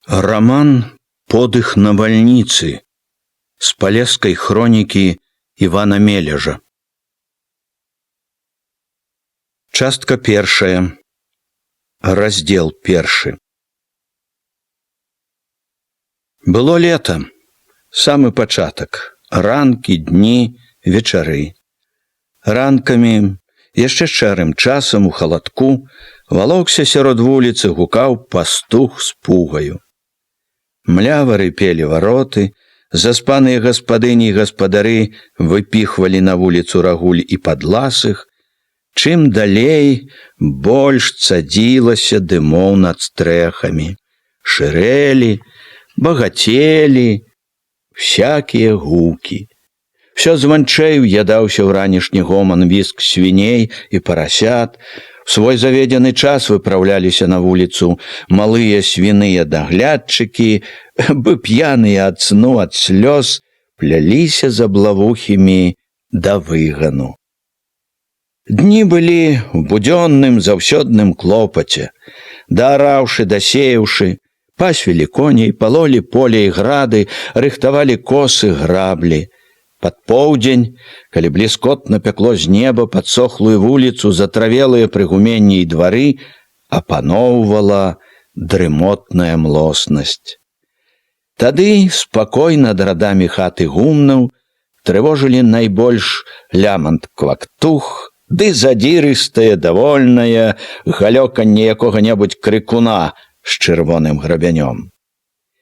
Роман «Подых навальницы» с полесской хроники Ивана Мележа. Частка першая. Раздел першы. Было лето, самы пачатак, ранкі, дні, вечары. Ранкамі, яшчэ шчэрым часам у халадку, валокся сярод вуліцы, гукаў пастух з пугаю. Млявары пелі вароты, заспаныя гаспадыні і гаспадары выпіхвалі на вуліцу рагуль і падласых. Чым далей, больш цадзілася дымоў над стрэхамі. Шырэлі, багацелі всякія гукі. Всё званчэй уядаўся ў ранішні гоман віск свіней і парасят. В свой заведзены час выпраўляліся на вуліцу малыя свіныя даглядчыкі, бы п'яныя ад сну, ад слёз, пляліся за блавухімі да выгану. Дні былі ў будзённым заўсёдным клопаце. Даараўшы, дасеяўшы, пасвілі коней, палолі поле і грады, рыхтавалі косы, граблі. Пад поўдзень, калі бліскотна пякло з неба падсохлую вуліцу, затравелыя прыгуменні і двары, апаноўвала дрымотная млоснасць. Тады спакой над радамі хаты гумнаў трывожылі найбольш лямант квактух ды задзірыстае, давольнае галёканне якога-небудзь крыкуна з чырвоным грабянём.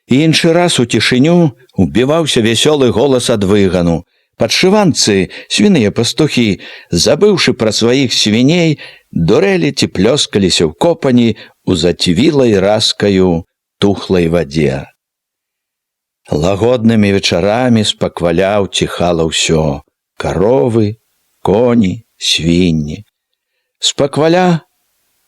Іншы раз у цішыню убіваўся вясёлы голас ад выгану. Падшыванцы, свіныя пастухі, забыўшы пра сваіх свіней, дурэлі ці плёскаліся ў копані у зацівілай раскаю тухлай вадзе. Лагоднымі вечарамі спакваля ўціхала ўсё: каровы, коні, свінні. Спакваля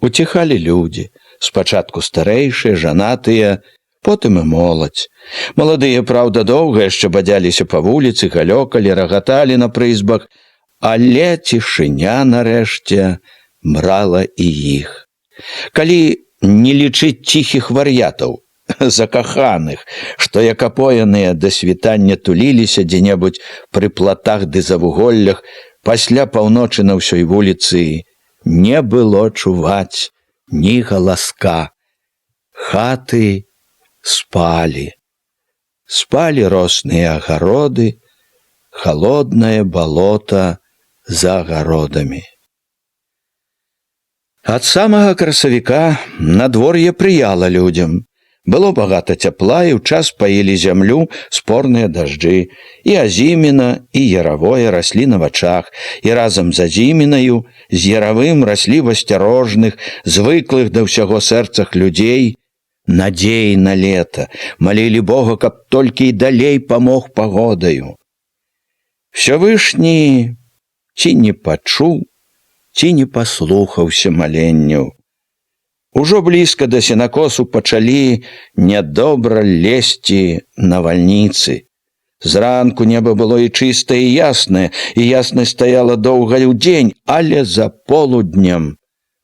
уціхалі людзі, спачатку старэйшыя, жанатыя, потым і моладзь. Маладыя, праўда, доўга яшчэ бадзяліся па вуліцы, галёкалі, рагаталі на прызбах, але цішыня нарэшце брала і іх. Калі не лічыць ціхіх вар'ятаў, закаханых, што як апоеныя да світання туліліся дзе-небудзь пры платах ды завуголлях, пасля паўночы на ўсёй вуліцы не было чуваць ні галаска. Хаты спалі. Спалі росныя агароды, халоднае балота за агародамі. Ад самага красавіка надвор'е прыяла людзям. Было багата цяпла, і ў час паілі зямлю спорныя дажджы, і азіміна, і яравое раслі на вачах, і разам з азімінаю, з яравым раслі в асцярожных, звыклых да ўсяго сэрцах людзей, надзеі на лета, малілі Бога, каб толькі і далей памог пагодаю. Всевышні ці не пачуў, ці не паслухаўся маленняў. Ужо блізка да сенакосу пачалі нядобра лезці навальніцы. Зранку неба было і чыстае, і яснае, і яснасць стаяла доўга ў дзень, але за полуднем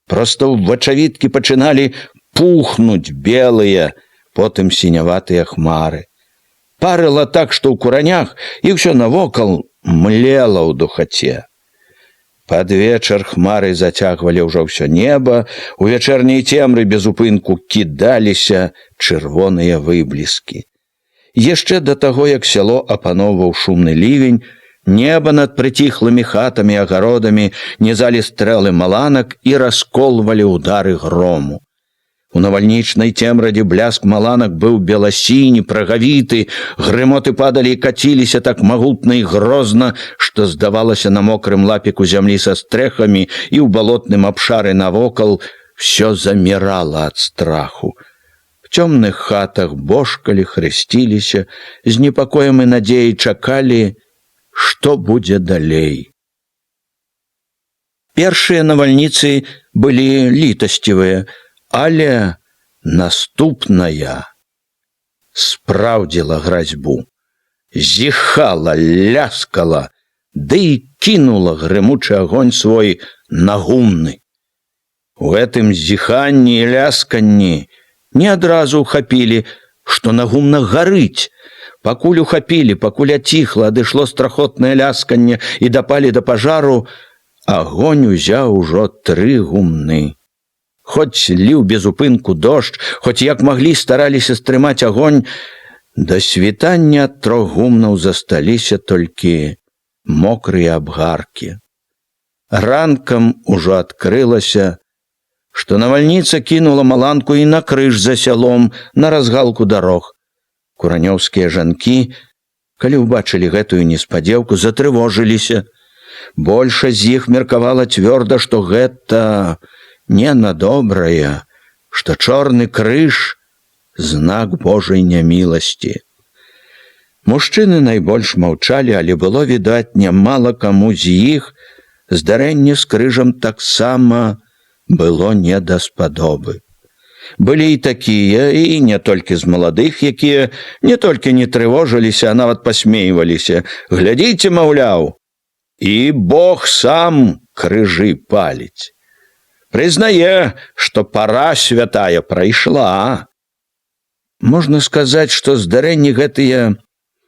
проста ў вачавіткі пачыналі пухнуць белыя, потым сіняватыя хмары. Парыла так, што ў куранях, і ўсё навокал млела ў духаце. Пад вечар хмары зацягвалі ўжо ўсё неба, у вячэрняй цемры без упынку кідаліся чырвоныя выбліскі. Яшчэ да таго, як сяло апаноўваў шумны лівень, неба над прыціхлымі хатамі і агародамі нізалі стрэлы маланак і расколвалі ўдары грому. У навальнічнай цемрадзе бляск маланак быў беласіні, прагавіты, грымоты падалі і каціліся так магутна і грозна, што здавалася на мокрым лапіку зямлі са стрэхамі, і ў балотным абшары навокал всё замірала ад страху. В цёмных хатах божкалі, хрысціліся, з непакоем і надзеяй чакалі, што будзе далей. Першыя навальніцы былі літасцівыя, але наступная спраўдзіла гразьбу. Зіхала, ляскала, ды і кінула грымучы агонь свой на гумны. У гэтым зіханні і лясканні не адразу ухапілі, што на гумнах гарыць. Пакуль ухапілі, пакуль аціхла, адышло страхотнае лясканне і дапалі да пажару, агонь узяў ужо 3 гумны. Хоць ліў без упынку дождж, хоць як маглі стараліся стрымаць агонь, да світання ад 3 гумнаў засталіся толькі мокрыя абгаркі. Ранкам ужо адкрылася, што навальніца кінула маланку і на крыж за сялом, на разгалку дарог. Куранёўскія жанкі, калі ўбачылі гэтую неспадзеўку, затрывожыліся. Большасць з іх меркавала цвёрда, што гэта не на добрае, што чорны крыж – знак Божай няміласці. Мужчыны найбольш маўчалі, але было відаць, нямала каму з іх здарэнне з крыжам таксама было не даспадобы. Былі і такія, і не толькі з маладых, якія не толькі не трывожыліся, а нават пасмейваліся. Глядзіце, маўляў, і Бог сам крыжы паліць. Прызнае, што пара святая прайшла. Можна сказаць, што здарэнні гэтыя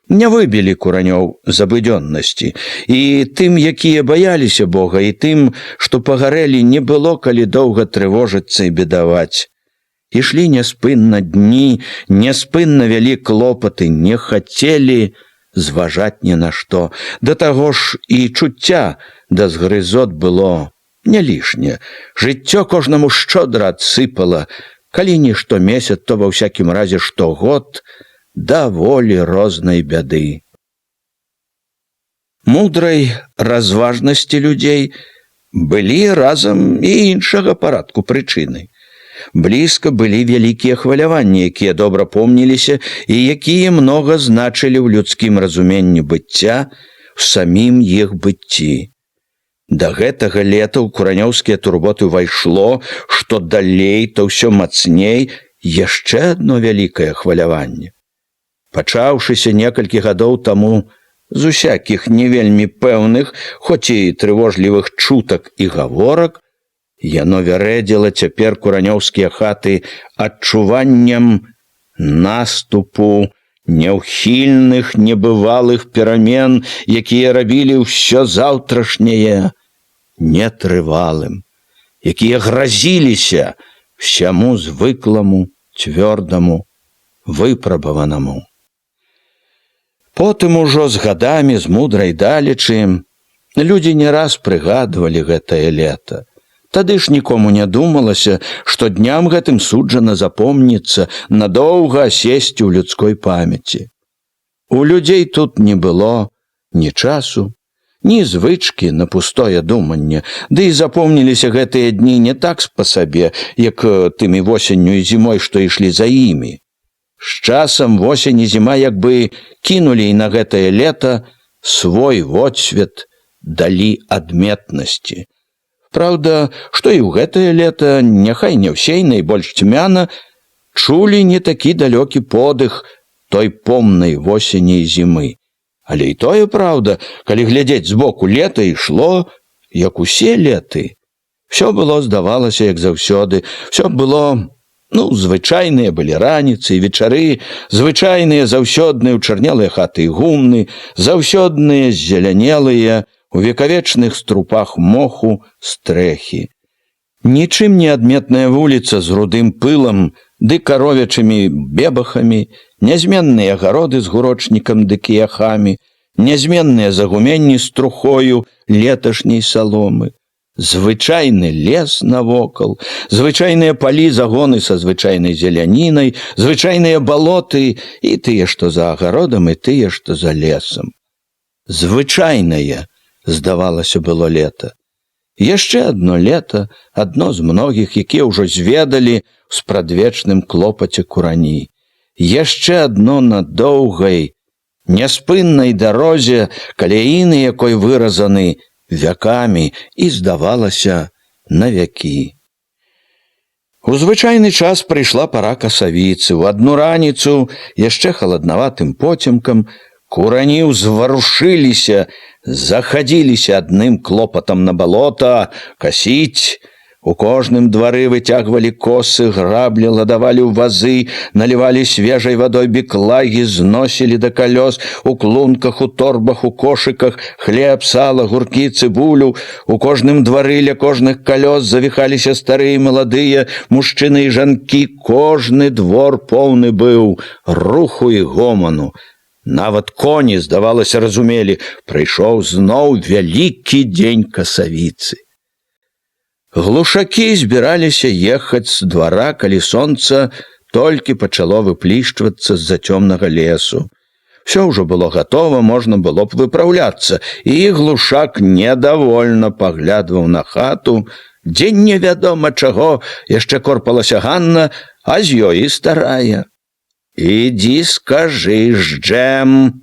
не выбілі Куранёў з абыдзённасці, і тым, якія баяліся Бога, і тым, што пагарэлі, не было калі доўга трывожыцца і бедаваць. Ішлі няспынна дні, няспынна вялі клопаты, не хацелі зважаць ні на што. Да таго ж і чуцця да згрызот было не лішне. Жыццё кожнаму шчодра адсыпала, калі не штомесяц, то ва ўсякім разе штогод, даволі рознай бяды. Мудрай разважнасці людзей былі разам і іншага парадку прычыны. Блізка былі вялікія хваляванні, якія добра помніліся і якія многа значылі ў людскім разуменні быцця, у самім іх быцці. Да гэтага лета ў куранёўскія турботы ўвайшло, што далей, то ўсё мацней, яшчэ адно вялікае хваляванне. Пачаўшыся некалькі гадоў таму з усякіх не вельмі пэўных, хоць і трывожлівых чутак і гаворак, яно вярэдзіла цяпер куранёўскія хаты адчуваннем наступу, няўхільных, небывалых перамен, якія рабілі ўсё заўтрашняе нетрывалым, якія гразіліся всяму звыкламу, цвёрдаму, выпрабаванаму. Потым ужо з гадамі, з мудрай далечы, людзі не раз прыгадвалі гэтае лета. Тады ж нікому не думалася, што дням гэтым суджана запомніцца, надоўга асесці ў людской памяці. У людзей тут не было ні часу, ні звычкі на пустое думанне, ды і запомніліся гэтыя дні не так па сабе, як тымі восенню і зімой, што ішлі за імі. З часам восень і зіма як бы кінулі і на гэтае лета свой водсвет, далі адметнасці. Праўда, што і ў гэтае лета, няхай не ўсей, найбольш цьмяна, чулі не такі далёкі подых той помнай восені і зімы. Але і тое праўда, калі глядзець збоку, лета ішло, як усе леты. Всё было, здавалася, як заўсёды, всё было, звычайныя былі раніцы і вечары, звычайныя заўсёдныя ўчарнелыя хаты і гумны, заўсёдныя зелянелыя, у векавечных струпах моху стрэхі. Нічым не адметная вуліца з рудым пылам ды каровячымі бебахамі, нязменныя агароды з гурочнікам ды кіяхамі, нязменныя загуменні з трухою леташняй саломы, звычайны лес навокал, звычайныя палі, загоны са звычайнай зелянінай, звычайныя балоты, і тыя, што за агародам, і тыя, што за лесам. Звычайнае, здавалася, было лета. Яшчэ адно лета, адно з многіх, якія ўжо зведалі ў спрадвечным клопаце курані. Яшчэ адно на доўгай, няспыннай дарозе, каляіны якой выразаны вякамі і, здавалася, на вякі. У звычайны час прыйшла пара касавіцы. У адну раніцу, яшчэ халаднаватым поцемкам, курані ўзварушыліся, захадзіліся адным клопатам на балота, касіць, У кожным двары выцягвалі косы, граблі, ладавалі ў вазы, налівалі свежай вадой беклагі, зносілі да калёс, у клунках, у торбах, у кошыках, хлеб, сала, гуркі, цыбулю. У кожным двары ля кожных калёс завіхаліся старыя і маладыя, мужчыны і жанкі. Кожны двор поўны быў руху і гоману. Нават коні, здавалася, разумелі, прыйшоў зноў вялікі дзень касавіцы. Глушакі збіраліся ехаць з двара, калі сонца толькі пачало выплішчвацца з-за цёмнага лесу. Всё ўжо было гатова, можна было б выпраўляцца, і глушак недавольна паглядваў на хату, дзе невядома чаго яшчэ корпалася Ганна, а з ёй і старая. «Ідзі скажы ж, Джэм!»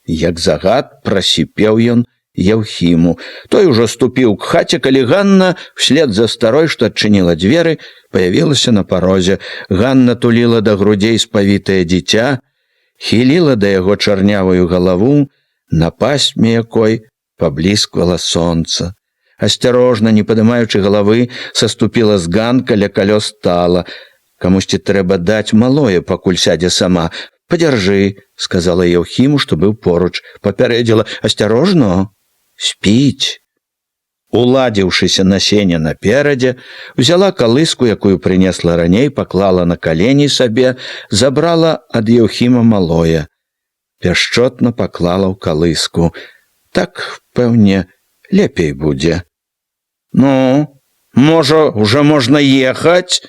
Як загад прасіпеў ён Яўхіму. Той ужо ступіў к хаце, калі Ганна, вслед за старой, што адчыніла дзверы, паявілася на парозе. Ганна туліла да грудзей спавітае дзіця, хіліла да яго чарнявую галаву, на пасме якой паблісквала сонца. Асцярожна, не падымаючы галавы, саступіла з ганка ля калёс стала. «Камусьці трэба даць малое, пакуль сядзе сама. Падзяржы», — сказала Яўхіму, што быў поруч. Папярэдзіла: «Асцярожна, спіць». Уладзіўшыся на сене наперадзе, взяла калыску, якую прынесла раней, паклала на калені сабе, забрала ад Яўхіма малое. Пяшчотна паклала ў калыску. «Так, пэўне, лепей будзе». «Ну, можа, уже можна ехаць?»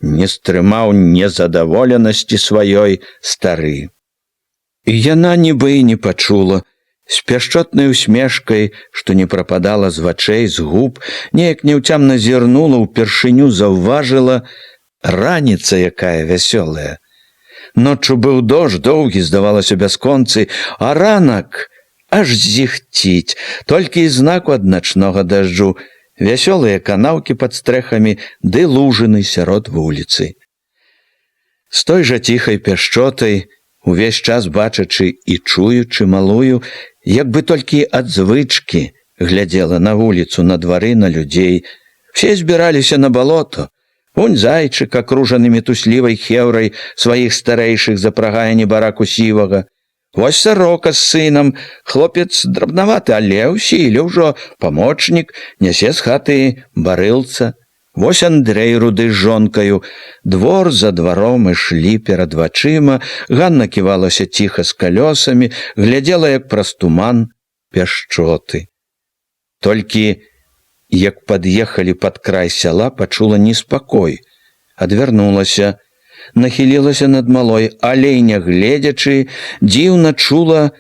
Не стрымаў незадаволенасці сваёй стары. І яна нібы і не пачула. З пяшчотнай усмешкай, што не прападала з вачэй, з губ, неяк няўцямна зірнула, упершыню заўважыла: раніца якая вясёлая. Ноччу быў дождж, доўгі, здавалася, бясконцы, а ранак аж зіхціць, толькі і знаку ад начнога дажджу. Вясёлыя канаўкі пад стрэхамі ды лужыны сярод вуліцы. З той жа ціхай пяшчотай, увесь час бачачы і чуючы малую, як бы толькі ад звычкі глядзела на вуліцу, на двары, на людзей. Все збіраліся на балото. Вунь зайчык, акружаны мітуслівай хеўрай сваіх старэйшых, запрагае небараку сівага. Вось сарока з сынам, хлопец драбнаваты, але ў сіле ўжо памочнік, нясе з хаты барылца. Вось Андрэй руды з жонкаю. Двор за дваром ішлі перад вачыма, Ганна ківалася ціха з калёсамі, глядзела, як праз туман пяшчоты. Толькі, як пад'ехалі пад край сяла, пачула неспакой, адвярнулася, нахілілася над малой, але, не гледзячы, дзіўна чула,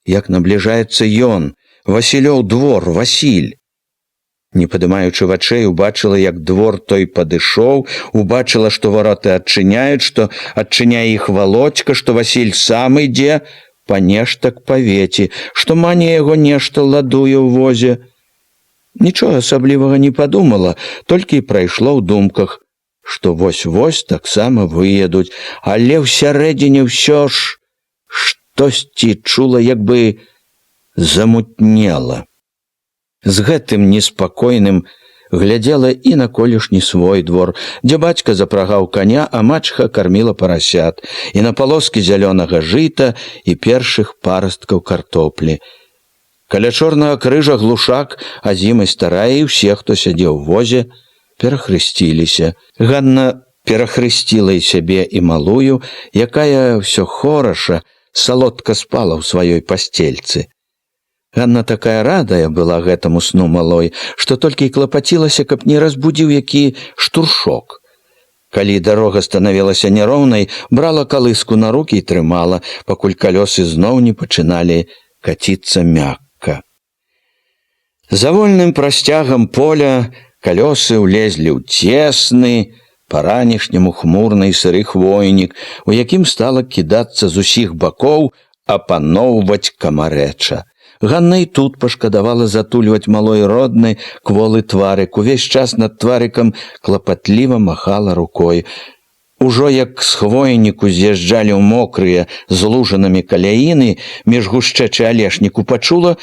як набліжаецца ён, Васілёў двор, Васіль. Не падымаючы вачэй, убачыла, як двор той падышоў, убачыла, што вароты адчыняюць, што адчыняе іх Володька, што Васіль сам ідзе па нешта к павеці, што мане яго нешта ладуе ў возе. Нічога асаблівага не падумала, толькі і прайшло ў думках, што вось-вось таксама выедуць, але ўсярэдзіне ўсё ж штосьці чула, як бы замутнела. З гэтым неспакойным глядзела і на колішні свой двор, дзе бацька запрагаў каня, а мачха карміла парасят, і на палоскі зялёнага жыта і першых парасткаў картоплі. Каля чорнага крыжа глушак, а зімай старая, і ўсе, хто сядзеў у возе, перахрысціліся. Ганна перахрысціла і сябе, і малую, якая ўсё хораша, салодка спала ў сваёй пасцельцы. Ганна такая радая была гэтаму сну малой, што толькі і клапацілася, каб не разбудзіў які штуршок. Калі дарога станавілася няроўнай, брала калыску на рукі і трымала, пакуль калёсы зноў не пачыналі каціцца мякка. За вольным прасцягам поля калёсы ўлезлі ў цесны, па-ранішняму хмурны і сыры хвойнік, у якім стала кідацца з усіх бакоў, апаноўваць камарэча. Ганна і тут пашкадавала затульваць малой родны кволы тварык, увесь час над тварыкам клапатліва махала рукой. Ужо як з хвойніку з'язджалі ў мокрыя з лужанамі каляіны, між гушчэчы алешніку пачула,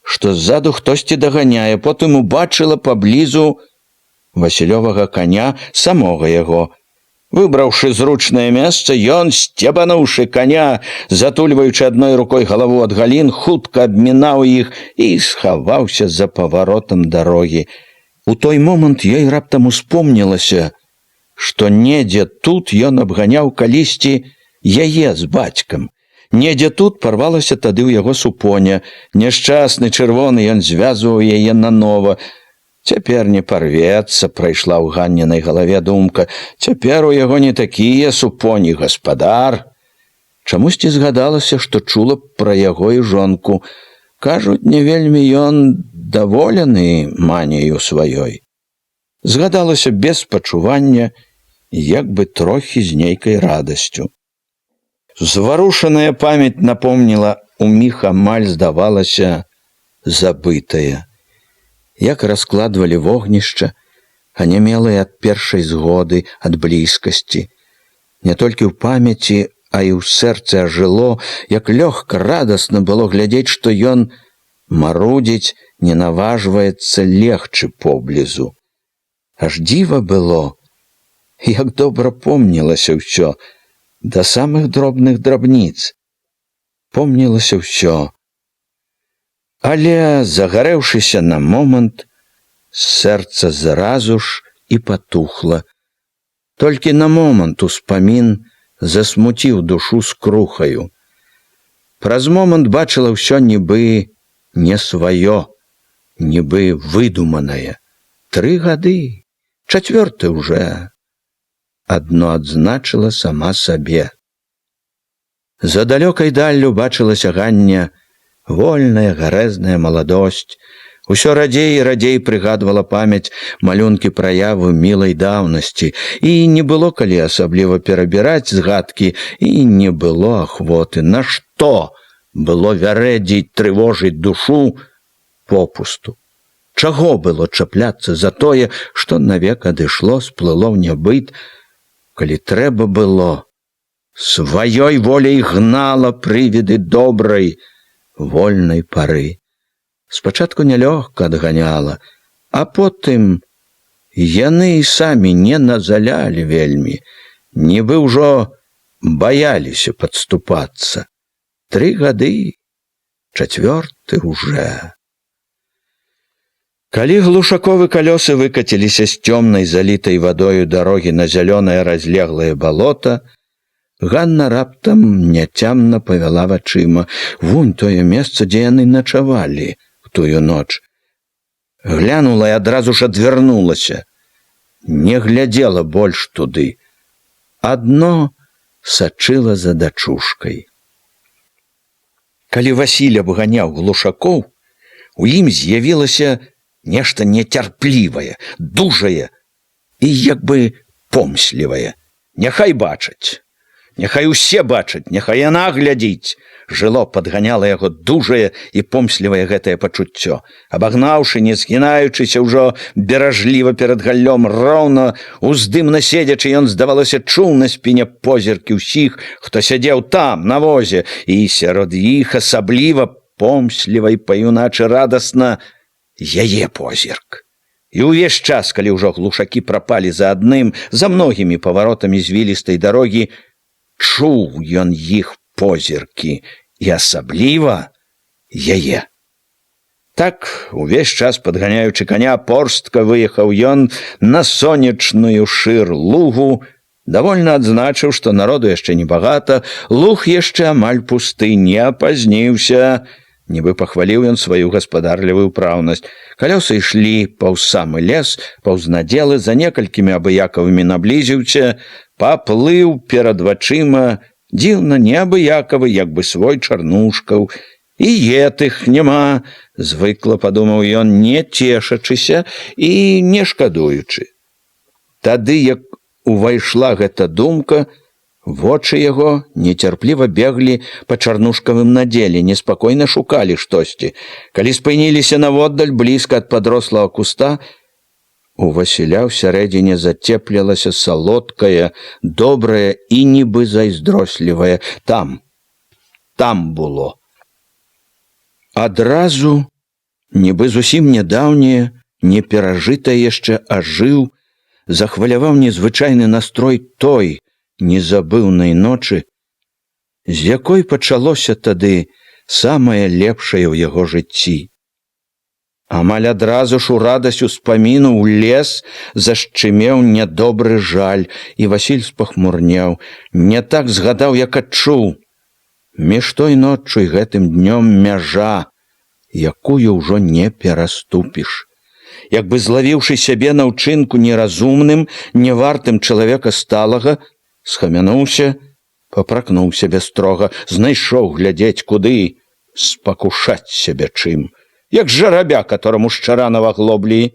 што ззаду хтосьці даганяе, потым убачыла паблізу Васілёвага каня, самога яго. Выбраўшы зручнае месца, ён, сцебануўшы каня, затульваючы адной рукой галаву ад галін, хутка абмінаў іх і схаваўся за паваротам дарогі. У той момант ёй раптам успомнілася, што недзе тут ён абганяў калісьці яе з бацькам. Недзе тут парвалася тады ў яго супоня. Няшчасны чырвоны ён звязваў яе нанова. Цяпер не парвецца, прайшла ў Ганнінай галаве думка. Цяпер у яго не такія супоні, гаспадар. Чамусьці згадалася, што чула пра яго і жонку. Кажуць, не вельмі ён даволены маняю сваёй. Згадалася без пачування, як бы трохі з нейкай радасцю. Зварушаная памяць напомніла уміг амаль, здавалася, забытая. Як раскладвалі вогнішча, анямелыя ад першай згоды, ад блізкасці. Не толькі ў памяці, а і ў сэрцы ажыло, як лёгка, радасна было глядзець, што ён марудзіць, не наважваецца легчы поблізу. Аж дзіва было, як добра помнілася ўсё, да самых дробных драбніц. Помнілася ўсё. Але, загарэўшыся на момант, сэрца зразу ж і патухла. Толькі на момант успамін засмуціў душу скрухаю. Праз момант бачыла ўсё нібы не сваё, нібы выдуманае. 3 гады, 4 уже. Адно адзначыла сама сабе. За далёкай даллю бачылася Гання, вольная, гарэзная маладосць. Усё радзей і радзей прыгадвала памяць малюнкі праявы мілай даўнасці, і не было калі асабліва перабіраць згадкі, і не было ахвоты. Нашто было вярэдзіць, трывожыць душу попусту? Чаго было чапляцца за тое, што навек адышло, сплыло ў нябыт, калі трэба было, сваёй воляй гнала прывіды добрай, вольнай пары. Спачатку нялёгка адганяла, а потым яны і самі не назалялі вельмі, нібы ўжо баяліся падступацца. 3 гады, 4 уже. Калі глушаковы калёсы выкаціліся з цёмнай залітай вадою дарогі на зялёнае разлеглае балота, Ганна раптам няцямна павяла вачыма. Вунь тое месца, дзе яны начавалі в тую ноч. Глянула і адразу ж адвярнулася. Не глядзела больш туды. Адно сачыла за дачушкай. Калі Васіль абганяў глушакоў, у ім з'явілася нешта нецярплівае, дужае і як бы помслівае. Няхай бачаць. Няхай усе бачаць, няхай яна глядзіць. Жыло падганяла яго дужае і помслівае гэтае пачуццё. Абагнаўшы, не згінаючыся ўжо беражліва перад галлём, роўна, уздымна седзячы, ён, здавалося, чуў на спіне позіркі ўсіх, хто сядзеў там, на возе, і сярод іх асабліва помсліва і па-юначы радасна яе позірк. І ўвесь час, калі ўжо глушакі прапалі за адным, за многімі паваротамі звілістай дарогі, чуў ён іх позіркі і асабліва яе. Так, увесь час падганяючы каня, порстка выехаў ён на сонечную шыр лугу, давольна адзначыў, што народу яшчэ небагата, луг яшчэ амаль пусты, не апазніўся, нібы пахваліў ён сваю гаспадарлівую ўпраўнасць. Калёсы ішлі паўз самы лес, паўз надзелы, за некалькімі абыякавымі наблізіўся, паплыў перад вачыма, дзіўна неабыякавы, як бы свой чарнушкаў. І етых няма, звыкла падумаў ён, не цешачыся і не шкадуючы. Тады, як увайшла гэта думка, вочы яго нецярпліва беглі па чарнушкавым надзеле, неспакойна шукалі штосьці. Калі спыніліся наводдаль, блізка ад падрослага куста, у Васіля ўсярэдзіне зацеплялася салодкая, добрая і нібы зайздрослівая. Там было. Адразу, нібы зусім нядаўняе, не перажытае яшчэ ажыў, захваляваў незвычайны настрой той незабыўнай ночы, з якой пачалося тады самае лепшае ў яго жыцці. Амаль адразу ж у радасць успаміну ў лес зашчымеў нядобры жаль, і Васіль спахмурнеў, не так згадаў, як адчуў. Між той ноччу і гэтым днём мяжа, якую ўжо не пераступіш. Як бы злавіўшы сябе на ўчынку неразумным, невартым чалавека сталага, схамянуўся, папракнуў сябе строга, знайшоў глядзець куды, спакушаць сябе чым, як жарабя, которому шчара наваглоблі.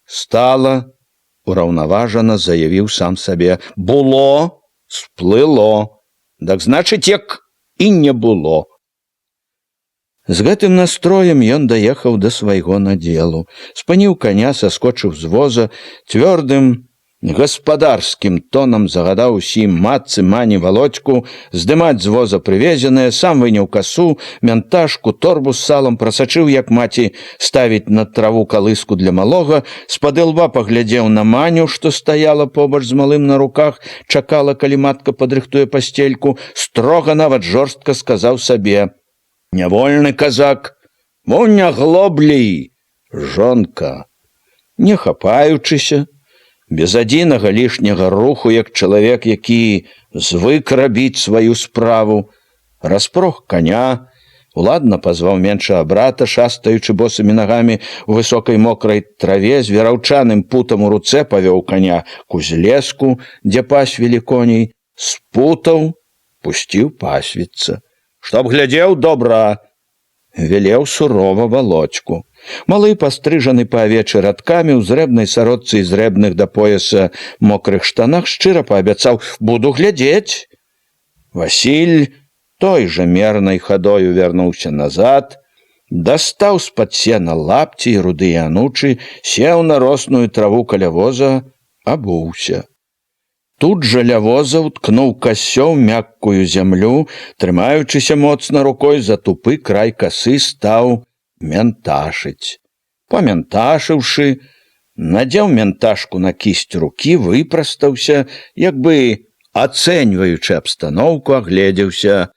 Стала, ураўнаважана заявіў сам сабе, было, сплыло, так значыць, як і не было. З гэтым настроем ён даехаў да свайго надзелу, спыніў коня, саскочыў з воза, цвёрдым гаспадарскім тонам загадаў усім матцы, мані, Володьку здымаць з воза прывезенае, сам выняў касу, мянташку, торбу з салам, прасачыў, як маці ставіць на траву калыску для малога, з-пад лба паглядзеў на Маню, што стаяла побач з малым на руках, чакала, калі матка падрыхтуе пасцельку, строга, нават жорстка сказаў сабе: «Нявольны казак, вунь аглоблі, жонка». Не хапаючыся, без адзінага лішняга руху, як чалавек, які звык рабіць сваю справу, распрог коня, уладна пазваў меншага брата, шастаючы босымі нагамі у высокай мокрай траве, з вераўчаным путам у руцэ павёў коня к узлеску, дзе пасвілі коней, спутаў, пусціў пасвіцца. «Чтоб глядзеў добра», велеў сурова Володьку. Малы, пастрыжаны па авечы радкамі, у зрэбнай сародцы і зрэбных да пояса мокрых штанах, шчыра паабяцаў: «Буду глядзець». Васіль той жа мернай хадою вярнуўся назад, дастаў з-пад сена лапці і рудыя анучы, сеў на росную траву каля воза, абуўся. Тут жа ля воза уткнуў касё ў мяккую зямлю, трымаючыся моцна рукой за тупы край касы, стаў мянташыць. Памянташыўшы, надзеў мянташку на кісць рукі, выпрастаўся, як бы ацэньваючы абстаноўку, агледзеўся.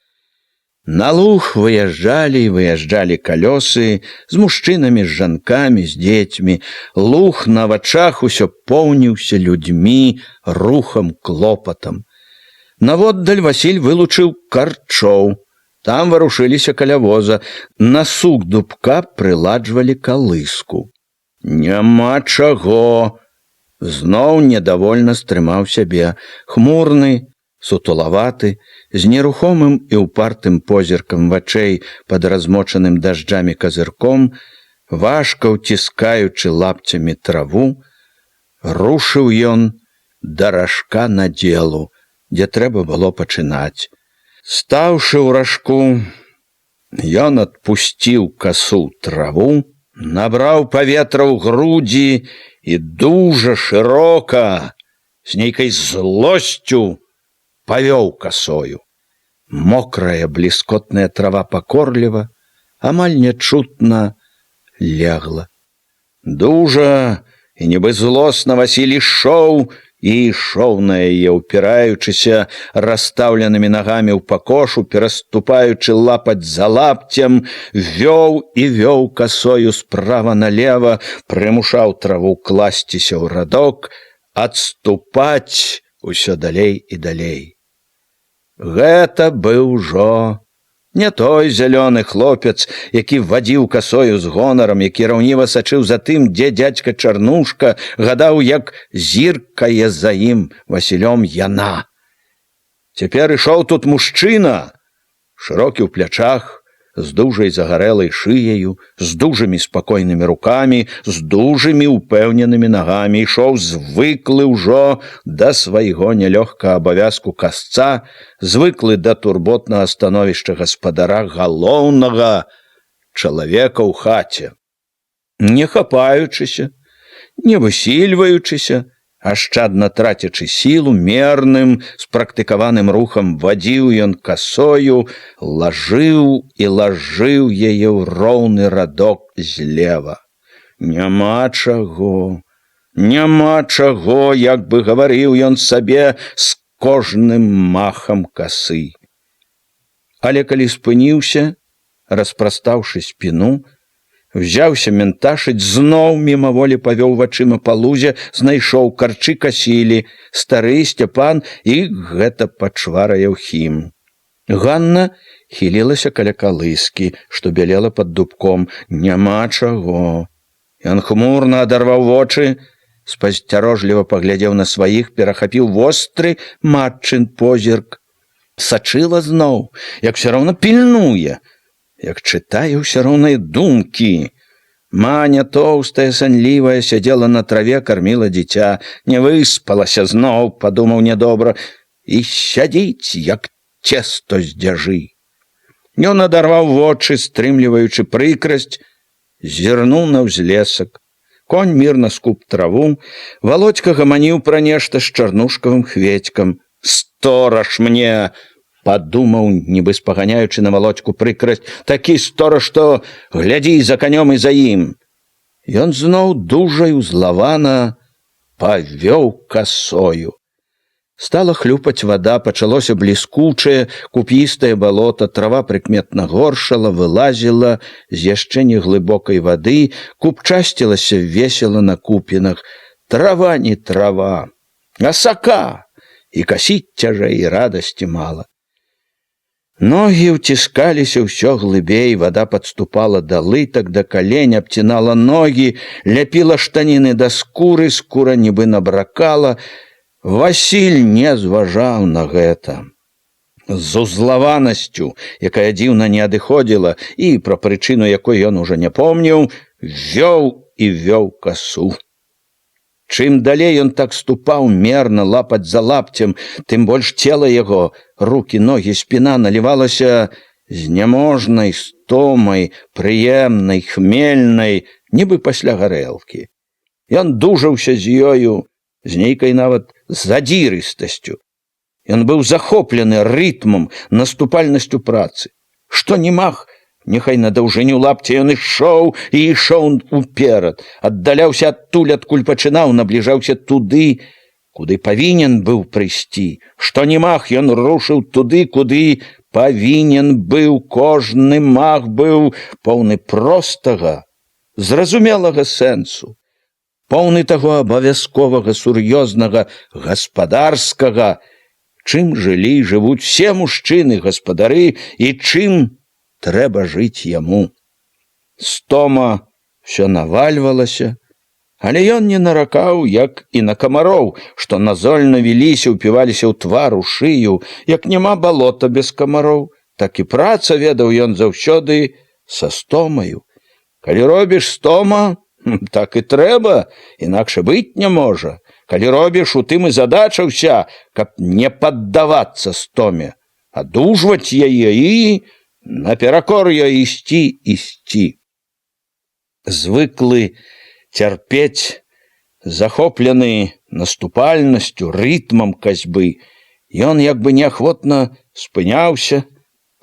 На луг выязджалі і выязджалі калёсы з мужчынамі, з жанкамі, з дзецьмі. Луг на вачах усё поўніўся людзьмі, рухам, клопатам. Наводдаль Васіль вылучыў карчоў. Там варушыліся каля воза. На сук дубка прыладжвалі калыску. Няма чаго. Зноў недавольна стрымаў сябе. Хмурны, сутулаваты, з нерухомым і ўпартым позіркам вачэй пад размочаным дажджамі казырком, важка ўціскаючы лапцямі траву, рушыў ён да ражка надзелу, дзе трэба было пачынаць. Стаўшы ў ражку, ён адпусціў касу ў траву, набраў паветра ў грудзі і дужа шырока, з нейкай злосцю, павёў касою. Мокрая бліскотная трава пакорліва, амаль нячутна легла. Дужа і нібы злосна Васіль ішоў і ішоў на яе, упіраючыся расстаўленымі нагамі ў пакошу, пераступаючы лапаць за лапцем, вёў і вёў касою справа налева, прымушаў траву класціся ў радок, адступаць усё далей і далей. Гэта быў ужо не той зялёны хлопец, які вадзіў касою з гонарам, які раўніва сачыў за тым, дзе дзядзька Чарнушка, гадаў, як зіркае за ім, Васілём, яна. Цяпер ішоў тут мужчына, шырокі ў плячах, з дужай загарэлай шыяю, з дужымі спакойнымі рукамі, з дужымі упэўненымі нагамі, ішоў звыклы ўжо да свайго нялёгкага абавязку касца, звыклы да турботнага становішча гаспадара, галоўнага чалавека ў хаце. Не хапаючыся, не высільваючыся, ашчадна трацячы сілу, мерным, спрактыкаваным рухам вадзіў ён касою, лажыў і лажыў яе ў роўны радок злева. Няма чаго, як бы гаварыў ён сабе з кожным махам касы. Але калі спыніўся, распрастаўшы спіну, взяўся менташыць, зноў мімаволі павёў вачыма па лузе, знайшоў карчы касілі, стары Сцяпан і гэта пачвара Яўхім. Ганна хілілася каля калыскі, што бялела пад дубком. Няма чаго. Ён хмурна адарваў вочы, спасцярожліва паглядзеў на сваіх, перахапіў востры матчын позірк. Сачыла зноў, як усё роўна пільнуе, як чытае ўсё роўныя думкі. Маня, тоўстая, санлівая, сядзела на траве, карміла дзіця. Не выспалася зноў, падумаў нядобра, і сядзіць, як цесто з дзяжы. Ён адарваў вочы, стрымліваючы прыкрасць, зірнуў на ўзлесак. Конь мірна скуб траву, Володька гаманіў пра нешта з чарнушкавым хведькам. «Стораж мне!» — падумаў, нібы спаганяючы на Володьку прыкрасць. «Такі стораж, што глядзі за канём і за ім!» Ён зноў дужа і узлавана павёў касою. Стала хлюпаць вада, пачалося бліскучае, куп'істае балота, трава прыкметна горшала, вылазіла з яшчэ неглыбокай вады, купчасцілася весела на купінах. Трава не трава, а сака, і касіць цяжэй, і радасці мала. Ногі ўціскаліся ўсё глыбей, вада падступала да лытак, да калень, абцінала ногі, ляпіла штаніны да скуры, скура нібы набракала. Васіль не зважаў на гэта. З узлаванасцю, якая дзіўна не адыходзіла, і пра прычыну якой ён ужо не помніў, вёў касу. Чым далей ён так ступаў мерна, лапаць за лапцем, тым больш цела яго, рукі, ногі, спіна налівалася зняможнай стомай, прыемнай, хмельнай, нібы пасля гарэлкі. Ён дужаўся з ёю, з нейкай нават задзірыстасцю. Ён быў захоплены рытмам, наступальнасцю працы. Што не маг, няхай на даўжыню лапця ён ішоў і ішоў уперад, аддаляўся адтуль, адкуль пачынаў, набліжаўся туды, куды павінен быў прыйсці. Што не маг, ён рушыў туды, куды павінен быў. Кожны маг быў поўны простага, зразумелага сэнсу, поўны таго абавязковага, сур'ёзнага, гаспадарскага, чым жылі, жывуць все мужчыны, гаспадары, і чым трэба жыць яму. Стома ўсё навальвалася, але ён не наракаў, як і на камароў, што назольна віліся, упіваліся ў твар, у шыю. Як няма балота без камароў, так і праца, ведаў ён заўсёды са стомаю. Калі робіш стома, так і трэба, інакш быць не можа. Калі робіш, у тым і задача ўся, каб не паддавацца стоме, адужваць яе і наперакор ёй ісці. Звыклы цярпець, захоплены наступальнасцю, рытмам касьбы, ён як бы неахвотна спыняўся,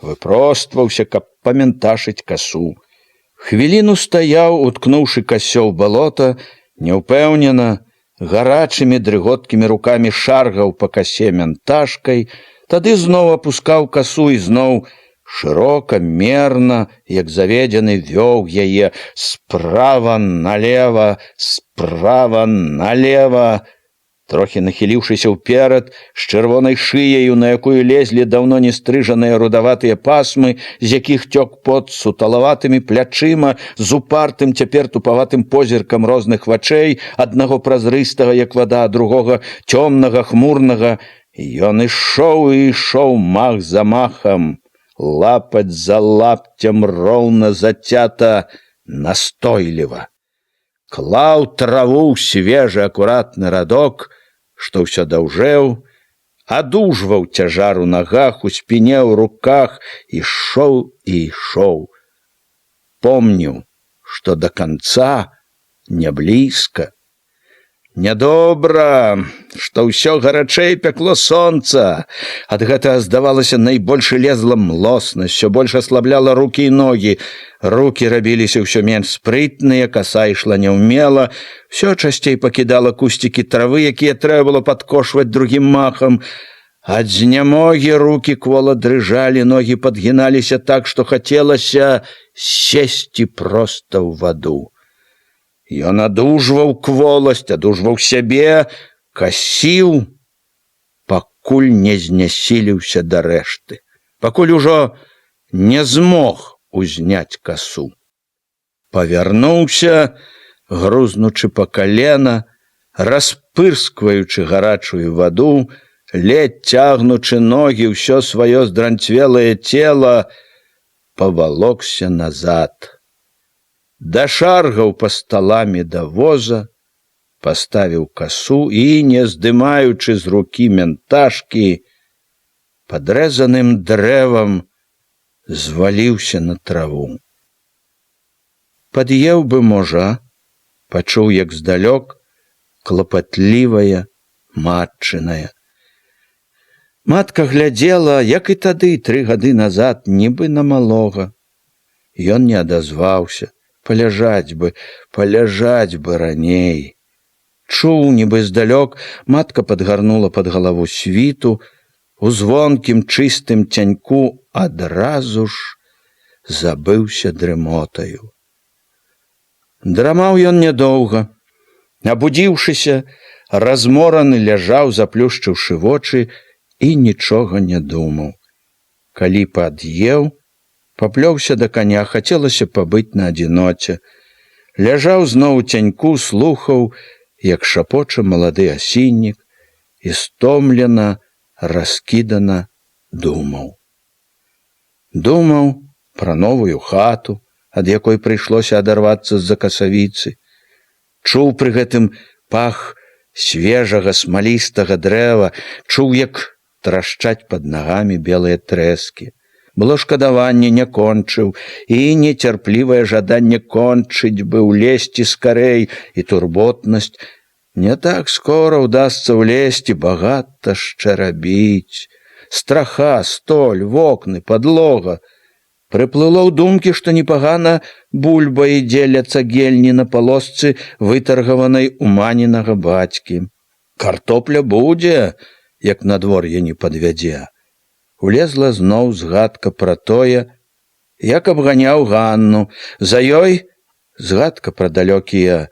выпростваўся, каб паменташыць касу. Хвіліну стаяў, уткнуўшы касё ў балота, няўпэўнена, гарачымі дрыготкімі рукамі шаргаў па касе менташкай, тады зноў апускаў касу і зноў шырока, мерна, як заведзены, вёў яе справа налева, трохі нахіліўшыся ўперад, з чырвонай шыяю, на якую лезлі даўно не стрыжаныя рудаватыя пасмы, з якіх цёк пот, суталаватымі плячыма, з упартым, цяпер тупаватым позіркам розных вачэй, аднаго празрыстага, як вада, другога цёмнага, хмурнага. Ён ішоў мах за махам, лапаць за лапцем, роўна, зацята, настойліва. Клаў траву ў свежы, акуратны радок, што ўсё даўжэў, адужваў цяжар у нагах, у спіне, ў руках, ішоў і ішоў. Помніў, што да канца не блізка. Нядобра, што ўсё гарачэй пякло сонца. Ад гэтага, здавалася, найбольш лезла млоснасць, усё больш аслабляла рукі і ногі. Рукі рабіліся ўсё менш спрытныя, каса ішла няўмела, ўсё часцей пакідала кусцікі травы, якія трэба было падкошваць другім махам. Ад знямогі рукі квола дрыжалі, ногі падгіналіся так, што хацелася сесці проста ў ваду. Ён адужваў кволасць, адужваў сябе, касіў, пакуль не знясіліўся да рэшты, пакуль ужо не змог узняць касу. Павярнуўся, грузнучы па калена, распырскваючы гарачую ваду, ледзь цягнучы ногі, ўсё сваё здранцвелае цела, павалокся назад. Дашаргаў па сталамі да воза, паставіў касу і, не здымаючы з рукі менташкі, падрэзаным дрэвам зваліўся на траву. Пад'еў бы, можа, пачуў, як здалёк клапатлівая матчыная. Матка глядзела, як і тады, 3 гады назад, нібы на малога. Ён не адазваўся. Паляжаць бы раней. Чуў, нібы здалёк, матка падгарнула пад галаву світу, у звонкім чыстым цяньку адразу ж забыўся дрымотаю. Драмаў ён нядоўга. Абудзіўшыся, размораны ляжаў, заплюшчыўшы вочы, і нічога не думаў. Калі пад'еў, паплёўся да каня, хацелася пабыць на адзіноце. Ляжаў зноў у цяньку, слухаў, як шапоча малады асіннік, і стомлена, раскідана думаў. Думаў пра новую хату, ад якой прыйшлося адарвацца з-за касавіцы. Чуў пры гэтым пах свежага смалістага дрэва, чуў, як трашчаць пад нагамі белыя трэскі. Было шкадаванне, не кончыў, і нецярплівае жаданне кончыць бы, улезці скарэй, і турботнасць. Не так скора ўдасца ўлезці, багата шчэ рабіць. Страха, столь, вокны, падлога. Прыплыло ў думкі, што непагана бульба ідзе ля цагельні на палосцы, вытаргаванай у манінага бацькі. Картопля будзе, як надвор'е не падвядзе. Улезла зноў згадка пра тое, як абганяў Ганну. За ёй згадка пра далёкія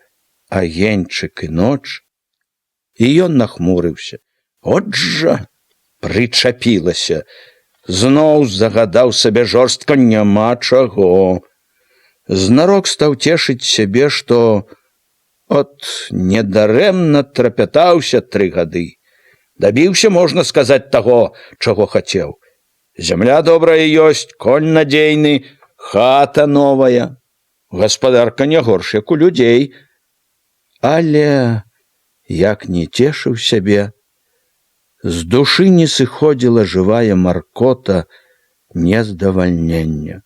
агеньчык і ноч. І ён нахмурыўся. От жа, прычапілася. Зноў загадаў сабе жорстка, няма чаго. Знарок стаў цешыць сябе, што от недарэмна трапятаўся 3 гады. Дабіўся, можна сказаць, таго, чаго хацеў. Зямля добрая ёсць, конь надзейны, хата новая, гаспадарка не горш, як у людзей. Але, як не цешыў сябе, з душы не сыходзіла жывая маркота нездавальнення,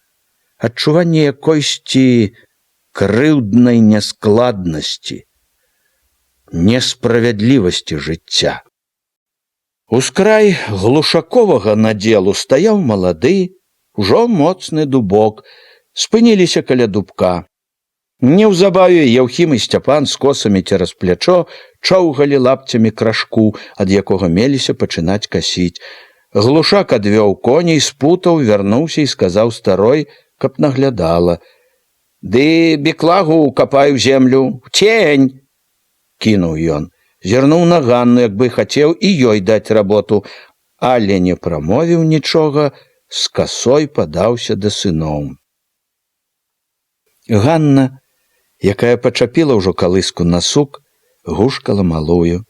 адчуванне якойсьці крыўднай няскладнасці, несправядлівасці жыцця. Ускрай глушаковага надзелу стаяў малады, ужо моцны дубок, спыніліся каля дубка. Неўзабаве Яўхім і Сцяпан з косамі цераз плячо чоўгалі лапцямі крашку, ад якога меліся пачынаць касіць. Глушак адвёў коней, спутаў, вярнуўся і сказаў старой, каб наглядала. «Ды беклагу капаю землю, цень!» – кінуў ён. Зірнуў на Ганну, як бы хацеў і ёй даць работу, але не прамовіў нічога, з касой падаўся да сыноў. Ганна, якая пачапіла ўжо калыску на сук, гушкала малую.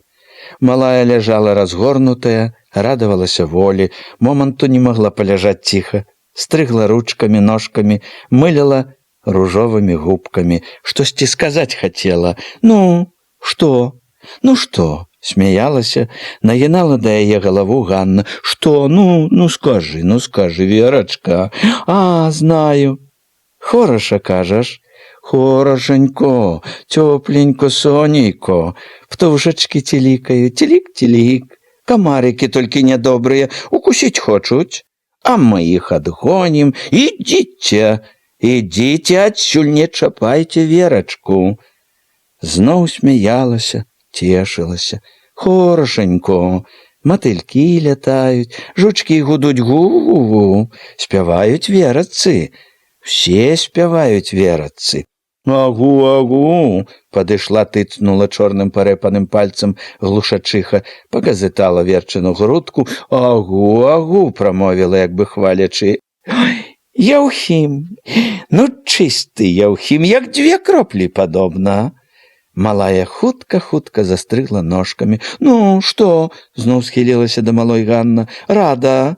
Малая ляжала разгорнутая, радавалася волі, моманту не магла паляжаць ціха, стрыгла ручкамі, ножкамі, мыліла ружовымі губкамі, штосьці сказаць хацела. «Ну, што? Ну што?» – смяялася, нагінала да яе галаву Ганна. «Што? Ну скажы, Верачка. А, знаю. Хораша кажаш. Хорошенько, тепленько, сонейко, птушечки теликают, телик-телик, комарики только недобрые, укусить хочут, а мы их отгоним. Идите, идите отсюль, не чапайте Верочку. Зноў смяялася, цешылася. Хорошенько, матылькі лятаюць, жучкі гудуць гу-гу-гу, спяваюць верацы, все спяваюць верацы. Агу-агу, падышла, тыцнула чорным парэпаным пальцам глушачыха, пагазытала Верчыну грудку. Агу-агу, прамовіла, як бы хвалячы. Яўхім, ну чысты Яўхім, як дзве кроплі падобна. Малая хутка-хутка застрыгла ножкамі. Ну, што? Зноў схілілася да малой Ганна. Рада.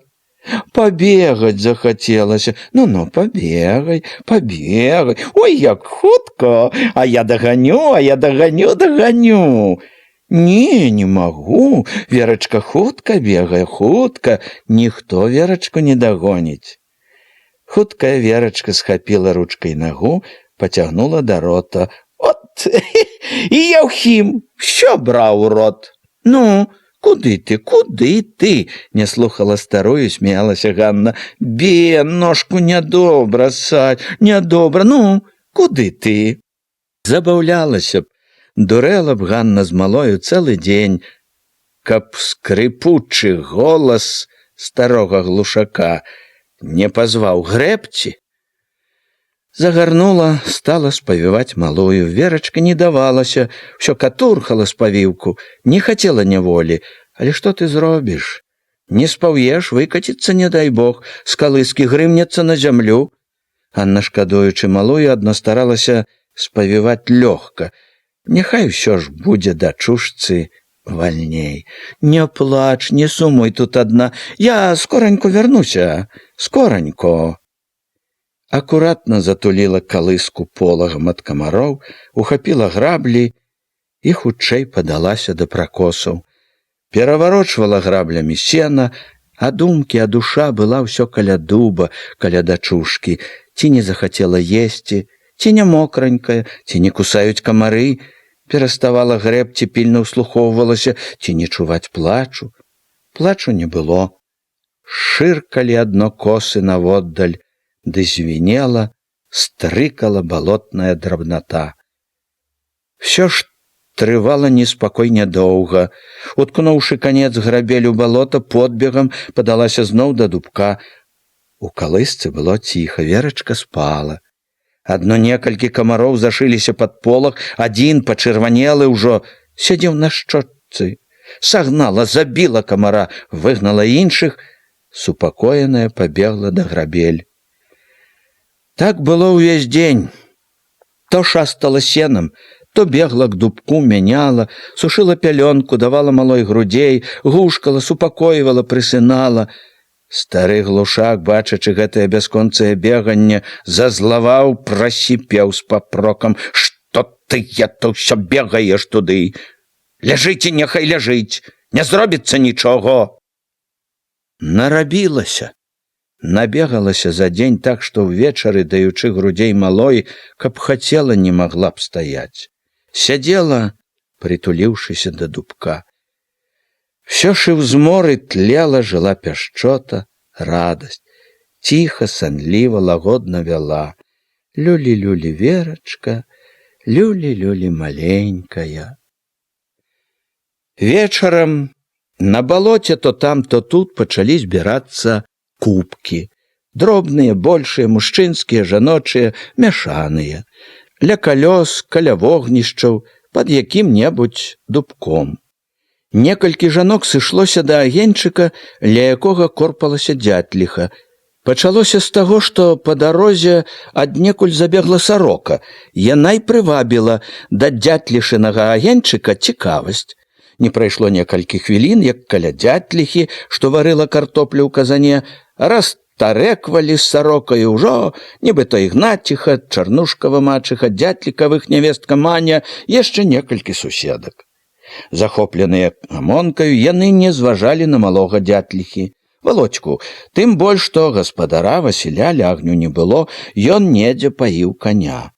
Пабегаць захацелася. Ну, пабегай, пабегай. Ой, як хутка, а я даганю, даганю. Не магу. Верачка хутка бегае, хутка. Ніхто Верачку не дагоніць. Хуткая Верачка схапіла ручкай нагу, пацягнула да рота. От, і Яўхім що браў у рот? Ну, куды ты? Не слухала старую, смеялася Ганна. Бе, ножку нядобра, садь, нядобра, ну, куды ты? Забаўлялася б, дурэла б Ганна з малою цэлы дзень, каб скрипучы голас старога глушака не пазваў грэбці. Загарнула, стала спавіваць малую. Верачка не давалася, ўсё катурхала спавіўку, не хацела няволі. Але што ты зробіш? Не спаўеш, выкаціцца, не дай бог, з калыскі грымнецца на зямлю. Анна, шкадуючы малую, адно старалася спавіваць лёгка. Няхай усё ж будзе дачушцы вальней. Не плач, не сумуй тут адна, я скоранько вернуся, скоранько. Акуратна затуліла калыску полагам ад камароў, ухапіла граблі і хутчэй падалася да пракосаў. Пераварочвала граблямі сена, а думкі, а душа была ўсё каля дуба, каля дачушкі. Ці не захацела есці, ці не мокранькая, ці не кусаюць камары. Пераставала грэбці, пільна ўслухоўвалася, ці не чуваць плачу. Плачу не было. Шыркалі адно косы наводдаль, ды звінела, стрыкала балотная драбната. Всё ж трывала неспакой нядоўга. Уткнуўшы канец грабелю балота, подбегам падалася зноў да дубка. У калысцы было ціха, Верачка спала. Адно некалькі камароў зашыліся пад полаг, адзін, пачырванелы ўжо, сядзеў на шчотцы. Сагнала, забіла камара, выгнала іншых, супакоеная пабегла да грабель. Так было ўвесь дзень. То шастала сенам, то бегла к дубку, мяняла, сушыла пялёнку, давала малой грудзей, гушкала, супакойвала, прысынала. Стары глушак, бачачы гэтае бясконцае беганне, зазлаваў, прасіпеў з папрокам: «Што ты, то ўсё бегаеш туды? Ляжыце, няхай ляжыць, не зробіцца нічого». Нарабілася. Набегалася за дзень так, што ўвечары, даючы грудзей малой, каб хацела, не магла б стаяць. Сядзела, притуліўшыся да дубка. Всё ж і ў зморы тлела, жыла пяшчота, радасць. Ціха, санліва, лагодна вяла: «Люлі-люлі, Верачка, люлі-люлі, маленькая». Вечарам на балоце то там, то тут пачалі збірацца кубкі. Дробныя, большыя, мужчынскія, жаночыя, мяшаныя. Ля калёс, каля вогнішчаў, пад якім-небудзь дубком. Некалькі жанок сышлося да агеньчыка, ля якога корпалася дзятліха. Пачалося з таго, што па дарозе аднекуль забегла сарока. Яна і прывабіла да дзятлішынага агеньчыка цікавасць. Не прайшло некалькі хвілін, як каля дзятліхі, што варыла картоплю ў казане, растарэквалі з сарокай ужо, нібыта Ігнаціха, Чарнушкава мачыха, дзятлікавых нявестка Маня, яшчэ некалькі суседак. Захопленыя гамонкаю, яны не зважалі на малога дзятліхі. Володьку, тым больш, што гаспадара Васіля ля агню не было, ён недзе паіў каня.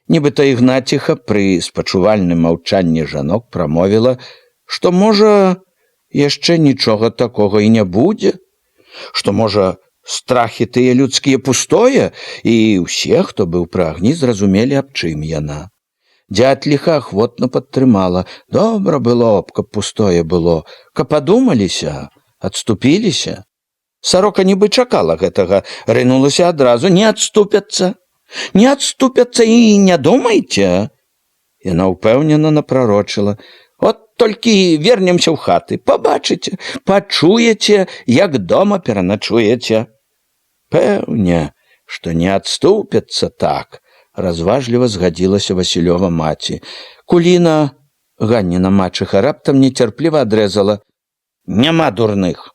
Нібыта Ігнаціха пры спачувальным маўчанні жанок прамовіла, што, можа, яшчэ нічога такога і не будзе, што, можа, страхі тыя людскія пустое, і ўсе, хто быў пры агні, зразумелі, аб чым яна. Дзятліха ахвотна падтрымала. Добра было б, каб пустое было, каб адумаліся, адступіліся. Сарока нібы чакала гэтага, рынулася адразу: не адступяцца, не адступяцца і не думайце. Яна ўпэўнена напрарочыла: от толькі вернемся ў хаты, пабачыце, пачуеце, як дома пераначуеце. Пэўне, што не адступяцца так, разважліва згадзілася Васілёва маці. Куліна, Ганніна мачыха, раптам нецярпліва адрэзала: няма дурных.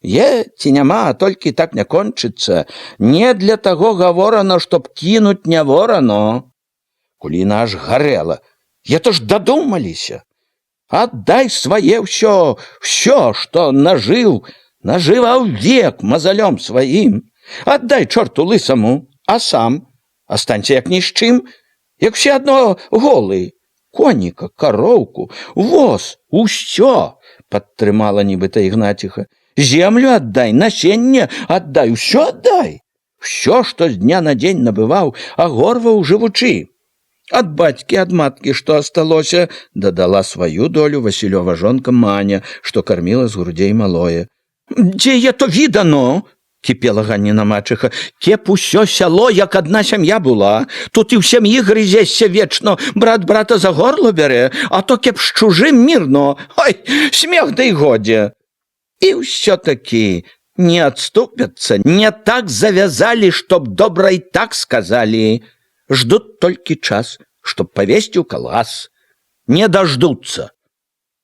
Ці няма, а толькі так не кончыцца. Не для таго гаворано, чтоб кінуць не ворано. Куліна аж гарэла: то ж дадумаліся. Аддай свае ўсё, што нажываў век мазалём сваім. Аддай чорту лысаму, а сам астанься як ні з чым, як все адно голы. Коніка, кароўку, воз, усё, падтрымала нібыта Ігнаціха. Землю аддай, насенне аддай, усё аддай. Усё, што з дня на дзень набываў, агорваў жывучы. Ад бацькі, ад маткі, што асталося, дадала сваю долю Васілёва жонка Маня, што карміла з грудзей малое. Дзе то відано? Кіпела Ганніна мачыха. Кеп усё сяло, як адна сям'я была. Тут і ў сям'і грызешся вечна, брат брата за горло бярэ, а то кеп з чужым мірно. Ой, смех да і годзе. І ўсё-такі не адступяцца, не так завязалі, чтоб добра і так сказалі. Ждут толькі час, чтоб павесці ў калгас. Не даждуцца.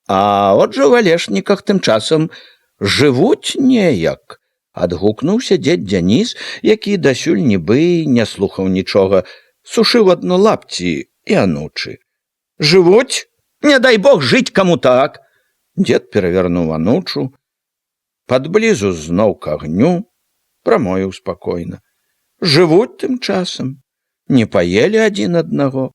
А от жа ў Алешніках тым часам жывуць неяк. Адгукнуўся дзед Дзяніс, які дасюль нібы не слухаў нічога, сушыў адно лапці і анучы. Жывуць? Не дай Бог жыць каму так. Дзед перавярнуў анучу, падблізу зноў к агню, прамовіў спакойна. Жывуць тым часам. Не паелі адзін аднаго.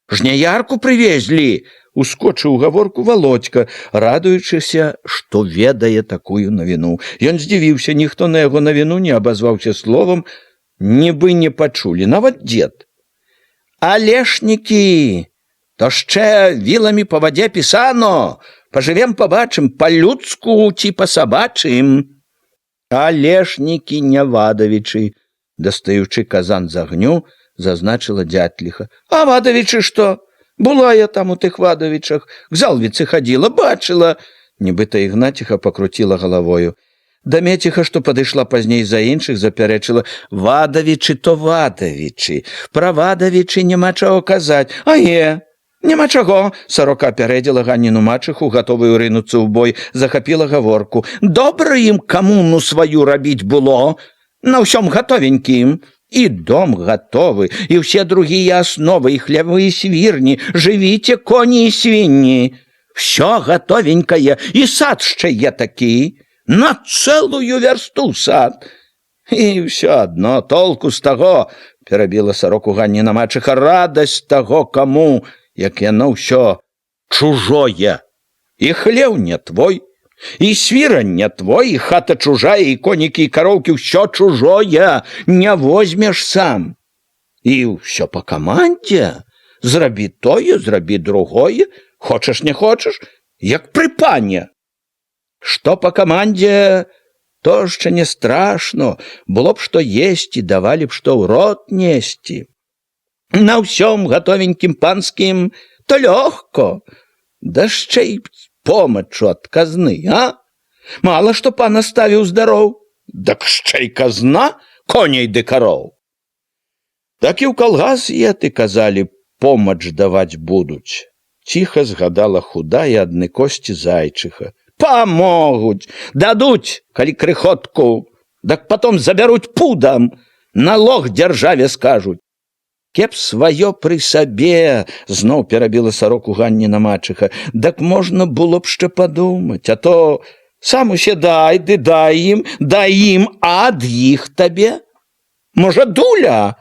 Жняярку прывезлі, ускочыў гаворку Володька, радуючыся, што ведае такую навіну. Ён здзівіўся, ніхто на яго навіну не абазваўся словам, нібы не пачулі, нават дзед. Алешнікі, то шчэ віламі па вадзе пісано, пажывем пабачым, па-людску ці па-сабачым. Алешнікі Нявадавічы, дастаючы казан з агню, зазначила Дятліха. А Вадавічы што? Була я там у тых Вадавічах, к залвіцы хадзіла, бачыла. Нібыта Ігнаціха пакруціла галавою. Дамеціха, што падышла пазней за іншых, запярэчыла: Вадавічы то Вадавічы, пра Вадавічы няма чаго казаць. Няма чаго, Сарока апярэдзіла Ганніну мачыху, гатовую рынуцца ў бой, захапіла гаворку. Добра ім камуну сваю рабіць было, на ўсём гатовенькім. І дом гатовы, і ўсе другія асновы, і хлявы, і свірні, жывіце, коні і свінні. Всё гатовенькае, і сад шчэ є такі, на цэлую вярсту сад. І ўсё адно, толку з таго, перабіла Сароку Ганніна мачыха, радасць таго каму, як яно ўсё чужое. І хлеў не твой, і свірань не твой, і хата чужая, і конікі, і кароўкі, ўсё чужое, не возьмеш сам. І ўсё па камандзе. Зрабі тое, зрабі другое, хочаш не хочаш, як пры пане. Што па камандзе, то яшчэ не страшно, было б што есці, давалі б што ў рот несці. На ўсём гатовенькім панскім то лёгко, да яшчэ і помачу ад казны, а? Мала што пан аставіў здароў, дак яшчэ і казна коней ды кароў. Так і ў калгас еты, казалі, помач даваць будуць. Ціха згадала худая адны косці зайчыха. Памогуць, дадуць, калі крыхотку, дак потом забяруць пудам, налог дзяржаве скажуць. Кеп сваё пры сабе, зноў перабіла Сароку Ганніна мачыха, дак можна было б шчэ падумаць, а то сам усе дай, ды дай ім, а ад іх табе? Можа, дуля?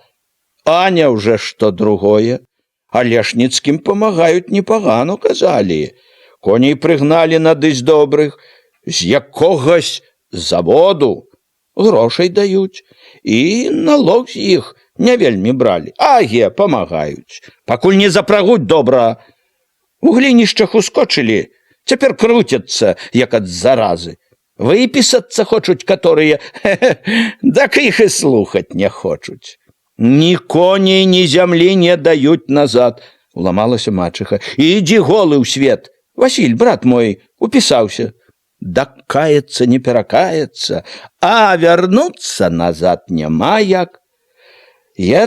А не ўжо што другое? Алешніцкім памагаюць непагану, казалі. Коней прыгналі надысь добрых, з якогось заводу. Грошай даюць, і налог з іх не вельмі бралі. Аге, памагаюць. Пакуль не запрагуць добра. У глінішчах ускочылі, цяпер круцяцца, як ад заразы. Выпісацца хочуць, каторыя, дак іх і слухаць не хочуць. Ні коней, ні зямлі не даюць назад, уламалася мачыха. Ідзі голы ў свет. Васіль, брат мой, упісаўся. Дак каецца не перакаецца, а вярнуцца назад няма як.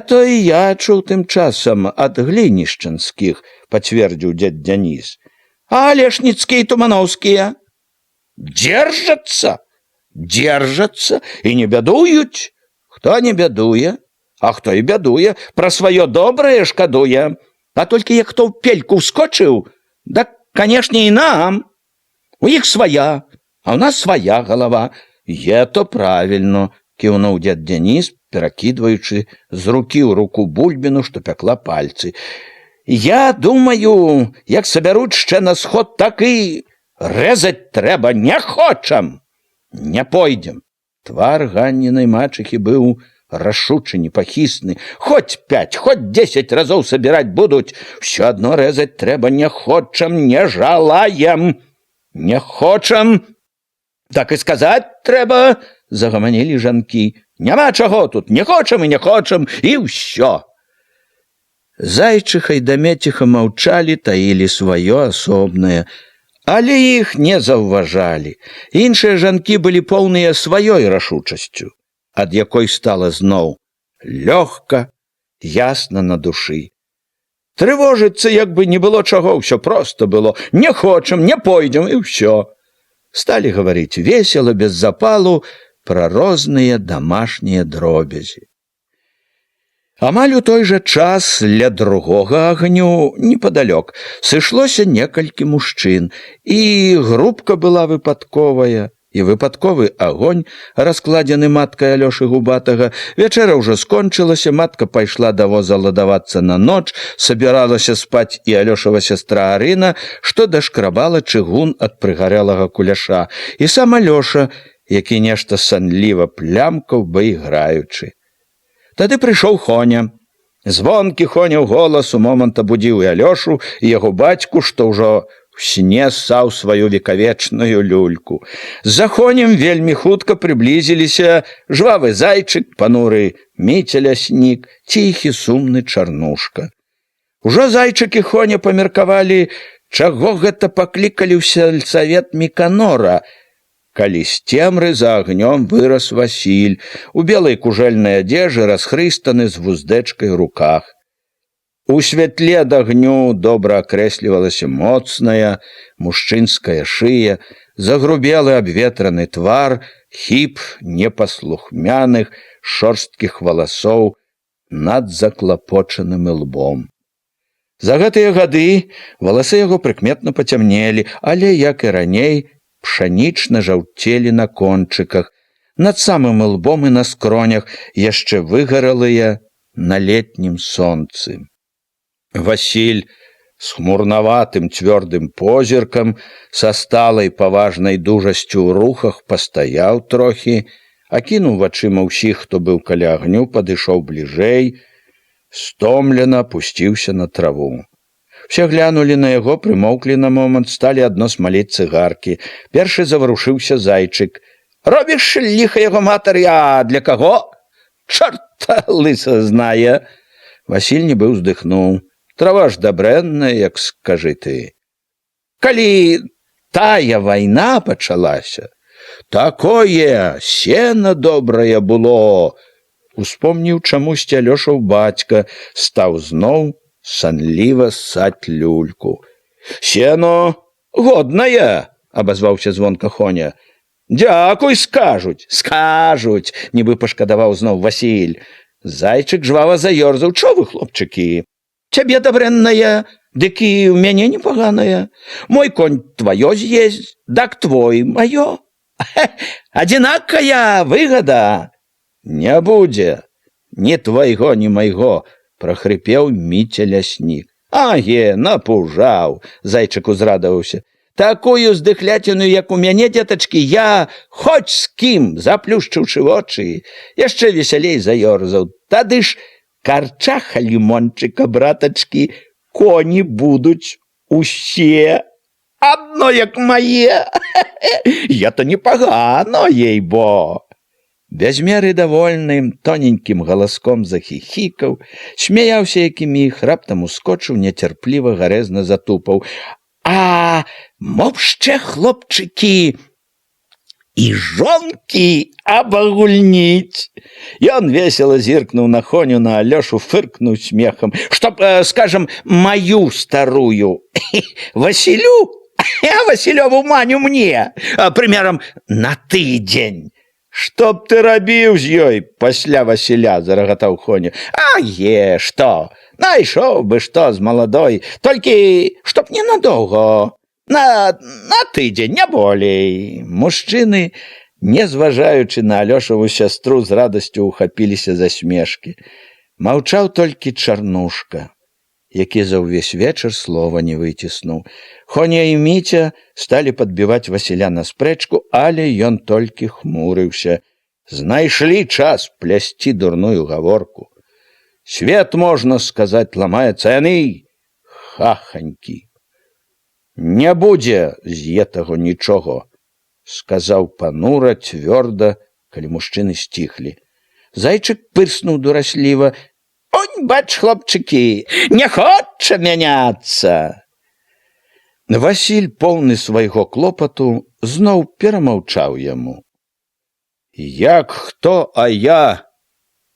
То і я чуў тым часам ад глінішчанскіх, пацвердзіў дзед Дзяніс. А алешніцкія і тумановскія? Держацца, держацца і не бядуюць. Хто не бядуе? А хто і бядуе, пра сваё добрае шкадуе. А толькі як хто ў пельку ўскочыў, дак, канешне, і нам. У іх свая, а ў нас свая галава. То правільно, кіўнуў дзед Дзяніс, перакідваючы з рукі ў руку бульбіну, што пякла пальцы. Я думаю, як сабяруць яшчэ на сход, так і рэзаць трэба не хочам. Не пойдзем. Твар Ганнінай мачыхі быў рашучы, непахісны. Хоць 5, хоць 10 разоў сабіраць будуць, усё адно рэзаць трэба не хочам, не жалаем. Не хочам. Так і сказаць трэба, загаманілі жанкі. Няма чаго тут, не хочам і не хочам, і ўсё. Зайчыха і Дамеціха маўчалі, таілі сваё асобнае, але іх не заўважалі. Іншыя жанкі былі поўныя сваёй рашучасцю, ад якой стала зноў лёгка, ясна на душы. Трывожыцца, як бы не было чаго, ўсё проста было. Не хочам, не пойдзем, і ўсё. Сталі гаварыць весела, без запалу, пра розныя дамашнія дробязі. Амаль у той жа час ля другога агню, непадалёк, сышлося некалькі мужчын, і групка была выпадковая, і выпадковы агонь, раскладзены маткай Алёшы Губатага. Вячэра ўжо скончылася, матка пайшла да воза ладавацца на ноч, сабіралася спаць і Алёшава сястра Арына, што дашкрабала чыгун ад прыгарэлага куляша, і сам Алёша, які нешта санліва плямкаў, баіграючы. Тады прыйшоў Хоня. Звонкі Хоняў голас у момант абудзіў і Алёшу, і яго бацьку, што ўжо у сне ссаў сваю векавечную люльку. За Хонем вельмі хутка прыблізіліся жвавы зайчык, пануры Міця ляснік, ціхі сумны Чарнушка. Ужо зайчык і Хоня памеркавалі, чаго гэта паклікалі ў сельсавет Міканора, калі з цемры за агнём вырас Васіль, у белай кужэльнай адзежы, расхрыстаны з вуздэчкай у руках. У святле дагню добра акрэслівалася моцная мужчынская шыя, загрубелы абветраны твар, хіп непаслухмяных шорсткіх валасоў над заклапочаным лбом. За гэтыя гады валасы яго прыкметна пацямнелі, але, як і раней, пшанічна жаўцелі на кончыках, над самым лбом і на скронях, яшчэ выгаралыя на летнім сонцы. Васіль з хмурнаватым цвёрдым позіркам, са сталай паважнай дужасцю ў рухах пастаяў трохі, акінуў вачыма ўсіх, хто быў каля агню, падышоў бліжэй, стомлена пусціўся на траву. Все глянулі на яго, прымоўклі на момант, сталі адно смаліць цыгаркі. Першы заварушыўся зайчык. Робіш ліха яго матары, а для каго? Чорта лыса знае. Васіль нібы ўздыхнуў. Трава ж дабрэнная, як скажы ты. Калі тая вайна пачалася, такое сена добрае было. Успомніў чамусьці Алёшаў бацька, стаў зноў санліва ссаць люльку. Сено годнае, абазваўся звонка Хоня. Дзякуй, скажуць, скажуць, нібы пашкадаваў зноў Васіль. Зайчык жвава заёрзаў. Чо вы, хлопчыкі? Цябе дабрэнная, дык і ў мяне непаганая. Мой конь тваё з'есть, дак твой маё. Адзінакая выгада. Не будзе, ні твайго, ні майго, прахрыпеў Міця ляснік. Аге, напужаў, зайчык узрадаваўся. Такую здыхляціну, як у мяне, дзетачкі, я хоць з кім, заплюшчыўшы вочы, яшчэ весялей заёрзаў. Тады ж карчаха лімончыка, братачкі, коні будуць усе адно, як мае. Я-то непагано, ей-бо. Без меры давольным, тоненькім галаском захіхікаў, смяяўся, які міг, раптам ускочыў, нецярпліва, гарэзна затупаў. А мовшчэ, хлопчыкі, і жонкі абагульніць. Ён весела зіркнуў на Хоню, на Алёшу, фыркнуў смехам. Чтоб, скажем, маю старую Василю, а Василёву Маню мне, примером, на тыдзень. Што б ты рабіў з ёй пасля Васіля, зарагатаў Хоня. Што? Найшоў бы што з маладой, толькі чтоб ненадоўга, на тыдзень, не болей. Мужчыны, не зважаючы на Алёшаву сястру, з радасцю ухапіліся за смешкі. Маўчаў толькі Чарнушка, які за ўвесь вечар слова не выціснуў. Хоня і Міця сталі падбіваць Васіля на спрэчку, але ён толькі хмурыўся. Знайшлі час плясці дурную гаворку. Свет, можна сказаць, ламаецца, яны хаханькі. Не будзе з гэтага нічога, сказаў панура, цвёрда, калі мужчыны сціхлі. Зайчык пырснуў дурасліва. Онь, бач, хлопчыкі, не хоча мяняцца. Васіль, поўны свайго клопату, зноў перамаўчаў яму. Як хто, а я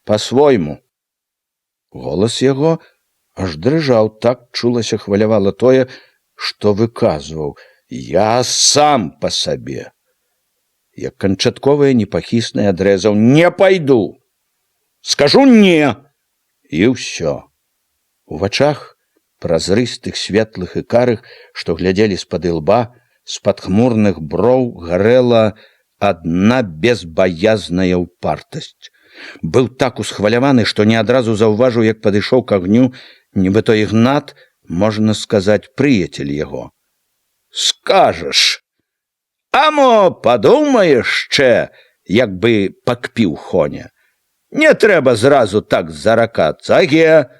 па-свойму. Голас яго аж дрыжаў, так чулася, хвалявала тое, што выказваў. Я сам па сабе. Як канчатковае непахіснае адрэзаў. Не пайду. Скажу не. І ўсё. У вачах, празрыстых, светлых і карых, што глядзелі з-пад ілба, з-пад хмурных броў гарэла адна безбаязная ўпартасць. Быў так усхваляваны, што не адразу заўважыў, як падышоў к агню, нібыто Ігнат, можна сказаць, прыяцель яго. Скажаш, а мо падумаеш яшчэ, як бы пакпіў Хоня. Не трэба зразу так заракацца, аге?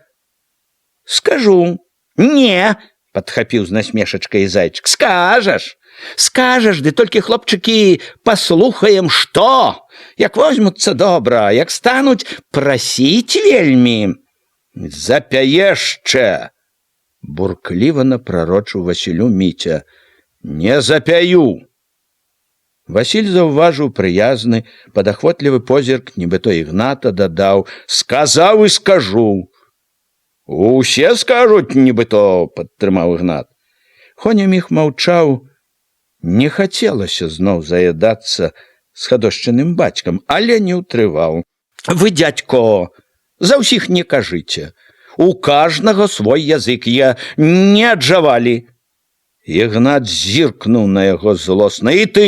Скажу. Не, падхапіў з насмешачкай зайчык. Скажаш, ды толькі, хлопчыкі, паслухаем, што? Як возьмуцца добра, як стануць прасіць вельмі. Запяешчэ, буркліва напрарочыў Васілю Міця. Не запяю. Васіль заўважыў прыязны, падахвотлівы позірк, нібыто Ігната, дадаў. Сказаў і скажу. Усе скажуць, нібыто, падтрымаў Ігнат. Хоня міг маўчаў. Не хацелася зноў заядацца з хадошчыным бацькам, але не ўтрываў. Вы, дзядько, за ўсіх не кажыце. У кажнага свой язык, я не аджавалі. Ігнат зіркнуў на яго злосна. І ты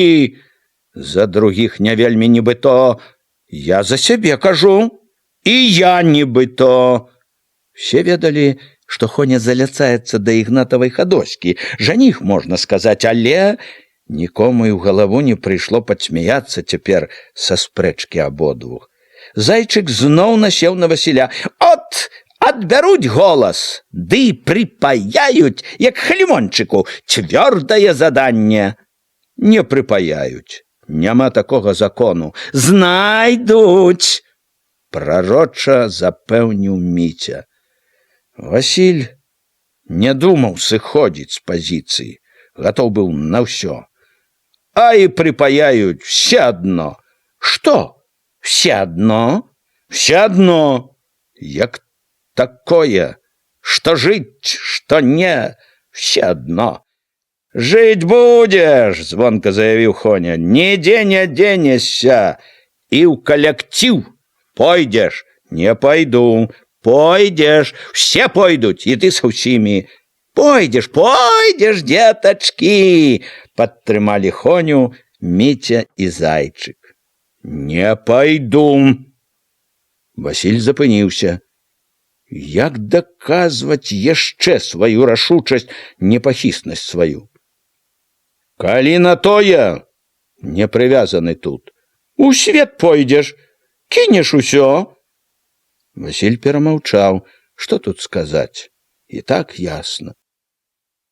за другіх не вельмі нібыто. Я за сябе кажу. І я нібыто. Все ведалі, што Хоня заляцаецца да Ігнатавай хадоські. Жаніх, можна сказаць, але нікому і ў галаву не прыйшло падсмяяцца цяпер са спрэчкі абодвух. Зайчык зноў насеў на Васіля. От, адбяруць голас, ды прыпаяюць, як халімончыку, цвёрдае заданне. Не прыпаяюць, няма такога закону. Знайдуць, прароча запэўніў Міця. Васіль не думаў сыходзіць з пазіцыі, гатоў быў на ўсё. А і прыпаяюць все адно. Што? Все адно? Все адно. Як такое, што жыць, што не, все адно. Жыць будзеш, звонка заявіў Хоня, нідзе не дзенешся. І ў калектыў пойдзеш. Не пайду. Пойдзеш, все пойдуць, і ты са ўсімі. Пойдзеш, дзетачкі, падтрымалі Хоню Міця і Зайчык. Не пайду. Васіль запыніўся. Як даказваць яшчэ сваю рашучасць, непахіснасць сваю? Калі на тое, не прывязаны тут. У свет пойдзеш, кінеш усё. Васіль перамаўчаў, што тут сказаць? І так ясна.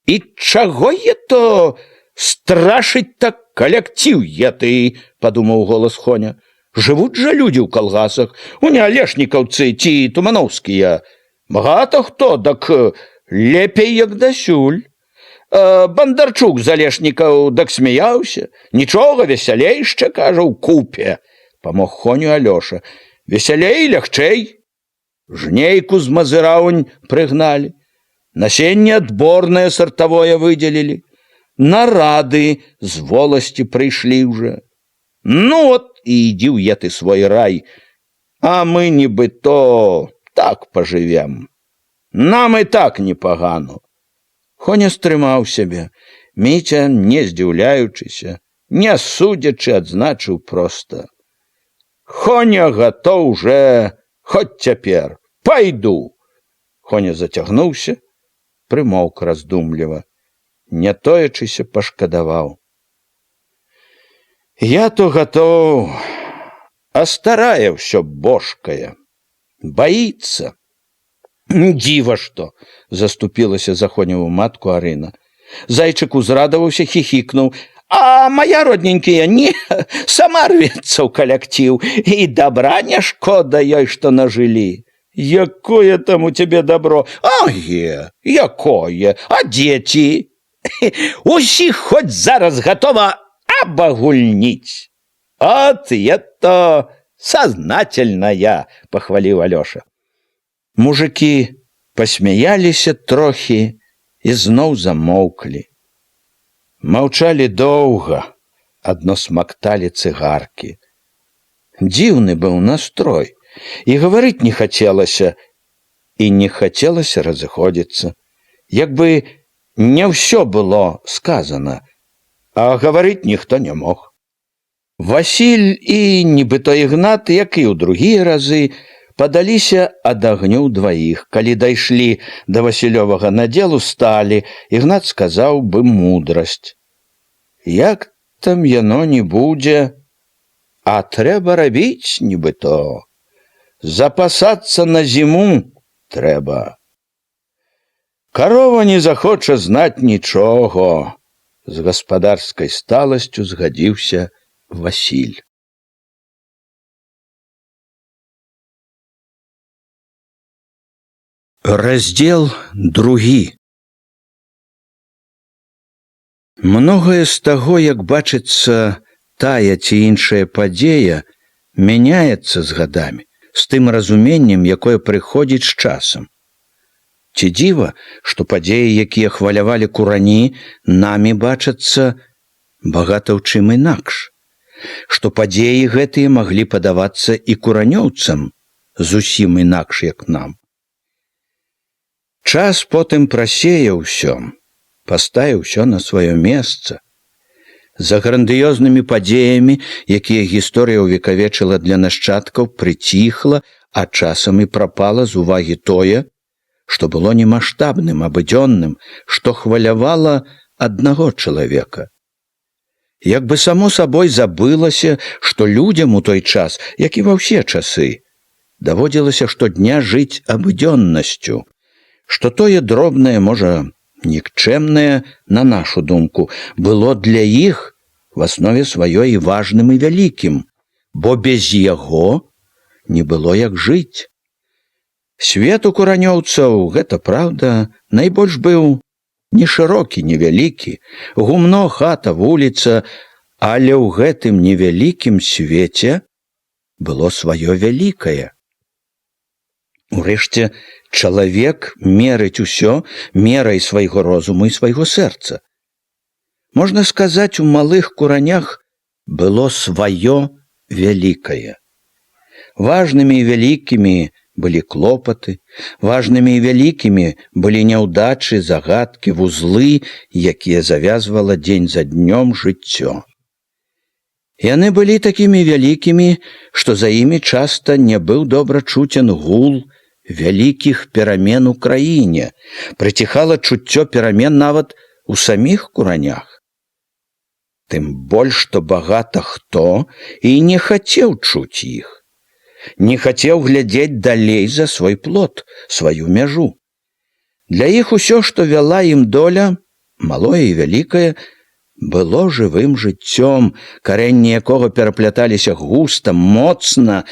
І чаго е то страшыць так калектыў е ты, падумаў голас Хоня. Жывуць жа людзі ў калгасах, у Алешнікаўцы ці тумановскія. Багата хто, дак лепей як дасюль. Бандарчук з Алешнікаў дак смяяўся. Нічога, весялей яшчэ, кажа, у купе. Памог Хоню Алёша. Весялей, лягчэй. Жнейку з Мазыраўнь прыгналі. Насенне адборнае сартавое выдзелілі. Нарады з воласці прыйшлі ўжо. Ну от і ідзі ў ты свой рай, а мы нібы то так пажывем. Нам і так непагано. Хоня стрымаў сябе. Міця, не здзіўляючыся, не судзячы, адзначыў проста. Хоня гатоў уже, хоць цяпер, пайду. Хоня зацягнуўся, прымоўк раздумліва, не тоячыся пашкадаваў. Я то гатоў, а старая ўсё божкая, баіцца. Дзіва што, заступілася за Хоневу матку Арына. Зайчык узрадаваўся, хіхікнуў. А моя родненькія, не, сама рвецца ў калектыў, і добра не шкода ёй, што нажылі. Якое там у цябе добро? Якое? А дзеці? Усіх хоць зараз гатова обогульнить. От это сознательная, похвалил Алёша. Мужики посмеялись трохи и зноў замолкли. Маўчалі доўга, адно смакталі цыгаркі. Дзіўны быў настрой, і гаварыць не хацелася, і не хацелася разыходзіцца. Як бы не ўсё было сказано, а гаварыць ніхто не мог. Васіль і нібыто Ігнат, як і ў другія разы, падаліся ад агню дваіх. Калі дайшлі да Васілёвага надзелу, сталі, Ігнат сказаў бы мудрасць. Як там яно не будзе, а трэба рабіць нібыто. Запасацца на зіму трэба. Карова не захоча знаць нічога. З гаспадарскай сталасцю згадзіўся Васіль. Раздзел 2. Многае з таго, як бачыцца тая ці іншая падзея, мяняецца з гадамі, з тым разуменнем, якое прыходзіць з часам. Ці дзіва, што падзеі, якія хвалявалі курані, намі бачацца багата ў чым інакш, што падзеі гэтыя маглі падавацца і куранёўцам зусім інакш, як нам. Час потым прасее ўсё, паставіў усё на сваё месца. За грандыёзнымі падзеямі, якія гісторыя ўвекавечыла для нашчадкаў, прыціхла, а часам і прапала з увагі тое, што было немаштабным, абыдзённым, што хвалявала аднаго чалавека. Як бы само сабой забылася, што людзям у той час, як і ва ўсе часы, даводзілася штодня жыць абыдзённасцю, што тое дробнае, можа, нікчэмнае, на нашу думку, было для іх в аснове сваёй і важным і вялікім, бо без яго не было як жыць. Свет у куранёўцаў, гэта праўда, найбольш быў не шырокі, не вялікі, гумно, хата, вуліца, але ў гэтым невялікім свеце было сваё вялікае. Урэшце, чалавек мерыць усё мерай свайго розуму і свайго сэрца. Можна сказаць, у малых куранях было сваё вялікае. Важнымі і вялікімі былі клопаты, важнымі і вялікімі былі няўдачы, загадкі, вузлы, якія завязвала дзень за днём жыццё. Яны былі такімі вялікімі, што за імі часта не быў добра чуцен гул вялікіх перамен у краіне, прыціхала чуццё перамен нават у саміх куранях. Тым больш, што багата хто і не хацеў чуць іх, не хацеў глядзець далей за свой плот, сваю мяжу. Для іх усё, што вяла ім доля, малое і вялікае, было жывым жыццём, карэнні якога перапляталіся густа, моцна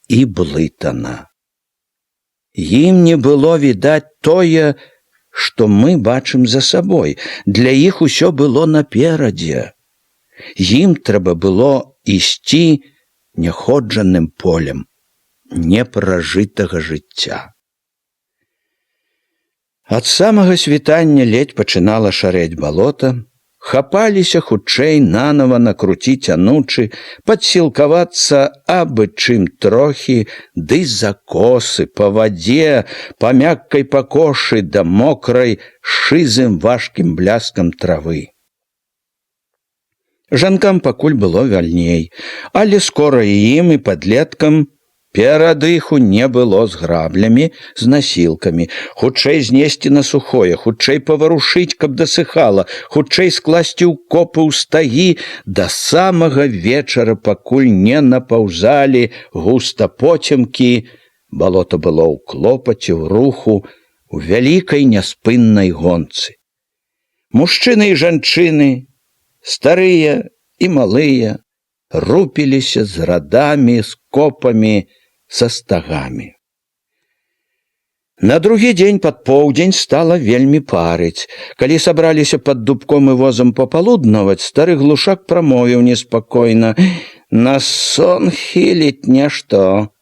і блытана. Ім не было відаць тое, што мы бачым за сабой. Для іх усё было наперадзе. Ім трэба было ісці няходжаным полем непражытага жыцця. Ад самага світання ледзь пачынала шарэць балота, хапаліся хутчэй нанова накруціць анучы, падсілкавацца абы чым трохі, ды за косы, па вадзе, па мяккай пакошы да мокрай, шызым важкім бляскам травы. Жанкам пакуль было вяльней, але скора і ім, і падлеткам перадыху не было з граблямі, з насілкамі. Хутчэй знесці на сухое, хутчэй паварушыць, каб дасыхала, хутчэй скласці ў копы ў стагі, да самага вечара, пакуль не напаўзалі густа поцемкі. Балота было ў клопаце, ў руху, у вялікай няспыннай гонцы. Мужчыны і жанчыны, старыя і малыя, рупіліся з радамі, з копамі, са стагамі. На другі дзень пад поўдзень стала вельмі парыць. Калі сабраліся пад дубком і возам папалуднаваць, стары глушак прамовіў неспакойна: «На сон хіліць нешто,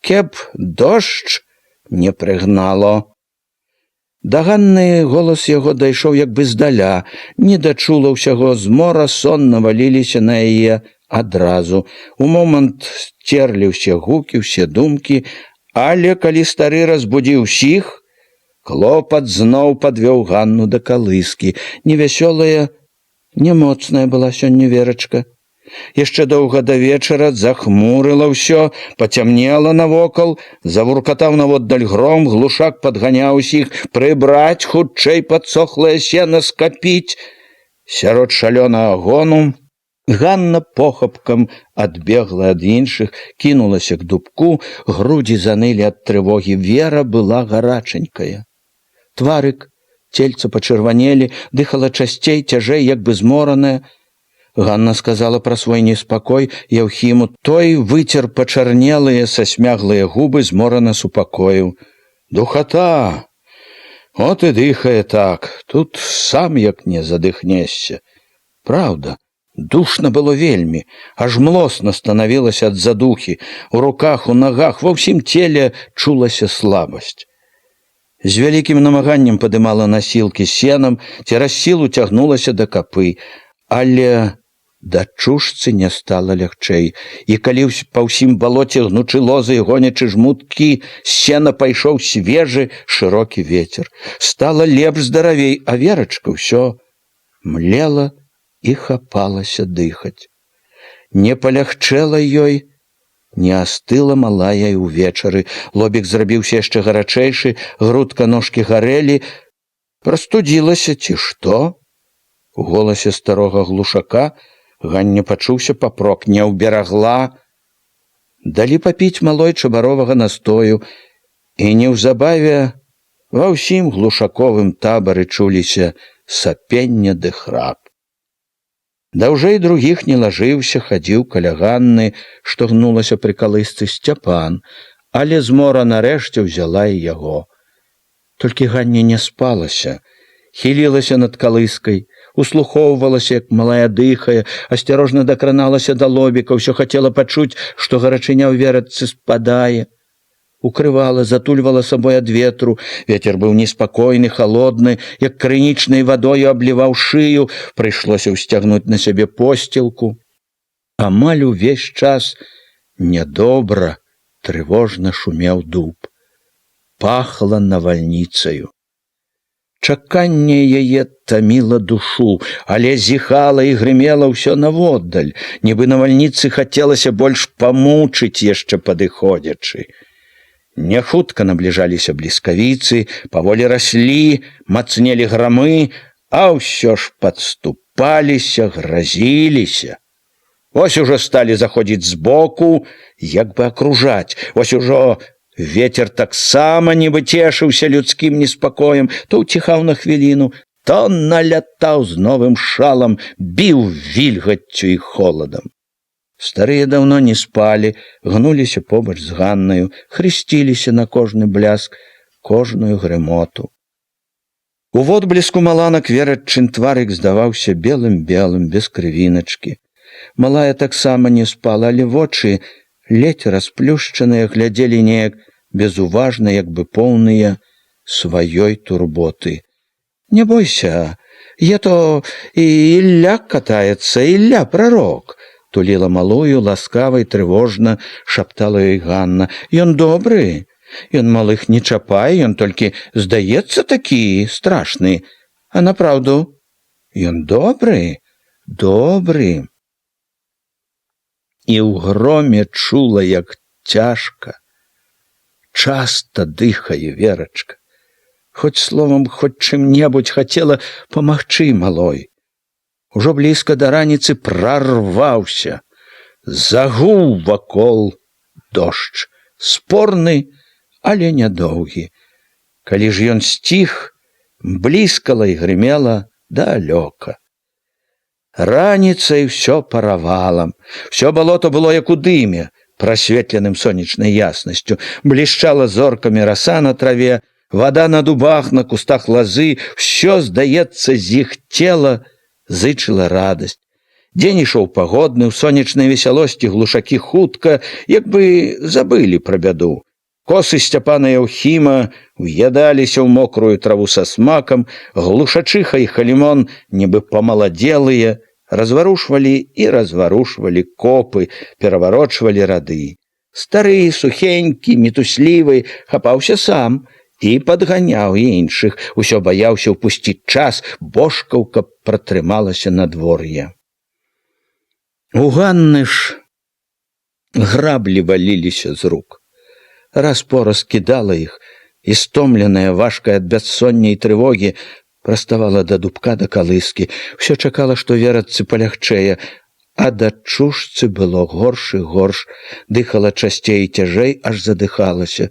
кеб дождж не прыгнало». Даганны голас яго дайшоў як бы здаля, не дачула ўсяго змора, сон наваліліся на яе адразу. У момант сцерлі ўсе гукі, ўсе думкі, але калі стары разбудзіў усіх, клопат зноў падвёў Ганну да калыскі. Невясёлая, немоцная была сёння Верачка. Яшчэ доўга да вечара захмурыла ўсё, пацямнела навокал, завуркатаў наводдаль гром, глушак падганяў усіх: прыбраць, хутчэй падсохлае сена скапіць. Сярод шалёнага гону Ганна похапкам адбегла ад іншых, кінулася к дубку, грудзі занылі ад трывогі. Вера была гараченькая. Тварык, цельца пачырванелі, дыхала часцей, цяжэй, як бы змораная. Ганна сказала пра свой неспакой Яўхіму. Той выцер пачарнелыя сасмяглыя губы, зморана супакоіў: «Духата! От і дыхае так, тут сам як не задыхнешся». Праўда, душна было вельмі, аж млосна станавілася ад задухі. У руках, у нагах, ва ўсім целе чулася слабасць. З вялікім намаганнем падымала насілкі з сенам, цераз сілу цягнулася да капы, але дачушцы не стала лягчэй. І калі па ўсім балоце, гнучы лозы і гонячы жмуткі, з сена пайшоў свежы шырокі вецер. Стала лепш, здаравей, а Верачка ўсё млела і хапалася дыхаць. Не палягчэла ёй, не астыла малая і ўвечары. Лобік зрабіўся яшчэ гарачэйшы, грудка, ножкі гарэлі. Прастудзілася ці што? У голасе старога глушака Ганне пачуўся папрок: не ўберагла. Далі папіць малой чабаровага настою, і неўзабаве ва ўсім глушаковым табары чуліся сапенне ды храп. Даўжэй другіх не лажыўся, хадзіў каля Ганны, што гнулася пры калысцы, Сцяпан, але змора нарэшце ўзяла і яго. Толькі Ганне не спалася, хілілася над калыскай, услухоўвалася, як малая дыхае, асцярожна дакраналася да Лобіка, ўсё хацела пачуць, што гарачыня ў Верачцы спадае. Укрывала, затульвала сабой ад ветру. Вецер быў неспакойны, халодны, як крынічнай вадою абліваў шыю, прыйшлося ўсцягнуць на сябе посцілку. Амаль увесь час нядобра, трывожна шумеў дуб. Пахла навальніцаю. Чаканне яе таміла душу, але зіхала і грымела ўсё наводдаль, нібы навальніцы хацелася больш памучыць яшчэ падыходзячы. Няхутка набліжаліся бліскавіцы, паволі раслі, мацнелі грамы, а ўсё ж падступаліся, гразіліся. Вось ужо сталі заходзіць збоку, як бы акружаць. Вось ужо ветер таксама нібы цешыўся людскім неспакоем, то ўціхаў на хвіліну, то налятаў з новым шалам, біў вільгаццю і холадам. Старыя даўно не спалі, гнуліся побач з Ганнаю, хрысціліся на кожны бляск, кожную грымоту. У водбліску маланак верадчын тварык здаваўся белым-белым, без крывіначкі. Малая таксама не спала, але вочы, ледзь расплюшчаныя, глядзелі неяк безуважна, як бы поўныя сваёй турботы. «Не бойся, то і Ілля катаецца, Ілля прарок», туліла малую, ласкава і трывожна шаптала ёй Ганна. «Ён добры, ён малых не чапае, ён толькі здаецца такі страшны, а напраўду ён добры, добры». І ў громе чула, як цяжка, часта дыхае Верачка. Хоць словам, хоць чым-небудзь хацела памагчы малой. Ужо блізка да раніцы прарваўся, загуў вакол дождж, спорны, але нядоўгі. Калі ж ён сціх, бліскала і грымела далёка. Раніцай усё паравала, всё балото было як у дыме, прасветленым сонечнай яснасцю, блішчала зоркамі раса на траве, вада на дубах, на кустах лазы, всё, здаецца, зіхцела, зычыла радасць. Дзень ішоў пагодны, у сонечнай весялосці глушакі хутка, як бы забылі пра бяду. Косы Сцяпана Яўхіма уядаліся ў мокрую траву са смакам, глушачыха і халімон, нібы памаладзелыя, разварушвалі і разварушвалі копы, пераварочвалі рады. Стары, сухенькі, мітуслівы, хапаўся сам і падганяў іншых, усё баяўся ўпусціць час, божкаў, каб пратрымалася надвор'е. У Ганны ж граблі валіліся з рук. Раз-пораз кідала іх, і стомленая, важкая ад бяссоння і трывогі, праставала да дубка, да калыскі, усё чакала, што Верачцы палягчэе, а дачушцы было горш і горш, дыхала часцей і цяжэй, аж задыхалася.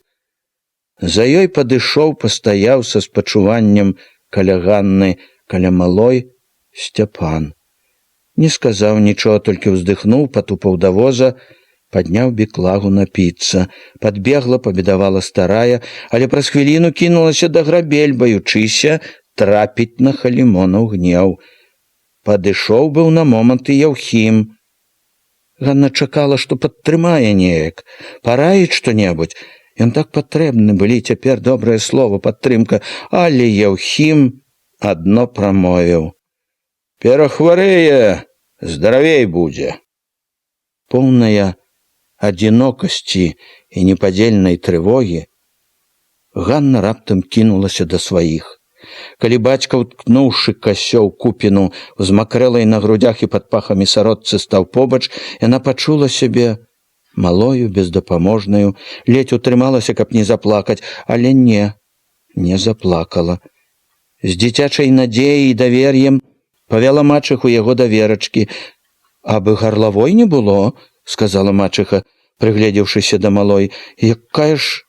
За ёй падышоў, пастаяў са спачуваннем каля Ганны, каля малой Сцяпан. Не сказаў нічога, толькі ўздыхнуў, патупаў да воза, падняў біклагу напіцца. Падбегла, пабедавала старая, але праз хвіліну кінулася да грабель, баючыся трапіць на халімонаў гнеў. Падышоў быў на момант і Яўхім. Ганна чакала, што падтрымае неяк, параіць што-небудзь. Ён так патрэбны былі цяпер, добрае слово, падтрымка, але Яўхім адно прамовіў: «Перахварэе, здаравей будзе». Поўная адзінокасці і непадзельнай трывогі, Ганна раптам кінулася да сваіх. Калі бацька, уткнуўшы касё ў купіну, з макрэлай на грудях і пад пахамі сародцы стаў побач, яна пачула сябе малою, бездапаможнаю, ледзь утрымалася, каб не заплакаць, але не заплакала. З дзіцячай надзеяй і давер'ем павяла мачыху яго да Верачкі. «Абы гарлавой не было», — сказала мачыха, прыгледзеўшыся да малой. «Якая ж...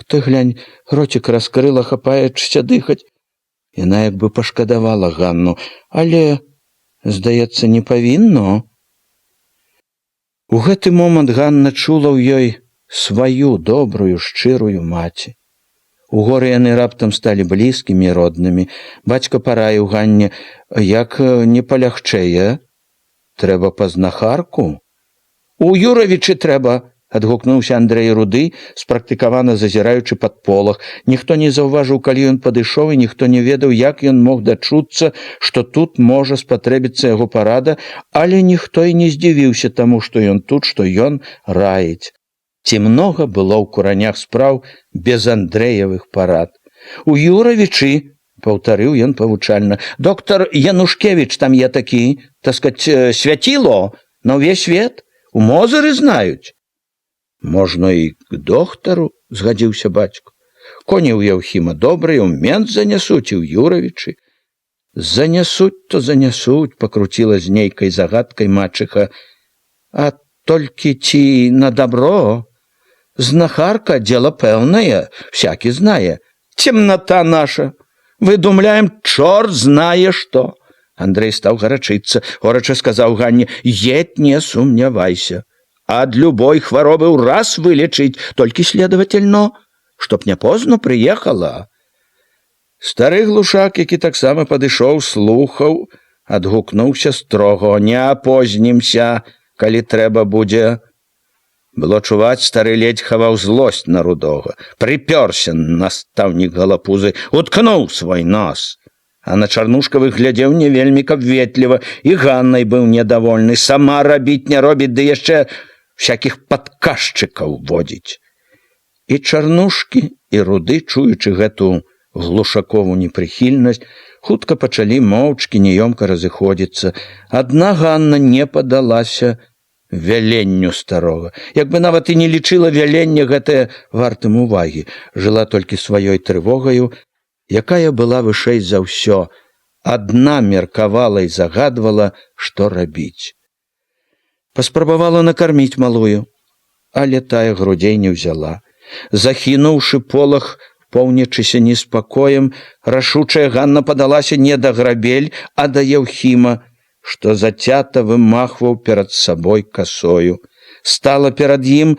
Ты глянь, ротик раскрыла, хапаючыся дыхаць». Яна як бы пашкадавала Ганну, але, здаецца, не павінно. У гэты момант Ганна чула ў ёй сваю добрую, шчырую маці. У горы яны раптам сталі блізкімі і роднымі. Бацька параіў Ганне: «Як не палягчэе, трэба па знахарку». «У Юравічы трэба», — адгукнуўся Андрэй Руды, спрактыкавана зазіраючы пад полах. Ніхто не заўважыў, калі ён падышоў, і ніхто не ведаў, як ён мог дачуцца, што тут можа спатрэбіцца яго парада, але ніхто і не здзівіўся таму, што ён тут, што ён раіць. Ці многа было ў куранях спраў без Андрэевых парад. «У Юравічы», — паўтарыў ён павучальна, «доктар Янушкевіч там є такі, таскаць, свяціло на ўвесь свет, у Мозыры знаюць». «Можна і к доктару», згадзіўся бацьку. Коні ў Яўхіма добрыя, у мент занясуць і ў Юравічы. Занясуць, то занясуць, пакруціла з нейкай загадкай мачыха. А толькі ці на добро? Знахарка дело пэўнае, всякі знае. Темнота наша. Выдумляем, чорт знае што. Андрэй стаў гарачыцца, горача сказаў Ганне: едь, не сумнявайся. Ад любой хваробы ўраз вылечыць, толькі следовательно, чтоб не позно прыехала. Стары глушак, які таксама падышоў, слухаў, адгукнуўся строга: не апознімся, калі трэба будзе. Было чуваць, стары ледзь хаваў злосць на рудога. Прыпёрся настаўнік галапузы, уткнуў свой нос. А на чарнушкавых глядзеў не вельмі кабветліва, і Ганнай быў недовольны. Сама рабіць не робіць, ды яшчэ всякіх падказчыкаў водзіць. І чарнушкі, і руды, чуючы гэту глушакову непрыхільнасць, хутка пачалі моўчкі няёмка разыходзіцца. Адна Ганна не падалася вяленню старога. Як бы нават і не лічыла вяленне гэтае вартым увагі, жыла толькі сваёй трывогаю, якая была вышэй за ўсё. Адна меркавала і загадвала, што рабіць. Паспрабавала накарміць малую, але тая грудзей не ўзяла. Захінуўшы полах, поўнячыся неспакоем, рашучая Ганна падалася не да Грабель, а да Яўхіма, што зацята вымахваў перад сабой касою. Стала перад ім,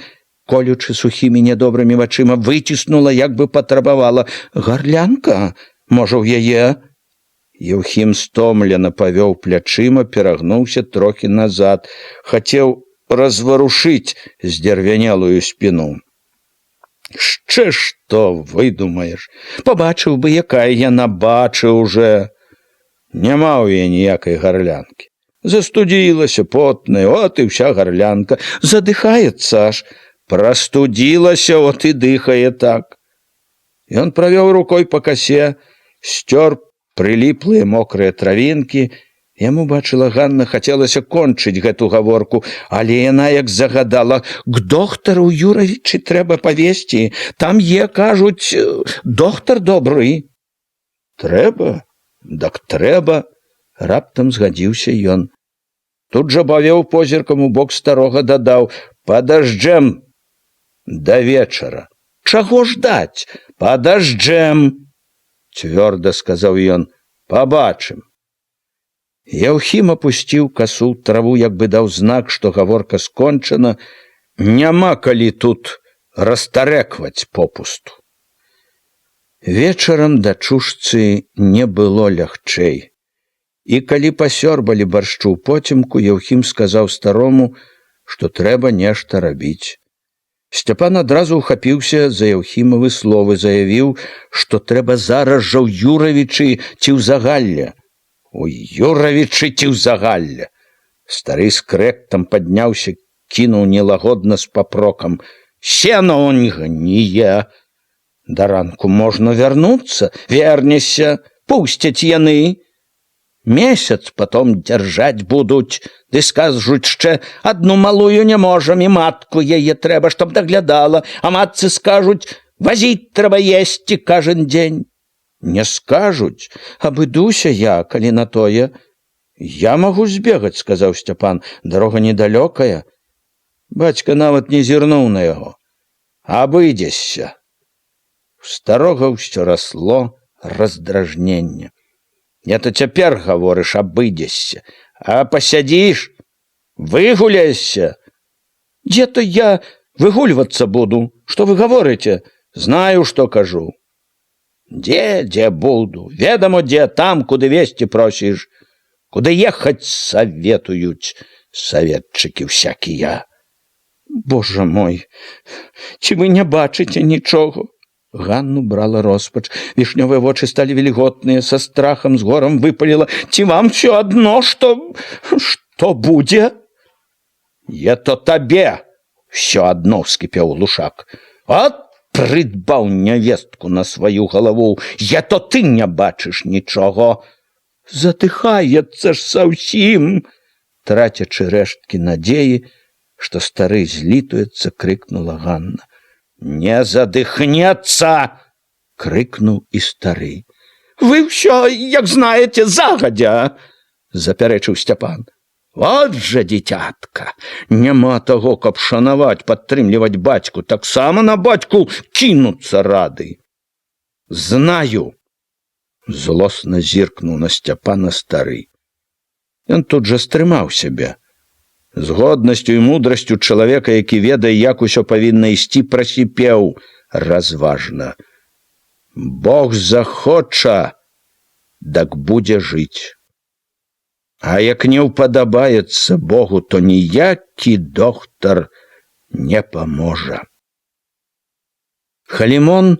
колючы сухімі нядобрымі вачыма, выціснула, як бы патрабавала: гарлянка, можа, ў яе? Яўхім стомлена павёў плячыма, перагнуўся трохі назад, хацеў разварушыць здзервянелую спіну. Шчэ што выдумаеш? Пабачыў бы, якая яна, бачыў уже. Няма ў яе ніякай гарлянкі. Застудзілася, потная, от і ўся гарлянка. Задыхаецца аж. Прастудзілася, от і дыхае так. Ён правёў рукой па касе, сцёр прыліплыя мокрыя травінкі. Яму, бачыла Ганна, хацелася кончыць гэту гаворку, але яна як загадала: к доктару Юравічы трэба павесці, там кажуць, доктар добры. Трэба? Дак трэба, раптам згадзіўся ён. Тут жа павёў позіркам у бок старога, дадаў: падажджэм да вечара. Чаго ждаць? Падажджэм, цвёрда сказаў ён. Пабачым. Яўхім апусціў касу ў траву, як бы даў знак, што гаворка скончана, няма калі тут растарэкваць попусту. Вечарам дачушцы не было лягчэй. І калі пасёрбалі баршчу ў поцемку, Яўхім сказаў старому, што трэба нешта рабіць. Сцяпан адразу ўхапіўся за Яўхімавы словы, заявіў, што трэба зараз жа ў Юравічы ці ў Загалле. У Юравічы ці ў Загалле. Стары з крэктам падняўся, кінуў нелагодна з папрокам: сена он гніе. Да ранку можна вярнуцца, вернешся, пусцяць яны. Месяц потом дзяржаць будуць, ды скажуць яшчэ: адну малую не можам, і матку яе трэба, чтоб даглядала, а матцы скажуць: вазіць трэба есці каждый дзень. Не скажуць, абыдуся я, калі на тое. Я магу збегаць, сказаў Сцяпан, дарога недалёкая. Бацька нават не зірнуў на яго. Абыдзешся. У старога ўсё расло раздражненне. Не то цяпер гаворыш, абыдзешся, а пасядзіш, выгуляешся. Дзе-то я выгульвацца буду. Што вы гаворыце? Знаю, што кажу. Дзе буду? Ведамо, дзе, там, куды весці просіш. Куды ехаць советуюць советчыкі всякія. Божа мой, ці вы не бачыце нічога? Ганну брала роспач. Вішнёвыя вочы сталі вільготныя, са страхам з горам выпаліла: ці вам всё адно, што будзе? Я то табе всё адно, вскіпеў глушак. От прыдбаў нявестку на сваю галаву, я то ты не бачыш нічога. Задыхаецца ж саўсім. Трацячы рэшткі надзеі, што стары злітуецца, крыкнула Ганна. не задыхнецца, крыкнуў і стары. Вы ўсё, як знаеце, загадзя, запярэчыў Сцяпан. Вот жа, дзіцятка, няма таго, каб шанаваць, падтрымліваць бацьку, таксама на бацьку кінуцца рады. Знаю, злосна зіркнуў на Сцяпана стары. Ён тут жа стрымаў сябе. З годнасцю і мудрасцю чалавека, які ведае, як усё павінна ісці, прасіпеў разважна. Бог захоча, дак будзе жыць. А як не ўпадабаецца Богу, то ніякі доктар не паможа. Халімон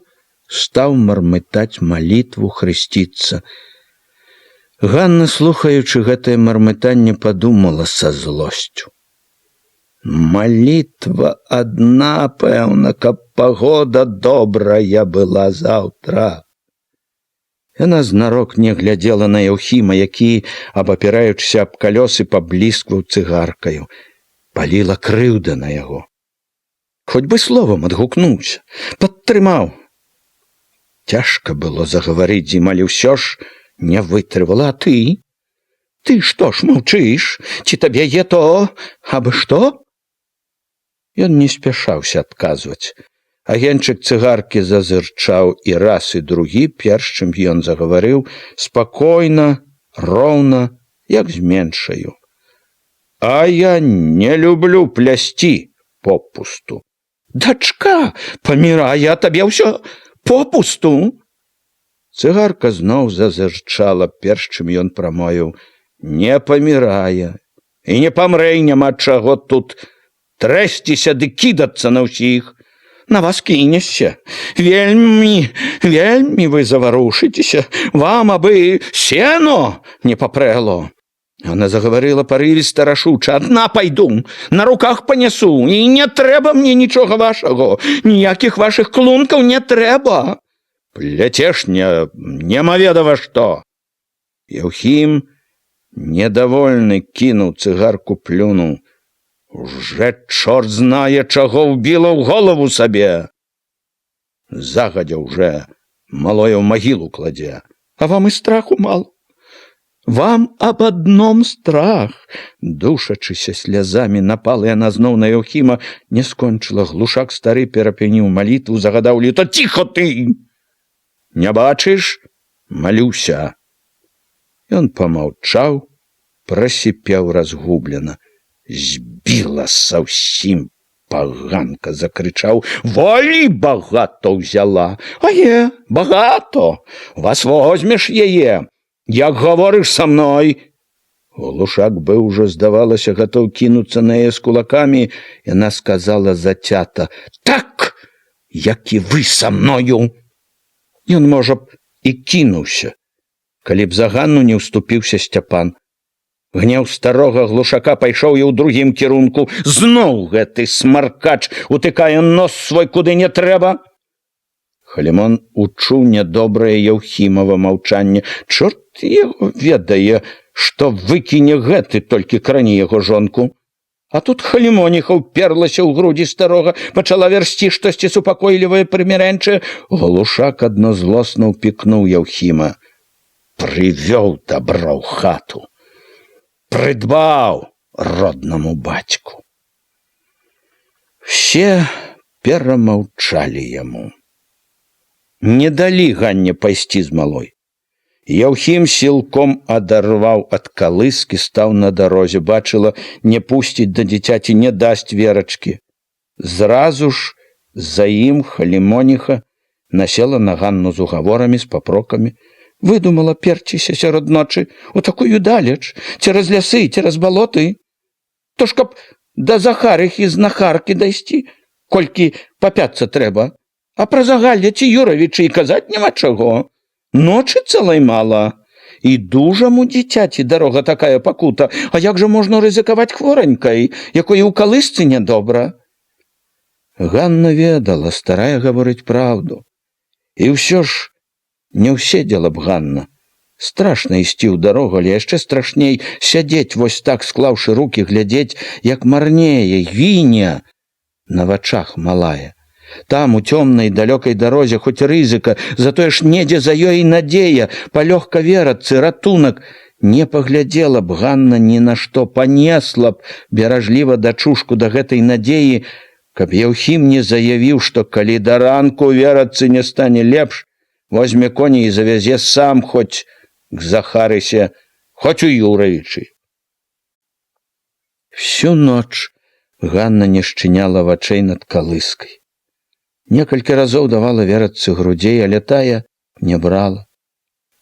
стаў мармытаць малітву, хрысціцца. Ганна, слухаючы гэтае мармытанне, падумала са злосцю. Малітва адна, пэўна, каб пагода добрая была заўтра. Яна знарок не глядзела на Яўхіма, які, абапіраючыся аб калёсы, пабліскваў цыгаркаю. Паліла крыўда на яго. Хоць бы словам адгукнуўся, падтрымаў. Цяжка было загаварыць, Зімалі ўсё ж не вытрывала. А ты? Ты што ж маўчыш? Ці табе е то, абы што? Ён не спяшаўся адказваць. Агеньчык цыгаркі зазырчаў і раз, і другі, перш чым ён загаварыў, спакойна, роўна, як з меншаю. А я не люблю плясці попусту. Дачка, памірай, а табе ўсё попусту. Цыгарка зноў зазырчала, перш чым ён прамовіў. Не памірае. І не памрэй, няма чаго тут трэсціся ды кідацца на ўсіх. На вас кінешся. Вельмі, вельмі вы заварушыцеся. Вам абы сено не папрэло. Она загаварыла парывіста, рашуча. Адна пайду, на руках панясу. І не трэба мне нічога вашаго. Ніякіх вашых клункаў не трэба. Пляцеш немаведава што. Яўхім, недовольны, кінуў цыгарку, плюнуў. Уже чорт знае, чаго ўбіла ў голову сабе. Загадзя уже малое ў магілу кладзе. А вам і страху мало. Вам аб адном страх. Душачыся слязамі, напала яна зноў на Яўхіма, не скончыла. Глушак стары перапыніў малітву, загадаў літо. Ціхо ты! Не бачыш? Малюся. Ён памаўчаў, прасіпеў разгублена. Збіла саўсім, паганка, закрычаў. Волі багато ўзяла. А е, багато. Вас возьмеш яе. Як гаворыш са мной? Глушак быў ужо, здавалася, гатоў кінуцца на яе з кулакамі. Яна сказала зацята. Так, як і вы са мною. Ён, можа б, і кінуўся, калі б за Ганну не ўступіўся Сцяпан. Гнеў старога Глушака пайшоў і ў другім кірунку. Зноў гэты смаркач утыкае нос свой куды не трэба. Халімон учуў нядобрае Яўхімава маўчанне. Чорт яго ведае, што выкіне гэты, толькі кране яго жонку. А тут Халімоніха ўперлася ў грудзі старога, пачала вярсці штосьці супакойлівае, прымірэнчае. Глушак адназлосна ўпікнуў Яўхіма. Прывёў дабро ў хату. Прыдбаў роднаму бацьку. Все перамаўчалі яму. Не далі Ганне пайсці з малой. Яўхім сілком адарваў ад калыскі, стаў на дарозе. Бачыла, не пусціць да дзіцяці, не дасць Верачкі. Зразу ж за ім Халімоніха насела на Ганну з угаворамі, з папрокамі. Выдумала перціся сярод ночы у такую далеч, цераз лясы, цераз балоты. То ж каб да Захарыхі з Нахаркі дайсці, колькі папяцца трэба. А пра Загалля ці Юравічы і казаць няма чаго. Ночы цэлай мала. І дужаму дзіцяці дарога такая пакута. А як жа можна рызыкаваць хворанькай, якой у калысцы нядобра? Ганна ведала, старая гаворыць праўду. І ўсё ж не ўседзела б Ганна. Страшна ісці ў дарогу, але яшчэ страшней сядзець вось так, склаўшы рукі, глядзець, як марнее, гіне на вачах малая. Там, у цёмнай далёкай дарозе, хоць рызыка, затое ж недзе за ёй надзея, палёгка верацца, ратунак. Не паглядзела б Ганна ні на што, панесла б беражліва дачушку да гэтай надзеі, каб Яўхім не заявіў, што калі да ранку верацца не стане лепш, возьме коні і завязе сам хоць к Захарысе, хоць у Юравічы. Всю ноч Ганна не шчыняла вачэй над калыскай. Некалькі разоў давала верацца грудзей, але тая не брала.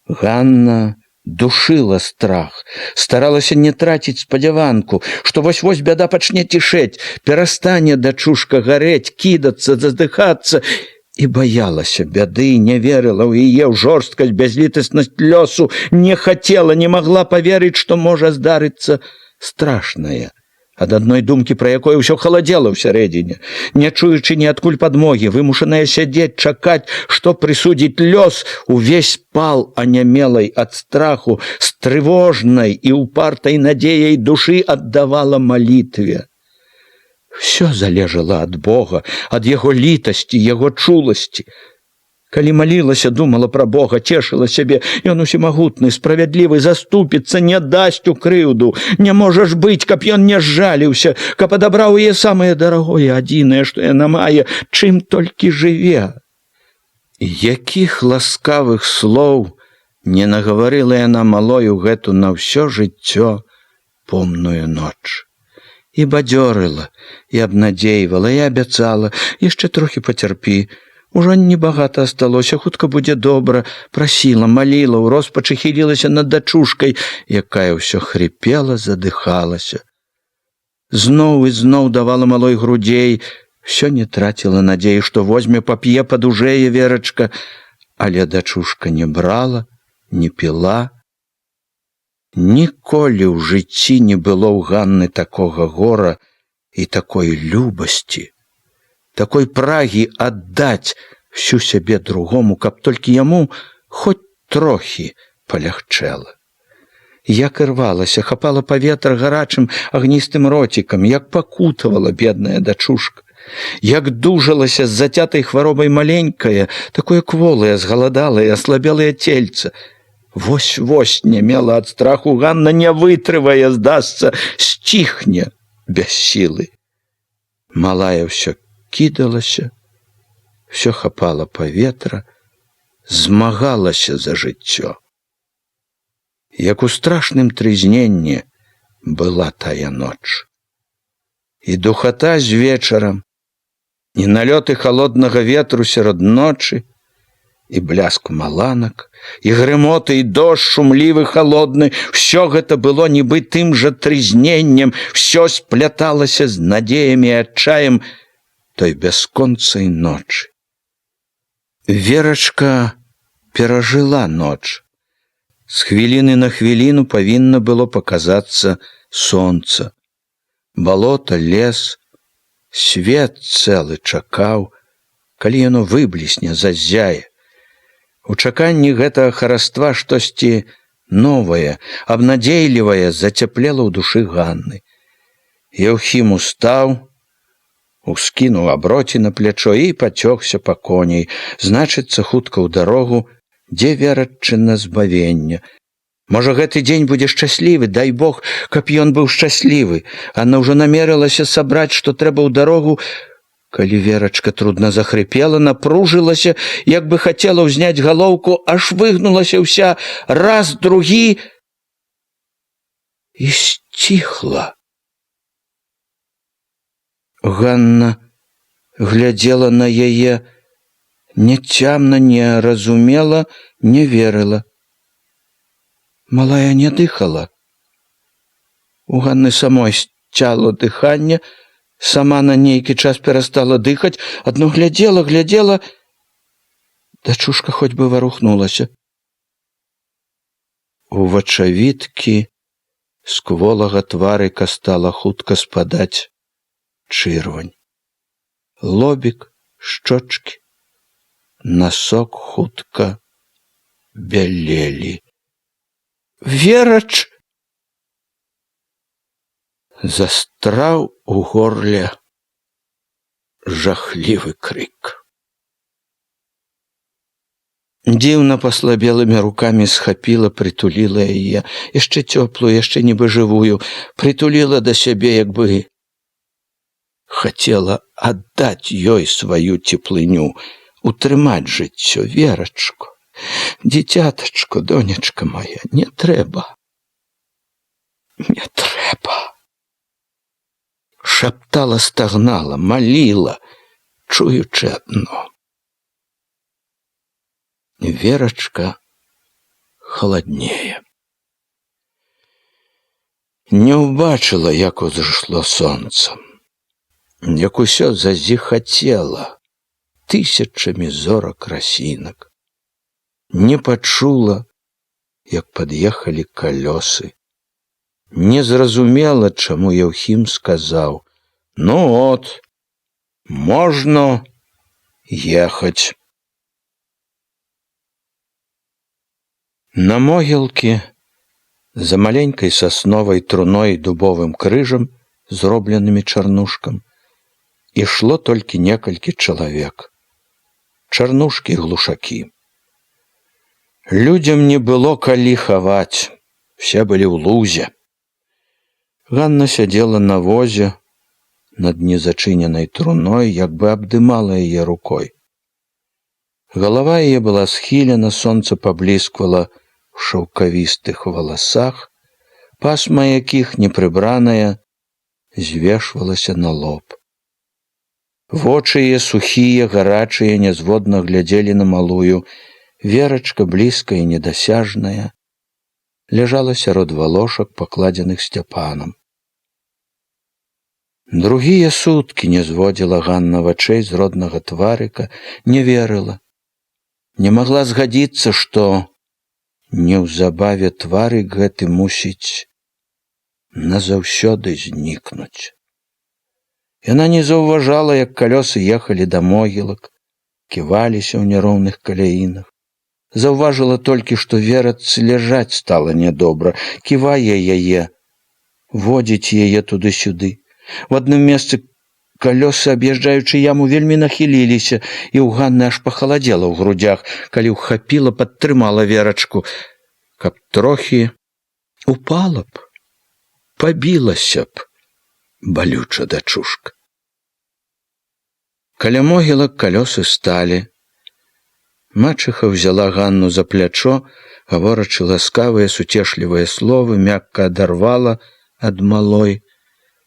Ганна душыла страх, старалася не траціць спадзяванку, што вось-вось бяда пачне цішэць, перастане дачушка гарэць, кідацца, задыхацца, і баялася бяды, не верыла ў яе, ў жорсткасць, бязлітаснасць лёсу, не хацела, не магла паверыць, што можа здарыцца страшнае. Ад адной думкі, пра якое ўсё халадзела ўсярэдзіне, не чуючы ніадкуль падмогі, вымушаная сядзець, чакаць, што прысудзіць лёс, увесь пал анямелай ад страху, з трывожнай і ўпартай надзеяй душы аддавала малітве. Всё залежала ад Бога, ад яго літасці, яго чуласці. Калі малілася, думала пра Бога, цешыла сябе, ён усемагутны, справядлівы, заступіцца, не дасць у крыўду. Не можа ж быць, каб ён не зжаліўся, каб адабраў яе самае дарагое, адзінае, што яна мае, чым толькі жыве. Якіх ласкавых слоў не нагаварыла яна малою гэту на ўсё жыццё помную ноч. І бадзёрыла, і абнадзейвала, і абяцала, яшчэ трохі пацярпі. Ужо небагата асталося, хутка будзе добра, прасіла, маліла, у роспачы хілілася над дачушкай, якая ўсё хрипела, задыхалася. Зноў і зноў давала малой грудзей, всё не траціла надзею, што возьме, пап'е, падужэе верачка, але дачушка не брала, не піла. Ніколі ў жыцці не было ў Ганны такога гора і такой любасці, такой прагі аддаць всю сябе другому, каб толькі яму хоць трохі палягчэла. Як ірвалася, хапала паветра гарачым агністым роцікам, як пакутавала бедная дачушка, як дужалася з зацятай хваробай маленькая, такое кволае, згаладалае, аслабелае цельца. Вось-вось нямела ад страху, Ганна не вытрывае, здасца, сціхне без сілы. Малая ўсё кідалася, всё хапала паветра, змагалася за жыццё. Як у страшным трызненні была тая ноч. І духата з вечарам, і налёты халоднага ветру сярод ночы, і бляск маланак, і грымоты, і дождж шумлівы, халодны, всё гэта было нібы тым жа трызненнем, всё спляталася з надзеямі і адчаем той бясконцай ночы. Верачка перажыла ноч. З хвіліны на хвіліну павінна было паказацца сонца. Балота, лес, свет цэлы чакаў, калі яно выблісне, зазяе. У чаканні гэтага хараства штосьці новае, абнадзейлівае зацяплела ў душы Ганны. Яўхім устаў, ускінуў аброці на плячо і пацёгся па коней, значыцца, хутка ў дарогу, дзе вераччына збавення. Можа, гэты дзень будзе шчаслівы, дай Бог, каб ён быў шчаслівы. Анна ўжо намерылася сабраць, што трэба ў дарогу, калі верачка трудна захрипела, напружылася, як бы хацела ўзняць галоўку, аж выгнулася ўся, раз, другі, і сціхла. Ганна глядзела на яе няцямна, не разумела, не верыла. Малая не дыхала. У Ганны самой сцяло дыханне, сама на нейкі час перастала дыхаць, адно глядзела, дачушка хоць бы варухнулася. У вачавіткі з кволага тварыка стала хутка спадаць чырвань. Лобік, шчочкі, насок хутка бялелі. Верач! Застраў у горле жахлівы крык. Дзіўна паслабелымі рукамі схапіла, прытуліла яе, яшчэ цёплую, яшчэ нібы жывую, прытуліла да сябе, як бы хацела аддаць ёй сваю цеплыню, утрымаць жыццё. Верачку, дзіцятачко, донечка моя, не трэба. Не трэба. Шаптала, стагнала, маліла, чуючы адно. Верачка халаднее. Не ўбачыла, як узышло сонца, як усё зазіхацела тысячамі зорак расінак. Не пачула, як пад'ехалі калёсы. Не зразумела, чаму Яўхім сказаў: «Ну от, можна ехаць». На могілкі за маленькай сасновай труной і дубовым крыжам, зробленымі чарнушкам, ішло толькі некалькі чалавек. Чарнушкі-глушакі. Людзям не было калі хаваць, все былі ў лузе. Ганна сядзела на возе над незачыненай труной, як бы абдымала яе рукой. Галава яе была схілена, сонца паблісквала ў шаўкавістых валасах, пасма якіх, непрыбраная, звешвалася на лоб. Вочы яе сухія, гарачыя, нязводна глядзелі на малую. Верачка, блізкая і недасяжная, ляжала сярод валошак, пакладзеных Сцяпанам. Другія суткі не зводзіла Ганна вачэй з роднага тварыка, не верыла. Не магла згадзіцца, што неўзабаве тварык гэты мусіць назаўсёды знікнуць. Яна не заўважала, як калёсы ехалі да могілак, ківаліся ў няроўных каляінах. Заўважыла толькі, што Верачцы ляжаць стала нядобра, ківае яе, водзіць яе туды-сюды. В адным месцы калёсы, аб'язджаючы яму, вельмі нахіліліся, і ў Ганны аж пахаладзела ў грудзях, калі ўхапіла, падтрымала Верачку. Каб трохі упала б, пабілася б, балюча дачушка. Каля могілак калёсы сталі. Мачыха ўзяла Ганну за плячо, гаворачы ласкавыя, суцешлівыя словы, мякка адарвала ад малой,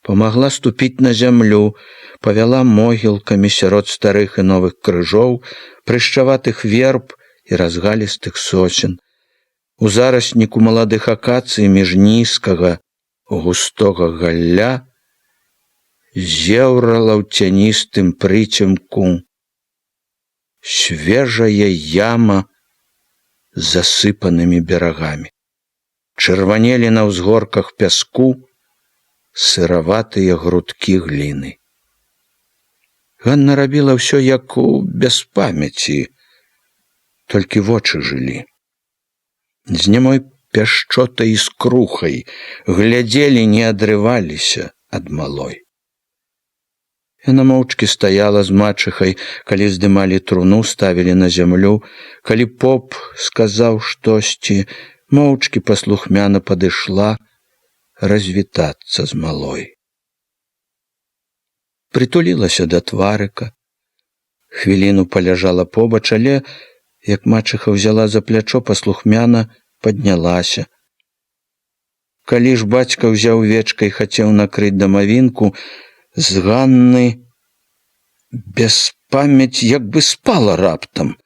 памагла ступіць на зямлю, павяла могілкамі сярод старых і новых крыжоў, прышчаватых верб і разгалістых сосен. У зарасніку маладых акацый між нізкага, густога галля зеўрала ў цяністым прыцемку свежая яма з засыпанымі берагамі. Чырванелі на ўзгорках пяску сыраватыя грудкі гліны. Ганна рабіла ўсё як у беспамяці, толькі вочы жылі. З нямой пяшчотай і скрухай глядзелі, не адрываліся ад малой. Яна моўчкі стаяла з мачыхай, калі здымалі труну, ставілі на зямлю. Калі поп сказаў штосьці, моўчкі паслухмяна падышла развітацца з малой. Прытулілася да тварыка, хвіліну паляжала побач, але, як мачыха ўзяла за плячо, паслухмяна паднялася. Калі ж бацька ўзяў вечкай, хацеў накрыць дамавінку, з Ганны беспамяць як бы спала раптам.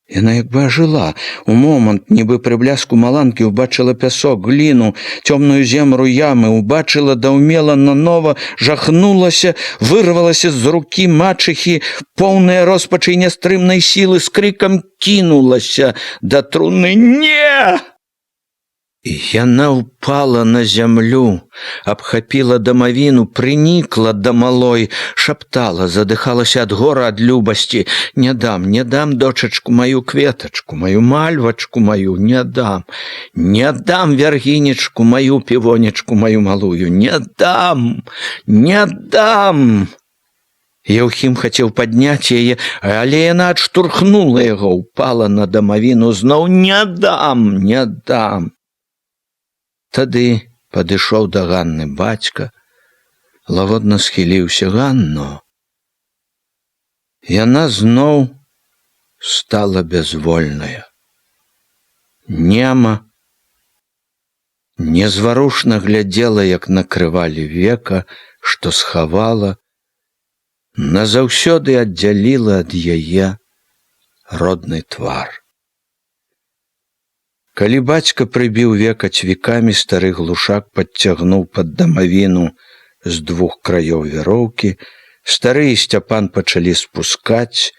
Яна як бы ажыла. У момант, нібы пры бляску маланкі, убачыла пясок, гліну, цёмную земру ямы, убачыла даўмела нанова, жахнулася, вырвалася з рукі мачыхі, поўная роспачы і нястрымнай сілы, з крыкам кінулася да труны. «Не!» І яна ўпала на зямлю, абхапіла дамавіну, прынікла да малой, шаптала, задыхалася ад гора, ад любасці. «Не дам, не дам, дочачку маю, кветачку маю, мальвачку маю, не дам, не дам, вяргінечку маю, півонечку маю малую, не дам, не дам!» Еўхім хацеў падняць яе, але яна адштурхнула яго, упала на дамавіну зноў. Не дам. Тады падышоў да Ганны бацька, лагодна схіліўся. Ганно. Яна зноў стала бязвольная. Нема, незварушна глядзела, як накрывалі века, што схавала, назаўсёды аддзяліла ад яе родны твар. Калі бацька прыбіў века цвікамі, стары глушак падцягнуў пад дамавіну з двух краёў вяроўкі. Стары і Сцяпан пачалі спускаць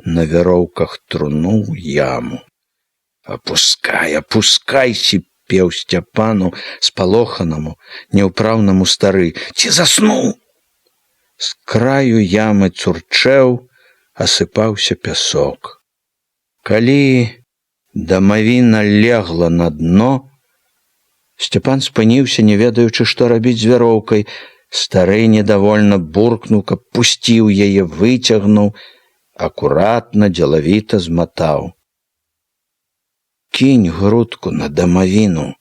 на вяроўках труну ў яму. Апускай, сіпеў Сцяпану, спалоханаму, няўпраўнаму стары. Ці заснуў? З краю ямы цурчэў, асыпаўся пясок. Калі дамавіна легла на дно, Сцяпан спыніўся, не ведаючы, што рабіць з вяроўкай. Стары недовольна буркнуў, каб пусціў яе, выцягнуў, акуратна, дзелавіта зматаў. Кінь грудку на дамавіну,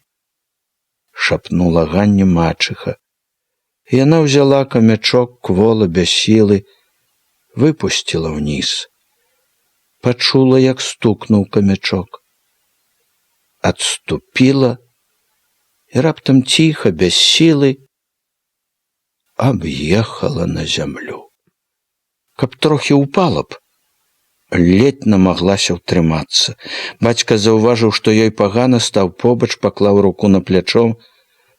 шапнула Ганне мачыха. Яна ўзяла камячок, квола без сілы, выпусціла ўніз. Пачула, як стукнуў камячок. Адступіла і раптам ціха, без сілы, аб'ехала на зямлю. Каб трохі ўпала б, ледзь намаглася ўтрымацца. Бацька заўважыў, што ёй пагана, стаў побач, паклаў руку на плячо,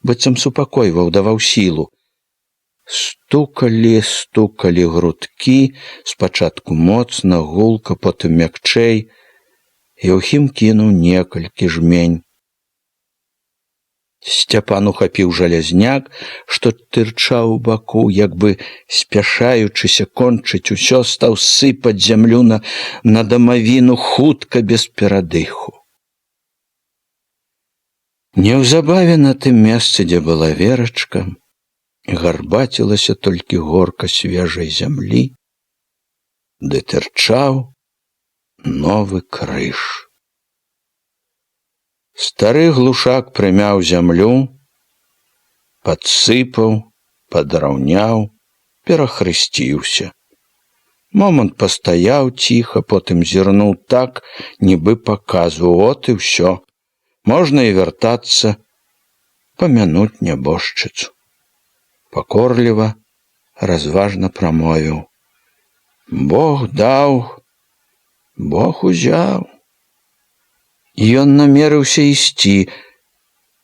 быццам супакойваў, даваў сілу. Стукалі грудкі, спачатку моцна, гулка, потым мякчэй. Еўхім кінуў некалькі жмень. Сцяпан ухапіў жалязняк, што тырчаў у баку, як бы спяшаючыся кончыць усё, стаў сыпаць зямлю на дамавіну хутка, без перадыху. Неўзабаве на тым месцы, дзе была Верачка, гарбацілася толькі горка свежай зямлі, ды тырчаў новы крыж. Стары глушак прымяў зямлю, падсыпаў, падраўняў, перахрысціўся. Момант пастаяў ціха, потым зірнуў так, нібы паказваў: от і ўсё, можна і вяртацца, памянуць нябожчыцу. Пакорліва, разважна прамовіў: Бог даў, Бог узяў. Ён намерыўся ісці,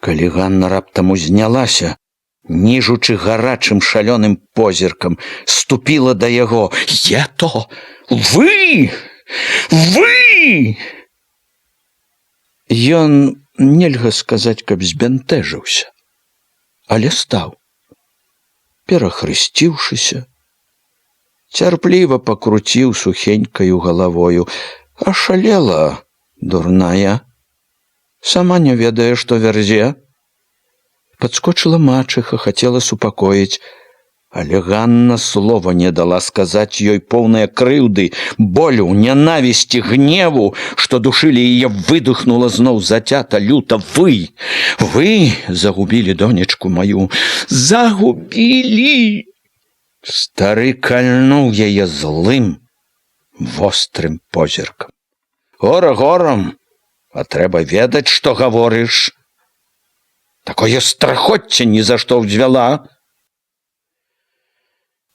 калі Ганна раптам узнялася, ніжучы гарачым шалёным позіркам, ступіла да яго. «Ето! Вы! Вы!» Ён, нельга сказаць, каб збянтэжыўся, але стаў. Перахрысціўшыся, цярпліва пакруціў сухенькаю галавою. Ашалела, дурная, сама не ведае, што вярзе. Падскочыла мачыха, хацела супакоіць, але Ганна слова не дала сказаць ёй, поўная крыўды, болю, нянавісці, гневу, што душылі яе, выдыхнула зноў зацята, люта: Вы загубілі донечку маю, загубілі! Стары кальнуў яе злым, вострым позіркам. Гора горам, а трэба ведаць, што гаворыш. Такое страхоцце ні за што ўзвяла.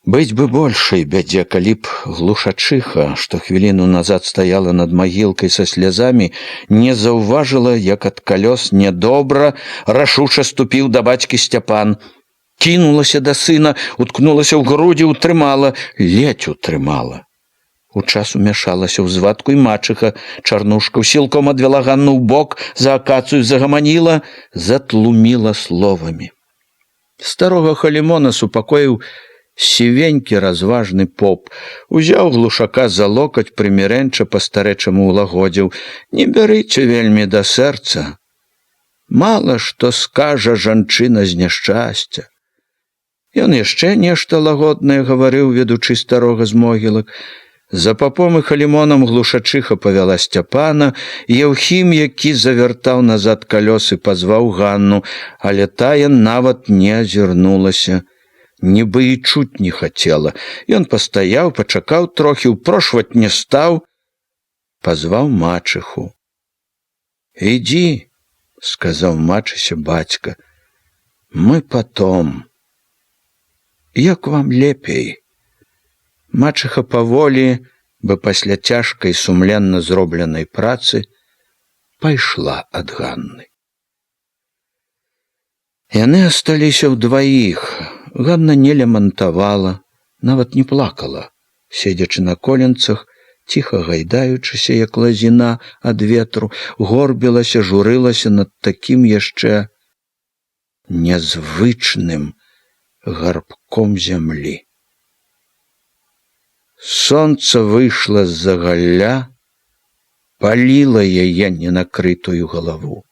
Быць бы большай бядзе, калі б глушачыха, што хвіліну назад стаяла над магілкай са слязамі, не заўважыла, як ад калёс нядобра рашуча ступіў да бацькі Сцяпан. Кінулася да сына, уткнулася ў грудзі, утрымала, ледзь утрымала. У час умяшалася ў звадку і мачыха. Чарнушка сілком адвяла Ганну ў бок, за акацыю загаманіла, затлуміла словамі. Старога халімона супакоіў сівенькі разважны поп. Узяў глушака за локаць, прымірэнча па-старэчаму ўлагодзіў: Не бярыце вельмі да сэрца. Мала што скажа жанчына з няшчасця. Ён яшчэ нешта лагоднае гаварыў, ведучы старога з могілак. За папом і халімонам глушачиха павяла Сцяпана, і Яўхім, які завяртаў назад калёсы, пазваў Ганну, але тая нават не азірнулася. Нібы і чуць не хацела. Ён пастаяў, пачакаў трохі, упрошваць не стаў, пазваў мачыху. «Ідзі», — сказаў мачысе бацька, — «мы потом. Як вам лепей?» Мачыха паволі, бы пасля цяжкай сумленна зробленай працы, пайшла ад Ганны. Яны асталіся ўдваіх. Ганна не лямантавала, нават не плакала, седзячы на коленцах, ціха гайдаючыся, як лазіна ад ветру, горбілася, журылася над такім яшчэ нязвычным гарбком зямлі. Сонца выйшла з-за галля, паліла яе ненакрытую галаву.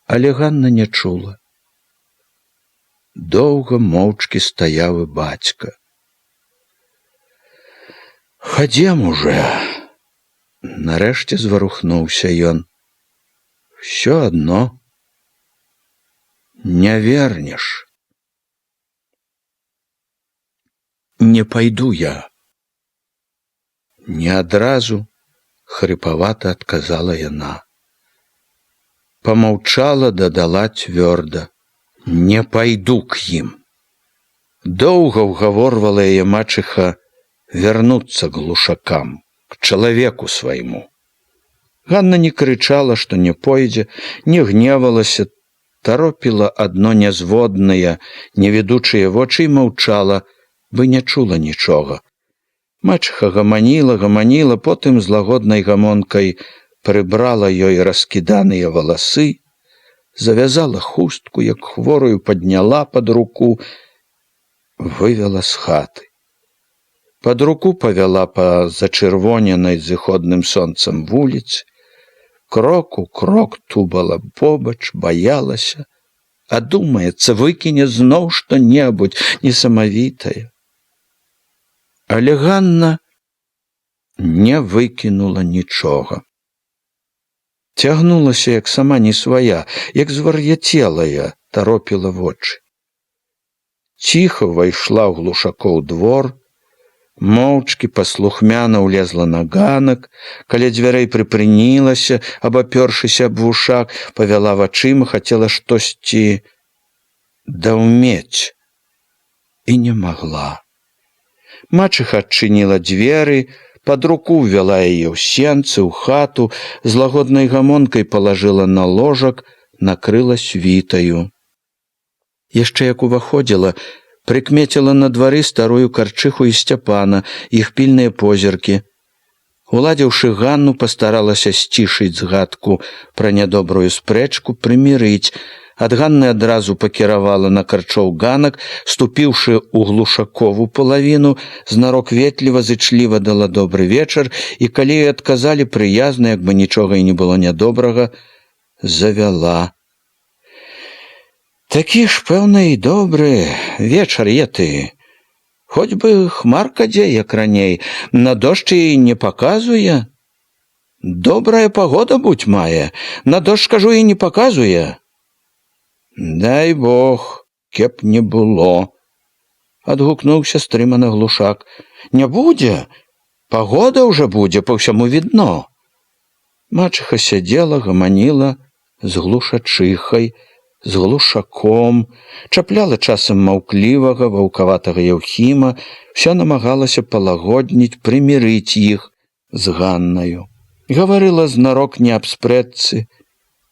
Але Ганна не чула. Доўга моўчкі стаяў і бацька. «Хадзем уже!» Нарэшце зварухнуўся ён. «Всё адно не вернеш». «Не пайду я». Не адразу, хрыпавата адказала яна. Помаўчала, дадала цвёрда: «Не пайду к ім». Доўга ўгаворвала яе мачыха вярнуцца к глушакам, к чалавеку свайму. Ганна не крычала, што не пойдзе, не гневалася, таропіла адно нязводныя, невідучыя вочы і маўчала, бы не чула нічога. Мачыха гаманіла, потым з лагоднай гамонкай прыбрала ёй раскіданыя валасы, завязала хустку, як хворую падняла пад руку, вывела з хаты. Пад руку павяла па зачырвоненай зыходным сонцам вуліцы, крок у крок тубала побач, баялася, а думаецца, выкіне зноў што-небудзь несамавітае. Але Ганна не выкінула нічога. Цягнулася, як сама не свая, як звар'яцелая, таропіла вочы. Ціха ўвайшла ў глушакоў двор, моўчкі паслухмяна ўлезла на ганак, каля дзвярэй прыпынілася, абапёршыся аб вушак, павяла вачыма, хацела штосьці даўмець і не магла. Мачыха адчыніла дзверы, пад руку ўвяла яе ў сенцы, ў хату, з лагоднай гамонкай палажыла на ложак, накрыла світаю. Яшчэ як уваходзіла, прыкмеціла на двары старую карчыху і Сцяпана, іх пільныя позіркі. Уладзіўшы Ганну, пастаралася сцішыць згадку пра нядобрую спрэчку, прымірыць. Ад Ганны адразу пакіравала на карчоў ганак, ступіўшы ў глушакову палавіну, знарок ветліва, зычліва дала добры вечар, і калі ёй адказалі прыязна, як бы нічога і не было нядобрага, завяла: «Такі ж, пэўна, і добры вечар є ты. Хоць бы хмарка дзе, як раней, на дождж і не паказуе. Добрая пагода будь мае, на дождж, кажу, і не паказуе». «Дай Бог, кеп не было», — адгукнуўся стрымана глушак. «Не будзе, пагода ўжо будзе, па ўсяму відно». Мачыха сядзела, гаманіла з глушачыхай, з глушаком, чапляла часам маўклівага, ваўкаватага Яўхіма, ўсё намагалася палагодніць, прымірыць іх з Ганнаю. Гаварыла знарок не аб спрэчцы,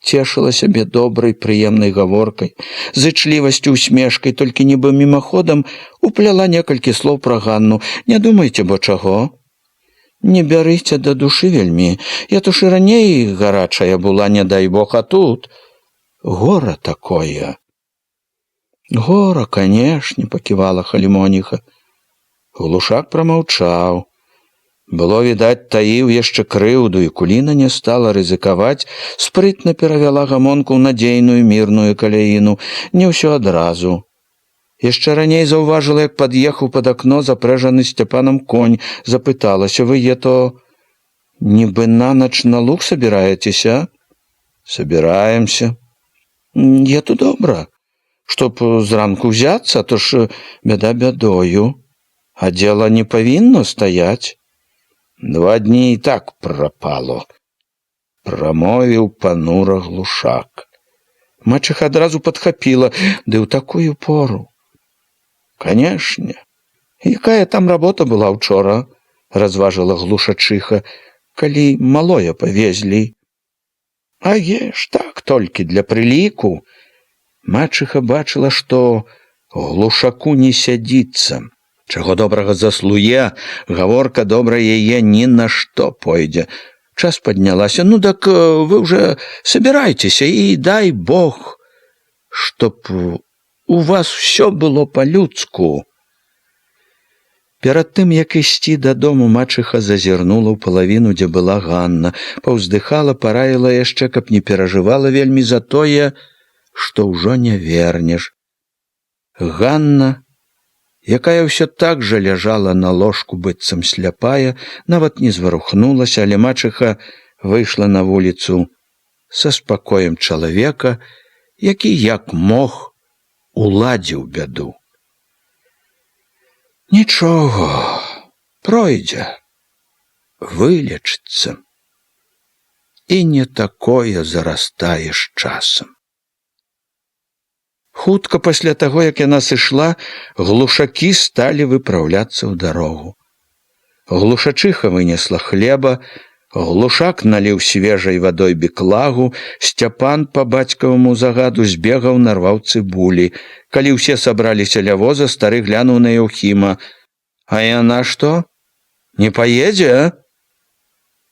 цешыла сябе добрай, прыемнай гаворкай, зычлівасцю, усмешкай, толькі нібы мімаходам упляла некалькі слоў пра Ганну. «Не думайце, бо чаго? Не бярыце да душы вельмі. Я туж і раней гарачая була, не дай Бог, а тут гора такое». «Гора, канешне», — паківала халімоніха. Глушак прамаўчаў. Было відаць, таіў яшчэ крыўду, і Куліна не стала рызыкаваць, спрытна перавяла гамонку ў надзейную мірную каляіну. Не ўсё адразу. Яшчэ раней заўважыла, як пад'ехаў пад акно запрэжаны Сцяпанам конь, запыталася: вы ето нібы на ноч на луг собираетеся? Собираемся. Ето добра, чтоб зранку взяться, а то ж бяда бядою, а дело не павінно стаять. 2 дні і так прапало, прамовіў панура глушак. Мачыха адразу падхапіла: ды ў такую пору. Канешне, якая там работа была учора, разважыла глушачыха, калі малое павезлі. А еш, так толькі для прыліку. Мачыха бачыла, што глушаку не сядзіцца. Чаго добрага заслуе, гаворка добра яе ні на што пойдзе. Час паднялася: ну так вы ўжо собирайтеся, і дай Бог, чтоб у вас все было па-людску. Перад тым, як ісці дадому, мачыха зазірнула ў палавіну, дзе была Ганна, паўздыхала, параіла яшчэ, каб не перажывала вельмі за тое, што ўжо не вернеш. Ганна, якая ўсё так жа ляжала на ложку быццам сляпая, нават не зварухнулася, але мачыха выйшла на вуліцу са спакоем чалавека, які як мог уладзіў бяду. Нічога, пройдзе, вылечыцца. І не такое зарастае з часам. Хутка пасля таго, як яна сышла, глушакі сталі выпраўляцца ў дарогу. Глушачыха вынесла хлеба, глушак наліў свежай вадой беклагу, Сцяпан па бацькаваму загаду збегаў, нарваў цыбулі. Калі ўсе сабраліся ля воза, стары глянуў на Яўхіма: а яна што, не паедзе?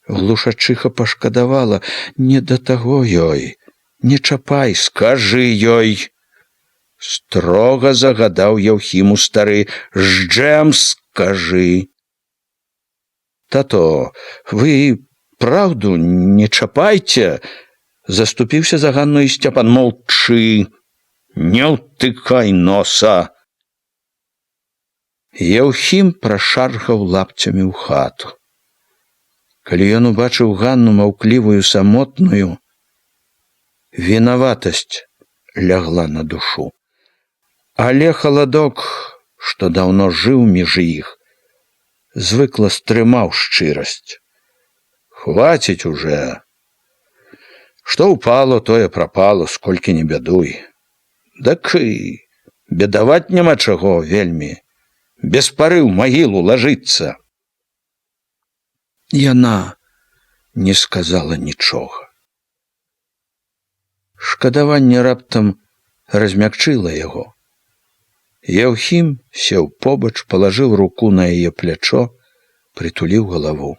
Глушачыха пашкадавала: не да таго ёй, не чапай, скажы ёй. Строга загадаў Яўхіму стары: жджэм скажы. Тато, вы праўду не чапайце, заступіўся за Ганну і Сцяпан. Молчы, не ўтыкай носа. Яўхім прашархаў лапцямі ў хату. Калі ён убачыў Ганну маўклівую, самотную, вінаватасць лягла на душу. Але халадок, што даўно жыў між іх, звыкла стрымаў шчырасць. Хваціць уже. Што ўпало, тое прапало, сколькі не бядуй. Дак і бедаваць няма чаго вельмі. Без пары ў магілу лажыцца. Яна не сказала нічога. Шкадаванне раптам размякчыла яго. Яўхім сеў побач, палажыў руку на яе плячо, прытуліў галаву.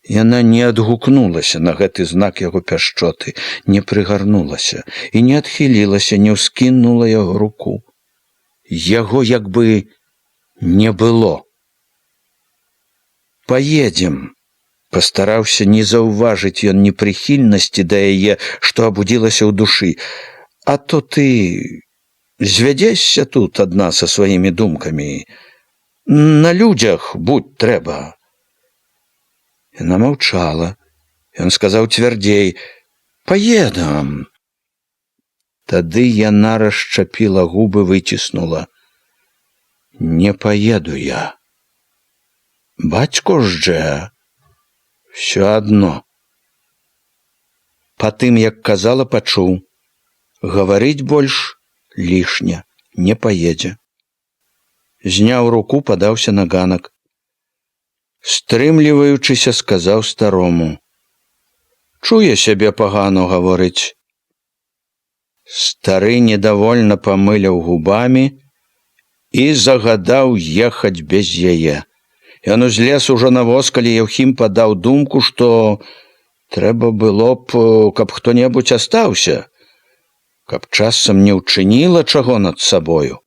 Яна не адгукнулася на гэты знак яго пяшчоты, не прыгарнулася і не адхілілася, не ўскінула яго руку. Яго як бы не было. Паедзем, пастараўся не заўважыць ён непрыхільнасці да яе, што абудзілася ў душы. А то ты звядзешся тут адна са сваімі думкамі. На людзях будь трэба. Яна маўчала. Ён сказаў цвярдзей: паедам. Тады яна расчапіла губы, выціснула: не паеду я. Бацько жджэ, всё адно. Па тым, як казала, пачуў: гаварыць больш лішне, не паедзе. Зняў руку, падаўся на ганак. Стрымліваючыся, сказаў старому: чуе сябе пагано, гаворыць. Стары недовольна памыляў губамі і загадаў ехаць без яе. Ён узлез ужо на воз, калі Яўхім падаў думку, што трэба было б, каб хто-небудзь астаўся, каб часам не ўчыніла чаго над сабою.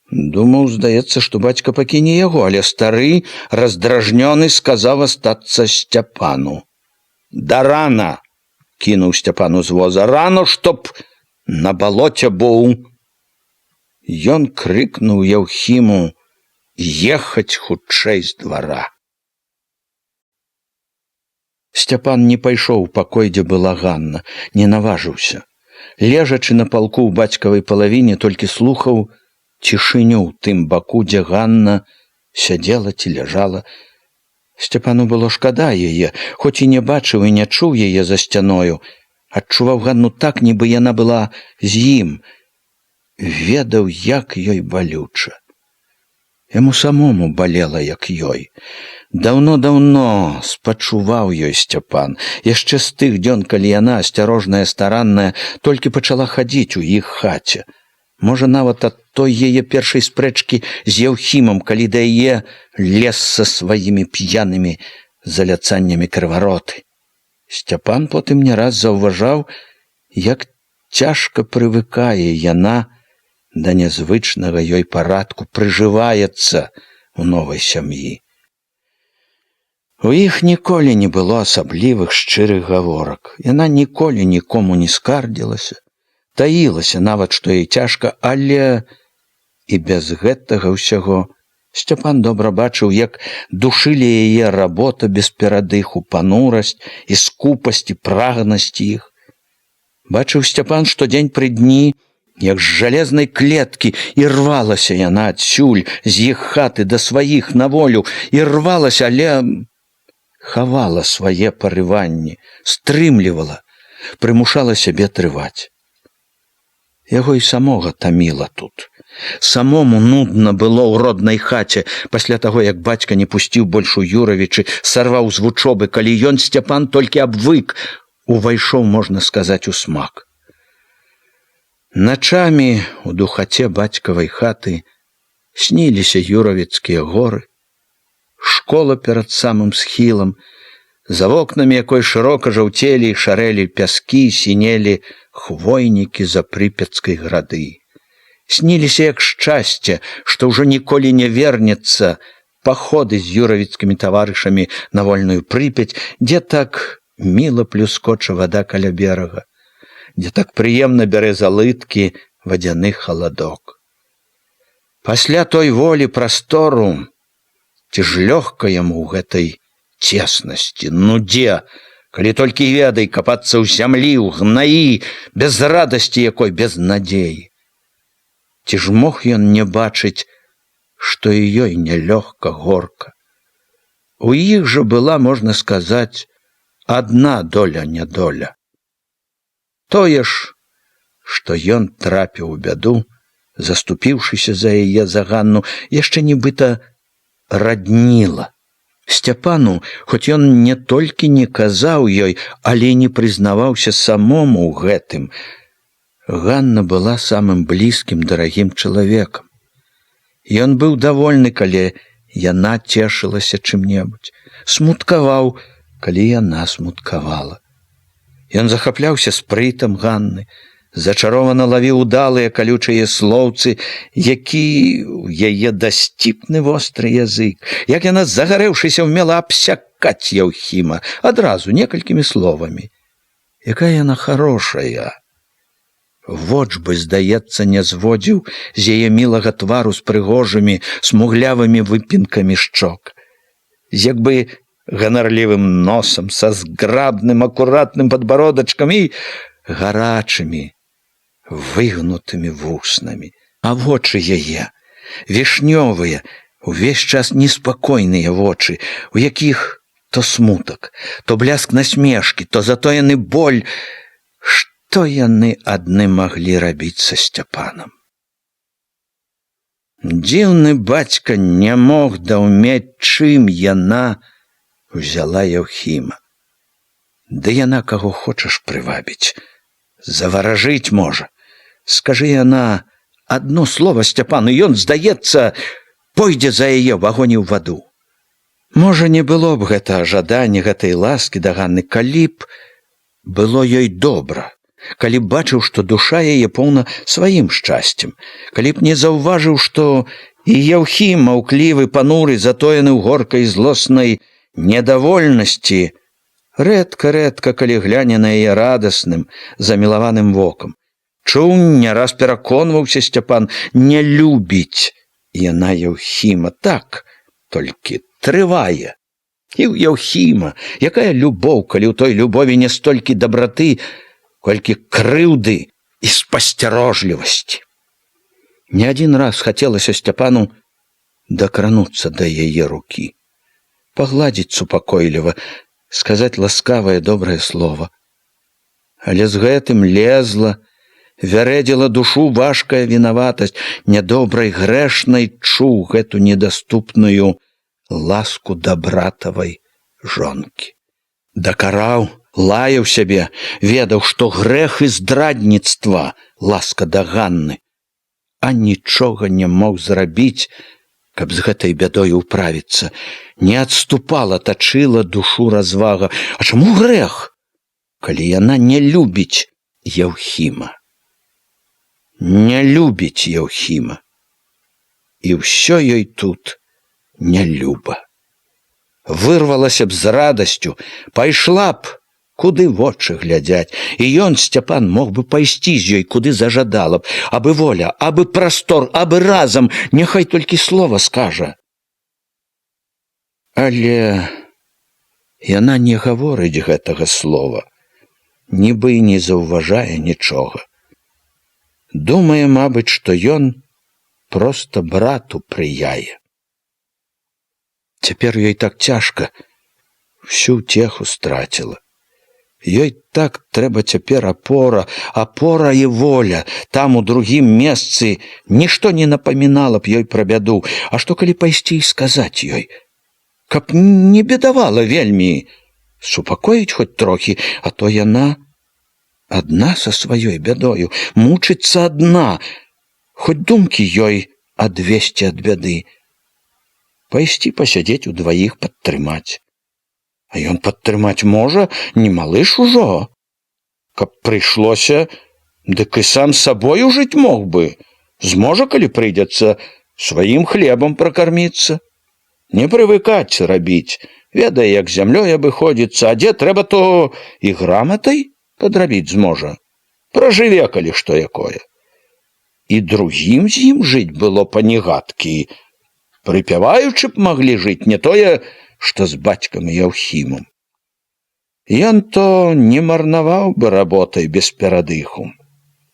Думаў, здаецца, што бацька пакіне яго, але стары, раздражнёны, сказаў астацца Сцяпану. Да рана! Кінуў Сцяпану з воза. Рано, чтоб на балоце буў. ён крыкнуў Яўхіму ехаць хутчэй з двара. Сцяпан не пайшоў у пакой, дзе была Ганна, не наважыўся. Лежачы на палку ў бацькавай палавіне, толькі слухаў цішыню ў тым баку, дзе Ганна сядзела ці ляжала. Сцяпану было шкада яе, хоць і не бачыў і не чуў яе за сцяною. Адчуваў Ганну так, нібы яна была з ім. Ведаў, як ёй балюча. Яму самому балела, як ёй. Даўно-даўно спачуваў ёй Сцяпан, яшчэ з тых дзён, калі яна, асцярожная, старанная, толькі пачала хадзіць у іх хаце. Можа, нават ад той яе першай спрэчкі з Яўхімам, калі да яе лез са сваімі п'янымі заляцаннямі крывароты. Сцяпан потым не раз заўважаў, як цяжка прывыкае яна да нязвычнага ёй парадку, прыжываецца ў новай сям'і. У іх ніколі не было асаблівых шчырых гаворак. Яна ніколі нікому не скардзілася, таілася нават, што ёй цяжка, але і без гэтага ўсяго Сцяпан добра бачыў, як душылі яе работа без перадыху, панурасць і скупасць і прагнасць іх. Бачыў Сцяпан штодзень пры дні, як з жалезнай клеткі, і рвалася яна адсюль, з іх хаты да сваіх на волю, і рвалася, але хавала свае парыванні, стрымлівала, прымушала сябе трываць. Яго і самога таміла тут. Самому нудна было ў роднай хаце, пасля таго, як бацька не пусціў больш у Юравічы, сарваў з вучобы, калі ён, Сцяпан, толькі абвык, увайшоў, можна сказаць, у смак. Начамі у духаце бацькавай хаты сніліся юравіцкія горы, школа перад самым схілам, за вокнамі якой шырока жаўцелі і шарэлі пяскі, сінелі хвойнікі за прыпяцкай грады. Сніліся як шчасце, што ўжо ніколі не вернецца, паходы з юравіцкімі таварышамі на вольную Прыпяць, дзе так міла плюскоча вада каля берага, дзе так прыемна бярэ залыткі вадзяны халадок. Пасля той волі прастору, ці ж лёгка яму ў гэтай цеснасці, нудзе, калі толькі ведай капацца ў зямлі, ў гнаі, без радасці якой, без надзеі. Ці ж мог ён не бачыць, што і ёй нялёгка, горка. У іх жа была, можна сказаць, адна доля-нядоля. Тое ж, што ён трапіў у бяду, заступіўшыся за яе, за Ганну, яшчэ нібыта радніла. Сцяпану, хоць ён не толькі не казаў ёй, але не прызнаваўся самому ў гэтым, Ганна была самым блізкім, дарагім чалавекам. Ён быў давольны, калі яна цешылася чым-небудзь, смуткаваў, калі яна смуткавала. Ён захапляўся спрытам Ганны, зачарована лавіў удалыя калючыя слоўцы, які ў яе дасціпны востры язык, як яна, загарэўшыся, умела абсякаць Яўхіма адразу некалькімі словамі. Якая яна хорошая! Вочбы, здаецца, не зводзіў з яе мілага твару з прыгожымі, смуглявымі выпінкамі шчок, з як бы ганарлівым носам, са зграбным, акуратным падбародачкам і гарачымі, выгнутымі вуснамі. А вочы яе, вішнёвыя, увесь час неспакойныя вочы, у якіх то смутак, то бляск насмешкі, то затоены боль. Што яны адны маглі рабіць са Сцяпанам? Дзіўны бацька не мог даўмець, чым яна узяла Яўхіма. Ды яна каго хочаш прывабіць, заваражыць можа. Скажы яна адно слова Сцяпану, ён, здаецца, пойдзе за яе в агонь і ў ваду. Можа, не было б гэта жаданне гэтай ласкі да Ганны, калі б было ёй добра, калі б бачыў, што душа яе поўна сваім шчасцем, калі б не заўважыў, што і Яўхім, маўклівы, пануры, затоены ў горкай злоснай недавольнасці, рэдка-рэдка, калі гляне на яе радасным, замілаваным вокам, Чуў, не раз пераконваўся Сцяпан, не любіць яна Яўхіма. Так, толькі трывае. І ў Яўхіма, якая любоў, калі ў той любові не столькі дабраты, колькі крыўды і спасцярожлівасці. Не адзін раз хацелася Сцяпану дакрануцца да яе рукі, пагладзіць супакойліва, сказаць ласкавае добрае слова. Але з гэтым лезла, вярэдзіла душу важкая вінаватасць, нядобрай грэшнай чуў гэту недаступную ласку да братавай жонкі. Дакараў, лаяў сябе, ведаў, што грэх і здрадніцтва ласка да Ганны, а нічога не мог зрабіць, каб з гэтай бядой управіцца. Не адступала, тачыла душу развага. А чаму грэх, калі яна не любіць Яўхіма? Не любіць Яўхіма. І ўсё ёй тут не люба. Вырвалася б з радасцю, пайшла б, куды вочы глядзяць, і ён, Сцяпан, мог бы пайсці з ёй, куды зажадала б, абы воля, абы прастор, абы разам, няхай толькі слова скажа. Але яна не гаворыць гэтага слова, нібы і не заўважае нічога. Думае, мабыць, што ён проста брату прыяе. Цяпер ёй так цяжка, всю ўцеху страціла. Ёй так трэба цяпер апора і воля. Там у другім месцы нішто не напамінала б ёй пра бяду. А што калі пайсці і сказаць ёй? Каб не бедавала вельмі, супакоіць хоць трохі, а то яна адна са сваёй бядою, мучыцца адна, хоць думкі ёй адвесці ад бяды. Пайсці пасядзець удваіх, падтрымаць. А ён падтрымаць можа, не малыш ужо. Каб прыйшлося, дык і сам сабою жыць мог бы. Зможа, калі прыйдзецца, сваім хлебам пракарміцца. Не прывыкаць рабіць, ведае, як зямлёй абыходзіцца, а дзе трэба, то і граматай падрабіць зможа. Пражыве, калі што якое. І другім з ім жыць было панегадкі. Прыпяваючы б маглі жыць, не тое, што з бацькам і Яўхімам. Ён то не марнаваў бы работай без перадыху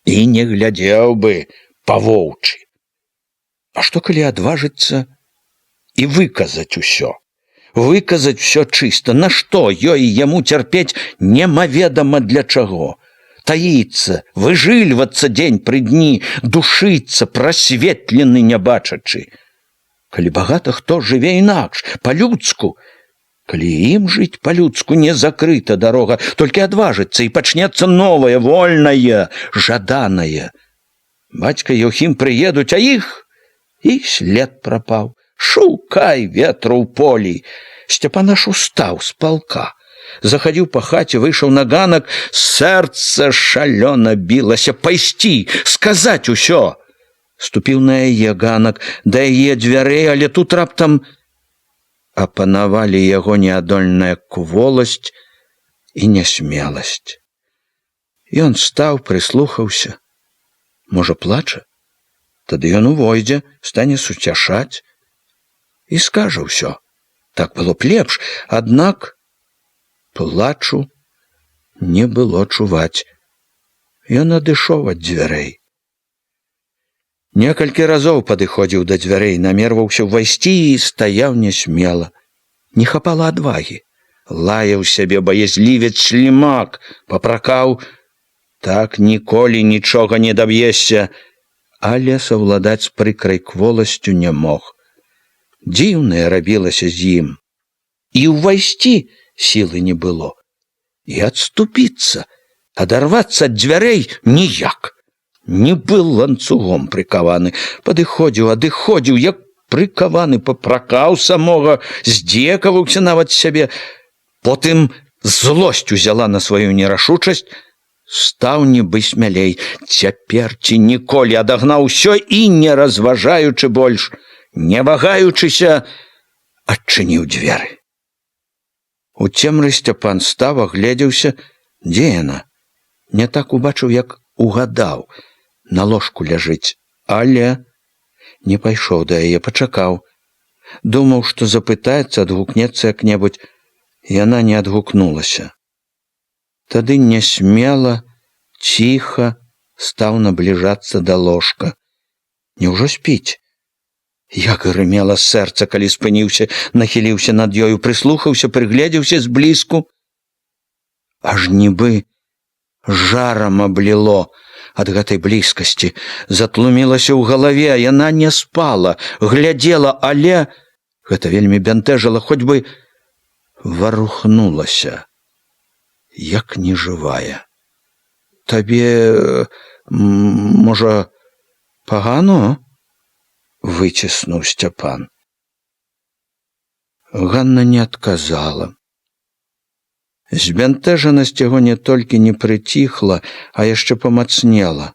і не глядзеў бы па-воўчы. А што калі адважыцца і выказаць усё? Выказаць усё чыста, на што ёй яму цярпець немаведама для чаго? Таіцца, выжыльвацца дзень пры дні, душыцца, прасветлены не бачачы. Калі багата хто жыве інакш, па-людску, калі ім жыць па-людску не закрыта дарога, толькі адважыцца і пачнецца новае, вольнае, жаданае. Бацька і Яўхім прыедуць, а іх і след прапаў. Шукай ветру ў полі. Сцяпан аж устаў з палка. Захадзіў па хаце, выйшаў на ганак, сэрца шалёна білася. Пайсці, сказаць усё. Ступіў на яе ганак, да яе дзвярэй, але тут раптам апанавалі яго неадольная кволасць і нясмеласць. Ён стаў, прыслухаўся. Можа, плача? Тады ён увойдзе, стане суцяшаць і скажа ўсё. Так было б лепш, аднак плачу не было чуваць. Ён адышоў ад дзвярэй. Некалькі разоў падыходзіў да дзвярэй, намерваўся ўвайсці і стаяў нясмела. Не хапала адвагі. Лаяў сябе баязлівец шлімак, папракаў. Так ніколі нічога не даб'ешся, але саўладаць з прыкрай кволасцю не мог. Дзіўнае рабілася з ім. І ўвайсці сілы не было. І адступіцца, адарвацца ад дзвярэй ніяк. Не был ланцугом прыкаваны. Падыходзіў, адыходзіў, як прыкаваны, папракаў самога, здзекаваўся нават сябе. Потым злосць узяла на сваю нерашучасць, стаў нібы смялей. Цяпер ці ніколі адагнаў усё і, не разважаючы больш, не вагаючыся, адчыніў дзверы. У цемры Сцяпан стаў, агледзеўся, дзе яна? Не так убачыў, як угадаў, на ложку ляжыць, але не пайшоў да яе, пачакаў. Думаў, што запытаецца, адгукнецца як-небудзь. Яна не адгукнулася. Тады нясмела, ціха стаў набліжацца да ложка. Няўжо спіць? Як грымела сэрца, калі спыніўся, нахіліўся над ёю, прыслухаўся, прыгледзеўся зблізку. Аж нібы жарам абліло ад гэтай блізкасці. Затлумілася ў галаве, а яна не спала, глядзела, але гэта вельмі бянтэжыла, хоць бы варухнулася, як нежывая. Табе, можа, пагано? Выціснуў Сцяпан. Ганна не адказала. Збянтэжанасць яго не толькі не прыціхла, а яшчэ памацнела.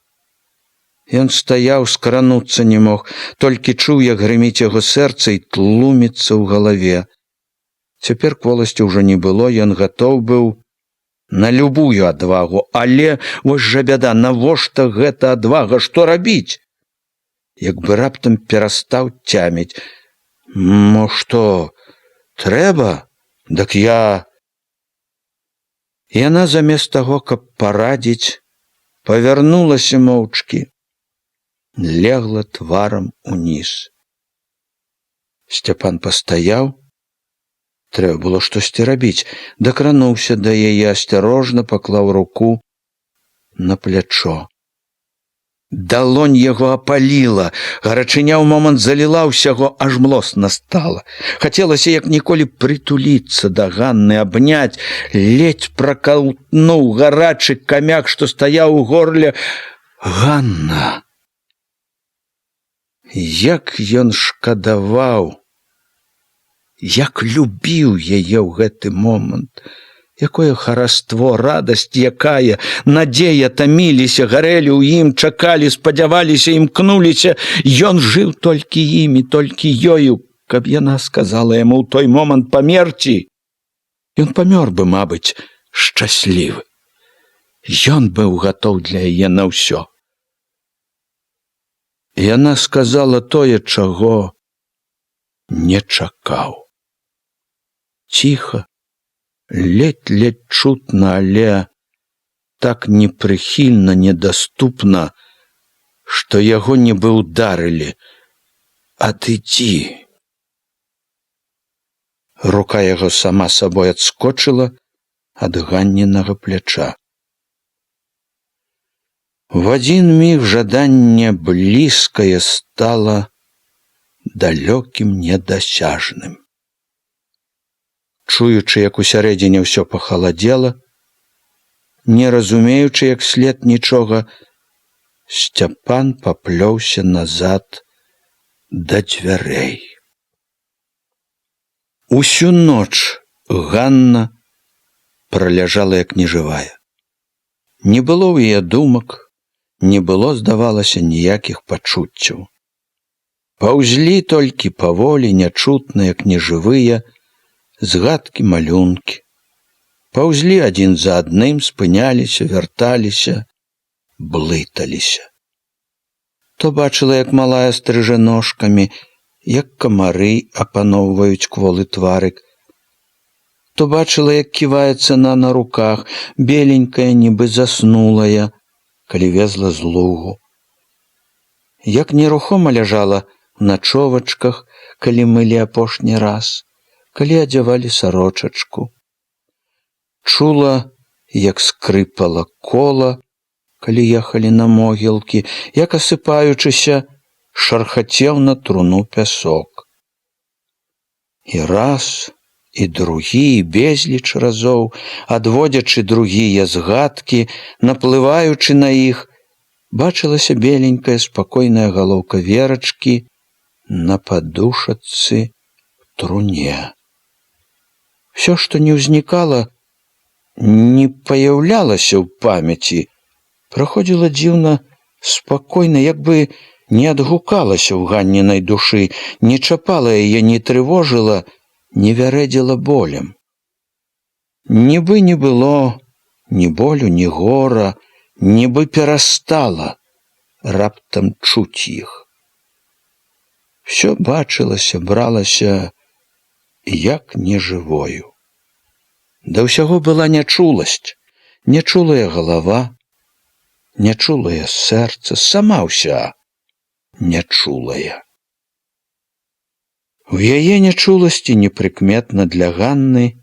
Ён стаяў, скрануцца не мог, толькі чуў, як грыміць яго сэрца і тлуміцца ў галаве. Цяпер кволасці ўжо не было, ён гатоў быў на любую адвагу, але вось жа бяда, навошта гэта адвага, што рабіць? Як бы раптам перастаў цяміць. Мо што, трэба? Дык я... Яна замест таго, каб парадзіць, павярнулася моўчкі, легла тварам уніз. Сцяпан пастаяў. Трэба было штосьці рабіць. Дакрануўся да яе, асцярожна паклаў руку на плячо. Далонь яго апаліла, гарачыня ў момант заліла ўсяго, аж млосна стала. Хацелася як ніколі прытуліцца да Ганны, абняць, ледзь пракаўтнуў гарачы камяк, што стаяў у горле. Ганна! Як ён шкадаваў, як любіў яе ў гэты момант. Якое хараство, радасць якая, надзея таміліся, гарэлі ў ім, чакалі, спадзяваліся, імкнуліся. Ён жыў толькі імі, толькі ёю, каб яна сказала яму ў той момант памерці. Ён памёр бы, мабыць, шчаслівы. Ён быў гатоў для яе на ўсё. Яна сказала тое, чаго не чакаў. Ціха, ледь-ледь чутна, але так непрыхільна, недаступна, што яго нібы ўдарылі. Адыдзі. Рука яго сама сабой адскочыла ад Ганнінага пляча. В адзін міг жаданне блізкае стала далёкім, недасяжным. Чуючы, як усярэдзіне ўсё пахаладзела, не разумеючы як след нічога, Сцяпан паплёўся назад да дзвярэй. Усю ноч Ганна праляжала як нежывая. Не было ў яе думак, не было, здавалася, ніякіх пачуццяў. Паўзлі толькі паволі, нячутна, як нежывыя, згадкі, малюнкі. Паўзлі адзін за адным, спыняліся, вярталіся, блыталіся. То бачыла, як малая стрыжа ножкамі, як камары апаноўваюць кволы тварык. То бачыла, як ківаецца на руках, беленькая, нібы заснулая, калі везла з лугу. Як нерухома ляжала в начовачках, калі мылі апошні раз, калі адзявалі сарочачку. Чула, як скрыпала кола, калі ехалі на могілкі, як, асыпаючыся, шархацеў на труну пясок. І раз, і другі, і безліч разоў, адводзячы другія згадкі, наплываючы на іх, бачылася беленькая спакойная галоўка Верачкі на падушачцы в труне. Всё, што не ўзнікала, не паяўлялася ў памяці, праходзіла дзіўна спакойна, як бы не адгукалася ў Ганнінай душы, не чапала яе, не трывожыла, не вярэдзіла болем. Нібы не было ні болю, ні гора, нібы перастала раптам чуць іх. Всё бачылася, бралася як нежывою. Да ўсяго была нячуласць, нячулая галава, нячулае сэрца, сама ўся нячулая. У яе нячуласці непрыкметна для Ганны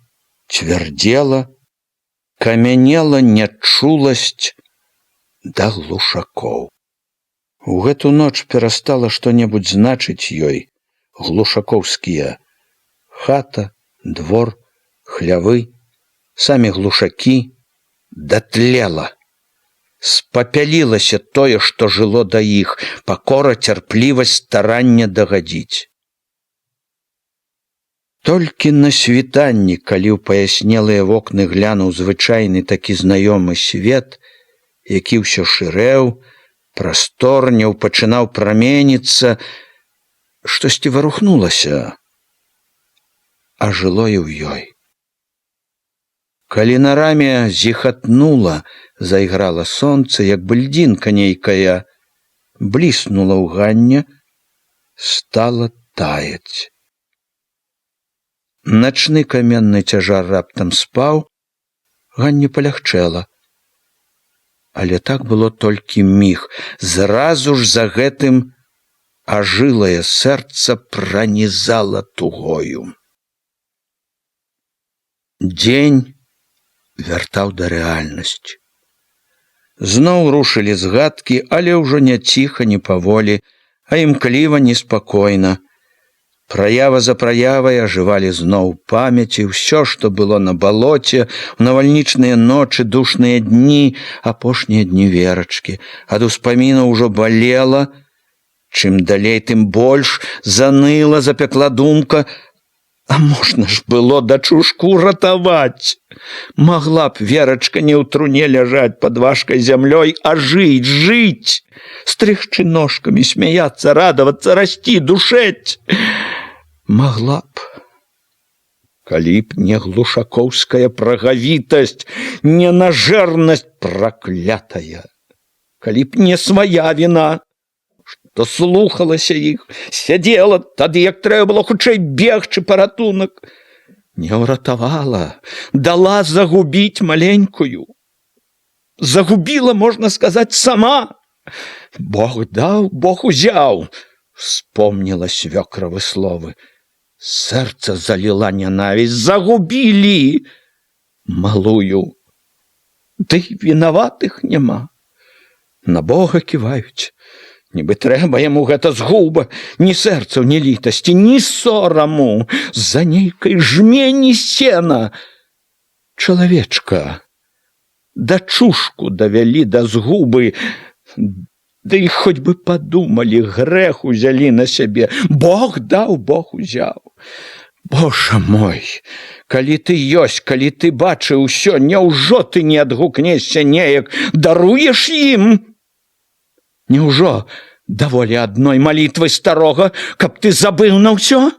цвярдзела, камянела нячуласць да глушакоў. У гэту ноч перастала што-небудзь значыць ёй глушакоўскія хата, двор, хлявы, самі глушакі, датлела. Спапялілася тое, што жыло да іх, пакора, цярплівасць, старанне дагадзіць. Толькі на світанні, калі ў паяснелыя вокны глянуў звычайны такі знаёмы свет, які ўсё шырэў, прасторняў, пачынаў праменіцца, штосьці варухнулася, а жыло і ў ёй. Калі на раме зіхатнула, зайграла сонца, як бы льдзінка нейкая, бліснула ў Ганне, стала таяць. Начны каменны цяжар раптам спаў, Ганне палягчэла. Але так было толькі міг. Зразу ж за гэтым ажылае сэрца пранізала тугою. Дзень вяртаў да рэальнасці. Зноў рушылі згадкі, але ўжо не ціха, не паволі, а імкліва, неспакойна. Праява за праявай ажывалі зноў памяці, ўсё, што было на балоце, у навальнічныя ночы, душныя дні, апошнія дні Верачкі. Ад успаміну ўжо балела, чым далей, тым больш заныла, запякла думка, а можна ж было дачушку ратаваць. Магла б Верачка не ў труне ляжаць пад важкай зямлёй, а жыць, стрыгчы ножкамі, смяяцца, радавацца, расці, душэць. Магла б, калі б не глушакоўская прагавітасць, ненажэрнасць праклятая, калі б не свая віна, што слухалася іх, сядзела тады, як трэба было хутчэй бегчы па ратунак, не ўратавала, дала загубіць маленькую. Загубіла, можна сказаць, сама. Бог даў, Бог узяў, вспомніла свёкравы словы. Сэрца заліла нянавісць, загубілі малую. Ды вінаватых няма. На Бога ківаюць. Нібы трэба яму гэта згуба, ні сэрцаў, ні літасці, ні сораму, з-за нейкай жмені сена. Чалавечка, дачушку давялі да згубы, ды і хоць бы падумалі, грэх узялі на сябе. Бог даў, Бог узяў. Божа мой, калі ты ёсць, калі ты бачыў усё, няўжо ты не адгукнешся неяк, даруеш ім? Няўжо даволі адной малітвы старога, каб ты забыў на ўсё?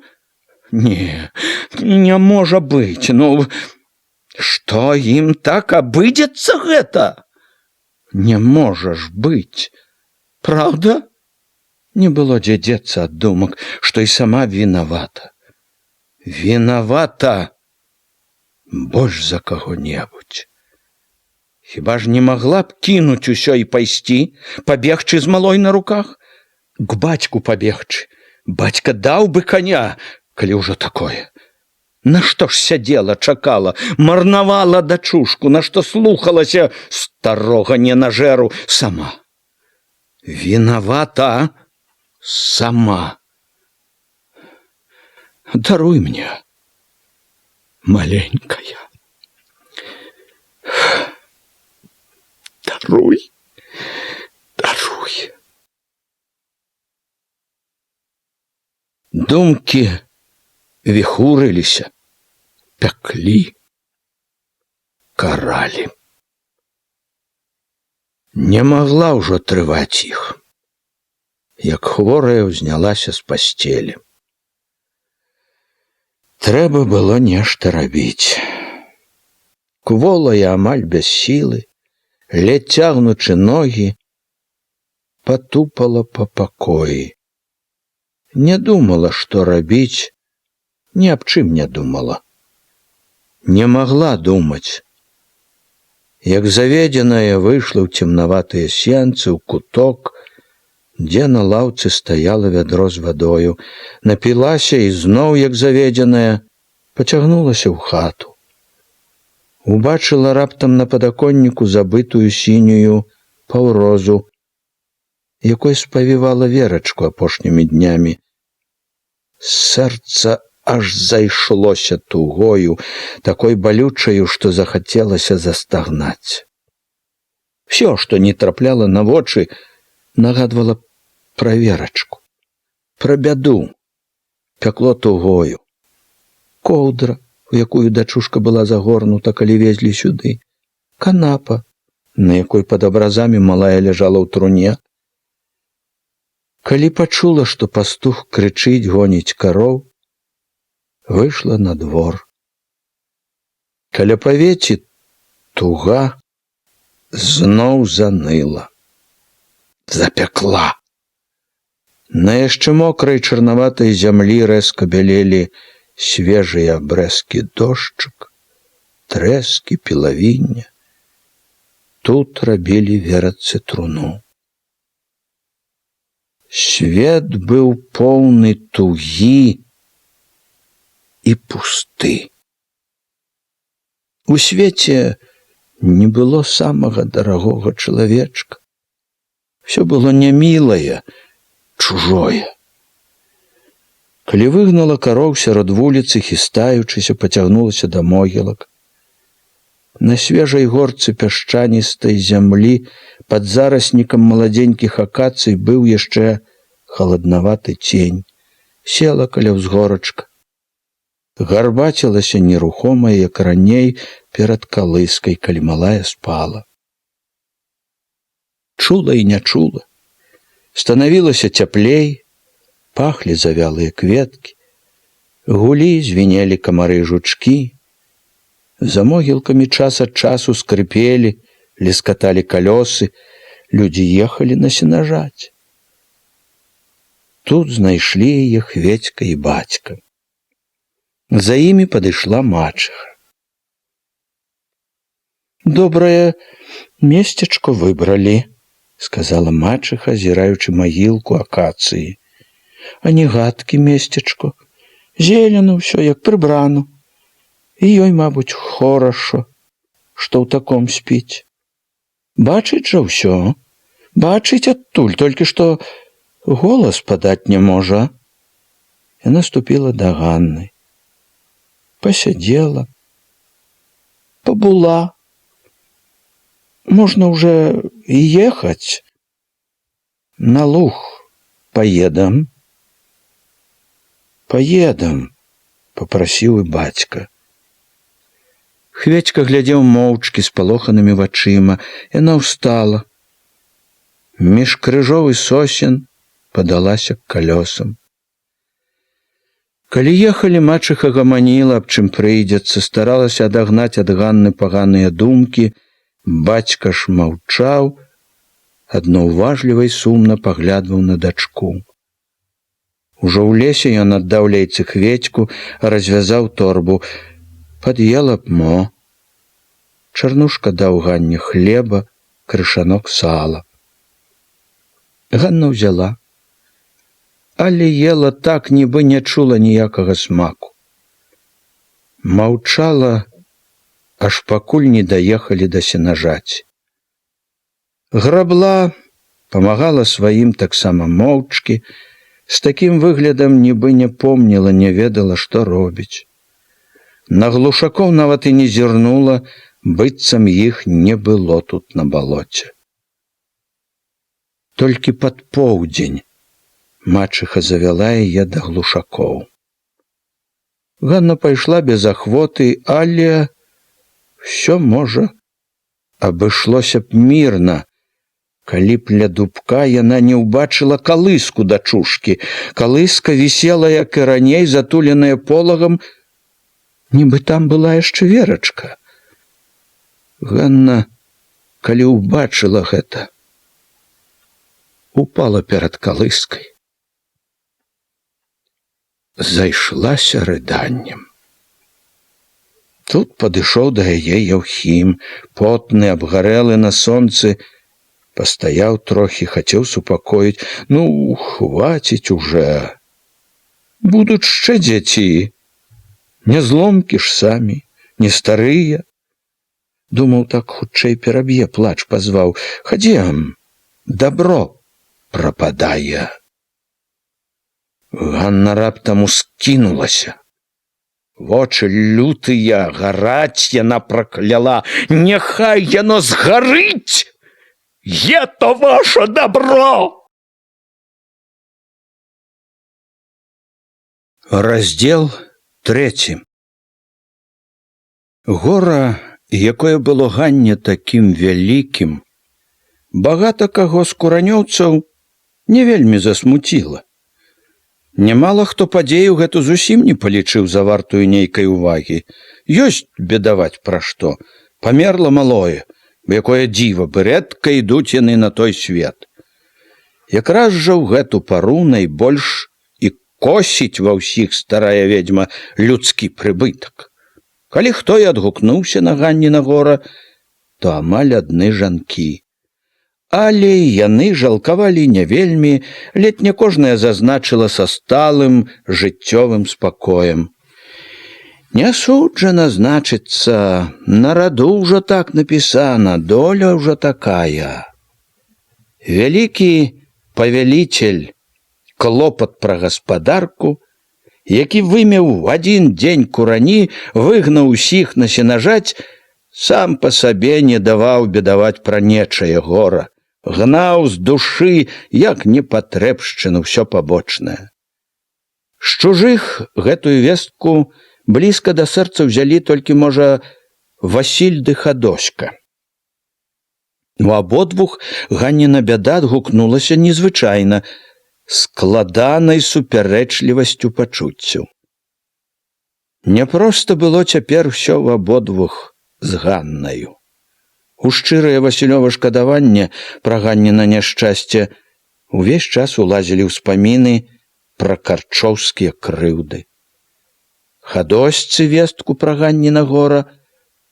Не, не можа быць. Ну, што ім так абыдзецца гэта? Не можа ж быць. Праўда? Не было дзе дзецца ад думак, што і сама вінавата. Вінавата больш за каго-небудзь. Хіба ж не магла б кінуць усё і пайсці, пабегчы з малой на руках? К бацьку пабегчы. Бацька даў бы коня, калі ўжо такое. Нашто ж сядзела, чакала, марнавала дачушку, нашто слухалася старога ненажэру сама. Вінавата сама. Даруй мне, маленькая. Даруй, даруй. Думкі віхурыліся, пяклі, каралі. Не магла ўжо трываць іх, як хворая ўзнялася з пасцелі. Трэба было нешта рабіць. Кволая, амаль без сілы, ледзь цягнучы ногі, патупала па пакоі. Не думала, што рабіць, ні аб чым не думала. Не магла думаць. Як заведзеная выйшла ў цемнаватыя сенцы, ў куток, дзе на лаўцы стаяла вядро з вадою, напілася і зноў, як заведзеная, пацягнулася ў хату. Убачыла раптам на падаконніку забытую сінюю паўрозу, якой спавівала Верачку апошнімі днямі. Сэрца аж зайшлося тугою, такой балючаю, што захацелася застагнаць. Всё, што не трапляла на вочы, нагадвала пра Верачку, пра бяду, пякло тугою. Коўдра, у якую дачушка была загорнута, калі везлі сюды, канапа, на якой пад абразамі малая ляжала ў труне. Калі пачула, што пастух крычыць, гоніць кароў, выйшла на двор. Каля павеці туга зноў заныла. Запякла. На яшчэ мокрай чарнаватай зямлі рэзка бялелі свежыя абрэзкі дошчак, трэскі, пілавіння. Тут рабілі Верачцы труну. Свет быў поўны тугі і пусты. У свеце не было самага дарагога чалавечка. Всё было нямілае, чужое. Калі выгнала кароў сярод вуліцы, хістаючыся, пацягнулася да могілак. На свежай горцы пясчаністай зямлі пад зараснікам маладзенькіх акацый быў яшчэ халаднаваты цень. Села каля ўзгорачка. Гарбацілася нерухомая, як раней, перад калыскай, калі малая спала. Чула і не чула. Станавілася цяплей, пахлі завялыя кветкі, гулі, звінелі камары і жучкі. За могілкамі час ад часу скрыпелі, лескаталі калёсы, людзі ехалі на сенажаць. Тут знайшлі яе Хведзька і бацька. За імі падышла мачыха. «Добрае месцечко выбралі», — сказала мачыха, азіраючы магілку акацыі. «А не гадкі месцечко, зелена ўсё, як прыбрано. І ёй, мабуть, хорошо, што ў таком спіць. Бачыць жа ўсё, бачыць адтуль, толькі што голас падаць не можа». Яна ступіла да Ганны. Посядзела, побула. Можна уже і ехаць. На луг поедам. Поедам, попрасіў і бацька. Хведзька глядзеў моўчкі з палоханымі вачыма. Яна ўстала. Між крыжоў і сосен падалася к калёсам. Калі ехалі, мачыха гаманіла, аб чым прыйдзецца, старалася адагнаць ад Ганны паганыя думкі. Бацька ж маўчаў, адно ўважліва і сумна паглядваў на дачку. Ужо ў лесе ён аддаў лейцы Хведзьку, развязаў торбу. Пад'ела б мо. Чарнушка даў Ганне хлеба, крышанок сала. Ганна ўзяла, але ела так, нібы не чула ніякага смаку. Маўчала, аж пакуль не даехалі да сенажаць. Грабла, памагала сваім таксама моўчкі, з такім выглядам нібы не помніла, не ведала, што робіць. На глушакоў нават і не зірнула, быццам іх не было тут на балоце. Толькі пад поўдзень мачыха завяла яе да глушакоў. Ганна пайшла без ахвоты, але всё, можа, абышлося б мірна, калі б ля дубка яна не ўбачыла калыску дачушкі. Калыска вісела, як і раней, затуленая полагам, нібы там была яшчэ Верачка. Ганна калі ўбачыла гэта, упала перад калыскай. Зайшлася рыданнем. Тут падышоў да яе Яўхім, потны, абгарэлы на сонцы, пастаяў трохі, хацеў супакоіць. Ну, хваціць уже. Будуць шчэ дзяці. Не зломкі ж самі, не старыя. Думаў, так хутчэй пераб'е плач, пазваў. Хадзем, дабро прападае. Ганна раптам ускінулася. Вочы лютыя, гараць яна пракляла. Няхай яно згарыць! Это ваше добро! Раздзел 3. Гора, якое было Ганне такім вялікім, багата каго з куранёўцаў не вельмі засмуціла. Нямала хто падзею гэту зусім не палічыў за вартую нейкай увагі. Ёсць бедаваць пра што. Памерла малое, якое дзіва бы рэдка ідуць яны на той свет. Якраз жа ў гэту пару найбольш і косіць ва ўсіх старая ведзьма людскі прыбытак. Калі хто і адгукнуўся на Ганніна гора, то амаль адны жанкі. Але яны жалкавалі не вельмі, ледь не кожная зазначыла са сталым жыццёвым спакоем. Не суджана, значыцца, на раду ўжо так напісана, доля ўжо такая. Вялікі павеліцель, клопат пра гаспадарку, які вымеў в адзін дзень курані, выгнаў усіх на сенажаць, сам па сабе не даваў бедаваць пра нечае гора. Гнаў з душы, як непатрэбшчыну, ўсё пабочнае. З чужых гэтую вестку блізка да сэрца ўзялі толькі, можа, Васіль ды Хадоська. У абодвух Ганніна бяда адгукнулася незвычайна, складанай супярэчлівасцю пачуццяў. Няпроста было цяпер усё ў абодвух з Ганнаю. У шчырае Васілёва шкадаванне пра Ганніна няшчасце увесь час улазілі ўспаміны пра карчоўскія крыўды. Хадосьцы вестку пра Ганніна гора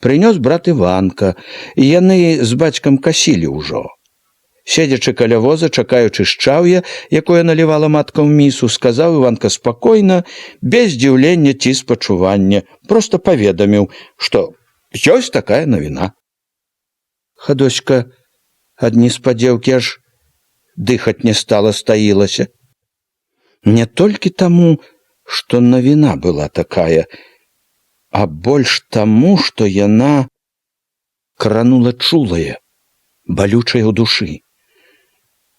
прынёс брат Іванка, і яны з бацькам касілі ўжо. Седзячы каля воза, чакаючы шчаўя, якое налівала матка ў місу, сказаў Іванка спакойна, без здзіўлення ці спачування, проста паведаміў, што ёсць такая навіна. Хадоська ад неспадзеўкі аж дыхаць не стала, стаілася. Не толькі таму, што навіна была такая, а больш таму, што яна кранула чулае, балючае ў душы.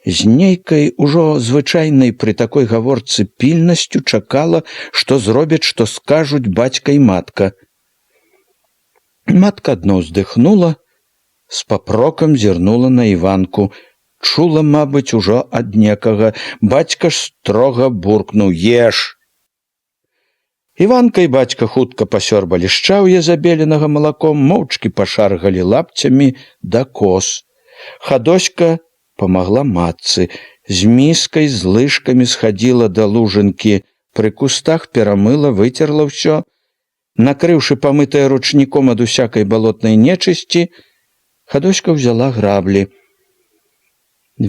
З нейкай ужо звычайнай пры такой гаворцы пільнасцю чакала, што зробяць, што скажуць бацька і матка. Матка адно ўздыхнула, з папрокам зірнула на Іванку. Чула, мабыць, ужо ад некага. Бацька ж строга буркнуў: «Еш!» Іванка і бацька хутка пасёрбалі шчаўе, забеленага малаком, моўчкі пашаргалі лапцямі да коз. Хадоська памагла матцы. З міскай з лыжкамі схадзіла да лужынкі. Пры кустах перамыла, выцерла ўсё. Накрыўшы памытае ручніком ад усякай балотнай нечысці, Хадоська ўзяла граблі.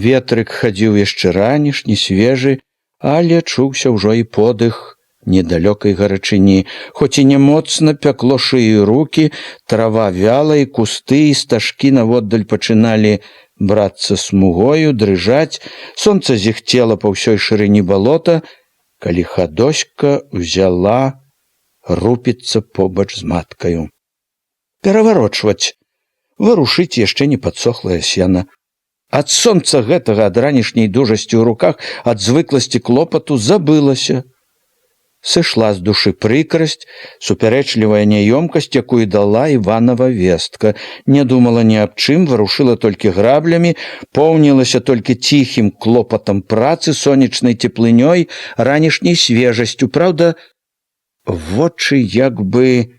Ветрык хадзіў яшчэ ранішні, свежы, але чуўся ўжо і подых недалёкай гарачыні. Хоць і не моцна пякло шыю і рукі, трава вяла, і кусты, і стажкі наводдаль пачыналі брацца смугою, дрыжаць. Сонца зіхцела па ўсёй шырыні балота, калі Хадоська ўзяла рупіцца побач з маткаю. Пераварочваць, варушыць яшчэ не падсохлае сена. Ад сонца гэтага, ад ранішняй дужасці ў руках, ад звыкласці клопату забылася. Сышла з душы прыкрасць, супярэчлівая няёмкасць, якую дала Іванова вестка. Не думала ні аб чым, варушыла толькі граблямі, поўнілася толькі ціхім клопатам працы, сонечнай цеплынёй, ранішняй свежасцю. Праўда, вочы як бы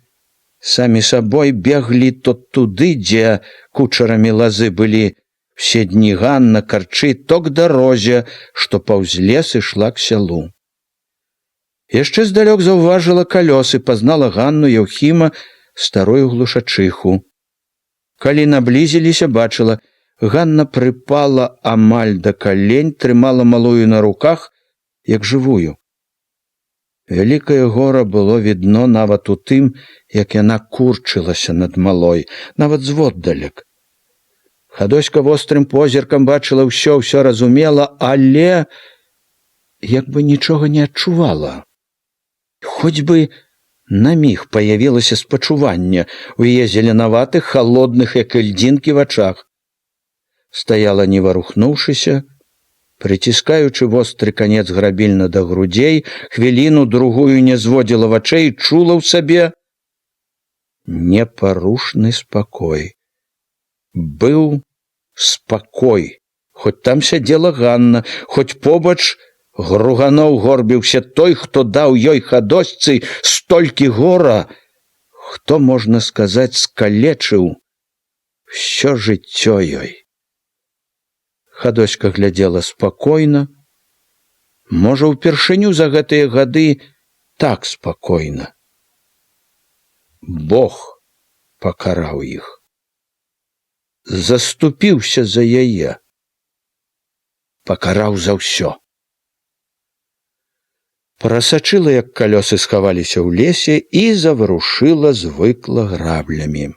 самі сабой беглі то туды, дзе кучарамі лазы былі. Все дні Ганна карчы то к дарозе, што паўз лес ішла к сялу. Яшчэ здалёк заўважыла калёсы, пазнала Ганну Яўхіма, старую глушачыху. Калі наблізіліся, бачыла, Ганна прыпала амаль да калень, трымала малую на руках, як жывую. Вялікае гора было відно нават у тым, як яна курчылася над малой, нават зводдалек. Хадоська вострым позіркам бачыла ўсё разумела, але як бы нічога не адчувала. Хоць бы на міг паявілася спачуванне у яе зеленаватых, халодных, як льдзінкі вачах. Стаяла не варухнуўшыся, прыціскаючы востры канец грабільна да грудзей, хвіліну другую не зводзіла вачэй, чула ў сабе непарушны спакой. Быў спакой, хоць там сядзела Ганна, хоць побач груганоў горбіўся той, хто даў ёй хадосцы столькі гора, хто, можна сказаць, скалечыў всё жыццё ёй. Хадоська глядзела спакойна, можа, упершыню за гэтыя гады так спакойна. Бог пакараў іх. Заступіўся за яе. Пакараў за ўсё. Прасачыла, як калёсы схаваліся ў лесе, і заварушыла звыкла граблямі.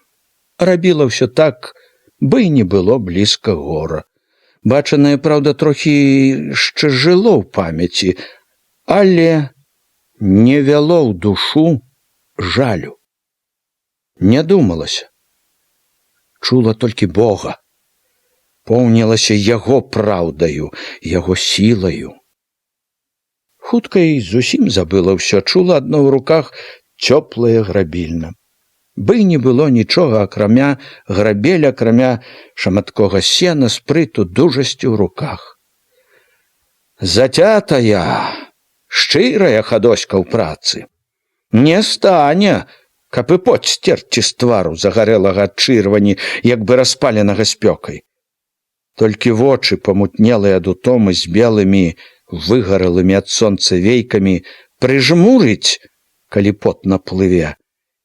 Рабіла ўсё так, бы і не было блізка гора. Бачанае, праўда, трохі яшчэ жыло ў памяці, але не вяло ў душу жалю. Не думалася. Чула толькі Бога. Поўнілася яго праўдаю, яго сілаю. Хутка і зусім забыла ўсё, чула адно ў руках цёплае грабільна. Бы не было нічога, акрамя грабеля, акрамя шаматкога сена, спрыту, дужасці ў руках. Зацятая, шчырая хадоська ў працы. Не стане, каб і пот сцерці з твару загарэлага ад чырвані, як бы распаленага спёкай. Толькі вочы, памутнелыя ад утомы, з белымі, выгарэлымі ад сонца вейкамі, прыжмурыць, калі пот наплыве.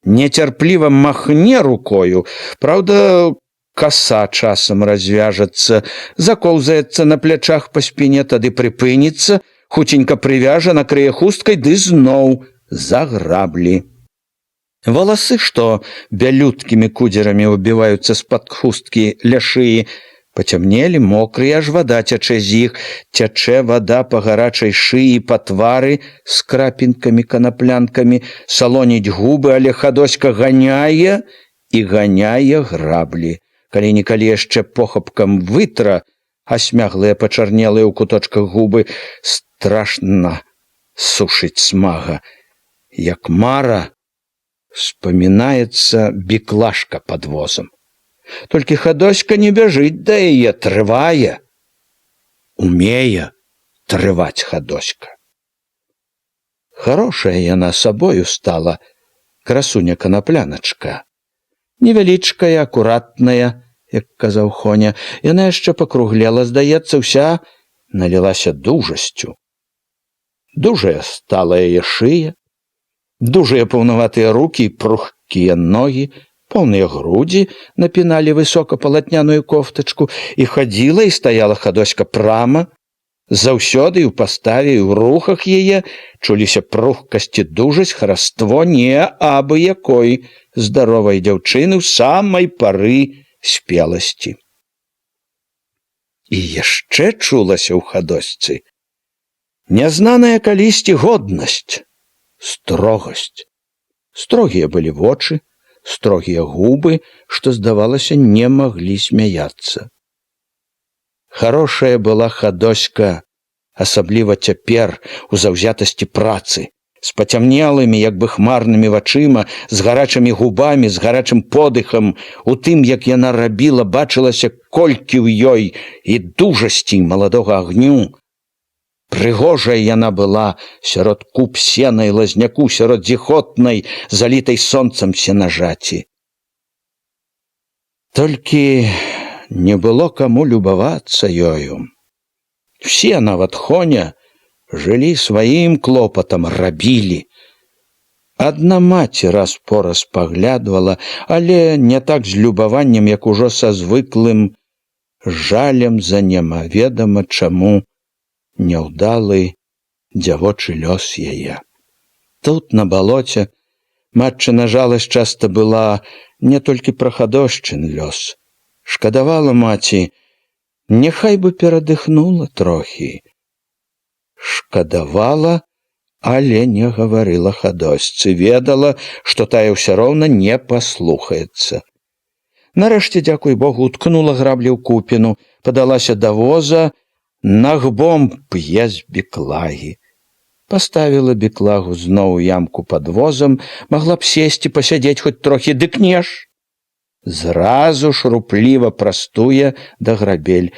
Нецярпліва махне рукою, праўда, каса часам развяжацца, закоўзаецца на плячах па спіне, тады прыпыніцца, хуценька прывяжа, накрые хусткай, ды зноў за граблі. Валасы, што бялюткімі кудзерамі выбіваюцца з-пад хусткі ля шыі, пацямнелі, мокрыя, аж вада цячэ з іх, цячэ вада па гарачай шыі, па твары з крапінкамі, канаплянкамі, салоніць губы, але хадоська ганяе і ганяе граблі. Калі-нікалі яшчэ похапкам вытра, а смяглыя пачарнелыя ў куточках губы, страшна сушыць смага. Як мара спамінаецца біклашка пад возам. Толькі хадоська не бяжыць да яе, трывае. Умее трываць хадоська. Хорошая яна сабою стала, красуня канапляначка. Невялічкая, акуратная, як казаў Хоня. Яна яшчэ пакруглела, здаецца, ўся налілася дужасцю. Дужая стала яе шыя, дужыя паўнаватыя рукі і прухкія ногі, поўныя грудзі напіналі высока палатняную кофтачку, і хадзіла і стаяла хадоська прама. Заўсёды і ў паставе, і ў рухах яе чуліся прухкасць і дужасць, хараство не абы якой здаровай дзяўчыны ў самай пары спеласці. І яшчэ чулася ў хадосцы нязнаная калісьці годнасць, строгасць. Строгія былі вочы, строгія губы, што, здавалася, не маглі смяяцца. Хорошая была хадоська, асабліва цяпер у заўзятасці працы, з пацямнелымі, як бы хмарнымі вачыма, з гарачымі губамі, з гарачым подыхам. У тым, як яна рабіла, бачылася, колькі ў ёй і дужасці, маладога агню. Прыгожая яна была сярод куп сена і лазняку, сярод зіхотнай, залітай сонцам сенажаці. Толькі не было каму любавацца ёю. Все, нават Хоня, жылі сваім клопатам, рабілі. Адна маці раз-пораз паглядвала, але не так з любаваннем, як ужо са звыклым жалем за немаведама чаму няўдалы дзявочы лёс яе. Тут, на балоце, матчына жаласць часта была не толькі пра хадошчын лёс. Шкадавала маці, няхай бы перадыхнула трохі. Шкадавала, але не гаварыла хадосцы, ведала, што тая ўсё роўна не паслухаецца. Нарэшце, дзякуй Богу, уткнула граблі ў купіну, падалася да воза, нагбом п'е з беклагі. Паставіла беклагу зноў у ямку пад возам, магла б сесці, пасядзець хоць трохі, дык не ж. Зразу шрупліва прастуе да грабель.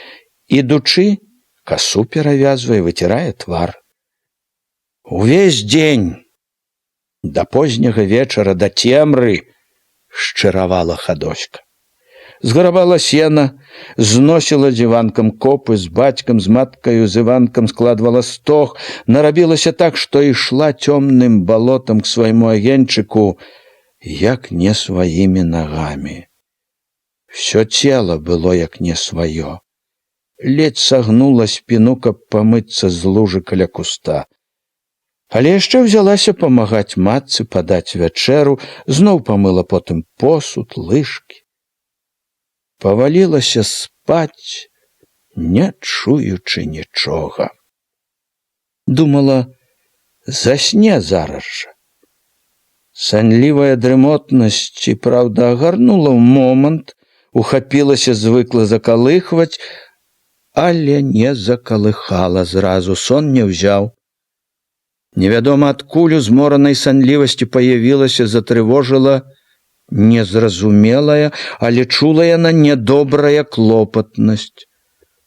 Ідучы, касу перавязвае, выцірае твар. Увесь дзень, да позняга вечара, да цемры, шчыравала хадоська. Зграбала сена, зносіла з Іванкам копы, з бацькам, з маткаю, з Іванкам складвала стог, нарабілася так, што ішла цёмным балотам к свайму агеньчыку, як не сваімі нагамі. Всё цела было як не сваё. Ледзь сагнула спіну, каб памыцца з лужы каля куста. Але яшчэ ўзялася памагаць матцы падаць вячэру, зноў памыла потым посуд, лыжкі. Павалілася спаць, не чуючы нічога. Думала, засне зараз жа. Санлівая дрымотнасць, і праўда, агарнула ў момант, ухапілася звыкла закалыхваць, але не закалыхала зразу, сон не ўзяў. Невядома адкуль у зморанай санлівасці паявілася, затрывожыла незразумелая, але чула яна нядобрая клопатнасць.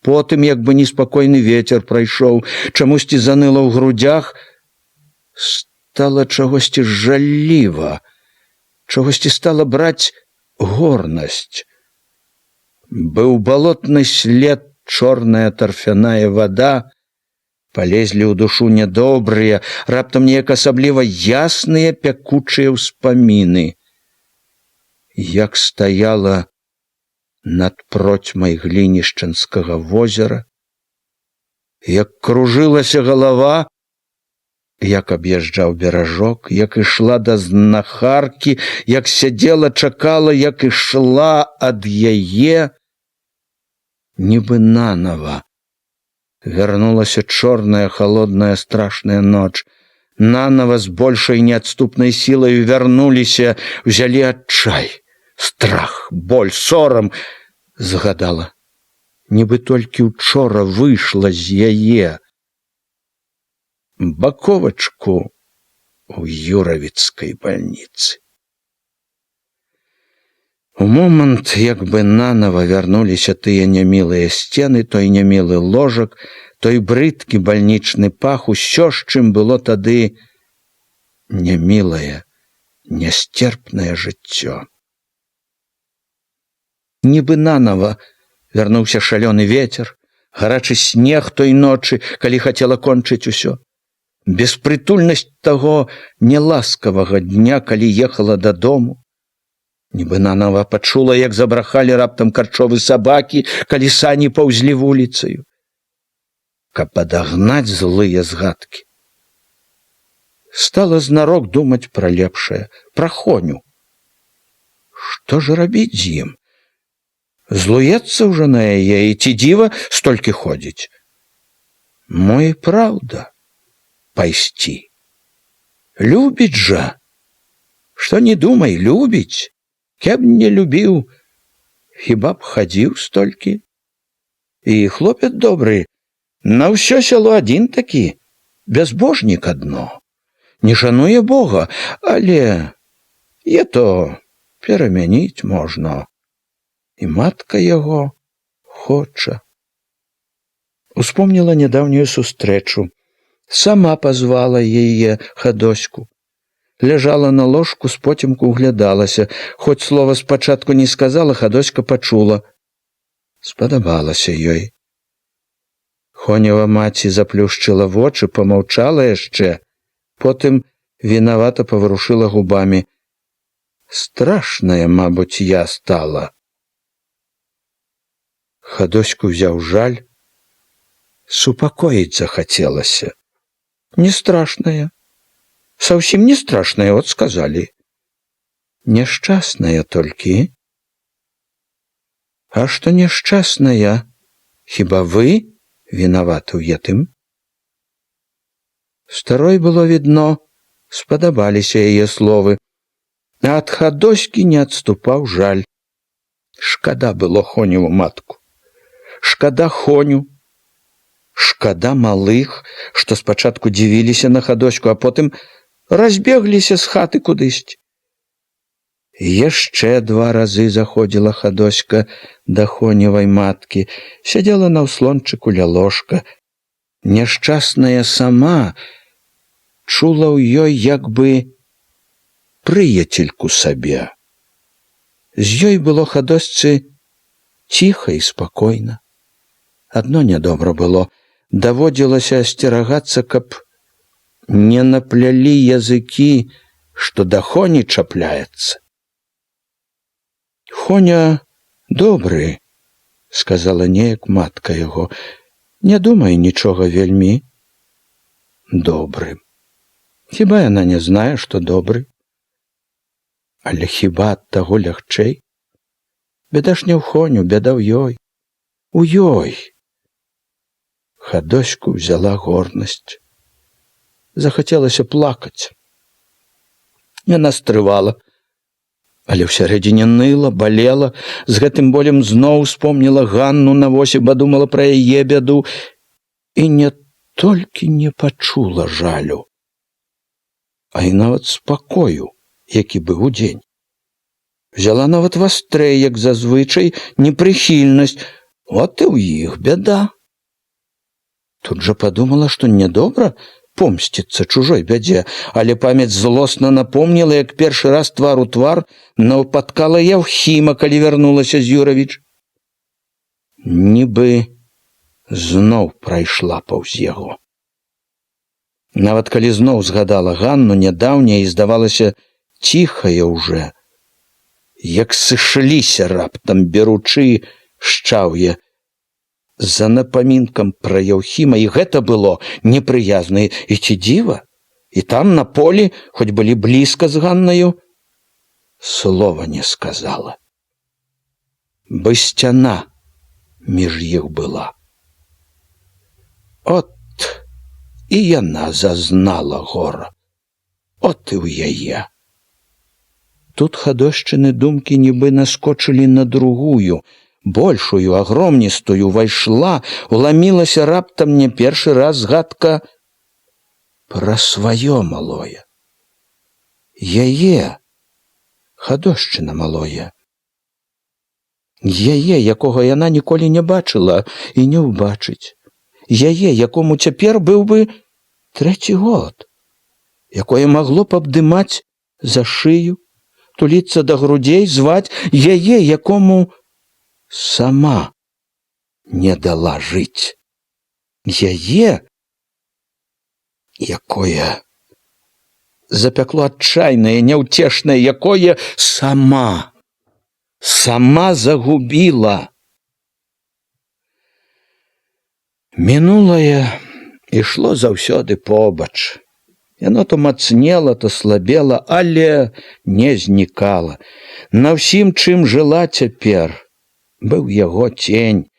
Потым, як бы неспакойны вецер прайшоў, чамусьці заныла ў грудях, стала чагосьці жалліва, чагосьці стала браць горнасць. Быў балотны след, чорная тарфяная вада, палезлі ў душу нядобрыя, раптам неяк асабліва ясныя пякучыя ўспаміны. Як стаяла над процьмай глінішчанскага возера, як кружылася галава, як аб'язджаў беражок, як ішла да знахаркі, як сядзела, чакала, як ішла ад яе, нібы нанава. Вярнулася чорная, халодная, страшная ноч. Нанава з большай неадступнай сілаю вярнуліся, узялі адчай, страх, боль, сорам. Згадала, нібы толькі учора выйшла з яе. Баковачку у Юравіцкай бальніцы. У момант, як бы нанава вярнуліся тыя нямілыя сцены, той нямілы ложак, той брыдкі бальнічны пах, усё, з чым было тады нямілае, нясцерпнае жыццё. Нібы нанава вярнуўся шалёны вецер, гарачы снег той ночы, калі хацела кончыць усё. Беспрытульнасць таго неласкавага дня, калі ехала дадому. Нібы нанава пачула, як забрахалі раптам карчовы сабакі, калі сані паўзлі вуліцаю. Каб адагнаць злыя згадкі. Стала знарок думаць пра лепшае, пра Хоню. Што ж рабіць з ім? Злуецца ўжо на яе, і ці дзіва столькі ходзіць? Мо і праўда пайсці. Любіць жа. Што не думай, любіць. Каб не любіў, хіба б хадзіў столькі? І хлопец добры, на ўсё сяло адзін такі, бязбожнік адно. Не шануе Бога, але е то перамяніць можна. І матка яго хоча. Успомніла нядаўнюю сустрэчу. Сама пазвала яе Хадоську. Ляжала на ложку, споцемку углядалася. Хоць слова спачатку не сказала, Хадоська пачула. Спадабалася ёй. Хонева маці заплюшчыла вочы, памаўчала яшчэ, потым вінавата паварушыла губамі. Страшная, мабуть, я стала. Хадоську ўзяў жаль. Супакоіць захацелася. Не страшная. Совсем не страшная, от сказали. Няшчасная толькі. А што няшчасная? Хіба вы вінаваты ў гэтым? Старой было відно, спадабаліся яе словы, а ад Хадоські не адступаў жаль. Шкада было Хоневу матку. Шкада Хоню. Шкада малых, што спачатку дзівіліся на Хадоську, а потым разбегліся з хаты кудысьці. Яшчэ 2 разы заходзіла Хадоська да Хоневай маткі, сядзела на ўслончыку ля ложка. Няшчасная сама чула ў ёй як бы прыяцельку сабе. З ёй было Хадосцы ціха і спакойна. Адно нядобра было, даводзілася асцерагацца, каб не наплялі языкі, што да Хоні чапляецца. Хоня добры, сказала неяк матка яго. Не думай нічога вельмі. Добры. Хіба яна не знае, што добры? Але хіба ад таго лягчэй? Бяда ж не ў Хоню, бяда ў ёй. У ёй. Хадоську взяла горнасць. Захацелася плакаць. Яна стрывала, але ўсярэдзіне ныла, балела. З гэтым болем зноў успомніла Ганну на восе, падумала пра яе бяду і не толькі не пачула жалю, а і нават спакою, які быў удзень. Взяла нават вастрэй, як зазвычай, непрыхільнасць. От і ў іх бяда. Тут жа падумала, што нядобра помсціцца чужой бядзе, але памяць злосна напомніла, як першы раз твар у твар напаткала Яўхіма, калі вярнулася з Юравіч. Нібы зноў прайшла паўз яго. Нават калі зноў згадала Ганну, нядаўняе і здавалася ціхае ўжо, як сышліся раптам беручы шчаўе за напамінкам пра Яўхіма, і гэта было непрыязна. І ці дзіва? І там, на полі, хоць былі блізка з Ганнаю, слова не сказала. Бы сцяна між іх была. От і яна зазнала гора. От і ў яе. Тут Хадошчыны думкі нібы наскочылі на другую, большую, агромністую, увайшла, уламілася раптам не першы раз згадка пра сваё малое. Яе, Хадошчына малое. Яе, якога яна ніколі не бачыла і не ўбачыць. Яе, якому цяпер быў бы 3 год, якое магло б абдымаць за шыю, туліцца да грудзей, зваць, яе, якому сама не дала жыць. Яе, якое запякло адчайнае, няўцешнае, якое сама загубіла. Мінулае ішло заўсёды побач. Яно то мацнела, то слабела, але не знікала. На ўсім, чым жыла цяпер, быў яго цень.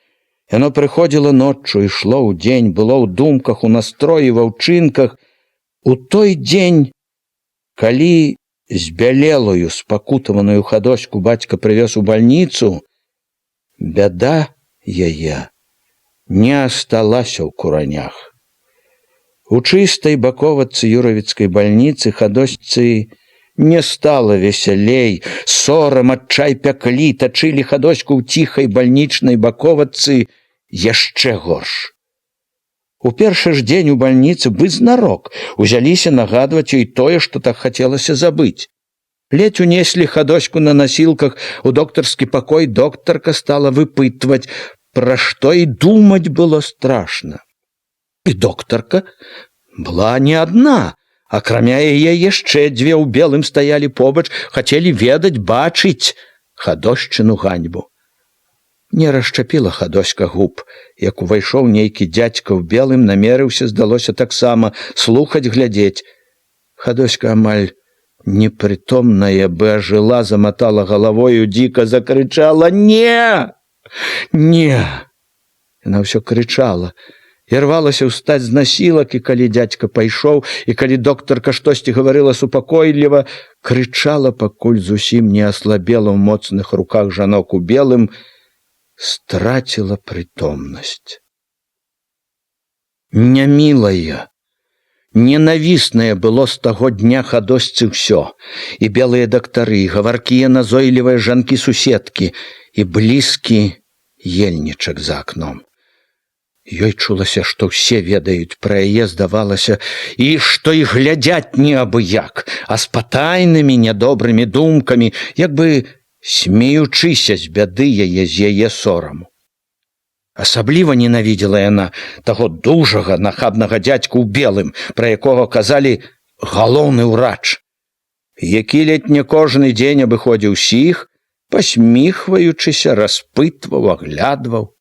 Яно прыходзіла ноччу, ішло ў дзень, было ў думках, у настроі, ва ўчынках. У той дзень, калі збялелую, спакутаваную Хадоську бацька прывёз у бальніцу, бяда яе не асталася ў куранях. У чыстай баковачцы Юравіцкай бальніцы Хадосьцы не стала весялей. Сорам, адчай пяклі, тачылі Хадоську ў ціхай бальнічнай баковачцы яшчэ горш. У першы ж дзень у бальніцы бызнарок узяліся нагадваць ёй тое, што так хацелася забыць. Ледзь унеслі Хадоську на насілках у доктарскі пакой, доктарка стала выпытваць, пра што і думаць было страшна. І доктарка была не адна, акрамя яе яшчэ дзве ў белым стаялі побач, хацелі ведаць, бачыць Хадошчыну ганьбу. Не расчапіла Хадоська губ, як увайшоў нейкі дзядзька ў белым, намерыўся, здалося таксама, слухаць, глядзець. Хадоська амаль непрытомная бы ажыла, заматала галавою, дзіка закрычала: «Не! Не!» Яна ўсё крычала і рвалася ўстаць з насілак, і калі дзядзька пайшоў, і калі доктарка штосьці гаварыла супакойліва, крычала, пакуль зусім не аслабела ў моцных руках жанок у белым, страціла прытомнасць. Нямілая, ненавіснае было з таго дня Хадосцы ўсё, і белыя дактары, і гаваркія назойлівыя жанкі-суседкі, і блізкі ельнічак за акном. Ёй чулася, што ўсе ведаюць пра яе, здавалася, і што і глядзяць не абы-як, а з патайнымі нядобрымі думкамі, як бы смеючыся з бяды яе, з яе сораму. Асабліва ненавідзела яна таго дужага, нахабнага дзядзьку ў белым, пра якога казалі галоўны ўрач, які ледзь не кожны дзень абыходзіў усіх, пасміхваючыся, распытваў, аглядваў.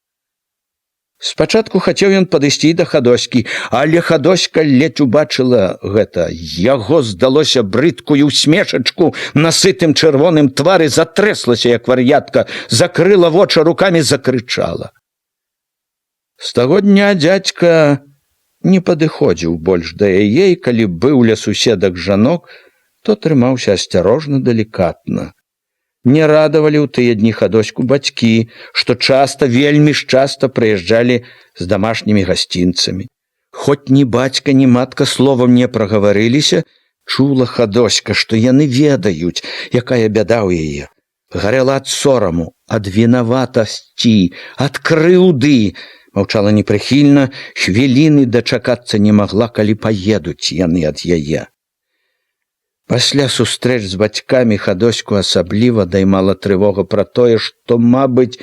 Спачатку хацеў ён падысці да Хадоські, але Хадоська ледзь убачыла гэта. Яго здалося брыдкую усмешачку на сытым чырвоным твары, затрэслася, як вар'ятка, закрыла вочы рукамі, закрычала. З таго дня дзядзька не падыходзіў больш да яе, і калі быў ля суседак жанок, то трымаўся асцярожна, далікатна. Не радавалі ў тыя дні Хадоську бацькі, што часта, вельмі ж часта прыязджалі з дамашнімі гасцінцамі. Хоць ні бацька, ні матка словам не прагаварыліся, чула Хадоська, што яны ведаюць, якая бяда ў яе. Гарэла ад сораму, ад вінаватасці, ад крыўды. Маўчала непрыхільна, хвіліны дачакацца не магла, калі паедуць яны ад яе. Пасля сустрэч з бацькамі Хадоську асабліва даймала трывога пра тое, што, мабыць,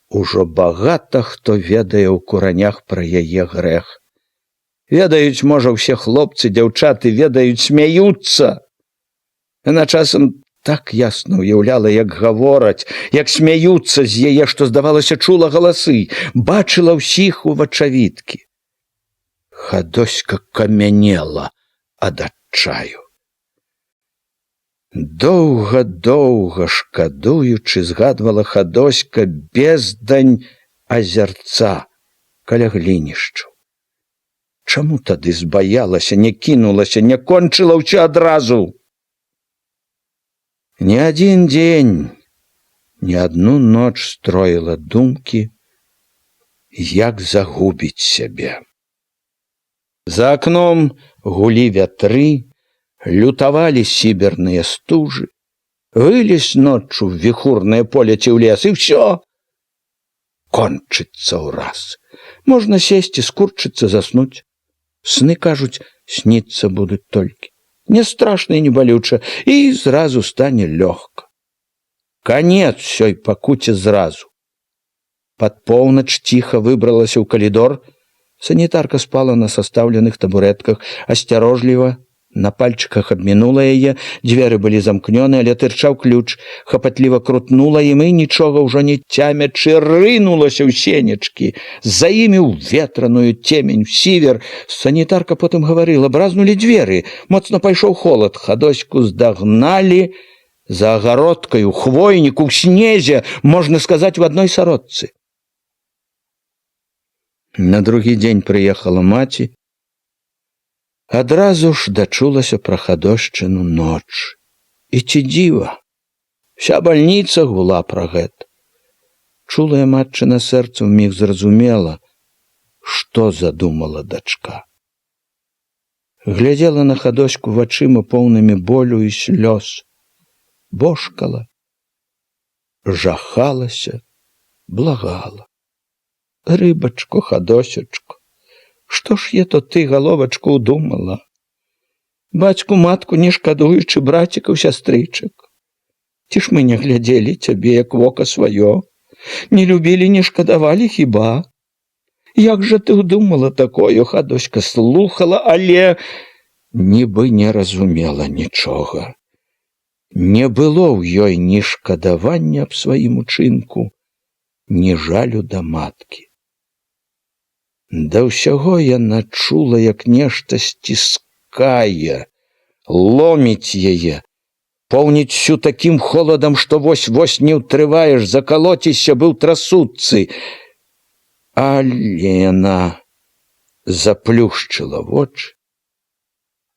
ужо багата хто ведае ў куранях пра яе грэх. Ведаюць, можа, усе хлопцы, дзяўчаты ведаюць, смяюцца. Яна часам так ясна ўяўляла, як гавораць, як смяюцца з яе, што, здавалася, чула галасы, бачыла ўсіх у вачавіткі. Хадоська камянела ад адчаю. Доўга-доўга шкадуючы, згадвала Хадоська бездань азярца каля глінішчу. Чаму тады збаялася, не кінулася, не кончыла ўсё адразу? Не адзін дзень, не адну ноч строіла думкі, як загубіць сябе. За акном гулі вятры, лютавалі сіберныя стужы, вылез ноччу в віхурнае поле ці ў лес, і ўсё кончыцца ўраз. Можна сесці, скурчыцца, заснуць. Сны, кажуць, сніцца будуць толькі. Не страшна і не балюча, і зразу стане лёгка. Канец сёй пакуце зразу. Пад поўнач ціха выбралася ў калідор. Санітарка спала на састаўленых табурэтках, асцярожліва, на пальчыках абмінула яе, дзверы былі замкнёны, але тырчаў ключ, хапатліва крутнула ім і, нічога ўжо не цямячы, рынулася ў сенечкі. За імі ў ветраную цемень, сівер. Санітарка потым гаварыла, бразнулі дзверы, моцна пайшоў холад. Хадоську здагналі за агародкай, у хвойніку, ў снезе, можна сказаць, в адной сародцы. На другі дзень прыехала маці. Адразу ж дачулася пра Хадошчыну ноч. І ці дзіва, вся бальніца гула пра гэта. Чулая матчына сэрца ўміг зразумела, што задумала дачка. Глядзела на Хадоську вачыма поўнымі болю і слёз, божкала, жахалася, благала. Рыбачку, Хадосечку, Што ж je то ты, галовачку, удумала? Бацьку, матку не шкадуючы, брацікаў, сястрычак. Ці ж мы не глядзелі цябе, як вока сваё? Не любілі, не шкадавалі хіба? Як жа ты удумала такое? Хадоська слухала, але нібы не разумела нічога. Не было ў ёй ні шкадавання аб сваім учынку, ні жалю да маткі. Да ўсяго яна чула, як нешта сціскае, ломіць яе, поўніць всю такім холадам, што вось-вось не ўтрываеш, закалоцішся бы ў трасутцы. Але яна заплюшчыла вочы,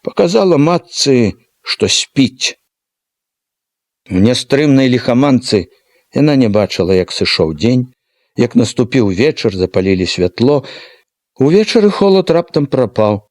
паказала матцы, што спіць. У нястрымнай ліхаманцы яна не бачыла, як сышоў дзень, як наступіў вечар, запалілі святло. Увечары холад раптам прапаў.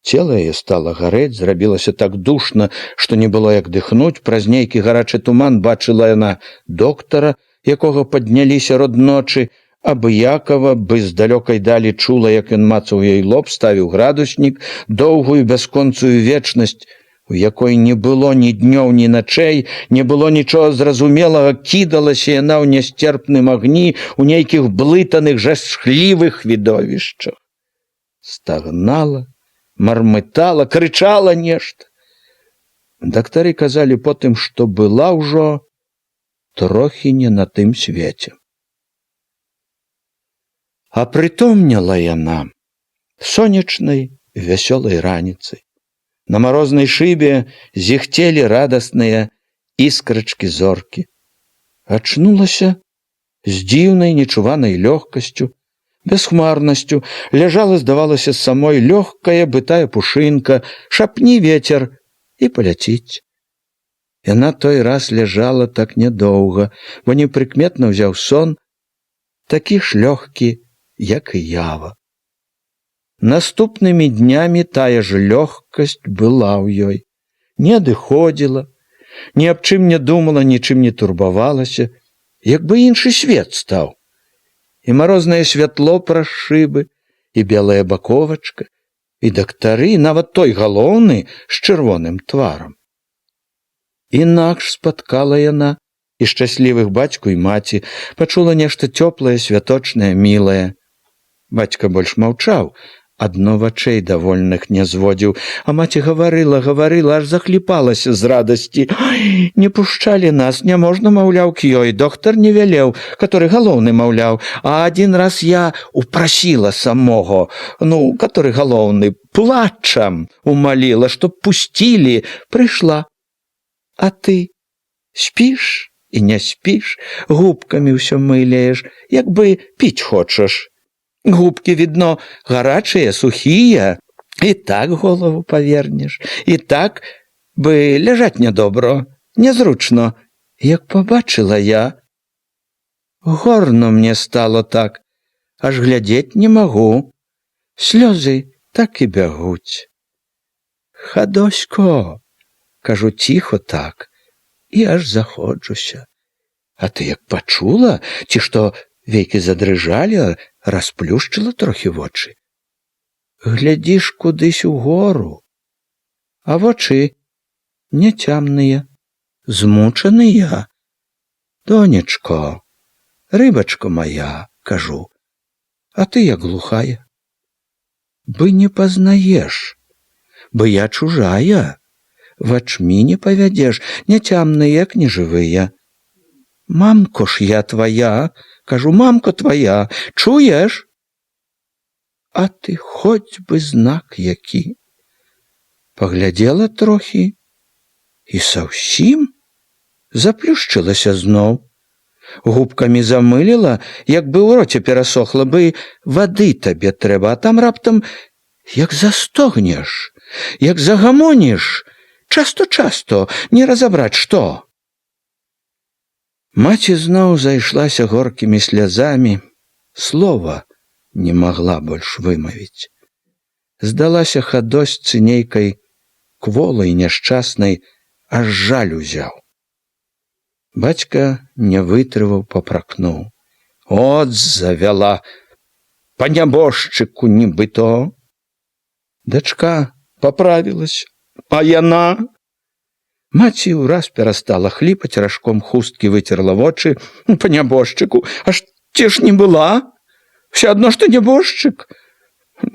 Цела яе стала гарэць, зрабілася так душна, што не было як дыхнуць. Праз нейкі гарачы туман бачыла яна доктара, якога паднялі сярод ночы, абыякава, бы з далёкай далі чула, як ён мацаў ёй лоб, ставіў градуснік, доўгую бясконцую вечнасць, у якой не было ні днёў, ні начэй, не было нічога зразумелага, кідалася яна ў нясцерпным агні, у нейкіх блытаных, жахлівых відовішчах. Стагнала, мармытала, крычала нешта. Дактары казалі потым, што была ўжо трохі не на тым свеце. Апрытомнела яна сонечнай, вясёлай раніцай. На марознай шыбе зіхцелі радасныя іскрачкі зоркі. Ачнулася з дзіўнай нечуванай лёгкасцю, бясхмарнасцю, ляжала, здавалася, самой лёгкая бытая пушынка, шапні вецер і паляціць. Яна той раз ляжала так нядоўга, бо непрыкметна ўзяў сон, такі ж лёгкі, як і ява. Наступнымі днямі тая ж лёгкасць была ў ёй. Не адыходзіла, ні аб чым не думала, нічым не турбавалася, як бы іншы свет стаў. І марознае святло праз шыбы, і белая баковачка, і дактары, і нават той галоўны з чырвоным тварам. Інакш спаткала яна і шчаслівых бацьку і маці, пачула нешта цёплае, святочнае, мілае. Бацька больш маўчаў, адно вачэй давольных не зводзіў, а маці гаварыла, аж захліпалася з радасці. Не пушчалі нас, не можна, маўляў, к ёй, доктар не вялеў, каторы галоўны, маўляў, а адзін раз я упрасіла самого, каторы галоўны, плачам умаліла, чтоб пусцілі, прыйшла. А ты спіш і не спіш, губкамі ўсё мыляеш, як бы піць хочаш. Губкі, відно, гарачыя, сухія, і так голову павернеш, і так бы ляжаць нядобро, нязручно. Як пабачыла я, горно мне стало так, аж глядзець не магу, слёзы так і бягуць. Хадосько, кажу ціхо так, і аж заходжуся. А ты як пачула, ці што вейкі задрыжалі, расплюшчыла трохі вочы. Глядзіш кудысь угору, а вочы няцямныя, змучаныя. Донечко, рыбачка моя, кажу, а ты як глухая? Бы не пазнаеш, бы я чужая, вачмі не павядзеш, няцямныя, як нежывыя. Мамко ж я твоя, кажу, мамка твоя, чуеш? А ты хоць бы знак які. Паглядзела трохі і саўсім заплюшчылася зноў. Губкамі замыліла, як бы ў роце перасохла, бы вады табе трэба, а там раптам як застогнеш, як загамоніш, часто-часто, не разабраць што. Маці зноў зайшлася горкімі слязамі, слова не магла больш вымавіць. Здалася хадосьцы нейкай кволай, няшчаснай, аж жаль узяў. Бацька не вытрываў, папракнуў. От завяла, па нябожчыку нібыто. Дачка поправілася, а яна... Маці ўраз перастала хліпаць, ражком хусткі выцерла вочы. Па нябожчыку, аж ці ж не была? Все адно, што нябожчык.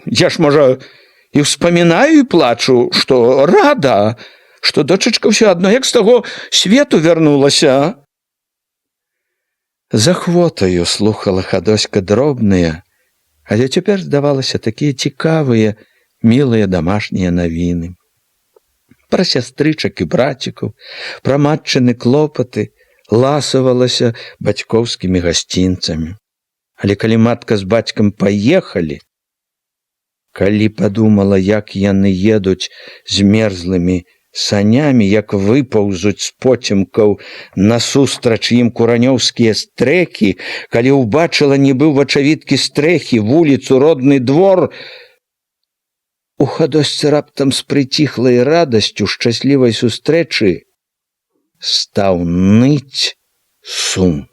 Я ж, можа, і ўспамінаю і плачу, што рада, што дочачка ўсё адно, як з таго свету вярнулася. За хвотаю слухала Хадоська дробныя, але цяпер здавалася такія цікавыя, мілыя дамашнія навіны. Пра сястрычак і брацікаў, пра матчыны клопаты ласавалася бацькоўскімі гасцінцамі. Але калі матка з бацькам паехалі, калі падумала, як яны едуць змерзлымі санямі, як выпаўзуць з поцемкаў насустрач ім куранёўскія стрэхі, калі ўбачыла нібы ў вачавіткі стрэхі, вуліцу, родны двор, у Хадосцы раптам з прыціхлай радасцю шчаслівай сустрэчы стаў ныць сум.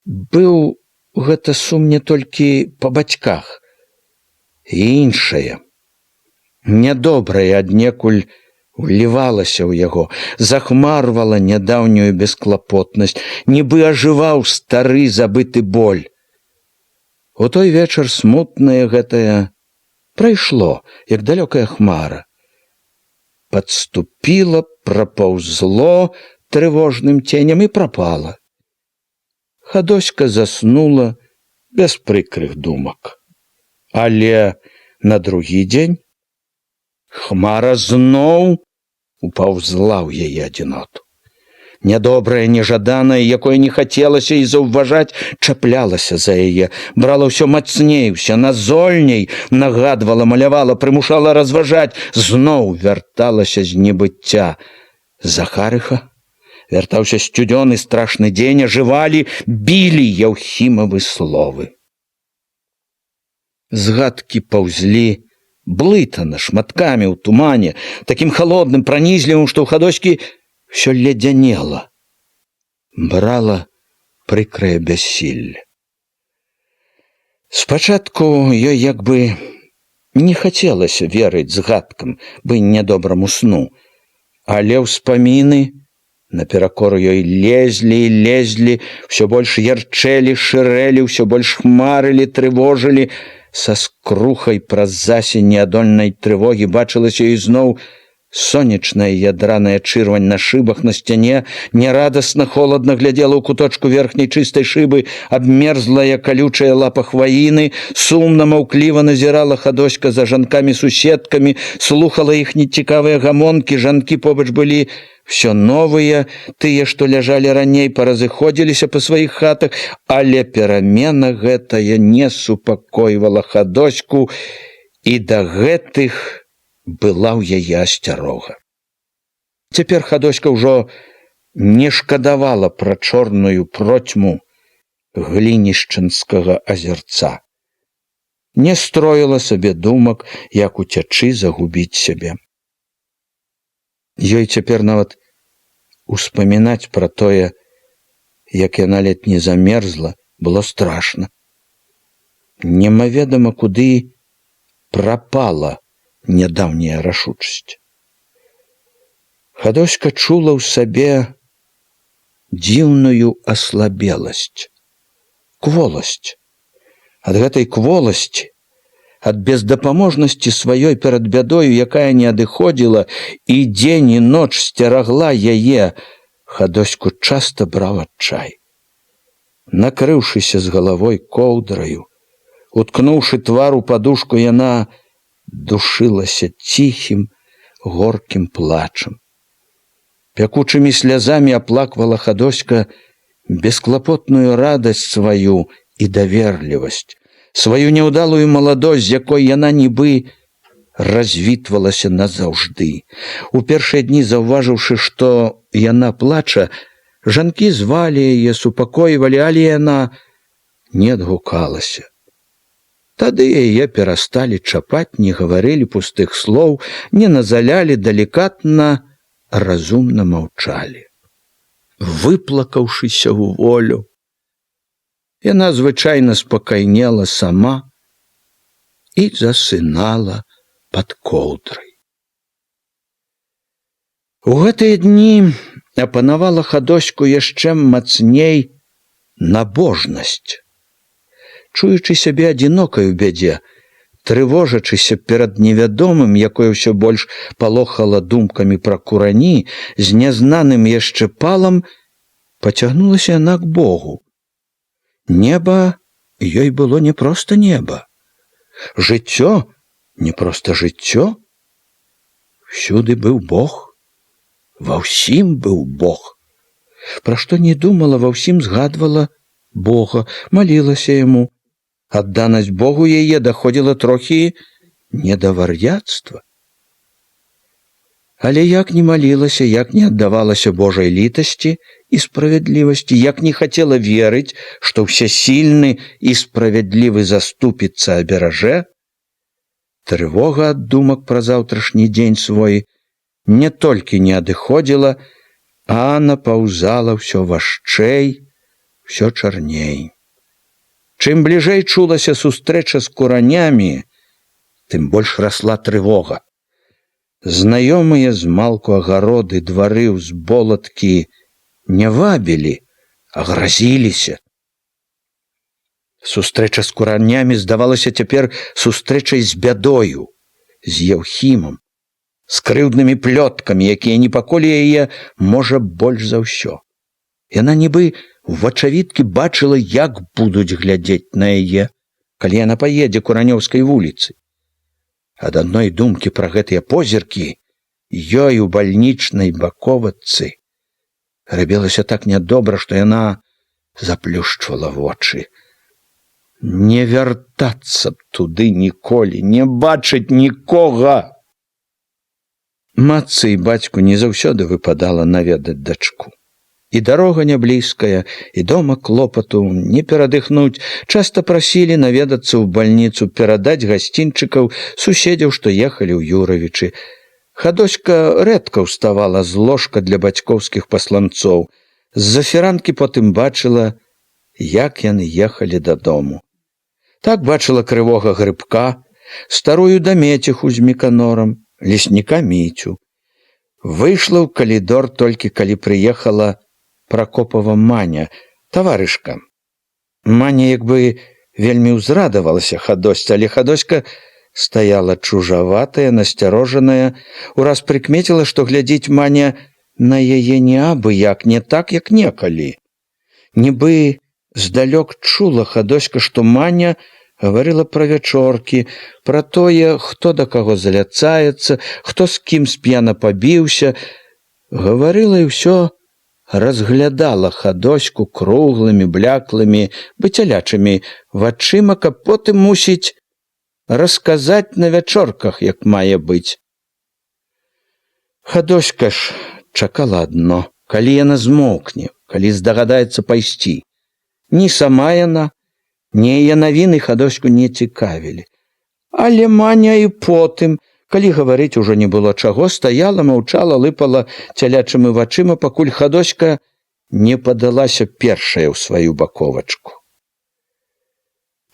Быў гэта сум не толькі па бацьках, іншае, нядобрае аднекуль улівалася ў яго, захмарвала нядаўнюю бесклапотнасць, нібы ажываў стары забыты боль. У той вечар смутнае гэтае прайшло, як далёкая хмара. Падступіла, прапаўзло трывожным ценем і прапала. Хадоська заснула без прыкрых думак. Але на другі дзень хмара зноў упаўзла ў яе адзіноту. Нядобрае, нежаданае, якое не хацелася і заўважаць, чаплялася за яе, брала ўсё мацней, ўсё назольней, нагадвала, малявала, прымушала разважаць, зноў вярталася з небыцця. Захарыха вяртаўся сцюдзёны страшны дзень, ажывалі, білі Яўхімавы словы. Згадкі паўзлі блытана, шматкамі ў тумане, такім халодным, пранізлівым, што ў Хадоські ўсё ледзянела, брала прыкрае бяссілле. Спачатку ёй як бы не хацелася верыць згадкам, бы нядобраму сну, але ўспаміны наперакор ёй лезлі і лезлі, ўсё больш ярчэлі, шырэлі, ўсё больш хмарылі, трывожылі. Са скрухай праз засень неадольнай трывогі бачылася ёй зноў сонечная ядраная чырвань на шыбах, на сцяне, нерадасна холадна глядзела ў куточку верхняй чыстай шыбы абмерзлая калючая лапа хваіны, сумна маўкліва назірала Хадоська за жанкамі-суседкамі, слухала іх нецікавыя гамонкі, жанкі побач былі всё новыя, тыя, што ляжалі раней, паразыходзіліся па сваіх хатах, але перамена гэтая не супакойвала Хадоську, і да гэтых была ў яе асцярога. Цяпер Хадоська ўжо не шкадавала пра чорную процьму глінішчынскага азерца. Не строіла сабе думак, як уцячы, загубіць сябе. Ёй цяпер нават успамінаць пра тое, як яна ледь не замерзла, было страшна. Немаведама куды прапала нядаўняя рашучасць. Хадоська чула ў сабе дзіўную аслабеласць, кволасць. Ад гэтай кволасці, ад бездапаможнасці сваёй перад бядою, якая не адыходзіла і дзень і ноч сцерагла яе, Хадоську часта браў адчай. Накрыўшыся з галавой коўдраю, уткнуўшы твар у падушку, яна душылася ціхім, горкім плачам. Пякучымі слязамі аплаквала Хадоська бесклапотную радасць сваю і даверлівасць, сваю няўдалую маладосць, з якой яна нібы развітвалася назаўжды. У першыя дні, заўважыўшы, што яна плача, жанкі звалі яе, супакойвалі, але яна не адгукалася. Тады яе перасталі чапаць, не гаварылі пустых слоў, не назалялі, далікатна, разумна маўчалі. Выплакаўшыся ў волю, Яна звычайна спакайнела сама і засынала пад коўдрай. У гэтыя дні апанавала Хадоську яшчэ мацней набожнасць. Чуючы сябе адзінокай у бядзе, трывожачыся перад невядомым, якое ўсё больш палохала думкамі пра курані, з нязнаным яшчэ палам, пацягнулася яна к Богу. Неба ёй было не проста неба. Жыццё не проста жыццё. Всюды быў Бог. Ва ўсім быў Бог. Пра што не думала, ва ўсім згадвала Бога, малілася яму. Адданасць Богу яе даходзіла трохі не да вар'яцтва. Але як не малілася, як не аддавалася Божай літасці і справядлівасці, як не хацела верыць, што ўсясільны і справядлівы заступіцца аберажэ, трывога ад думак пра заўтрашні дзень свой не толькі не адыходзіла, а напаўзала ўсё важчэй, ўсё чарней. Чым бліжэй чулася сустрэча з куранямі, тым больш расла трывога. Знаёмыя змалку агароды, двары, узболаткі не вабілі, а гразіліся. Сустрэча з куранямі здавалася цяпер сустрэчай з бядою, з Еўхімам, з крыўднымі плёткамі, якія непаколі яе, можа, больш за ўсё. Яна нібы у вачавіткі бачыла, як будуць глядзець на яе, калі яна паедзе Куранёўскай вуліцы. Ад адной думкі пра гэтыя позіркі ёй у бальнічнай баковачцы рабілася так нядобра, што яна заплюшчвала вочы. Не вяртацца б туды ніколі, не бачыць нікога. Матцы і бацьку не заўсёды выпадала наведаць дачку. І дарога не блізкая, і дома клопату не перадыхнуць. Часта прасілі наведацца ў бальніцу, перадаць гасцінчыкаў суседзяў, што ехалі ў Юравічы. Хадоська рэдка ўставала з ложка для бацькоўскіх пасланцоў. З-за фіранкі потым бачыла, як яны ехалі дадому. Так бачыла крывога Грыбка, старую дамецеху з Міканорам, лесніка Міцю. Выйшла ў калідор толькі калі прыехала Пракопава Маня, таварышка. Маня як бы вельмі ўзрадавалася Хадосьце, але Хадоська стаяла чужаватая, насцярожаная, ураз прыкмеціла, што глядзіць Маня на яе не абы як, не так, як некалі. Нібы здалёк чула Хадоська, што Маня гаварыла пра вячоркі, пра тое, хто да каго заляцаецца, хто з кім сп'яна пабіўся. Гаварыла і ўсё разглядала Хадоську круглымі, бляклымі, быцялячымі вачыма, каб потым, мусіць, расказаць на вячорках, як мае быць. Хадоська ж чакала адно, калі яна змоўкне, калі здагадаецца пайсці. Ні сама яна, ні яе навіны Хадоську не цікавілі. Але Маня і потым, калі гаварыць ужо не было чаго, стаяла, маўчала, лыпала цялячымі вачыма, пакуль Хадоська не падалася першая ў сваю баковачку.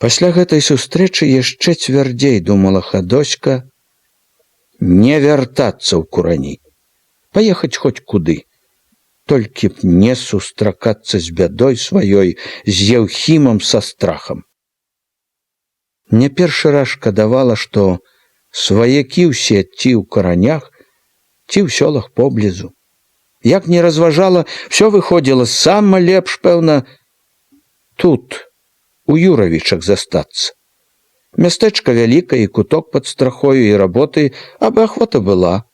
Пасля гэтай сустрэчы яшчэ цвярдзей думала Хадоська не вяртацца ў Курані, паехаць хоць куды, толькі б не сустракацца з бядой сваёй, з Еўхімам са страхам. Не першы раз шкадавала, што сваякі ўсе ці ў Каранях, ці ў сёлах поблізу. Як не разважала, всё выходзіла сама лепш, пэўна, тут, у Юравічах застацца. Мястэчка вялікае, і куток пад страхою, і работы, абы ахвота была.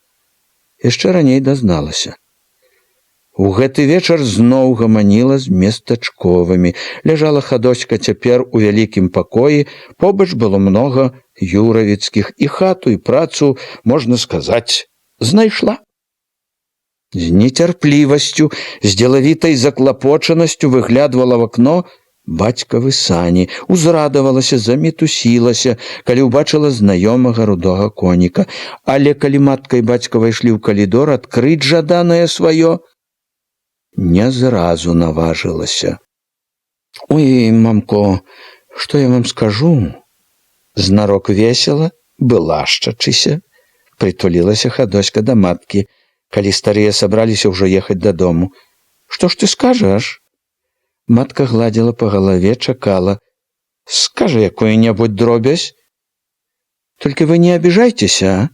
Яшчэ раней дазналася. У гэты вечар зноў гаманіла з местачковымі. Ляжала Хадоська цяпер у вялікім пакоі, побач было многа юравіцкіх, і хату, і працу, можна сказаць, знайшла. З нецярплівасцю, з дзелавітай заклапочанасцю выглядвала в акно бацькавы сані, узрадавалася, замітусілася, калі ўбачыла знаёмага рудога коніка. Але калі матка і бацька пайшлі ў калідор, адкрыць жаданае сваё не зразу наважылася. Ой, мамко, што я вам скажу? Знарок весела, былашчачыся, притулілася Хадоська да маткі, калі старыя сабраліся ўжо ехаць дадому. Што ж ты скажаш? Матка гладзіла па галаве, чакала. Скажы якую-небудзь дробязь. Толькі вы не абіжайцеся, а?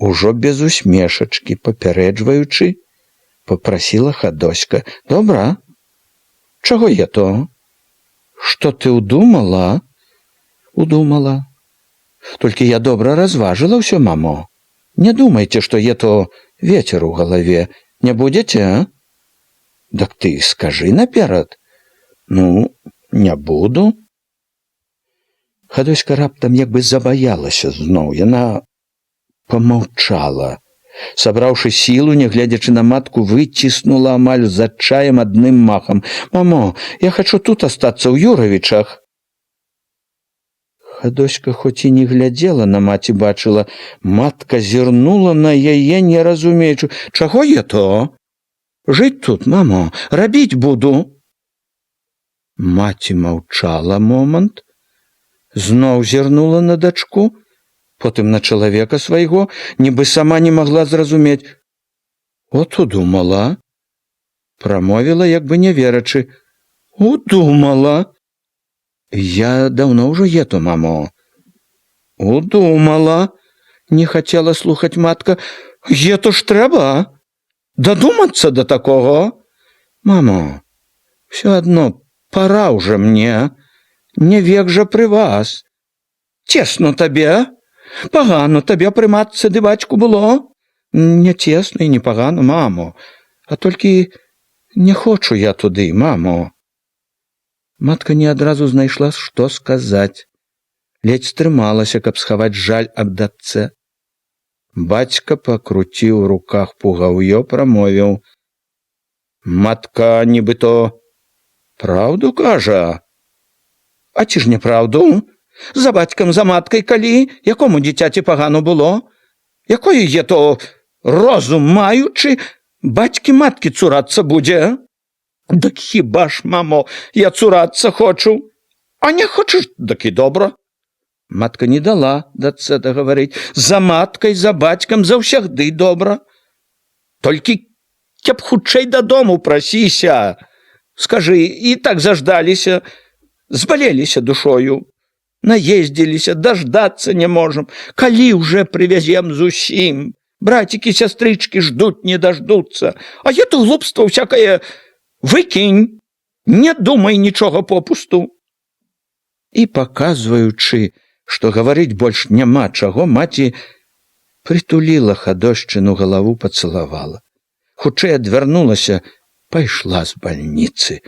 Ужо без усмешачкі, папярэджваючы, папрасіла Хадоська. Добра? Чаго я то? Што ты удумала? Удумала. Толькі я добра разважыла ўсё, мамо. Не думайце, што я то ветер у галаве. Не будзеце, а? Дак ты скажы наперад. Ну, не буду. Хадоська раптам як бы забаялася зноў. Яна помаўчала. Сабраўшы сілу, нягледзячы на матку, выціснула амаль з адчаем адным махам. Мамо, я хачу тут астацца ў Юравічах. Хадоська хоць і не глядзела на маці, бачыла, матка зірнула на яе, не разумеючы. Чаго я то? Жыць тут, мамо, рабіць буду. Маці маўчала момант, зноў зірнула на дачку, потым на чалавека свайго, нібы сама не магла зразумець. От удумала, прамовіла, як бы не верачы. Удумала. Я даўно ўжо еду, мамо. Удумала, не хацела слухаць матка. Еду ж трэба. Дадумацца да такога. Мамо, все адно пора ўжо мне. Не век жа пры вас. Цесна табе? Пагано табе пры матцы ды бацьку было? Не цесна і не пагано, мамо. А толькі не хочу я туды, мамо. Матка не адразу знайшла, што сказаць. Ледзь стрымалася, каб схаваць жаль аб дачцэ. Бацька пакруціў у руках пугаўё, прамовіў. Матка нібыто праўду кажа. А ці ж не праўду? За бацькам, за маткай, калі? Якому дзіцяці пагану было? Якое е то розум маючы, бацькі маткі цурацца будзе? Дык хіба ж, мамо, я цурацца хочу. А не хочаш, дык і добра. Матка не дала дачцэ дагаварыць. За маткай, за бацькам заўсягды добра. Толькі каб хутчэй дадому прасіся. Скажы, і так заждаліся, збалеліся душою. Наездзіліся, даждацца не можам. Калі ўжо прывязем зусім? Брацікі, сястрычкі ждуць, не даждуцца. А я то глупства всякае выкінь, не думай нічога попусту. І паказваючы, што гаварыць больш няма чаго, маці прытуліла Хадошчыну галаву, пацалавала. Хутчэй адвярнулася, пайшла з бальніцы.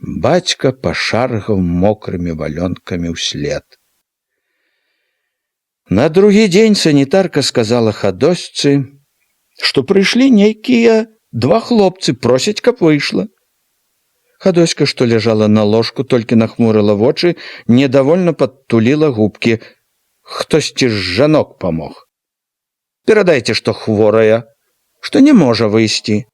Бацька пашаргаў мокрымі валёнкамі ўслед. На другі дзень санітарка сказала Хадосцы, што прыйшлі нейкія два хлопцы, просяць, каб выйшла. Хадоська, што ляжала на ложку, толькі нахмурыла вочы, недовольна падтуліла губкі. Хтосьці з жанок памог. Перадайце, што хворая, што не можа выйсці.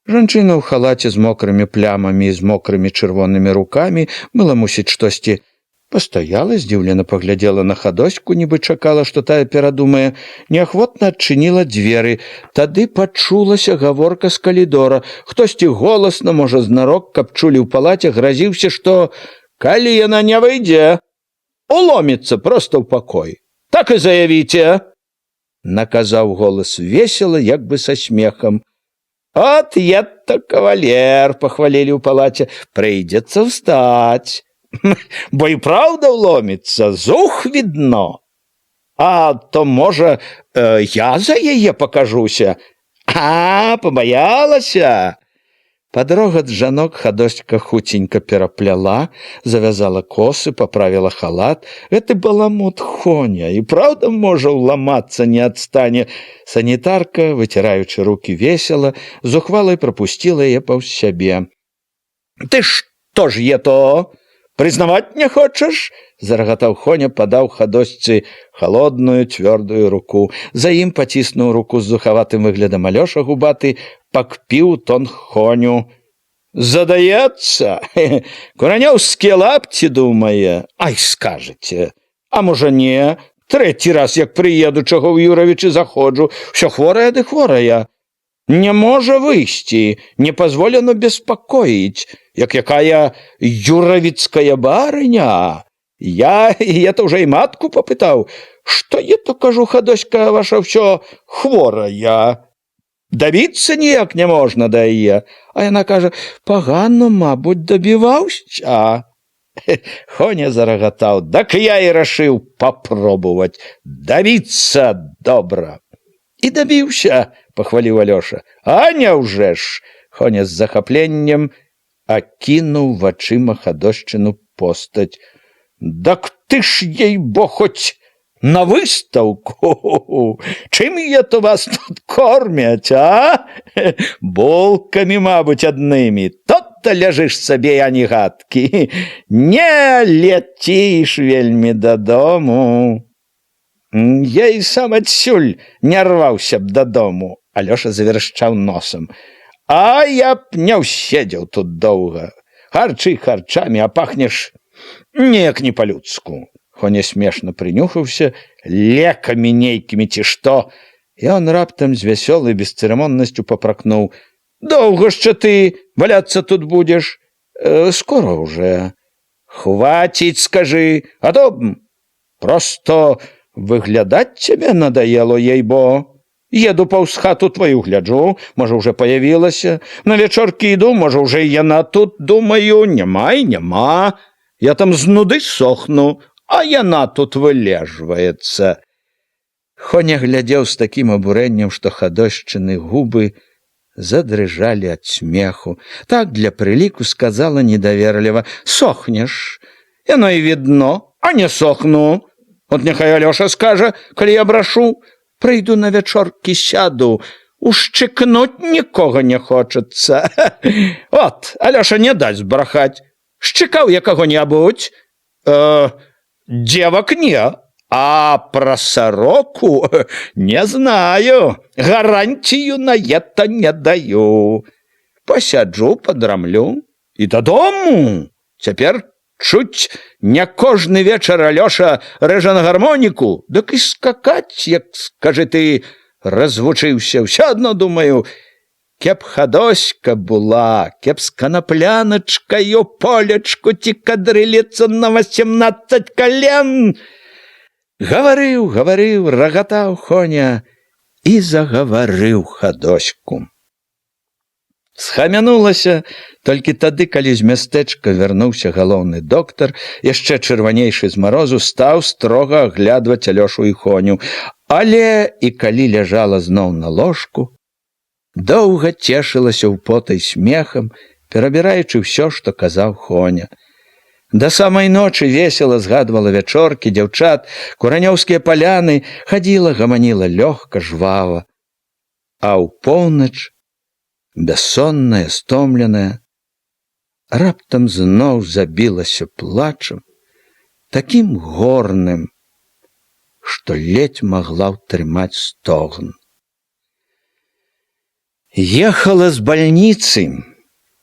Жанчына ў халаце з мокрымі плямамі і з мокрымі чырвонымі рукамі была, мусіць, штосьці. Пастаяла, здзіўлена паглядзела на Хадоську, нібы чакала, што тая перадумае, неахвотна адчыніла дзверы. Тады пачулася гаворка з калідора. Хтосьці голасна, можа, знарок, каб чулі ў палаце, гразіўся, што калі яна не выйдзе, уломіцца проста ў пакой. Так і заявіце, наказаў голас весела, як бы са смехам. От я-то кавалер, пахвалілі ў палаце, прыйдзецца встаць. Бо і праўда вломіцца, зух відно. А то, можа, я за яе пакажуся? А, пабаялася. Пад рогат жанок Хадоська хуценька перапляла, завязала косы, паправіла халат. Гэты баламут Хоня, і праўда, можа, ўламацца не адстане. Санітарка, выціраючы рукі весела, зухвалай прапусціла яе паўз сябе. Ты што ж е то? Прызнаваць не хочаш? Зарагатаў Хоня, падаў Хадосцы халодную цвёрдую руку. За ім паціснуў руку з зухаватым выглядам Алёша губаты, пакпіў тон Хоню. Задаецца, куранёўскія лапці думае, ай, скажаце, а можа не, трэці раз, як прыеду, чаго ў Юравічы заходжу, ўсё хворая ды хворая. Не можа выйсці, не пазволена беспакоіць, як якая юравіцкая барыня. Я это ўжо і матку папытаў, што то, кажу, Хадоська ваша ўсё хворая. Дабіцца ніяк не можна да яе. А яна кажа, пагано, мабуть, дабіваўся. Хоня зарагатаў, дак я і рашыў папробовать. Дабіцца добра. І дабіўся, пахваліў Алёша. А няўжо ж? Хоня з захапленнем акінуў вачыма Хадошчыну постаць. Дак ты ж, ей-бо, хоць на выстаўку. Чым то вас тут кормяць, а? Булкамі, мабуть, аднымі. Тут-то ляжыш сабе, а не гадкі. Не ляціш вельмі дадому. Я і сам адсюль не рваўся б дадому. Алёша завершчаў носам. А я б не ўседзеў тут доўга. Харчы харчамі, а пахнеш неяк не па-людску. Хоня смешна прынюхаўся, лекамі нейкімі ці што. І он раптам з вясёлай бесцырымоннасцю папракнуў. Доўга ж ты валяцца тут будзеш? Скора уже. Хваціць, скажы, а то просто выглядаць цябе надоело, ей-бо. Еду паўз хату твою, гляджу, можа, уже появілася. На вечоркі іду, можа, уже яна тут, думаю, няма і няма. Я там з нуды сохну, а яна тут вылежваецца. Хоня глядзеў з такім абурэннем, што Хадошчыны губы задрыжалі ад смеху. Так для прыліку сказала недаверліва. Сохнеш. Яно і відно, а не сохну. От няхай Алёша скажа, калі я брашу, прыйду на вечоркі, сяду, ушчыкнуць нікога не хочацца. От, Алёша не дасць брахаць. Шчыкаў я каго-небудзь? Девок не, а про сороку не знаю, гарантию на это не даю. Посяджу, подрамлю и додому. Цяпер чуть не кожны вечар Алёша рэжа на гармоніку, дык і скакаць, як, скажы ты, развучыўся. Ўсё адно думаю, кеп Хадоська була, кеп з канапляночкою полечку ці кадрыліцца на 18 колен. Гаварыў, рагатаў Хоня і загаварыў Хадоську. Схамянулася толькі тады, калі з мястэчка вярнуўся галоўны доктар, яшчэ чырванейшы з марозу, стаў строга аглядваць Алёшу і Хоню. Але і калі ляжала зноў на ложку, доўга цешылася ў потай смехам, перабіраючы ўсё, што казаў Хоня. Да самай ночы весела згадвала вячоркі, дзяўчат, куранёўскія паляны, хадзіла, гаманіла лёгка, жвава. А ў поўнач, бяссонная, стомленая, раптам зноў забілася плачам, такім горным, што ледзь магла ўтрымаць стогн. Ехала з бальніцы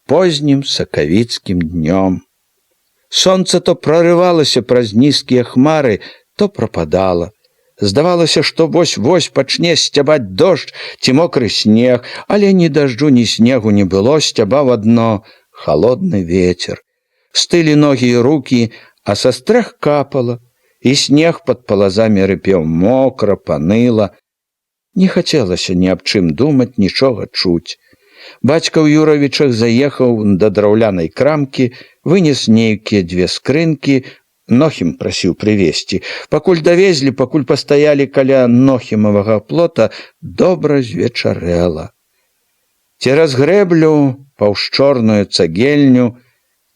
познім сакавіцкім днём. Сонца то прорывалася праз нізкія хмары, то прападала. Здавалася, што вось-вось пачне сцябаць дождж ці мокры снег, але ні дажджу, ні снегу не было, сцябаў адно халодны вецер. Стылі ногі і рукі, а са стрэх капала, і снег пад палазамі рыпеў мокра, паныла. Не хацелася ні аб чым думаць, нічога чуць. Бацька ў Юравічах заехаў да драўлянай крамкі, вынес нейкія 2 скрынкі, Нохім прасіў прывезці. Пакуль давезлі, пакуль пастаялі каля Нохімавага плота, добра звечарэла. Цераз грэблю, паўз чорную цагельню,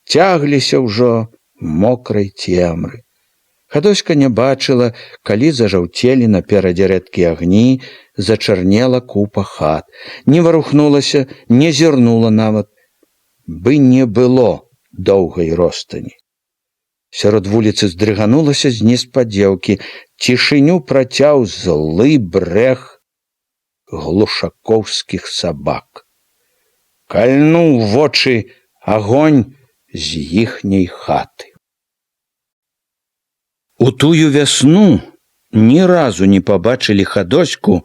цягліся ўжо мокрай цемры. Хадоська не бачыла, калі зажаўцелі наперадзе рэдкія агні, зачарнела купа хат. Не варухнулася, не зірнула нават, бы не было доўгай ростані. Сярод вуліцы здрыганулася з неспадзеўкі, цішыню працяў злы брэх глушакоўскіх сабак. Кальнуў вочы агонь з іхняй хаты. У тую вясну ні разу не пабачылі Хадоську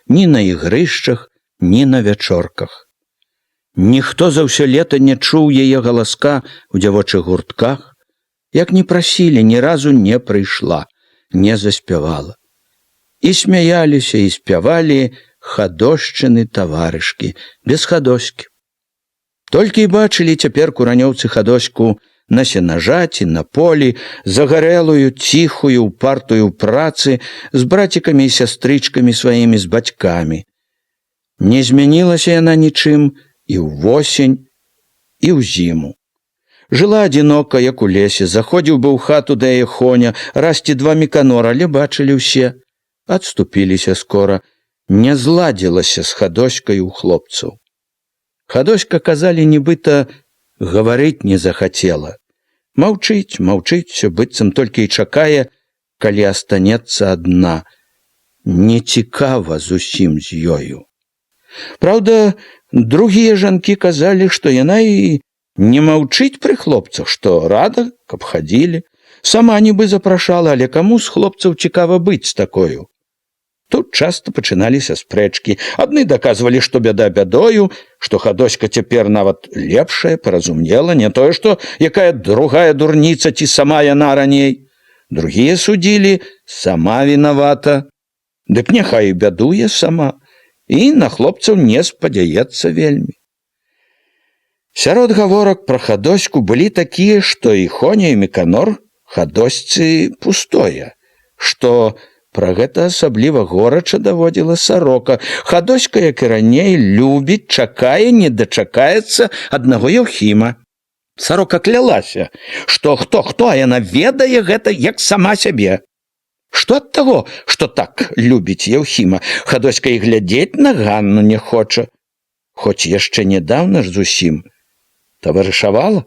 ні на ігрышчах, ні на вячорках. Ніхто за ўсё лета не чуў яе галаска ў дзявочых гуртках, як не прасілі, ні разу не прыйшла, не заспявала. І смяяліся, і спявалі хадошчыны таварышкі, без Хадоські. Толькі і бачылі цяпер куранёўцы Хадоську на сенажаці, на полі, загарэлую, ціхую, упартую працы з брацікамі і сястрычкамі сваімі, з бацькамі. Не змянілася яна нічым і ўвосень, і ў зіму. Жыла адзінока, як у лесе, заходзіў бы ў хату да яе Хоня, раз ці два Міканор, але бачылі ўсе. Адступіліся скора, не зладзілася з Хадоськай у хлопцаў. Хадоська, казалі, нібыта гаварыць не захацела. Маўчыць, маўчыць, быццам толькі і чакае, калі астанецца адна. Нецікава зусім з ёю. Праўда, другія жанкі казалі, што яна і не маўчыць пры хлопцах, што рада, каб хадзілі. Сама нібы запрашала, але каму з хлопцаў цікава быць з такою? Тут часта пачыналіся спрэчкі. Адны даказвалі, што бяда бядою, што Хадоська цяпер нават лепшая, паразумнела, не тое, што якая другая дурніца ці сама яна раней. Другія судзілі, сама вінавата. Дык няхай і бядуе сама, і на хлопцаў не спадзяецца вельмі. Сярод гаворак пра Хадоську былі такія, што і Хоня, і Міканор Хадосьцы пустое, што пра гэта асабліва горача даводзіла Сарока. Хадоська, як і раней, любіць, чакае, не дачакаецца аднаго Яўхіма. Сарока клялася, што хто, а яна ведае гэта як сама сябе. Што ад таго, што так любіць Яўхіма, Хадоська і глядзець на Ганну не хоча. Хоць яшчэ нядаўна ж зусім таварышавала.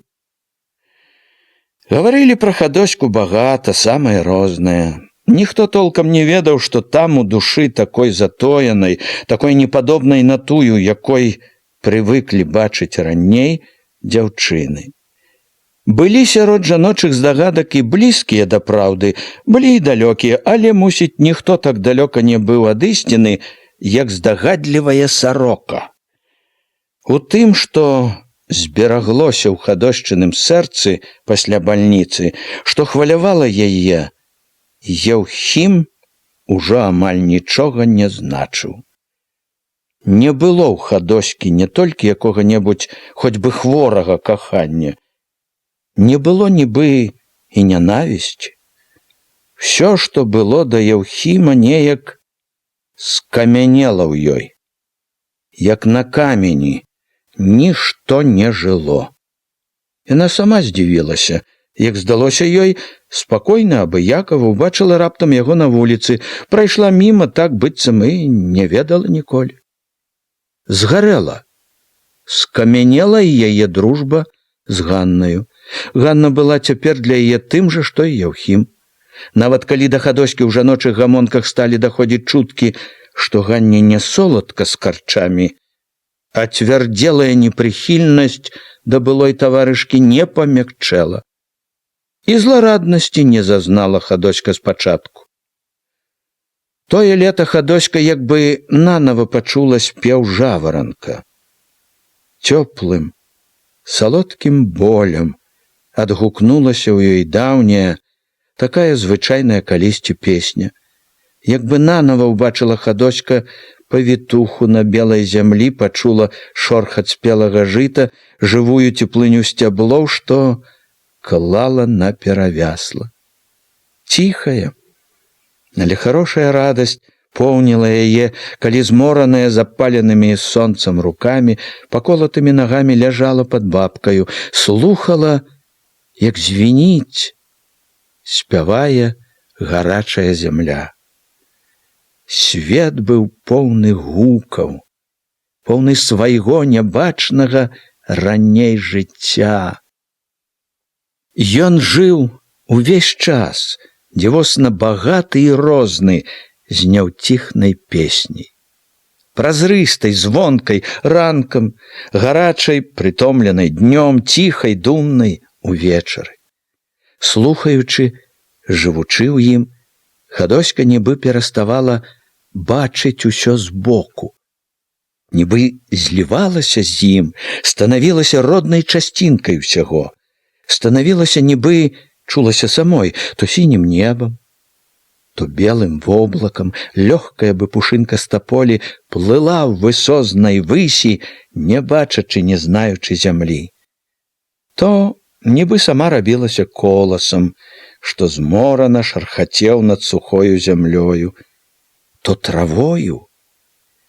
Гаварылі пра Хадоську багата, самае рознае. Ніхто толкам не ведаў, што там у душы такой затоянай, такой непадобнай на тую, якой прывыклі бачыць раней дзяўчыны. Былі сярод жаночых здагадак і блізкія да праўды, былі і далёкія, але, мусіць, ніхто так далёка не быў ад ісціны, як здагадлівая Сарока. У тым, што збераглося ў Хадошчыным сэрцы пасля бальніцы, што хвалявала яе, Яўхім ужо амаль нічога не значыў. Не было ў Хадоські не толькі якога-небудзь хоць бы хворага кахання, не было нібы і нянавісці. Всё, што было да Яўхіма, неяк скамянела ў ёй. Як на камені, нішто не жыло. Яна сама здзівілася, як здалося ёй, спакойна, абыякава убачыла раптам яго на вуліцы, прайшла міма, так быццам і не ведала ніколі. Згарэла. Скамянела і яе дружба з Ганнаю. Ганна была цяпер для яе тым жа, што і Яўхім. Нават калі да Хадоські ў жаночых гамонках сталі даходзіць чуткі, што Ганне не соладка з карчамі, а цвярдзелая непрыхільнасць да былой таварышкі не памякчэла. І злараднасці не зазнала Хадоська спачатку. Тое лета Хадоська як бы нанава пачула спеў жаваранка. Цёплым, салодкім болем адгукнулася ў ёй даўняя, такая звычайная калісьці песня. Як бы нанава ўбачыла Хадоська павітуху на белай зямлі, пачула шорхат спелага жыта, жывую цеплыню сцяблоў, што клала на перавясла. Ціхая, але хорошая радасць поўніла яе, калі змораная запаленымі сонцам рукамі, паколатымі нагамі ляжала пад бабкаю, слухала, як звініць, спявае гарачая зямля. Свет быў поўны гукаў, поўны свайго нябачнага раней жыцця. Ён жыў увесь час, дзівосна багаты і розны, з няўціхнай песняй. празрыстай, звонкай ранкам, гарачай, прытомленай днём, ціхай, думнай увечары. Слухаючы, жывучы ў ім, Хадоська нібы пераставала бачыць усё збоку. Нібы злівалася з ім, станавілася роднай часцінкай усяго. Станавілася, нібы чулася самой то сінім небам, то белым воблакам, лёгкая бы пушынка з таполі плыла ў высознай высі, не бачачы, не знаючы зямлі. То нібы сама рабілася коласам, што зморана шархацеў над сухою зямлёю, то травою,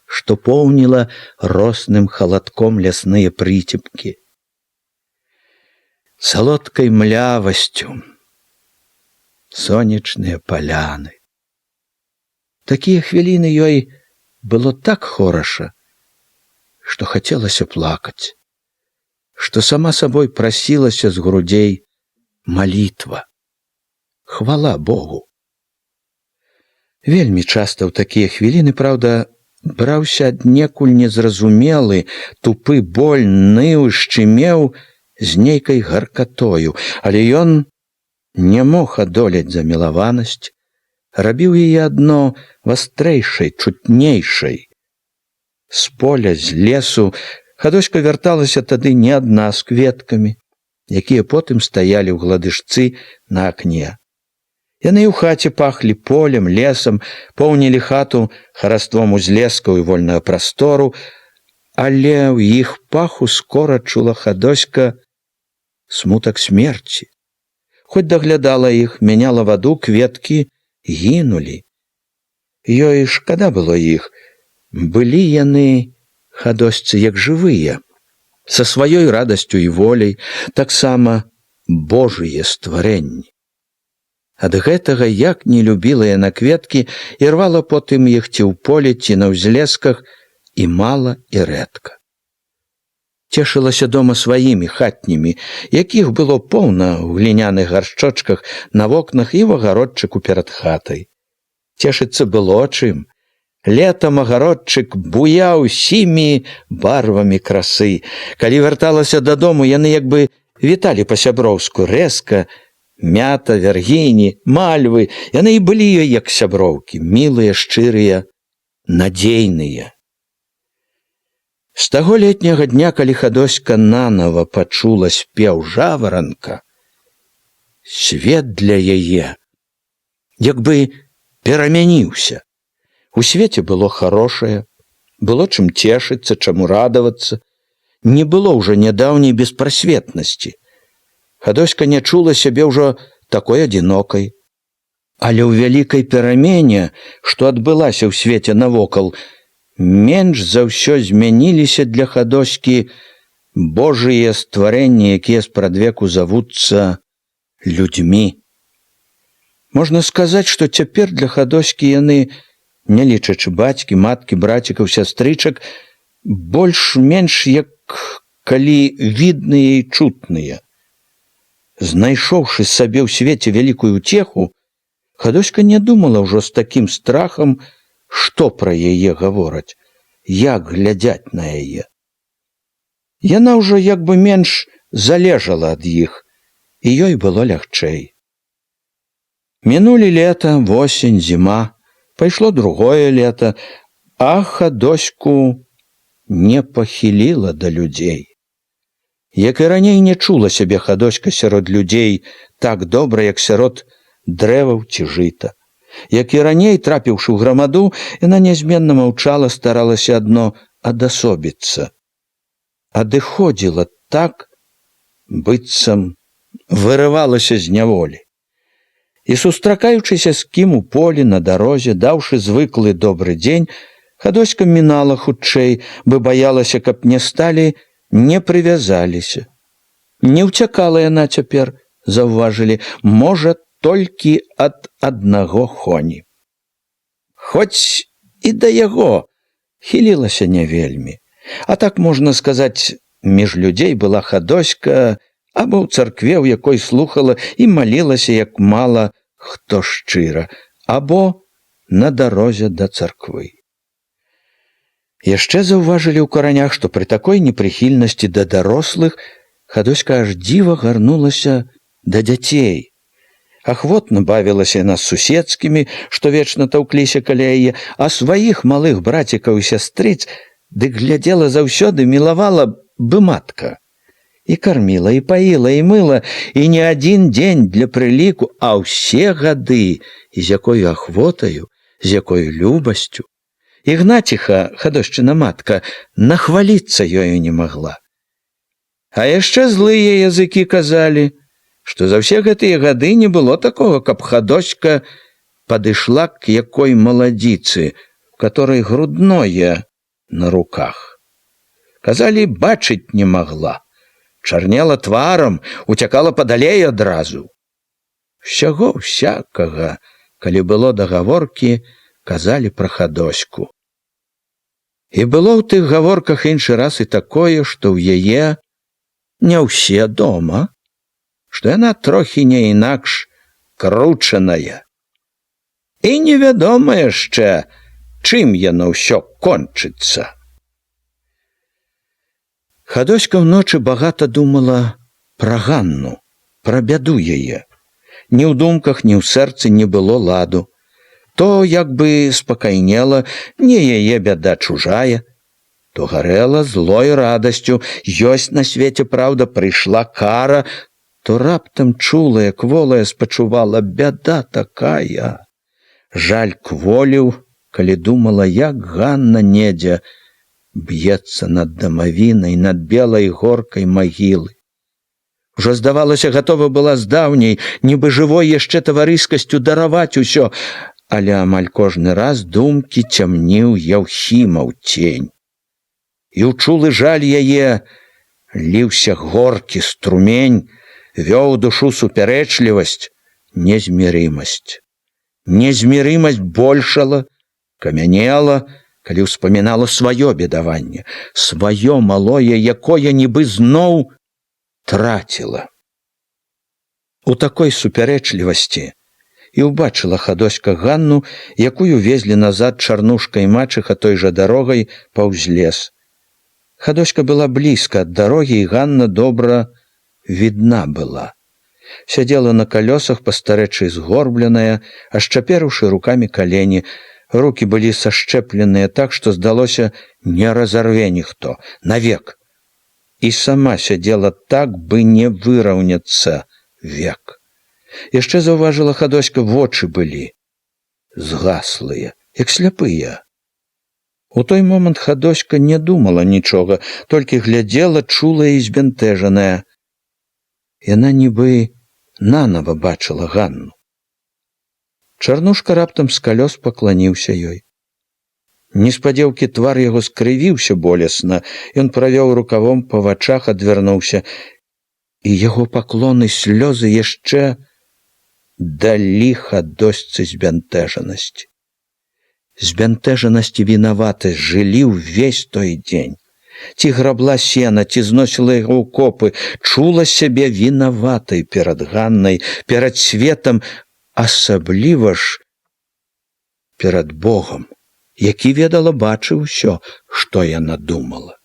што поўніла росным халадком лясныя прыцемкі, салодкай млявасцю сонечныя паляны. Такія хвіліны ёй было так хораша, што хацелася плакаць, што сама сабой прасілася з грудзей малітва, хвала Богу. Вельмі часта ў такія хвіліны, праўда, браўся аднекуль незразумелы, тупы боль, ныў, шчымеў з нейкай гаркатою, але ён не мог адолець замілаванасць, рабіў яе адно вастрэйшай, чутнейшай. З поля, з лесу Хадоська вярталася тады не адна з кветкамі, якія потым стаялі ў гладышцы на акне. Яны ў хаце пахлі полем, лесам, поўнілі хату хараством узлескаў і вольнага прастору, але ў іх паху скора чула Хадоська смутак смерці. Хоць даглядала іх, мяняла ваду, кветкі гінулі. Ёй шкада было іх. Былі яны, Хадосьцы, як жывыя, са сваёй радасцю і воляй, таксама Божыя стварэнні. Ад гэтага як не любіла яна кветкі і рвала потым іх ці ў полі, ці на ўзлесках, і мала, і рэдка. Цешылася дома сваімі хатнімі, якіх было поўна ў гліняных гаршчочках на вокнах і ў агародчыку перад хатай. Цешыцца было чым. Летам агародчык буяў усімі барвамі красы. Калі вярталася дадому, яны як бы віталі па-сяброўску рэзка, мята, вяргіні, мальвы, яны і былі ёй як сяброўкі, мілыя, шчырыя, надзейныя. З таго летняга дня, калі Хадоська нанава пачула спеў жаваранка, свет для яе як бы перамяніўся. У свеце было харошае, было чым цешыцца, чаму радавацца, не было ўжо нядаўняй беспрасветнасці. Хадоська не чула сябе ўжо такой адзінокай. Але ў вялікай перамене, што адбылася ў свеце навокал, менш за ўсё змяніліся для Хадоські Божыя стварэнні, якія спрадвеку завуцца людзьмі. Можна сказаць, што цяпер для Хадоські яны, не лічачы бацькі, маткі, брацікаў, сястрычак, больш-менш як калі відныя і чутныя. Знайшоўшы сабе ў свеце вялікую ўцеху, Хадоська не думала ўжо з такім страхам, што пра яе гавораць, як глядзяць на яе. Яна ўжо як бы менш залежала ад іх, і ёй было лягчэй. Мінулі лета, восень, зіма, пайшло другое лета, а Хадоську не пахіліла да людзей. Як і раней не чула сябе Хадоська сярод людзей так добра, як сярод дрэваў ці жыта. Як і раней, трапіўшы ў грамаду, яна нязменна маўчала, старалася адно адасобіцца. Адыходзіла так, быццам вырывалася з няволі. І сустракаючыся з кім у полі, на дарозе, даўшы звыклы добры дзень, Хадоська мінала хутчэй, бы баялася, каб не сталі, не прывязаліся. Не ўцякала яна цяпер, заўважылі, можа, толькі ад аднаго хоні. Хоць і да яго хілілася не вельмі. А так, можна сказаць, між людзей была Хадоська, або ў царкве, у якой слухала і малілася, як мала хто шчыра, або на дарозе да царквы. Яшчэ заўважылі ў каранях, што пры такой непрыхільнасці да дарослых Хадоська аж дзіва гарнулася да дзяцей. Ахвотна бавілася яна з суседскімі, што вечна таўкліся каля яе, а сваіх малых брацікаў і сястрыц дык глядзела заўсёды, мілавала бы матка. І карміла, і паіла, і мыла, і не адзін дзень для прыліку, а ўсе гады, і з якою ахвотаю, з якою любасцю. Ігнаціха, Хадошчына матка, нахваліцца ёю не магла. А яшчэ злыя языкі казалі, што за ўсе гэтыя гады не было такога, каб Хадоська падышла к якой маладзіцы, у которой грудное на руках. Казалі, бачыць не магла, чарнела тварам, уцякала падалей адразу. Усяго всякага, калі было дагаворкі, казалі пра Хадоську. І было ў тых гаворках іншы раз і такое, што ў яе не ўсе дома, што яна трохі не інакш кручаная. І невядома яшчэ, чым яно ўсё кончыцца. Хадоська ўночы багата думала пра Ганну, пра бяду яе. Ні ў думках, ні ў сэрцы не было ладу. То як бы спакайнела, не яе бяда чужая, то гарэла злой радасцю, ёсць на свеце, праўда, прыйшла кара, то раптам чулая, кволая спачувала, бяда такая. Жаль кволіў, калі думала, як Ганна недзе б'ецца над дамавінай, над белай горкай магілы. Ужо, здавалася, гатова была з даўняй, нібы жывой яшчэ таварыскасцю дараваць усё, але амаль кожны раз думкі цямніў Яўхімаў цень. І ў чулы жаль яе ліўся горкі струмень, вёў душу супярэчлівасць, незмірымасць. Незмірымасць большала, камянела, калі ўспамінала сваё бедаванне, сваё малое, якое нібы зноў траціла. У такой супярэчлівасці і ўбачыла Хадоська Ганну, якую везлі назад чарнушка і мачыха той жа дарогай паўз лес. Хадоська была блізка ад дарогі, і Ганна добра відна была. Сядзела на калёсах, пастарэчы згорбленая, ашчаперыўшы рукамі калені. Рукі былі сашчэпленыя так, што здалося, не разарве ніхто, навек. І сама сядзела так, бы не выраўняцца век. Яшчэ заўважыла Хадоська, вочы былі згаслыя, як сляпыя. У той момант Хадоська не думала нічога, толькі глядзела, чулая і збянтэжаная. Яна нібы нанава бачыла Ганну. Чарнушка раптам з калёс пакланіўся ёй. Неспадзеўкі твар яго скрывіўся болесна, ён правёў рукавом па вачах, адвярнуўся, і яго паклоны, слёзы яшчэ далі Хадосцы збянтэжанасць. Збянтэжанасць і вінаватасць жылі ўвесь той дзень. Ці грабла сена, ці зносіла яго ў копы, чула сябе вінаватай перад Ганнай, перад светам, асабліва ж перад Богом, які ведала, бачыў усё, што яна думала.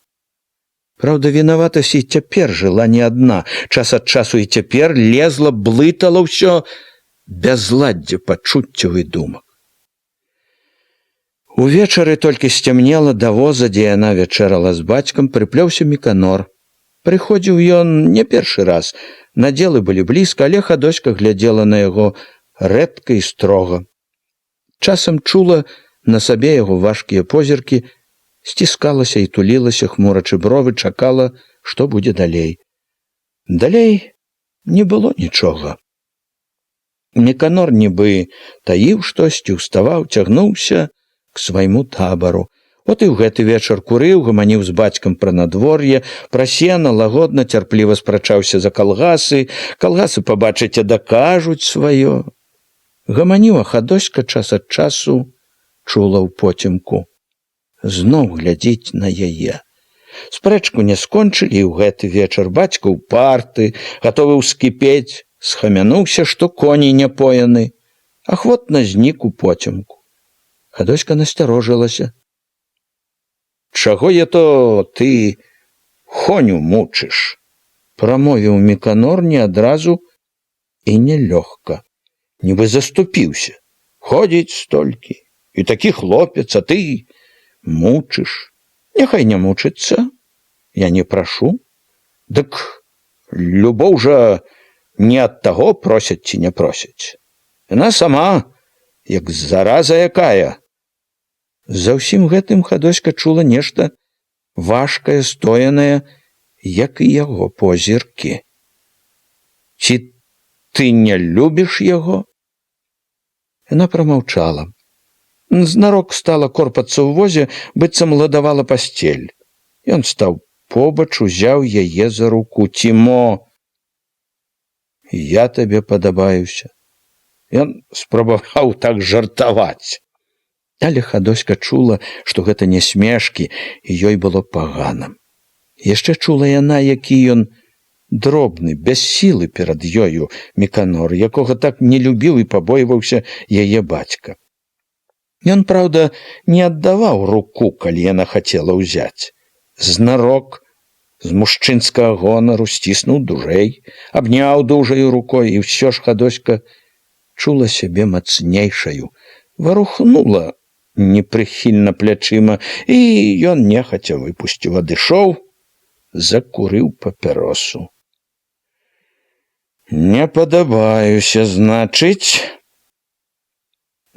Праўда, вінаватасць і цяпер жыла не адна, час ад часу і цяпер лезла, блытала ўсё бязладдзе пачуццяў і думак. Увечары толькі сцямнела, да воза, дзе яна вячэрала з бацькам, прыплёўся Міканор. Прыходзіў ён не першы раз, надзелы былі блізка, але Хадоська глядзела на яго рэдка і строга. Часам чула на сабе яго важкія позіркі, сціскалася і тулілася, хмурачы бровы, чакала, што будзе далей. Далей не было нічога. Міканор нібы таіў штосьці, уставаў, цягнуўся к свайму табару. От і ў гэты вечар курыў, гаманіў з бацькам пра надвор'е, пра сена, лагодна, цярпліва спрачаўся за калгасы. Калгасы, пабачыце, дакажуць сваё. Гаманіў, а Хадоська час ад часу чула ў поцемку. Зноў глядзіць на яе. Спрэчку не скончылі, і ў гэты вечар бацька ўпарты, гатовы ўскіпець, схамянуўся, што коні не пояны, ахвотна знік у поцемку. Хадоська насцярожылася. чаго я то ты Хоню мучыш? Прамовіў Міканор не адразу і нелёгка, нібы заступіўся. Ходзіць столькі, і такі хлопец, а ты мучыш. Няхай не мучыцца, я не прашу. Дык любоў жа не ад таго просяць ці не просяць. Яна сама, як зараза якая. За ўсім гэтым Хадоська чула нешта важкае, стоянае, як і яго позіркі. Ці ты не любіш яго? Яна прамаўчала. Знарок стала корпацца ў возе, быццам ладавала пасцель. Ён стаў побач, узяў яе за руку. Цімо, я табе падабаюся. Ён спрабаваў так жартаваць. Але Хадоська чула, што гэта не смешкі, і ёй было пагана. Яшчэ чула яна, які ён дробны, без сілы перад ёю Міканор, якога так не любіў і пабойваўся яе бацька. Ён, праўда, не аддаваў руку, калі яна хацела ўзяць. Знарок з мужчынскага гонару сціснуў дужэй, абняў дужаю рукой, і ўсё ж Хадоська чула сябе мацнейшаю, варухнула непрыхільна плячыма, і ён нехаця выпусціў, адышоў, закурыў папяросу. Не падабаюся, значыць.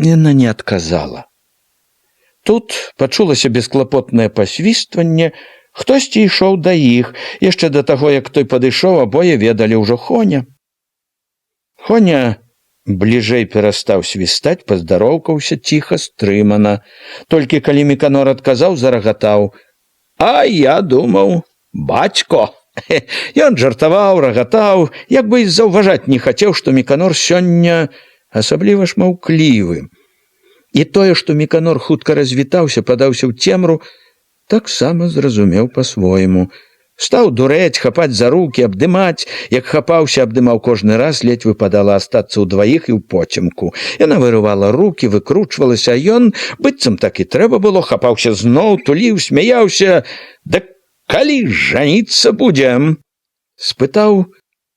Яна не адказала. Тут пачулася бесклапотнае пасвістванне, хтосьці ішоў да іх. Яшчэ да таго, як той падышоў, абое ведалі ўжо Хоня. Хоня бліжэй перастаў свістаць, паздароўкаўся ціха, стрымана. Толькі калі Міканор адказаў, зарагатаў. А я думаў, бацько. Ён жартаваў, рагатаў, як бы і заўважаць не хацеў, што Міканор сёння асабліва ж маўклівы. І тое, што Міканор хутка развітаўся, падаўся ў цемру, таксама зразумеў па-свойму. Стаў дурэць, хапаць за рукі, абдымаць. Як хапаўся, абдымаў кожны раз, ледзь выпадала астацца ўдваіх і ў поцемку. Яна вырывала рукі, выкручвалася, а ён, быццам так і трэба было, хапаўся зноў, туліў, смяяўся. Да калі жаніцца будзем? Спытаў,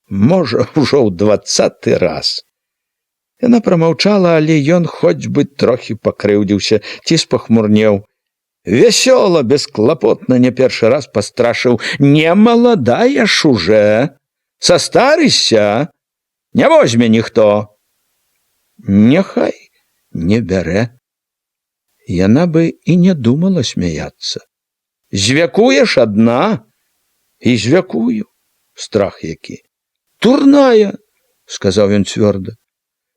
можа, ужо ў 20-ы раз. Яна прамаўчала, але ён хоць бы трохі пакрыўдзіўся ці спахмурнеў. Весёла, бесклапотна, не першы раз пастрашыў. Не маладая ж уже. Састарыся, не возьме ніхто. Няхай не бярэ. Яна бы і не думала смяяцца. Звякуеш адна? І звякую. Страх які. Турная, сказаў ён цвёрда.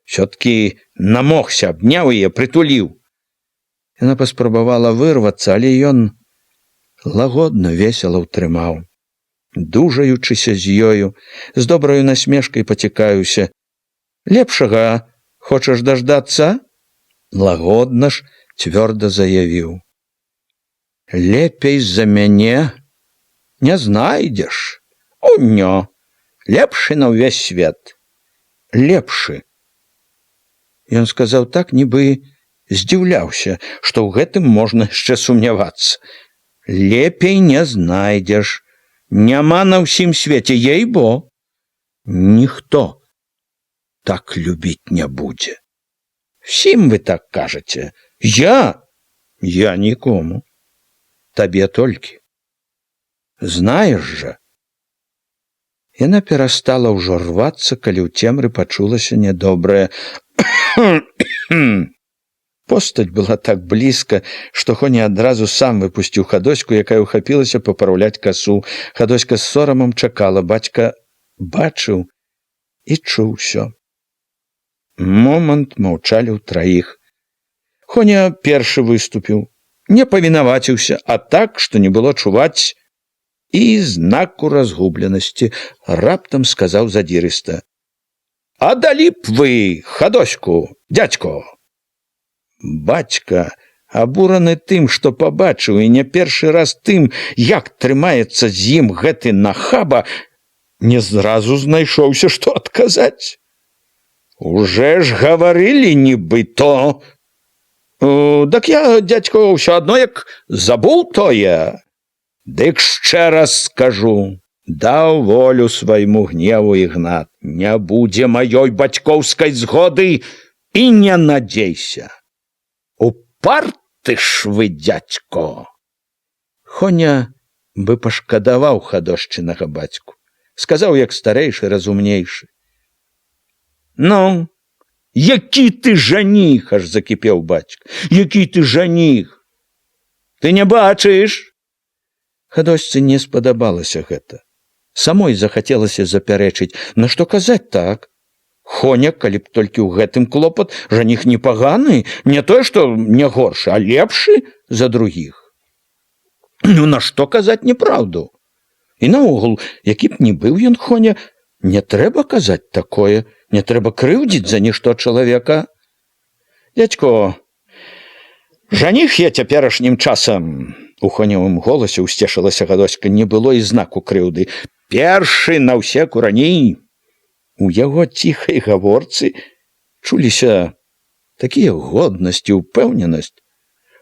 Все-таки намогся, абняў яе, прытуліў. Яна паспрабавала вырвацца, але ён лагодна, весела ўтрымаў. Дужаючыся з ёю, з добраю насмешкай пацікаюся. Лепшага хочаш даждацца? Лагодна ж цвёрда заявіў. Лепей за мяне не знайдзеш. Уньо, лепшы на ўвесь свет. Лепшы. Ён сказаў так, нібы здзіўляўся, што ў гэтым можна яшчэ сумнявацца. Лепей не знайдзеш. Няма на ўсім свеце, ей-бо. Ніхто так любіць не будзе. Всім вы так кажаце. Я нікому. Табе толькі. Знаеш жа. Яна перастала ўжо рвацца, калі ў цемры пачулася нядобрае. Постаць была так блізка, што Хоня адразу сам выпусціў Хадоську, якая ўхапілася папраўляць касу. Хадоська з сорамам чакала. Бацька бачыў і чуў усё. Момант маўчалі ўтраіх. Хоня першы выступіў. Не павінаваціўся, а так, што не было чуваць і знаку разгубленасці. Раптам сказаў задзірыста. А далі б вы Хадоську, дзядзько? Бацька, абураны тым, што пабачыў, і не першы раз тым, як трымаецца з ім гэты нахаба, не зразу знайшоўся, што адказаць. Уже ж гаварылі нібы то. Дак я, дядько, ўсё адно як забуў тое. Дык яшчэ раз скажу, даў волю свайму гневу Ігнат. Не будзе маёй бацькоўскай згоды і не надзейся. Упарты ж вы, дядько. Хоня бы пашкадаваў хадошчынага бацьку. Сказаў, як старэйшы, разумнейшы. Ну, які ты жаніх, аж закіпеў бацька. Які ты жаніх? Ты не бачыш? Хадошцы не спадабалася гэта. Самой захацелася запярэчыць, на што казаць так. Хоня, калі б толькі ў гэтым клопат, жаніх непаганы, не тое, што не горшы, а лепшы за другіх. Ну, на што казаць неправду? І наогул, які б ні быў ён Хоня, не трэба казаць такое, не трэба крыўдзіць за нішто чалавека. Дядько, жаніх я цяперашнім часам, у Хонявым голасе ўсцешылася Гадоська, не было і знаку крыўды. Першы на ўсе курані. У яго ціхай гаворцы чуліся такія годнасць і ўпэўненасць,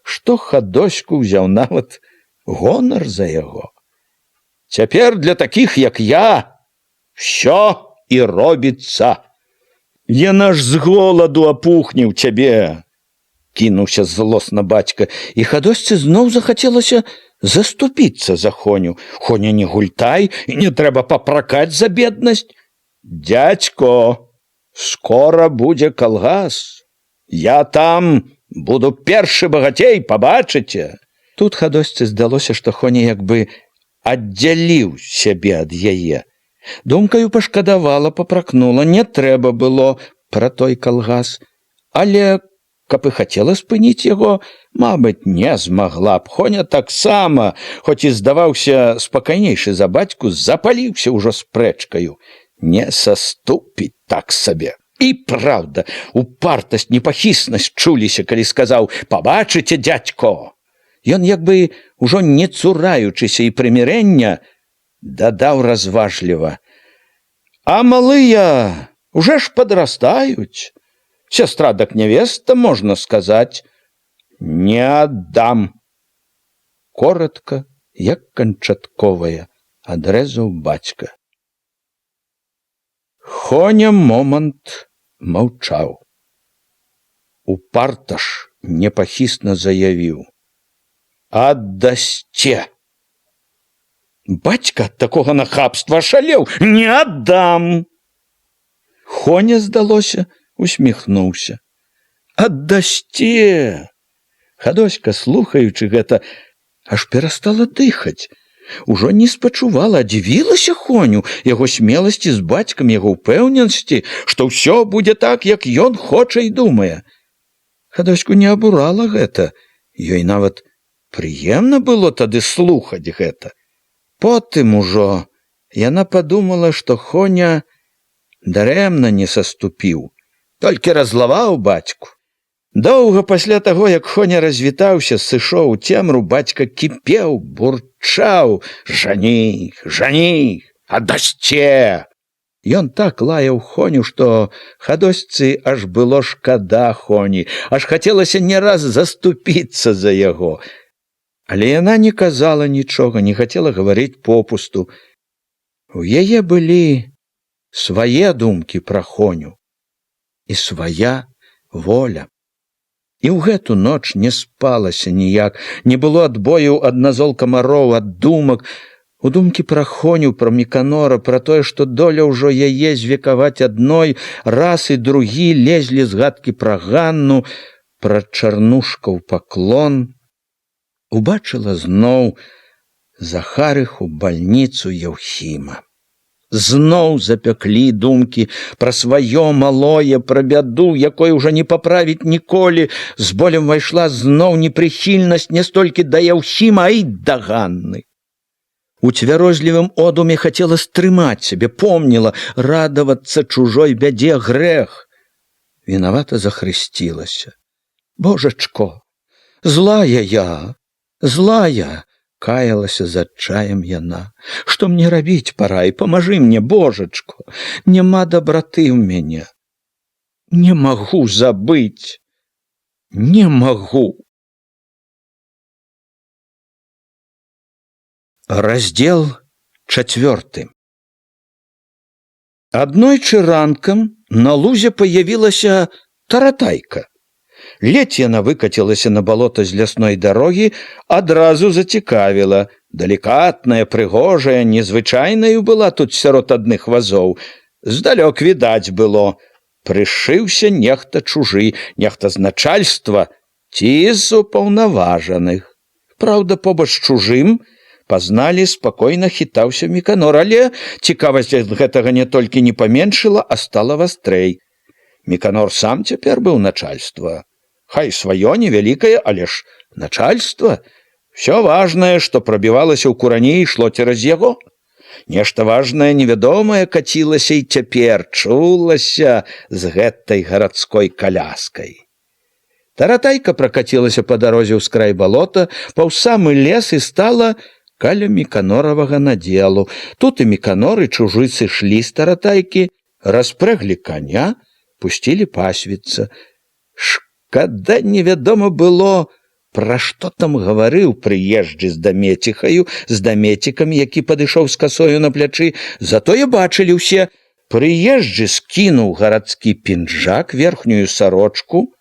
што Хадоську ўзяў нават гонар за яго. Цяпер для такіх, як я, всё і робіцца. Яна ж з голаду апухне ў цябе. Кінуўся злосна бацька, і Хадосцы зноў захацелася заступіцца за Хоню. Хоня, не гультай, і не трэба папракаць за беднасць. Дядько, скора будзе калгас. Я там буду першы багацей, пабачыце. Тут Хадосцы здалося, што Хоня як бы аддзяліў сябе ад яе. Думкаю пашкадавала, папракнула, не трэба было пра той калгас. Але, каб і хацела спыніць яго, мабыць, не змагла б. Хоня таксама, хоць і здаваўся спакайнейшы за бацьку, запаліўся ўжо спрэчкаю. Не саступіць так сабе. І праўда, упартасць, непахіснасць чуліся, калі сказаў: «Пабачыце, дядько». Ён, як бы ўжо не цураючыся і прымірэння, дадаў разважліва: «А малыя уже ж падрастаюць. Сястра дак нявеста, можна сказаць. Не аддам». Коротка, як канчатковая, адрэзаў бацька. Хоня момант маўчаў. Упарта ж непахісна заявіў: «Аддасце». Бацька ад такога нахабства шалеў: «Не аддам». Хоня, здалося, усміхнуўся: «Аддасце». Хадоська, слухаючы гэта, аж перастала дыхаць. Ужо не спачувала, а дзівілася Хоню, яго смеласці з бацькам, яго ўпэўненасці, што ўсё будзе так, як ён хоча і думае. Хадоську не абурала гэта, ёй нават прыемна было тады слухаць гэта. Потым ужо яна падумала, што Хоня дарэмна не саступіў, толькі разлаваў бацьку. Доўга пасля таго, як Хоня развітаўся, сышоў у цемру, бацька кіпеў, бурчаў: «Жаніх, жаніх, аддасце». Ён так лаяў Хоню, што Хадосьцы аж было шкада Хоні, аж хацелася не раз заступіцца за яго. Але яна не казала нічога, не хацела гаварыць попусту. У яе былі свае думкі пра Хоню і свая воля. І ў гэту ноч не спалася ніяк, не было адбою ад назол камароў, ад думак. У думкі пра Хоню, пра Міканора, пра тое, што доля ўжо яе звекаваць адной, раз і другі лезлі згадкі пра Ганну, пра Чарнушкаў паклон. Убачыла зноў Захарыху, бальніцу Яўхіма. Зноў запяклі думкі пра сваё малое, пра бяду, якой ужо не паправіць ніколі. З болем вайшла зноў непрыхільнасць не столькі да Яўхіма, а і да Ганны. У цвярозлівым одуме хацела стрымаць сябе, помніла: радавацца чужой бядзе грэх. Вінавата захрысцілася: «Божачко, злая я, злая!» Каялася з адчаем яна. «Што мне рабіць парай? Памажы мне, Божачко! Няма дабраты ў мяне. Не магу забыць, не магу. Раздел 4. Аднойчы ранкам на лузе появілася таратайка. Ледзь яна выкацілася на балота з лясной дарогі, адразу зацікавіла. Далікатная, прыгожая, незвычайнаю была тут сярод адных вазоў. Здалёк відаць было. Прышыўся нехта чужы, нехта з начальства ці з упаўнаважаных. Праўда, побач з чужым пазналі, спакойна хітаўся Міканор, але цікавасць ад гэтага не толькі не паменшыла, а стала вастрэй. Міканор сам цяпер быў начальства. Хай сваё невялікае, але ж начальства. Всё важнае, што прабівалася ў курані, ішло цераз яго. Нешта важнае, невядомае кацілася і цяпер чулася з гэтай гарадской каляскай. Таратайка пракацілася па дарозе ўскрай балота, паўз самы лес і стала каля Міканоравага надзелу. Тут і Міканор, і чужы сышлі з таратайкі, распрэглі каня, пусцілі пасвіцца. Шкада невядома было, пра што там гаварыў прыезджы з дамеціхаю, з дамецікам, які падышоў з касою на плячы. Затое бачылі ўсе. Прыезджы скінуў гарадскі пінжак, верхнюю сарочку,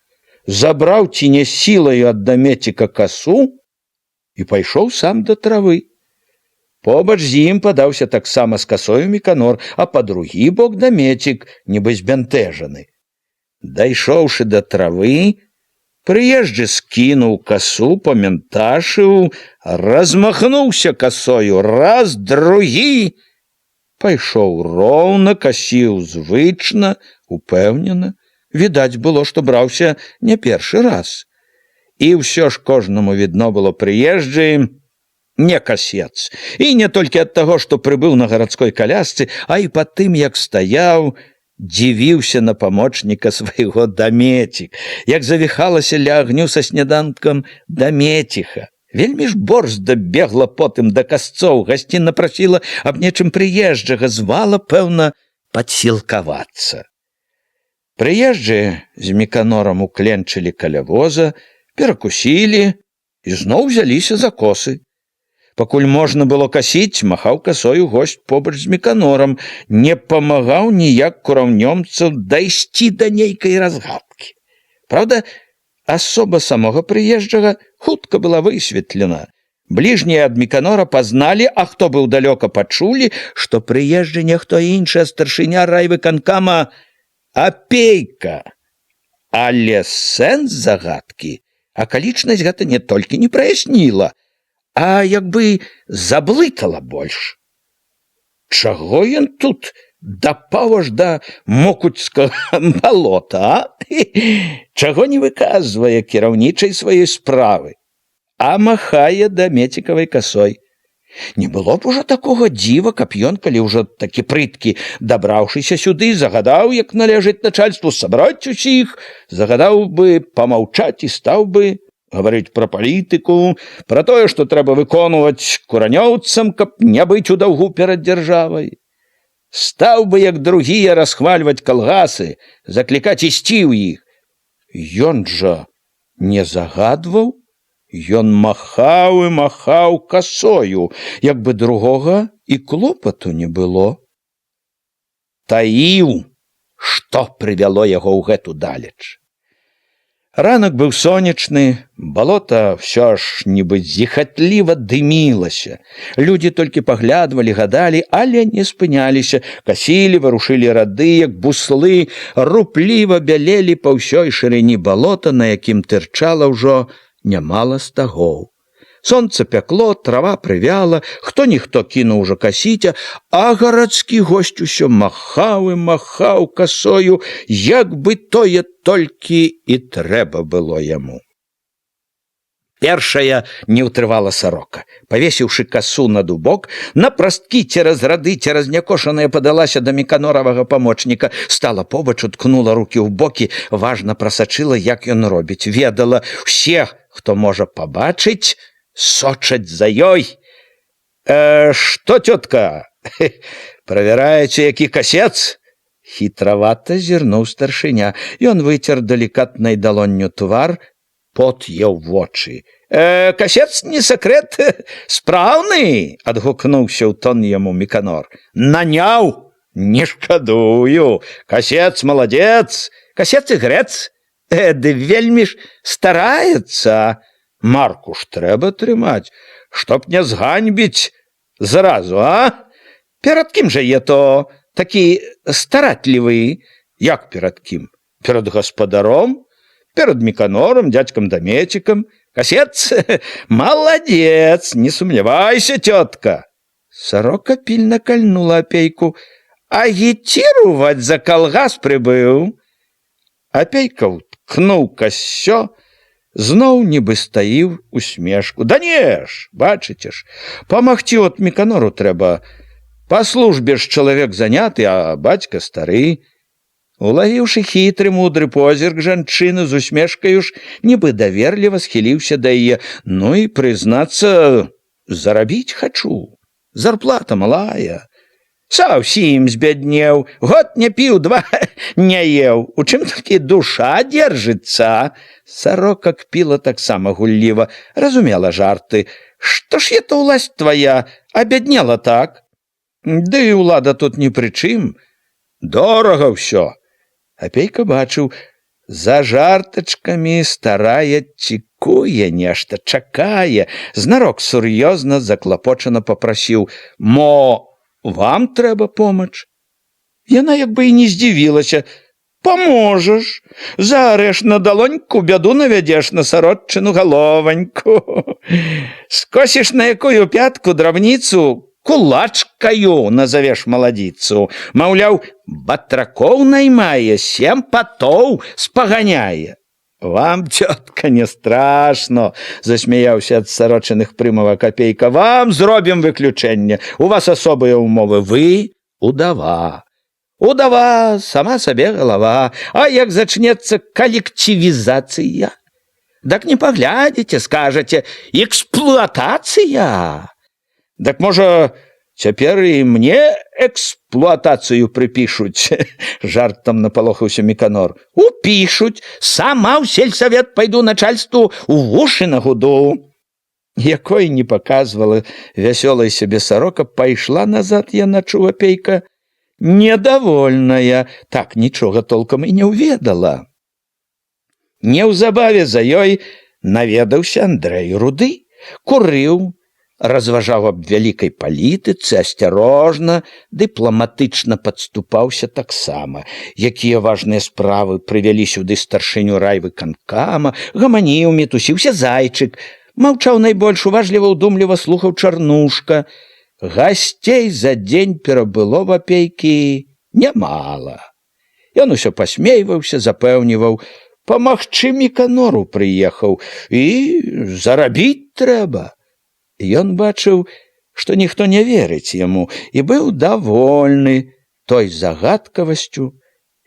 забраў ці не сілаю ад дамеціка касу і пайшоў сам да травы. Побач з ім падаўся таксама з касою Міканор, а па другі бок дамецік, нібы збянтэжаны. Дайшоўшы да травы, прыезджы скінуў касу, памянташыў, размахнуўся касою, раз, другі. Пайшоў роўна, касіў звычна, упэўнена. Відаць было, што браўся не першы раз. І ўсё ж кожнаму відно было прыезджы не касец. І не толькі ад таго, што прыбыў на гарадской калясцы, а і па тым, як стаяў, дзівіўся на памочніка свайго дамецік, як завіхалася ля агню са сняданкам дамеціха. Вельмі ж борзда бегла потым да касцоў, гасцінна прасіла аб нечым прыезджага, звала, пэўна, падсілкавацца. Прыезджыя з Міканорам укленчылі каля воза, перакусілі і зноў взяліся за косы. Пакуль можна было касіць, махаў касою госць побач з Міканорам, не памагаў ніяк кураўнёмцу дайсці да нейкай разгадкі. Праўда, асоба самога прыезджага хутка была высветлена. Бліжнія ад Міканора пазналі, а хто быў далёка, пачулі, што прыезджы не хто іншы, а старшыня райвыканкама Апейка. Але сэнс загадкі акалічнасць гэта не толькі не праясніла, а як бы заблытала больш. Чаго ён тут дапаў аж да Мокуцкага балота, а? Чаго не выказвае кіраўнічай сваёй справы, а махае дамецікавай касой. Не было б ужо такога дзіва, каб ён, калі ўжо такі прыткі, дабраўшыся сюды, загадаў, як належыць начальству, сабраць усіх, загадаў бы памаўчаць і стаў бы гаварыць пра палітыку, пра тое, што трэба выконваць куранёўцам, каб не быць у даўгу перад дзяржавай. Стаў бы, як другія, расхвальваць калгасы, заклікаць ісці ў іх. Ён жа не загадваў, ён махаў і махаў касою, як бы другога і клопату не было. Таіў, што прывяло яго ў гэту далеч. Ранак быў сонечны, балота ўсё ж нібы зіхатліва дымілася. Людзі толькі паглядвалі, гадалі, але не спыняліся, касілі, варушылі рады, як буслы, рупліва бялелі па ўсёй шырыні балота, на якім тырчала ўжо нямала стагоў. Сонца пякло, трава прывяла, хто-ніхто кінуў ужо касіць, а гарадскі госць усё махаў і махаў касою, як бы тое толькі і трэба было яму. Першая не ўтрывала сарока. Павесіўшы касу на дубок, на прасткі цераз рады, цераз някошаныя падалася да Міканоравага памочніка, стала побач, уткнула рукі ў бокі, важна прасачыла, як ён робіць, ведала, усе, хто можа пабачыць, сочаць за ёй. Што, тётка, правяраеце, які касец? Хітравата зірнуў старшыня. Ён выцер далікатнай далонню твар, пот еў вочы. Касец не сакрэт спраўны, адгукнуўся ў тон яму Міканор. Наняў, не шкадую, касец маладзец, касец і грэц, ды вельмі ж стараецца. Марку ж трэба трымаць, чтоб не зганьбіць зразу, а? Перад кім жа е то такі старатлівы? Як перад кім? Перад гаспадаром? Перад Міканором, дядькам Дамецікам? Касец, маладзец, не сумнявайся, тётка. Сарока пільна кальнула Апейку. Агіціруваць за калгас прыбыў. Апейка уткнуў касё, зноў нібы стаіў усмешку. Да не ж, бачыце ж, памагці от Міканору трэба. Па службе ж чалавек заняты, а бацька стары. Улавіўшы хітры мудры позірк жанчыны з усмешкаю ж, нібы даверліва схіліўся да яе. Ну і, прызнацца, зарабіць хачу. Зарплата малая. Саўсім збяднеў, год не піў, 2 не еў. У чым такі душа дзержыцца? Сарока кпіла таксама гулліва, разумела жарты. Што ж это ўласць твая, абяднела так? Ды і ўлада тут ні пры чым. Дорага ўсё. Апейка бачыў, за жартачкамі старая цікуе нешта, чакае. Знарок сур'ёзна, заклапочана папрасіў: «Мо, вам трэба помач?» Яна як бы і не здзівілася. «Паможаш, зарэш на далоньку, бяду навядзеш на сародчыну галованьку. Скосіш на якую пятку драбніцу, кулачкаю назавеш маладзіцу. Маўляў, батракоў наймае, 7 патоў спаганяе». «Вам, тётка, не страшно», – засмяяўся ад сарочыных прымавак Апейка. «Вам зробім выключэнне. У вас асобыя ўмовы. Вы удава. Удава, сама сабе галава. А як зачнецца калектывізацыя? Дак не паглядзіце, скажаце, эксплуатацыя. Дак, можа, цяпер і мне эксплуатацыю прыпішуць?» Жартам напалохаўся Міканор. «Упішуць, сама ў сельсавет пайду, начальству у вушы нагуду». Якой не паказвала вясёлай сябе сарока, пайшла назад яна, чуў Апейка, недовольная, так нічога толкам і не ўведала. Неўзабаве за ёй наведаўся Андрэй Руды, курыў, разважаў аб вялікай палітыцы, асцярожна, дыпламатычна падступаўся таксама. Якія важныя справы прывялі сюды старшыню райвыканкама, гаманіў, мітусіўся зайчык, маўчаў найбольш, уважліва, удумліва слухаў Чарнушка. Гасцей за дзень перабыло в Апейкі нямала. Ён усё пасмейваўся, запэўніваў, памагчы Міканору прыехаў, і зарабіць трэба. Ён бачыў, што ніхто не верыць яму, і быў давольны той загадкавасцю,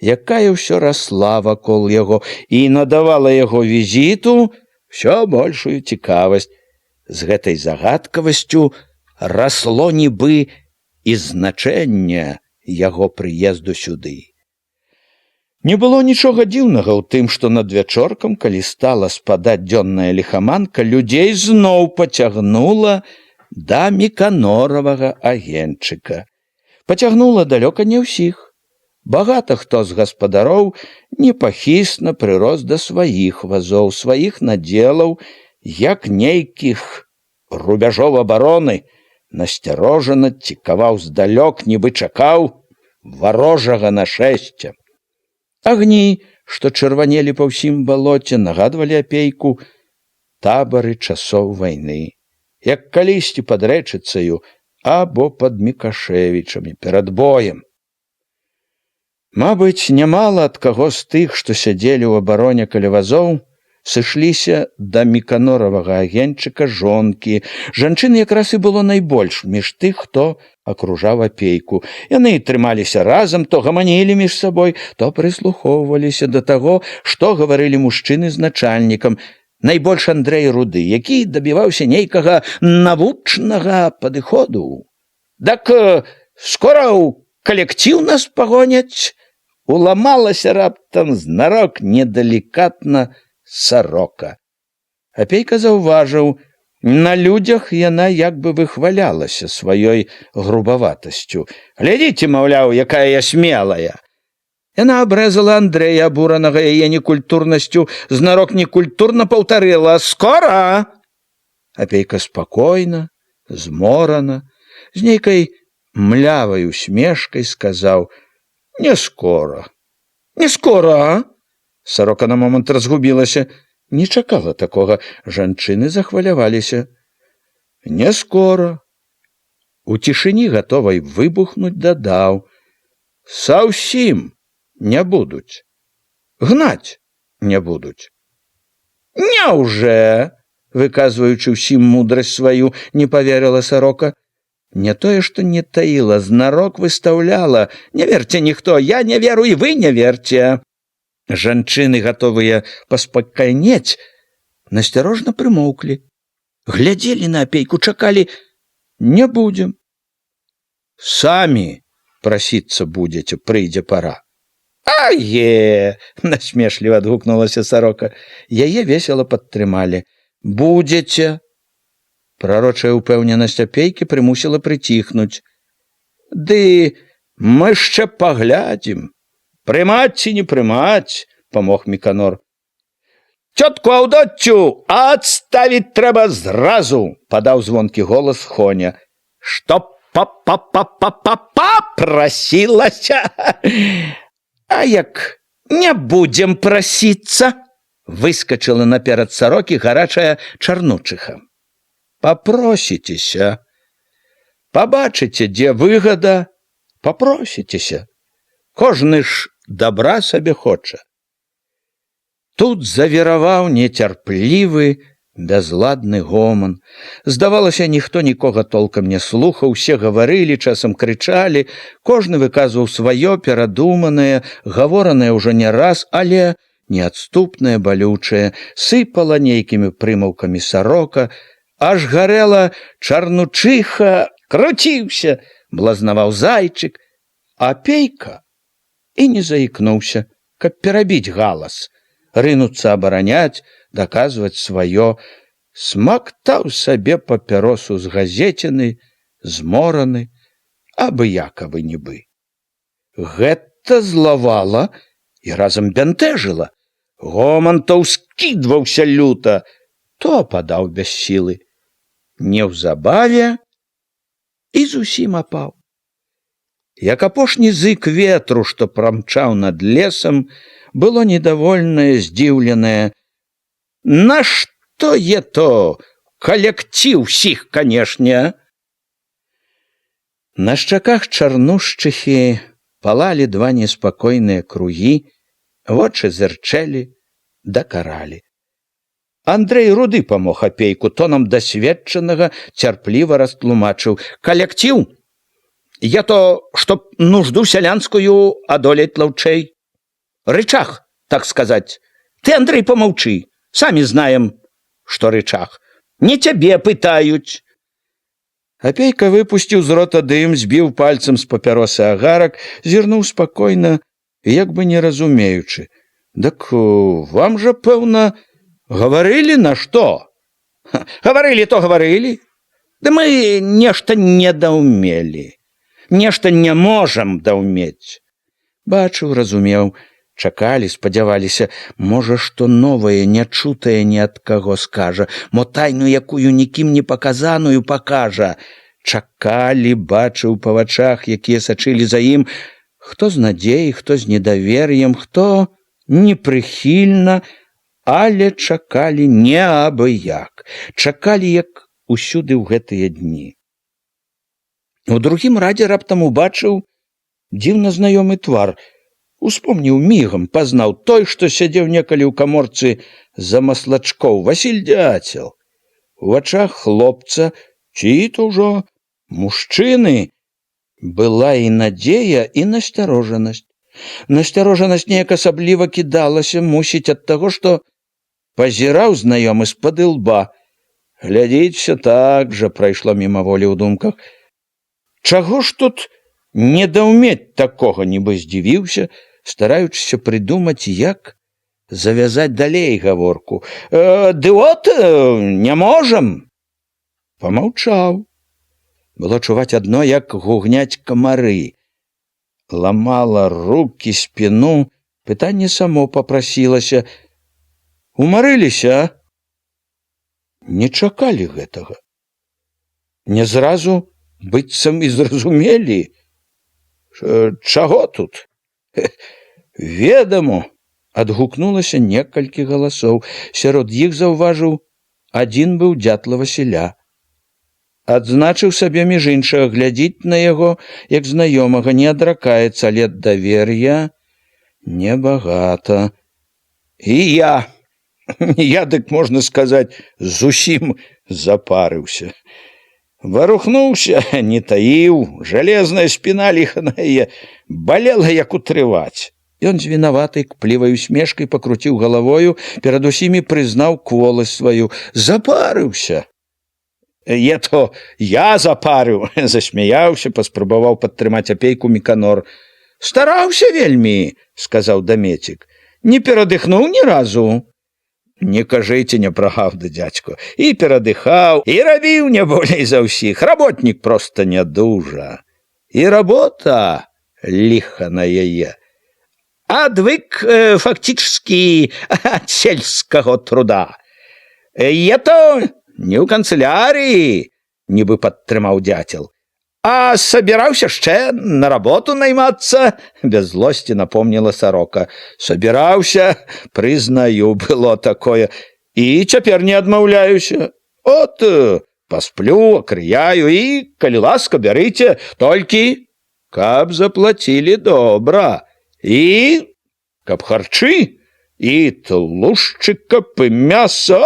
якая ўсё расла вакол яго і надавала яго візіту ўсё большую цікавасць. З гэтай загадкавасцю расло нібы і значэнне яго прыезду сюды. Не было нічога дзіўнага ў тым, што над вячоркам, калі стала спадаць дзённая ліхаманка, людзей зноў пацягнула да Міканоравага агеньчыка. Пацягнула далёка не ўсіх. Багата хто з гаспадароў непахісна прырос да сваіх вазоў, сваіх надзелаў, як нейкіх рубяжоў абароны, насцярожана цікаваў здалёк, нібы чакаў варожага нашэсця. Агні, што чырванелі па ўсім балоце, нагадвалі Апейку табары часоў вайны, як калісьці пад Рэчыцаю або пад Мікашэвічамі перад боем. Мабыць, нямала ад каго з тых, што сядзелі ў абароне каля вазоў, сышліся да Міканоравага агеньчыка жонкі. Жанчын якраз і было найбольш між тых, хто акружаў Апейку. Яны трымаліся разам, то гаманілі між сабой, то прыслухоўваліся да таго, што гаварылі мужчыны з начальнікам. Найбольш Андрэй Руды, які дабіваўся нейкага навучнага падыходу. «Дак скора ў калектыў нас пагоняць?» Уламалася раптам знарок недалікатна сарока. Апейка заўважыў, на людзях яна як бы выхвалялася сваёй грубаватасцю. «Глядзіце, маўляў, якая я смелая!» Яна абрэзала Андрэя, абуранага яе некультурнасцю, знарок некультурна паўтарыла: «Скора!» Апейка спакойна, зморана, з нейкай млявай усмешкай сказаў: «Не скора». «Не скора, а?» Сарока на момант разгубілася. Не чакала такога. Жанчыны захваляваліся. «Не скора». У цішыні, гатовай выбухнуць, дадаў: «Саўсім не будуць. Гнаць не будуць». «Няўжо?» Выказваючы ўсім мудрасць сваю, не паверыла Сарока. Не тое, што не таіла, знарок выстаўляла. «Не верце ніхто, я не веру, і вы не верце». Жанчыны, гатовыя паспакайнець, насцярожна прымоўклі. Глядзелі на апейку, чакалі: «Не будзем». «Самі прасіцца будзеце, прыйдзе пара». «Ае!» — насмешліва адгукнулася Сарока. Яе весела падтрымалі. «Будзеце». Прарочая ўпэўненасць апейкі прымусіла прыціхнуць. «Ды мы яшчэ паглядзім. Прымаць ці не прымаць», — памог Міканор. «Цётку Аўдоцю адставіць трэба зразу», — падаў звонкі голас Хоня. «Што прасілася? А як не будзем прасіцца?» — выскачыла наперад Сарокі гарачая Чарнучиха. «Папросіцеся. Пабачыце, дзе выгада, папросіцеся. Кожны ж добра сабе хоча». Тут завіраваў нецярплівы, бязладны гоман. Здавалася, ніхто нікога толкам не слухаў, усе гаварылі, часам крычалі, кожны выказваў сваё перадуманае, гаворанае ўжо не раз, але неадступнае, балючае, сыпала нейкімі прымаўкамі Сарока, аж гарэла Чарнучиха, круціўся, блазнаваў зайчык. Апейка і не заікнуўся, каб перабіць галас, рынуцца абараняць, даказваць сваё. Смактаў сабе папяросу з газеціны, змораны, абыякавы нібы. Гэта злавала і разам бянтэжыла. Гоман то ўскідваўся люта, то ападаў без сілы. Неўзабаве і зусім апаў. Як апошні зык ветру, што прамчаў над лесам, было недовольнае, здзіўленае: «Нашто е то? Калектыў усіх, канешне!» На шчаках Чарнушчыхі палалі два неспакойныя кругі, вочы зырчэлі да каралі. Андрэй Руды памог апейку, тонам дасведчанага цярпліва растлумачыў: «Калектыў? Я то, чтоб нужду сялянскую одолеть лаўчэй. Рычаг, так сказать. Ты, Андрей, помолчи. Сами знаем, что рычаг. Не тебе пытают». Апейка выпусціў з рота дым, збіў пальцем з папяросы агарак, зірнуў спакойна, як бы не разумеючы: «Дак вам жа, пэўна, гаварылі на што?» «Гаварылі то гаварылі. Да мы нешта не даўмелі. Нешта не можам даўмець». Бачыў, разумеў, чакалі, спадзяваліся, можа, што новае, нячутае ні ад каго скажа, мо тайну, якую нікім не паказаную пакажа. Чакалі, бачыў па вачах, якія сачылі за ім, хто з надзеяй, хто з недавер'ем, хто непрыхільна, але чакалі неабыяк. Чакалі, як усюды ў гэтыя дні. У другім радзе раптам убачыў дзіўна знаёмы твар. Успомніў мігам, пазнаў той, што сядзеў некалі ў каморцы за маслачкоў, Васіль Дяцел. У вачах хлопца, ці то ўжо мужчыны, была і надзея, і насцярожанасць. Насцярожанасць неяк асабліва кідалася, мусіць, ад таго, што пазіраў знаёмы з-пад ілба. Глядзіць, так жа прайшло мімаволі ў думках. Чаго ж тут не даўмець такога, нібы здзівіўся, стараючыся прыдумаць, як завязаць далей гаворку. Ды от не можам. Памаўчаў. Было чуваць адно, як гугняць камары. Ламала рукі, спіну. Пытанне само папрасілася. Умарыліся? Не чакалі гэтага. Не зразу быццам і зразумелі. Чаго тут? Ведамо, адгукнулася некалькі галасоў. Сярод іх заўважыў, адзін быў дятла Васіля. Адзначыў сабе між іншага, глядзіць на яго, як знаёмага, не адракаецца, але давер'я небагата. І я, дык можна сказаць, зусім запарыўся. Варухнуўся, не таіў, жалезная спіна ліханая, балела, як утрываць. Ён з вінаватай кплівай усмешкай пакруціў галавою, перад усімі прызнаў кволасць сваю. Запарыўся. Я запарыў, засмяяўся, паспрабаваў падтрымаць апейку Міканор. Стараўся вельмі, сказаў Дамецік. Не перадыхнуў ні разу. Не кажыце няпраўды, дзядзько. І перадыхаў, і рабіў не болей за ўсіх. Работнік проста не дужа. І работа ліха на яе. Адвык фактически ад сельскага труда. То не ў канцылярыі, нібы падтрымаў дзяцел. А сабіраўся яшчэ на работу наймацца, без злосці напомніла сарока. Сабіраўся, прызнаю, было такое. І цяпер не адмаўляюся. От, пасплю, акрыяю і, калі ласка, бярыце, толькі, каб заплацілі добра. І, каб харчы, і тлушчы, каб і мяса.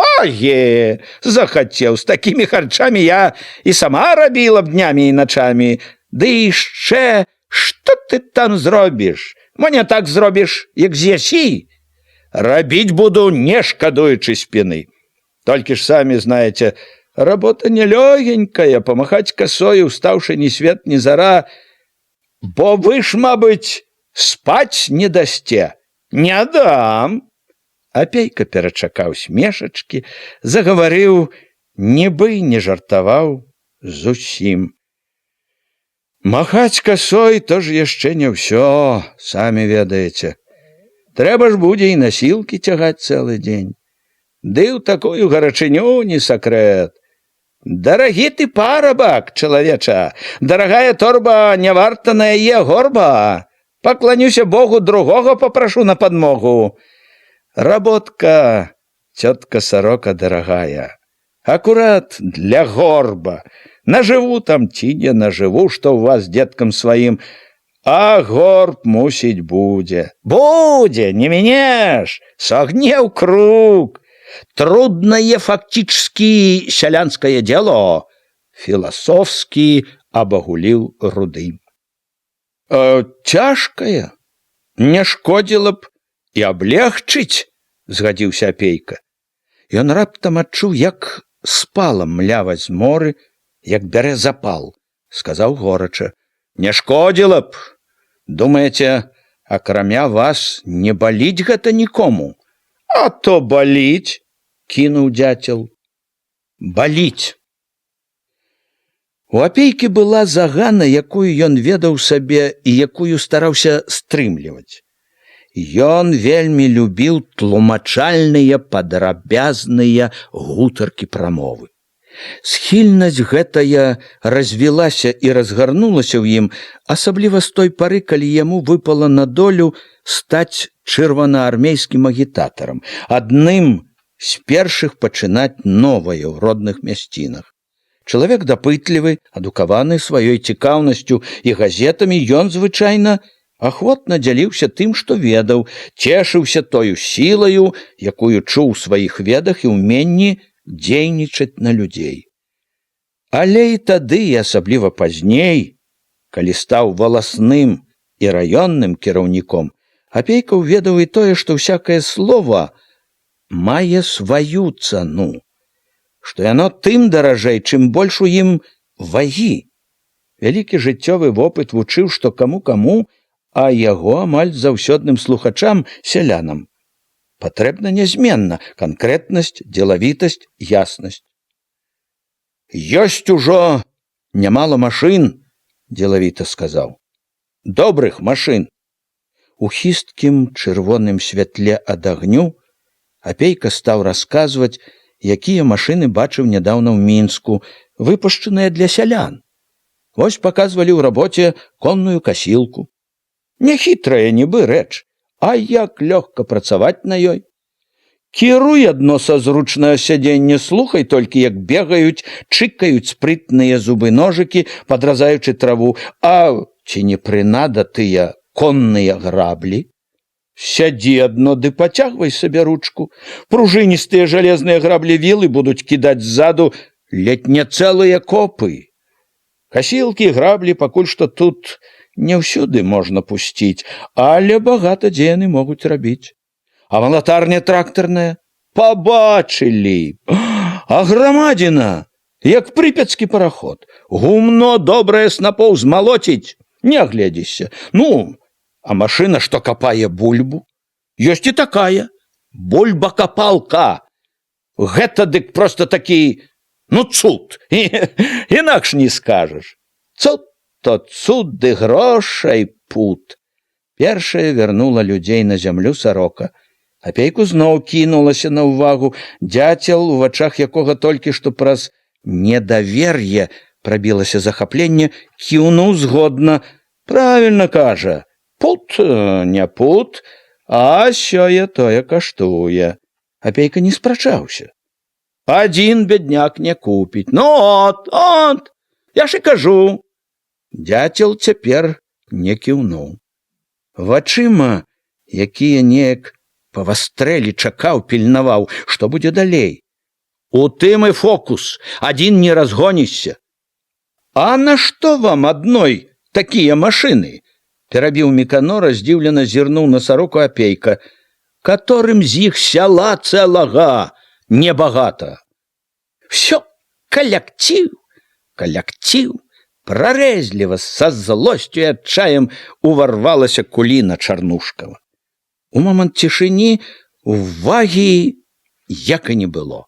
Захацеў, з такімі харчамі я і сама рабіла б днямі і начамі. Ды яшчэ, што ты там зробіш? Мо не так зробіш, як з'ясі. Рабіць буду, не шкадуючы спіны. Толькі ж самі знаеце, работа нелёгенькая, памахаць касою, устаўшы ні свет, ні зара, бо вы ж, мабыць, спаць не дасце. Не дам. Апейка перачакаў смешачкі, загаварыў, нібы не жартаваў зусім. Махаць касой то ж яшчэ не ўсё, самі ведаеце. Трэба ж будзе і насілкі цягаць цэлы дзень. Ды ў такую гарачыню не сакрэт. Дарагі ты парабак, чалавеча, дарагая торба не варта на яе горба. Пакланюся Богу, другога папрашу на падмогу. Работка, цётка сарока дарагая, акурат для горба. Нажыву там ці не нажыву, што ў вас дзеткам сваім, а горб мусіць будзе. Будзе, не мінеш, сагне ў круг. Трудное фактически сялянское дело, философски обагулил Руды. Цяжкае, не шкодзіла б і аблегчыць, згадзіўся апейка. Ён раптам адчуў, як спала млява з моры, як бярэ запал, сказаў горача. Не шкодзіла б. Думаеце, акрамя вас не баліць гэта нікому? А то баліць, кінуў дзяцел. Баліць. У апейкі была загана, якую ён ведаў сабе і якую стараўся стрымліваць. Ён вельмі любіў тлумачальныя падрабязныя гутаркі прамовы. Схільнасць гэтая развілася і разгарнулася ў ім, асабліва з той пары, калі яму выпала на долю стаць чырвонаармейскім агітатарам, адным з першых пачынаць новае ў родных мясцінах. Чалавек дапытлівы, адукаваны сваёй цікаўнасцю і газетамі, ён звычайна ахвотна дзяліўся тым, што ведаў, цешыўся тою сілаю, якую чуў у сваіх ведах і ўменні дзейнічаць на людзей. Але і тады, і асабліва пазней, калі стаў валасным і раённым кіраўніком, апейка ўведаў і тое, што ўсякае слова мае сваю цану, што яно тым даражэй, чым больш у ім вагі. Вялікі жыццёвы вопыт вучыў, што каму-каму, а яго амаль заўсёдным слухачам, сялянам, патрэбна нязменна канкрэтнасць, дзелавітасць, яснасць. Ёсць ужо нямала машын, дзелавіта сказаў. Добрых машын. У хісткім чырвоным святле ад агню Апейка стаў расказваць, якія машыны бачыў нядаўна ў Мінску, выпушчаныя для сялян. Вось паказвалі ў рабоце конную касілку. Няхітрая нібы рэч, а як лёгка працаваць на ёй. Кіруй адно са зручнага сядзення, слухай толькі, як бегаюць, чыкаюць спрытныя зубы-ножыкі, падразаючы траву, а ці не прынада тыя конныя граблі? Сядзі адно ды пацягвай сабе ручку. Пружыністыя жалезныя граблі-вілы будуць кідаць ззаду ледь не цэлыя копы. Касілкі і граблі пакуль што тут не ўсюды можна пусціць, але багата дзе яны могуць рабіць. А малатарня трактарная? Пабачылі! А грамадзіна, як прыпяцкі параход. Гумно добрае снапоў змалоціць, не гледзішся. Ну, а машына, што капае бульбу? Ёсць і такая. Бульба-капалка. Гэта дык проста такі, ну, цуд. Інакш не скажаш. Цуд то цуд ды грошай пут. Першая вярнула людзей на зямлю сарока. Апейку зноў кінулася на ўвагу. Дзяцел, у вачах якога толькі што праз недавер'е прабілася захапленне, кіўнуў згодна. Правільна кажа. Пут, не пут, а сёе-тое каштуе. Апейка не спрачаўся. Адзін бядняк не купіць. Ну от, я ж і кажу. Дзяцел цяпер не кіўнуў. Вачыма, якія неяк павастрэлі, чакаў, пільнаваў, што будзе далей. У тым і фокус, адзін не разгонішся. А нашто вам адной такія машыны? Перабіў Міканора, здзіўлена зірнуў на сароку Апейка. Каторым з іх сяла цэлага небагата. Всё, калектыў. Прарэзліва, са злосцю і адчаем уварвалася Куліна Чарнушкава. У момант цішыні увагі як і не было.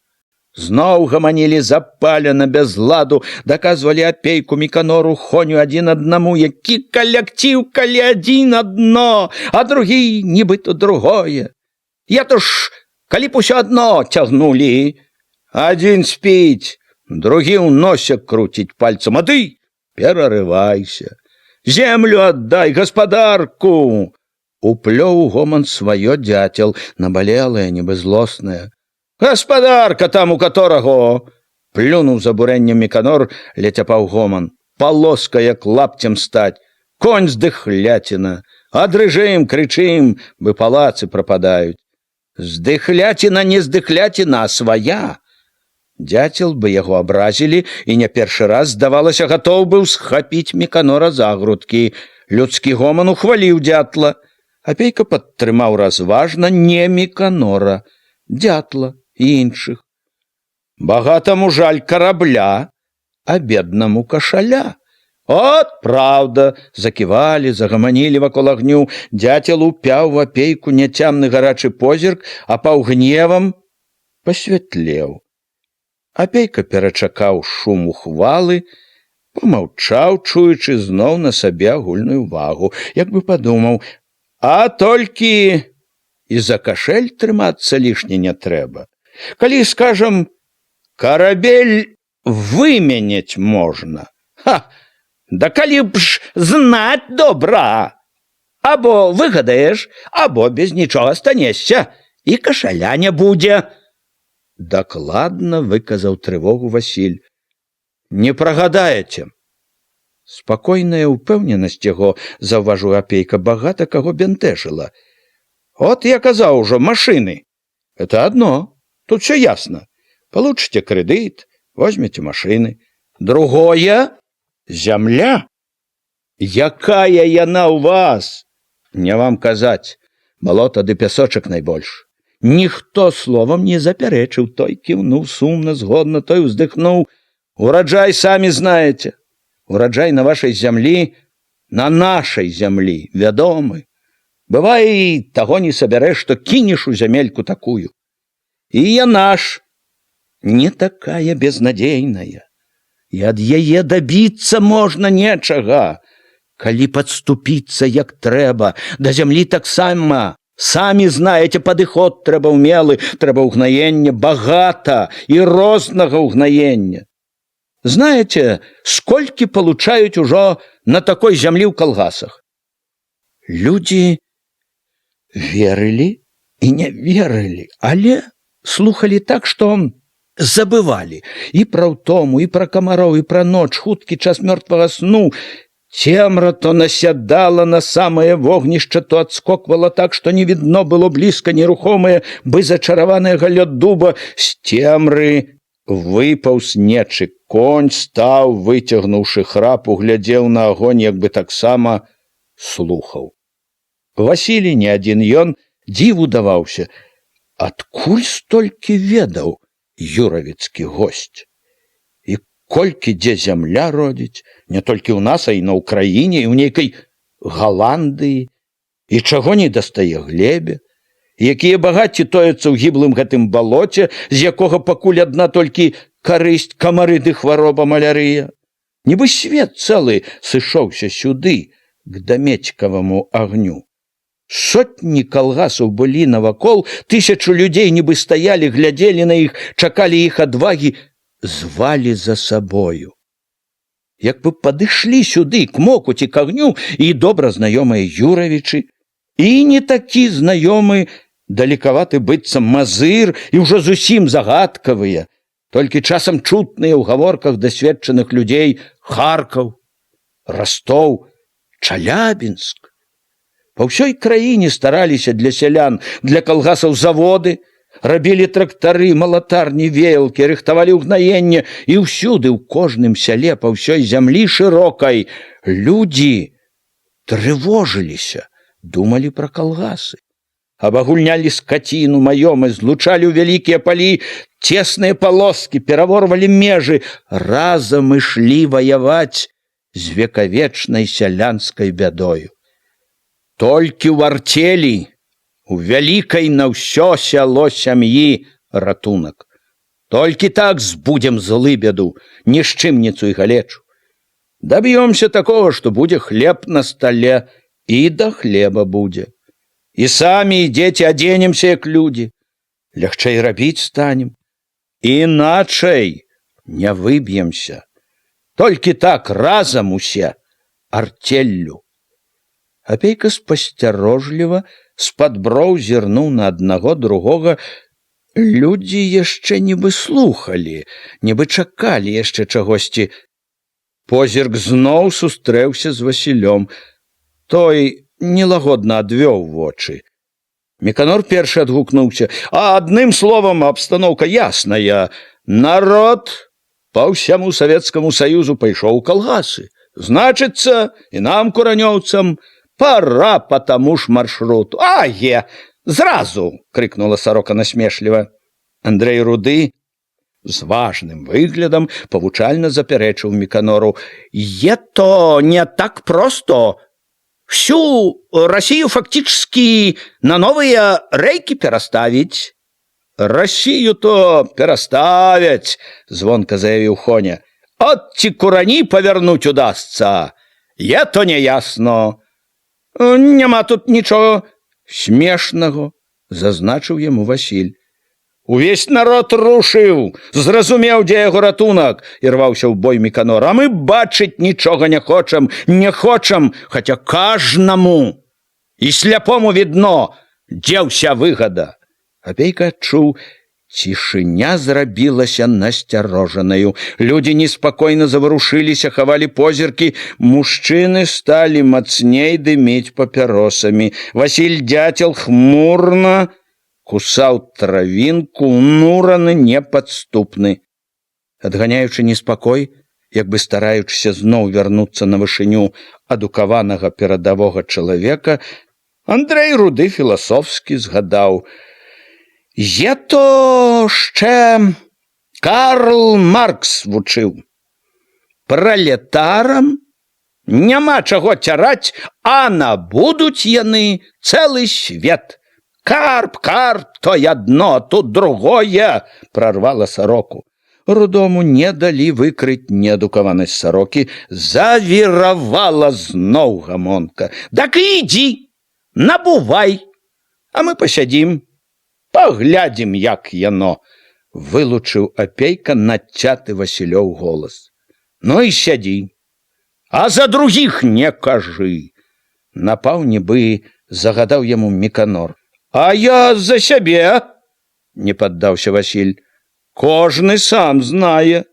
Зноў гаманілі запалена, без ладу, даказвалі Апейку, Міканору, Хоню адзін аднаму, які калектыў, калі адзін адно, а другі нібыта другое. Я то ж, калі б усё адно цягнулі. Адзін спіць, другі ў носе круціць пальцам, а ты перарывайся. Землю аддай, гаспадарку! Уплёў гоман сваё дзяцел, набалелае, нібы злоснае. Гаспадарка там у катораго! Плюнуў з абурэннем Міканор, ляцяпаў гоман. Палоска, як лапцем стаць. Конь здыхляціна. Адрыжым, крычым, бы палацы прападаюць. Здыхляціна не здыхляціна, а свая. Дзяцел бы яго абразілі, і не першы раз, здавалася, гатоў быў схапіць Міканора за грудкі. Людскі гоман ухваліў дзятла. Апейка падтрымаў разважна не Міканора, дзятла і іншых. Багатаму жаль карабля, а беднаму кашаля. От праўда, заківалі, загаманілі вакол агню. Дзяцел упяў в Апейку няцямны гарачы позірк, а паўгневам пасвятлеў. Апейка перачакаў шум ухвалы, памаўчаў, чуючы зноў на сабе агульную увагу, як бы падумаў, а толькі і за кашель трымацца лішне не трэба. Калі, скажам, карабель выменяць можна. Ха! Да калі б ж знаць добра! Або выгадаеш, або без нічога станешся, і кашаля не будзе. Дакладна выказаў трывогу Васіль. Не прагадаеце. Спакойная ўпэўненасць яго, заўважыў Апейка, багата каго бянтэжыла. От я казаў ужо, машыны. Это одно, тут все ясно. Получите кредит, возьмете машины. Другое — земля. Якая яна у вас? Не вам казаць, балота ды пясочак найбольш. Ніхто словам не запярэчыў, той кіўнуў сумна, згодна, той уздыхнуў. Ураджай самі знаеце. Ураджай на вашай зямлі, на нашай зямлі, вядомы. Бывае, таго не сабярэш, што кінеш у зямельку такую. І яна ж не такая безнадзейная. І ад яе дабіцца можна нечага, калі падступіцца як трэба. Да зямлі таксама, самі знаеце, падыход трэба ўмелы, трэба ўгнаення, багата і рознага ўгнаення. Знаеце, сколькі получаюць ужо на такой зямлі ў калгасах? Людзі верылі і не верылі, але слухалі так, што забывалі і пра ўтому, і пра камароў, і пра ноч, хуткі час мёртвага сну. Цемра то насядала на самае вогнішча, то адскоквала так, што не відно было блізка нерухомае, бы зачараванае галлё дуба. З цемры выпаўз нечы конь, стаў, выцягнуўшы храп, углядзеў на агонь, як бы таксама слухаў. Васілій, не адзін ён, дзіву даваўся, адкуль столькі ведаў юравіцкі госць? І колькі дзе зямля родзіць, не толькі ў нас, а і на ўкраіне, і ў нейкай Галандыі, і чаго не дастае Глебе, якія багацці тояцца ў гіблым гэтым балоце, з якога пакуль адна толькі карысць, камары ды хвароба, малярыя. Нібы свет цэлы сышоўся сюды, к дамецькаваму агню. Сотні калгасаў былі навакол, тысячу людзей нібы стаялі, глядзелі на іх, чакалі іх адвагі, звалі за сабою. Як бы падышлі сюды к моку ці к агню і добра знаёмыя Юравічы, і не такі знаёмы, далекаваты быццам мазыр, і ўжо зусім загадкавыя, толькі часам чутныя ў гаворках дасведчаных людзей Харкаў, Растоў, Чалябінск. Па ўсёй краіне стараліся для сялян, для калгасаў заводы, рабілі трактары, малатарні, веялкі, рыхтавалі ўгнаенне, і ўсюды, ў кожным сяле, па ўсёй зямлі шырокай, людзі трывожыліся, думалі пра калгасы. Абагульнялі скаціну, маёмасць, злучалі ў вялікія палі цесныя палоскі, пераворвалі межы, разам ішлі ваяваць з векавечнай сялянскай бядою. Толькі ў арцелі, у вялікай на ўсё сяло сям'і ратунак. Толькі так збудзем злы бяду, нішчымніцу і галечу. Даб'ёмся такого, што будзе хлеб на стале, і да хлеба будзе. І самі, і дзеці адзенемся, як людзі. Лягчэй рабіць станем. Іначай не выб'емся. Толькі так разам усе арцеллю. Апейка спасцярожліва з-пад броў зірнуў на аднаго, другога. Людзі яшчэ нібы слухалі, нібы чакалі яшчэ чагосьці. Позірк зноў сустрэўся з Васілём. Той нелагодна адвёў вочы. Міканор першы адгукнуўся. А адным словам, абстаноўка ясная. Народ па ўсяму Савецкаму Саюзу пайшоў у калгасы. Значыцца, і нам, куранёўцам, пора по тому ж маршруту. Зразу! Крикнула сорока насмешліва. Андрэй Руды з важным выглядам павучальна запярэчыў Міканору. То не так просто. Всю Россию фактически на новые рейки переставить. Россию-то переставить, звонко заявил Хоня. От ті курані повернуть удастся. То не ясно. Нема тут нічого смешного, зазначыў яму Васіль. Увесь народ рушыў, зразумеў, дзе яго ратунак, і рваўся ў бой Міканор. А мы бачыць нічога не хочам, хаця кажнаму і сляпому відно, дзе ўся выгада. Апейка адчуў, цішыня зрабілася насцярожанаю. Людзі неспакойна заварушыліся, хавалі позіркі. Мужчыны сталі мацней дыміць папяросамі. Васіль Дятел хмурна кусаў травінку, унураны, непадступны. Адганяючы неспакой, як бы стараючыся зноў вярнуцца на вышыню адукаванага перадавога чалавека, Андрэй Руды філасофскі згадаў: то ще Карл Маркс вучыў. Пралетарам Няма чаго цяраць, а набудуць яны цэлы свет. Карп, то адно, тут другое, прорвала сароку. Рудому не далі выкрыць неадукаванасць сарокі, завіравала зноў гамонка. Так ідзі, набувай, а мы пасядзім, паглядзім, як яно, вылучыў апейка надцяты Васілёў голас. Ну і сядзі, а за другіх не кажы. Напаў, нібы загадаў яму Міканор. А я за сябе, не паддаўся Васіль. Кожны сам знае.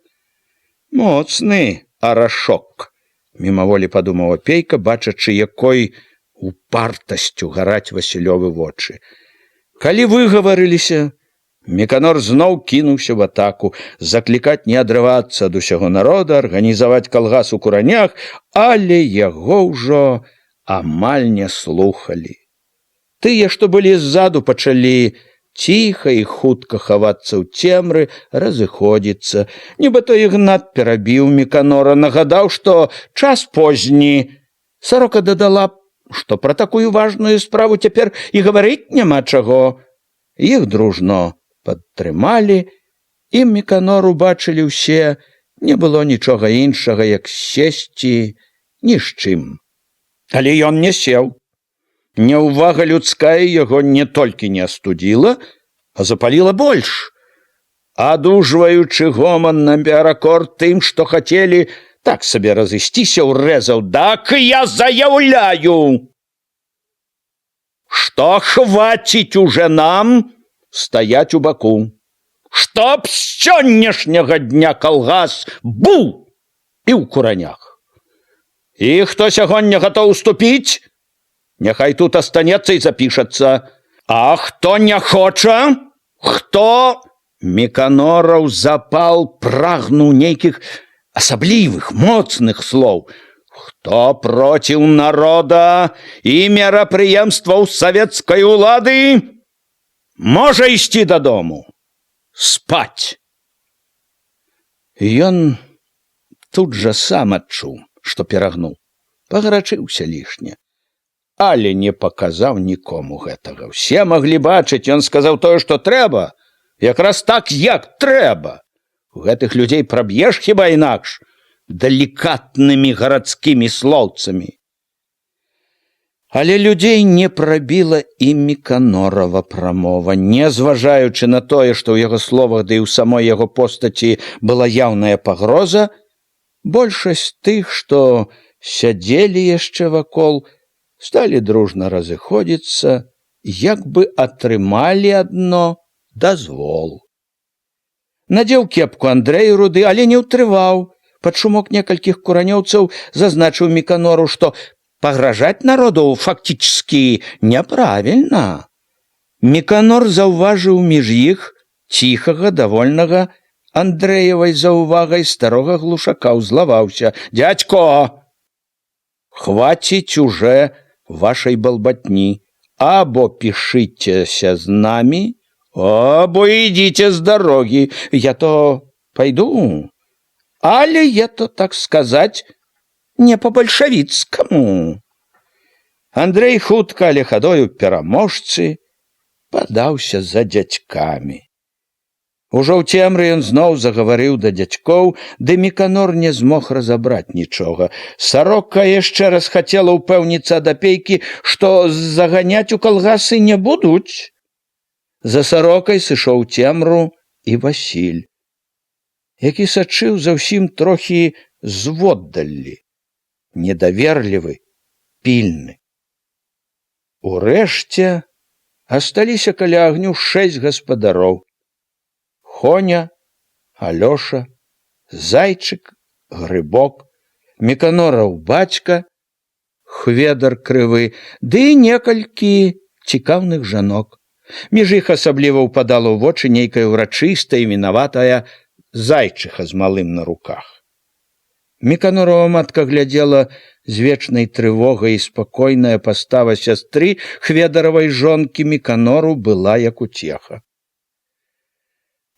Моцны арашок, мімаволі падумаў апейка, бачачы, якой упартасцю гараць Васілёвы вочы. Калі выгаварыліся, Міканор зноў кінуўся в атаку, заклікаць не адрывацца ад усяго народа, арганізаваць калгас у куранях, але яго ўжо амаль не слухалі. Тыя, што былі ззаду, пачалі ціха і хутка хавацца ў цемры, разыходзіцца. Нібыта Ігнат перабіў Міканора, нагадаў, што час позні. Сарока дадала, што пра такую важную справу цяпер і гаварыць няма чаго. Іх дружно падтрымалі, і Міканор убачылі ўсе, не было нічога іншага, як сесці ні з чым. Але ён не сеў. Няўвага людская яго не толькі не астудзіла, а запаліла больш. Адужваючы гоман наперакор тым, што хацелі так сабе разысціся, урэзаў. Так я заяўляю, што хваціць уже нам стаяць у баку. Чтоб з сённяшняга дня калгас быў і ў куранях. І хто сягоння гатоў уступіць, няхай тут астанецца і запішацца. А хто не хоча, хто... Міканораў запал прагнуў нейкіх асаблівых, моцных слоў. Хто проціў народа і мерапрыемстваў савецкай улады, можа ісці дадому, спаць. Ён тут жа сам адчуў, што перагнуў, пагарачыўся лішне, але не паказаў нікому гэтага. Усе маглі бачыць, ён сказаў тое, што трэба, якраз так, як трэба. Гэтых людзей праб'еш хіба інакш далікатнымі гарадскімі слоўцамі. Але людзей не прабіла і Міканорава прамова, не зважаючы на тое, што ў яго словах, ды і ў самой яго постаці была яўная пагроза. Большасць тых, што сядзелі яшчэ вакол, сталі дружна разыходзіцца, як бы атрымалі адно дазвол. Надзеў кепку Андрэй руды, але не ўтрываў. Пад шумок некалькіх куранёўцаў зазначыў Міканору, што пагражаць народу фактически няправільна. Міканор заўважыў між іх ціхага, давольнага Андрэевай заўвагай старога глушака, ўзлаваўся. Дядько, хваціць уже вашай балбатні. Або пішыцеся з намі, або ідзіце з дарогі. Я то пайду, але я то, так сказаць, не по-бальшавіцкаму. Андрэй хутка, але хадою пераможцы, падаўся за дзядзькамі. Ужо ў цемры ён зноў загаварыў да дзядзькоў, ды Міканор не змог разабраць нічога. Сарока яшчэ раз хацела ўпэўніцца ад апейкі, што заганяць у калгасы не будуць. За сарокай сышоў цемру і Васіль, які сачыў за ўсім трохі зводдалі, недаверлівы, пільны. Урэшце асталіся каля агню 6 гаспадароў: Хоня, Алёша, Зайчык, Грыбок, Міканораў бацька, Хведар крывы, ды некалькі цікаўных жанок. Між іх асабліва ўпадала ў вочы нейкая ўрачыстая і вінаватая зайчыха з малым на руках. Міканорова матка глядзела з вечнай трывогай, і спакойная пастава сястры Хведаравай жонкі Міканору была як уцеха.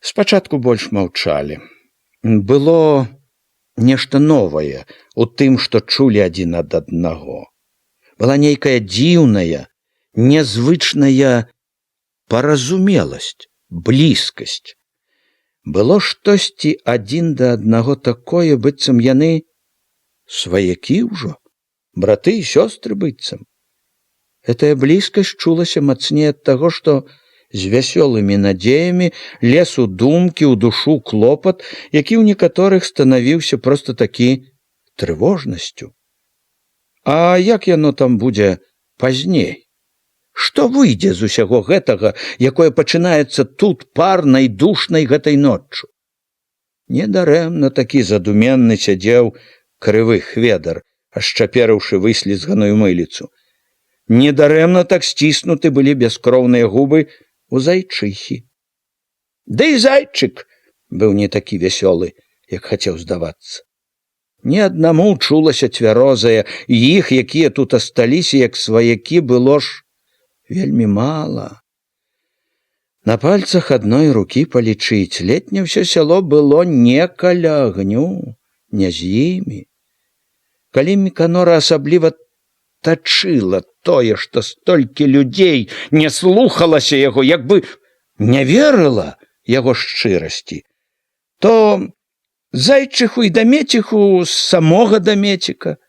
Спачатку больш маўчалі. Было нешта новае у тым, што чулі адзін ад аднаго. Была нейкая дзіўная, нязвычная паразумеласць, блізкасць. Было штосьці адзін да аднаго такое, быццам яны сваякі ўжо, браты і сёстры быццам. Гэтая блізкасць чулася мацней ад таго, што з вясёлымі надзеямі лез у думкі, у душу клопат, які ў некаторых станавіўся проста такі трывожнасцю. А як яно там будзе пазней? Што выйдзе з усяго гэтага, якое пачынаецца тут парнай, душнай гэтай ноччу? Недарэмна такі задуменны сядзеў крывы хведар, ашчаперыўшы выслізганую мыліцу. Недарэмна так сціснуты былі бяскроўныя губы у зайчыхі. Ды і зайчык быў не такі вясёлы, як хацеў здавацца. Ні аднаму чулася цвярозае, і іх, якія тут асталіся, як сваякі, было ж вельмі мала. На пальцах адной рукі палічыць, летне ўсё сяло было не каля агню, не з імі. Калі Міканора асабліва тачыла тое, што столькі людзей не слухалася яго, як бы не верыла яго шчырасці, то зайчыху і дамеціху з самога дамеціка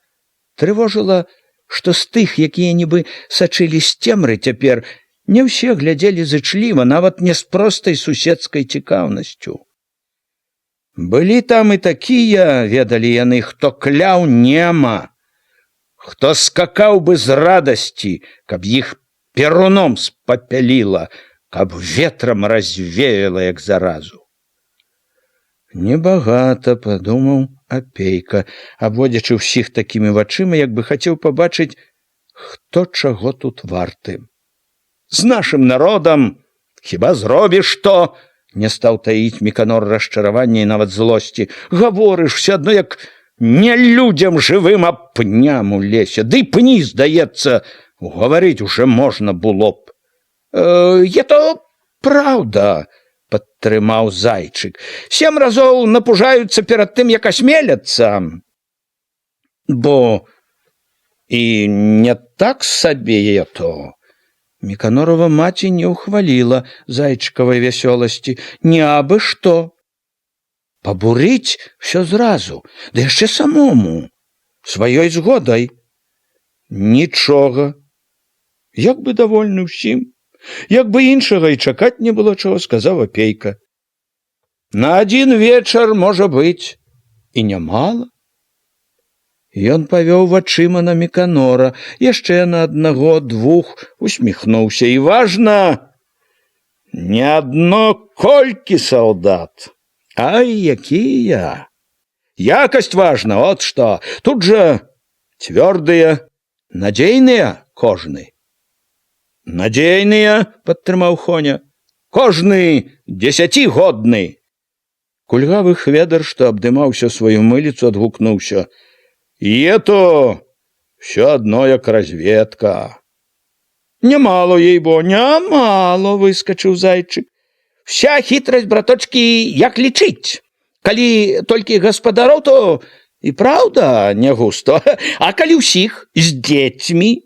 трывожыла, што з тых, якія нібы сачылі з цемры цяпер, не ўсе глядзелі зычліва, нават не з простай суседскай цікаўнасцю. Былі там і такія, ведалі яны, хто кляў нема, хто скакаў бы з радасці, каб іх перуном спапяліла, каб ветрам развеяла, як заразу. Небагата, падумаў Апейка, абводзячы ўсіх такімі вачыма, як бы хацеў пабачыць, хто чаго тут варты. З нашым народам хіба зробіш што? Не стаў таіць Міканор расчаравання і нават злосці. Гаворыш все адно, як не людзям жывым, а пням у лесе. Ды пні, здаецца, гаварыць уже можна было б. Это праўда, падтрымаў зайчык. 7 разоў напужаюцца перад тым, як асмеляцца. Бо і не так сабе то. Міканорова маці не ўхваліла зайчыкавай вясёласці. Не абы што. Пабурыць всё зразу, ды яшчэ самому, сваёй згодай. Нічога. Як бы давольны ўсім. Як бы іншага і чакаць не было чаго, сказаў Апейка. На адзін вечар, можа быць, і нямала. Ён павёў вачыма на Міканора, яшчэ на аднаго, двух, усміхнуўся. І важна, не адно колькі салдат. Ай, якія! Якасць важна, от што. Тут жа цвёрдыя, надзейныя кожны. Надзейныя, падтрымаў Хоня. Кожны 10годны. Кульгавы хведар, што абдымаўся сваю мыліцу, адгукнуўся. І то все одно, як разведка. Нямало, ей-бо, нямало, выскочыў зайчык. Вся хітрасць, браточкі, як лічыць. Калі толькі гаспадароў, то і праўда не густо. А калі ўсіх з дзецьмі,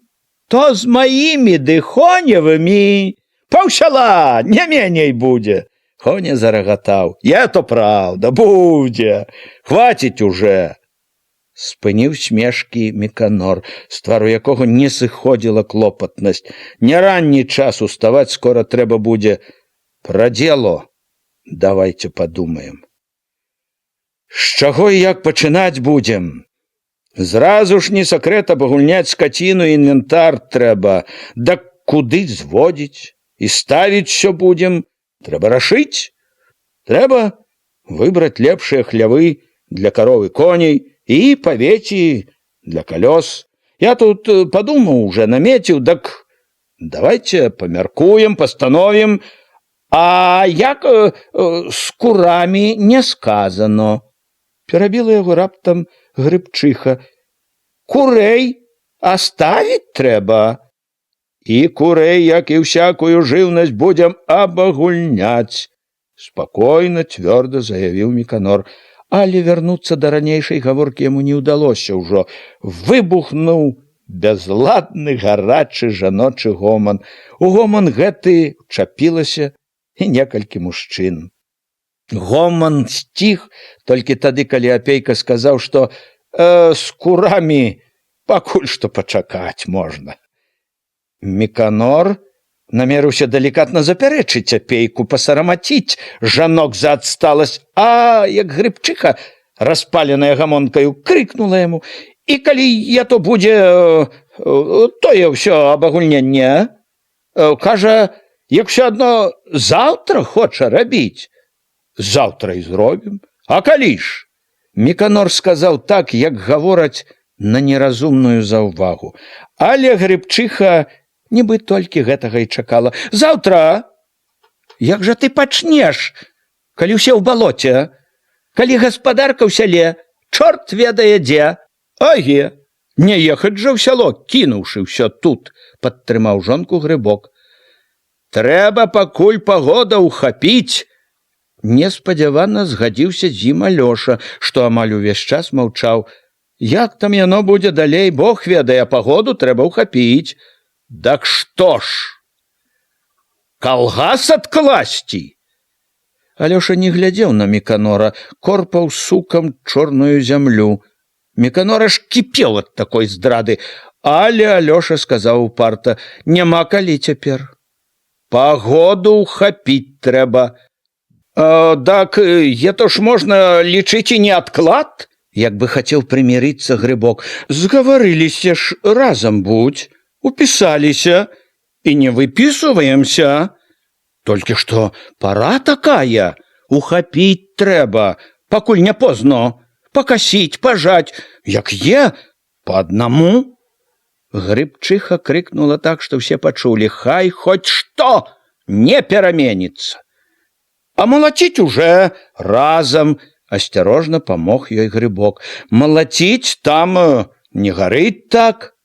то з маімі ды Хоневымі паўсяла не меней будзе. Хоня зарагатаў. То праўда, будзе. Хваціць уже. Спыніў смешкі Міканор, з твару якога не сыходзіла клопатнасць. Не ранні час уставаць, скора трэба будзе. Пра дзело давайте падумаем. З чаго і як пачынаць будзем? Зразу ж не сакрэт абагульняць скаціну і інвентар трэба. Да куды зводзіць? І ставіць усё будзем? Трэба рашыць. Трэба выбраць лепшыя хлявы для кароў і коней, і павеці для калёс. Я тут падумаў, уже намеціў, дак давайте памяркуем, пастановім. А як з курамі не сказано. Перабіла яго раптам Грыбчыха. Курэй аставіць трэба. І курэй, як і всякую жыўнасць, будзем абагульняць. Спакойна, цвёрда заявіў Міканор. Але вярнуцца да ранейшай гаворкі яму не ўдалося ўжо. Выбухнуў бязладны гарачы жаночы гоман. У гоман гэты чапілася і некалькі мужчын. Гоман сціх толькі тады, калі Апейка сказаў, што з курамі пакуль што пачакаць можна. Міканор намерыўся далікатна запярэчыць Апейку, пасарамаціць жанок за адсталасць, а як Грыбчыха, распаленая гамонкаю, крыкнула яму: «І калі я то будзе тое ўсё абагульненне, кажа, як усё адно заўтра хоча рабіць. Заўтра і зробім. А калі ж?» Міканор сказаў так, як гавораць на неразумную заўвагу. Але Грыбчыха нібы толькі гэтага і чакала. «Заўтра? Як жа ты пачнеш, калі ўсе ў балоце? Калі гаспадарка ў сяле, чорт ведае дзе? Аге, не ехаць жа ў сяло, кінуўшы ўсё тут», — падтрымаў жонку Грыбок. «Трэба пакуль пагода ўхапіць». Неспадзявана згадзіўся з ім Алёша, што амаль увесь час маўчаў. «Як там яно будзе далей, Бог ведае, пагоду трэба ўхапіць». «Дак што ж, калгас адкласці?» Алёша не глядзеў на Міканора, корпаў сукам чорную зямлю. Міканор аж кіпеў ад такой здрады, але Алёша сказаў упарта: «Няма калі цяпер. Пагоду ўхапіць трэба». «Так, это ж можна лічыць і не адклад?» Як бы хацеў прымірыцца Грыбок. «Згаварыліся ж, разам будзь. Упісаліся і не выпісваемся. Толькі што пара такая, ухапіць трэба, пакуль не позно, пакасіць, пажаць, як па аднаму». Грыбчыха крыкнула так, што ўсе пачулі: «Хай хоць што не пераменіцца. А малаціць уже разам». Асцярожна памог ёй Грыбок. «Малаціць там не гарыць так».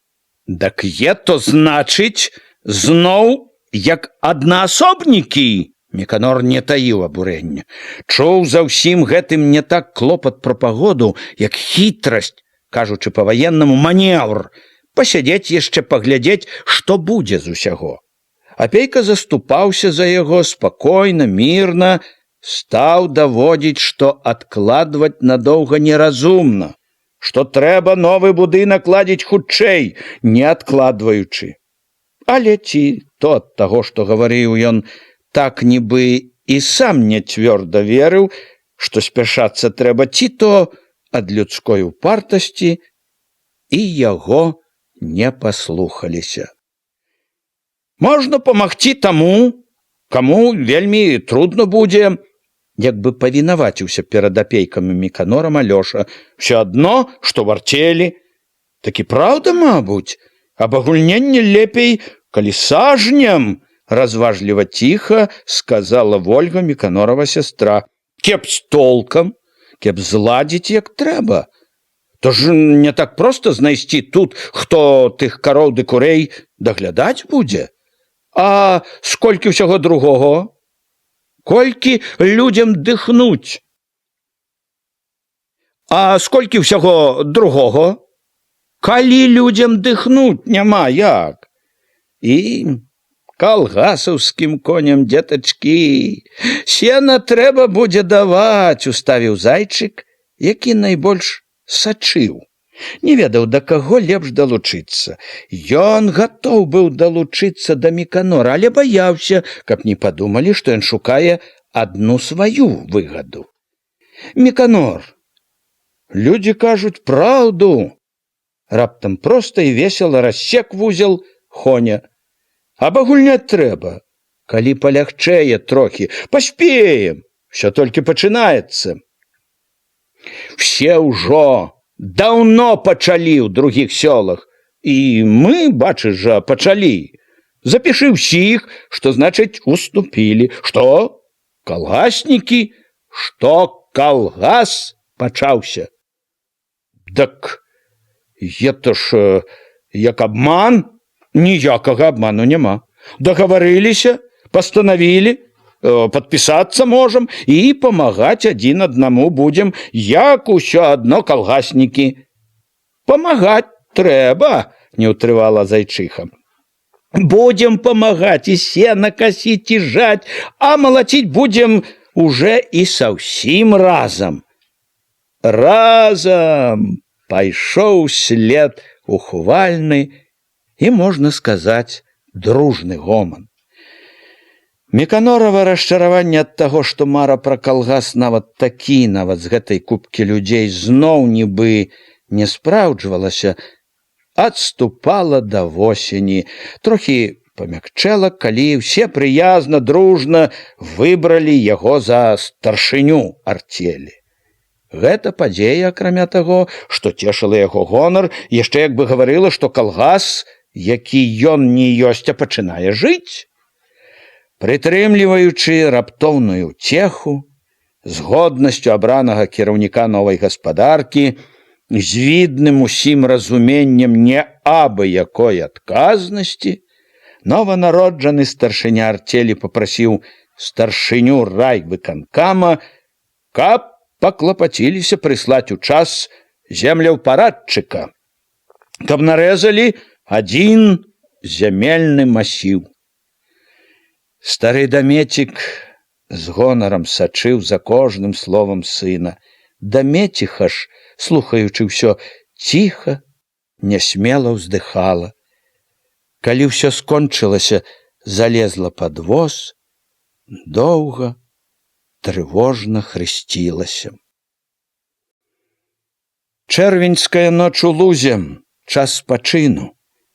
«Дак то значыць, зноў як аднаасобнікі?» Міканор не таіў абурэння. Чуў за ўсім гэтым не так клопат пра пагоду, як хітрасць, кажучы па-ваеннаму, манеўр. Пасядзець яшчэ, паглядзець, што будзе з усяго. Апейка заступаўся за яго спакойна, мірна, стаў даводзіць, што адкладваць надоўга неразумна, што трэба новы будынак ладзіць хутчэй, не адкладваючы. Але ці то ад таго, што гаварыў ён, так нібы і сам не цвёрда верыў, што спяшацца трэба, ці то ад людской упартасці, і яго не паслухаліся. «Можна памагчы таму, каму вельмі трудно будзе», як бы павінаваціўся перад Апейкамі Міканорам Алёша. «Всё адно, што варцелі. Такі праўда, мабуць, абагульненне лепей, калі сажнем», разважліва ціха сказала Вольга, Міканорава сястра. «Кеп з толкам, кеп зладзіць як трэба. То ж не так проста знайсці тут, хто тых кароў ды курэй даглядаць будзе. А сколькі ўсяго другого? Колькі людзям дыхнуць? А сколькі ўсяго другого? Калі людзям дыхнуць няма як? І калгасаўскім коням, дзетачкі, сена трэба будзе даваць», уставіў зайчык, які найбольш сачыў. Не ведаў, да каго лепш далучыцца. Ён гатоў быў далучыцца да Міканора, але баяўся, каб не падумалі, што ён шукае адну сваю выгаду. «Міканор, людзі кажуць праўду», раптам проста і весела рассек вузел Хоня. «Абагульняць трэба, калі палягчэе трохі, паспеем, усё толькі пачынаецца. Все ўжо даўно пачалі ў другіх сёлах, і мы, бачыш жа, пачалі. Запішы ўсіх, што значыць уступілі. Што? Калгаснікі? Што калгас пачаўся? Дак это ж як абман? Ніякага абману няма. Дагаварыліся, пастанавілі, падпісацца можам і памагаць адзін аднаму будзем, як усё адно калгаснікі. Памагаць трэба, не ўтрывала зайчыха. Будзем памагаць і сена касіць і жаць, а малаціць будзем уже і са ўсім разам. Разам пайшоў след ухвальны і, можна сказаць, дружны гоман. Меканорава расчараванне ад таго, што мара пра калгас нават з гэтай купкі людзей зноў нібы не спраўджвалася, адступала да восені, трохі памякчэла, калі ўсе прыязна, дружна выбралі яго за старшыню арцелі. Гэта падзея, акрамя таго, што цешыла яго гонар, яшчэ як бы гаварыла, што калгас, які ён не ёсць, а пачынае жыць. Прытрымліваючы раптоўную цеху, з годнасцю абранага кіраўніка новай гаспадаркі, з відным усім разуменнем не абы якой адказнасці, нованароджаны старшыня арцелі папрасіў старшыню райвыканкама, каб паклапаціліся прыслаць у час землеўпарадчыка, каб нарэзалі адзін зямельны масіў. Стары дамецік з гонарам сачыў за кожным словам сына. Дамеціха ж, слухаючы ўсё, ціха, нясмела ўздыхала. Калі ўсё скончылася, залезла пад воз, доўга, трывожна хрысцілася. Чэрвеньская ноч у лузе, час спачыну.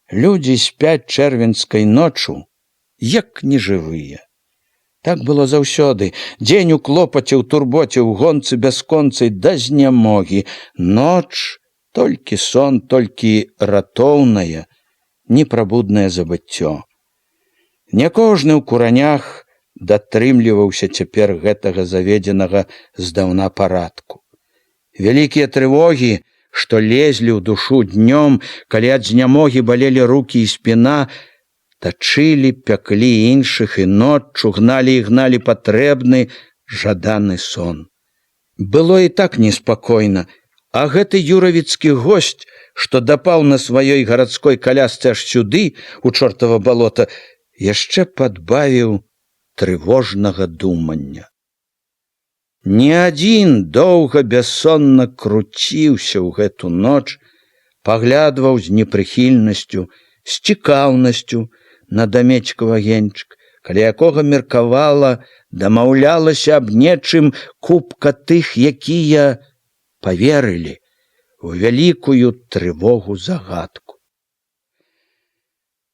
Людзі спяць чэрвеньскай ночу, як нежывыя. Так было заўсёды. Дзень у клопаце, у турботе, у гонцы бясконцай да знямогі. Ноч — толькі сон, толькі ратоўнае, непрабуднае забыццё. Не кожны ў куранях датрымліваўся цяпер гэтага заведзенага здаўна парадку. Вялікія трывогі, што лезлі ў душу днём, калі ад знямогі балелі рукі і спіна, тачылі, пяклі іншых і ноччу гналі і гналі патрэбны, жаданы сон. Было і так неспакойна, а гэты юравіцкі госць, што дапаў на сваёй гарадской калясцы аж сюды, у чортава балота, яшчэ падбавіў трывожнага думання. Не адзін доўга бяссонна круціўся ў гэту ноч, паглядваў з непрыхільнасцю, з цікаўнасцю на дамецькаў агеньчык, каля якога меркавала, дамаўлялася аб нечым купка тых, якія паверылі ў вялікую трывогу загадку.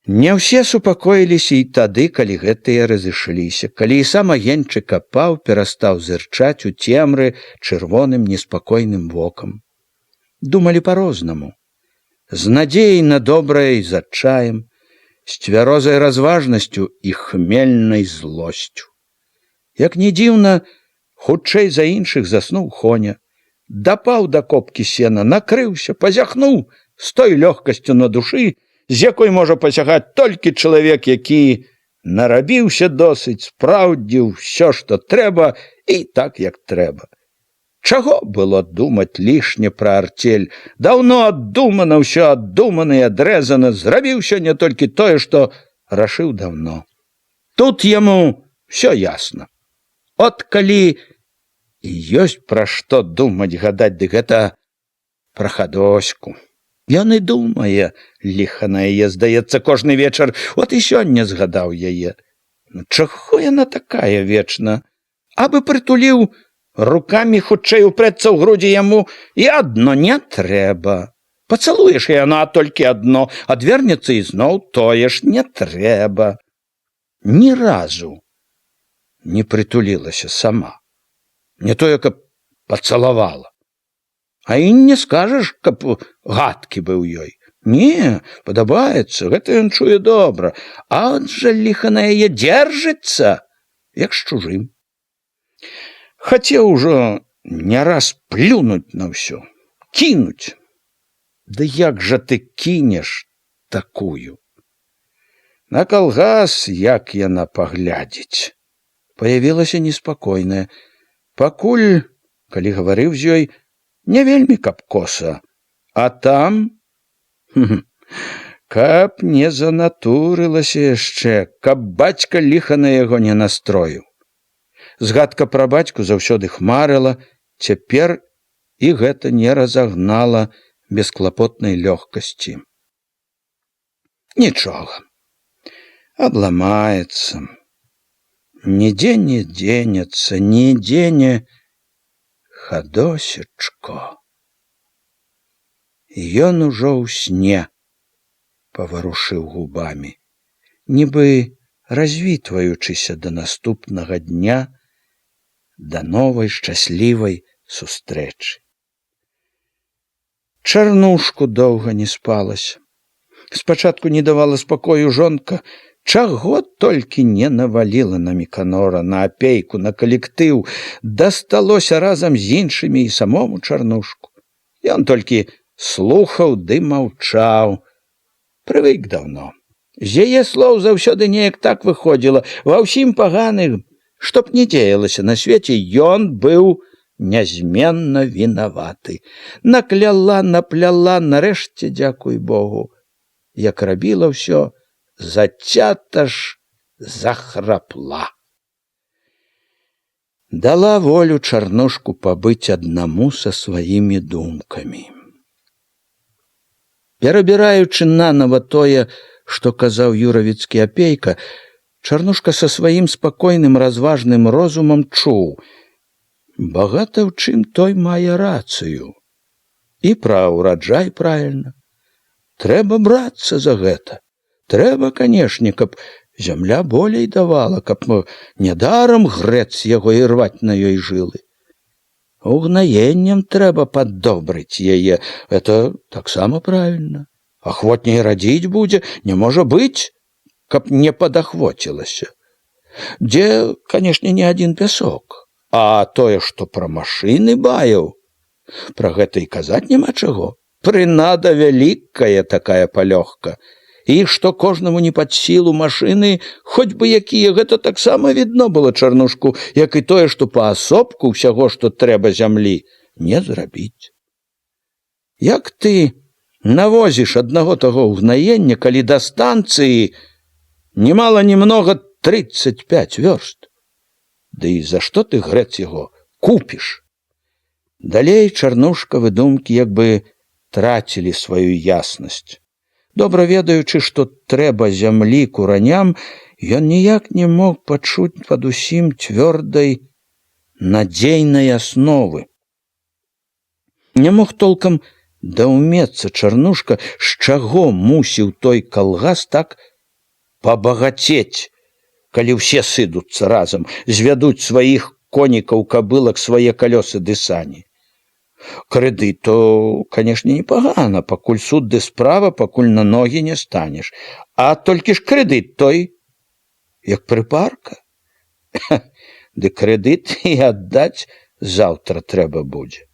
Не ўсе супакоіліся і тады, калі гэтыя разышліся, калі і сам агеньчык апаў, перастаў зырчаць у цемры чырвоным неспакойным вокам. Думалі па-рознаму, з надзеяй на добрае і з адчаем, з цвярозай разважнасцю і хмельнай злосцю. Як не дзіўна, хутчэй за іншых заснуў Хоня, дапаў да копкі сена, накрыўся, пазяхнуў з той лёгкасцю на душы, з якой можа пасягаць толькі чалавек, які нарабіўся досыць, спраўдзіў усё, што трэба, і так, як трэба. Чаго было думаць лішне пра арцель? Даўно аддумана, ўсё аддумана і адрэзана, зрабіў сёння толькі тое, што рашыў даўно. Тут яму ўсё ясна. От калі і ёсць пра што думаць, гадаць, ды гэта пра Хадоську. Ён і думае, ліха на яе, здаецца, кожны вечар, от і сёння згадаў яе. Чаго яна такая вечна? Абы прытуліў, рукамі хутчэй упрэцца ў грудзі яму, і адно не трэба. Пацалуеш яна толькі адно, адвернецца і зноў тое ж не трэба. Ні разу не прытулілася сама. Не тое, каб пацалавала. А і не скажаш, каб гадкі быў ёй. Не, падабаецца, гэта ён чуе добра. А от жа ліха на яе дзержыцца, як з чужым. Хацеў ужо не раз плюнуць на ўсё, кінуць. Ды як жа ты кінеш такую? На калгас, як яна паглядзіць. Паявілася неспакойная. Пакуль, калі гаварыў з ёй, не вельмі каб коса, а там... Каб не занатурылася яшчэ, каб бацька ліха на яго не настроіў. Згадка пра бацьку заўсёды хмарыла, цяпер і гэта не разагнала бесклапотнай лёгкасці. Нічога, абламаецца. Нідзе не дзенецца, нідзе не... Хадосечко. Ён ужо ў сне паварушыў губамі, нібы развітваючыся да наступнага дня, да новай шчаслівай сустрэчы. Чарнушку доўга не спалася. Спачатку не давала спакою жонка, чаго толькі не наваліла на Міканора, на апейку, на калектыў, дасталося разам з іншымі і самому Чарнушку. Ён толькі слухаў ды маўчаў. Прывык даўно. З яе слоў заўсёды неяк так выходзіла, ва ўсім паганым, што б не дзеялася на свеце, ён быў нязменна вінаваты. Накляла, напляла, нарэшце, дзякуй Богу, як рабіла ўсё, зацята ж захрапла. Дала волю Чарнушку пабыць аднаму са сваімі думкамі. Перабіраючы нанава тое, што казаў юравіцкі апейка, Чарнушка са сваім спакойным разважным розумам чуў: багата ў чым той мае рацыю. І пра ўраджай правільна. Трэба брацца за гэта. Трэба, канешне, каб зямля болей давала, каб нядарам грэць яго і рваць на ёй жылы. Угнаеннем трэба паддобрыць яе, это таксама правільна. Ахвотней радзіць будзе, не можа быць, каб не падахвоцілася. Дзе, канешне, не адзін пясок, а тое, што пра машыны баяў, пра гэта і казаць няма чаго. Прынада вялікая такая палёгка. І што кожнаму не пад сілу машыны, хоць бы якія, гэта таксама відно было Чарнушку, як і тое, што паасобку ўсяго, што трэба зямлі, не зрабіць. Як ты навозіш аднаго таго ўгнаення, калі да станцыі немала немнога 35 вёрст? Ды і за што ты грэць яго купіш? Далей Чарнушкавы думкі як бы трацілі сваю яснасць. Добра ведаючы, што трэба зямлі кураням, ён ніяк не мог пачуць пад усім цвёрдай надзейнай асновы. Не мог толкам даўмецца Чарнушка, з чаго мусіў той калгас так пабагацець, калі ўсе сыдуцца разам, звядуць сваіх конікаў, кабылак, свае калёсы ды сані. Крэдыт, то, канешне, непагана, пакуль суд ды справа, пакуль на ногі не станеш. А толькі ж крэдыт той, як прыпарка. Ды крэдыт і аддаць заўтра трэба будзе.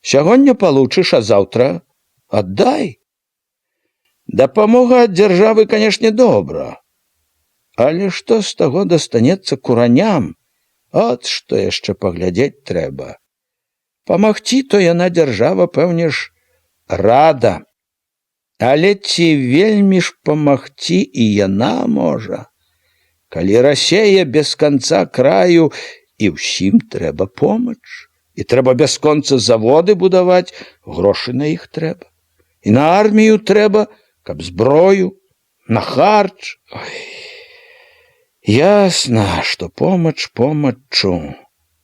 Сягоння получыш, а заўтра аддай. Дапамога ад дзяржавы, канешне, добра. Але што з таго дастанецца кураням? От што яшчэ паглядзець трэба. Памагці то яна дзяржава, пэўне ж, рада. Але ці вельмі ж памагці і яна можа? Калі рассее без канца краю, і ўсім трэба помач. І трэба бясконца заводы будаваць, грошы на іх трэба. І на армію трэба, каб зброю, на харч. Ясна, што помач помачу.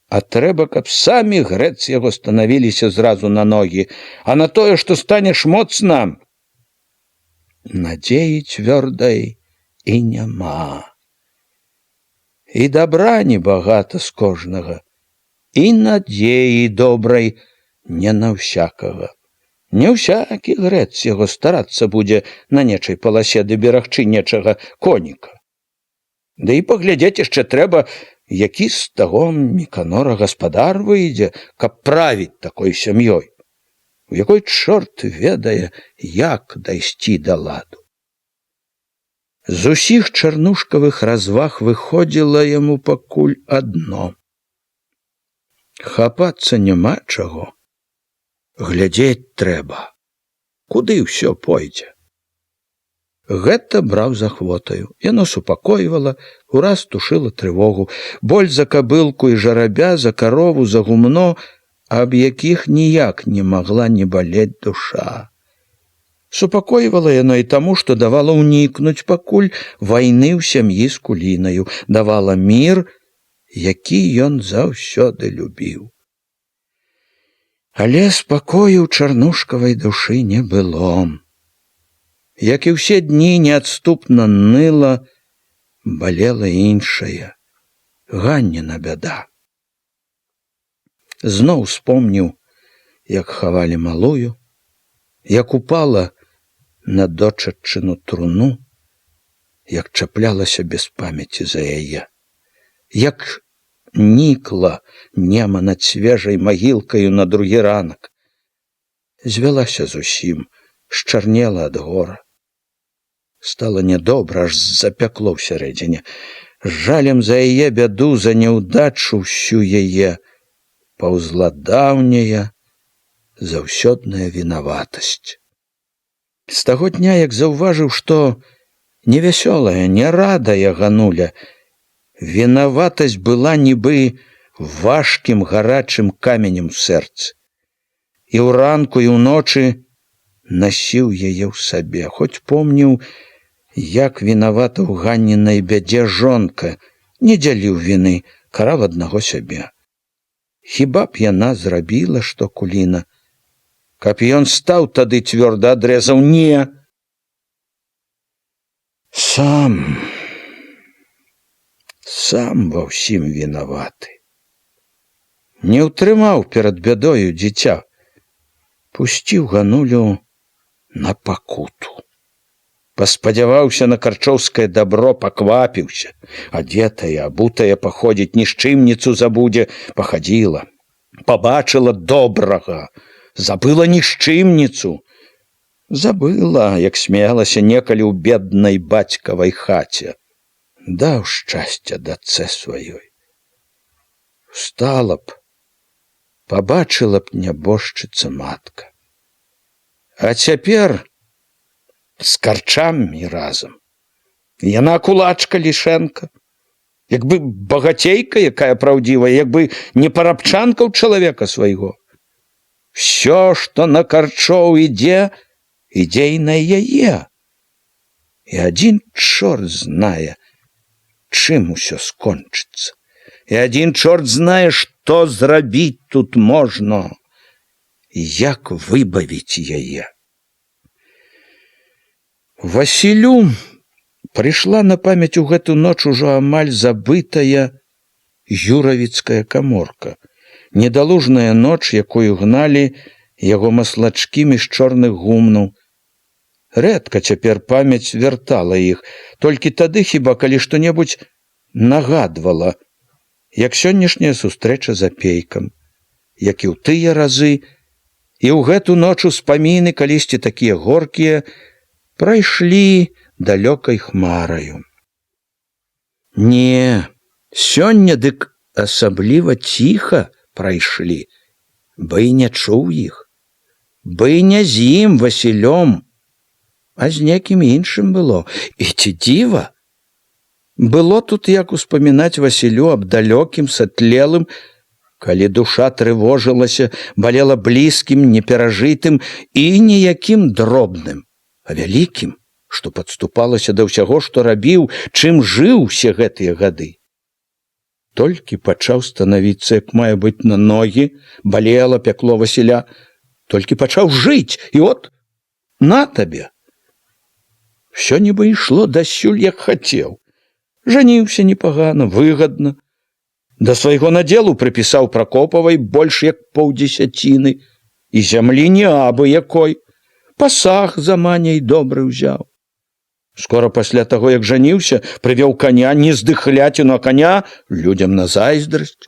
А трэба, каб самі грэць яго станавіліся зразу на ногі, а на тое, што станеш моцна, надзеі цвёрдай і няма. І добра небагата з кожнага, і надзеі добрай не на ўсякага. Не ўсякі грэць яго старацца будзе на нечай паласе ды берагчы нечага коніка. Да і паглядзець яшчэ трэба, які з таго Міканора гаспадар выйдзе, каб правіць такой сям'ёй, у якой чорт ведае, як дайсці да ладу. З усіх чарнушкавых разваг выходзіла яму пакуль адно. Хапацца няма чаго. Глядзець трэба, куды ўсё пойдзе. Гэта браў з ахвотаю. Яно супакойвала, ураз тушыла трывогу. Боль за кабылку і жарабя, за карову, за гумно, аб якіх ніяк не магла не балець душа. Супакойвала яно і таму, што давала ўнікнуць пакуль вайны ў сям'і з Кулінаю, давала мір, які ён заўсёды любіў. Але спакою ў чарнушкавай душы не было. Як і ўсе дні неадступна ныла, балела іншая, Ганніна бяда. Зноў успомніў, як хавалі малую, як упала на дочачыну труну, як чаплялася без памяці за яе, як нікла нема над свежай магілкаю на другі ранак. Звялася зусім, счарнела ад гора. Стала нядобра, аж запякло ўсярэдзіне. З жалем за яе бяду, за няўдачу ўсю яе паўзла даўняя, заўсёдная вінаватасць. З таго дня, як заўважыў, што невясёлая, нярадая Гануля, вінаватасць была нібы важкім гарачым каменем у сэрцы. І ў ранку, і ўночы насіў яе ў сабе, хоць помніў, як вінавата ў Ганнінай бядзе жонка, не дзяліў віны, караў аднаго сябе. Хіба б яна зрабіла, што Куліна? Каб ён стаў тады цвёрда адрэзаў: не. Сам ва ўсім вінаваты. Не ўтрымаў перад бядою дзіця, пусціў Ганулю на пакуту. Паспадзяваўся на карчоўскае дабро, паквапіўся. Адзетая, абутая паходзіць, нішчымніцу забудзе, пахадзіла. Пабачыла добрага, забыла нішчымніцу. Забыла, як смеялася некалі ў беднай бацькавай хаце. Даў шчасця дачцэ сваёй. Устала б, пабачыла б нябожчыца матка. А цяпер з карчамі разам. Яна кулачка Лішэнка, як бы багацейка, якая праўдзівая, як бы не парабчанка ў чалавека свайго. Всё, што на карчоў ідзе, ідзе і на яе. І адзін чорт знае, чым усё скончыцца. І адзін чорт знае, што зрабіць тут можна, як выбавіць яе. Васілю прыйшла на памяць у гэту ноч ужо амаль забытая юравіцкая каморка, недалужная ноч, якую гналі яго маслачкі між чорных гумнаў. Рэдка цяпер памяць вяртала іх, толькі тады хіба калі што-небудзь нагадвала, як сённяшняя сустрэча за пейкам, як і ў тыя разы, і ў гэту ноч успаміны, калісьці такія горкія, прайшлі далёкай хмараю. Не, сёння дык асабліва ціха прайшлі, бы і не чуў іх, бы і не з ім, Васілём, а з некім іншым было. І ці дзіва? Было тут як успамінаць Васілю аб далёкім, сатлелым, калі душа трывожылася, балела блізкім, неперажытым і ніякім дробным, а вялікім, што падступалася да ўсяго, што рабіў, чым жыў усе гэтыя гады. Толькі пачаў станавіцца, як мае быць, на ногі, балела, пякло Васіля, толькі пачаў жыць, і от на табе. Всё нібы ішло дасюль, як хацеў. Жаніўся непагана, выгадна. Да свайго надзелу прыпісаў Пракопавай больш як 50%, і зямлі не абы якой. Пасаг за маняй добры ўзяў. Скора пасля таго, як жаніўся, прывёў каня, не здыхляціну, а каня людзям на зайздрасць.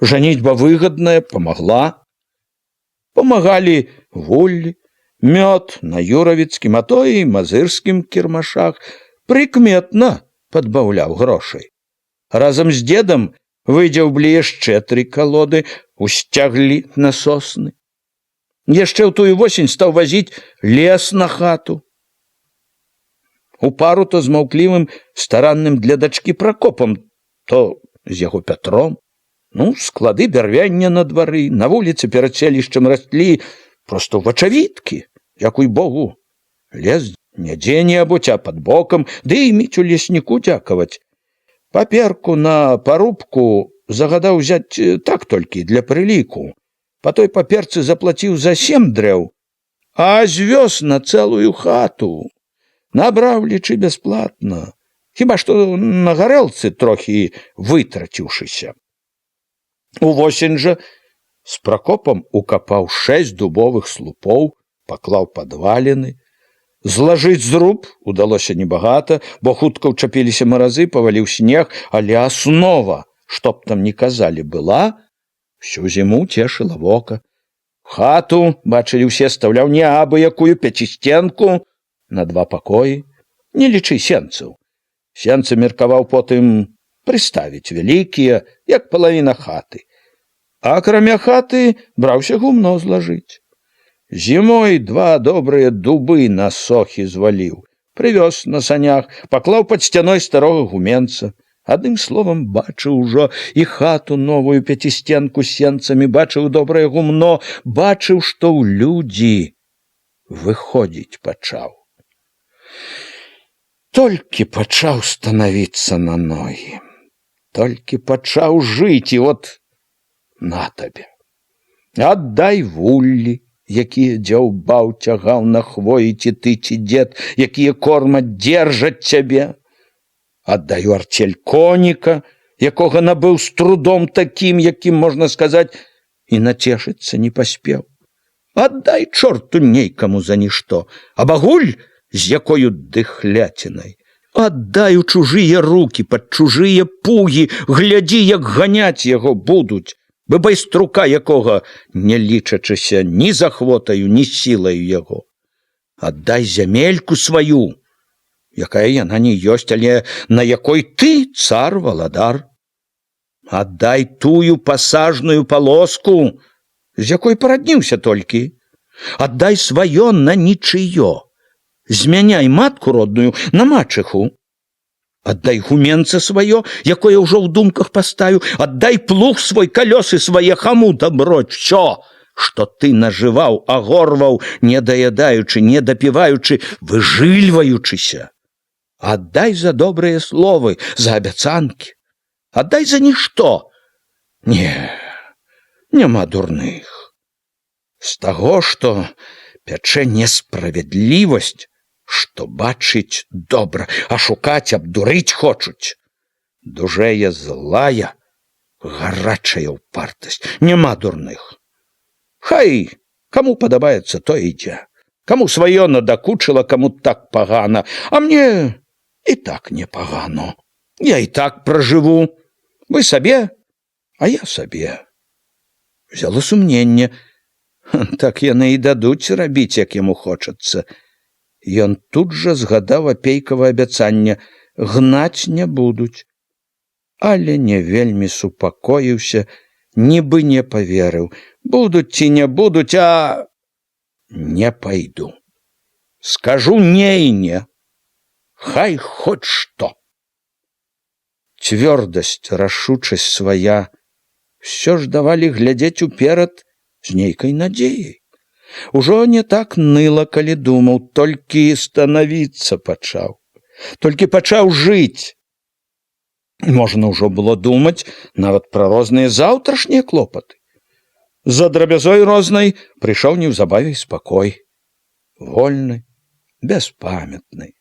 Жаніцьба выгадная памагла. Памагалі вуллі, мёд на юравіцкім, а то і мазырскім кірмашах. прыкметна падбаўляў грошай. Разам з дзедам выдзяўблі яшчэ 3 калоды, усцяглі на сосны. Яшчэ ў тую восень стаў вазіць лес на хату. У пару то з маўклівым, старанным для дачкі Пракопам, то з яго Пятром. Склады бярвення на двары, на вуліцы перад селішчам раслі проста вачавіткі, дзякуй Богу. Лес не дзе-небудзь, а пад бокам, ды і міць у лесніку дзякаваць. Паперку на парубку загадаў узяць так толькі для прыліку. Па той паперцы заплаціў за 7 дрэў, а звёз на цэлую хату. Набраў, лічы, бясплатна. Хіба што на гарэлцы трохі вытраціўшыся. Увосень жа з Пракопам укапаў 6 дубовых слупоў, паклаў падваліны. Злажыць зруб удалося небагата, бо хутка ўчапіліся маразы, паваліў снег, але аснова, што б там ні казалі, была, всю зіму цешыла вока. Хату, бачылі ўсе, стаўляў не абы якую 5-сценку на 2 пакоі, не лічы сенцаў. Сенцы меркаваў потым прыставіць вялікія, як палавіна хаты. А акрамя хаты браўся гумно злажыць. Зімой 2 добрыя дубы на сохі зваліў, прывёз на санях, паклаў пад сцяной старога гуменца. Адным словам, бачыў ужо і хату новую 5-сценку з сенцамі, бачыў добрае гумно, бачыў, што ў людзі выходзіць пачаў. Толькі пачаў станавіцца на ногі, толькі пачаў жыць, і от на табе. Аддай вуллі, якія дзяўбаў, цягаў на хвоі ці ты, ці дзед, якія кормаць, дзержаць цябе. Аддаю арцель коніка, якога набыў з трудом такім, якім, можна сказаць, і нацешыцца не паспеў. Аддай чорту нейкаму за нішто, а багуль з якою дыхляцінай. Аддай у чужыя рукі, пад чужыя пугі, глядзі, як ганяць яго будуць, бы байструка якога, не лічачыся ні з ахвотаю, ні сілаю яго. Аддай зямельку сваю, якая яна не ёсць, але на якой ты цар-валадар. Аддай тую пасажную палоску, з якой парадніўся толькі. Аддай сваё на нічыё. Змяняй матку родную на мачыху. Аддай гуменца сваё, якое ўжо ў думках паставіў. Аддай плуг свой, калёсы свае, хаму даброць, всё, што ты нажываў, агорваў, не даядаючы, не дапіваючы, выжыльваючыся. Аддай за добрыя словы, за абяцанкі. Аддай за нішто. Не, няма дурных. З таго, што пячэ несправядлівасць, што бачыць добра, а шукаць, абдурыць хочуць. Дужэе злая, гарачая ўпартасць. Няма дурных. Хай, каму падабаецца, то ідзе. Каму сваё надакучыла, каму так пагана, а мне і так непагано. Я і так пражыву. Вы сабе, а я сабе. Взяло сумненне. Так яны і дадуць рабіць, як яму хочацца. Ён тут жа згадаў апейкава абяцанне: гнаць не будуць. Але не вельмі супакоіўся, нібы не паверыў. Будуць ці не будуць, а не пайду. Скажу не і не. Хай хоць што. Цвёрдасць, рашучасць свая ўсё ж давалі глядзець уперад з нейкай надзеяй. Ужо не так ныла, калі думаў, толькі станавіцца пачаў. Толькі пачаў жыць. Можна ўжо было думаць нават пра розныя заўтрашнія клопаты. За драбязой рознай прыйшоў неўзабаве спакой. Вольны, беспамятны.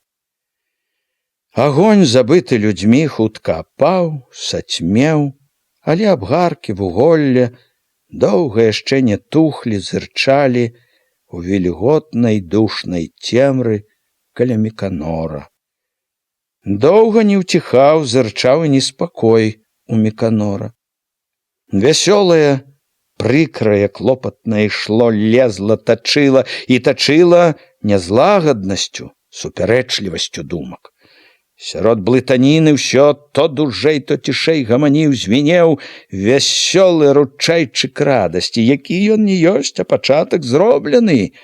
Агонь, забыты людзьмі, хутка апаў, сацьмеў, але абгаркі, вуголля доўга яшчэ не тухлі, зырчалі у вільготнай душнай цемры каля Міканора. Доўга не ўціхаў, зырчаў і неспакой у Міканора. Вясёлае, прыкрае, клопатнае ішло, лезла, тачыла і тачыла нязлагаднасцю, супярэчлівасцю думак. Сярод блытаніны ўсё то дужэй, то цішэй гаманіў, звінеў вясёлы ручайчык радасці, які ён не ёсць, а пачатак зроблены.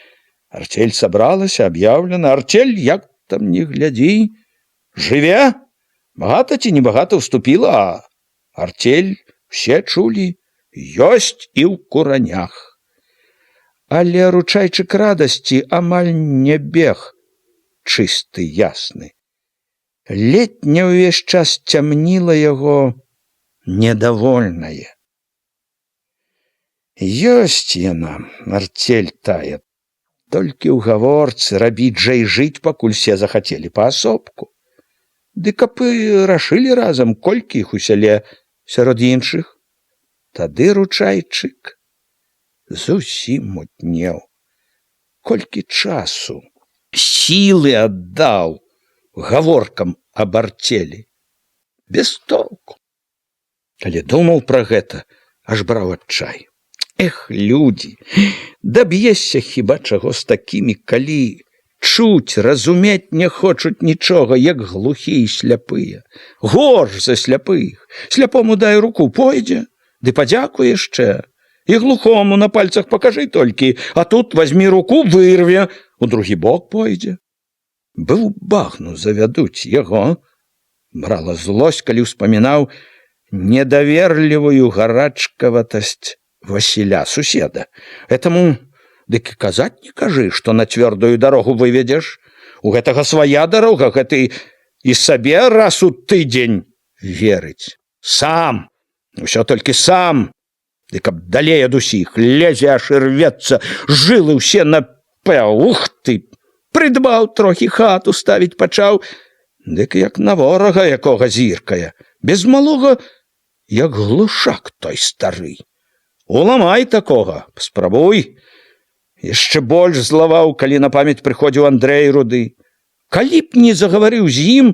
Арцель сабралася, аб'яўлена. Арцель, як там не глядзі, жыве, багата ці небагата ўступіла, а арцель усе чулі, ёсць і ў куранях. Але ручайчык радасці амаль не бег чысты, ясны. Летня ўвесь час цямніла яго недавольнае. Ёсць яна, арцель тая, толькі ў гаворцы рабіць жа і жыць, пакуль все захацелі паасобку. Ды каб і рашылі разам, колькі іх у сяле сярод іншых, тады ручайчык зусім мутнеў. Колькі часу, сілы аддаў гаворкам аб арцелі. Без толку. Калі думаў пра гэта, аж браў адчай. Эх, людзі, даб'ешся хіба чаго з такімі, калі чуць, разумець не хочуць нічога, як глухі і сляпыя. Горш за сляпых. Сляпому дай руку, пойдзе, ды падзякуй яшчэ. І глухому на пальцах пакажы толькі, а тут вазьмі руку, вырве, у другі бок пойдзе. Быў багну завядуць яго. Брала злосць, калі ўспамінаў недаверлівую гарачкаватасць Васіля, суседа. Этаму дык казаць не кажы, што на цвёрдую дарогу выведзеш. У гэтага свая дарога, гэты і сабе раз у тыдзень верыць. Сам, усё толькі сам. Ды каб далей ад усіх, лезе аж і рвецца, жылы ўсе напэў, ух ты! Прыдбаў трохі хату ставіць пачаў, дык як на ворага якога зіркае, без малога, як глушак той стары. Уламай такога, спрабуй. Яшчэ больш злаваў, калі на памяць прыходзіў Андрэй Руды. Калі б не загаварыў з ім,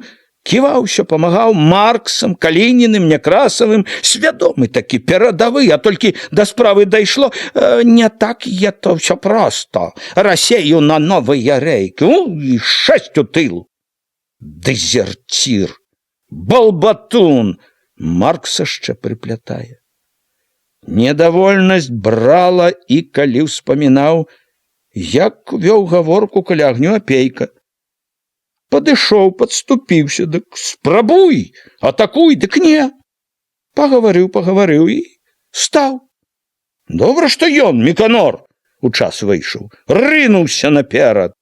ківаўся, памагаў Марксам, Калінінным, Някрасавым, свядомы такі, перадавы, а толькі да справы дайшло, не так я то ўсё проста. Расею на новыя рэйкі, і 6 у тыл. Дэзерцір, балбатун, Маркс яшчэ прыплятае. Недавольнасць брала і калі ўспамінаў, як вёў гаворку каля агню Апейка. Падышоў, падступіўся, дык спрабуй, атакуй, дык не. Пагаварыў і стаў. Добра, што ён, Міканор, у час выйшаў, рынуўся наперад.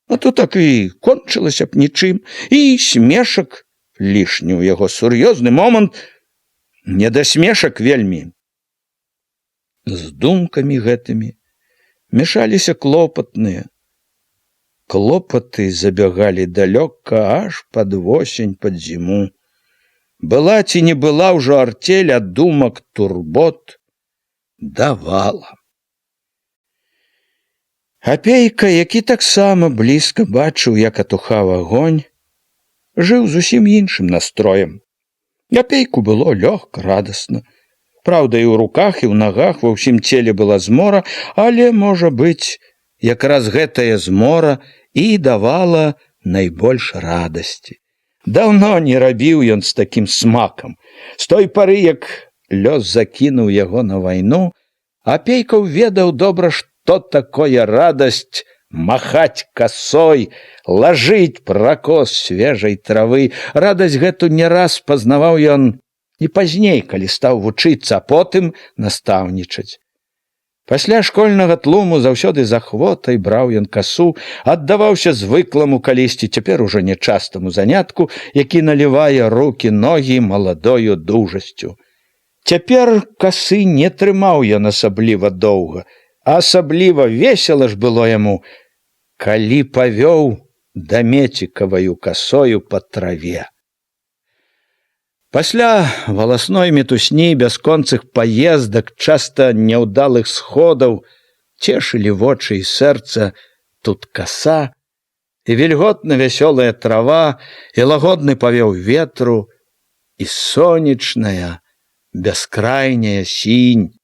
А то так і кончылася б нічым, і смешак лішні ў яго сур'ёзны момант, не да смешак вельмі. З думкамі гэтымі мешаліся клопатныя. Клопаты забягалі далёка аж пад восень, пад зіму. Была ці не была ўжо арцель, а думак, турбот давала. Апейка, які таксама блізка бачыў, як атухаў агонь, жыў зусім іншым настроем. Апейку было лёгка, радасна. Праўда, і ў руках, і ў нагах, ва ўсім целе была змора, але, можа быць, якраз гэтая змора і давала найбольш радасці. Даўно не рабіў ён з такім смакам. З той пары, як лёс закінуў яго на вайну, Апейка ведаў добра, што такое радасць махаць касой, лажыць пракос свежай травы. Радасць гэту не раз пазнаваў ён і пазней, калі стаў вучыцца, а потым настаўнічаць. Пасля школьнага тлуму заўсёды з ахвотай браў ён касу, аддаваўся звыкламу калісьці, цяпер ужо нячастаму занятку, які налівае рукі, ногі маладою дужасцю. Цяпер касы не трымаў ён асабліва доўга, а асабліва весела ж было яму, калі павёў дамецікаваю касою па траве. Пасля валасной мітусні, бясконцых паездак, часта няўдалых сходаў, цешылі вочы і сэрца тут каса, і вільготна вясёлая трава, і лагодны павеў ветру, і сонечная, бяскрайняя сінь.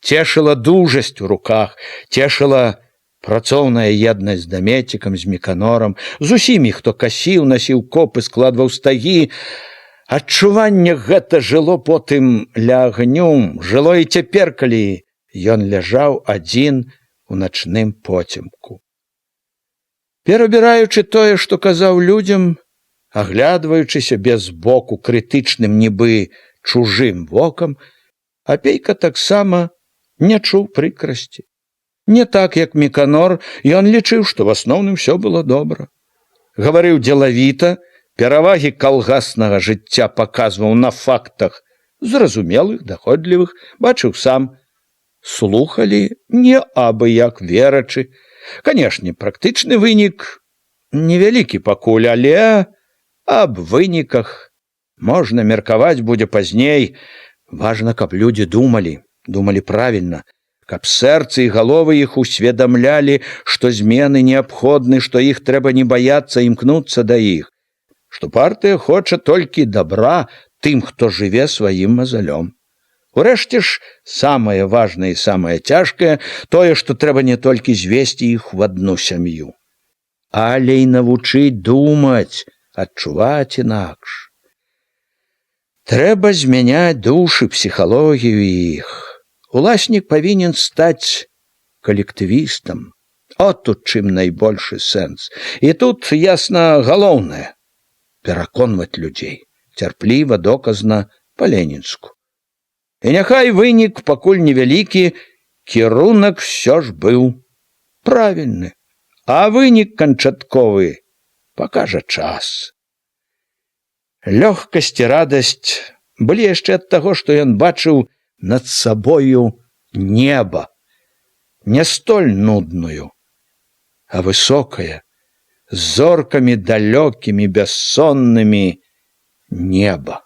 Цешыла дужасць у руках, цешыла Працоўная еднасць з Дамецікам, з Міканорам, з усімі, хто касіў, насіў копы, складваў стагі. Адчуванне гэта жыло потым ля агню, жыло і цяпер, калі ён ляжаў адзін у начным поцемку. Перабіраючы тое, што казаў людзям, аглядваючыся без боку крытычным, нібы чужым вокам, Апейка таксама не чуў прыкрасці. Не так, як Міканор, ён лічыў, што в асноўным усё было добра. Гаварыў дзелавіта, перавагі калгаснага жыцця паказваў на фактах зразумелых, даходлівых, бачыў сам. Слухалі не абы як верачы. Канешне, практычны вынік невялікі пакуль, але аб выніках можна меркаваць будзе пазней. Важна, каб людзі думалі правільна, каб сэрцы і галовы іх усведамлялі, што змены неабходны, што іх трэба не баяцца, імкнуцца да іх, што партыя хоча толькі дабра тым, хто жыве сваім мазалём. Урэшце ж, самае важнае і самае цяжкае тое, што трэба не толькі звесці іх в адну сям'ю, але і навучыць думаць, адчуваць інакш. Трэба змяняць душы, псіхалогію іх. Уласнік павінен стаць калектывістам. От тут чым найбольшы сэнс. І тут, ясна, галоўнае – пераконваць людзей. Цярпліва, доказна, па-ленінску. І няхай вынік пакуль невялікі, кірунак всё ж быў правільны. А вынік канчатковы пакажа час. Лёгкасць і радасць былі яшчэ ад таго, што ён бачыў над сабою неба, не столь нудную, а высокае, з зоркамі далёкімі, бяссоннымі неба.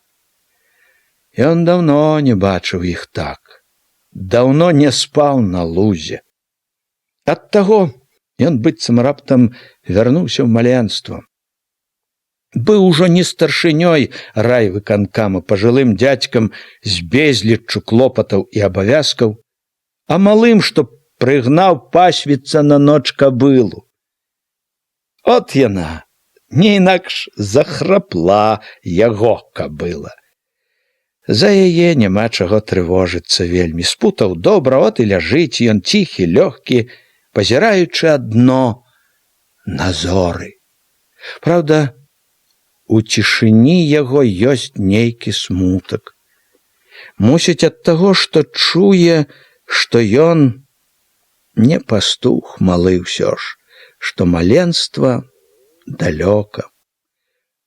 Ён даўно не бачыў іх так, даўно не спаў на лузе. Ад таго ён быццам раптам вярнуўся ў маленства. Быў ужо не старшынёй райвыканкама, пажылым дзядзькам з безліччу клопатаў і абавязкаў, а малым, што прыгнаў пасвіцца на ноч кабылу. От яна, не інакш захрапла яго кабыла. За яе няма чаго трывожыцца вельмі. Спутаў добра, от і ляжыць ён ціхі, лёгкі, пазіраючы адно на зоры. Праўда, у цішыні яго ёсць нейкі смутак. Мусіць ад таго, што чуе, што ён не пастух малы ўсё ж, што маленства далёка.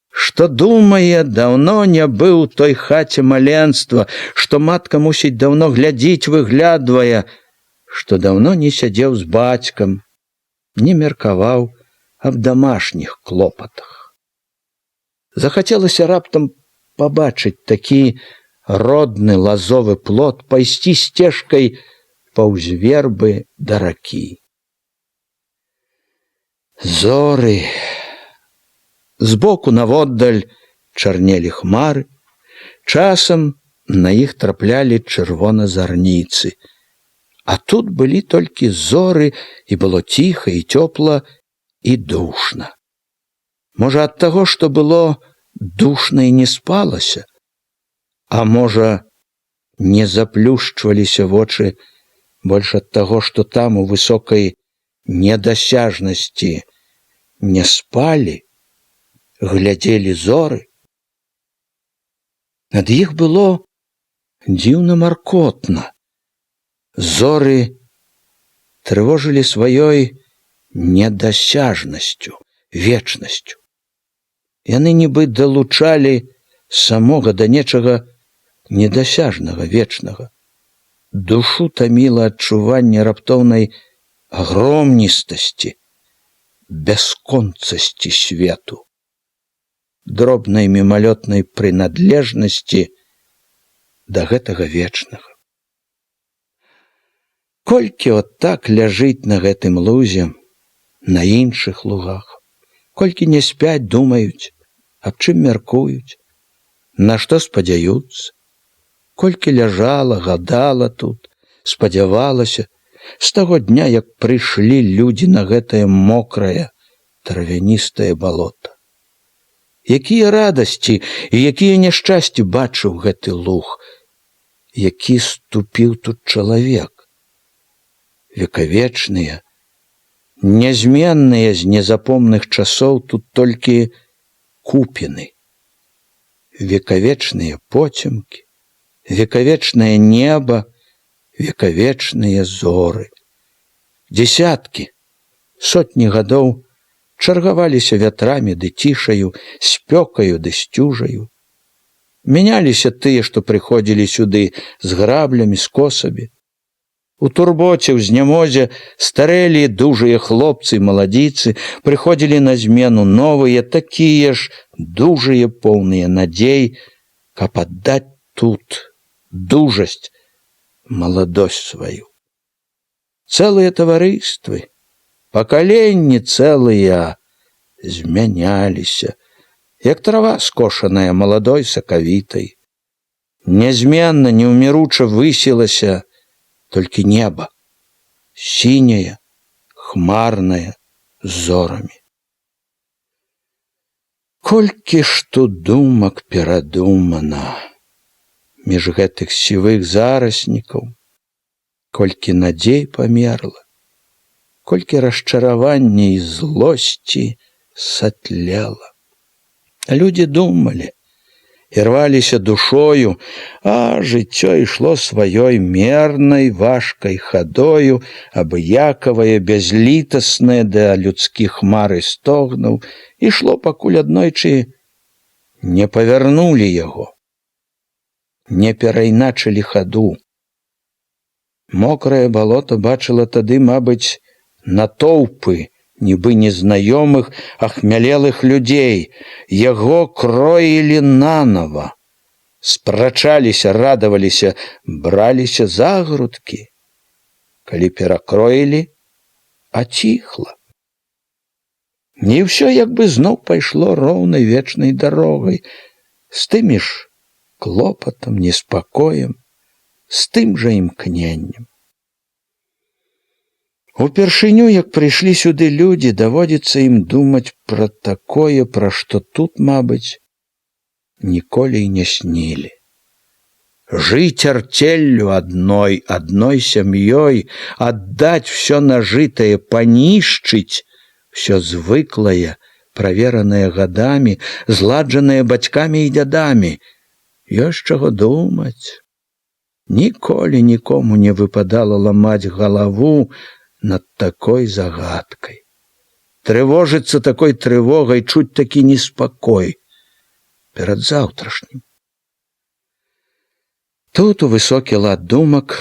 Што думае, даўно не быў у той хаце маленства, што матка, мусіць, даўно глядзіць выглядвае, што даўно не сядзеў з бацькам, не меркаваў аб дамашніх клопатах. Захацелася раптам пабачыць такі родны лазовы плот, пайсці сцежкай паўз вербы да ракі. Зоры. Збоку наводдаль чарнелі хмары, часам на іх траплялі чырвона-зарніцы, а тут былі толькі зоры, і было ціха і цёпла і душна. Можа, ад таго, што было душна і не спалася, а можа, не заплюшчваліся вочы больш ад таго, што там у высокай недасяжнасці не спалі, глядзелі зоры. Над іх было дзіўна маркотна. Зоры трывожылі сваёй недасяжнасцю, вечнасцю. Яны нібы далучалі самога да нечага недасяжнага, вечнага. Душу таміла адчуванне раптоўнай агромністасці, бясконцасці свету, дробнай мімалётнай прынадлежнасці да гэтага вечнага. Колькі от так ляжыць на гэтым лузе, на іншых лугах, колькі не спяць, думаюць, аб чым мяркуюць, на што спадзяюцца, колькі ляжала, гадала тут, спадзявалася, з таго дня, як прыйшлі людзі на гэтае мокрае, травяністае балота. Якія радасці і якія няшчасці бачыў гэты луг, які ступіў тут чалавек. Векавечныя, нязменныя з незапомных часоў тут толькі купіны. Векавечныя поцемкі, векавечнае неба, векавечныя зоры. Дзесяткі, сотні гадоў чаргаваліся вятрамі ды цішаю, спёкаю ды сцюжаю. Мяняліся тыя, што прыходзілі сюды з граблямі, з косамі. У турботе, ў знямозе старэлі дужыя хлопцы і маладзіцы, прыходзілі на змену новыя, такія ж дужыя, поўныя надзей, каб аддаць тут дужасць, маладосць сваю. Цэлыя таварыствы, пакаленні цэлыя змяняліся, як трава скошаная маладой сакавітай. Нязменна, неўміруча высілася толькі неба, сіняе, хмарнае, з зорамі. Колькі ж тут думак перадумана між гэтых сівых зараснікаў, колькі надзей памерла, колькі расчаравання і злосці сатлела. Людзі думалі і рваліся душою, а жыццё ішло сваёй мернай, важкай хадою, абыякавае, бязлітаснае да людскіх хмар і стогнаў, ішло, пакуль аднойчы не павярнулі яго, не перайначылі хаду. Мокрае балота бачыла тады, мабыць, натоўпы нібы незнаёмых, ахмялелых людзей. Яго кроілі нанава. Спрачаліся, радаваліся, браліся за грудкі. Калі перакроілі, аціхла. І ўсё як бы зноў пайшло роўнай вечнай дарогай, з тымі ж клопатам, неспакоем, з тым жа імкненнем. Упершыню, як прыйшлі сюды людзі, даводзіцца ім думаць пра такое, пра што тут, мабыць, ніколі і не снілі. Жыць арцеллю адной сям'ёй, аддаць всё нажытае, панішчыць всё звыклае, праверанае гадамі, зладжанае бацькамі і дзядамі. Ёсць чаго думаць. Ніколі нікому не выпадала ламаць галаву над такой загадкай. Трывожыцца такой трывогай, чуць такі неспакой перад заўтрашнім. Тут у высокі лад думак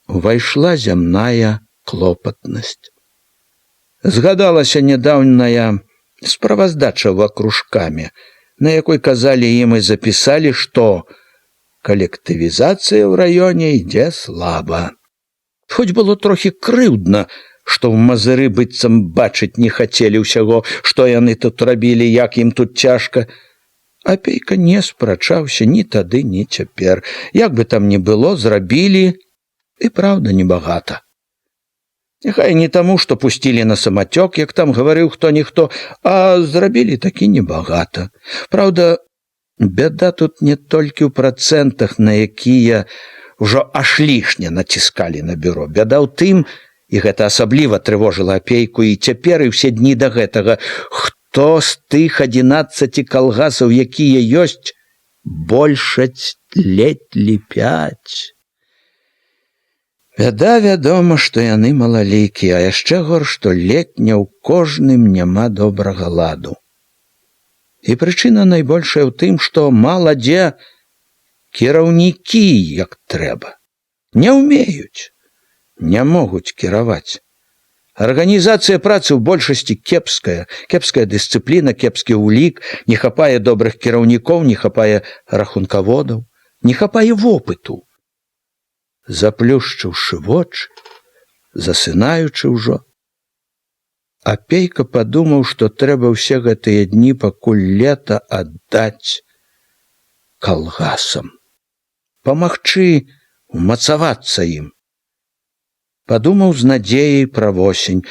увайшла зямная клопатнасць. Згадалася нядаўняя справаздача вакружкамі, на якой казалі ім і запісалі, што калектывізацыя ў раёне ідзе слаба. Хоць было трохі крыўдна, што ў Мазыры быццам бачыць не хацелі ўсяго, што яны тут рабілі, як ім тут цяжка. Апейка не спрачаўся ні тады, ні цяпер. Як бы там ні было, зрабілі, і праўда, небагата. Няхай не таму, што пусцілі на самацёк, як там гаварыў хто-ніхто, а зрабілі такі небагата. Праўда, бяда тут не толькі ў працэнтах, на якія ўжо аж лішне націскалі на бюро. Бяда ў тым, і гэта асабліва трывожыла апейку і цяпер, і ўсе дні да гэтага, хто з тых 11 калгасаў, якія ёсць, большасць ледзь 5. Бяда, вядома, што яны малалікія, а яшчэ горш, што летня ў кожным няма добрага ладу. І прычына найбольшая ў тым, што мала дзе кіраўнікі, як трэба, не ўмеюць, не могуць кіраваць. Арганізацыя працы ў большасці кепская, кепская дысцыпліна, кепскі ўлік, не хапае добрых кіраўнікоў, не хапае рахункаводаў, не хапае вопыту. Заплюшчыўшы вочы, засынаючы ўжо, апейка падумаў, што трэба ўсе гэтыя дні, пакуль лета, аддаць калгасам, памагчы умацавацца ім. Падумаў з надзеяй пра восень.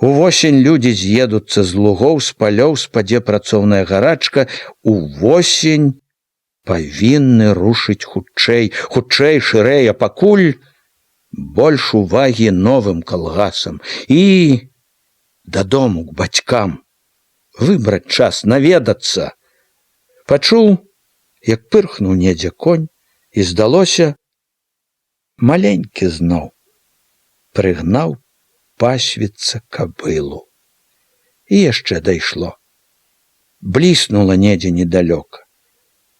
Увосень людзі з'едуцца з лугоў, з палёў, спадзе працоўная гарачка. Увосень павінны рушыць хутчэй, шырэй, а пакуль больш увагі новым калгасам і дадому к бацькам. Выбраць час, наведацца. Пачуў, як пырхнуў недзе конь, і здалося, маленькі зноў прыгнаў пасвіцца кабылу. І яшчэ дайшло. Бліснула недзе недалёка.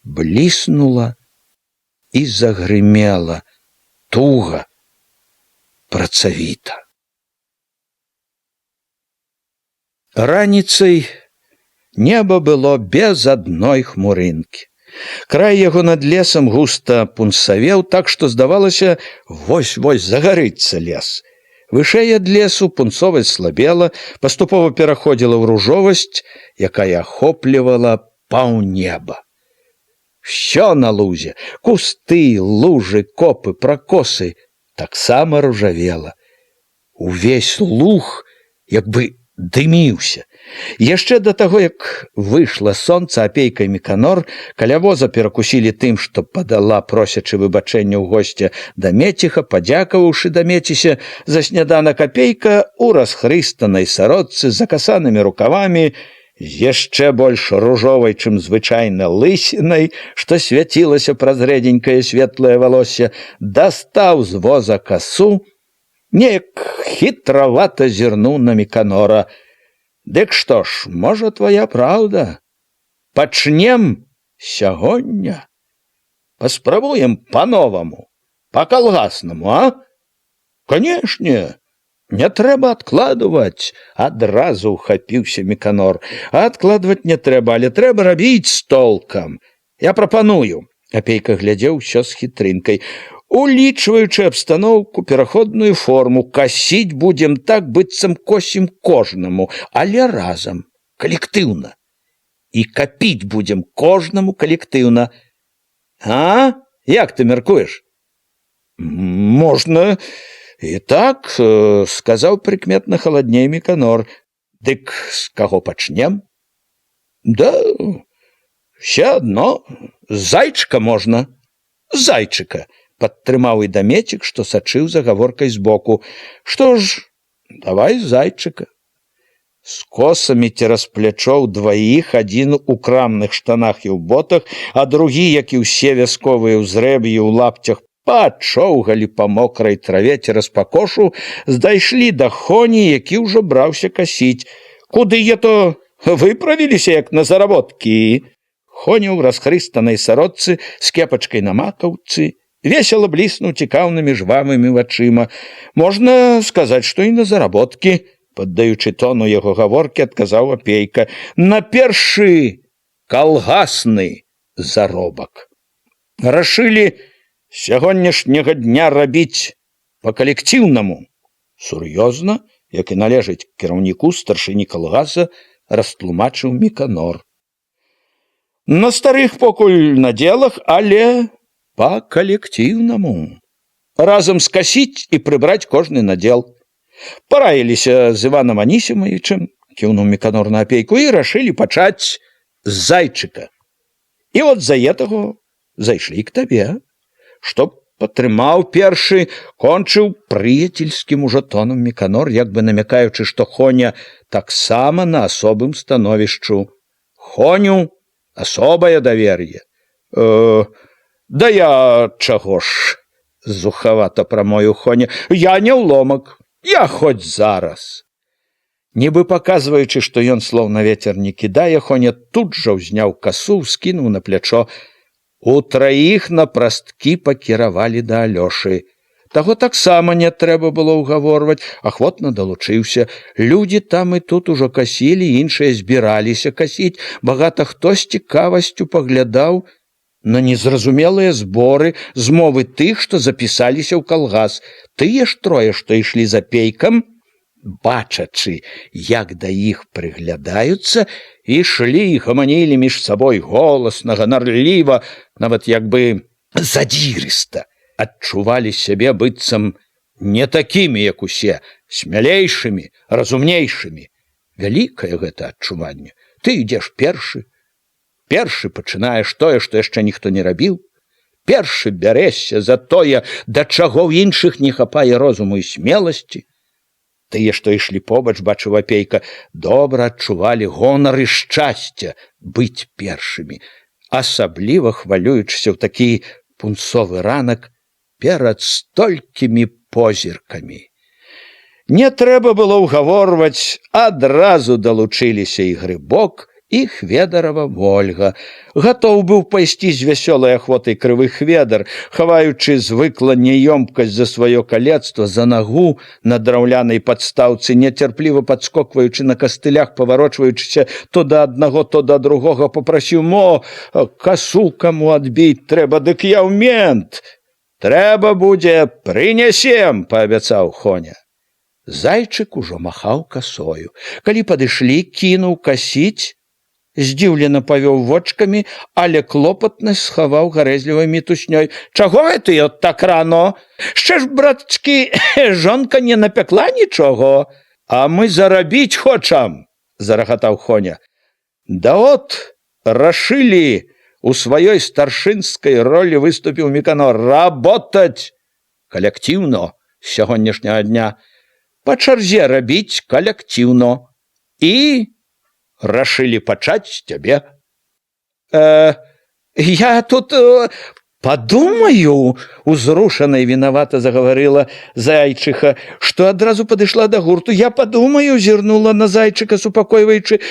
Бліснула і загрымела туга, працавіта. Раніцай неба было без адной хмурынкі. Край яго над лесам густа пунсавеў, так што здавалася, вось-вось загарыцца лес. Вышэй ад лесу пунцовасць слабела, паступова пераходзіла ў ружовасць, якая ахоплівала паўнеба. Всё на лузе, кусты, лужы, копы, пракосы таксама ружавела. Увесь луг як бы дыміўся. Яшчэ да таго, як выйшла сонца, апейка Міканор каля воза перакусілі тым, што падала, просячы выбачэння ў госця Дамеціха, падзякаваўшы Дамецісе за сняданак, апейка у расхрыстанай сарочцы з закасанымі рукавамі, з яшчэ больш ружовай, чым звычайна лысінай, што свяцілася праз рэдзенькае светлае валоссе, дастаў з воза касу, неяк хітравата зірнуў на Міканора. Дык што ж, можа, твая праўда? Пачнем сягоння? Паспрабуем па-новаму, па-калгаснаму, а? Канешне, не трэба адкладваць, адразу ўхапіўся Міканор. Адкладваць не трэба, але трэба рабіць з толкам. Я прапаную. Апейка глядзеў усё з хітрынкай. Улічваючы абстаноўку, пераходную форму, касіць будзем так, быццам косім кожнаму, але разам, калектыўна. І капіць будзем кожнаму калектыўна. А? Як ты мяркуеш? Можна і так, сказаў прыкметна халадней Міканор. Дык з каго пачнем? Да, ўсё адно, з зайчыка можна. Зайчыка. Падтрымаў і Дамецік, што сачыў за гаворкай збоку. Што ж, давай зайчыка. З косамі цераз плячоў дваіх, адзін у крамных штанах і ў ботах, а другі, як і ўсе вясковыя ўзрэб'і ў лапцях, пачоўгалі па мокрай траве цераз пакошу, дайшлі да Хоні, які ўжо браўся касіць. Куды я то выправіліся, як на заработкі? Хоня ў расхрыстанай сарочцы з кепачкай на макаўцы весела бліснуў цікаўнымі жвавымі вачыма. Можна сказаць, што і на заработкі, паддаючы тону яго гаворкі, адказаў апейка. На першы калгасны заробак. Рашылі сягонняшняга дня рабіць па-калектыўнаму. Сур'ёзна, як і належыць кіраўніку старшыні калгаса, растлумачыў Міканор. На старых покуль наделах, але па-калектыўнаму. Разам скасіць і прыбраць кожны надзел. Параіліся з Іванам Анісімавічым, кіўнуў Міканор на апейку, і рашылі пачаць з зайчыка. І от за гэтага зайшлі к табе. Што падтрымаў першы, кончыў прыяцельскім ужо тонам Міканор, як бы намякаючы, што Хоня таксама на асобым становішчу. Хоню асобае давер'е. Да я чаго ж, зухавата прамовіў Хоня, я не ўломак, я хоць зараз. Нібы паказваючы, што ён слоў на вецер не кідае, Хоня тут жа ўзняў касу, скінуў на плячо. Утраіх на прасткі пакіравалі да Алёшы. Таго таксама не трэба было ўгаворваць, ахвотна далучыўся. Людзі там і тут ужо касілі, іншыя збіраліся касіць. Багата хто з цікавасцю паглядаў на незразумелыя зборы, змовы тых, што запісаліся ў калгас. Тыя ж трое, што ішлі за апейкам, бачачы, як да іх прыглядаюцца, ішлі і гаманілі між сабой голасна, ганарліва, нават як бы задзірыста. Адчувалі сябе быццам не такімі, як усе, смялейшымі, разумнейшымі. Вялікае гэта адчуванне. Ты ідзеш першы. Першы пачынаеш тое, што яшчэ ніхто не рабіў. Першы бярэшся за тое, да чаго ў іншых не хапае розуму і смеласці. Тыя, што ішлі побач, бачыў Апейка, добра адчувалі гонар і шчасце быць першымі, асабліва хвалюючыся ў такі пунцовы ранак перад столькімі позіркамі. Не трэба было ўгаворваць, адразу далучыліся і Грыбок, і Хведарова Вольга. Гатоў быў пайсці з вясёлай ахвотай крывы Хведар, хаваючы звыкла няёмкасць за сваё калецтва за нагу на драўлянай падстаўцы, нецярпліва падскокваючы на кастылях, паварочваючыся то да аднаго, то да другога, попрасіў: «Мо, касу каму адбіць трэба, дык я ў мент». «Трэба будзе, прынясем», – паабяцаў Хоня. Зайчык ужо махаў касою. Калі падышлі, кінуў касіць, здзіўлена павёў вочкамі, але клопатнасць схаваў гарэзлівай мітуснёй. «Чаго гэта я так рано? Ще ж, братчкі, жонка не напякла нічого? А мы зарабіць хочам», – зарагатаў Хоня. «Да от, рашылі», – у сваёй старшынскай ролі выступіў Міканор. «Работаць калектыўна з сягонняшняга дня. Па чарзе рабіць калектыўна. І рашылі пачаць з цябе». «Я тут падумаю», – узрушана і вінавата загаварыла Зайчыха, што адразу падышла да гурту. «Я падумаю», – зірнула на Зайчыка, супакойваючы,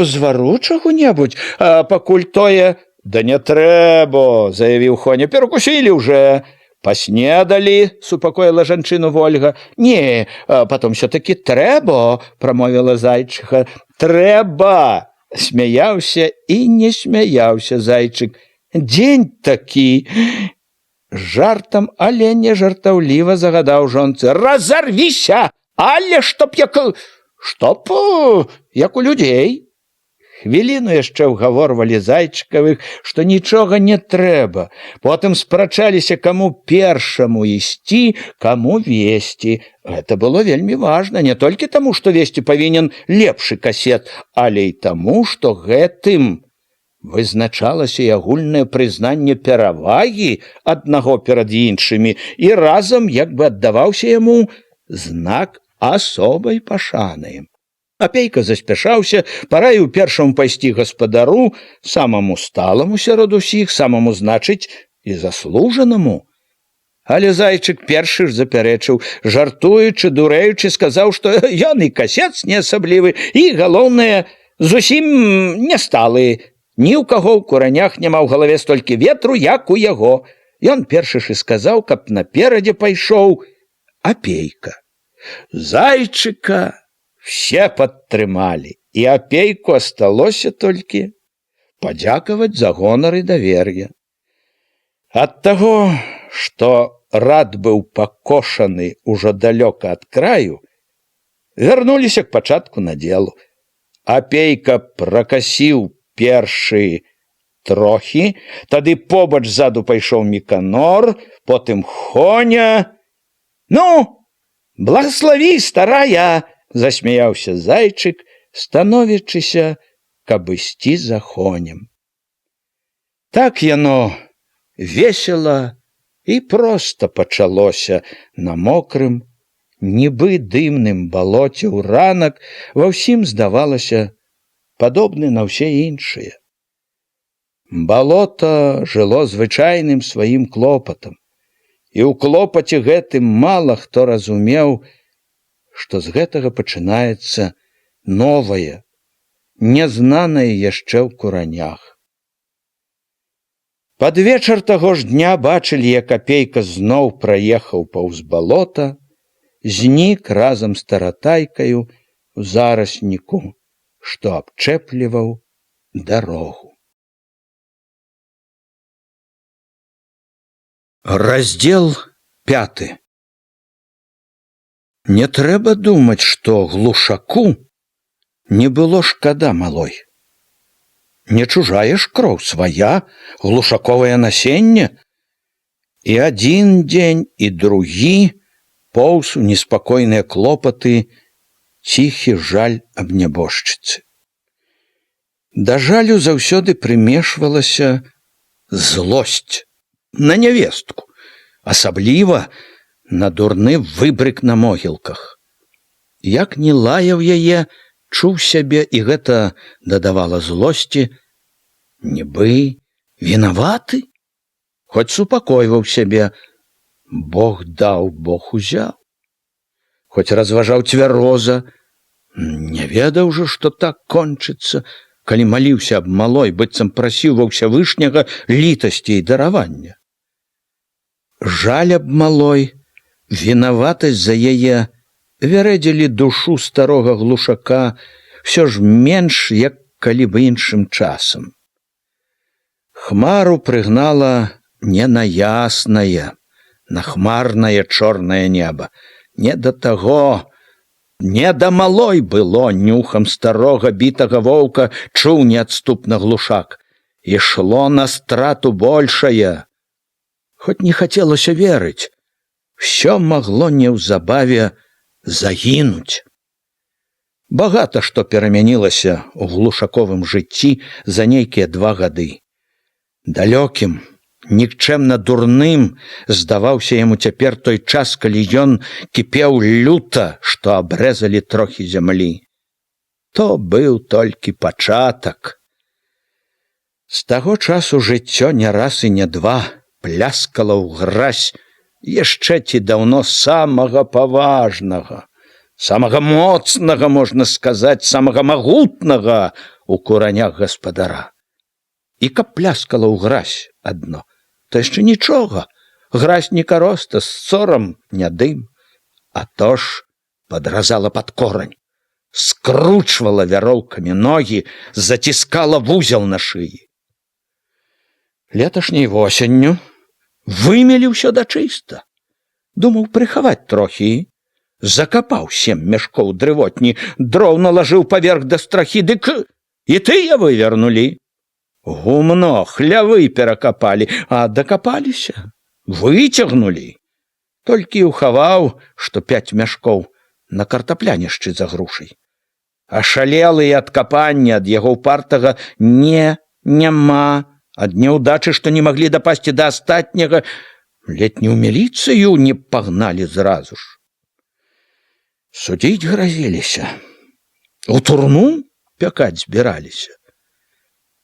«звару чаго-небудзь, а пакуль тое». «Да не трэба», – заявіў Хоня, – «перакусілі ўжо». «Паснедалі», – супакоіла жанчыну Вольга. «Не, потом все-таки трэба», – прамовіла Зайчыха. «Трэба», – смяяўся і не смяяўся Зайчык. «Дзень такі». Жартам, але не жартаўліва загадаў жонцы: «Разарвіся, але чтоб як у людзей». Хвіліну яшчэ ўгаворвалі Зайчыкавых, што нічога не трэба. Потым спрачаліся, каму першаму ісці, каму весці. Гэта было вельмі важна, не толькі таму, што весці павінен лепшы касет, але і таму, што гэтым вызначалася і агульнае прызнанне перавагі аднаго перад іншымі, і разам як бы аддаваўся яму знак асобай пашаны. Апейка заспяшаўся, параіў першаму пайсці гаспадару, самаму сталаму сярод усіх, самаму, значыць, і заслужанаму. Але Зайчык першы ж запярэчыў, жартуючы, дурэючы, сказаў, што ён і касец не асаблівы, і, галоўнае, зусім не сталы. Ні ў каго ў куранях няма ў галаве столькі ветру, як у яго. Ён першы ж і сказаў, каб наперадзе пайшоў Апейка. Зайчыка все падтрымалі, і Апейку асталося толькі падзякаваць за гонар і давер'е. Ад таго, што рад быў пакошаны ўжо далёка ад краю, вярнуліся к пачатку надзелу. Апейка пракасіў першы трохі, тады побач ззаду пайшоў Міканор, потым Хоня. «Ну, благослови, старая!» – засмяяўся Зайчык, становячыся, каб ісці за Хонем. Так яно весела і проста пачалося на мокрым, нібы дымным балоце ў ранак, ва ўсім здавалася падобны на ўсе іншыя. Балота жыло звычайным сваім клопатам, і ў клопаце гэтым мала хто разумеў, што з гэтага пачынаецца новае, нязнанае яшчэ ў куранях. Пад вечар таго ж дня бачылі, як Апейка зноў праехаў паўз балота, знік разам з таратайкаю ў зарасніку, што абчэпліваў дарогу. Раздзел 5. Не трэба думаць, што глушаку не было шкада малой. Не чужая ж кроў, свая, глушаковае насенне. І адзін дзень, і другі поўз у неспакойныя клопаты ціхі жаль аб нябожчыцы. Да жалю заўсёды прымешвалася злосць на нявестку, асабліва на дурны выбрык на могілках. Як не лаяў яе, чуў сябе, і гэта дадавала злосці, нібы вінаваты, хоць супакойваў сябе: Бог даў, Бог узяў. Хоць разважаў цвяроза, не ведаў жа, што так кончыцца, калі маліўся аб малой, быццам прасіў ва ўсявышняга літасці і даравання. Жаль аб малой, вінаватасць за яе вярэдзілі душу старога глушака ўсё ж менш, як калі б іншым часам. Хмару прыгнала не на яснае, на хмарнае чорнае неба. Не да таго, не да малой было, нюхам старога бітага воўка чуў неадступна глушак. Ішло на страту большае. Хоць не хацелася верыць, усё магло неўзабаве загінуць. Багата што перамянілася ў глушаковым жыцці за нейкія 2 гады. Далёкім, нікчэмна дурным здаваўся яму цяпер той час, калі ён кіпеў люта, што абрэзалі трохі зямлі. То быў толькі пачатак. З таго часу жыццё не раз і не 2 пляскала ў гразь яшчэ ці даўно самага паважнага, самага моцнага, можна сказаць, самага магутнага у куранях гаспадара. І каб пляскала ў гразь адно, то яшчэ нічога, гразь не кароста, з сорам не дым, а то ж падразала пад корань, скручвала вяроўкамі ногі, заціскала вузел на шыі. Леташняй восенню вымелі ўсё дачыста. Думаў прыхаваць трохі, закапаў 7 мяшкоў дрывотні, дроў налажыў паверх да страхі, дык і тыя вывернулі. Гумно, хлявы перакапалі, а дакапаліся, выцягнулі. Толькі ухаваў, што 5 мяшкоў на картаплянішчы за грушай. Ашалелы ад капання, ад яго ўпартага няма, ад няўдачы, што не маглі дапасці да астатняга, ледзь не ў міліцыю не пагналі зразу ж. Судзіць гразіліся, у турму пякаць збіраліся.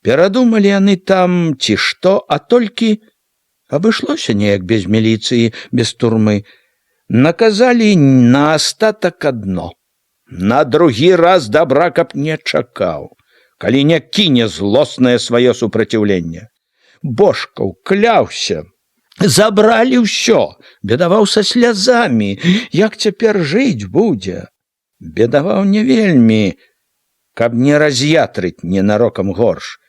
Перадумалі яны там ці што, а толькі абышлося неяк без міліцыі, без турмы. Наказалі на астатак адно: на другі раз дабра каб не чакаў, калі не кіне злоснае сваё супраціўленне. Божкаў кляўся, забралі ўсё, бедаваў са слязамі, як цяпер жыць будзе. Бедаваў не вельмі, каб не раз'ятрыць ненарокам горш.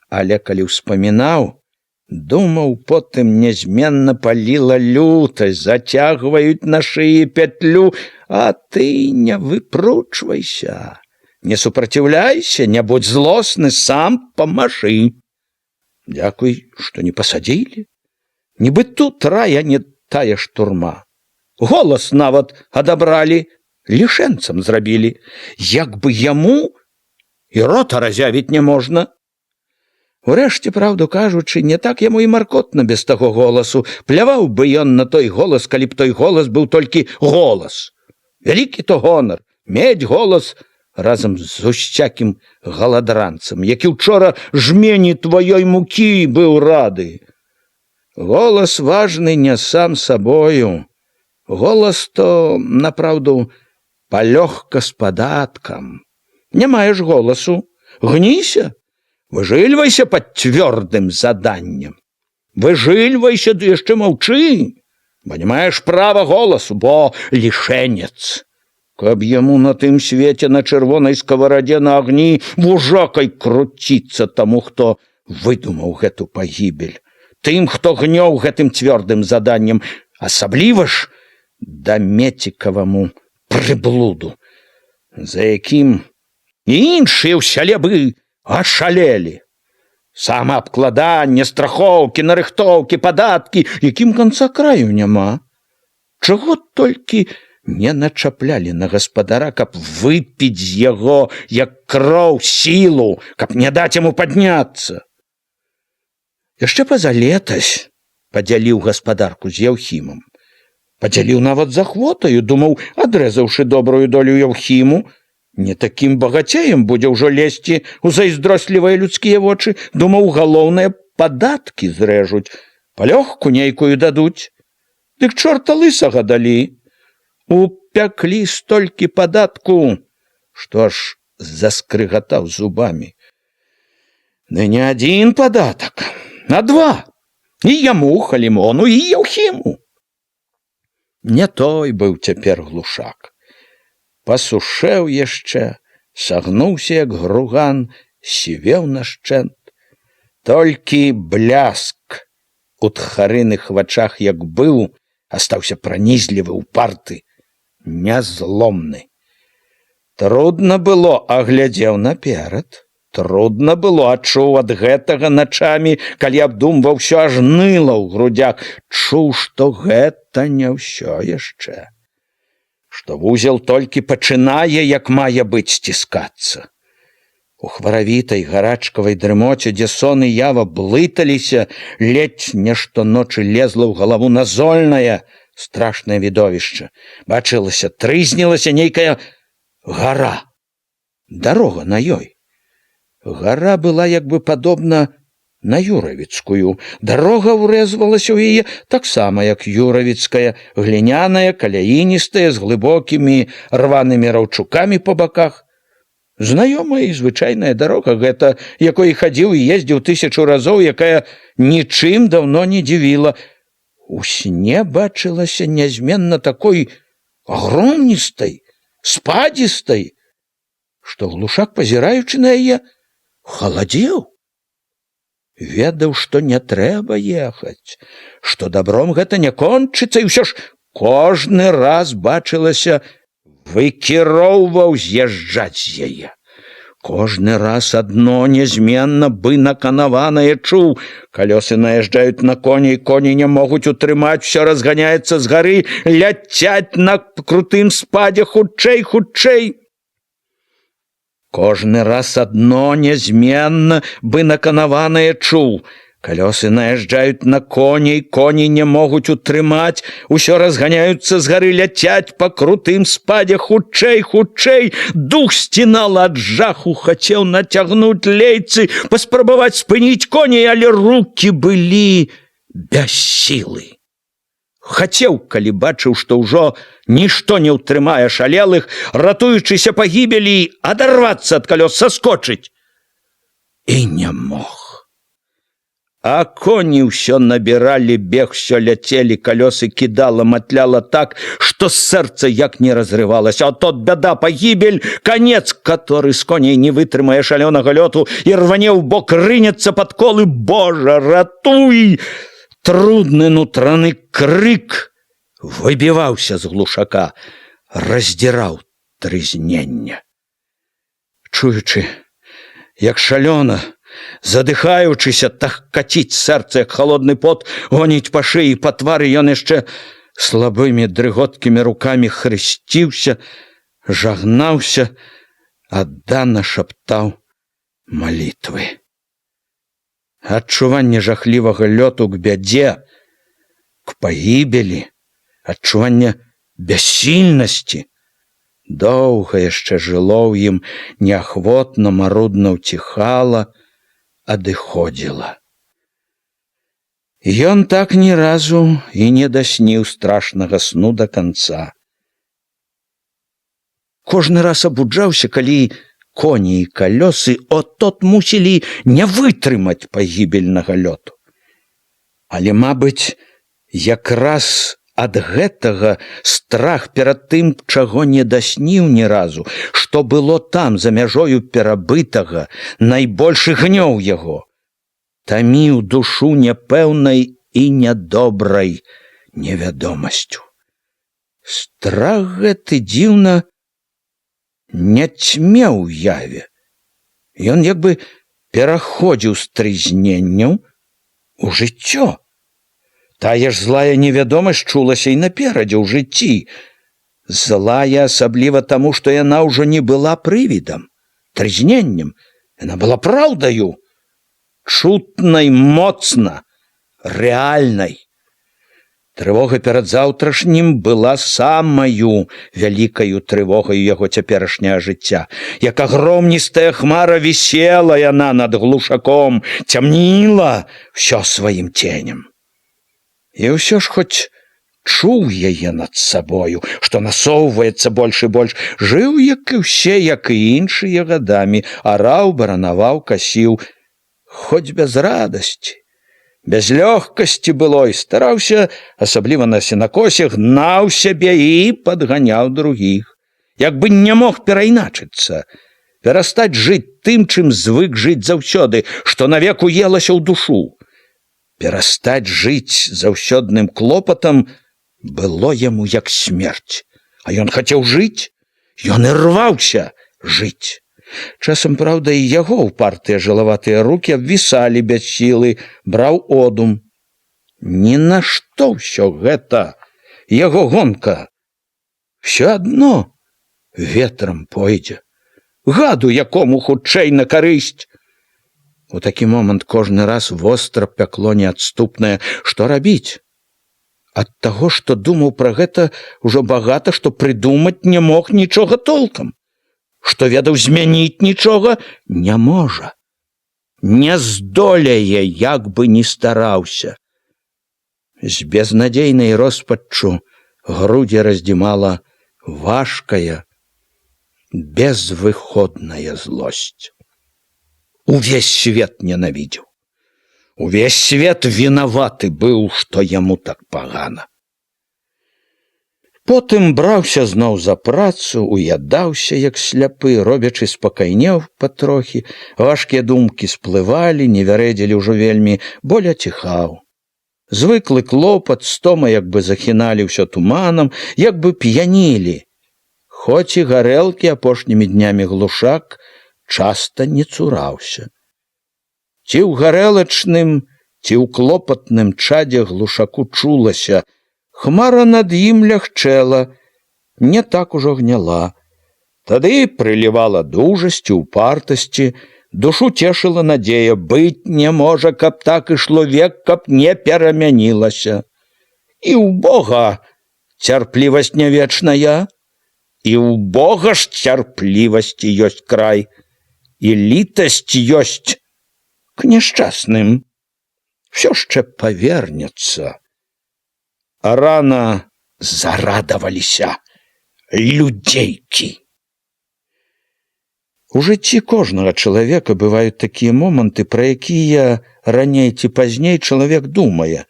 Але калі ўспамінаў, думаў, потым нязменна паліла лютасць, зацягваюць на шыі пятлю, а ты не выпручвайся. Не супраціўляйся, не будь злосны, сам памажы. Дзякуй, што не пасадзілі. Нібы тут рая не тая ж турма. Голас нават адабралі, лішэнцам зрабілі. Як бы яму і рота разявіць не можна. Урэшце, праўду кажучы, не так яму і маркотна без таго голасу. Пляваў бы ён на той голас, калі б той голас быў толькі голас. Вялікі то гонар, мець голас разам з усцякім галадранцам, які ўчора жмені тваёй мукі быў рады. Голас важны не сам сабою. Голас то, напраўду, палёгка з падаткам. Не маеш голасу, гніся. Выжыльвайся пад цвёрдым заданнем. Выжыльвайся, ды яшчэ маўчы, бо не маеш права голасу, бо лішэнец. Каб яму на тым свеце на чырвонай скаварадзе на агні вужакай круціцца таму, хто выдумаў гэту пагібель, тым, хто гнёў гэтым цвёрдым заданнем, асабліва ж да мецікаваму прыблуду, за якім і іншыя ў сяле бы ашалелі. Самаабкладанне, страхоўкі, нарыхтоўкі, падаткі, якім канца краю няма. чаго толькі не начаплялі на гаспадара, каб выпіць з яго, як кроў, сілу, каб не даць яму падняцца. Яшчэ пазалетась падзяліў гаспадарку з Яўхімам. Падзяліў нават з ахвотаю, думаў, адрэзаўшы добрую долю Яўхіму, не такім багацеем будзе ўжо лезці ў зайздрослівыя людскія вочы, думаў, галоўнае, падаткі зрэжуць, палёгку нейкую дадуць. Дык чорта лысага далі. Упяклі столькі падатку, што аж заскрыгатаў зубамі. Ды не адзін падатак, а два. І яму, Халімону, і Яўхіму. Не той быў цяпер Глушак. Пасушэў яшчэ, сагнуўся, як груган, сівеў нашчэнт. Толькі бляск у тхарыных вачах, як быў, астаўся пранізлівы, упарты, нязломны. Трудна было, аглядзеў наперад. Трудна было, адчуў ад гэтага начамі, калі абдумваў усё, аж ныла ў грудях. Чуў, што гэта не ўсё яшчэ. Што вузел толькі пачынае, як мае быць, сціскацца. У хваравітай гарачкавай дрымоце, дзе сон і ява блыталіся, ледзь не штоночы лезла ў галаву назольнае, страшнае відовішча. Бачылася, трызнілася нейкая гара. Дарога на ёй. Гара была як бы падобна на Юравіцкую. Дарога ўрэзвалася ў яе таксама, як Юравіцкая, гліняная, каляіністая, з глыбокімі рванымі раўчукамі па баках. Знаёмая і звычайная дарога гэта, якой хадзіў і ездзіў 1000 разоў, якая нічым даўно не дзівіла. У сне бачылася нязменна такой агромністай, спадзістай, што Глушак, пазіраючы на яе, халадзеў. Ведаў, што не трэба ехаць, што добром гэта не кончыцца, і ўсё ж кожны раз бачылася, выкіроўваў з'язджаць з яе. Кожны раз адно нязменна бы наканаванае чуў. Калёсы наязджаюць на коней, коні не могуць утрымаць, усё разганяецца з гары, ляцяць на крутым спадзе хутчэй, хутчэй. Кожны раз адно нязменна бы наканаванае чуў. Калёсы наязджаюць на коней, коні не могуць утрымаць, усё разганяюцца з гары, ляцяць па крутым спадзе хутчэй, хутчэй. Дух сцінала ад жаху, хацеў нацягнуць лейцы, паспрабаваць спыніць коней, але рукі былі без сілы. Хацеў, калі бачыў, што ўжо нішто не ўтрымае шалелых, ратуючыся пагібелі, адарвацца ад калёс, саскочыць. І не мог. А коні ўсё набіралі бег, усё ляцелі, калёсы кідала, матляла так, што сэрца як не разрывалася. А тот бяда, пагібель, канец, который з коней не вытрымае шалёнага лёту і рване ў бок, рынецца пад колы. Божа, ратуй! Трудны нутраны крык выбіваўся з Глушака, раздзіраў трызнення. Чуючы, як шалёна, задыхаючыся, так каціць сэрца, як халодны пот, гоніць па шыі, па твары, ён яшчэ слабымі дрыготкімі рукамі хрысціўся, жагнаўся, аддана шаптаў малітвы. Адчуванне жахлівага лёту к бядзе, к пагібелі, адчуванне бяссільнасці доўга яшчэ жыло ў ім, неахвотна, марудна ўціхала, адыходзіла. Ён так ні разу і не дасніў страшнага сну да канца. Кожны раз абуджаўся, калі коні і калёсы от-от мусілі не вытрымаць пагібельнага лёту. Але, мабыць, якраз ад гэтага страх перад тым, чаго не дасніў ні разу, што было там, за мяжою перабытага, найбольшы гнёў яго, таміў душу няпэўнай і нядобрай невядомасцю. Страх гэты дзіўна не цьмеў у яве. Ён як бы пераходзіў з трызненняў у жыццё. Тая ж злая невядомасць чулася і наперадзе ў жыцці. Злая асабліва таму, што яна ўжо не была прывідам, трызненнем. Яна была праўдаю, чутнай моцна, рэальнай. Трывога перад заўтрашнім была самаю вялікаю трывогаю яго цяперашняга жыцця. Як агромністая хмара вісела яна над глушаком, цямніла ўсё сваім ценем. І ўсё ж хоць чуў яе над сабою, што насоўваецца больш і больш, жыў, як і ўсе, як і іншыя гадамі, араў, баранаваў, касіў, хоць без радасці, без лёгкасці былой, стараўся, асабліва на сенакосе, гнаў сябе і падганяў другіх, як бы не мог перайначыцца, перастаць жыць тым, чым звык жыць заўсёды, што навек уелася ў душу. Перастаць жыць заўсёдным клопатам было яму як смерць, а ён хацеў жыць, ён і рваўся жыць. Часам, праўда, і яго ўпартыя жылаватыя рукі абвісалі без сілы, браў одум. Ні на што ўсё гэта, яго гонка. Всё адно ветрам пойдзе, гаду якому хутчэй на карысць. У такі момант кожны раз востра пякло неадступнае, што рабіць? Ад таго, што думаў пра гэта, ужо багата, што прыдумаць не мог нічога толкам, што ведаў змяніць нічога не можа, не здолее, як бы ні стараўся. З безнадзейнай роспаччу грудзі раздзімала важкая, безвыходная злосць. Увесь свет ненавідзеў. Увесь свет вінаваты быў, што яму так пагана. Потым браўся зноў за працу, уядаўся, як сляпы, робячы спакайнеў патрохі, важкія думкі сплывалі, не вярэдзілі ўжо вельмі, боль аціхаў. Звыклы клопат, стома як бы захіналі ўсё туманам, як бы п'янілі. Хоць і гарэлкі апошнімі днямі глушак часта не цураўся. Ці ў гарэлачным, ці ў клопатным чадзе глушаку чулася, хмара над ім лягчэла, не так ужо гняла. Тады прылівала дужасці, упартасці, душу цешыла надзея, быць не можа, каб так ішло век, каб не перамянілася. І ў Бога цярплівасць не вечная, і ў Бога ж цярплівасці ёсць край, і літасць ёсць к няшчасным. Всё яшчэ павернецца. А рана зарадаваліся людзейкі. У жыцці кожнага чалавека бываюць такія моманты, пра якія раней ці пазней чалавек думае.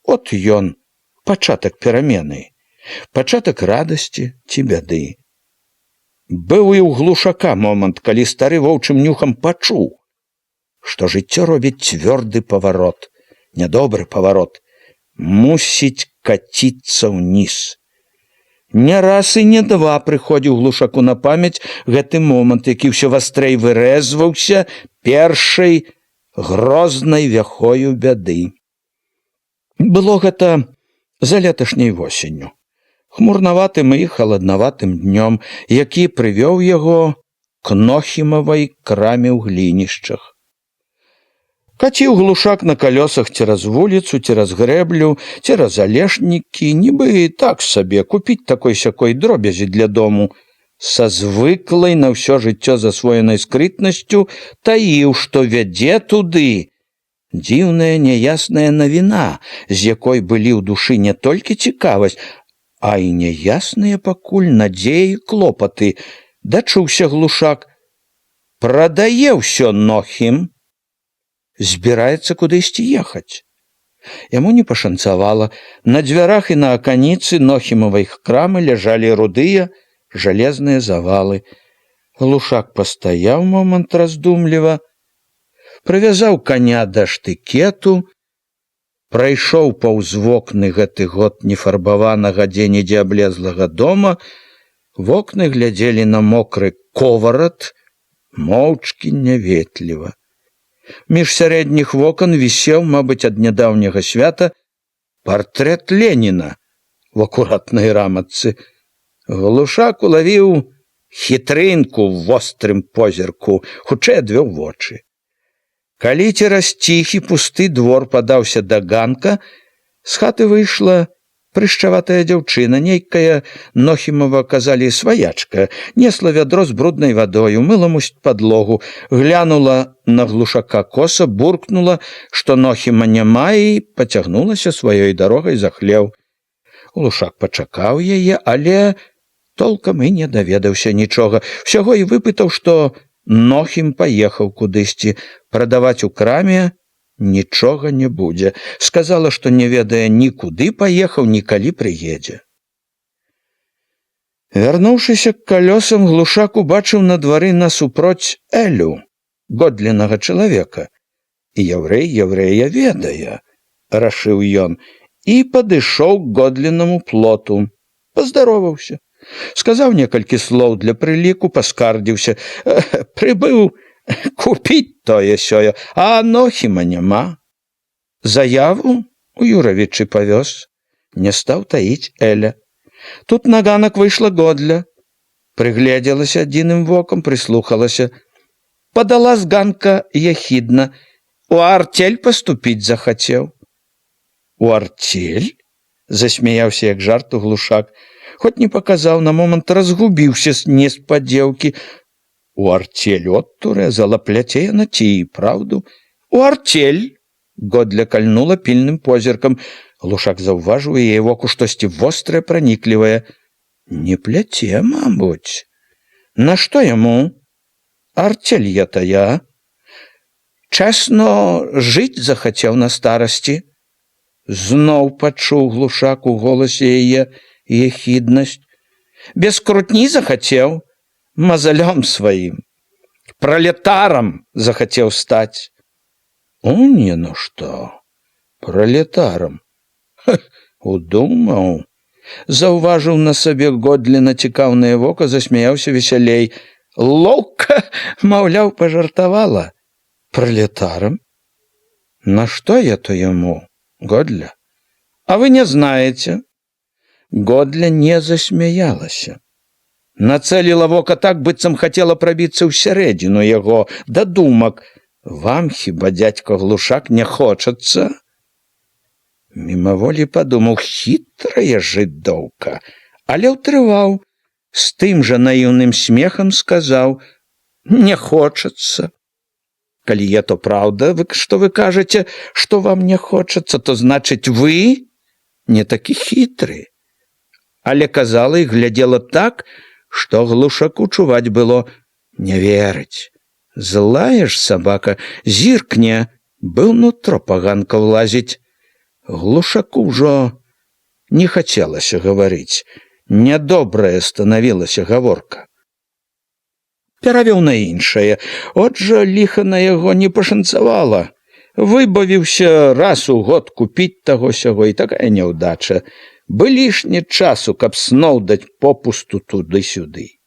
От ён, пачатак перамены, пачатак радасці ці бяды. Быў і ў глушака момант, калі стары воўчым нюхам пачуў, што жыццё робіць цвёрды паварот, нядобры паварот, мусіць каціцца ўніз. Не раз і не два прыходзіў глушаку на памяць гэты момант, які ўсё вастрэй вырэзваўся першай грознай вяхою бяды. Было гэта за леташняй восенню, хмурнаватым і халаднаватым днём, які прывёў яго к Нохімавай краме ў глінішчах. Каціў глушак на калёсах цераз вуліцу, цераз грэблю, цераз алешнікі, нібы так сабе купіць такой-сякой дробязі для дому. Са звыклай на ўсё жыццё засвоенай скрытнасцю таіў, што вядзе туды. Дзіўная няясная навіна, з якой былі ў душы не толькі цікавасць, а і няясныя пакуль надзеі клопаты. Дачуўся глушак. Прадае ўсё Нохім. Збіраецца кудысьці ехаць. Яму не пашанцавала. На дзвярах і на аканіцы Нохімавай крамы ляжалі рудыя жалезныя завалы. Глушак пастаяў момант раздумліва, прывязаў каня да штыкету, прайшоў паўз вокны гэты год нефарбаванага дзе-нідзе аблезлага дома, вокны глядзелі на мокры коварат, моўчкі няветліва. Між сярэдніх вокон вісеў, мабыць, ад нядаўняга свята, Партрэт Леніна в акуратнай раматцы. Глушак улавіў хітрынку ў вострым позірку, хутчэй адвёў вочы. Калі цераз ціхі пусты двор падаўся да ганка, з хаты выйшла прышчаватая дзяўчына, нейкая, Нохімова казалі, сваячка, несла вядро з бруднай вадою, мыла мусіць падлогу, глянула на Глушака коса, буркнула, што Нохіма няма, і пацягнулася сваёй дарогай за хлеў. Глушак пачакаў яе, але толкам і не даведаўся нічога. Усяго і выпытаў, што Нохім паехаў кудысьці, прадаваць у краме нічога не будзе. Сказала, што не ведае ні куды паехаў, ні калі прыедзе. Вярнуўшыся к калёсам, Глушак убачыў на двары насупроць Элю, Годлінага чалавека. Яўрэй яўрэя ведае, рашыў ён, і падышоў к Годлінаму плоту. Паздароваўся. Сказаў некалькі слоў для прыліку, паскардзіўся. Прыбыў купіць тое-сёе, а Нохіма няма. Заяву у Юравічы павёз. Не стаў таіць Эля. Тут на ганак выйшла Годля. Прыгледзелася адзіным вокам, прыслухалася. Падала з ганка яхідна. У артель паступіць захацеў. У артель? Засмяяўся як жарту Глушак. Хоць не паказаў, на момант разгубіўся з неспадзеўкі. У артель от турэзала, пляце яна ці і праўду. У артель! Годля кальнула пільным позіркам. Глушак заўважыў яе воку штосьці вострае, праніклівае. Не пляце, мабуць. Нашто яму? Артель я тая. Чэсна жыць захацеў на старасці. Зноў пачуў Глушак у голасе яе ехіднасць. Без крутні захацеў, мазалём сваім. Пралетарам захацеў стаць. О, не, ну што, пралетарам. Удумаў. Заўважыў на сабе Годліна цікаўнае вока, засмяяўся весялей. Лоўка, маўляў, пажартавала. Пралетарам? Нашто я то яму, Годля? А вы не знаете? Годля не засмяялася. Нацэліла вока так, быццам хацела прабіцца ў сярэдзіну яго, да думак. Вам хіба, дзядзька Глушак, не хочацца? Мімаволі падумаў, хітрая жыдоўка, але ўтрываў. З тым жа наіўным смехам сказаў: не хочацца. Калі я, то праўда, што вы кажаце, што вам не хочацца, то значыць вы не такі хітры. Але казала і глядзела так, што Глушаку чуваць было: не верыць. Злая ж сабака, зіркне, быў нутро паганка ўлазіць. Глушаку ўжо не хацелася гаварыць. Нядобрая станавілася гаворка. Перавёў на іншае. От жа ліха на яго не пашанцавала. Выбавіўся раз у год купіць таго-сяго, і такая няўдача. Бы лішне часу, каб сноў даць попусту туды-сюды.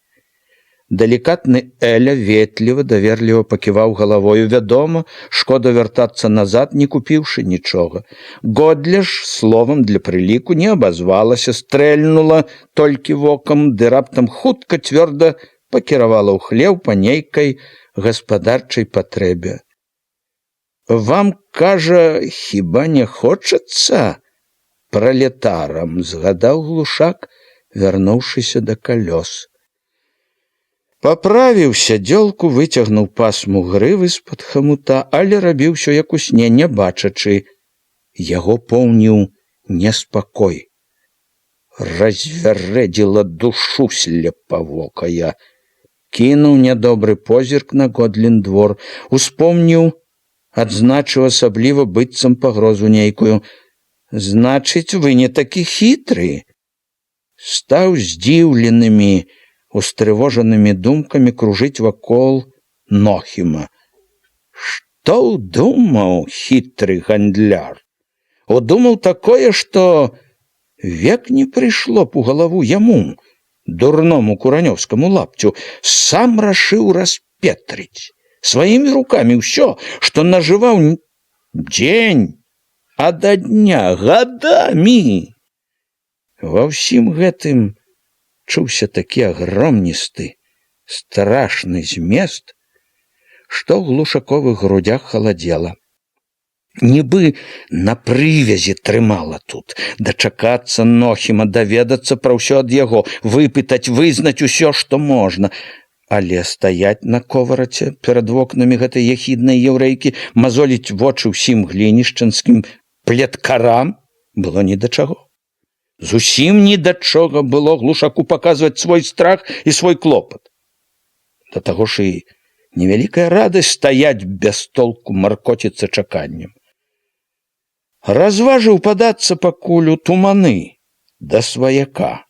Далікатны Эля ветліва, даверліва паківаў галавою. Вядома, шкода вяртацца назад, не купіўшы нічога. Годля ж словам для прыліку не абазвалася, стрэльнула толькі вокам, ды раптам хутка цвёрда пакіравала ў хлеў па нейкай гаспадарчай патрэбе. Вам, кажа, хіба не хочацца? Пралетарам, згадаў Глушак, вярнуўшыся да калёс. Паправіў сядзёлку, выцягнуў пасму грывы з-пад хамута, але рабіў усё як у сне, не бачачы. Яго поўніў неспакой. Развярэдзіла душу слепавокая. Кінуў нядобры позірк на Годлін двор, успомніў, адзначыў асабліва быццам пагрозу нейкую. Значыць, вы не такі хітры. Стаў здзіўленымі, устрывожанымі думкамі кружыць вакол Нохіма. Што ўдумаў хітры гандляр? Удумаў такое, што век не прыйшло б у галаву яму, дурному куранёўскаму лапцю, сам рашыў распетрыць сваімі рукамі ўсё, што нажываў дзень, а да дня гадамі. Ва ўсім гэтым чуўся такі агромністы, страшны змест, што ў глушаковых грудях халадзела. Нібы на прывязі трымала тут, дачакацца Нохіма, даведацца пра ўсё ад яго, выпытаць, вызнаць усё, што можна. Але стаяць на ковараце перад вокнамі гэтай яхіднай яўрэйкі, мазоліць вочы ўсім глінішчанскім плеткарам было ні да чаго. Зусім ні да чаго было глушаку паказваць свой страх і свой клопат. Да таго ж і невялікая радасць стаяць без толку, маркоціцца чаканнем. Разважыў падацца пакуль у туманы да сваяка.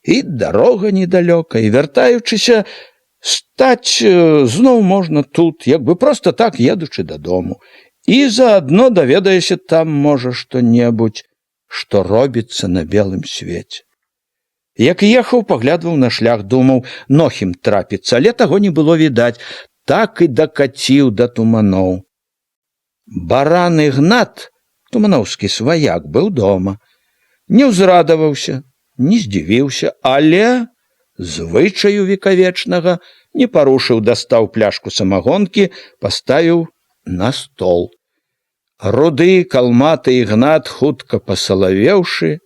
І дарога недалёка, і вяртаючыся, стаць зноў можна тут, як бы проста так едучы дадому. І заадно даведаешся там, можа, што-небудзь, што робіцца на белым свеце. Як ехаў, паглядваў на шлях, думаў, Нохім трапіцца, але таго не было відаць, так і дакаціў да туманоў. Баран Ігнат, туманоўскі сваяк, быў дома. Не ўзрадаваўся, не здзівіўся, але звычаю векавечнага не парушыў, дастаў пляшку самагонкі, паставіў на стол. Руды калматы Ігнат, хутка пасалавеўшы,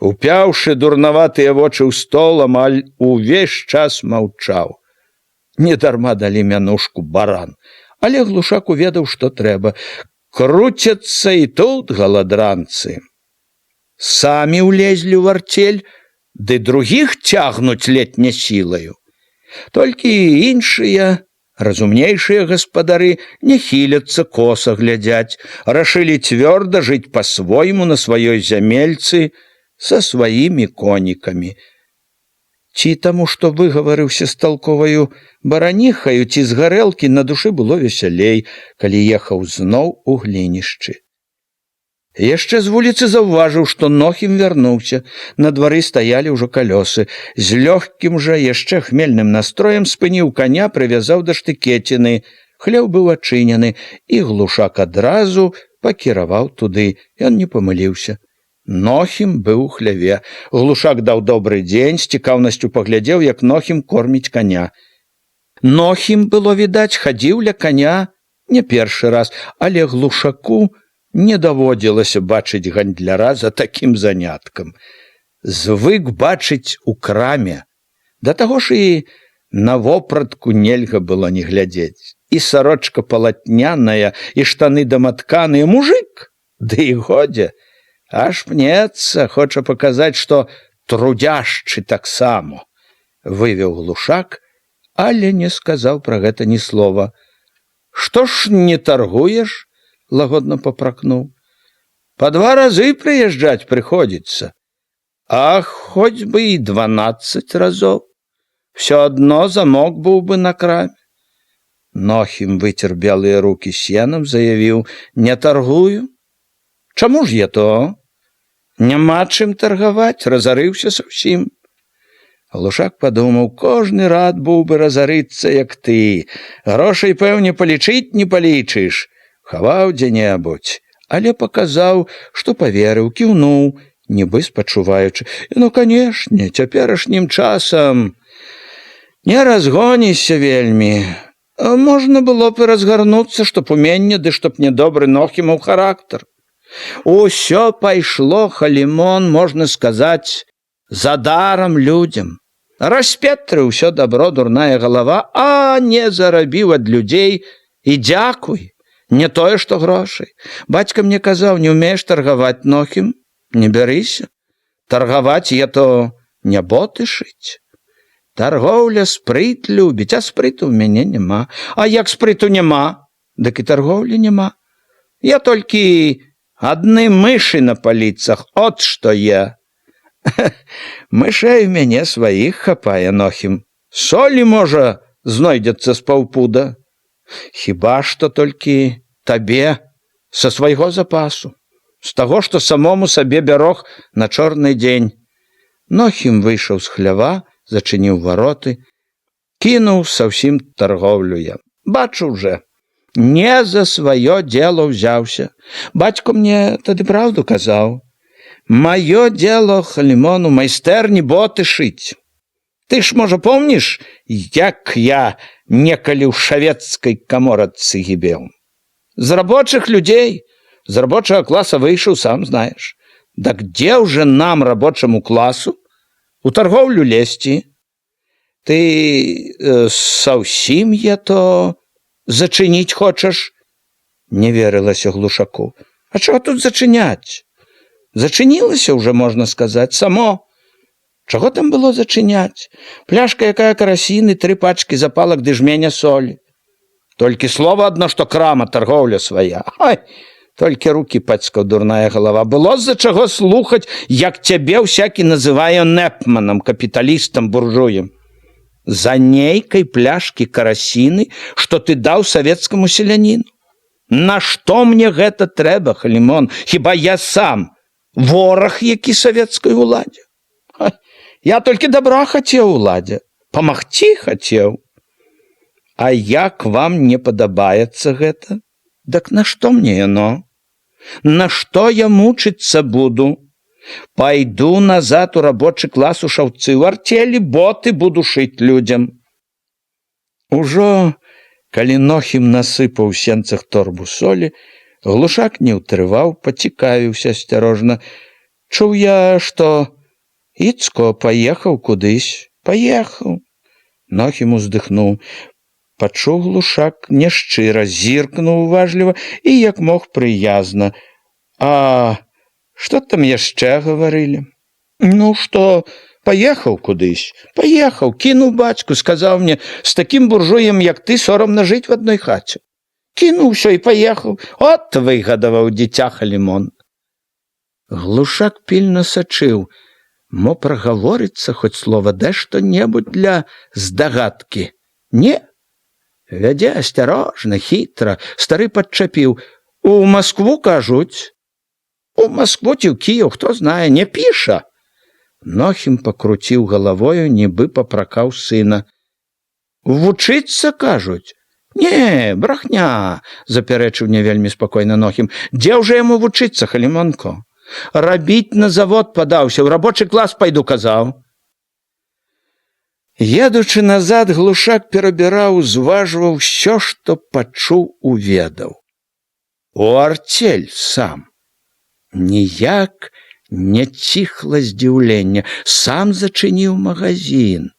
упяўшы дурнаватыя вочы ў стол, амаль увесь час маўчаў. Недарма далі мянушку баран, але глушак уведаў, што трэба. Круцяцца і тут галадранцы. Самі ўлезлі ў артель, ды другіх цягнуць ледня сілаю. Толькі іншыя, разумнейшыя гаспадары не хіляцца, коса глядзяць, рашылі цвёрда жыць па-свойму на сваёй зямельцы са сваімі конікамі. Ці таму, што выгаварыўся з талковаю бараніхаю, ці з гарэлкі, на душы было весялей, калі ехаў зноў у глінішчы. Яшчэ з вуліцы заўважыў, што Нохім вярнуўся, на двары стаялі ўжо калёсы. З лёгкім жа, яшчэ хмельным настроем спыніў каня, прывязаў да штыкеціны. Хлеў быў адчынены, і глушак адразу пакіраваў туды. Ён не памыліўся. Нохім быў у хляве. Глушак даў добры дзень, з цікаўнасцю паглядзеў, як Нохім корміць каня. Нохім, было відаць, хадзіў ля каня не першы раз, але глушаку не даводзілася бачыць гандляра за такім заняткам. Звык бачыць у краме. Да таго ж і на вопратку нельга было не глядзець. І сарочка палатняная, і штаны даматканыя. Мужык, ды і годзе. Аж пнецца, хоча паказаць, што трудяшчы таксама. Вывеў глушак, але не сказаў пра гэта ні слова. Што ж не таргуеш? Лагодна папракнуў. Па 2 разы прыязджаць прыходзіцца. А хоць бы і 12 разоў. Всё адно замок быў бы на краме. Нохім выцер белыя рукі сенам, заявіў: не таргую. Чаму ж я то? Няма чым таргаваць, разарыўся зусім. Глушак падумаў, кожны рад быў бы разарыцца, як ты. Грошай, пэўне, палічыць не палічыш. Хаваў дзе-небудзь, але паказаў, што паверыў, кіўнуў, нібы спачуваючы. Ну, канешне, цяперашнім часам не разгонішся вельмі. Можна было б разгарнуцца, чтоб уменне, ды чтоб недобры Нохімаў характар. Усё пайшло, халімон, можна сказаць, задарам людзям. Распетры ўсё дабро, дурная галава, а не зарабіў ад людзей і дзякуй. Не тое, што грошай. Бацька мне казаў, не ўмееш таргаваць, Нохім, не бярыся. Таргаваць я то не боты шыць. Таргоўля спрыт любіць, а спрыту ў мяне няма. А як спрыту няма, дык і таргоўлі няма. Я толькі адны мышы на паліцах, от што я. Мышэй у мяне сваіх хапае, Нохім. Солі, можа, знойдзецца з паўпуда. Хіба што толькі табе са свайго запасу, з таго, што самому сабе бярог на чорны дзень. Нохім выйшаў з хлява, зачыніў вароты, кінуў са ўсім таргоўлю я. Бачу вже, Не за свое дело взяўся. Бацько мне тады праўду казаў. Маё дело, Халімон, у майстэрні боты шыць. Ты ж, можа, помніш, як я некалі ў шавецкай каморатцы гібеў? З рабочых людзей, з рабочага класа выйшаў, сам знаеш. Дак дзе ўжо нам, рабочаму класу, у таргоўлю лезці? Ты саўсім я то зачыніць хочаш? Не верылася Глушаку. А чаго тут зачыняць? Зачынілася ўжо, можна сказаць, само. Чаго там было зачыняць? Пляшка якая карасіны, 3 пачкі запалак ды жменя солі. Толькі слова адно, што крама, таргоўля свая. Ай, толькі рукі пацкаў, дурная галава. Было з-за чаго слухаць, як цябе ўсякі называе нэпманам, капіталістам, буржуем. За нейкай пляшкі карасіны, што ты даў савецкаму селяніну. Нашто мне гэта трэба, Халімон? Хіба я сам вораг, які савецкай уладзе? Я толькі добра хацеў уладзе, памагчы хацеў. А як вам не падабаецца гэта? Дак нашто мне яно? Нашто я мучыцца буду? Пайду назад у рабочы клас у шаўцы, у артелі боты буду шыць людзям. Ужо, калі Нохім насыпаў у сенцах торбу солі, Глушак не ўтрываў, пацікавіўся асцярожна. Чуў я, што Іцко паехаў кудысь. Паехаў. Нохім уздыхнуў. Пачуў Глушак няшчыра, зіркнуў уважліва і як мог прыязна. А што там яшчэ гаварылі? Ну што, паехаў кудысь? Паехаў, кінуў бацьку, сказаў мне, з такім буржуем, як ты, сорамна жыць в адной хаце. Кінуў усё і паехаў. От выгадаваў дзіця, Халімон. Глушак пільна сачыў. Мо прагаворыцца хоць слова, дай што-небудзь для здагадкі. Не. Вядзе асцярожна, хітра. Стары падчапіў. У Маскву, кажуць. У Маскву ці ў Кіеў, хто знае, не піша. Нохім пакруціў галавою, нібы папракаў сына. Вучыцца, кажуць. Не, брахня, запярэчыў не вельмі спакойна Нохім. Дзе ўжо яму вучыцца, Халімонко? Рабіць на завод падаўся, у рабочы клас пайду, казаў. Едучы назад, Глушак перабіраў, зважваў усё, што пачуў, уведаў. У артель сам. Ніяк не ціхла здзіўлення, сам зачыніў магазін.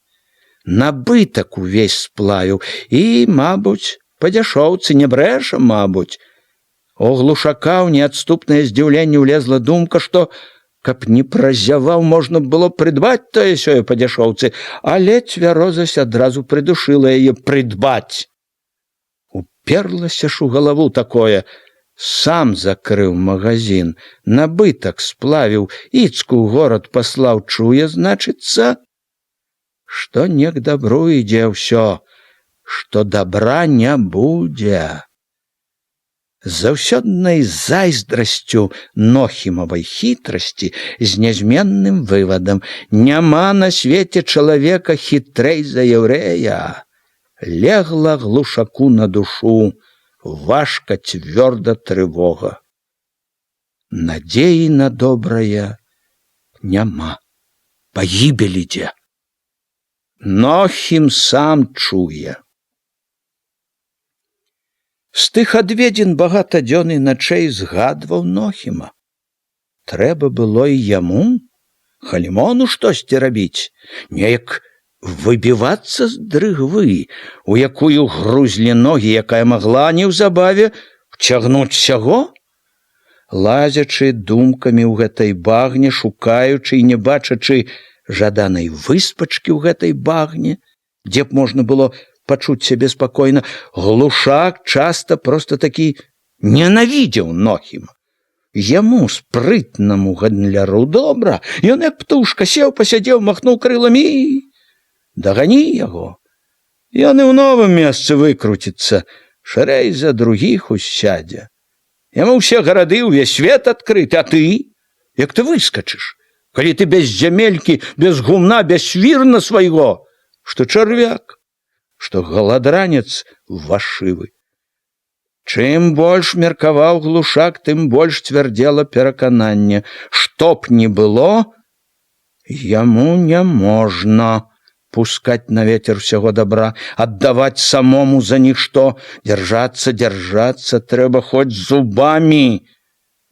Набытак увесь сплавіў і, мабуць, па дзяшоўцы, не брэша, мабуць. У Глушака ў неадступнае здзіўленне ўлезла думка, што, каб не празяваў, можна было прыдбаць тое сёе па дзяшоўцы, але цвярозасць адразу прыдушыла яе прыдбаць. Уперлася ж у галаву такое. Сам закрыў магазін, набытак сплавіў, Іцку ў горад паслаў, чуе, значыцца, што не к добру ідзе ўсё, што добра не будзе. Заўсёднай зайздрасцю Нохімавай хітрасці з нязменным вывадам няма на свеце чалавека хітрэй за яўрэя. Легла Глушаку на душу важка, цвёрда трывога. Надзеі на добрае няма, пагібель ідзе. Нохім сам чуе. З тых адведзін багата дзён і начэй згадваў Нохіма. Трэба было і яму, Халімону, штосьці рабіць, неяк выбівацца з дрыгвы, у якую грузлі ногі, якая магла неўзабаве вцягнуць сяго. Лазячы думкамі ў гэтай багне, шукаючы і не бачачы жаданай выспачкі ў гэтай багне, дзе б можна было пачуць сябе спакойна, Глушак часта проста такі ненавідзеў Нохіма. Яму, спрытнаму гандляру, добра, ён як птушка сеў, пасядзеў, махнуў крыламі і дагані яго. Ён і ў новым месцы выкруціцца, шырэй за другіх усядзе. Яму ўсе гарады, увесь свет адкрыты, а ты? Як ты выскачыш? Калі ты без зямелькі, без гумна, без свірна свайго, што чарвяк, што галадранец вашывы. Чым больш меркаваў Глушак, тым больш цвярдзела перакананне. Што б ні было, яму не можна пускаць на ветер усяго добра, аддаваць самому за нішто. Дзяржацца трэба хоць зубамі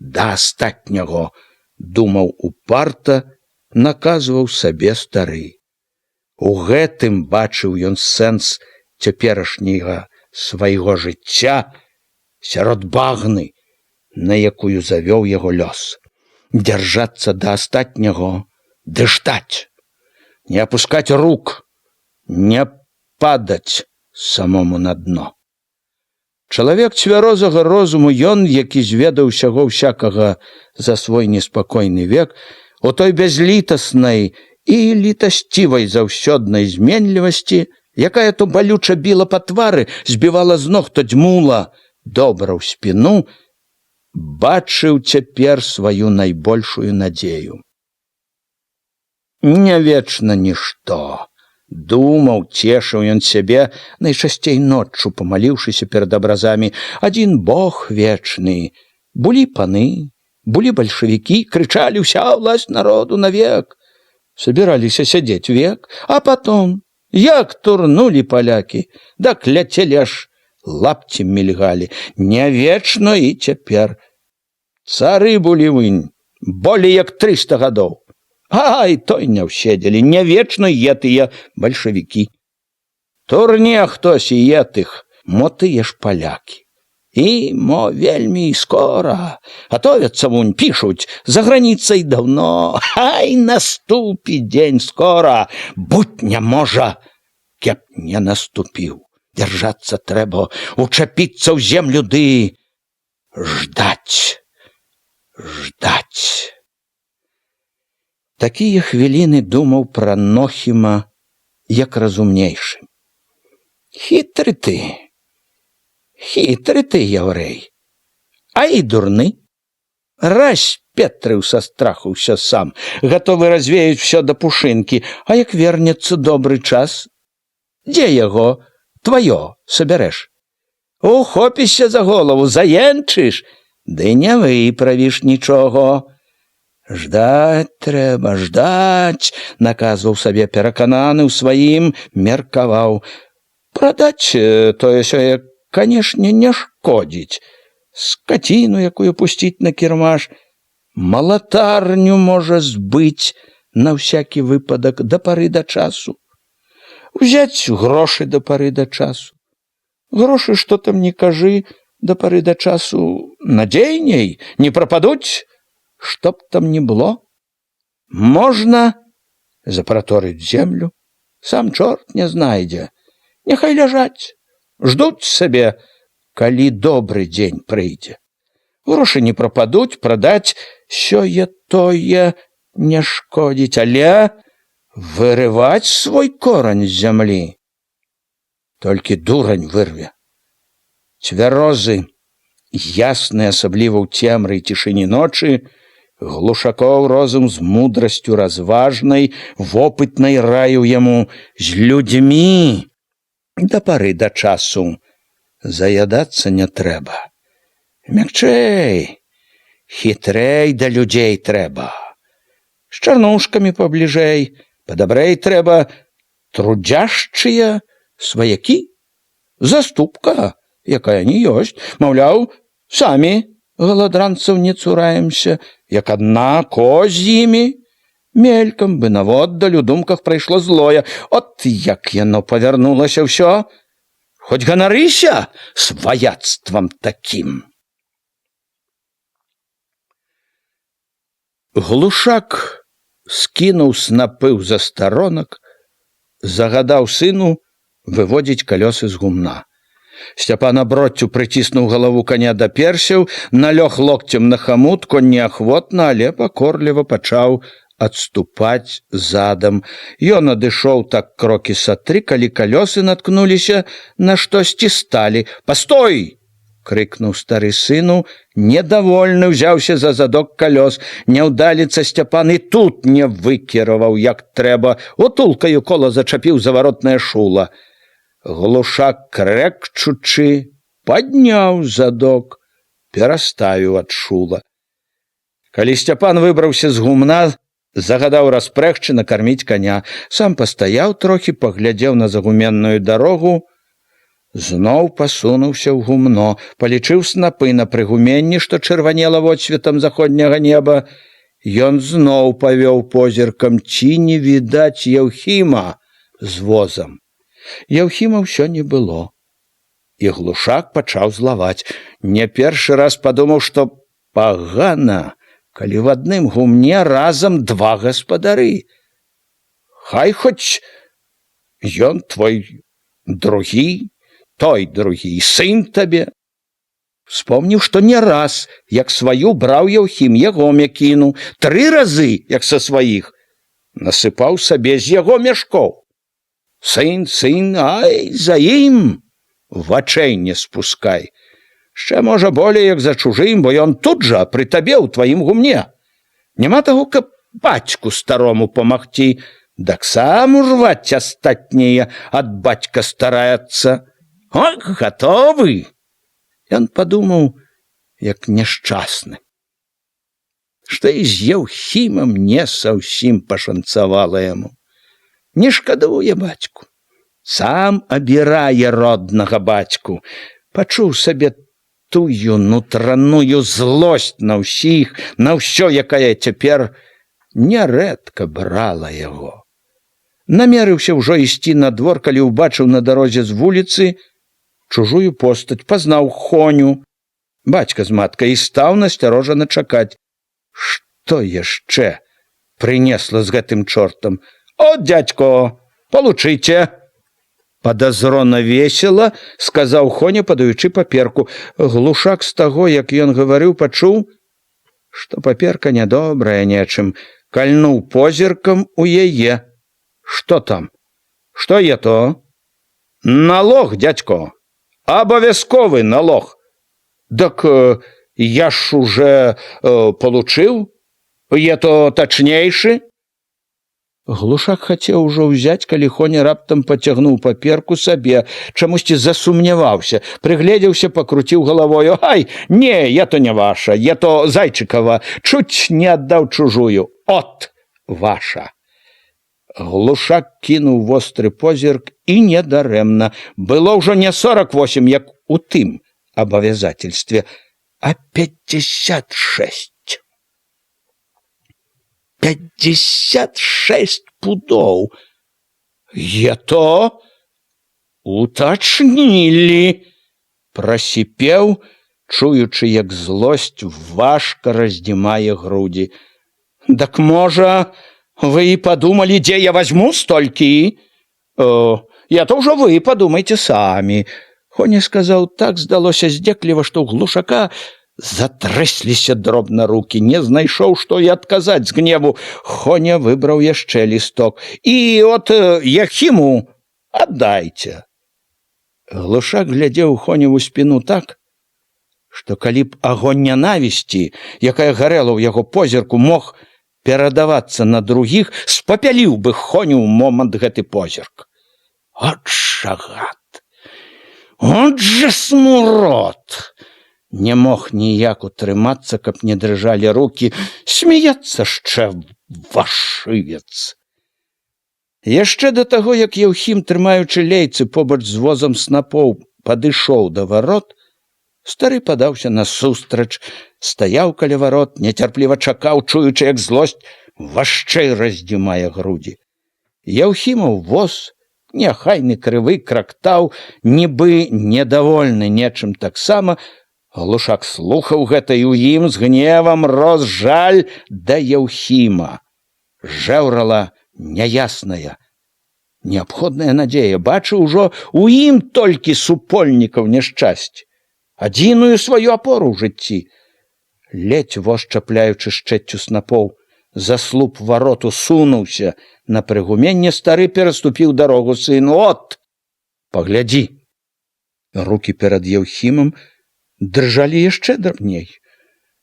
да астатняго, думаў упарта, наказваў сабе стары. У гэтым бачыў ён сэнс цяперашняга свайго жыцця сярод багны, на якую завёў яго лёс. Дзяржацца да астатняго, ды ждаць, не апускаць рук, не падаць самому на дно. Чалавек цвярозага розуму, ён, які зведаў усяго ўсякага за свой неспакойны век, у той бязлітаснай і літасцівай заўсёднай зменлівасці, якая то балюча біла па твары, збівала з ног, то дзьмула добра ў спіну, бачыў цяпер сваю найбольшую надзею. Не вечна нішто, думаў, цешыў ён сябе, найчасцей ноччу памаліўшыся перад абразамі. Адзін Бог вечны. Былі паны, былі бальшавікі, крычалі: «Уся власть народу навек!» Собираліся сядзець век, а потом, як турнулі палякі, дак ляцелі аж лапцем мільгалі. Не вечна і цяпер. Цары былі вынь, болей як 300 гадоў. Ай, той не ўседзелі, не вечна е тыя бальшавікі. Турне хтось і е тых, мо тыя ж палякі. І мо вельмі скора, гатовяцца вунь, пішуць, за граніцай даўно. Ай, наступі дзень скора, будь не можа, кеп не наступіў. Дзяржацца трэба, учапіцца ў землю ды ждаць. Такія хвіліны думаў пра Нохіма як разумнейшы. Хітры ты, яўрэй, а і дурны. Распетрыў са страху ўсё сам, гатовы развеяць усё да пушынкі. А як вернецца добры час, дзе яго, тваё, сабярэш? Ухопішся за голову, заенчыш, ды не выправіш нічога. Ждаць трэба, ждаць, наказваў сабе перакананы ў сваім, меркаваў. Прадаць тое-сёе, канешне, не шкодзіць. Скаціну якую пусціць на кірмаш, малатарню можа збыць на ўсякі выпадак да пары да часу. Узяць грошы да пары да часу. Грошы, што там не кажы, да пары да часу надзейней, не прападуць, што б там не было. Можна запраторыць землю, сам чорт не знайдзе. Няхай ляжаць, ждуць сабе, калі добры дзень прыйдзе. Грошы не прападуць, прадаць сёе-тое не шкодзіць, але вырываць свой корань з зямлі толькі дурань вырве. Цвярозы, ясны, асабліва ў цемры і цішыні ночы, Глушакоў розум з мудрасцю разважнай, вопытнай раіў яму: з людзьмі да пары да часу заядацца не трэба. Мякчэй, хітрэй да людзей трэба. З чарнушкамі пабліжэй, падабрэй трэба, трудзяшчыя сваякі. Заступка, якая не ёсць, маўляў, самі галадранцаў не цураемся, як адна коз'імі. Мелькам бы наводдаль у думках прайшло злое. От як яно павярнулася ўсё. Хоць ганарыся сваяцтвам такім. Глушак скінуў снапы ў застаронак, загадаў сыну выводзіць калёсы з гумна. Сцяпан аброццю прыціснуў галаву коня да персяў, налёг локцем на хамут, конь неахвотна, але пакорліва пачаў адступаць задам. Ён адышоў так крокі са 3, калі калёсы наткнуліся на штосьці, сталі. «Пастой!» — крыкнуў стары сыну, недовольны ўзяўся за задок калёс. Няўдаліца Сцяпан і тут не выкіраваў як трэба, утулкаю кола зачапіў заваротнае шула. Глушак, крэкчучы, падняў задок, пераставіў адшула. Калі Сцяпан выбраўся з гумна, загадаў распрэгчы накарміць каня. Сам пастаяў трохі, паглядзеў на загуменную дарогу, зноў пасунуўся ў гумно, палічыў снапы на прыгуменні, што чырванела водсветам заходняга неба. Ён зноў павёў позіркам, ці не відаць Яўхіма з возам. Яўхіма ўсё не было. І глушак пачаў злаваць. Не першы раз падумаў, што пагана, калі в адным гумне разам два гаспадары. Хай хоць ён твой другі, той другі, сын табе. Вспомніў, што не раз, як сваю браў Яўхім, яго мякіну, 3 разы, як са сваіх, насыпаў сабе з яго мяшкоў. Сын, ай, за ім вачэй не спускай. Ще, можа, болей, як за чужым, бо ён тут жа, пры табе, ў тваім гумне. Няма таго, каб бацьку старому памагці, дак сам урваць астатнія ад бацька стараецца. Ох, гатовы! Ён падумаў, як няшчасны, што і з Яўхімам не зусім пашанцавала яму. Не шкадуе бацьку, сам абірае роднага бацьку. Пачуў сабе тую нутраную злосць на ўсіх, на ўсё, якая цяпер нярэдка брала яго. Намерыўся ўжо ісці на двор, калі ўбачыў на дарозе з вуліцы чужую постаць, пазнаў Хоню, бацька з маткай, і стаў насцярожана чакаць. Што яшчэ прынесла з гэтым чортам? «От, дядько, получыце!» Падазрона весела, сказаў Хоня, падаючы паперку. Глушак з таго, як ён гаварыў, пачуў, што паперка нядобрая нечым, кальнуў позіркам у яе. «Што там? Што є то?» «Налог, дядько, абавязковы налог». «Дак я ж уже получыў, є то тачнейшы». Глушак хацеў ужо ўзяць, калі Хоня раптам пацягнуў паперку сабе, чамусьці засумняваўся, прыгледзеўся, пакруціў галавою. «Ай, не, я то не ваша, я то Зайчыкова, чуць не аддаў чужую. От, ваша». Глушак кінуў востры позірк, і недарэмна. Было ўжо не 48, як у тым абавязательстве, а 56. 56 пудоў. «Е то утачнілі!» прасіпеў, чуючы, як злосць важка раздзімае грудзі. «Дак, можа, вы і падумалі, дзе я вазьму столькі?» «Я то ўжо вы падумайце самі». Хоня сказаў так, здалося здзекліва, што ў глушака затрэсліся дробна рукі, не знайшоў, што і адказаць з гневу. Хоня выбраў яшчэ лісток. «І от Яхіму аддайце». Глушак глядзеў Хоневу спіну так, што калі б агонь нянавісці, якая гарэла ў яго позірку, мог перадавацца на другіх, спапяліў бы Хоню ў момант гэты позірк. От жа гад! От жа смурод! Не мог ніяк утрымацца, каб не дрыжалі рукі. Смяяцца шчэ вашывец. Яшчэ да таго, як Яўхім, трымаючы лейцы побач з возам снапоў, падышоў да варот, стары падаўся насустрач, стаяў каля варот, нецярпліва чакаў, чуючы, як злосць важчэй раздзімае грудзі. Яўхімаў воз, няхайны крывы, крактаў, нібы недавольны нечым таксама. Глушак слухаў гэта, і ў ім з гневам рос жаль да Яўхіма. Жэўрала няясная, неабходная надзея. Бачыў ужо у ім толькі супольнікаў няшчасць, адзіную сваю апору ў жыцці. Ледзь воз, чапляючы шчэццю снапоў, за слуп вароту сунуўся на прыгуменне, стары пераступіў дарогу сыну. «От, паглядзі!» Рукі перад Яўхімам дрыжалі яшчэ драбней.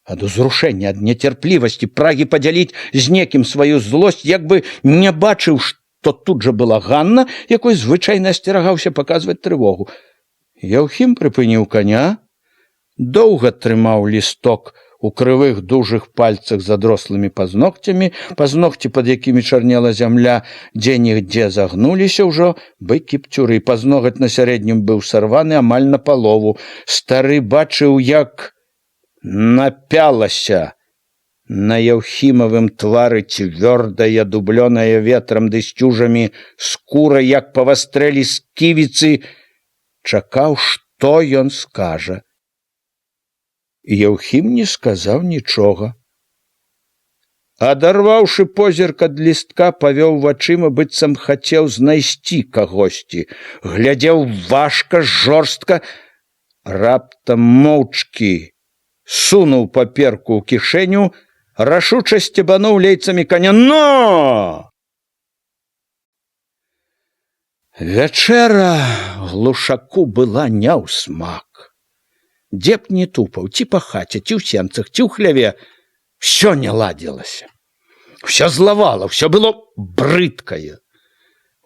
Ад узрушэння, ад нецярплівасці, прагі падзяліць з некім сваю злосць, як бы не бачыў, што тут жа была Ганна, якой звычайна асцерагаўся паказваць трывогу. Яўхім прыпыніў коня, доўга трымаў лісток у крывых дужых пальцах з адрослымі пазногцямі, пазногці, пад якімі чарнела зямля, дзе-нігдзе загнуліся ўжо быкі пцюры. Пазногаць на сярэднім быў сарваны амаль напалову. Стары бачыў, як напялася на Яўхімавым твары цвёрдая, дублёная ветрам ды сцюжамі скура, як павастрэлі сківіцы, чакаў, што ён скажа. Яўхім не сказаў нічога. Адарваўшы позірк ад лістка, павёў вачыма, быццам хацеў знайсці кагосьці. Глядзеў важка, жорстка, раптам моўчкі сунуў паперку ў кішэню, рашуча сцебануў лейцамі коня. Но! Вячэра глушаку была не ў смак. Дзе б не тупаў, ці па хаце, ці ў сенцах, ці ў хляве, всё не ладзілася. Всё злавала, всё было брыдкае.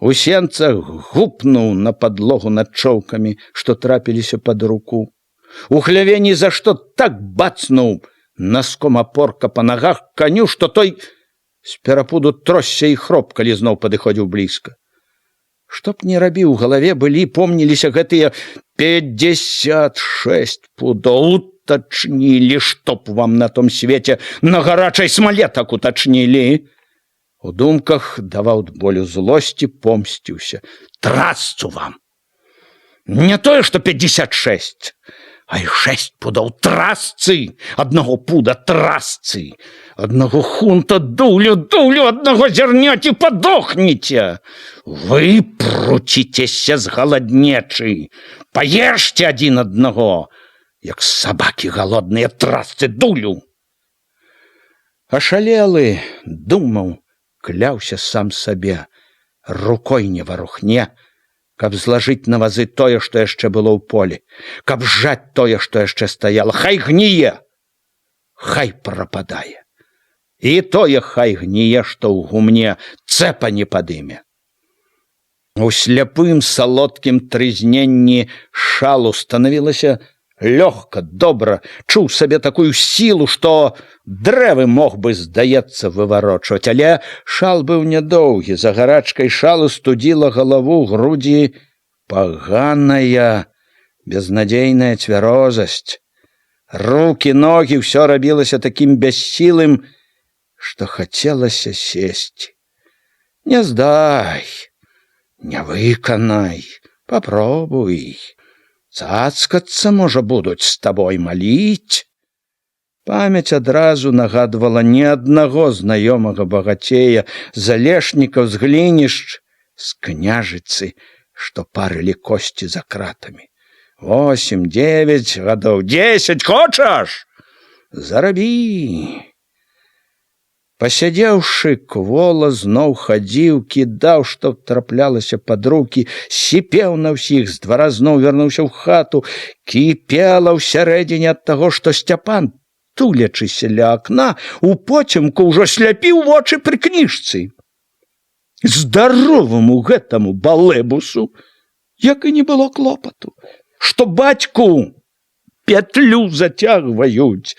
У сенцах гупнуў на падлогу начоўкамі, што трапіліся пад руку. У хляве ні за што так бацнуў носком апорка па нагах каню, што той з перапуду тросся і хропка лізноў падыходзіў блізка. Што б не рабіў, у галаве былі, помніліся гэтыя 56 пудоў. Утачнілі, што б вам на том свеце на гарачай смале так утачнілі. У думках даваў болю злосці, помсціўся. Трасцу вам! Не тое, што 56, а і 6 пудоў трасцы, аднаго пуда трасцы, аднаго хунта дулю, аднаго зярняці падохніце. Вы пруціцеся з галаднечы, паешце адзін аднаго, як сабакі галодныя, трасцы дулю. Ашалелы, думаў, кляўся сам сабе, рукой не варухне, каб злажыць на вазы тое, што яшчэ было ў полі, каб жаць тое, што яшчэ стаяла. Хай гніе, хай прападае. І тое хай гніе, што ў гумне цэпа не падыме. У сляпым салодкім трызненні шалу станавілася лёгка, добра, чуў сабе такую сілу, што дрэвы мог бы, здаецца, выварочваць. Але шал быў нядоўгі, за гарачкай шалу студзіла галаву, грудзі паганая, безнадзейная цвярозасць. Рукі, ногі, ўсё рабілася такім бяссілым, што хацелася сесці. Не здай, не выканай, папробуй. Цацкацца, можа, будуць з табой маліць. Памяць адразу нагадвала не аднаго знаёмага багацея, залешнікаў з глінішч, з княжыцы, што парылі косці за кратамі. 8-9 гадоў, 10 хочаш? Зарабі. Пасядзеўшы, квола зноў хадзіў, кідаў, што траплялася пад рукі, сіпеў на ўсіх, з двара зноў вярнуўся ў хату, кіпела ўсярэдзіне ад таго, што Сцяпан, тулячыся ля акна, упоцемку ўжо сляпіў вочы пры кніжцы. Здароваму гэтаму балэбусу, як і не было клопату, што бацьку петлю зацягваюць,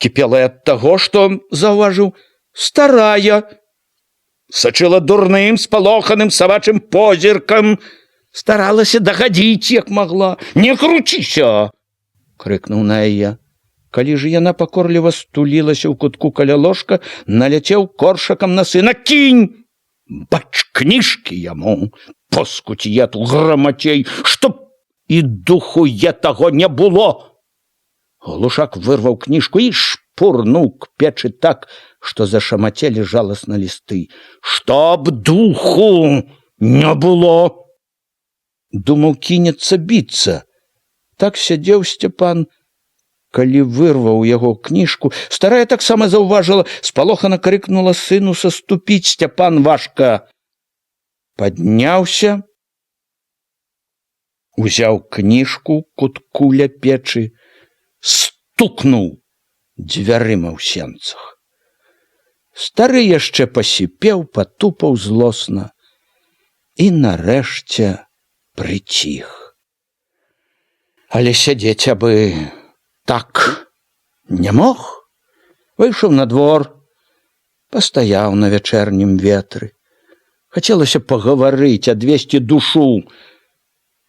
кіпела ад таго, што, заўважыў, старая, сачыла дурным, спалоханым сабачым позіркам, старалася дагадзіць, як магла. Не круціся! Крыкнуў на яе. Калі ж яна пакорліва стулілася ў кутку каля ложка, наляцеў коршакам на сына. Кінь! Бач кніжкі яму, поскудь ету грамацей, чтоб і духу етаго не было. Глушак вырваў кніжку і шпурнуў к печы так, што зашамацелі жаласна лісты. Чтоб духу не было! Думаў, кінецца біцца. Так сядзеў Сцяпан, калі вырваў яго кніжку. Старая таксама заўважыла, спалохана крыкнула сыну саступіць. Сцяпан важка падняўся, узяў кніжку кутку ля печы, стукнуў дзвярыма ў сенцах. Стары яшчэ пасіпеў, патупаў злосна і нарэшце прыціх. Але сядзець абы так не мог. Выйшаў на двор, пастаяў на вячэрнім ветры. Хацелася пагаварыць, адвесці душу.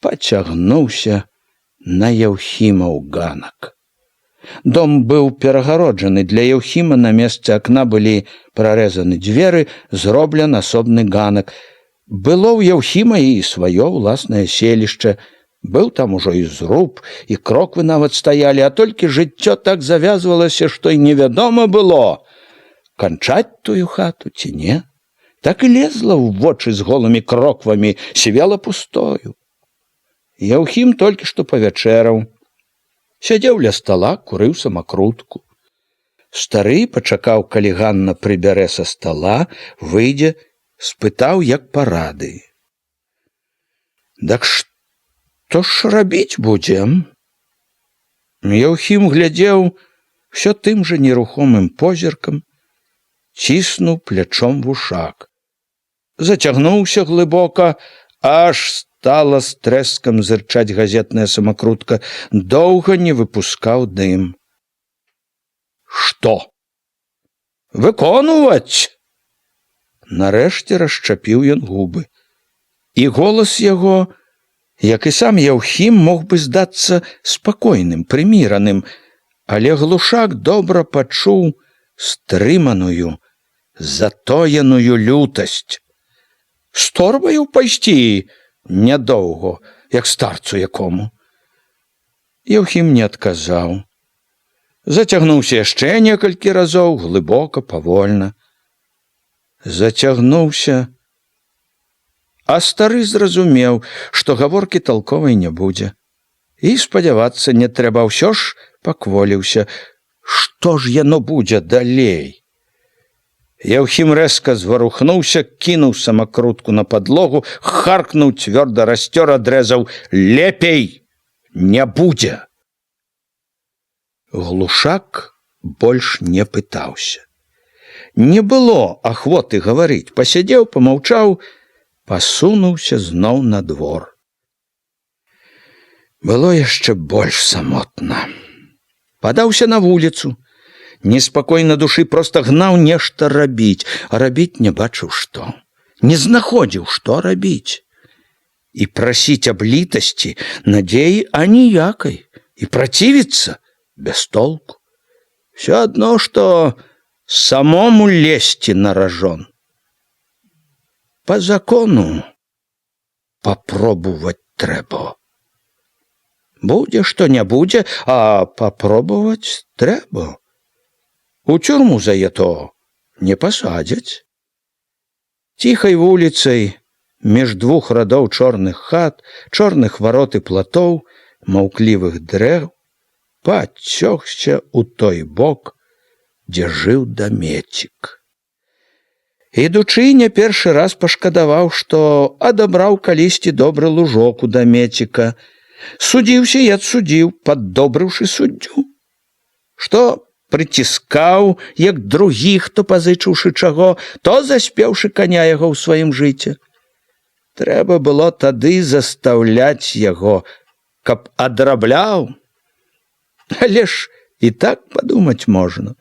Пацягнуўся на Яўхімаў ганак. Дом быў перагароджаны. Для Яўхіма на месцы акна былі прарэзаны дзверы, зроблены асобны ганак. Было ў Яўхіма і сваё ўласнае селішча. Быў там ужо і зруб, і кроквы нават стаялі, а толькі жыццё так завязвалася, што і невядома было, канчаць тую хату ці не. Так і лезла ў вочы з голымі кроквамі, сівела пустою. Яўхім толькі што павячэраў. Сядзеў ля стала, курыў самакрутку. Стары пачакаў, калі Ганна прыбярэ са стала, выйдзе, спытаў, як парады. «Дак што ж рабіць будзем?» Яўхім глядзеў усё тым жа нерухомым позіркам, ціснуў плячом вушак. Зацягнуўся глыбока, аж стала з трэскам зырчаць газетная самакрутка, доўга не выпускаў дым. «Што? Выконваць?» Нарэшце расчапіў ён губы. І голас яго, як і сам Яўхім, мог бы здацца спакойным, прыміраным, але глушак добра пачуў стрыманую, затоеную лютасць. «З торбаю пайсці нядоўго, як старцу якому?» Яўхім не адказаў. Зацягнуўся яшчэ некалькі разоў, глыбока, павольна. Зацягнуўся, а стары зразумеў, што гаворкі талковай не будзе. І спадзявацца не трэба, ўсё ж пакволіўся. Што ж яно будзе далей? Яўхім рэзка зварухнуўся, кінуў самакрутку на падлогу, харкнуў, цвёрда расцёр, адрэзаў: «Лепей не будзе!» Глушак больш не пытаўся. Не было ахвоты гаварыць. Пасядзеў, памаўчаў, пасунуўся зноў на двор. Было яшчэ больш самотна. Падаўся на вуліцу. Неспакой на душы, проста гнаў нешта рабіць, а рабіць не бачыў што. Не знаходзіў, што рабіць. І прасіць аб літасці надзеі аніякай. І працівіцца без толку. Всё адно, што самому лезці на ражон. По закону попробовать трэба. Будзе, што не будзе, а попробовать трэба. У тюрму за это не пасадзяць. Ціхай вуліцай, між двух радоў чорных хат, чорных варот і платоў, маўклівых дрэў, пацёгся ў той бок, дзе жыў Дамецік. Ідучы, не першы раз пашкадаваў, што адабраў калісьці добры лужок у Дамеціка, судзіўся і адсудзіў, паддобрыўшы суддзю. Што прыціскаў, як другіх, то пазычыўшы чаго, то заспеўшы каня яго ў сваім жыце. Трэба было тады застаўляць яго, каб адрабляў. Але ж і так падумаць можна.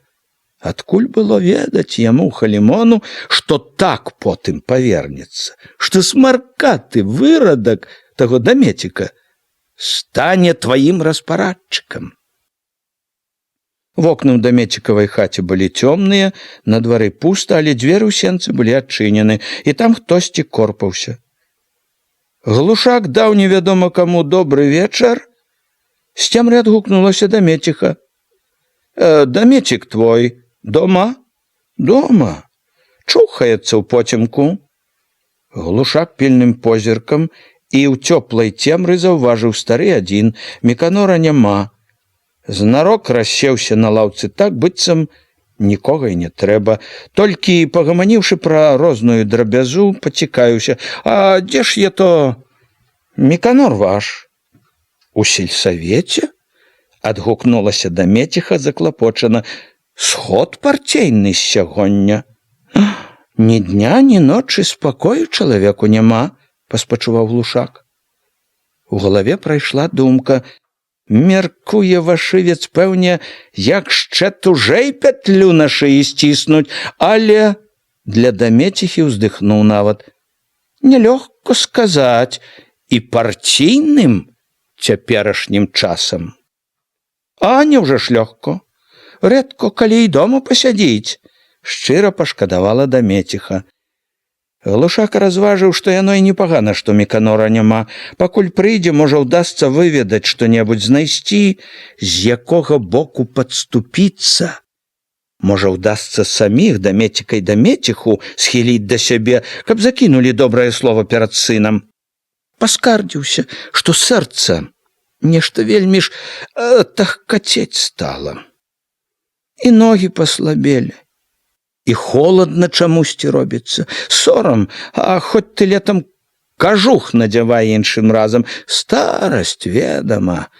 Адкуль было ведаць яму, Халімону, што так потым павернецца, што смаркаты вырадак таго Дамеціка стане тваім распарадчыкам. Вокны ў Дамецікавай хаце былі цёмныя, на двары пуста, але дзверы ў сенцы былі адчынены, і там хтосьці корпаўся. Глушак даў невядома каму добры вечар, з цемры адгукнулася Дамеціха. «Дамецік твой дома?» «Дома. Чухаецца ў поцемку». Глушак пільным позіркам і ў цёплай цемры заўважыў: стары адзін, Міканора няма. Знарок рассеўся на лаўцы так, быццам нікога і не трэба. Толькі, пагаманіўшы пра розную драбязу, пацікаюся: «А дзе ж я то Міканор ваш?» «У сельсавеце?» — адгукнулася Дамеціха заклапочана. «Сход парцейны сягоння». «Ні дня, ні ночы спакою чалавеку няма», — паспачуваў Глушак. У галаве прайшла думка: Меркуе вашывец, пэўне, як шчэ тужэй пятлю на шыі сціснуць, але для Дамеціхі ўздыхнуў нават. Нелёгка сказаць, і партійным цяперашнім часам. А няўжо ж лёгка? Рэдко, калі і дома пасядзіць, шчыра пашкадавала Дамеціха. Глушак разважыў, што яно і непагана, што Міканора няма. Пакуль прыйдзе, можа, удасца выведаць што-небудзь, знайсці, з якога боку падступіцца. Можа, удасца саміх Дамецікай Дамеціху схіліць да сябе, каб закінулі добрае слова перад сынам. Паскардзіўся, што сэрца нешта вельмі ж тахкацець стала. І ногі паслабелі. І холадна чамусьці робіцца. Сорам, а хоць ты летам кажух надзявай іншым разам. Старасць, ведама.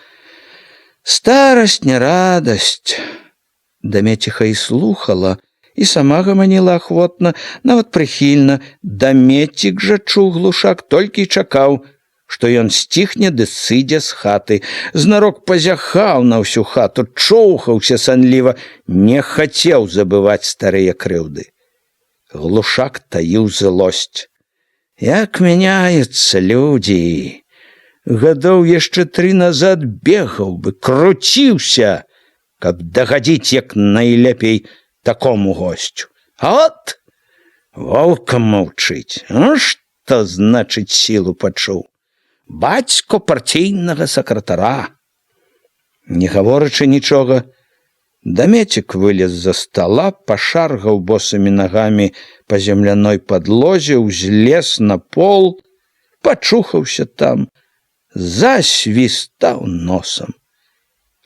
Старасць не радасць. Дамеціха і слухала, і сама гаманіла ахвотна, нават прыхільна. Дамецік жа чуў Глушак, толькі і чакаў, што ён сціхне ды сыдзе з хаты. Знарок пазяхаў на ўсю хату, чоўхаўся санліва, не хацеў забываць старыя крыўды. Глушак таіў злосць. Як мяняюцца людзі! Гадоў яшчэ 3 назад бегаў бы, круціўся, каб дагадзіць як найлепей такому госцю. А от воўкам маўчыць. Што значыць сілу пачуў? Бацько партійнага сакратара. Не гаворачы нічога, Дамецік вылез за стала, пашаргаў босымі нагамі па земляной падлозе, узлез на пол, пачухаўся там, засвістаў носам.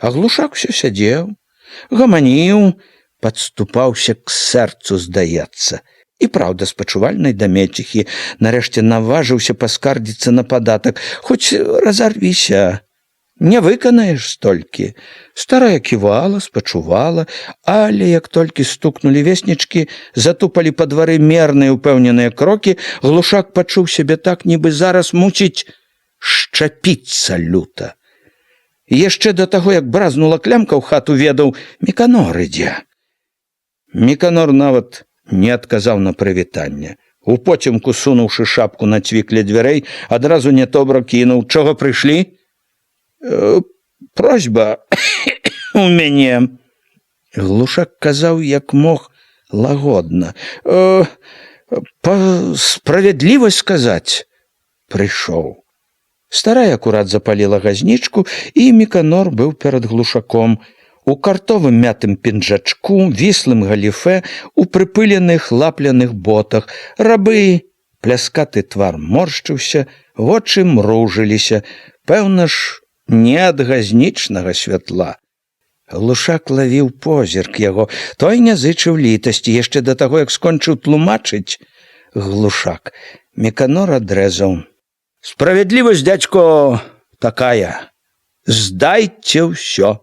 А Глушак усё сядзеў, гаманіў, падступаўся к сэрцу, здаецца. І праўда, спачувальнай Дамеціхі, нарэшце наважыўся паскардзіцца на падатак. Хоць разарвіся, не выканаеш столькі. Старая ківала, спачувала, але як толькі стукнулі веснічкі, затупалі па двары мерныя упэўненыя крокі, Глушак пачуў сябе так, нібы зараз мусіць шчапіцца люта. І яшчэ да таго, як бразнула клямка ў хату, ведаў, Міканор ідзе. Міканор нават не адказаў на прывітанне. Упоцемку, сунуўшы шапку на цвікле дзвярэй, адразу нядобра кінуў. Чого прыйшлі? Просьба у мяне. Глушак казаў, як мог, лагодна. Па справядлівасць сказаць, прыйшоў. Старая акурат запаліла газнічку, і Міканор быў перад Глушаком. У картовым мятым пінжачку, віслым галіфе, у прыпыленых лапляных ботах. Рабы, пляскаты твар моршчыўся, вочы мружыліся. Пэўна ж, не ад газнічнага святла. Глушак лавіў позірк яго. Той не зычыў літасці. Яшчэ да таго, як скончыў тлумачыць Глушак, Міканор адрэзаў. Справядлівасць, дзядзько, такая. Здайце ўсё.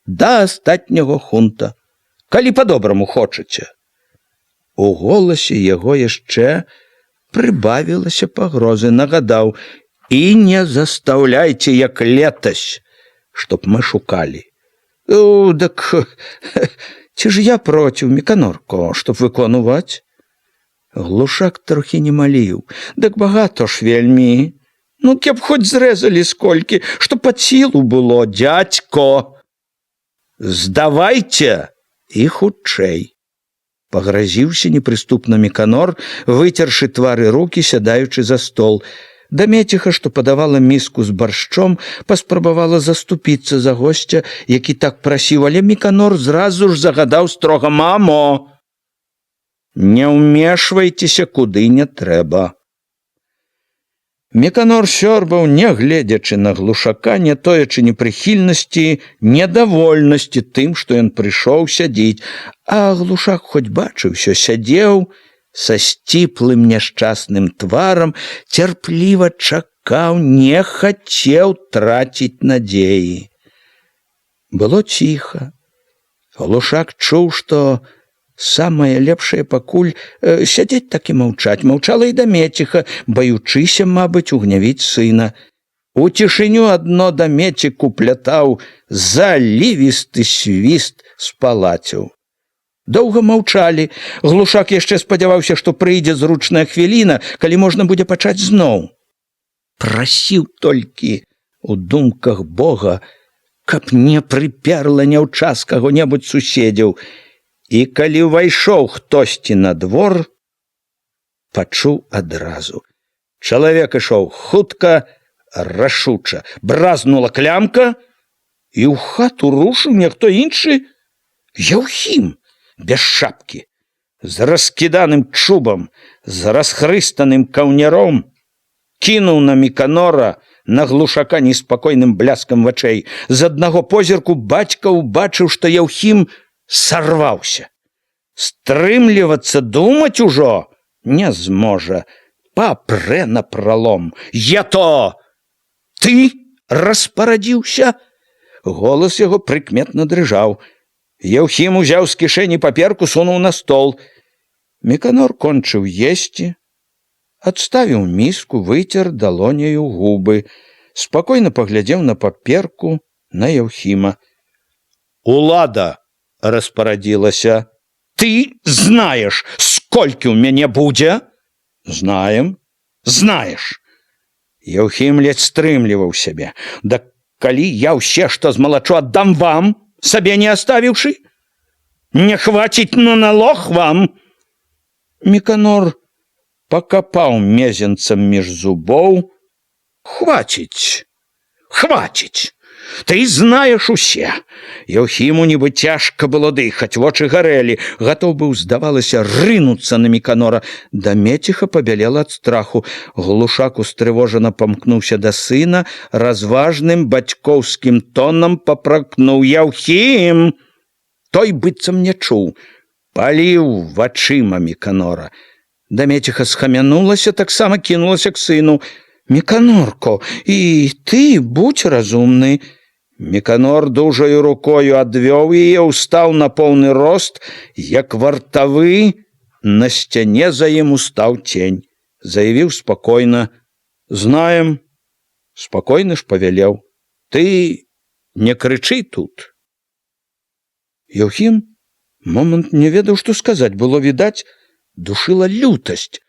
Да астатняго хунта, калі па-добраму хочаце. У голасе яго яшчэ прыбавілася пагрозы, нагадаў, і не застаўляйце, як летась, чтоб мы шукалі. Дык, ці ж я проціў, Міканорко, чтоб выконуваць? Глушак трохі не маліў. Дык багато ж вельмі. Ну, кеп хоць зрэзалі сколькі, што пад сілу было, дзядзько. Здавайце і хутчэй. Пагразіўся непрыступна Міканор, выцершы твары рукі, сядаючы за стол. Дамеціха, што падавала міску з баршчом, паспрабавала заступіцца за госця, які так прасіў, але Міканор зразу ж загадаў строга: мамо, не ўмешвайцеся куды не трэба. Міканор сёрбаў, не гледзячы на Глушака, не тоячы непрыхільнасці, недавольнасці тым, што ён прыйшоў сядзіць. А Глушак хоць бачыўся, сядзеў са сціплым няшчасным тварам, цярпліва чакаў, не хацеў траціць надзеі. Было ціха. Глушак чуў, што самае лепшае пакуль сядзець так і маўчаць. Маўчала і Дамеціха, баючыся, мабыць, угнявіць сына. У цішыню адно дамецік уплятаў залівісты свіст з палацяў. Доўга маўчалі. Глушак яшчэ спадзяваўся, што прыйдзе зручная хвіліна, калі можна будзе пачаць зноў. Прасіў толькі у думках Бога, каб не прыперла няўчас каго-небудзь суседзяў. І калі ўвайшоў хтосьці на двор, пачуў адразу. Чалавек ішоў хутка, рашуча. Бразнула клямка, і ў хату рушыў ніхто іншы. Яўхім, без шапкі, з раскіданым чубам, з расхрыстаным каўняром, кінуў на Міканора, на Глушака неспакойным бляскам вачэй. З аднаго позірку бацька ўбачыў, што Яўхім сарваўся. Стрымлівацца, думаць ужо не зможа. Папрэ напралом. «Я то! Ты распарадзіўся?» Голас яго прыкметна дрыжаў. Яўхім узяў з кішэні паперку, сунуў на стол. Міканор кончыў есці, адставіў міску, выцер далоняю губы, спакойна паглядзеў на паперку, на Яўхіма. «Улада распарадзілася. Ты знаеш, сколькі ў мяне будзе?» «Знаем». «Знаеш». Яўхім ледзь стрымліваў сябе. «Да калі я ўсе, што змалачу, аддам вам, сабе не оставіўшы? Не хваціць на налог вам?» Міканор пакапаў мезенцам між зубоў. «Хваціць, хваціць. Ты знаеш усе». Яўхіму нібы цяжка было дыхаць, вочы гарэлі. Гатоў быў, здавалася, рынуцца на Міканора. Дамеціха пабялела ад страху. Глушак устрывожана памкнуўся да сына, разважным бацькоўскім тонам папракнуў: «Яўхім!» Той быццам не чуў, паліў вачыма Міканора. Дамеціха схамянулася, таксама кінулася к сыну. «Міканорко, і ты будзь разумны». Міканор дужаю рукою адвёў яе, устаў на поўны рост, як вартавы. На сцяне за ім устаў цень. Заявіў спакойна: «Знаем». Спакойна ж павялеў: «Ты не крычы тут». Яўхім момант не ведаў, што сказаць. Было відаць, душыла лютасць.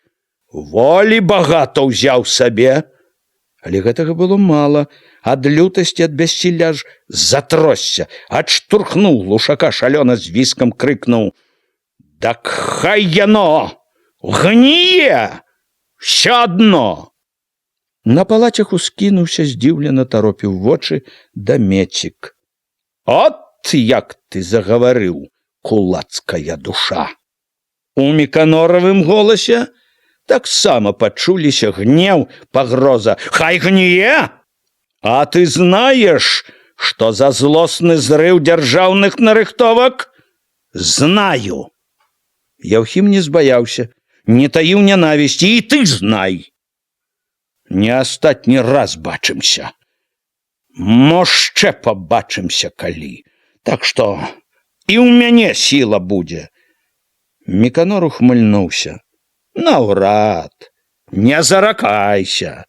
Волі багата ўзяў сабе. Але гэтага было мала. Ад лютасці, ад бяссілля ж затросся, адштурхнуў Глушака, шалёна з віскам крыкнуў: «Так хай яно гніе! Всё адно!» На палацях ускінуўся, здзіўлена таропіў вочы Дамецік. «От як ты загаварыў, кулацкая душа!» У Міканоравым голасе таксама пачуліся гнеў, пагроза. «Хай гніе! А ты знаеш, што за злосны зрыў дзяржаўных нарыхтовак?» «Знаю». Яўхім не збаяўся, не таіў нянавісці. «І ты знай. Не астатні раз бачымся. Мошчэ пабачымся калі. Так што і ў мяне сіла будзе». Міканор ухмыльнуўся. «Наўрад, не заракайся».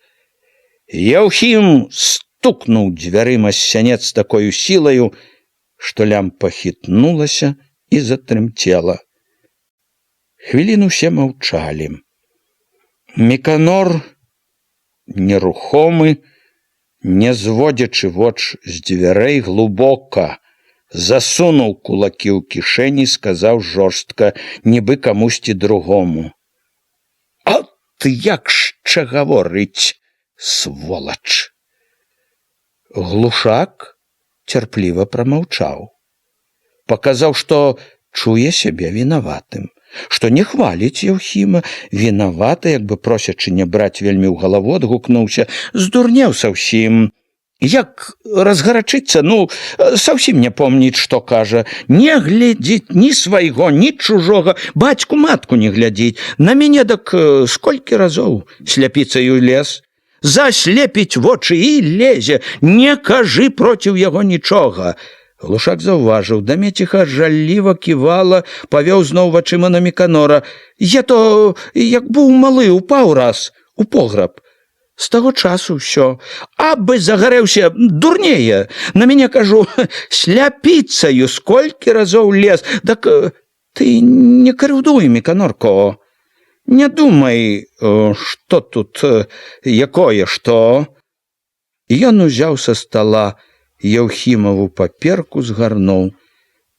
Яўхім стукнуў дзвярыма з сянец з такою сілаю, што лямпа хітнулася і затрымцела. Хвіліну ўсе маўчалі. Міканор, нерухомы, не зводзячы воч з дзвярэй, глыбока засунуў кулакі ў кішэні, сказаў жорстка, нібы камусьці другому: «От як шчэ гаворыць, сволач!» Глушак цярпліва прамаўчаў. Паказаў, што чуе сябе вінаватым, што не хваліць Яўхіма. Вінаваты, як бы просячы не браць вельмі ў галаву, адгукнуўся: «Здурнеў саўсім. Як разгарачыцца, саўсім не помніць, што кажа. Не глядзіць ні свайго, ні чужога, бацьку-матку не глядзіць. На мяне дак сколькі разоў сляпіцаю лез. Заслепіць вочы і лезе. Не кажы проціў яго нічога». Глушак заўважыў. Дамеціха жалліва ківала, павёў зноў вачыма на Міканора. «Я то, як быў малы, упаў раз у пограб. З таго часу ўсё. Абы загарэўся, дурнее. На мяне, кажу, сляпіцаю сколькі разоў лез. Так ты не крыўдуй, Міканорко. Не думай, што тут, якое што. Ён узяў са стала Яўхімаву паперку, згарнуў.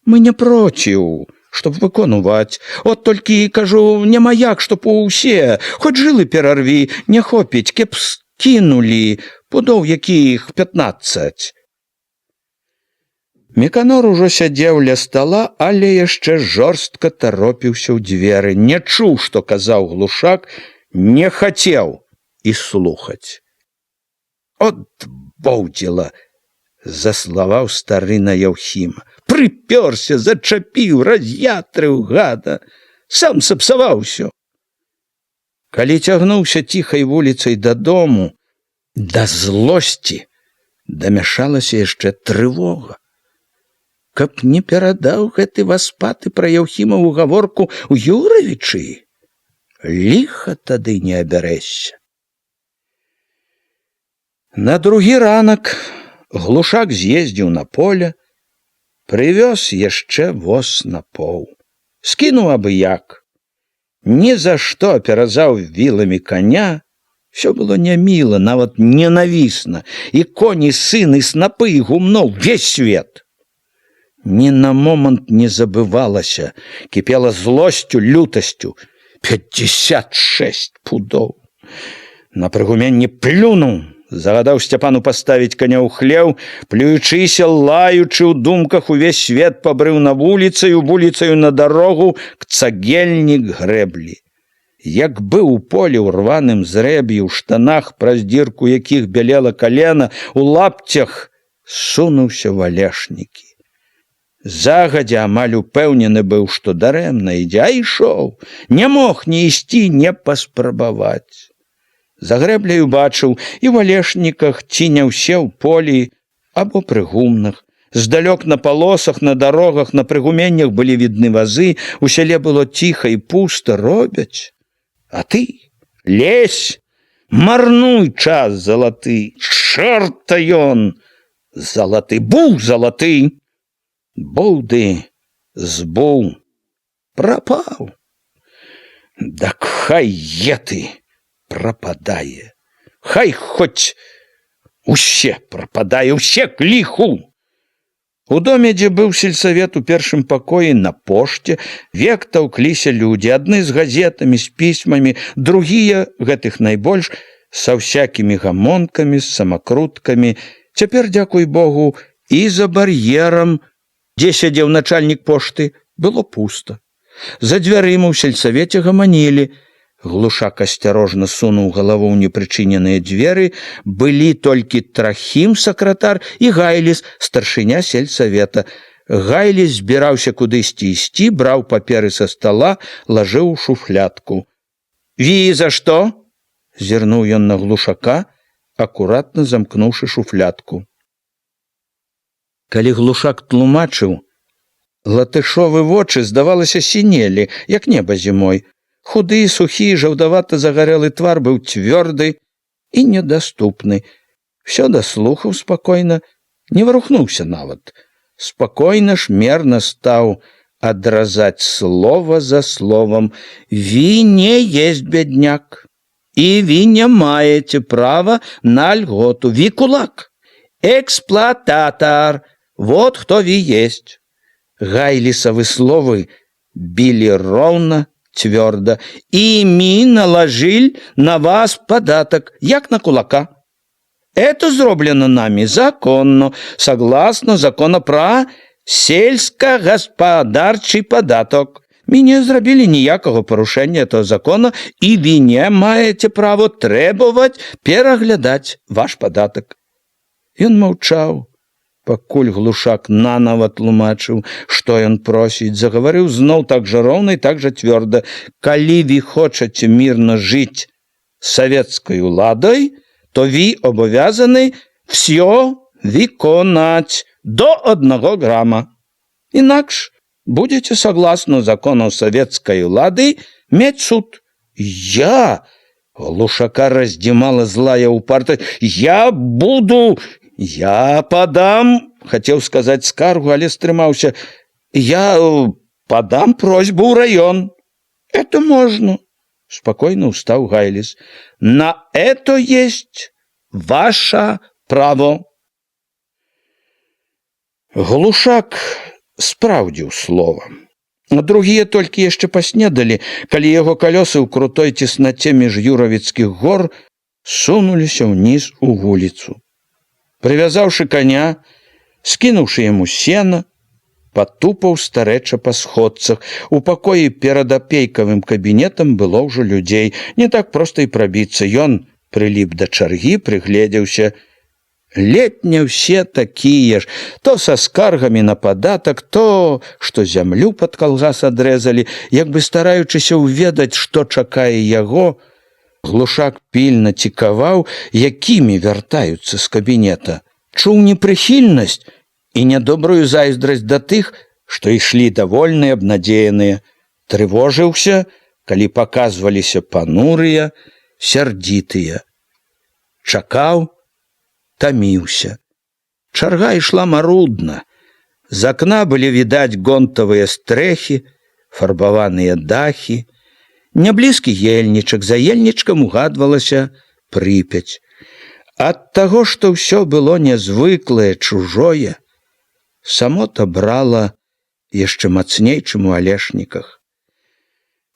Мы не проціў, чтоб выконваць. От толькі, кажу, няма як, чтоб усе, хоць жылы перарві, не хопіць, кеп скінулі, пудоў якіх 15. Міканор ужо сядзеў ля стала, але яшчэ жорстка таропіўся ў дзверы. Не чуў, што казаў Глушак, не хацеў і слухаць. От боўдзіла, заславаў стары на Яўхіма. Прыпёрся, зачапіў, раз'ятрыў гада. Сам сапсаваў усё. Калі цягнуўся ціхай вуліцай дадому, да злосці дамяшалася яшчэ трывога. Каб не перадаў гэты васпаты пра Яўхімаву гаворку ў Юравічы, ліха тады не абярэшся. На другі ранак Глушак з'ездзіў на поле, прывёз яшчэ воз на поў. Скінуў абы як. Ні за што перазаў віламі коня. Всё было няміла, нават ненавісна. І коні, сын, і снапы, і гумно, увесь свет. Ні на момант не забывалася, кіпела злосцю, лютасцю. 56 пудоў. На прыгуменне плюнуў. Загадаў Сцяпану паставіць коня ў хлеў, плюючыся, лаючы ў думках, увесь свет пабрыў на вуліцаю на дарогу к цагельні, к грэблі. Як быў у полі ў рваным зрэб'і, у штанах, праз дзірку якіх бялела калена, у лапцях сунуўся в алешнікі. Загадзя амаль упэўнены быў, што дарэмна ідзе, а ішоў, не мог ні ісці, не паспрабаваць. За грэбляю бачыў, і в алешніках ці не ўсе ў полі або пры гумнах. Здалёк на палосах, на дарогах, на прыгуменнях былі відны вазы, у сяле было ціха і пуста, робяць. А ты лезь, марнуй час залаты, чорта ён, залаты, буў залаты. Боўды збуў, прапаў. Дак хай еты прападае, хай хоць усе прападае, усе к ліху. У доме, дзе быў сельсавет, у першым пакоі на пошце, век таўкліся людзі, адны з газетамі, з пісьмамі, другія, гэтых найбольш, са ўсякімі гамонкамі, з самакруткамі. Цяпер, дзякуй Богу, і за бар'ерам, дзе сядзеў начальнік пошты, было пуста. За дзвярыма ў сельсавеце гаманілі. Глушак асцярожна сунуў галаву ў непрычыненыя дзверы. Былі толькі Трахім, сакратар, і Гайліс, старшыня сельсавета. Гайліс збіраўся кудысьці ісці, браў паперы са стала, лажыў у шуфлядку. «Ви за што?» – зірнуў ён на Глушака, акуратна замкнуўшы шуфлядку. Калі Глушак тлумачыў, латышовы вочы, здавалася, сінелі, як неба зімой. Худы, сухі, жаўдавата загарэлы твар быў цвёрды і недаступны. Всё даслухаў спакойна, не варухнуўся нават. Спакойна ж мерна стаў адразаць слова за словом. «Ви не есть бедняк, и ви не маете права на льготу. Ви кулак, эксплуататор, вот кто ви есть». Гайлисовы словы били ровно, твердо. «И мы наложили на вас податок, як на кулака. Это зроблено нами законно, согласно закону про сельскохозяйственный податок. Мы не зрабілі ніякага парушэння этого закона, і вы не маете права требовать пераглядаць ваш податок». Ён маўчаў, пакуль Глушак нанова тлумачыў, што ён просіць, загаварыў зноў так жа роўна і так жа цвёрда. «Калі вы хочаце мирно жить советской уладой, то вы обовязаны все виконать до 1 грамма. Инакше будете, согласно закону советской улады, иметь суд». «Я? Глушака раздзімала злая упартасць. Я падам, хацеў сказаць скаргу, але стрымаўся. Я падам просьбу ў раён. Это можно. Спокойно устал Гайлис. На это есть ваше право. Глушак спраўдзіў слова. Другія толькі яшчэ паснедалі, калі яго калёсы ў крутой цеснаце між юравіцкіх гор сунуліся ўніз у вуліцу. Прывязаўшы коня, скінуўшы яму сена, патупаў старэча па сходцах. У пакоі перад апейкавым кабінетам было ўжо людзей. Не так проста і прабіцца. Ён прыліп да чаргі, прыгледзеўся. Летня ўсе такія ж, то са скаргамі на падатак, то, што зямлю пад калгас адрэзалі, як бы стараючыся ўведаць, што чакае яго. Глушак пільна цікаваў, якімі вяртаюцца з кабінета. Чуў непрыхільнасць і нядобрую зайздрасць да тых, што ішлі давольныя, абнадзеяныя. Трывожыўся, калі паказваліся панурыя, сярдзітыя. Чакаў, таміўся. Чарга ішла марудна. З акна былі відаць гонтавыя стрэхі, фарбаваныя дахі. Няблізкі ельнічак, за ельнічкам угадвалася Прыпяць. Ад таго, што ўсё было нязвыклае, чужое, самота брала яшчэ мацней, чым у Алешніках.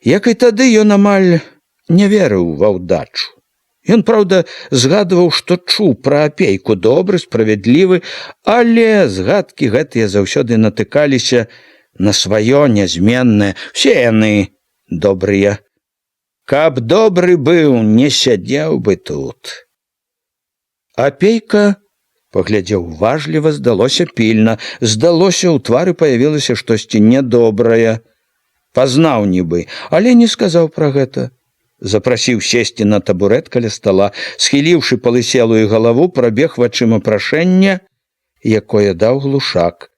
Як і тады ён амаль не верыў ва ўдачу. Ён, праўда, згадваў, што чуў пра апейку добры, справядлівы, але згадкі гэтыя заўсёды натыкаліся на сваё нязменнае. Все яны добрыя. Каб добры быў, не сядзеў бы тут. Апейка паглядзеў уважліва, здалося пільна. Здалося, у твары паявілася штосьці нядобрае. Пазнаў нібы, але не сказаў пра гэта. Запрасіў сесці на табурэт каля стала, схіліўшы палыселую галаву, прабег вачыма прашэння, якое даў Глушак.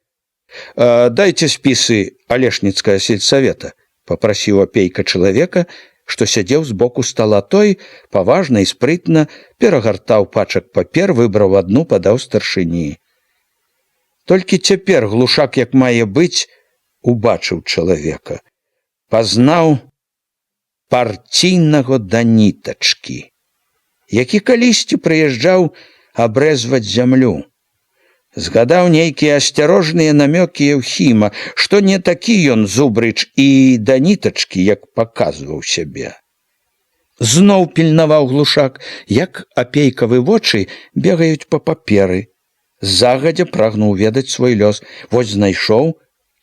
«Дайце спісы Алешніцкага сельсавета», — папрасіў апейка чалавека, што сядзеў збоку стала. Той паважна і спрытна перагартаў пачак папер, выбраў адну, падаў старшыні. Толькі цяпер Глушак, як мае быць, убачыў чалавека. Пазнаў партійнага да нітачкі, які калісьці прыязджаў абрэзваць зямлю. Згадаў нейкія асцярожныя намёкі Еўхіма, што не такі ён зубрыч і да нітачкі, як паказваў сябе. Зноў пільнаваў Глушак, як апейкавы вочы бегаюць па паперы. Загадзя прагнуў ведаць свой лёс. Вось знайшоў,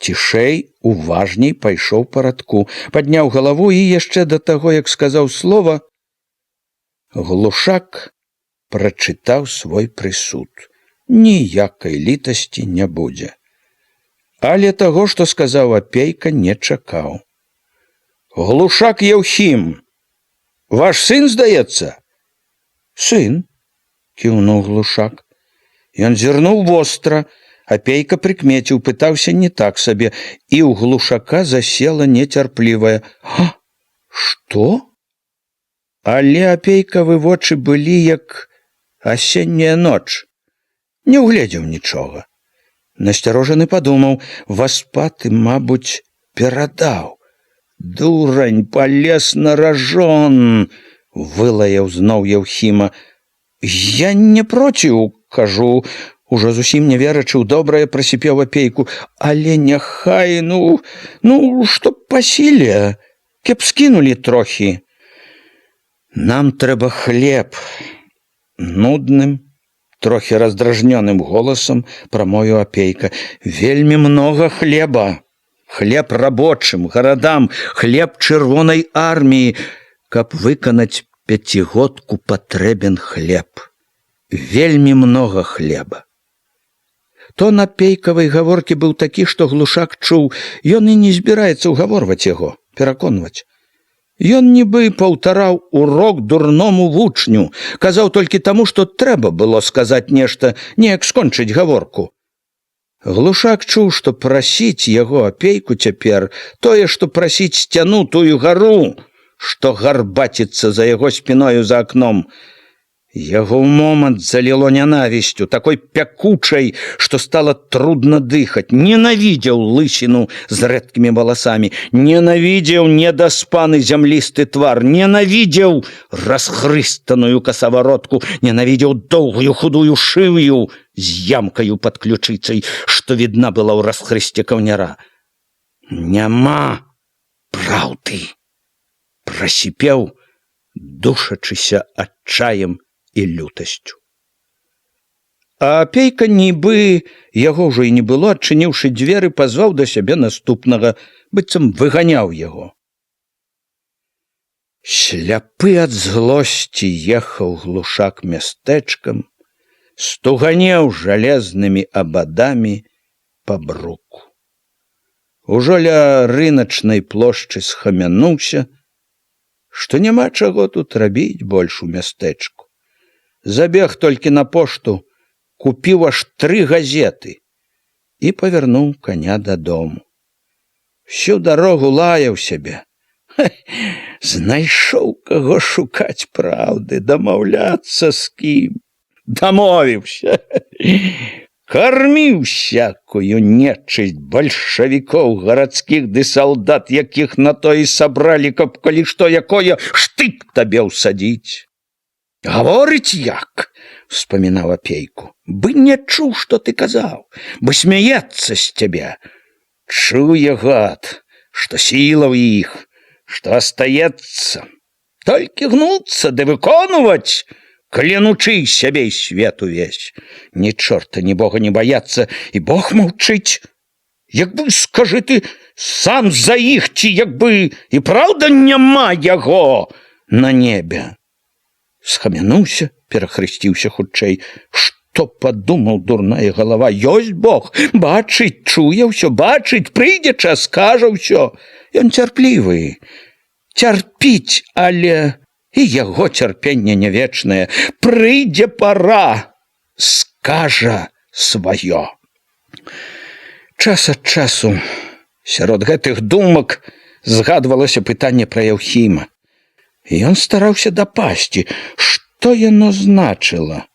цішэй, уважней пайшоў па радку, падняў галаву і яшчэ да таго, як сказаў слова, Глушак прачытаў свой прысуд. Ніякай літасці не будзе. Але таго, што сказаў апейка, не чакаў. «Глушак Еўхім, ваш сын, здаецца?» «Сын», — кіўнуў Глушак. Ён зірнуў востра. Апейка прыкмеціў, пытаўся не так сабе, і ў Глушака засела нецярплівая. «Што?» Але апейкавы вочы былі, як асенняя ноч. Не ўгледзеў нічога. Насцярожаны падумаў, васпаты, мабуць, перадаў. «Дурань, палез на ражон!» — вылаяў зноў Еўхіма. «Я не проціў, кажу», ужо зусім не верачы ў добрае, прасіпеў апейку. «Але няхай, што па сіле, каб скінулі трохі». «Нам трэба хлеб», — нудным, трохі раздражнёным голасам прамовіў апейка. «Вельмі многа хлеба. Хлеб рабочым, гарадам, хлеб чырвонай арміі. Каб выканаць пяцігодку, патрэбен хлеб. Вельмі многа хлеба». Тон апейкавай гаворкі быў такі, што Глушак чуў, ён і не збіраецца ўгаворваць яго, пераконваць. Ён нібы паўтараў урок дурному вучню, казаў толькі таму, што трэба было сказаць нешта, неяк скончыць гаворку. Глушак чуў, што прасіць яго апейку цяпер, тое, што прасіць сцяну, тую гару, што гарбаціцца за яго спіною за акном. Яго ў момант заліло нянавісцю, такой пякучай, што стала трудна дыхаць. Ненавідзеў лысіну з рэдкімі валасамі, ненавідзеў недаспаны зямлісты твар, ненавідзеў расхрыстаную касаваротку, ненавідзеў доўгую худую шыю з ямкаю пад ключыцай, што відна была ў расхрысце каўняра. «Няма праўды!» прасіпеў, душачыся адчаем і лютасцю. А Апейка, нібы яго ўжо і не было, адчыніўшы дзверы, пазваў да сябе наступнага, быццам выганяў яго. Сляпы ад злосці ехаў глушак мястэчкам, стуганеў жалезнымі абадамі па бруку. Ужо ля рыначнай плошчы схамянуўся, што няма чаго тут рабіць больш у мястэчку. Забег толькі на пошту, купіў аж 3 газеты і павярнуў каня дадому. Всю дарогу лаяў сябе. Знайшоў каго шукаць праўды, дамаўляцца з кім. Дамовіўся. Карміў всякую нечысць бальшавікоў гарадскіх ды салдат, якіх на то і сабралі, каб калі што якое штык табе ўсадзіць. «Гаворыць як?» – успамінаў Апейку. «Бы не чуў, што ты казаў, бы смяецца з цябе. Чуе, гад, што сіла ў іх, што астаецца. Толькі гнуцца ды выконваць, клянучы сябе і свет увесь. Ні чорта, ні бога не баяцца, і Бог маўчыць. Як бы, скажы ты, сам за іх, ці як бы і праўда няма яго на небе?» Схамянуўся, перахрысціўся хутчэй. Што падумаў дурная галава? Ёсць Бог, бачыць, чуе ўсё, бачыць, прыйдзе час, скажа ўсё. Ён цярплівы, цярпіць, але і яго цярпенне не вечнае. Прыйдзе пара, скажа сваё. Час ад часу сярод гэтых думак згадвалася пытанне пра Яўхіма. Ён стараўся дапасці, што яно значыла.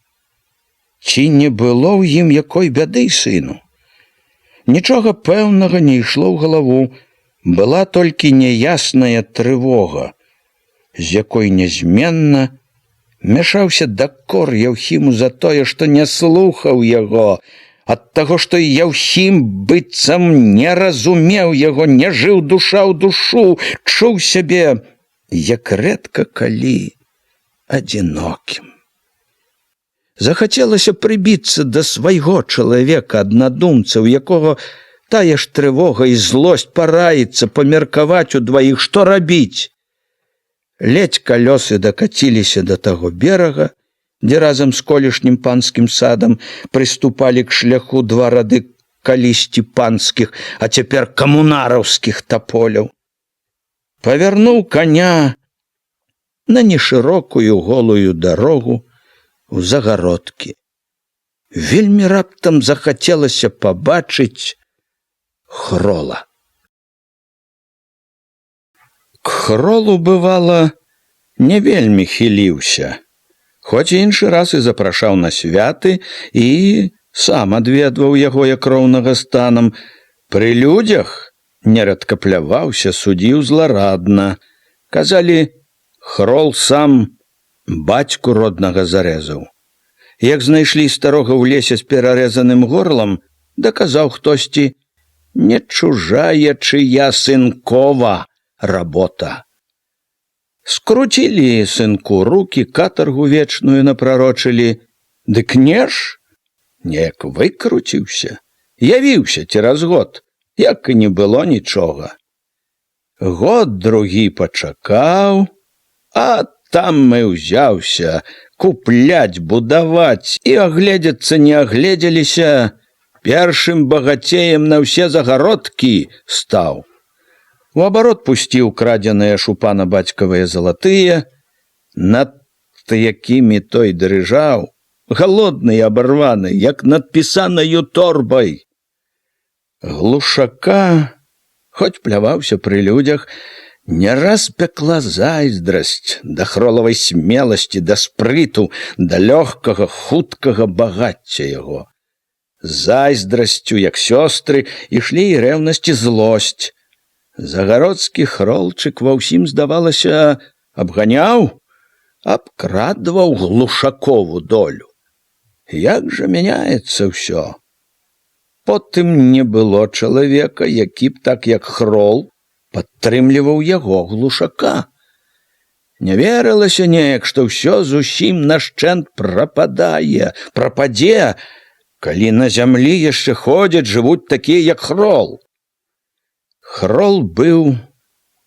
Ці не было ў ім якой бяды сыну? Нічога пэўнага не ішло ў галаву, была толькі няясная трывога, з якой нязменна мяшаўся дакор Яўхіму за тое, што не слухаў яго, ад таго, што і Яўхім быццам не разумеў яго, не жыў душа ў душу, чуў сябе як рэдка калі адзінокім. Захацелася прыбіцца да свайго чалавека, аднадумца, у якога тая ж трывога і злосць, параіцца, памеркаваць удваіх, што рабіць. Ледзь калёсы дакаціліся да таго берага, дзе разам з колішнім панскім садам прыступалі к шляху 2 рады калісьці панскіх, а цяпер камунараўскіх таполяў. Павярнуў каня на нешырокую голую дарогу у загародкі. Вельмі раптам захацелася пабачыць Хрола. К Хролу, бывала, не вельмі хіліўся, хоць іншы раз і запрашаў на святы і сам адведваў яго як роўнага станам. Пры людзях нерадка пляваўся, судзіў зларадна. Казалі, Хрол сам бацьку роднага зарэзаў. Як знайшлі старога ў лесе з перарэзаным горлам, даказаў хтосьці, не чужая чыя сынкова работа. Скруцілі сынку рукі, катаргу вечную напрарочылі. Дык не ж, неяк выкруціўся, явіўся цераз год, як і не было нічога. Год другі пачакаў, а там мы ўзяўся купляць, будаваць, і агледзецца не агледзеліся, першым багацеем на ўсе загародкі стаў. У абарот пусціў крадзеныя шупана бацькавыя залатыя, над якімі той дрыжаў, галодны і абарваны, як над пісанаю торбай. Глушака, хоць пляваўся пры людзях, Не раз пекла зайздрасць да хролавай смеласці, да спрыту, да лёгкага, хуткага багацця яго. Зайздрасцю, як сёстры, ішлі і рэўнасць і злосць. Загародскі хролчык ва ўсім, здавалася, абганяў, абкрадваў Глушакову долю. Як жа мяняецца ўсё. Потым не было чалавека, які б так, як хрол, падтрымліваў яго, Глушака. Не верылася неяк, што ўсё зусім нашчэнт прападае, прападзе, калі на зямлі яшчэ ходзяць, жывуць такія, як хрол. Хрол быў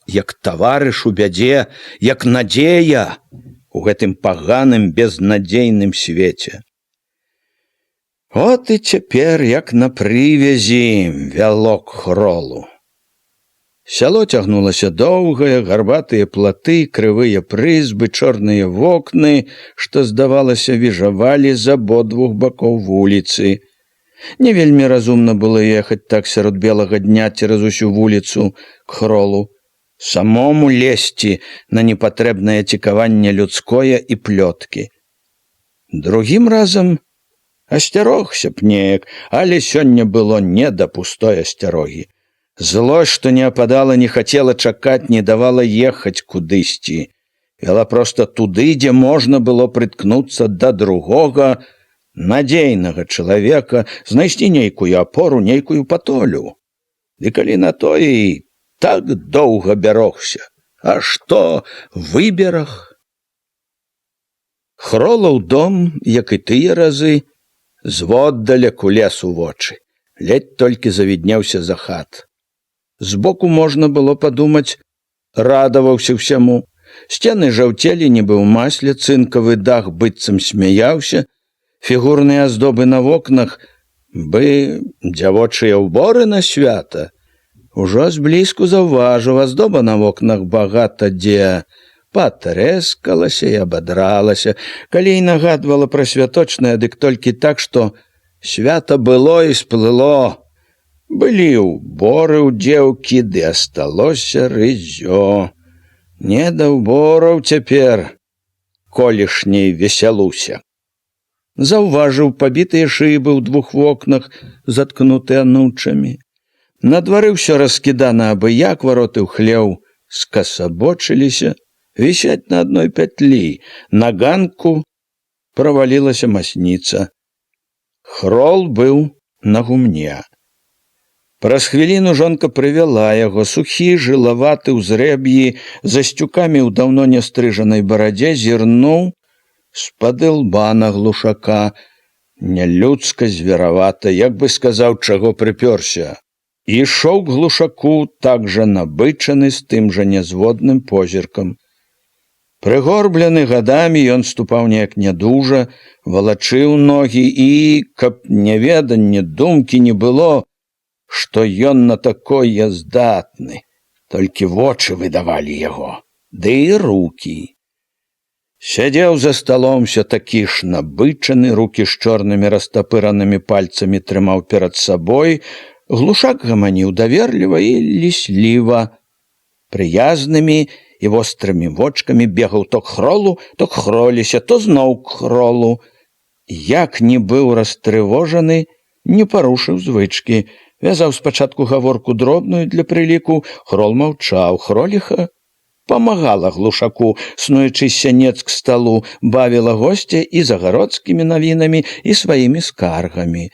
як таварыш у бядзе, як надзея у гэтым паганым, безнадзейным свеце. От і цяпер, як на прывязі, вяло к хролу. Сяло цягнулася доўгае, гарбатыя платы, крывыя прызбы, чорныя вокны, што, здавалася, віжавалі з абодвух бакоў вуліцы. Не вельмі разумна было ехаць так сярод белага дня цераз усю вуліцу к хролу, самому лезці на непатрэбнае цікаванне людское і плёткі. Другім разам асцярогся б неяк, але сёння было не да пустой асцярогі. Злосць, што не ападала, не хацела чакаць, не давала ехаць кудысьці. Вяла проста туды, дзе можна было прыткнуцца да другога, надзейнага чалавека, знайсці нейкую апору, нейкую патолю. Ды калі на тое і так доўга бярогся, а што выберах? Хролаў дом, як і тыя разы, зводдалеку лез у вочы, ледзь толькі завіднеўся за хат. Збоку можна было падумаць, радаваўся ўсяму. Сцены жаўцелі, нібы ў масле, цынкавы дах быццам смяяўся, фігурныя аздобы на вокнах, бы дзявочыя ўборы на свята. Ужо зблізку заўважыў, аздоба на вокнах багата дзе патрэскалася і абадралася, калі і нагадвала пра святочнае, дык толькі так, што свята было і сплыло. Былі ўборы ў дзеўкі, ды асталося рыззё. Не да ўбораў цяпер колішняй весялуся. Заўважыў пабітыя шыбы ў двух вокнах, заткнутыя анучамі. На двары ўсё раскідана абы-як, вароты ў хлеў скасабочыліся, вісяць на адной пятлі. На ганку правалілася масніца. Хрол быў на гумне. Праз хвіліну жонка прывяла яго, сухі, жылаваты, ў зрэб'і, за сцюкамі ў даўно не стрыжанай барадзе, зірнуў з-пад ілба на Глушака, нялюдска, зверавата, як бы сказаў, чаго прыпёрся. І ішоў к Глушаку, так жа набычаны, з тым жа нязводным позіркам. Прыгорблены гадамі, ён ступаў неяк нядужа, валачыў ногі і, каб няведанне думкі не было, што ён на такое здатны, толькі вочы выдавалі яго, ды і рукі. Сядзеў за сталом усё такі ж набычаны, рукі з чорнымі растапыранымі пальцамі трымаў перад сабой. Глушак гаманіў даверліва і лісліва, прыязнымі і вострымі вочкамі бегаў то к хролу, то к хроліся, то зноў к хролу. Як не быў растрывожаны, не парушыў звычкі. Вязаў спачатку гаворку дробную для прыліку, хрол маўчаў, хроліха памагала Глушаку, снуючы сянец к сталу, бавіла госця і загародскімі навінамі, і сваімі скаргамі.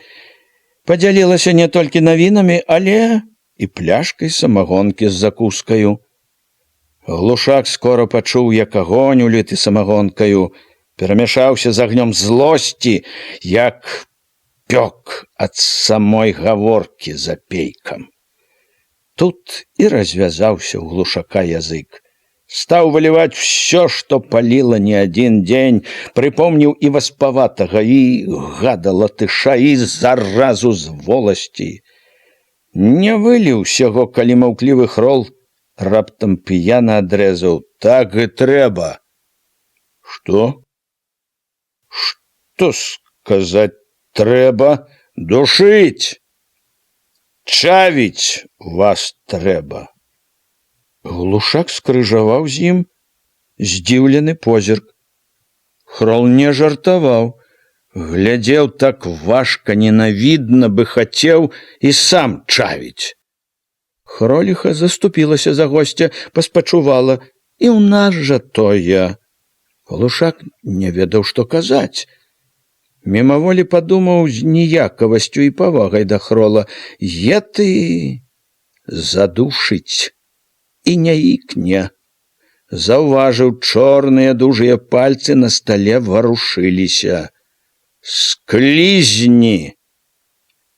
Падзялілася не толькі навінамі, але і пляшкай самагонкі з закускаю. Глушак скора пачуў, як агонь, уліты самагонкаю, перамяшаўся з агнём злосці, як пёк ад самой гаворкі за пейкам. Тут і развязаўся ў Глушака язык. Стаў выліваць усё, што паліла не адзін дзень, прыпомніў і васпаватага, і гада латыша, і заразу з воласці. Не выліў усяго, калі маўклівы хрол раптам п'яна адрэзаў: «Так і трэба». «Што? Што сказаць трэба? Душыць! Чавіць вас трэба!» Глушак скрыжаваў з ім здзіўлены позірк. Хрол не жартаваў, глядзеў так важка, ненавідна, бы хацеў і сам чавіць. Хроліха заступілася за госця, паспачувала: «І ў нас жа тое». Глушак не ведаў, што казаць. Мімаволі падумаў з ніякавасцю і павагай да Хрола: «Е ты задушыць і не ікне». Заўважыў, чорныя дужыя пальцы на стале варушыліся. «Склізні!»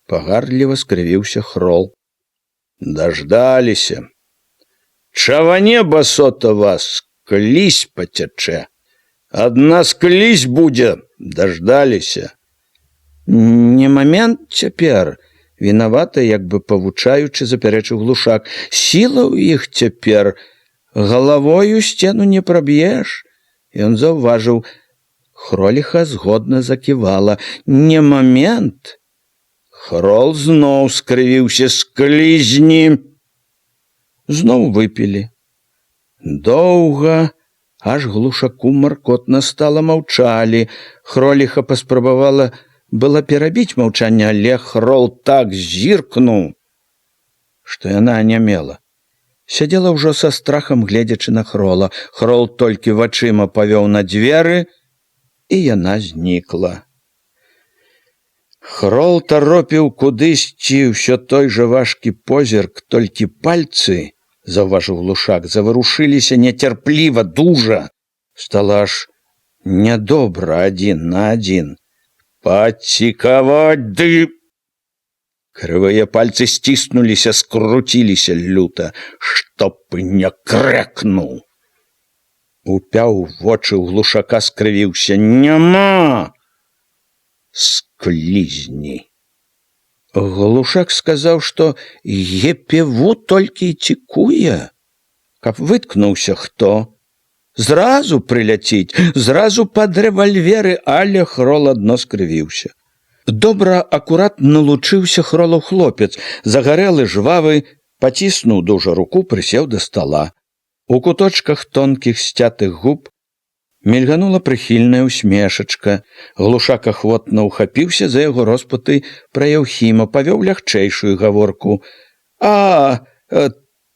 Пагарліва скрывіўся Хрол. «Даждаліся. Чаване басота вас, склізь пацячэ. Адна склізь будзе, даждаліся». «Не момент цяпер», вінавата, як бы павучаючы, запярэчыў Глушак. «Сіла ў іх цяпер. Галавою сцену не праб'еш». Ён заўважыў. Хроліха згодна заківала. «Не момент». Хрол зноў скрывіўся. «Склізні!» Зноў выпілі. Доўга, аж Глушаку маркотна стала, маўчалі. Хроліха паспрабавала была перабіць маўчанне, але Хрол так зіркнуў, што яна анямела. Сядзела ўжо са страхам, гледзячы на Хрола. Хрол толькі вачыма павёў на дзверы, і яна знікла. Хрол таропіў кудысьці ўсё той жа важкі позірк, толькі пальцы, заўважыў Глушак, заварушыліся нецярпліва, дужа. Стала аж нядобра адзін на адзін. «Пацікаваць ды...» Крывыя пальцы сціснуліся, скруціліся люта. «Чтоб не крэкнуў!» Упяў вочы ў Глушака, скрывіўся. «Няма! Склізні!» Глушак сказаў, што епеву толькі цікуе, каб выткнуўся хто. Зразу прыляціць, зразу пад рэвальверы, але Хрол адно скрывіўся. Добра акурат налучыўся Хролаў хлопец, загарэлы, жвавы, паціснуў дужа руку, прысеў да стала. У куточках тонкіх сцятых губ мільганула прыхільная усмешачка. Глушак ахвотна ўхапіўся за яго роспыты пра Яўхіма, павёў лягчэйшую гаворку. «А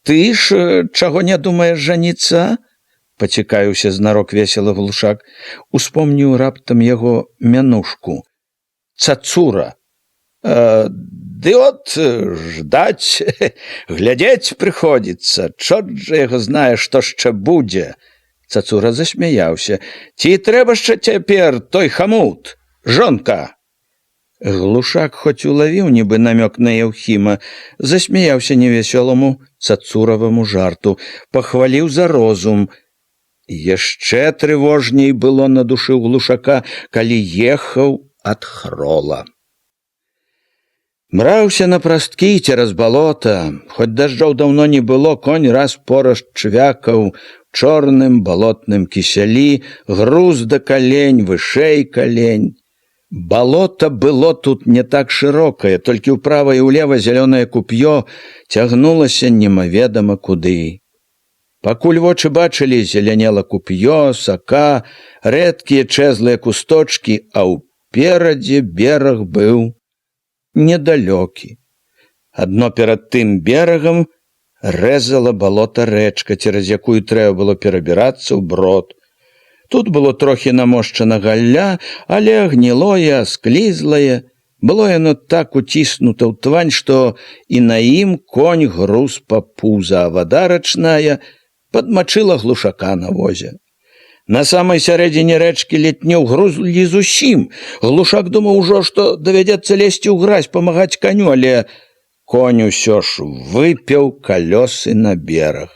ты ж чаго не думаеш жаніцца?» Пацікаюся знарок весела Глушак. Успомніў раптам яго мянушку. «Цацура». «Ды от ждаць, глядзець прыходзіцца. Чорт жа яго знае, што шчэ будзе». Цацура засмяяўся. «Ці трэба шчэ цяпер той хамут, жонка?» Глушак хоць улавіў нібы намёк на Яўхіма, засмяяўся невесёламу цацураваму жарту, пахваліў за розум. Яшчэ трывожней было на душы ў Глушака, калі ехаў ад Хрола. Мраўся на прасткі цераз балота. Хоць дажджоў даўно не было, конь раз пораз чвякаў чорным балотным кісялі, груз да калень, вышэй калень. Балота было тут не так шырокае, толькі ўправа і ўлева зялёнае куп'ё цягнулася немаведама куды. Пакуль вочы бачылі, зелянела куп'ё, сака, рэдкія чэзлыя кусточкі, а ўперадзе бераг быў недалёкі. Адно перад тым берагам рэзала балота рэчка, цераз якую трэба было перабірацца ў брод. Тут было трохі намошчана галля, але гнілое, склізлае. Было яно так уціснута ў твань, што і на ім конь груз па пуза, а вада рачная падмачыла Глушака на возе. На самай сярэдзіне рэчкі ледь не ўгрузлі зусім. Глушак думаў ужо, што давядзецца лезці ў гразь, памагаць каню, але конь усё ж выпеў калёсы на бераг.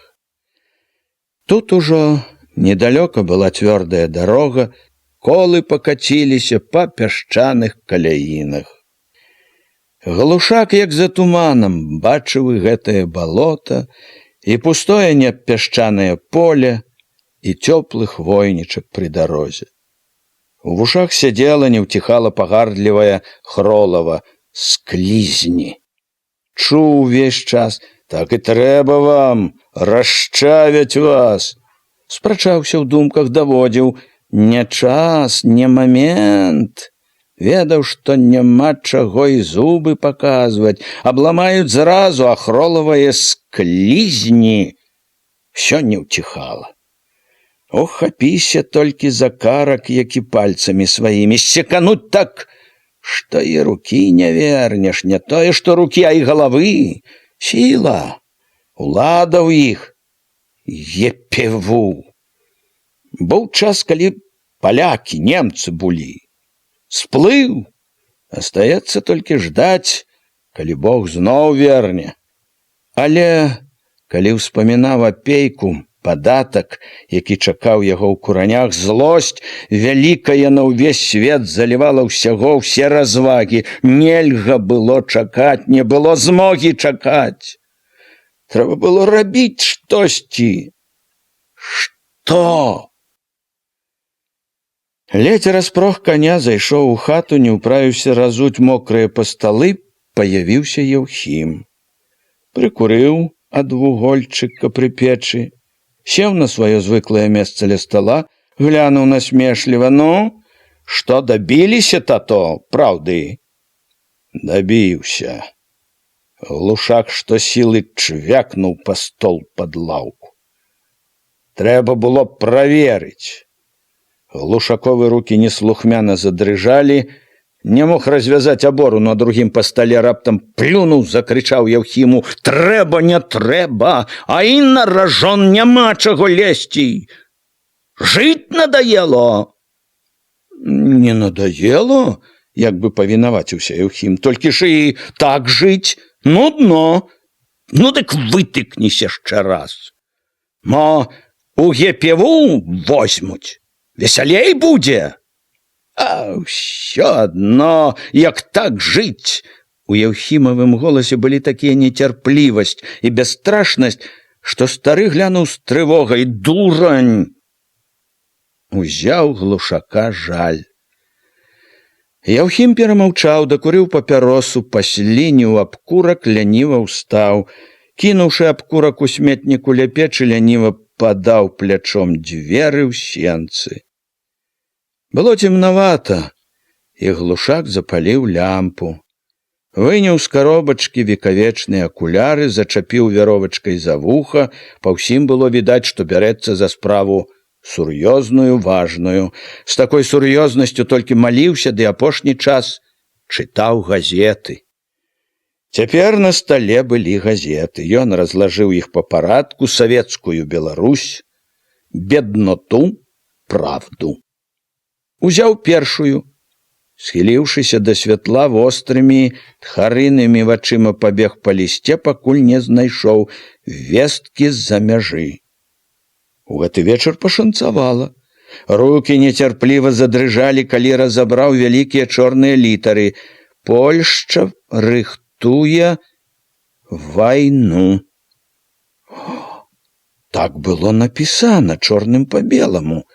Тут ужо недалёка была цвёрдая дарога, колы пакаціліся па пясчаных каляінах. Глушак, як за туманам, бачыў і гэтае балота, і пустое непясчанае поле, і цёплы хвойнічак пры дарозе. У вушах сядзела, не ўціхала пагардлівая Хролава: «Склізні!» Чуў увесь час, Так і трэба вам расчавяць вас. Спрачаўся ў думках, даводзіў: не час, не момент. Ведаў, што няма чаго і зубы паказваць, абламаюць зразу, ахролавае склізні. Всё не ўціхала. Ухапіся толькі за карак, які пальцамі сваімі секануць так, што і рукі не вернеш, не тое, што рукі, а і галавы. Сіла, улада ў іх. Епеву. Быў час, калі палякі, немцы былі. Сплыў. Астаецца толькі ждаць, калі Бог зноў верне. Але калі ўспамінаў апейку, падатак, які чакаў яго ў куранях, злосць вялікая на ўвесь свет залівала ўсяго, ўсе развагі. Нельга было чакаць, не было змогі чакаць. Трэба было рабіць штосьці. Што? Ледзь распрог коня, зайшоў у хату, не ўправіўся разуць мокрыя пасталы, паявіўся Яўхім. Прыкурыў ад вугольчыка пры печы, сеў на сваё звыклае месца ля стала, глянуў насмешліва: ну, што, дабіліся, тато, праўды? Дабіўся. Глушак што сілы чвякнуў па стол пад лаўку. Трэба было б праверыць. Глушаковы рукі неслухмяна задрыжалі, не мог развязаць абору на другім па стале, раптам плюнуў, закрычаў Яўхіму: трэба, не трэба, а і на ражон няма чаго лезці. Жыць надаело. Не надаело, як бы павінаваціўся Яўхім, толькі ж і так жыць нудно. Ну дык вытыкніся яшчэ раз. Мо у ГПУ возьмуць, весялей будзе. А ўсё адно, як так жыць. У Яўхімавым голасе былі такія нецярплівасць і бясстрашнасць, што стары глянуў з трывогай: дурань. Узяў глушака жаль. Яўхім перамаўчаў, дакурыў папяросу, паслініў абкурак, ляніва ўстаў. Кінуўшы абкурак у сметніку ля печы, ляніва падаў плячом дзверы ў сенцы. Было цемнавата, і глушак запаліў лямпу. Выняў з каробачкі векавечныя акуляры, зачапіў вяровачкай за вуха, па ўсім было відаць, што бярэцца за справу сур'ёзную, важную. З такой сур'ёзнасцю толькі маліўся, ды апошні час чытаў газеты. Цяпер на стале былі газеты. Ён разлажыў іх па парадку: савецкую Беларусь, бедноту, правду. Узяў першую, схіліўшыся да святла, вострымі тхарынымі вачыма пабег па лісце, пакуль не знайшоў весткі з-за мяжы. У гэты вечар пашанцавала. Рукі нецярпліва задрыжалі, калі разабраў вялікія чорныя літары: Польшча рыхтуе вайну. Так было напісана чорным па беламу.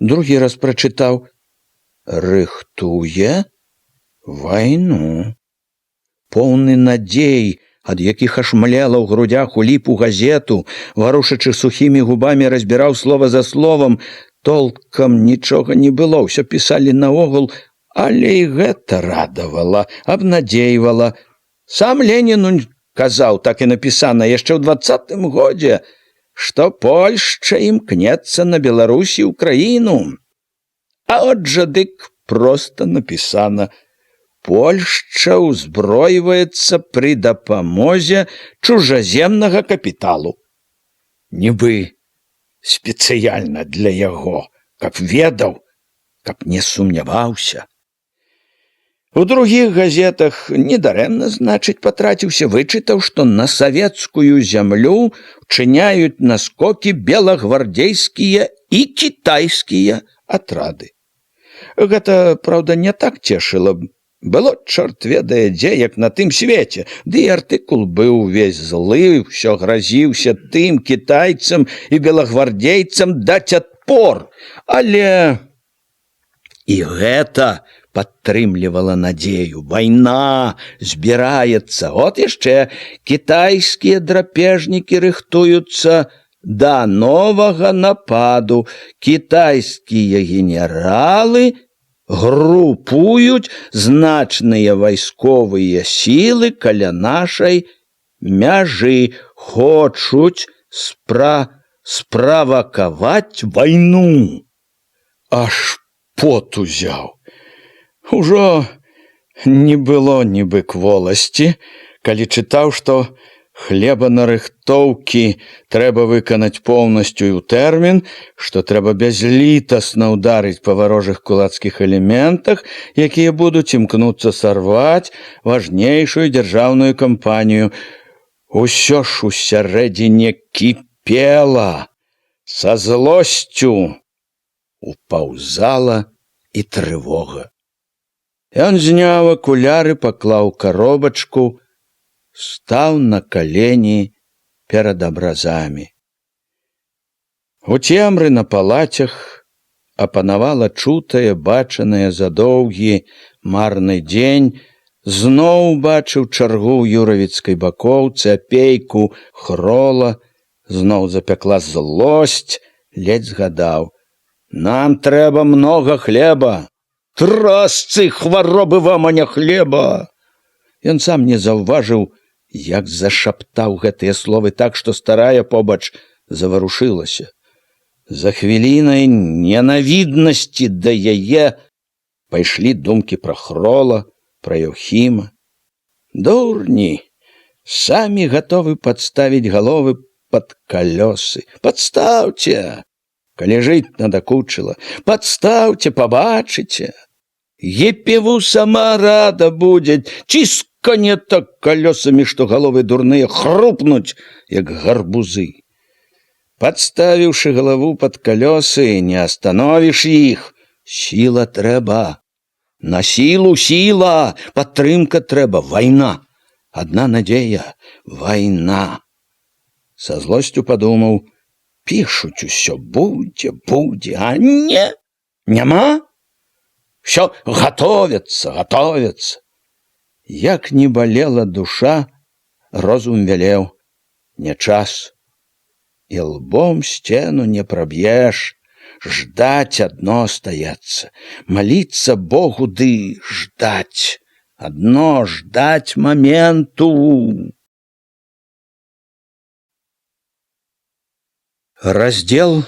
Другі раз прачытаў: рыхтуе вайну. Поўны надзей, ад якіх ашмалела ў грудях, уліп у газету, варушачы сухімі губамі, разбіраў слова за словам. Толкам нічога не было, ўсё пісалі наогул, але і гэта радавала, абнадзейвала. Сам Ленін казаў, так і напісана яшчэ ў 20-м годзе, што Польшча імкнецца на Беларусь і Украіну. А от жа дык проста напісана: Польшча ўзброіваецца пры дапамозе чужаземнага капіталу. Нібы спецыяльна для яго, каб ведаў, каб не сумняваўся. У другіх газетах недарэмна, значыць, патраціўся, вычытаў, што на савецкую зямлю чыняюць наскокі белагвардзейскія і кітайскія атрады. Гэта, праўда, не так цешыла. Было чорт ведае дзе, як на тым свеце. Ды і артыкул быў увесь злы, ўсё гразіўся тым кітайцам і белагвардзейцам даць адпор. Але і гэта падтрымлівала надзею. Вайна збіраецца. От яшчэ кітайскія драпежнікі рыхтуюцца да новага нападу. Кітайскія генералы групуюць значныя вайсковыя сілы каля нашай мяжы, хочуць справакаваць вайну. Аж пот узяў. Ужо не было нібы кволасці, калі чытаў, што хлебанарыхтоўкі трэба выканаць поўнасцю і ў тэрмін, што трэба бязлітасна ўдарыць па варожых кулацкіх элементах, якія будуць імкнуцца сарваць важнейшую дзяржаўную кампанію. Усё ж усярэдзіне кіпела, са злосцю упаўзала і трывога. Ён зняў акуляры, паклаў каробачку, стаў на калені перад абразамі. У цемры на палацях апанавала чутае, бачанае за доўгі марны дзень. Зноў бачыў чаргу ў юравіцкай бакоўцы, апейку хрола. Зноў запякла злосць, ледзь згадаў. Нам трэба многа хлеба. Трасцы, хваробы вам, а не хлеба. Ён сам не заўважыў, як зашаптаў гэтыя словы так, што старая побач заварушылася. За хвілінай ненавіднасці да яе пайшлі думкі пра хрола, пра Еўхіма. Дурні, самі гатовы падставіць галовы пад калёсы. Падстаўце! Калі жыць надакучыла, падстаўце, пабачыце. Епеву сама рада будзе, ціскане так калёсамі, што галовы дурныя хрупнуць, як гарбузы. Падставіўшы галаву пад калёсы, не астановіш іх. Сіла трэба. На сілу сіла, падтрымка трэба, вайна. Адна надзея — вайна. Са злосцю падумаў, пішуць усё, будзе, а не, няма. Всё готовяцца. Як не балела душа, розум вялеў, не час. І лбом сцену не праб'еш, ждаць адно астаецца, маліцца Богу ды ждаць, адно ждаць моменту. Раздзел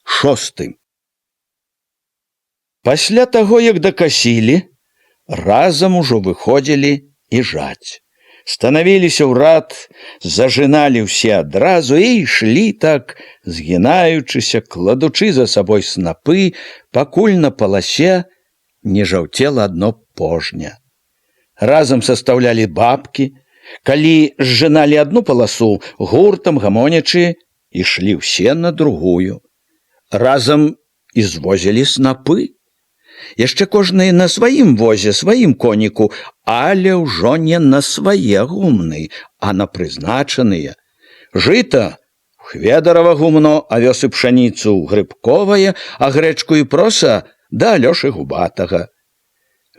6. Пасля таго, як дакасілі, разам ужо выходзілі і жаць. Станавіліся ў рад, зажыналі ўсе адразу і ішлі так, згінаючыся, кладучы за сабой снапы, пакуль на паласе не жаўцела адно пожня. Разам састаўлялі бабкі, калі зжыналі адну паласу, гуртам гамонячы, ішлі ўсе на другую. Разам і звозілі снапы. Яшчэ кожны на сваім возе, сваім коніку, але ўжо не на свае гумны, а на прызначаныя. Жыта — Хведарава гумно, авёс і пшаніцу — Грыбковае, а грэчку і проса — да Алёшы Губатага.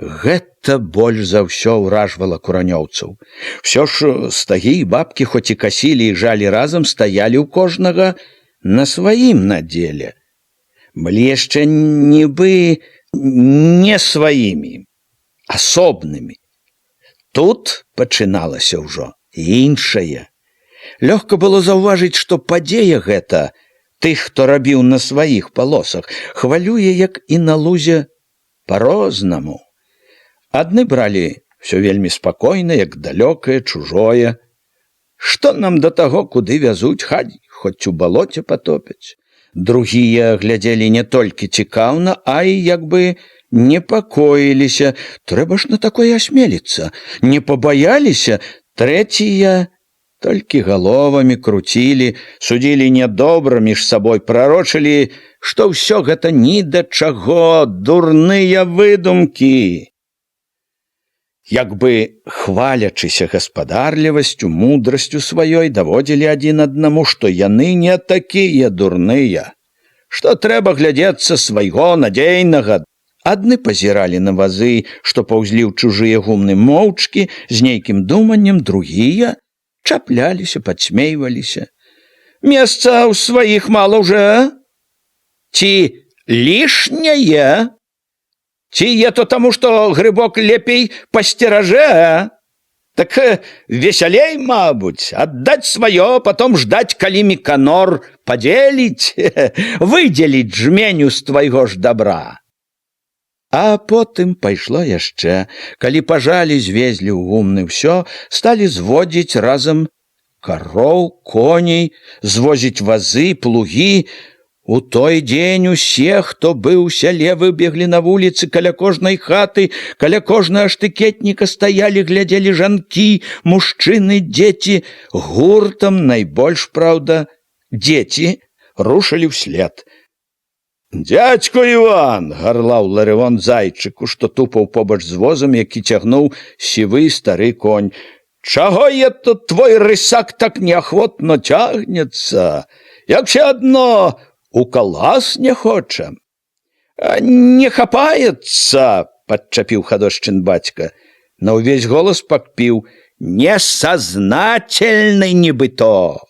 Гэта больш за ўсё ўражвала куранёўцаў. Усё ж стагі і бабкі, хоць і касілі і жалі разам, стаялі ў кожнага на сваім надзеле. Былі яшчэ нібы не сваімі, асобнымі. Тут пачыналася ўжо іншае. Лёгка было заўважыць, што падзея гэта, тых, хто рабіў на сваіх палосах, хвалюе, як і на лузе, па-рознаму. Адны бралі ўсё вельмі спакойна, як далёкае, чужое. Што нам да таго, куды вязуць, хоць у балоце патопяць. Другія глядзелі не толькі цікаўна, а і як бы непакоіліся. Трэба ж на такое асмеліцца. Не пабаяліся. Трэція толькі галовамі круцілі, судзілі нядобра між сабой, прарочылі, што ўсё гэта ні да чаго, дурныя выдумкі. Як бы хвалячыся гаспадарлівасцю, мудрасцю сваёй, даводзілі адзін аднаму, што яны не такія дурныя, што трэба глядзецца свайго надзейнага, Адны пазіралі на вазы, што паўзлі ў чужыя гумны моўчкі, з нейкім думаннем, другія чапляліся, падсмейваліся. Месца ў сваіх мала ўжо? Ці лішняе? Ці е то таму, што грыбок лепей пасцеражэ? Так весялей, мабуть, отдать свое, потом ждать, калі Міканор падзеліць, выдзеліць жменю з твайго ж добра. А потым пайшло яшчэ, калі пажалі, звезлі ў гумны ўсё, сталі зводзіць разам кароў, коней, звозіць вазы, плугі. У той дзень усе, хто быў у сяле, выбеглі на вуліцы, каля кожнай хаты, каля кожнага штыкетніка стаялі, глядзелі жанкі, мужчыны, дзеці. Гуртам, найбольш, праўда, дзеці рушылі ўслед. «Дядько Іван!» – гарлаў Ларыон зайчыку, што тупаў побач з возам, які цягнуў сівы стары конь. «Чаго ето твой рысак так неахвотно цягнецца? Як все адно у калгас не хоча?» «Не хапаецца!» – падчапіў хадошчын бацька. На ўвесь голас пакпіў: «Несазнательны нібыто!»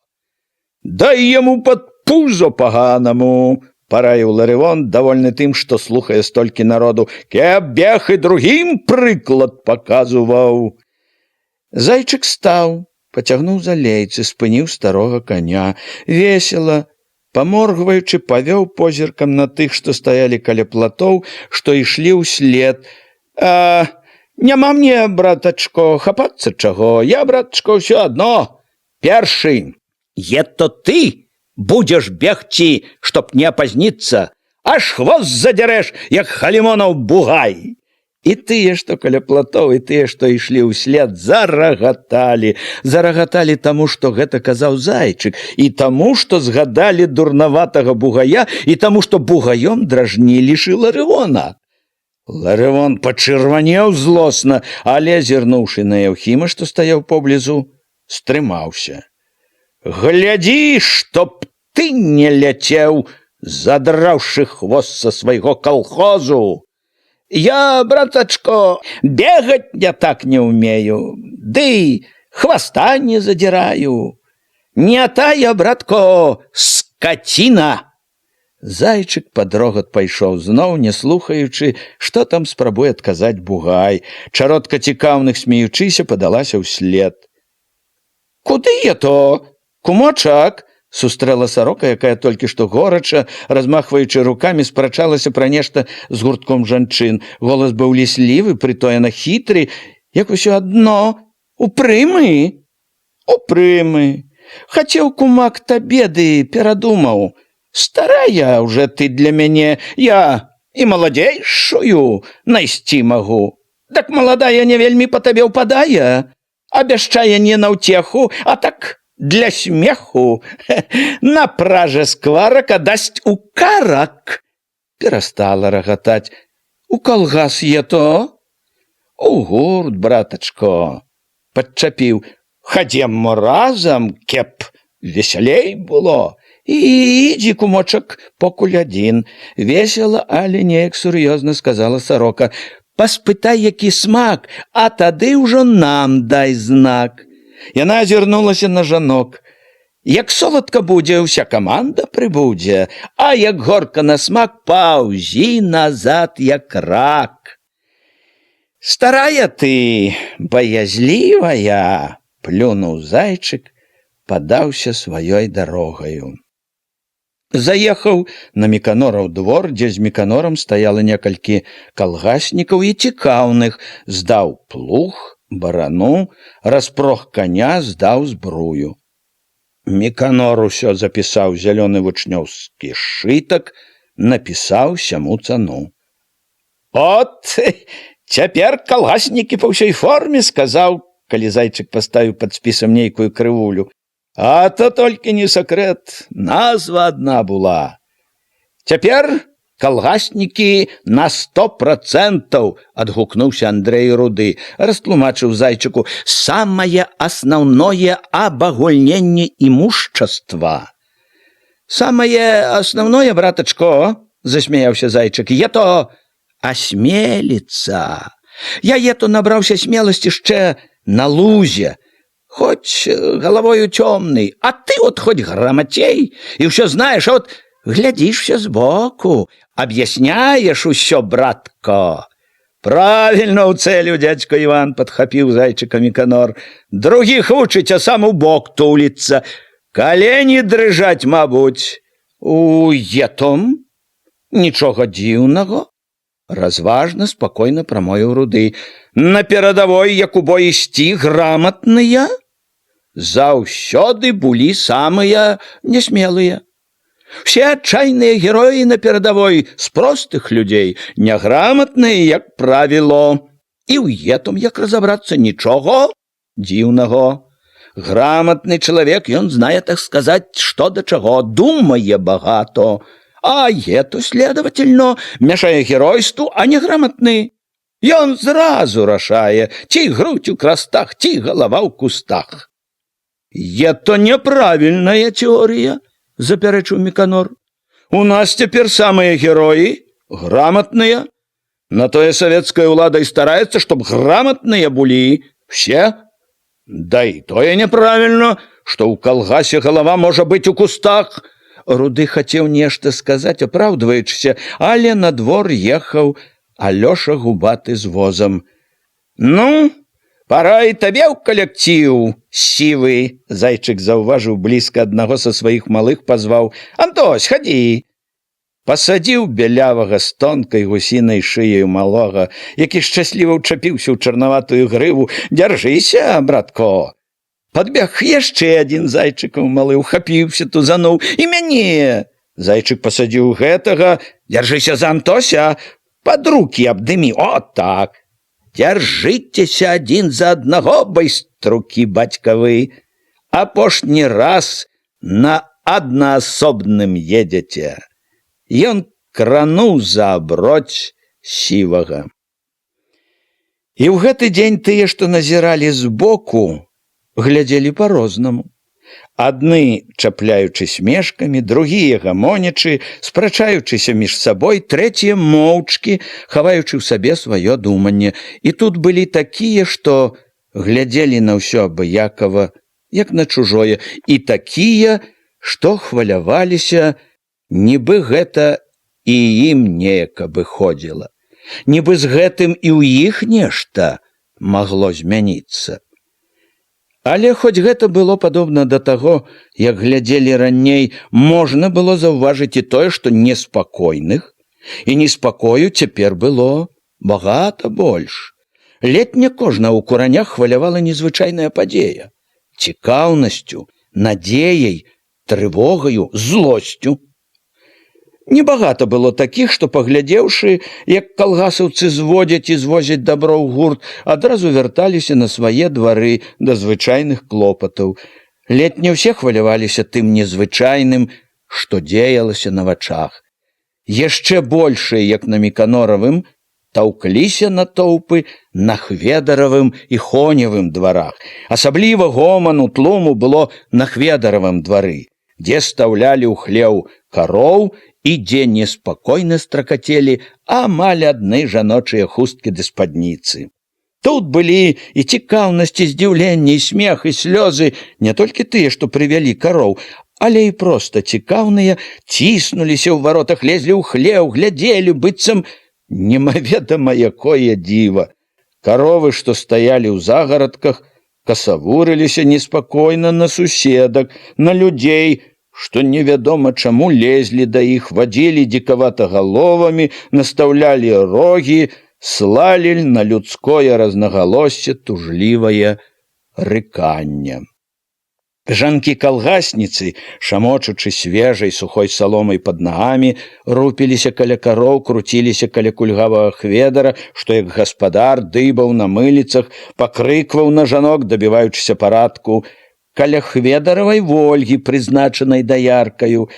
«Дай яму пад пузо паганаму!» – параіў Ларыон, давольны тым, што слухае столькі народу. «Каб бег і другім прыклад паказваў!» Зайчык стаў, пацягнуў за лейцы, спыніў старога коня. Весела, паморгваючы, павёў позіркам на тых, што стаялі каля платоў, што ішлі ўслед. «Няма мне, братачко, хапацца чаго. Я, братачко, ўсё адно. Першы, ето ты будзеш бегці, чтоб не апазніцца, аж хвост задзярэш, як халімонаў бугай!» І тыя, што каля платоў, і тыя, што ішлі ўслед, зарагаталі. Зарагаталі таму, што гэта казаў зайчык, і таму, што згадалі дурнаватага бугая, і таму, што бугаём дражнілі Ларыона. Ларыон пачырванеў злосна, але, зірнуўшы на Яўхіма, што стаяў поблізу, стрымаўся. «Глядзі, чтоб ты не ляцеў, задраўшы хвост са свайго калхозу! Я, братачко, бегать я так не умею, ды хвоста не задираю. Не тая, братко, скотина!» Зайчык пад рогат пайшоў зноў, не слухаючы, што там спрабуе адказаць бугай. Чародка цікаўных, смеючыся, падалася ўслед. «Куды я то, кумочак?» — сустрэла сарока, якая толькі што горача, размахваючы рукамі, спрачалася пра нешта з гуртком жанчын. Голас быў ліслівы, прытоена хітры, як усё адно. «Упрымы? Упрымы. Хацеў, кумак, табе, ды перадумаў. Старая уже ты для мяне, я і маладзейшую найсці магу. Так маладая не вельмі па табе ўпадае, абяшчае не на ўцеху, а так для смеху. На пража скварак, а дасць у карак!» Перастала рагатаць. «У калгас е то?» «У гурт, братачко!» Падчапіў. «Хадзем разам, кеп весялей было. І ідзі, кумочак, покуль адзін». Весела, але неяк сур'ёзна сказала сарока. «Паспытай, які смак, а тады ўжо нам дай знак». Яна азірнулася на жанок. «Як соладка будзе, уся каманда прыбудзе, а як горка на смак, паўзі назад, як рак». «Старая ты, баязлівая!» – плюнуў зайчык, падаўся сваёй дарогаю. Заехаў на Міканораў двор, дзе з Міканорам стаяла некалькі калгаснікаў і цікаўных, здаў плуг, барану, распрог коня, здаў збрую. Міканор усё запісаў зялёны вучнёўскі сшытак, напісаў сяму цану. «От, цяпер калгаснікі па ўсёй форме», — сказаў, калі зайчык паставіў пад спісам нейкую крывулю. «А то толькі не сакрэт, назва адна была. Цяпер калгаснікі на 100%, — адгукнуўся Андрэй Руды, растлумачыў зайчыку, — самае асноўное абагульненне імущаства». «Самае асноўное, братачко, — засмяяўся зайчык, — е то асмеліцца. Я то набраўся смеласці яшчэ на лузе, хоць галавою цёмнай, а ты от хоць грамацей і ўсё знаеш, от глядзішся збоку, аб'ясняеш усё, братко. Правільна ўцэліў дзядзька Іван, падхапіў зайчыка Міканор. Другіх вучыць, а сам у бок туліцца. Калені дрыжаць, мабуць. У етом нічога дзіўнага. Разважна, спакойна прамовіў Руды. На перадавой, як у бой ісці, граматныя заўсёды былі самыя нясмелыя. Все адчайныя героі на перадавой з простых людзей, няграматныя, як правіло. І ў етам, як разабрацца, нічога дзіўнага. Грамотный чалавек, ён знае, так сказаць, што да чаго, думае багато. А ето, следовательно, мяшае геройству, а не грамотны. Ён зразу рашае, ці грудь у крастах, ці галава ў кустах. Ето неправільная теорія, запярэчыў Міканор. У нас цяпер самыя героі грамотныя. На тое савецкая ўлада і стараецца, чтоб грамотныя былі все. Да і тое неправільна, што ў калгасе галава можа быць у кустах. Руды хацеў нешта сказаць, апраўдваючыся, але на двор ехаў Алёша губаты з возам. Ну, пора і табе ў калектыў, сівы, зайчык заўважыў блізка аднаго са сваіх малых, пазваў. Антось, хадзі. Пасадзіў бялявага з тонкай гусінай шыяю малога, які шчасліва ўчапіўся ў чарнаватую грыву. Дзяржыся, братко. Падбег яшчэ адзін зайчыкаў малы, ухапіўся, тузануў. І мяне. Зайчык пасадзіў гэтага. Дзяржыся за Антося, пад рукі абдымі. О, так. Дзяржыцеся адзін за аднаго, байструкі бацькавы. Апошні раз на аднаасобным едзеце. Ён крануў за аброць сівага. І ў гэты дзень тыя, што назіралі збоку, глядзелі па-рознаму. Адны чапляючы смешкамі, другія гамонячы, спрачаючыся між сабой, трэція моўчкі, хаваючы ў сабе сваё думанне. І тут былі такія, што глядзелі на ўсё абыякава, як на чужое, і такія, што хваляваліся, нібы гэта і ім неяк абыходзіла. Нібы з гэтым і ў іх нешта магло змяніцца. Але хоць гэта было падобна да таго, як глядзелі раней, можна было заўважыць і тое, што неспакойных і неспакою цяпер было багата больш. Ледь не кожна ў куранях хвалявала незвычайная падзея. Цікаўнасцю, надзеяй, трывогаю, злосцю. Небагата было такіх, што, паглядзеўшы, як калгасаўцы зводзяць і звозяць дабро ў гурт, адразу вярталіся на свае двары да звычайных клопатаў. Ледь не ўсе хваляваліся тым незвычайным, што дзеялася на вачах. Яшчэ большыя, як на Міканоравым, таўкліся натоўпы на Хведаравым і Хоневым дварах. Асабліва гоману тлуму было на Хведаравым двары, дзе стаўлялі ў хлеў кароў і дзе неспакойна стракацелі амаль адны жаночыя хусткі ды спадніцы. Тут былі і цікаўнасці, здзіўленне, і смех, і слёзы, не толькі тыя, што прывялі кароў, але і проста цікаўныя, ціснуліся ў варотах, лезлі ў хлеў, глядзелі, быццам немаведама якое дзіва. Каровы, што стаялі ў загарадках, касавурыліся неспакойна на суседак, на людзей, што невядома чаму лезлі да іх, вадзілі дзікавата галовамі, настаўлялі рогі, слалі на людское разнагалоссце тужлівае рыканне. Жанкі-калгасніцы, шамочучы свежай сухой саломай пад нагамі, рупіліся каля кароў, круціліся каля кульгавага Хведара, што як гаспадар дыбаў на мыліцах, пакрыкваў на жанок, дабіваючыся парадку. Каля Хведаравай Вольгі, прызначанай даяркаю.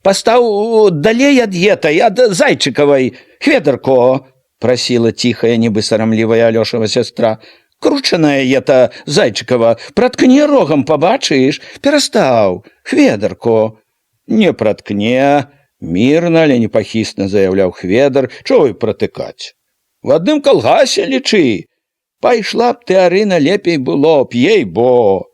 «Пастаў далей ад етай, ад Зайчыкавай, Хведарко!» – прасіла ціхая, нібы сарамлівая Алёшава сястра. «Кручаная ета Зайчыкава, праткне рогам, пабачыш? Перастаў, Хведарко!» «Не праткне, Мірна, але непахісна заяўляў Хведар, чого й пратыкаць. В адным калгасе лічы. Пайшла б ты, Арына, лепей было б, ей-бо.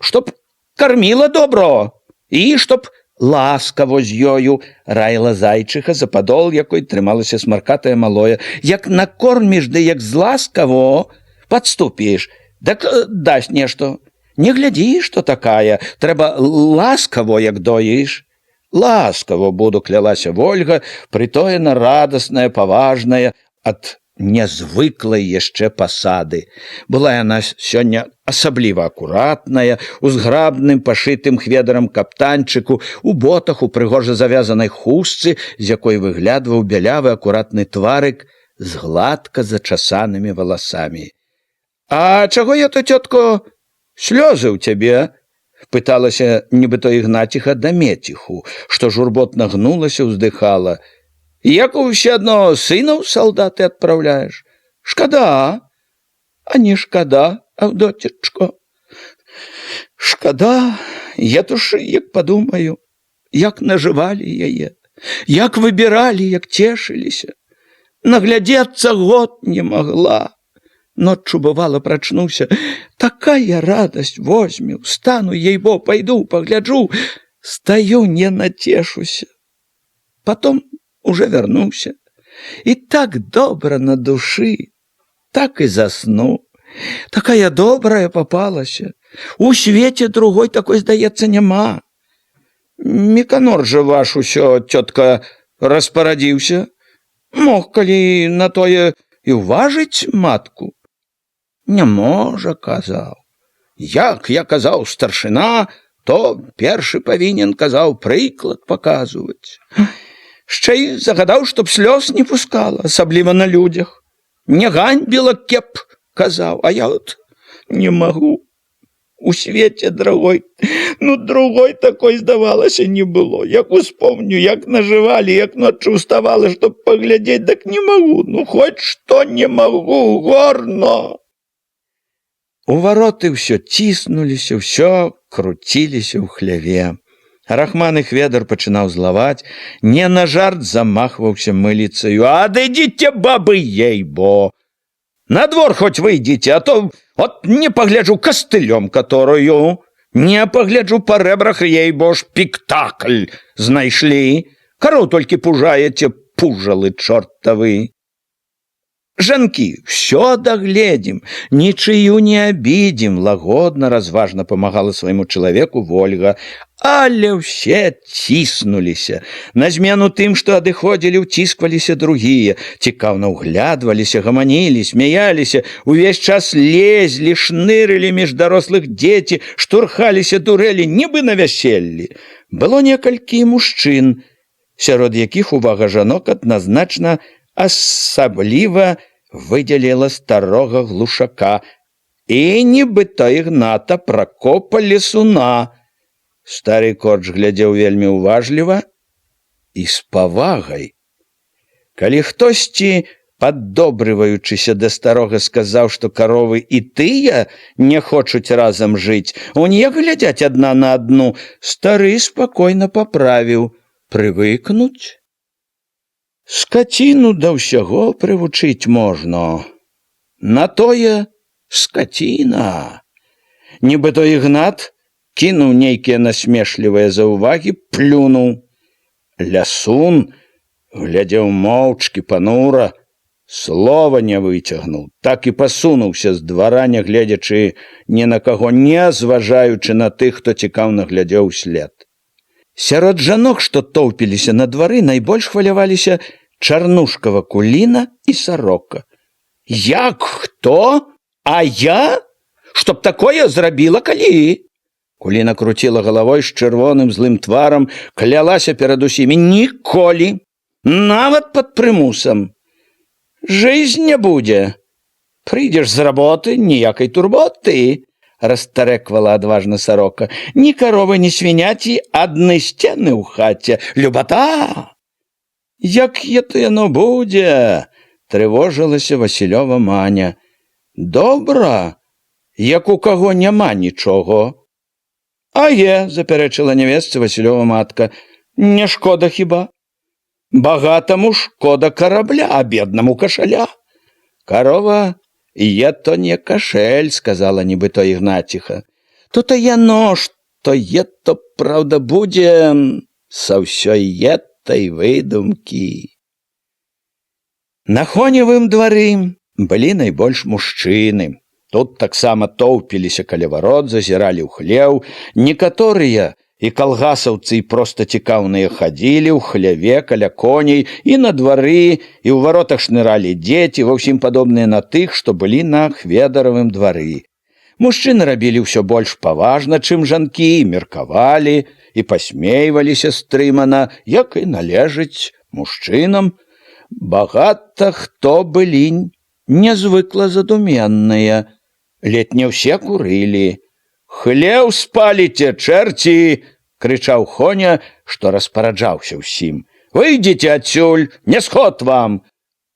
Чтоб карміла добро, і чтоб ласкаво з ёю, раіла зайчыха, за падол якой трымалася смаркатае малое. Як накорміш, ды як зласкаво падступіш, дак дасць нешта. Не глядзі, што такая, трэба ласкаво, як доіш. Ласкаво буду, клялася Вольга, прытоена радасная, паважная, ад нязвыклай яшчэ пасады. Была яна сёння асабліва акуратная, у зграбным пашытым Хведарам каптанчыку, у ботах, у прыгожа завязанай хустцы, з якой выглядваў бялявы акуратны тварык з гладка зачасанымі валасамі. А чаго я то, цётко, слёзы ў цябе? Пыталася нібыто Ігнаціха да Меціху, што журботна гнулася, уздыхала. Як ўсё адно сына ў салдаты адпраўляеш? Шкада, а не шкада, Авдотечко. Шкада, я туж як падумаю, як нажывалі яе, як выбіралі, як цешыліся. Наглядзецца год не магла. Ноччу, бывала, прачнуўся. Такая радасць возьме, устану, ей-бо, пайду, пагляджу. Стаю, не нацешуся. Потом уже вернуўся. І так добра на душы, так і засну. Такая добрая попалася. У свеце другой такой, здаецца, няма. Міканор жа ваш усё, цётка, распарадзіўся. Мог, калі на тое і уважыць матку. Не можа, казаў. Як я казаў, старшына, то першы павінен, казаў, прыклад паказваць. Ще й загадаў, чтоб слёз не пускала, асабліва на людях. Не ганьбіла кеп, казаў, а я от не магу. У свеце другой, другой такой, здавалася, не было. Як успомню, як нажывалі, як ноччу уставала, чтоб паглядзець, так не магу. Хоць што не магу, горно. У вароты ўсё ціснуліся, ўсё круціліся ў хляве. Рахман і Хведар пачынаў злаваць, не на жарт замахваўся мыліцаю. Адыдзіце, бабы, ей-бо! На двор хоць выйдзіце, а то от не пагляджу кастылём которую, не пагляджу па рэбрах, ей-бо, шпектакль знайшлі. Кароў толькі пужаеце, пужалы чортавы. Жанкі, все дагледзім, нічыю не абідзім, лагодна, разважна памагала свайму чалавеку Вольга, але ўсе ціснуліся. На змену тым, што адыходзілі, уціскваліся другія, цікаўна ўглядваліся, гаманілі, смяяліся, увесь час лезлі, шнырылі між дарослых дзеці, штурхаліся, дурэлі, нібы на вяселлі. Было некалькі мужчын, сярод якіх увага жанок адназначна асабліва выдзяліла старога глушака і нібыта Ігната Пракопа Лесуна. Стары корч глядзеў вельмі уважліва і з павагай. Калі хтосьці, паддобрываючыся да старога, сказаў, што каровы і тыя не хочуць разам жыць, унь глядзяць адна на адну, стары спакойна паправіў: прывыкнуць. Скаціну да ўсяго прывучыць можна. На тое скаціна. Нібыто Ігнат кінуў нейкія насмешлівыя заўвагі, плюнуў. Лясун глядзеў моўчкі, панура, слова не выцягнуў, так і пасунуўся з двара, не гледзячы ні на каго, не зважаючы на тых, хто цікаўна глядзеў услед. Сярод жанок, што тоўпіліся на двары, найбольш хваляваліся Чарнушкава Куліна і Сарока. Як хто? А я? Чтоб такое зрабіла калі? Куліна круціла галавой з чырвоным злым тварам, клялася перад усімі: ніколі, нават пад прымусам. Жизнь не будзе. Прыйдзеш з работы, ніякай турботы, расстарэквала адважна Сарока. Ні каровы, ні свіняці, адны сцены ў хаце. Любата! Як это яно будзе? Трывожылася Васілёва Маня. Добра, як у каго няма нічого. А є, запярэчыла нявестцы Васілёва матка. Не шкода хіба? Багатому шкода корабля, а бедному кошеля. Корова є то не кошель, сказала нібито Ігнатіха. То яно, што є то, правда, будзе са ўсёй этой выдумкі. На Хоневым двары былі найбольш мужчыны. Тут таксама тоўпіліся каля варот, зазіралі ў хлеў. Некаторыя і калгасаўцы і проста цікаўныя хадзілі ў хляве каля коней, і на двары, і ў варотах шныралі дзеці, ва ўсім падобныя на тых, што былі на Хведаравым двары. Мужчыны рабілі ўсё больш паважна, чым жанкі, і меркавалі, і пасмейваліся стрымана, як і належыць мужчынам. Багата хто былі нязвыкла задуменныя. Ледь не ўсе курылі. «Хлеў спаліце, чэрці!» – крычаў Хоня, што распараджаўся ўсім. «Выйдзіце адсюль, не сход вам!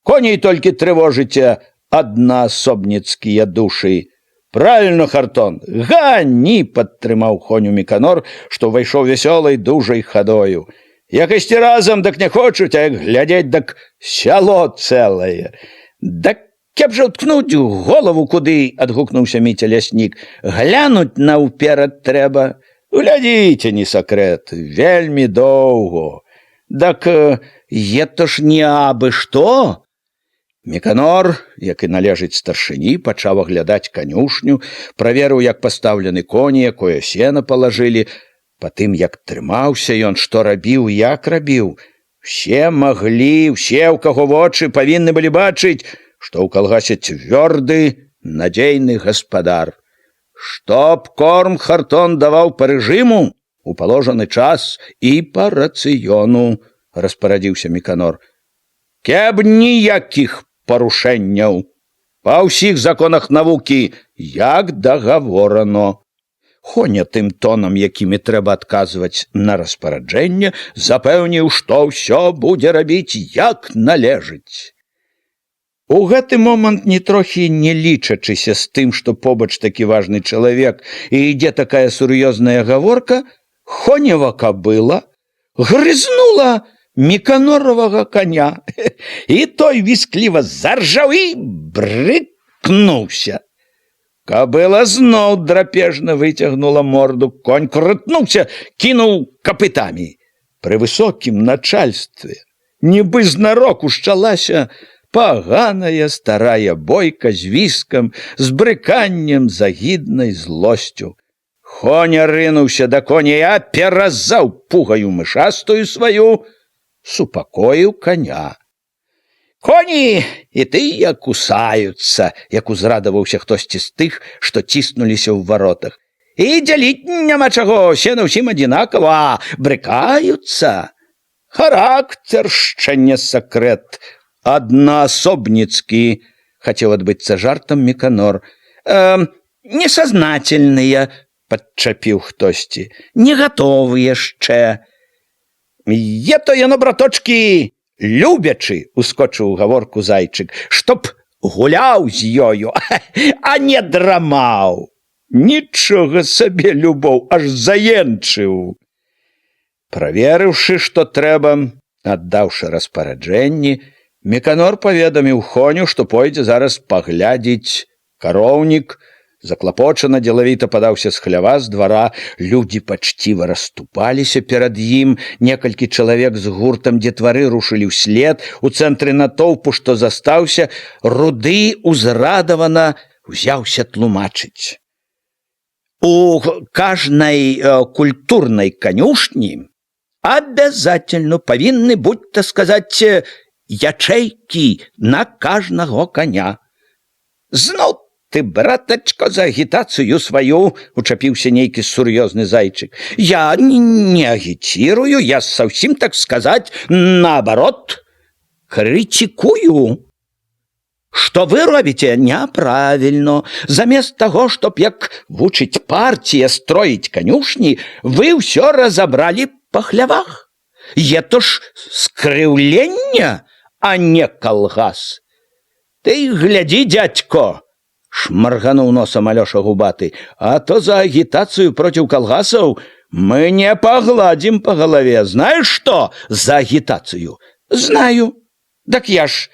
Коней толькі трывожыце, аднаасобніцкія душы!» «Правильно, Хартон! Гані!» – падтрымаў Хоню Міканор, што ўвайшоў вясёлай дужай хадою. «Як ісці разам, дак не хочуць, а як глядзець, дак сяло цэлае!» «Дак каб жа ўткнуць голову куды!» – адгукнуўся Міця ляснік. «Глянуць наўперад трэба!» «Глядзіце, не сакрэт, вельмі доўго!» «Дак ето ж не абы што!» Міканор, як і належыць старшыні, пачаў аглядаць канюшню, праверыў, як пастаўлены коні, якое сена палажылі. Патым, як трымаўся ён, што рабіў, як рабіў. Усе маглі, усе, у каго вочы, павінны былі бачыць, што ў калгасе цвёрды, надзейны гаспадар. Чтоб корм Хартон даваў па рэжыму, у паложаны час і па рацыёну, распарадзіўся Міканор. Каб ніякіх парушэнняў. Па ўсіх законах навукі, як дагаворано. Хоня тым тонам, якімі трэба адказваць на распараджэнне, запэўніў, што ўсё будзе рабіць як належыць. У гэты момант, нітрохі не лічачыся з тым, што побач такі важны чалавек і ідзе такая сур'ёзная гаворка, Хонева кабыла грызнула Міканоравага коня, і той віскліва заржаў і брыкнуўся. Кабыла зноў драпежна выцягнула морду, конь крутнуўся, кінуў капытамі. Пры высокім начальстве, нібы знарок ушчалася паганая старая бойка з віскам, з брыканнем, з агіднай злосцю. Хоня рынуўся да коня, перазаў пугаю мышастую сваю, супакоіў коня. «Коні і тыя кусаюцца», як узрадаваўся хтосьці з тых, што ціснуліся ў варотах. «І дзяліць няма чаго, сена ўсім адзінакава, брыкаюцца. Характар шчэ не сакрэт, аднаасобніцкі», хацеў адбыцца жартам Міканор. «Несазнательныя», падчапіў хтосьці, «не гатовы яшчэ». «Е то яно, браточкі, любячы», ускочыў у гаворку зайчык, «чтоб гуляў з ёю, а не драмаў». Нічога сабе любоў, аж заенчыў. Праверыўшы, што трэба, аддаўшы распараджэнні, Міканор паведаміў Хоню, што пойдзе зараз паглядзець кароўнік. Заклапочана дзелавіта падаўся з хлява, з двара. Людзі пачціва расступаліся перад ім. Некалькі чалавек з гуртам дзетвары рушылі ўслед. У цэнтры натоўпу, што застаўся, Руды узрадавана ўзяўся тлумачыць. У кажнай культурнай канюшні обязательно павінны, будь-то сказаць, ячэйкі на кажнага коня. Зноў ты, братачка, за агітацыю сваю, учапіўся нейкі сур'ёзны зайчык. Я не агітирую, я совсем, так сказать, наоборот, критикую. Что вы робіце няправільно. Замест таго, чтоб, як вучыць партія строіць канюшні, вы ўсё разабралі па хлявах. Это ж скрыўленне, а не калгас. Ты глядзі, дядько, шмаргануў носам Алёша губаты, а то за агітацыю проціў калгасаў Мы не погладим по голове. Знаешь что за агитацию? Знаю. Так я ж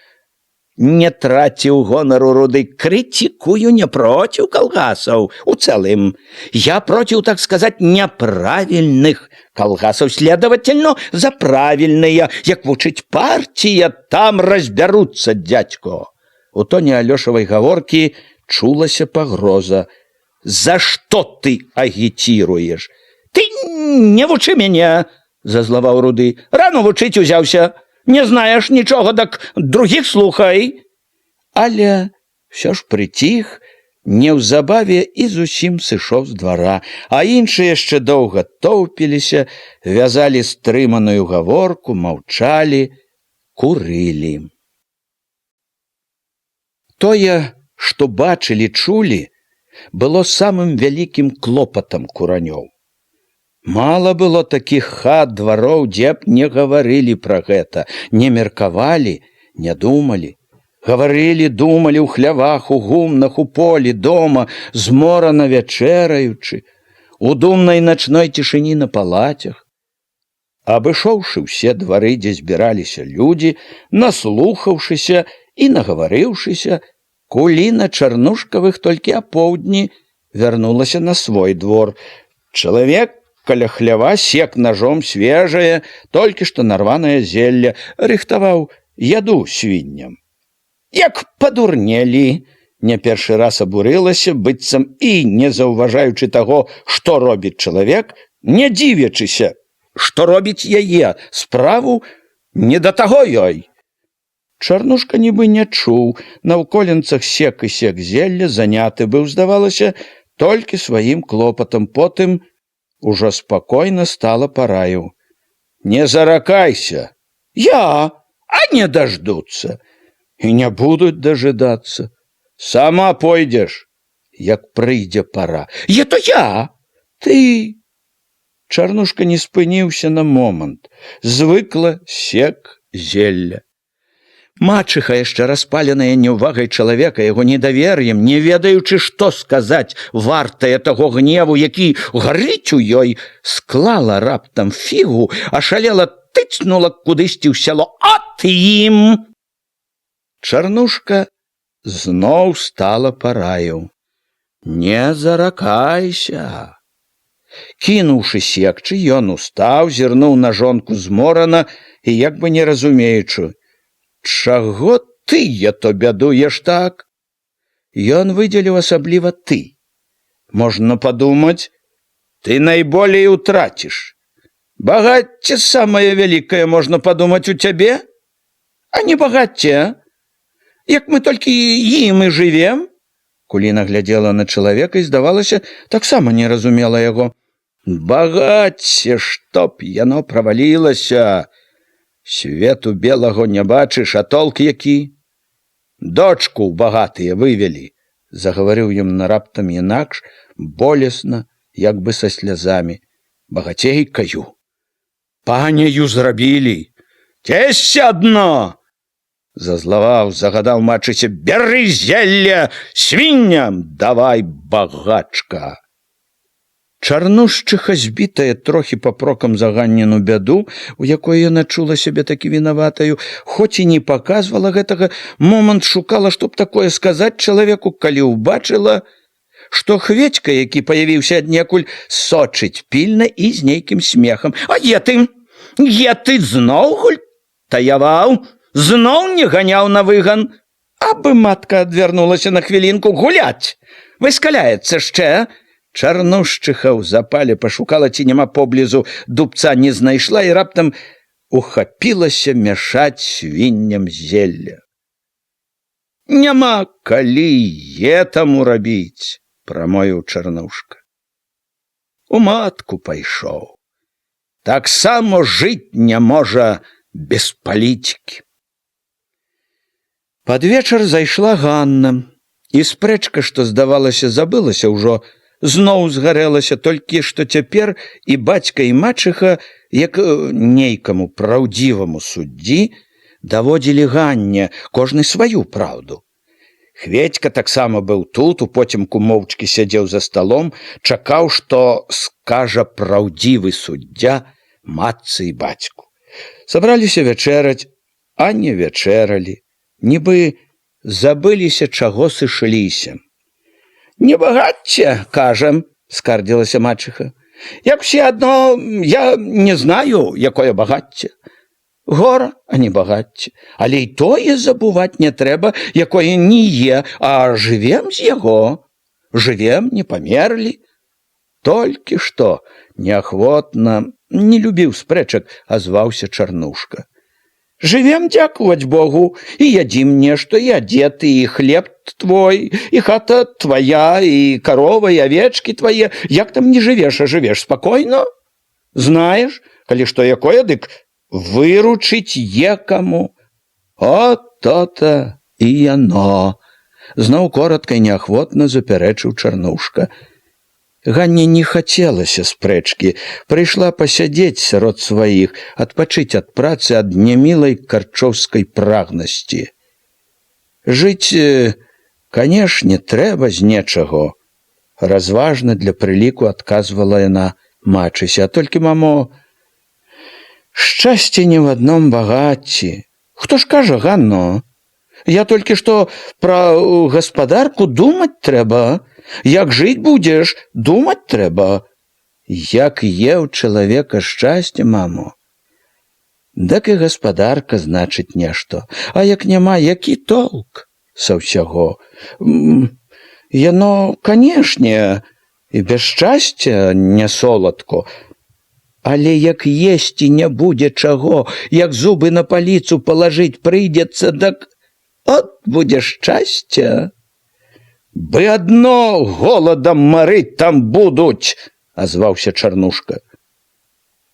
не траціў гонару руды, критикую не против колгасов у целым. Я против, так сказать, неправильных колгасов. Следовательно, за правильные. Як вучыць партия, там разберутся, дядько. У тоне Алешевой гаворки чулася погроза. За что ты агитируешь? Ты не вучы мяне, зазлаваў руды. Рано вучыць узяўся. Не знаешь нічога, так других слухай. Але все ж притих, неўзабаве і зусім сышоў з двара, а іншыя яшчэ доўга тоўпіліся, вязалі стрыманую гаворку, маўчалі, курылі. Тое, што бачылі, чулі, было самым вялікім клопатам куранёў. Мала было такіх хат, двароў, дзе б не гаварылі пра гэта, не меркавалі, не думалі. Гаварылі, думалі ў хлявах, у гумнах, у полі, дома, зморана вячэраючы, у думнай начной цішыні на палацях. Абышоўшы ўсе двары, дзе збіраліся людзі, наслухаўшыся і нагаварыўшыся, Куліна Чарнушкавых толькі апоўдні вярнулася на свой двор. Чалавек каля хлява сек ножом свежае, толькі што нарванае зелля, рыхтаваў яду свінням. Як падурнелі, не першы раз абурылася, быццам і не заўважаючы таго, што робіць чалавек, не дзівячыся, што робіць яе справу, не да таго ёй. Чарнушка нібы не чуў, на ўколенцах сек і сек зелля, заняты быў, здавалася, толькі сваім клопатам. Потым ужо спакойна стала параіў. Не заракайся. Я, а не дождуцца. І не будуць дажыдацца. Сама пойдзеш, як прыйдзе пара. То я, ты. Чарнушка не спыніўся на момант. Звыкла сек зелля. Мачыха, яшчэ распаленая неўвагай чалавека, яго недавер'ем, не ведаючы, што сказаць, вартае таго гневу, які гарыць у ёй, склала раптам фігу, ашалела тыцнула кудысьці ў сяло. От ім! Чарнушка зноў стала параіў. Не заракайся. Кінуўшы секчы, ён устаў, зірнуў на жонку зморана і як бы не разумеючы. Чаго ты то бядуеш так? Ён выдзеліў асабліва ты. Можна падумаць, ты найболей утраціш. Багацце самае вялікае, можна падумаць, у цябе? А не багацце? Як мы толькі ім і жывем? Куліна глядзела на чалавека і, здавалася, таксама не разумела яго. Багацце, чтоб яно правалілася. Свету белаго не бачыш, а толк які? Дочку багатыя вывелі, загаварыў ён раптам інакш, болесна, як бы са слязамі. Багацейкаю. Паняю зрабілі. Цесься адно! Зазлаваў, загадаў мачыце, бяры зелля, свінням давай, багачка. Чарнушчыха, збітая трохі папрокам заганнену бяду, у якой яна чула сябе такі вінаватаю, хоць і не паказвала гэтага, момант шукала, чтоб такое сказаць чалавеку, калі ўбачыла, што Хведька, які паявіўся аднекуль, сочыць пільна і з нейкім смехам. А е ты зноў гультаяваў, зноў не ганяў на выган. Абы матка адвярнулася на хвілінку гуляць, выскаляецца яшчэ. Чарнушчыха ў запале пашукала, ці няма поблізу, дубца не знайшла і раптам ухапілася мяшаць свінням зелля. Няма калі таму рабіць, прамовіў Чарнушка. У матку пайшоў. Таксама жыць не можа без палітыкі. Пад вечар зайшла Ганна, і спрэчка, што, здавалася, забылася ўжо, зноў згарэлася, толькі што цяпер і бацька, і мачыха, як нейкаму праўдзіваму суддзі, даводзілі Ганне кожны сваю праўду. Хведька таксама быў тут, упоцемку моўчкі сядзеў за сталом, чакаў, што скажа праўдзівы суддзя матцы і бацьку. Сабраліся вячэраць, а не вячэралі, нібы забыліся, чаго сышліся. «Не багацце, кажам», – скардзілася мачыха. «Як все адно, я не знаю, якое багацце. Гора, а не багацце. Але і тое забуваць не трэба, якое не е, а жывем з яго. Жывем, не памерлі». Толькі што неахвотна, не любіў спрэчак, азваўся Чарнушка. «Жывем, дзякуваць Богу, і ядзім нешта, і адзеты, і хлеб твой, і хата твая, і карова, і авечкі твае. Як там не жывеш, а жывеш спакойна? Знаеш, калі што якое, дык выручыць екаму». «От то-то і яно», – зноў коратка і неахвотна запярэчыў Чарнушка. Ганне не хацелася спрэчкі, прыйшла пасядзець сярод сваіх, адпачыць ад працы, ад нямілай карчоўскай прагнасці. Жыць, канешне, трэба з нечаго, разважна для прыліку адказвала яна мачыся. А толькі, мамо, шчасце не ў адном багацці. Хто ж кажа, Ганно? Я толькі што пра гаспадарку думаць трэба. Як жыць будзеш, думаць трэба. Як е ў чалавека шчасце, мамо, дак і гаспадарка значыць нешта. А як няма, які толк са ўсяго? Яно, канешне, і без шчасця не соладко. Але як есці не будзе чаго, як зубы на паліцу палажыць прыйдзецца, дак от будзе шчасце. «Бы адно голадам марыць там будуць», – азваўся Чарнушка.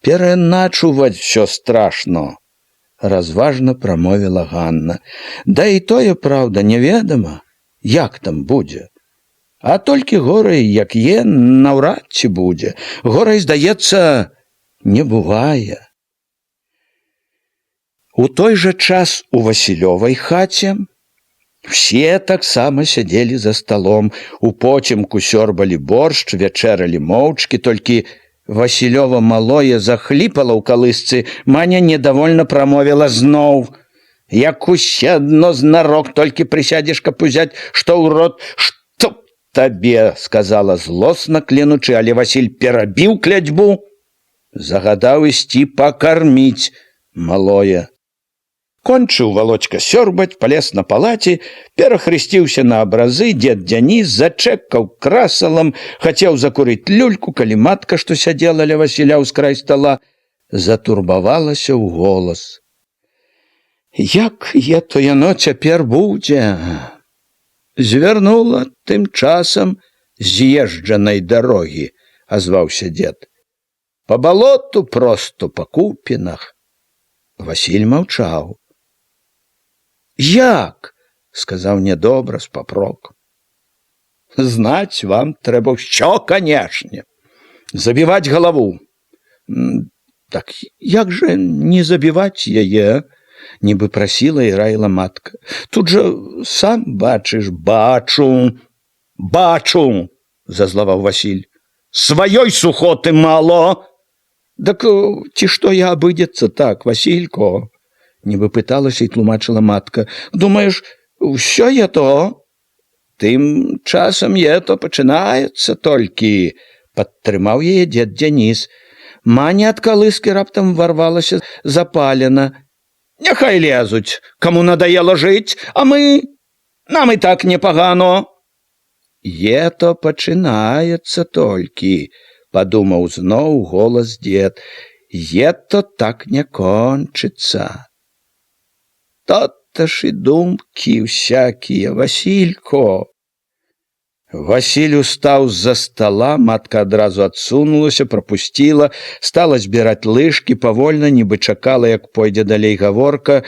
«Пераначуваць всё страшно», – разважна прамовіла Ганна. «Да і тое, праўда, неведама, як там будзе. А толькі горай, як е, наўрад ці будзе. Горай, здаецца, не бывае». У той жа час у Васілёвай хаце все таксама сядзелі за сталом, упоцемку сёрбалі боршч, вячэралі моўчкі, толькі Васілёва малое захліпала ў калысцы. Маня недовольна прамовіла зноў: «Як усе адно знарок, толькі прысядзеш, каб узяць, што ў рот, што табе», – сказала злосна клянучы, але Васіль перабіў клятьбу, загадаў ісці пакарміць малое. Кончыў Володька сёрбаць, палез на палаце, перахрысціўся на абразы, дзед Дзяніс зачэкаў красалам, хацеў закурыць люльку, калі матка, што сядзела ля Васіля ўскрай стала, затурбавалася ў голас: «Як то яно цяпер будзе?» «Звярнула тым часам з'езджанай дарогі», – азваўся дзед. «Па балоту просто, па купінах». Васіль маўчаў. «Як?» – сказаў нядобра з папрокам. «Знаць вам трэба ўсё, канешне, забіваць галаву». «Так як жа не забіваць яе?» – нібы прасіла і раіла матка. «Тут жа сам бачыш». «Бачу, бачу», – зазлаваў Васіль. «Сваёй сухоты мало». «Дак ці што я абыдзецца так, Васілько?» – нібы пыталася і тлумачыла матка. «Думаеш, усё е то?» «Тым часам е то пачынаецца толькі», – падтрымаў яе дзед Дзяніс. Маня ад калыскі раптам варвалася запалена. «Няхай лезуць, каму надаела жыць, а нам і так непагано». «Е то пачынаецца толькі», – падумаў зноў голас дзед. «Е то так не кончыцца». «То-то ж і думкі всякія, Васілько». Васіль устаў з-за стала, матка адразу адсунулася, прапусціла, стала збіраць лыжкі, павольна, нібы чакала, як пойдзе далей гаворка.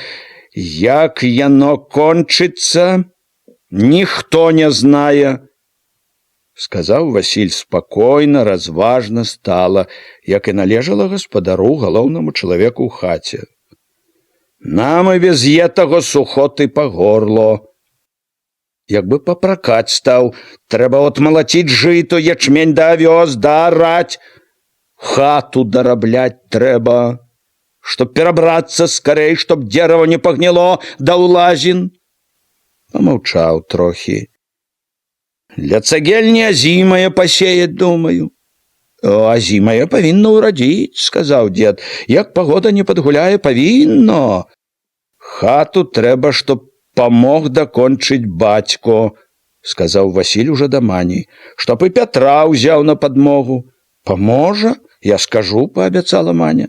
«Як яно кончыцца, ніхто не знае», – сказаў Васіль спакойна, разважна стала, як і належала гаспадару, галоўнаму чалавеку ў хаце. «Нам і без етага сухоты па горло». як бы папракаць стаў. Трэба отмалаціць жыто, ячмень да авёс, да араць. Хату дарабляць трэба, чтоб перабрацца скарэй, чтоб дзерава не пагніло да ўлазін. Памаўчаў трохі. Для цагельні азімае пасеяць, думаю. Азімае павінна ўрадзіць, сказаў дзед. Як пагода не падгуляе, павінно. Хату трэба, чтоб памог дакончыць бацько, сказаў Васіль уже да мані, чтоб і Пятра ўзяў на падмогу. Паможа, я скажу, паабяцала маня.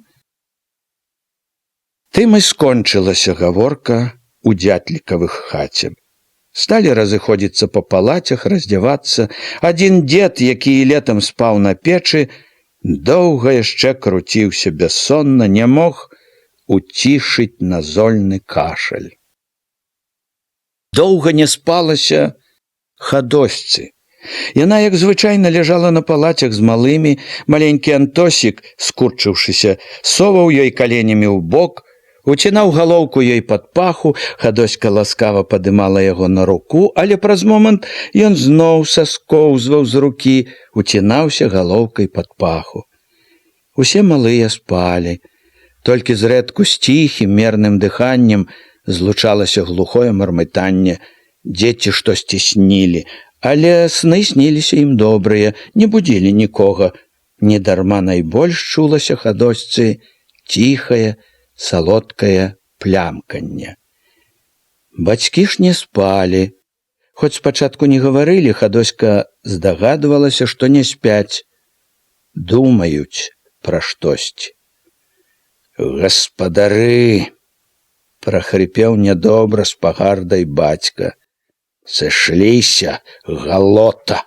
Тым і скончылася гаворка у дзятлікавых хаце. Сталі разыходзіцца па палацях, раздзявацца. Адзін дзед, які летам спаў на печы, доўга яшчэ круціўся бяссонна, не мог уцішыць назольны кашаль. Доўга не спалася Хадосьцы. Яна, як звычайна, ляжала на палацях з малымі. Маленькі Антосік, скурчыўшыся, соваў ёй каленямі ў бок, уцінаў галоўку ёй пад паху. Хадоська ласкава падымала яго на руку, але праз момант ён зноў саскоўзваў з рукі, уцінаўся галоўкай пад паху. Усе малыя спалі. Толькі зрэдку з ціхім мерным дыханнем злучалася глухое мармытанне. Дзеці штосьці снілі, але сны сніліся ім добрыя, не будзілі нікога. Недарма найбольш чулася Хадосьцы ціхае, салодкае плямканне. Бацькі ж не спалі. Хоць спачатку не гаварылі, Хадоська здагадвалася, што не спяць. Думаюць пра штосьці. «Гаспадары!» – прахрыпеў нядобра з пагардай бацька. «Сышліся, галота!»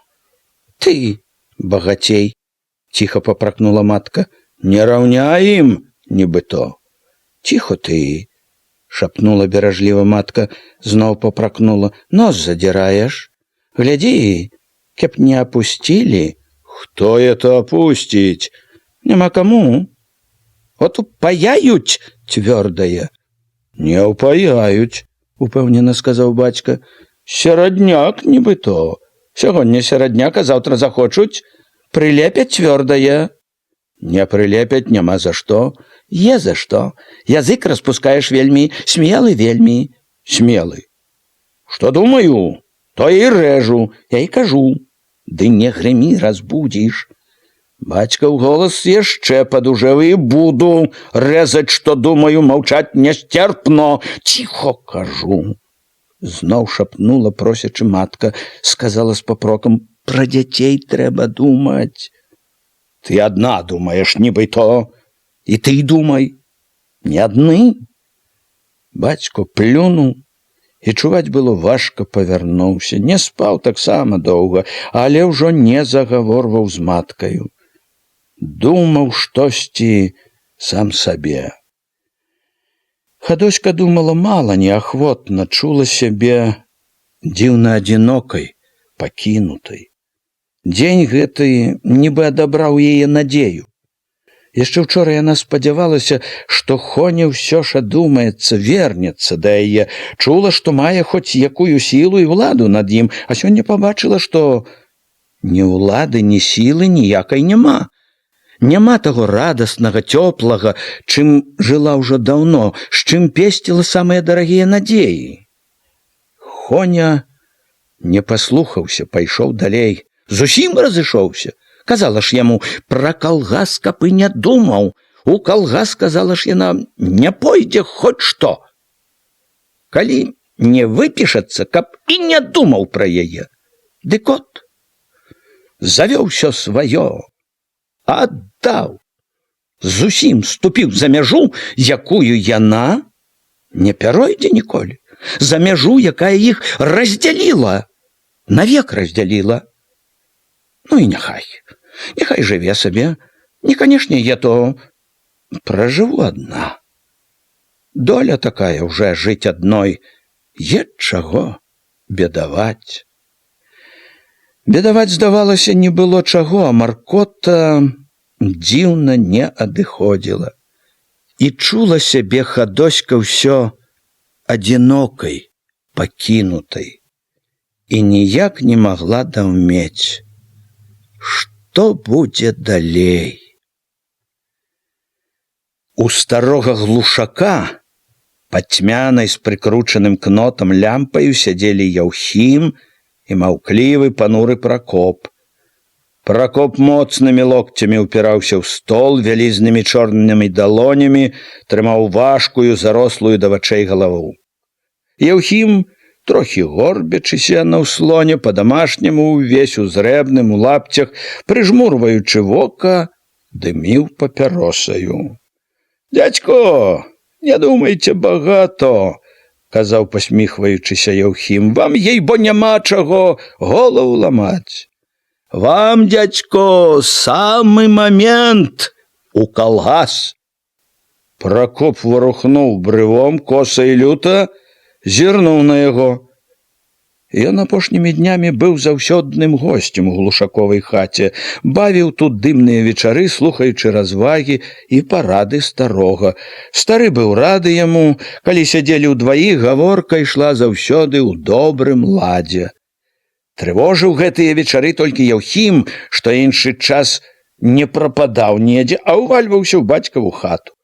«Ты, багацей!» – ціха папракнула матка. «Не раўняй ім, нібыто!» «Ціхо ты!» – шапнула беражліва матка, зноў папракнула. «Нос задзіраеш? Глядзі, каб не апусцілі!» «Хто это апусціць?» «Няма каму!» «От упаяюць цвёрдае!» «Не упаяюць!» – упэўнена сказаў бацька. «Серадняк, нібыто. Сягоння серадняк, а заўтра захочуць. Прылепяць цвёрдае!» «Не прылепяць, няма за што!» «Е за што! Язык распускаеш вельмі, смелы вельмі!» «Смелы! Што думаю, то і рэжу, я і кажу!» «Ды не грымі, разбудзіш!» Бацька ў голас яшчэ падужэў. «І буду рэзаць, што думаю, маўчаць нясцерпно! Ціхо, кажу!» Зноў шапнула просячы матка, сказала з папрокам. «Пра дзяцей трэба думаць!» «Ты адна думаеш, нібыто! І ты думай! Не адны!» Бацько плюнуў, і чуваць было важка павярнуўся. Не спаў таксама доўга, але ўжо не загаворваў з маткаю. Думаў штосьці сам сабе. Хадоська думала мала, неахвотна, чула сябе дзіўна адзінокай, пакінутай. Дзень гэты нібы адабраў яе надзею. Яшчэ ўчора яна спадзявалася, што Хоня ўсё ж адумаецца, вернецца да яе, чула, што мае хоць якую сілу і ўладу над ім, а сёння пабачыла, што ні ўлады, ні сілы ніякай няма. Няма таго радаснага, цёплага, чым жыла ўжо даўно, з чым песціла самыя дарагія надзеі. Хоня не паслухаўся, пайшоў далей. Зусім разышоўся. Казала ж яму, пра калгас каб і не думаў. У калгас, казала ж яна, не пойдзе хоць што. Калі не выпішацца, каб і не думаў пра яе. Дык от, завёў усё сваё. Аддаў. Зусім ступіў за мяжу, якую яна не пяройдзе ніколі. За мяжу, якая іх раздзяліла. Навек раздзяліла. Ну і няхай. Няхай жыве сабе. Не, канешне, я то пражыву адна. Доля такая ўжо жыць адной. Е чаго бедаваць. Бедаваць, здавалася, не было чаго, а маркота дзіўна не адыходзіла. І чула сябе Хадоська ўсё адзінокай, пакінутай. і ніяк не магла даўмець, што будзе далей. У старога глушака пад цьмянай з прыкручаным кнотам лямпаю сядзелі Яўхім і маўклівы пануры Пракоп. Пракоп моцнымі локцямі ўпіраўся ў стол, вялізнымі чорнымі далонямі трымаў важкую, зарослую да вачэй галаву. Яўхім, трохі горбячыся на ўслоне, па-дамашняму, увесь узрэбным у лапцях, прыжмурваючы вока, дыміў папяросаю. «Дядько, не думайце багато», – казаў, пасміхваючыся Яўхім, – «вам, ей-бо, няма чаго голову ламаць. Вам, дядько, самы момент у калгас». Пракоп варухнуў брывом, коса і люта зірнуў на яго. Ён апошнімі днямі быў заўсёдным госцем у глушаковай хаце, бавіў тут дымныя вечары, слухаючы развагі і парады старога. Стары быў рады яму, калі сядзелі ўдваіх, гаворка ішла заўсёды ў добрым ладзе. Трывожыў гэтыя вечары толькі Яўхім, што іншы час не прападаў недзе, а ўвальваўся ў бацькаву хату.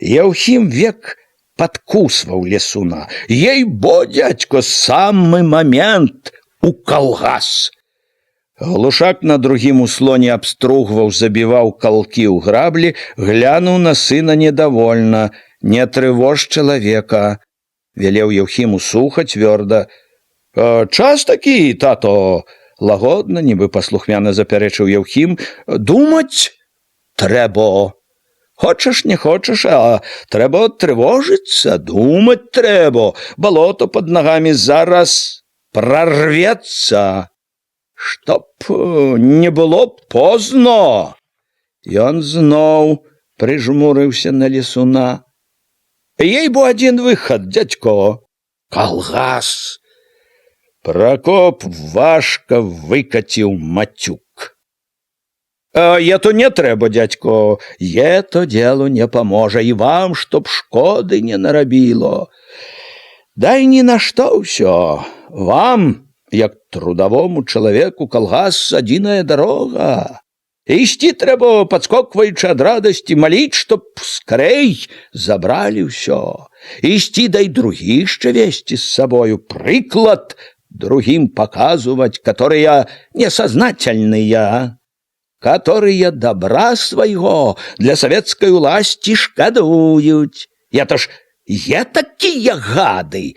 Яўхім век падкусваў лесуна. «Ей-бо, дядько, самы момент у калгас». Глушак на другім услоне абстругваў, забіваў калкі ў граблі, глянуў на сына недовольна. «Не трывож чалавека», – велеў Яўхіму суха, цвёрда. «Час такі, тато», – лагодна, нібы паслухмяна запярэчыў Яўхім, – «думаць трэба. Хочаш, не хочаш, а трэба трывожыцца, думаць трэба. Балото пад нагамі зараз прарвецца. Чтоб не было позно». Ён зноў прыжмурыўся на лесуна. «Ей-бо, адзін выхад, дядько. Калгас». Пракоп важка выкаціў мацюк. «Ето не трэба, дядько, ето делу не паможа, і вам, чтоб шкоды не нарабіло. Дай ні на што ўсё. Вам, як трудовому чалавеку, калгас адзіная дарога. Ісці трэба, падскокваючы ад радасці, маліць, чтоб скарэй забралі ўсё. Ісці, дай другіх яшчэ весці з сабою, прыклад другим показывать, которые несознательные, которые добра своего для советской власти шкадуют. Это ж такие гады,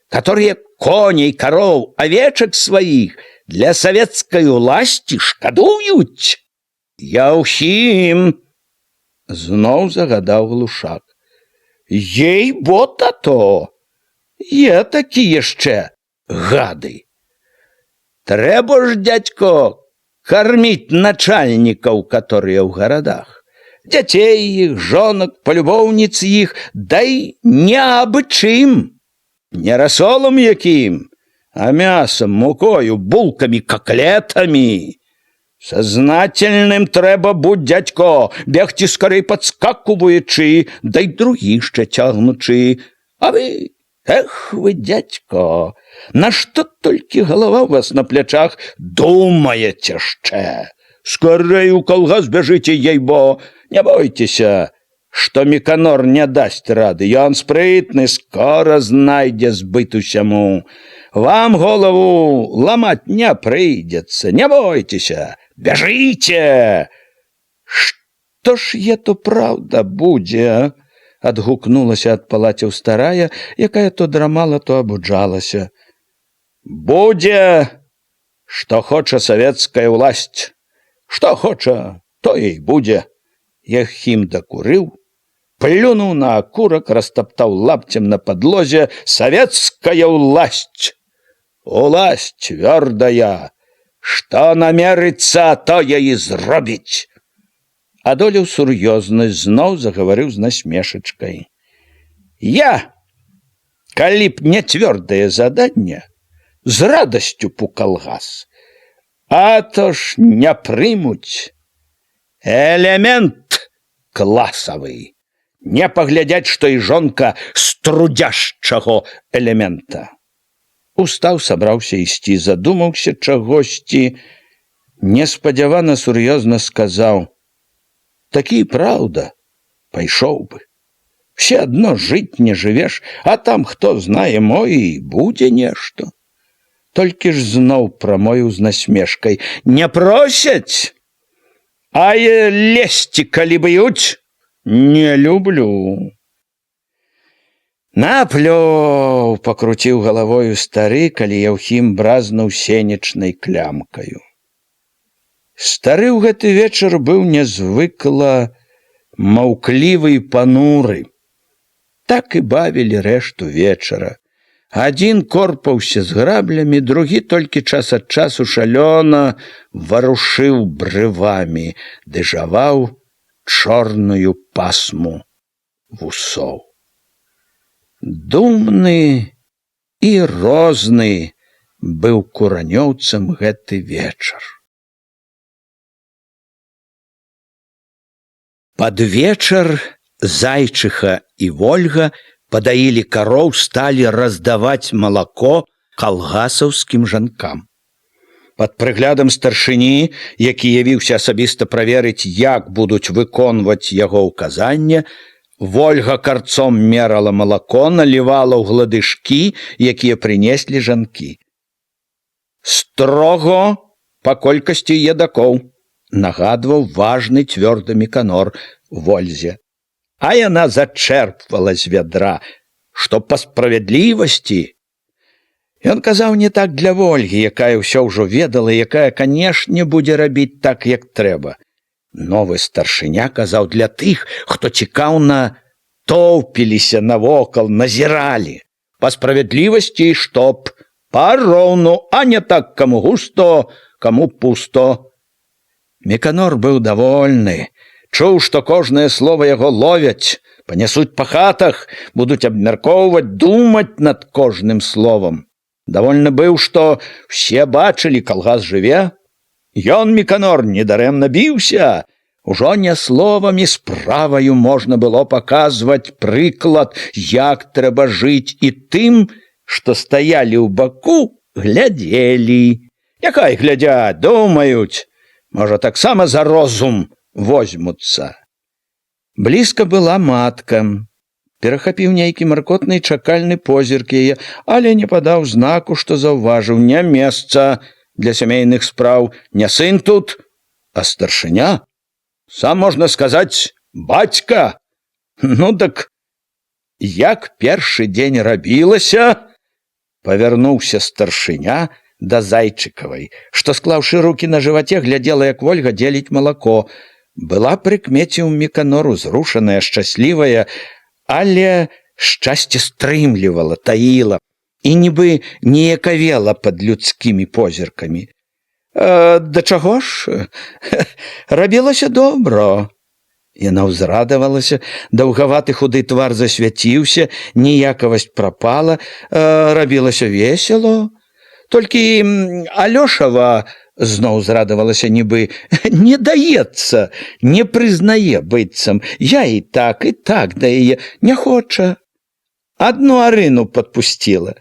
которые коней, коров, овечек своих для советской власти шкадуют. Яўхім, знов загадаў глушак. Ей-бо, тато, такі яшчэ гады. Трэба ж, дядько, кормить начальников, которые в городах, детей их, жонок, полюбовниц их, дай не абы чым, не рассолом яким, а мясом, мукою, булками, котлетами. Сознательным трэба будь, дядько, бегти скорей подскакиваючи, дай других ще тягнучи. А вы, эх вы, дядько, на что только голова у вас на плечах, думаете ще? Скорей у колгас бежите, ей-бо, не бойтеся, что Миконор не даст рады, ён спрытный, скоро знайде збыт усяму. Вам голову ломать не придется, не бойтеся, бежите. Что ж ето правда будзе? Адгукнулася ад палацяў старая, якая то драмала, то абуджалася. Будзе, што хоча савецкая ўласць. Што хоча, то і будзе. Яўхім дакурыў, плюнуў на акурак, растаптаў лапцем на падлозе. Советская ўласць. Уласць цвёрдая. Што намерыцца, тое і зробіць. Адолеў сур'ёзнасць, зноў загаварыў з насмешачкай. Я, калі б не цвёрдае заданне, з радасцю б у калгас. А то ж не прымуць. Элемент класавы. Не паглядзяць, што і жонка з трудзяшчаго элемента. Устаў, сабраўся ісці, задумаўся чагосьці, неспадзявана сур'ёзна сказаў: «Такі праўда, пайшоў бы. Все адно жыць не жывеш, а там, хто знае, мо і будзе нешта». Толькі ж зноў прамовіў з насмешкай: «Не просяць, а лезці, калі б'юць, не люблю». «Наплёў!» – пакруціў галавою стары, калі Яўхім бразнуў сенечнай клямкаю. Стары ў гэты вечар быў нязвыкла маўклівы і пануры. Так і бавілі рэшту вечара. Адзін корпаўся з граблямі, другі толькі час ад часу шалёна варушыў брывамі, ды жаваў чорную пасму вусоў. Думны і розны быў куранёўцам гэты вечар. Пад вечар Зайчыха і Вольга падаілі кароў, сталі раздаваць малако калгасаўскім жанкам. Пад прыглядам старшыні, які явіўся асабіста праверыць, як будуць выконваць яго ўказанне, Вольга карцом мерала малако, налівала ў гладышкі, якія прынеслі жанкі. «Строго па колькасці едакоў», нагадваў важны цвёрды Міканор Вользе. А яна зачэрпвала з вядра, што па справядлівасці. Ён казаў не так для Вольгі, якая ўсё ўжо ведала, якая, канешне, будзе рабіць так, як трэба. Новы старшыня казаў для тых, хто цікаўна тоўпіліся навокал, назіралі. Па справядлівасці, чтоб пароўну, а не так, каму густо, каму пусто. Міканор быў давольны. Чуў, што кожнае слова яго ловяць, панясуць па хатах, будуць абмяркоўваць, думаць над кожным словам. Давольны быў, што все бачылі, калгас жыве. Ён, Міканор, недарэмна біўся. Ужо не словамі, справаю можна было паказваць прыклад, як трэба жыць, і тым, што стаялі ў баку, глядзелі. Няхай глядзяць, думаюць, можа, таксама за розум возьмуцца. Блізка была матка. Перахапіў нейкі маркотны чакальны позірк яе, але не падаў знаку, што заўважыў: не месца для сямейных спраў, не сын тут, а старшыня. Сам, можна сказаць, бацька. Ну так, як першы дзень рабілася, павярнуўся старшыня да Зайчыкавай, што, склаўшы рукі на жываце, глядзела, як Вольга дзеліць малако. Была прыкмеціў Міканор узрушаная, шчаслівая, але шчасце стрымлівала, таіла і нібы неякавела пад людскімі позіркамі. Да чаго ж? Рабілася добра. Яна ўзрадавалася, даўгаваты худы твар засвяціўся, ніякавасць прапала, рабілася весела. Толькі Алёшава, зноў зрадавалася нібы, не даецца, не прызнае быццам. Я і так да яе не хоча. Адну Арыну падпусціла.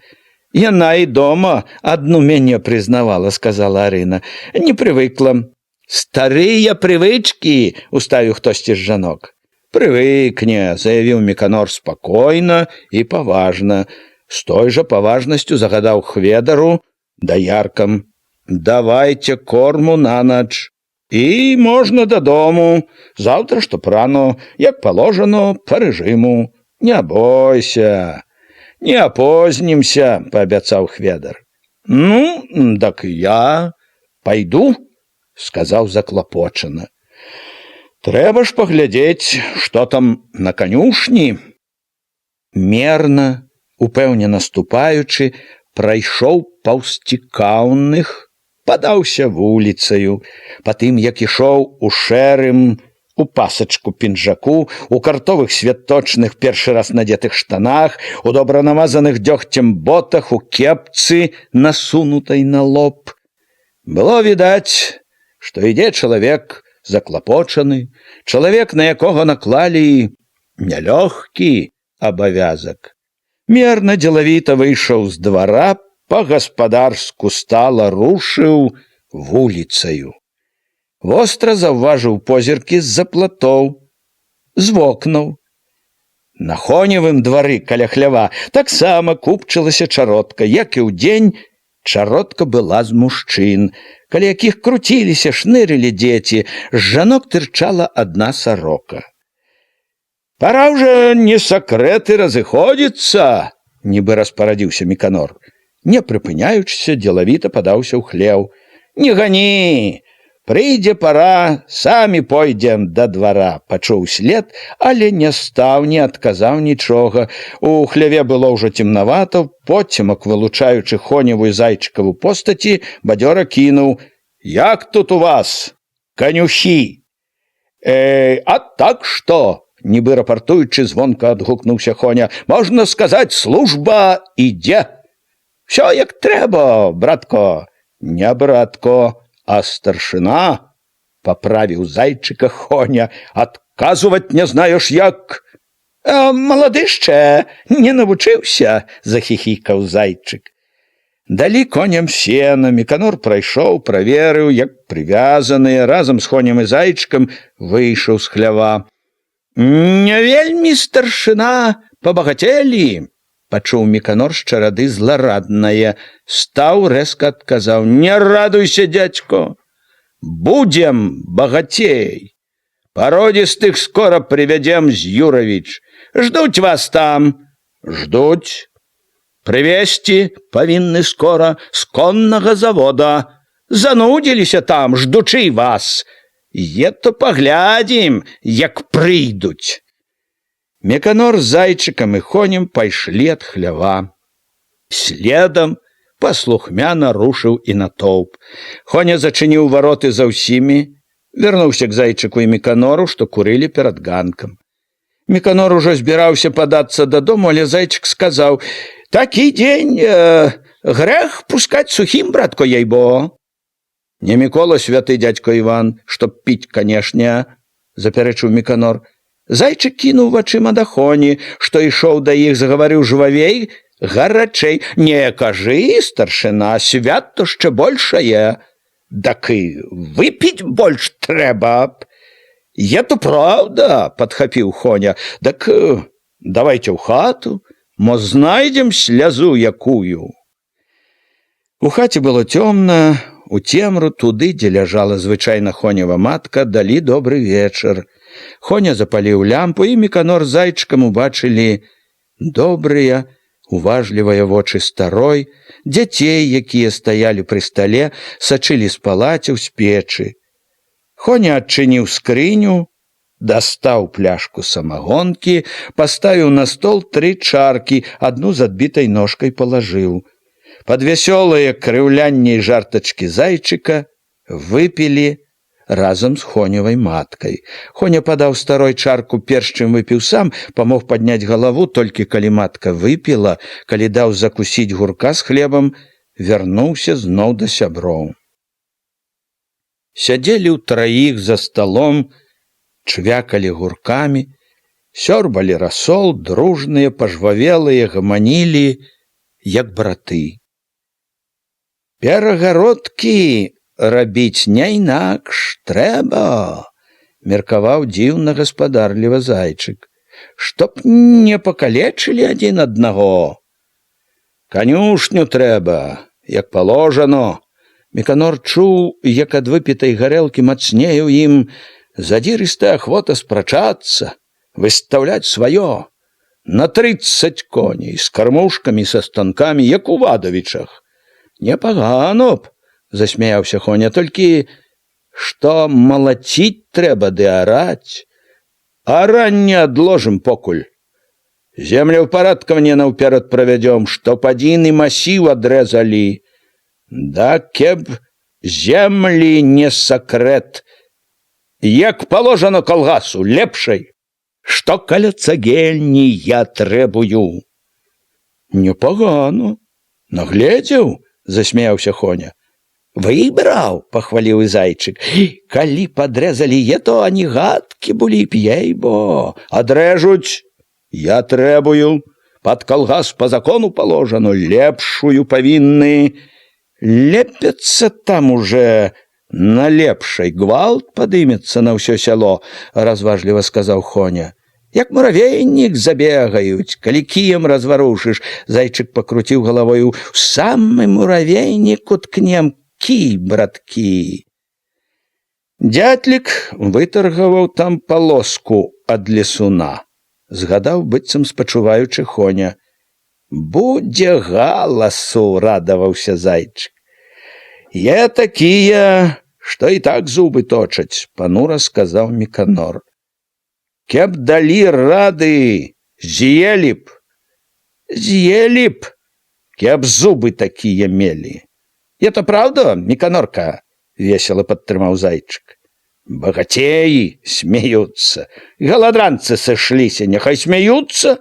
Яна і дома адну мяне прызнавала, сказала Арына. Не прывыкла. Старыя прывычкі, уставіў хтосьці з жанок. Прывыкне, заявіў Міканор спакойна і паважна. З той жа паважнасцю загадаў хведару даяркам: давайте корму на ноч. І можна дадому. Заўтра, што рано, як положено, па рэжыму. Не бойся. Не апознімся, паабяцаў хведар. Ну, так я пайду, сказаў заклапочана. Трэба ж паглядзець, што там на канюшні. Мерна, упэўнена ступаючы, прайшоў паўз цікаўных, падаўся вуліцаю, па тым, як ішоў у шэрым, у пасачку пінжаку, у картовых святочных першы раз надетых штанах, у добра намазаных дзёгцем ботах, у кепцы, насунутай на лоб. Было відаць, што ідзе чалавек заклапочаны, чалавек, на якога наклалі нялёгкі абавязак. Мерна дзелавіта выйшаў з двара, па-гаспадарску стала рушыў вуліцаю. Востра заўважыў позіркі з-за платоў, з вокнаў. На Хоневым двары каля хлява таксама купчылася чаротка, як і ўдзень чаротка была з мужчын, каля якіх круціліся, шнырылі дзеці, з жанок тырчала адна сарока. «Пора ўжо не сакрэты разыходзіцца», нібы распарадзіўся Міканор. Не прыпыняючыся, дзелавіта падаўся ў хлеў. «Не гані! Прыйдзе пара, самі пойдзем да двара», пачуў след, але не стаў, не адказаў нічога. У хляве было ўжо цемнавата, поцемак, вылучаючы Хоневу і Зайчыкаву постаці, бадзёра кінуў: «Як тут у вас, канюхі?» «А так што?» Нібы рапартуючы, звонка адгукнуўся Хоня. «Можна сказаць, служба ідзе. Всё як трэба, братко». «Не братко, а старшына», паправіў Зайчыка Хоня. «Адказваць не знаеш як?» «Малады яшчэ, не навучыўся», захіхікаў Зайчык. Далі коням сена. Міканор прайшоў, праверыў, як прывязаныя, разам з Хонем і Зайчыкам выйшаў з хлява. «Не вельмі, старшына, пабагацелі», пачуў Міканор з чарады злараднае. Стаў, рэзка адказаў: «Не радуйся, дзядзько, будзем багацей. Пародзістых скора прывядзем з Юравіч. Ждуць вас там». «Ждуць. Прывезці павінны скора з коннага завода. Занудзіліся там, ждучы вас. Ето паглядзім, як прыйдуць». Міканор з Зайчыкам і Хонем пайшлі ад хлява. Следам паслухмяна рушыў і натоўп. Хоня зачыніў вароты за ўсімі, вярнуўся к Зайчыку і Міканору, што курылі перад ганкам. Міканор ужо збіраўся падацца дадому, але Зайчык сказаў: «Такі дзень, грэх пускаць сухім, братко, ей-бо». «Не Мікола святы, дядько Іван, чтоб піць, канешне», запярэчыў Міканор. Зайчык кінуў вачыма да Хоні, што ішоў да іх, загаварыў жвавей, гарачэй: «Не кажы, старшына, свят то шчэ большае. Дак і выпіць больш трэба». «Это правда», падхапіў Хоня. «Дак давайте ў хату, мо знайдзем слязу якую». У хаце было цёмна. У цемру, туды, дзе ляжала звычайна Хонева матка, далі добры вечар. Хоня запаліў лямпу, і Міканор з Зайчыкам убачылі добрыя, уважлівыя вочы старой, дзяцей, якія стаялі пры стале, сачылі з палацяў, з печы. Хоня адчыніў скрыню, дастаў пляшку самагонкі, паставіў на стол 3 чаркі, адну з адбітай ножкай палажыў. Пад вясёлыя крыўлянне і жартачкі Зайчыка выпілі разам з Хоневай маткай. Хоня падаў старой чарку, перш чым выпіў сам, памог падняць галаву, толькі калі матка выпіла, калі даў закусіць гурка з хлебам, вярнуўся зноў да сяброў. Сядзелі ўтраіх за сталом, чвякалі гуркамі, сёрбалі расол, дружныя, пажвавелыя, гаманілі, як браты. «Перагародкі рабіць не інакш трэба», меркаваў дзіўна гаспадарліва Зайчык, «чтоб не пакалечылі адзін аднаго. Канюшню трэба, як паложано». Міканор чуў, як ад выпітай гарэлкі мацнее ў ім задзірыстая ахвота спрачацца, выстаўляць сваё. На 30 коней, з кармушкамі, са станкамі, як у Вадавічах. «Непагано б», засмяяўся Хоня, «толькі што малаціць трэба ды араць. Арань не адложым покуль. Землю ўпарадкаванне наўперад правядзём, чтоб адзін і масіў адрэзалі. Да кеб землі не сакрэт, як паложано калгасу, лепшай, што каля цагельні я трэбую». «Непагано, нагледзеў», засмяяўся Хоня. «Выбраў», пахваліў і Зайчык. «Калі падрэзалі, то ані гадкі былі б, ей-бо. Адрэжуць, я трэбую», Под калгас по закону положено, лепшую павінны. Лепяцца там уже на лепшай, гвалт падымецца на ўсё сяло, разважліва сказаў Хоня. Як муравейнік забегаюць, калі кіем разварушыш. Зайчык пакруціў галавою. У самы муравейнік уткнем, кій, браткі. Дятлік вытаргаваў там палоску ад лесуна. Згадаў, быццам спачуваючы Хоня. Будзе галасу, радаваўся зайчык. Е такія, што і так зубы точаць, панура сказаў Міканор. Кеб далі рады, з'елі б. З'елі б, кеб зубы такія мелі. Это правда, Міканорка? Весело падтрымаў зайчык. Багацеі смеются. Галадранцы сышліся, няхай смеются.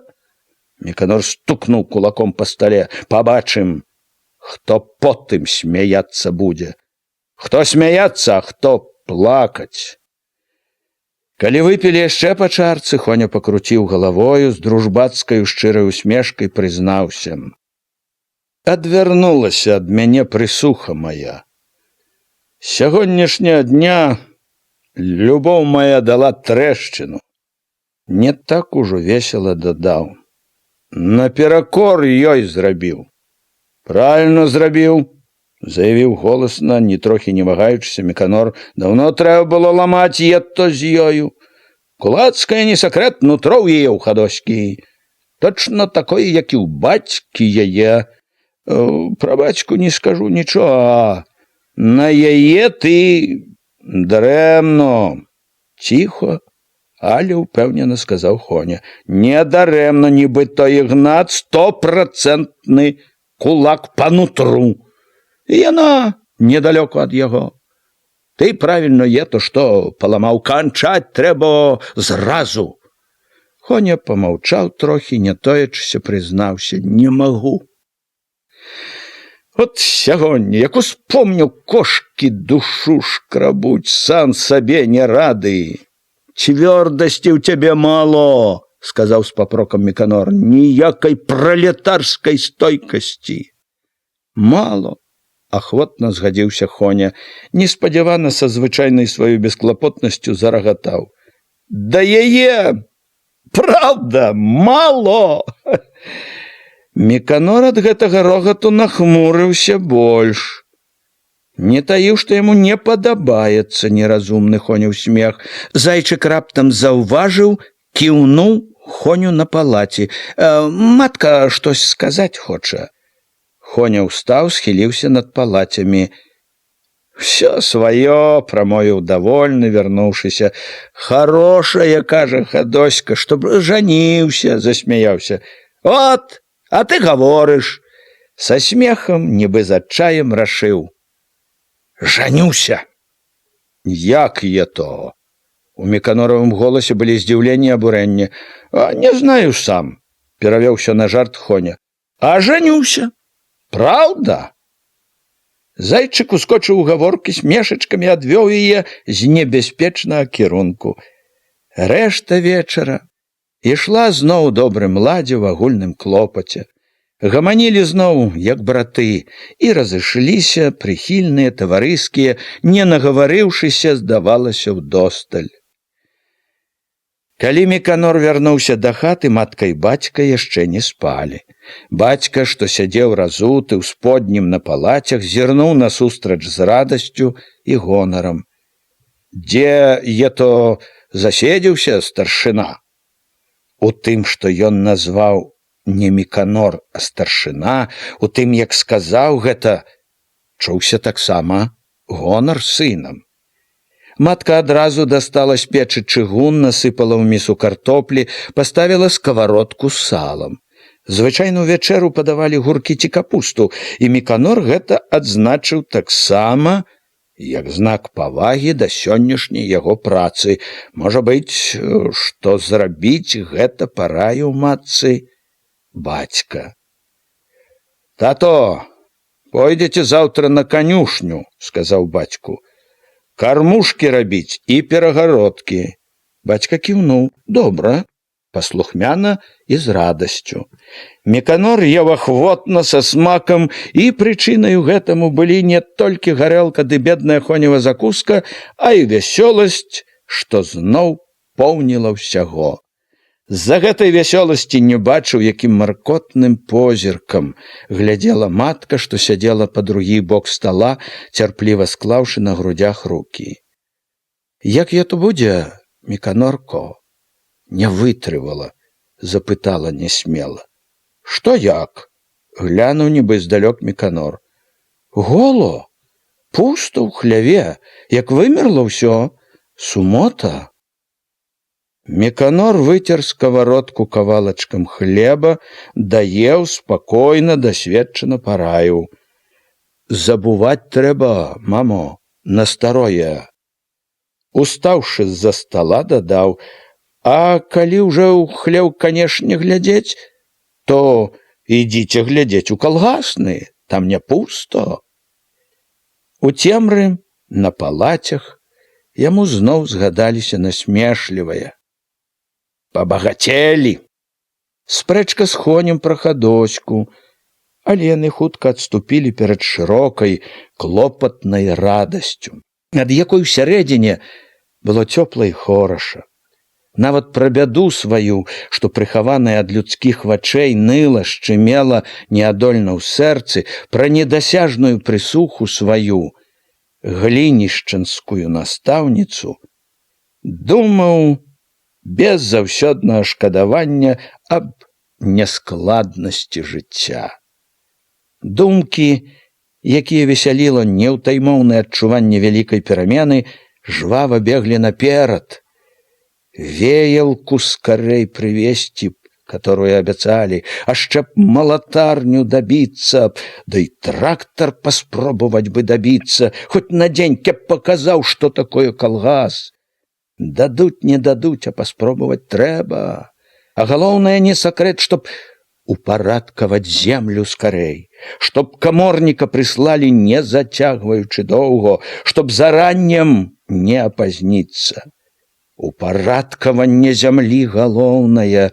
Міканор стукнуў кулаком па стале. Пабачым, хто потым смяяцца будзе. Хто смяяцца, а хто плакаць. Калі выпілі яшчэ па чарцы, Хоня пакруціў галавою, з дружбацкаю шчырай усмешкай прызнаўся. Адвярнулася ад мяне прысуха мая. Сягонняшняга дня любоў моя дала трэшчыну. Не так ужо весела дадаў. Наперакор ёй зрабіў. Правільна зрабіў, заявіў голасна, ні трохі не вагаючыся Міканор. Даўно трэба было ламаць етто з ёю. Кулацкае не сакрэт, нутро ў яе ў хадоські. Точно такое, як і ў бацькі яе. Пра бацьку не скажу нічога. На яе ты дарэмно. Ціха, але ўпэўнена сказаў Хоня. Не дарэмна, нібыта Ігнат 100% кулак па нутру. І яна недалёку ад яго. Ты правільно то, што паламаў, канчаць трэба зразу. Хоня памаўчаў трохі, не тоячыся, прызнаўся. Не магу. От сягоння, як успомніў, кошкі душу шкрабуць, сам сабе не рады. Цвёрдасці ў цябе мало, сказаў з папрокам Міканор. Ніякай пралетарскай стойкасці. Мало. Ахвотна згадзіўся Хоня. Неспадзявана са звычайнай сваёй бесклапотнасцю зарагатаў. Да яе, правда, мало. Міканор ад гэтага рогату нахмурыўся больш. Не таіў, што яму не падабаецца неразумны Хоняў смех. Зайчык раптам заўважыў, кіўнуў Хоню на палаці. Матка штось сказаць хоча. Хоня ўстаў, схіліўся над палацямі. «Всё сваё», — прамовіў давольны, вярнуўшыся. «Хорошая, кажа, хадоська, чтоб жаніўся», — засмяяўся. «От, а ты гаворыш». Са смехам, нібы з адчаем рашыў. «Жанюся». «Як е то?» У Міканоравым голасе былі здзіўленне і абурэнне. «Не знаю сам», — перавёўся на жарт Хоня. «А жанюся». «Правда?» Зайчык ускочыў у гаворкі, смешачкамі адвёў яе з небяспечнага кірунку. Рэшта вечара ішла зноў у добрым ладзе, в агульным клопаце. Гаманілі зноў, як браты, і разышліся, прыхільныя, таварыскія, не нагаварыўшыся, здавалася, ўдосталь. Калі Міканор вярнуўся да хаты, матка і бацька яшчэ не спалі. Бацька, што сядзеў разуты ў споднім на палацях, зірнуў насустрач з радасцю і гонарам. Дзе то заседзіўся старшына? У тым, што ён назваў не Міканор, а старшына, у тым, як сказаў гэта, чуўся таксама гонар сынам. Матка адразу дастала з печы чыгун, насыпала ў місу картоплі, паставіла скавародку з салам. Звычайную вячэру падавалі гуркі ці капусту, і Міканор гэта адзначыў таксама, як знак павагі да сённяшняй яго працы. Можа быць, што зрабіць гэта параіў матцы бацька. «Тато, пойдзеце заўтра на канюшню», — сказаў бацьку. «Кармушкі рабіць і перагародкі». Бацька кіўнуў. «Добра». паслухмяна і з радасцю. Меканор еў ахвотна, са смакам, і прычынаю гэтаму былі не толькі гарэлка ды бедная конева закуска, а і вясёласць, што зноў поўніла ўсяго. З-за гэтай вясёласці не бачыў, якім маркотным позіркам глядзела матка, што сядзела па другі бок стала, цярпліва склаўшы на грудях рукі. «Як я то будзе, Меканорко?» Не вытрывала, запытала нясмела. «Што як?» Глянуў нібы здалёк Меканор. «Голо, пуста ў хляве, як вымерла ўсё, сумота». Меканор выцер сковородку кавалачкам хлеба, даеў спакойна, дасведчана параіў. «Забуваць трэба, мамо, на старое». Устаўшы з-за стала, дадаў: «А калі ўжо ў хлеў, канешне, глядзець, то ідзіце глядзець у калгасны, там не пусто». У цемры, на палацях, яму зноў згадаліся насмешлівыя. Пабагацелі. Спрэчка з конем пра хадоську, але яны хутка адступілі перад шырокай, клопатнай радасцю, ад якой усярэдзіне было цёпла і хораша. Нават пра бяду сваю, што прыхаваная ад людскіх вачэй ныла, шчымела неадольна ў сэрцы, пра недасяжную прысуху сваю, глінішчанскую настаўніцу, думаў без заўсёднага шкадавання аб няскладнасці жыцця. Думкі, якія весяліла неўтаймоўнае адчуванне вялікай перамены, жвава беглі наперад. Веялку скорей привезти, которую обещали, а чтоб молотарню добиться, да и трактор поспробовать бы добиться, хоть на день кеп показал, что такое колгас. Дадуть, не дадуть, а поспробовать трэба. А галоўнае не сакрэт, чтоб упарадкаваць землю скорей, чтоб каморніка прислали, не зацягваючы доўго, чтоб зараннем не опозніцца. Упарадкаванне зямлі галоўнае,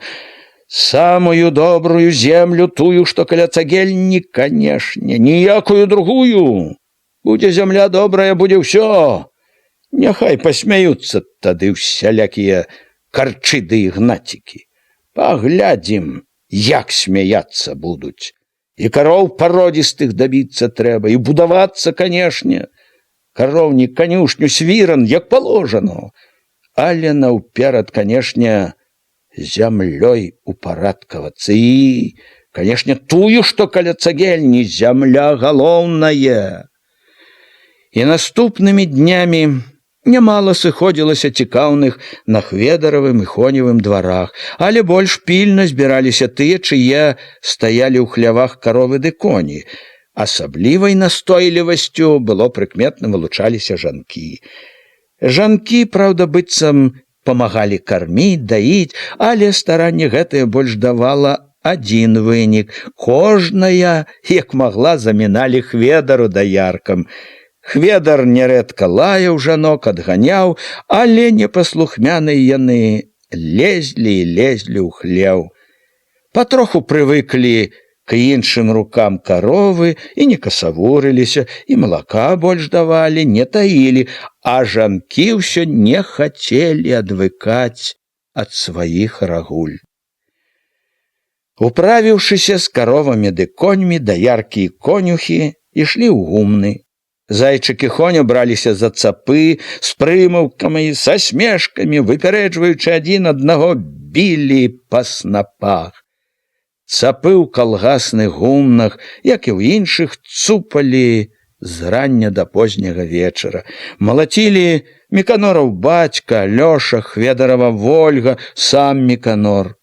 самую добрую землю, тую, што каля цагельні, канешне, ніякую другую. Будзе зямля добрая, будзе ўсё. Няхай пасмяюцца тады усялякія карчы ды ігнацікі. Паглядзім, як смяяцца будуць. І кароў пародзістых дабіцца трэба, і будавацца, канешне. Кароўнік, канюшню, свіран, як положано. Але наўперад, канешне, зямлёй упарадкавацца. І, канешне, тую, што каля цагельні, зямля галоўнае. І наступнымі днямі нямала сыходзілася цікаўных на Хведаравым і Хоневым дварах, але больш пільна збіраліся тыя, чые стаялі ў хлявах каровы ды коні. Асаблівай настойлівасцю было прыкметна вылучаліся жанкі. Жанкі, праўда, быццам памагалі карміць, даіць, але старанне гэтае больш давала адзін вынік. Кожная, як магла, заміналі Хведару даяркам. Хведар нярэдка лаяў жанок, адганяў, але непаслухмяныя яны лезлі і лезлі ў хлеў. Патроху прывыклі к іншым рукам каровы і не касавурыліся, і малака больш давалі, не таілі, а жанкі ўсё не хацелі адвыкаць ад сваіх рагуль. Управіўшыся з каровамі ды коньмі, даяркі і конюхі ішлі ў гумны. Зайчык і Хоня браліся за цапы, з прымаўкамі, са смешкамі, выпярэджваючы адзін аднаго, білі па снапах. Цапы ў калгасных гумнах, як і ў іншых, цупалі з рання да позняга вечара. Малацілі Меканораў бацька, Лёша, Хведарава Вольга, сам Меканор.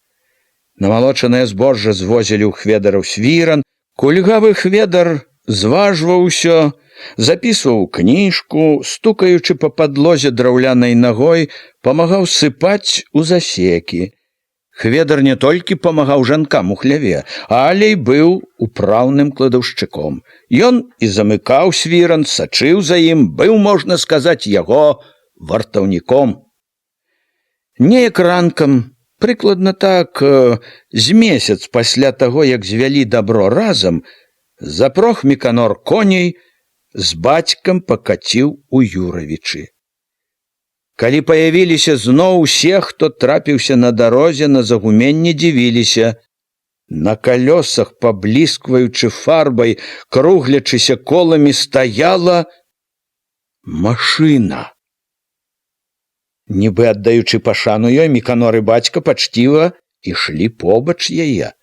Намалочанае збожжа звозілі ў Хведараў свіран, кульгавы Хведар зважваў усё, запісваў кніжку, стукаючы па падлозе драўлянай нагой, памагаў сыпаць у засекі. Хведар не толькі памагаў жанкам у хляве, але і быў упраўным кладаўшчыком. Ён і замыкаў свіран, сачыў за ім, быў, можна сказаць, яго вартаўніком. Неяк ранкам, Прыкладна так з месяц пасля таго, як звялі дабро разам, запрог Міканор коней, з бацькам пакаціў у Юравічы. Калі паявіліся зноў усе, хто трапіўся на дарозе, на загуменне дзівіліся. На калёсах, пабліскваючы фарбай, круглячыся коламі, стаяла машына. Нібы аддаючы пашану ёй, Міканор і бацька пачціва ішлі побач яе.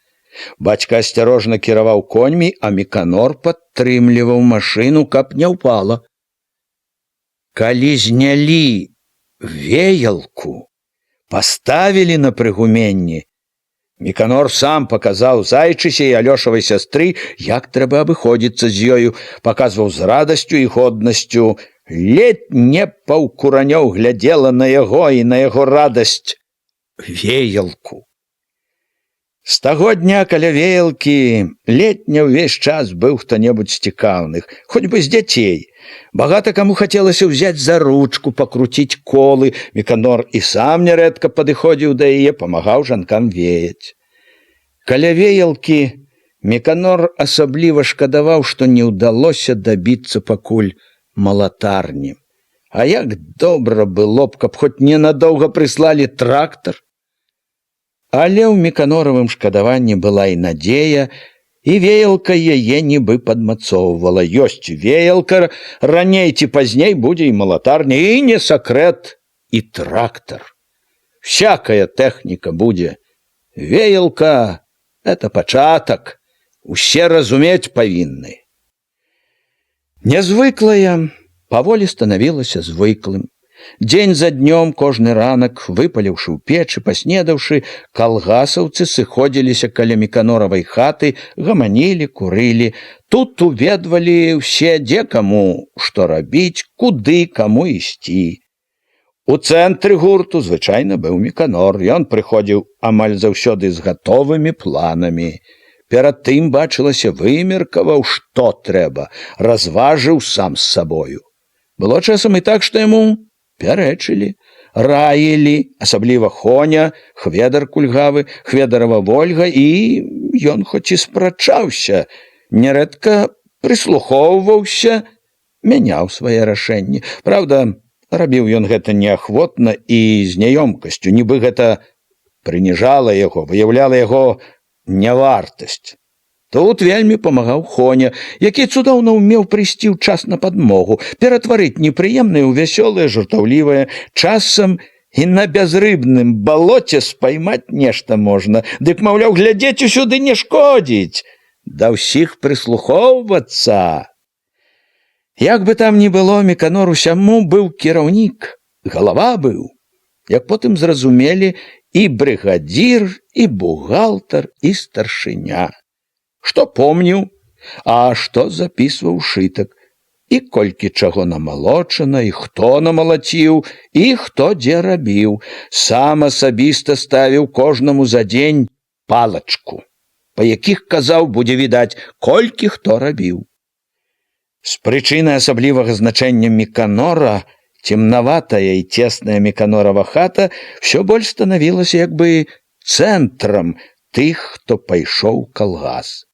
Бацька асцярожна кіраваў коньмі, а Міканор падтрымліваў машыну, каб не ўпала. Калі знялі веялку, паставілі на прыгуменні, Міканор сам паказаў зайчысе і Алёшавай сястры, як трэба абыходзіцца з ёю, паказваў з радасцю і годнасцю. Ледь не паўкуранёў глядзела на яго і на яго радасць веялку. З таго дня каля веялкі летня ўвесь час быў хто-небудзь з цікаўных, хоць бы з дзяцей. Багата каму хацелася ўзяць за ручку, пакруціць колы. Міканор і сам нярэдка падыходзіў да яе, памагаў жанкам веяць. Каля веялкі Міканор асабліва шкадаваў, што не ўдалося дабіцца пакуль малатарні. А як добра было б, каб хоць ненадоўга прыслалі трактар. Але ў Міканоравым шкадаванні была і надзея, і веялка яе нібы падмацоўвала. Ёсць веялка, раней ці пазней будзе і малатарня, і не сакрэт, і трактар. Всякая тэхніка будзе. Веялка – это пачатак, усе разумець павінны. Нязвыклая паволі станавілася звыклым. Дзень за днём, кожны ранак, выпаліўшы ў печы, паснедаўшы, калгасаўцы сыходзіліся каля Міканоравай хаты, гаманілі, курылі. Тут уведвалі ўсе, дзе каму што рабіць, куды каму ісці. У цэнтры гурту звычайна быў Міканор. Ён прыходзіў амаль заўсёды з гатовымі планамі. Перад тым, бачылася, вымеркаваў, што трэба, разважыў сам з сабою. Было часам і так, што яму пярэчылі, раілі, асабліва Хоня, Хведар кульгавы, Хведарава Вольга, і ён хоць і спрачаўся, нярэдка прыслухоўваўся, мяняў свае рашэнні. Праўда, рабіў ён гэта неахвотна і з няёмкасцю, нібы гэта прыніжала яго, выяўляла яго нявартасць. Тут вельмі памагаў Хоня, які цудоўна ўмеў прыйсці ў час на падмогу, ператварыць непрыемнае ў вясёлае, жартаўлівае. Часам і на бязрыбным балоце спаймаць нешта можна, дык, маўляў, глядзець усюды не шкодзіць, да ўсіх прыслухоўвацца. Як бы там ні было, Міканор усяму быў кіраўнік, галава быў. Як потым зразумелі, і брыгадзір, і бухгалтар, і старшыня. Што помніў, а што запісваў шытак, і колькі чаго намалочана, і хто намалаціў, і хто дзе рабіў. Сам асабіста ставіў кожнаму за дзень палачку, па якіх, казаў, будзе відаць, колькі хто рабіў. З прычыны асаблівага значэння Міканора цемнаватая і цесная Міканорава хата ўсё больш станавілася як бы цэнтрам тых, хто пайшоў калгас.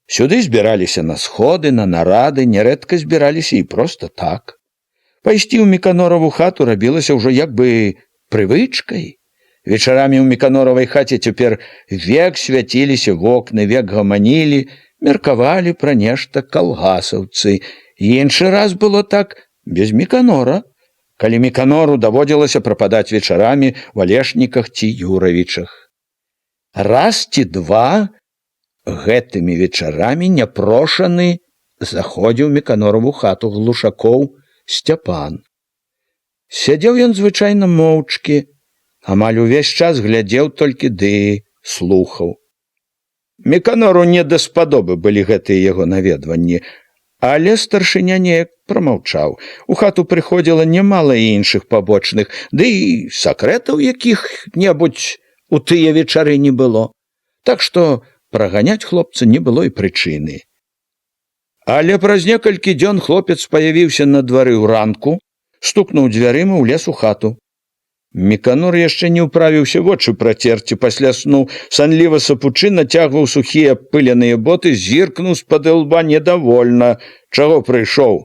Сюды збіраліся на сходы, на нарады, нярэдка збіраліся і проста так. Пайсці ў Міканораву хату рабілася ўжо як бы прывычкай. Вечарамі ў Міканоравай хаце цяпер век свяціліся вокны, век гаманілі, меркавалі пра нешта калгасаўцы. Іншы раз было так без Міканора, калі Міканору даводзілася прападаць вечарамі ў Алешніках ці Юравічах. Раз ці два гэтымі вечарамі няпрошаны заходзіў Міканораву хату Глушакоў Сцяпан. Сядзеў ён звычайна моўчкі, амаль увесь час глядзеў толькі ды слухаў. Міканору не даспадобы былі гэтыя яго наведванні, але старшыня неяк прамаўчаў. У хату прыходзіла нямала іншых пабочных, ды і сакрэтаў якіх-небудзь у тыя вечары не было. Так што праганяць хлопца не было і прычыны. Але праз некалькі дзён хлопец паявіўся на двары ўранку, стукнуў дзвярыма, улез у хату. Міканор яшчэ не ўправіўся вочы працерці пасля сну, санліва сапучы нацягваў сухія пыленыя боты, зіркнуў з-пад лба недавольна. Чаго прыйшоў?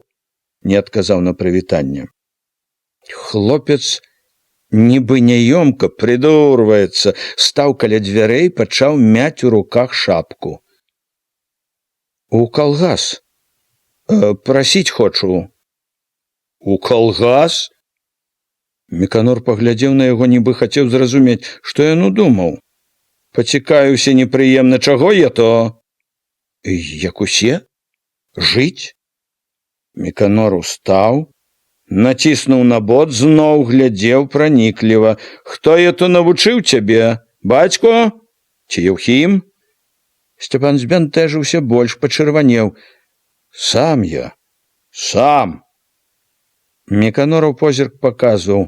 Не адказаў на прывітанне. Хлопец нібы няёмка прыдурваецца, стаў каля дзвярэй, пачаў мяць у руках шапку. У калгас. Прасіць хочу. У калгас? Міканор паглядзеў на яго, нібы хацеў зразумець, што ён удумаў. Пацікаюся непрыемна, чаго я то? Як усе? Жыць? Міканор устаў, націснуў на бот, зноў глядзеў пранікліва. Хто я то навучыў цябе? Бацько? Ці Еўхім? Сцяпан збянтэжыўся больш, пачырванеў. Сам я. Сам. Міканораў позірк паказваў.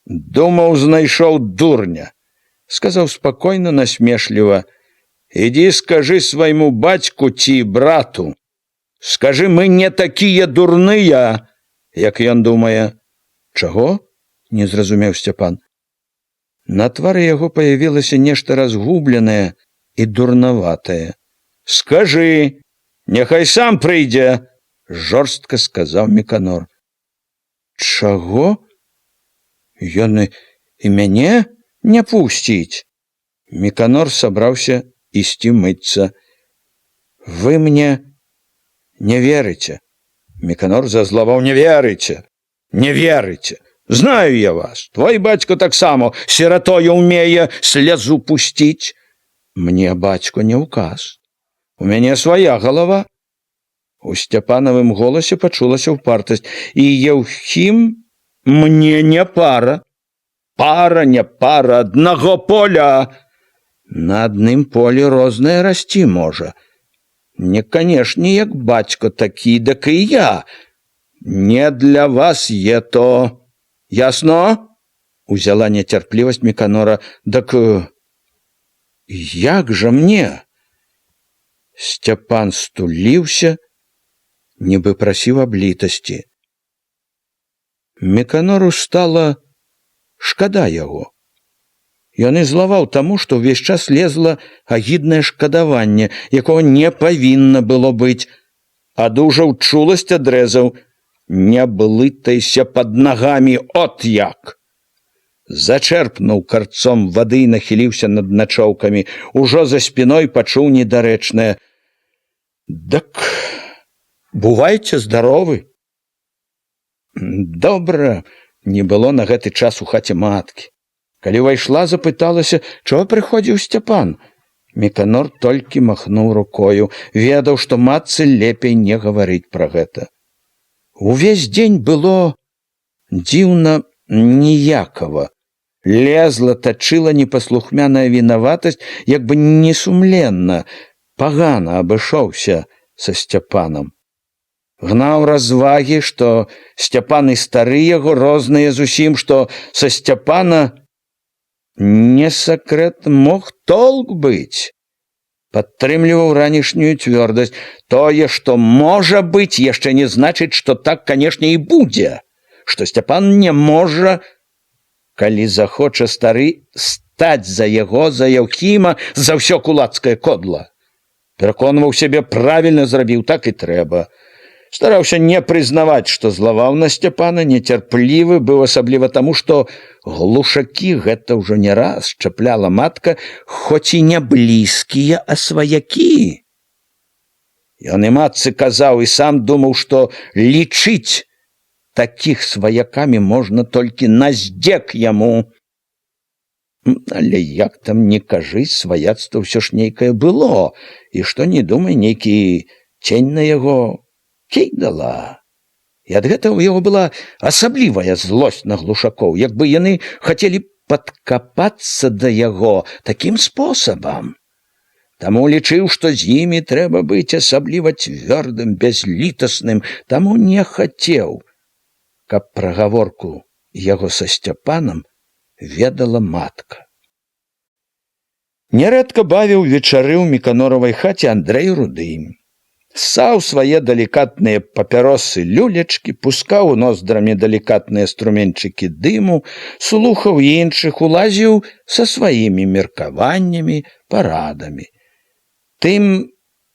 Думаў, знайшоў дурня. Сказаў спакойна, насмешліва. Ідзі скажы свайму бацьку ці брату. Скажы, мы не такія дурныя, як ён думае. Чаго? Не зразумеў Сцяпан. На твары яго паявілася нешта разгубленае і дурнаватае. Скажы, няхай сам прыйдзе, жорстка сказаў Міканор. Чаго? Ён і мяне не пусціць. Міканор сабраўся ісці мыцца. Вы мне не верыце. Міканор зазлаваў. Не верыце. Не верыце. Знаю я вас. Твой бацько таксама сіратою ўмее слязу пусціць. Мне бацько не ўказ. У мяне свая галава. У Сцяпанавым голасе пачулася ўпартасць. І Еўхім мне не пара. Пара, не пара, аднаго поля. На адным полі рознае расці можа. Не, канешне, як бацько такі, дак і я. Не для вас е то. Ясно? Узяла нецярплівасць Міканора. Дак як жа мне? Сцяпан стуліўся, нібы прасіў аб літасці. Міканору стала шкада яго. Ён і злаваў таму, што ўвесь час лезла агіднае шкадаванне, якога не павінна было быць. Адужаў чуласць, адрэзаў. Не блытайся пад нагамі, от як! Зачэрпнуў карцом вады і нахіліўся над начоўкамі. Ужо за спіной пачуў недарэчнае. Дак бувайце здаровы. Добра не было на гэты час у хаце маткі. Калі ўвайшла, запыталася, чаго прыходзіў Сцяпан. Міканор толькі махнуў рукою, ведаў, што матцы лепей не гаварыць пра гэта. Увесь дзень было дзіўна ніякава. Лезла, тачыла непаслухмяная вінаватасць, як бы несумленна, пагана абышоўся са Сцяпанам. Гнаў развагі, што Сцяпан і стары яго розныя зусім, што са Сцяпана не сакрэт мог толк быць. Падтрымліваў ранішнюю цвёрдасць. Тое, што можа быць, яшчэ не значыць, што так, канешне, і будзе. Што Сцяпан не можа, калі захоча стары, стаць за яго, за Еўхіма, за ўсё кулацкае кодла. Пераконваў сябе, правільна зрабіў, так і трэба. Стараўся не прызнаваць, што злаваў на Сцяпана, нецярплівы быў асабліва таму, што глушакі гэта ўжо не раз чапляла матка, хоць і не блізкія, а сваякі. Ён і матцы казаў, і сам думаў, што лічыць такіх сваякамі можна толькі на здзек яму. Але як там не кажы, сваяцтва ўсё ж нейкае было, і што не думай, нейкі цень на яго кідала. І ад гэтага ў яго была асаблівая злосць на глушакоў, як бы яны хацелі падкапацца да яго такім спосабам. Таму лічыў, што з імі трэба быць асабліва цвёрдым, бязлітасным, таму не хацеў, каб пра гаворку яго са Сцяпанам ведала матка. Нярэдка бавіў вечары ў Міканоравай хаце Андрэй Руды. ссаў свае далікатныя папяросы люлечкі, пускаў у ноздрамі далікатныя струменчыкі дыму, слухаў іншых, улазіў са сваімі меркаваннямі, парадамі. Тым,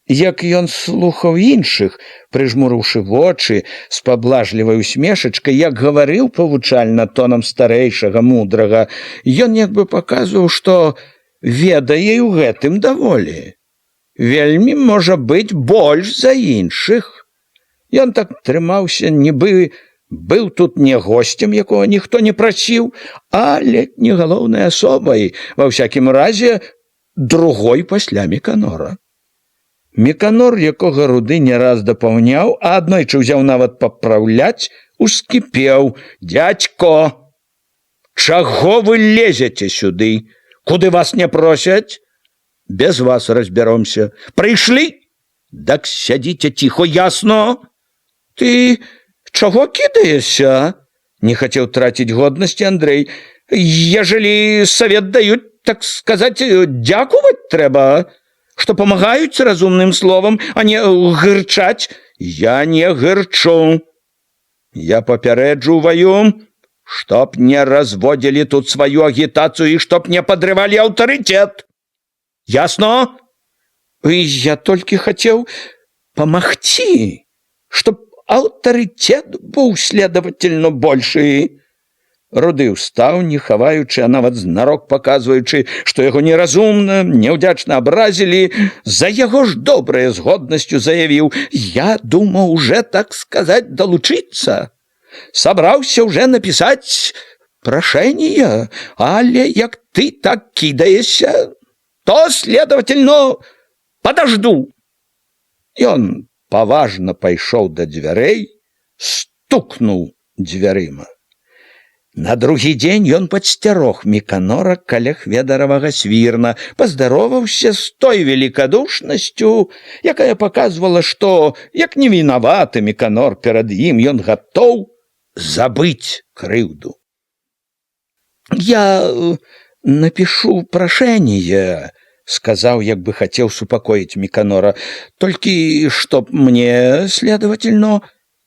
як ён слухаў іншых, прыжмурыўшы вочы з паблажлівай усмешачкай, як гаварыў павучальна тонам старэйшага мудрага, ён як бы паказваў, што ведае ў гэтым даволі. Вельмі можа быць больш за іншых. Ён так трымаўся, нібы быў тут не госцем, якога ніхто не прасіў, а ледь не галоўнай асобай, ва ўсякім разе другой пасля Міканора. Міканор, якога Руды не раз дапаўняў, а аднойчы ўзяў нават папраўляць, ускіпеў: «Дядько, чаго вы лезеце сюды? Куды вас не просяць? Без вас разбяромся. Прыйшлі? Дак сядзіце ціхо, ясно? Ты чаго кідаешся?» Не хацеў траціць годнасці Андрэй. «Ежели совет даюць, так сказаць, дзякуваць трэба, што памагаюць разумным словам, а не гырчаць». «Я не гырчу. Я папярэджваю, чтоб не разводзілі тут сваю агітацыю і чтоб не падрывалі аўтарытэт. Ясно? Я толькі хацеў памагчы, чтоб аўтарытэт быў следовательно большы». Руды ўстаў, не хаваючы, а нават знарок паказваючы, што яго неразумна, няўдзячна абразілі, за яго ж добрай згоднасцю заявіў: «Я думаў уже, так сказаць, далучыцца. Сабраўся уже напісаць прашэнне, але як ты так кідаешся, то, следовательно, подожду». Ён паважна пайшоў да дзвярэй, стукнуў дзвярыма. На другі дзень ён падсцярог Міканора каля хведаравага свірна, паздароваўся з той велікадушнасцю, якая паказвала, што, як не вінаваты Міканор перад ім, ён гатоў забыць крыўду. «Я напишу прашэнне», — сказаў, як бы хацеў супакоіць Міканора, «толькі чтоб мне, следовательно,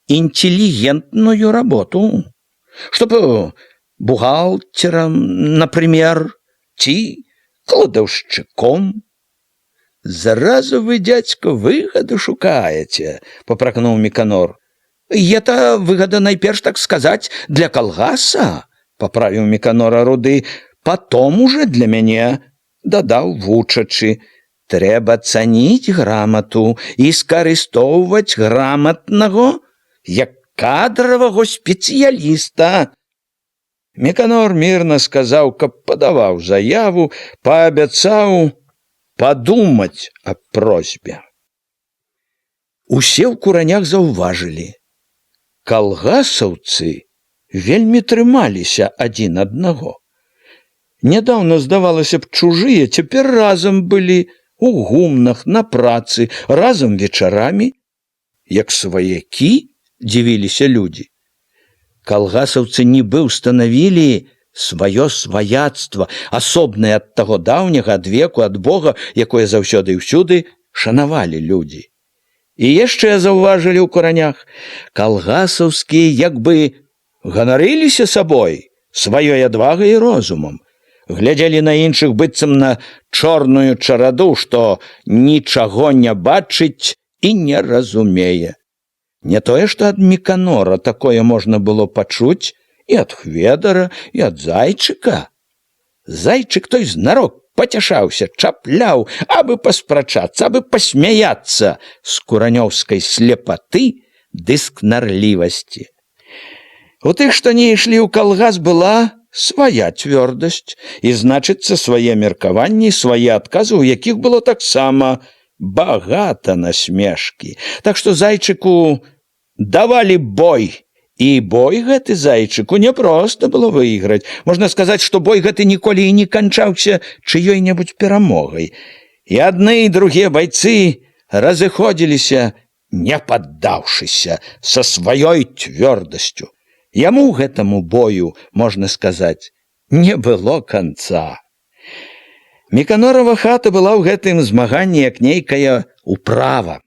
интеллигентную работу. Чтоб бухгалтером, например, ці кладаўшчыком». «Заразу вы, дядька, выгоду шукаете», — попракнуў Міканор. «Это выгода, найперш, так сказать, для калгаса», — поправіў Міканора Руды. «Потом уже для мяне», — дадаў вучачы. «Трэба цаніць грамату і скарыстоўваць граматнага як кадравага спецыяліста». Міканор мірна сказаў, каб падаваў заяву, паабяцаў падумаць аб просьбе. Усе ў куранях заўважылі: калгасаўцы вельмі трымаліся адзін аднаго. Нядаўна, здавалася б, чужыя, цяпер разам былі у гумнах, на працы, разам вечарамі. Як сваякі, дзівіліся людзі. Калгасаўцы нібы ўстанавілі сваё сваяцтва, асобнае ад таго даўняга, ад веку, ад Бога, якое заўсёды і ўсюды шанавалі людзі. І яшчэ заўважылі ў куранях: калгасаўскія як бы ганарыліся сабой, сваёй адвагай і розумам, глядзелі на іншых быццам на чорную чараду, што нічаго не бачыць і не разумее. Не тое, што ад Міканора такое можна было пачуць і ад Хведара, і ад Зайчыка. Зайчык той знарок пацяшаўся, чапляў, абы паспрачацца, абы пасмяяцца з куранёўскай слепаты ды скнарлівасці. У тых, што не ішлі ў калгас, была свая цвёрдасць, і, значыцца, свае меркаванні, свае адказы, у якіх было таксама багата насмешкі. Так што Зайчыку давалі бой, і бой гэты Зайчыку няпроста было выйграць. Можна сказаць, што бой гэты ніколі і не канчаўся чыёй-небудзь перамогай. І адны і другія байцы разыходзіліся, не паддаўшыся, са сваёй цвёрдасцю. Яму гэтаму бою, можна сказаць, не было канца. Міканорава хата была ў гэтым змаганні як нейкая управа.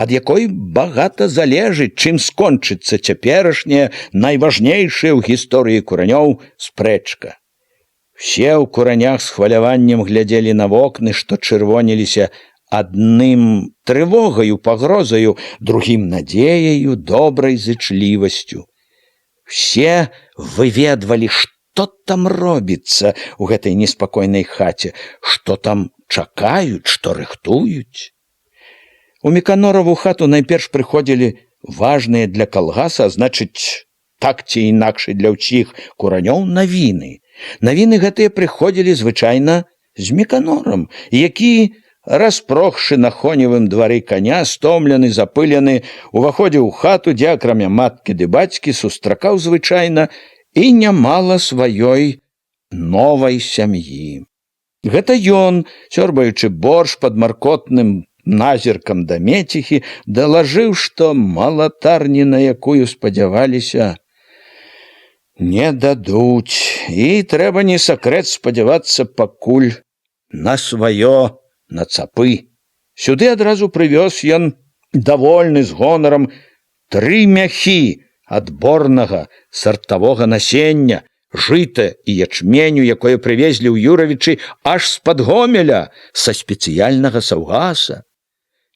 ад якой багата залежыць, чым скончыцца цяперашняя найважнейшая ў гісторыі куранёў спрэчка. Все ў куранях з хваляваннем глядзелі на вокны, што чырвоніліся адным трывогаю, пагрозаю, другім надзеяю, добрай зычлівасцю. Все выведвалі, што там робіцца ў гэтай неспакойнай хаце, што там чакаюць, што рыхтуюць. У Міканораву хату найперш прыходзілі важныя для калгаса, а значыць, так ці інакш для ўсіх куранёў навіны. Навіны гэтыя прыходзілі звычайна з Міканорам, які, распрохшы на хоневым двары коня, стомлены, запылены, уваходзіў у хату, дзе акрамя маткі ды бацькі сустракаў звычайна і нямала сваёй новай сям'і. Гэта ён, сёрбаючы борщ пад маркотным назіркам да меціхі, далажыў, што малатарні, на якую спадзяваліся, не дадуць, і трэба не сакрэт спадзявацца пакуль на сваё, на цапы. Сюды адразу прывёз ён, давольны з гонарам, 3 мяхі адборнага сартавога насення, жыта і ячменю, якое прывезлі ў Юравічы аж з-пад Гомеля, са спецыяльнага саўгаса.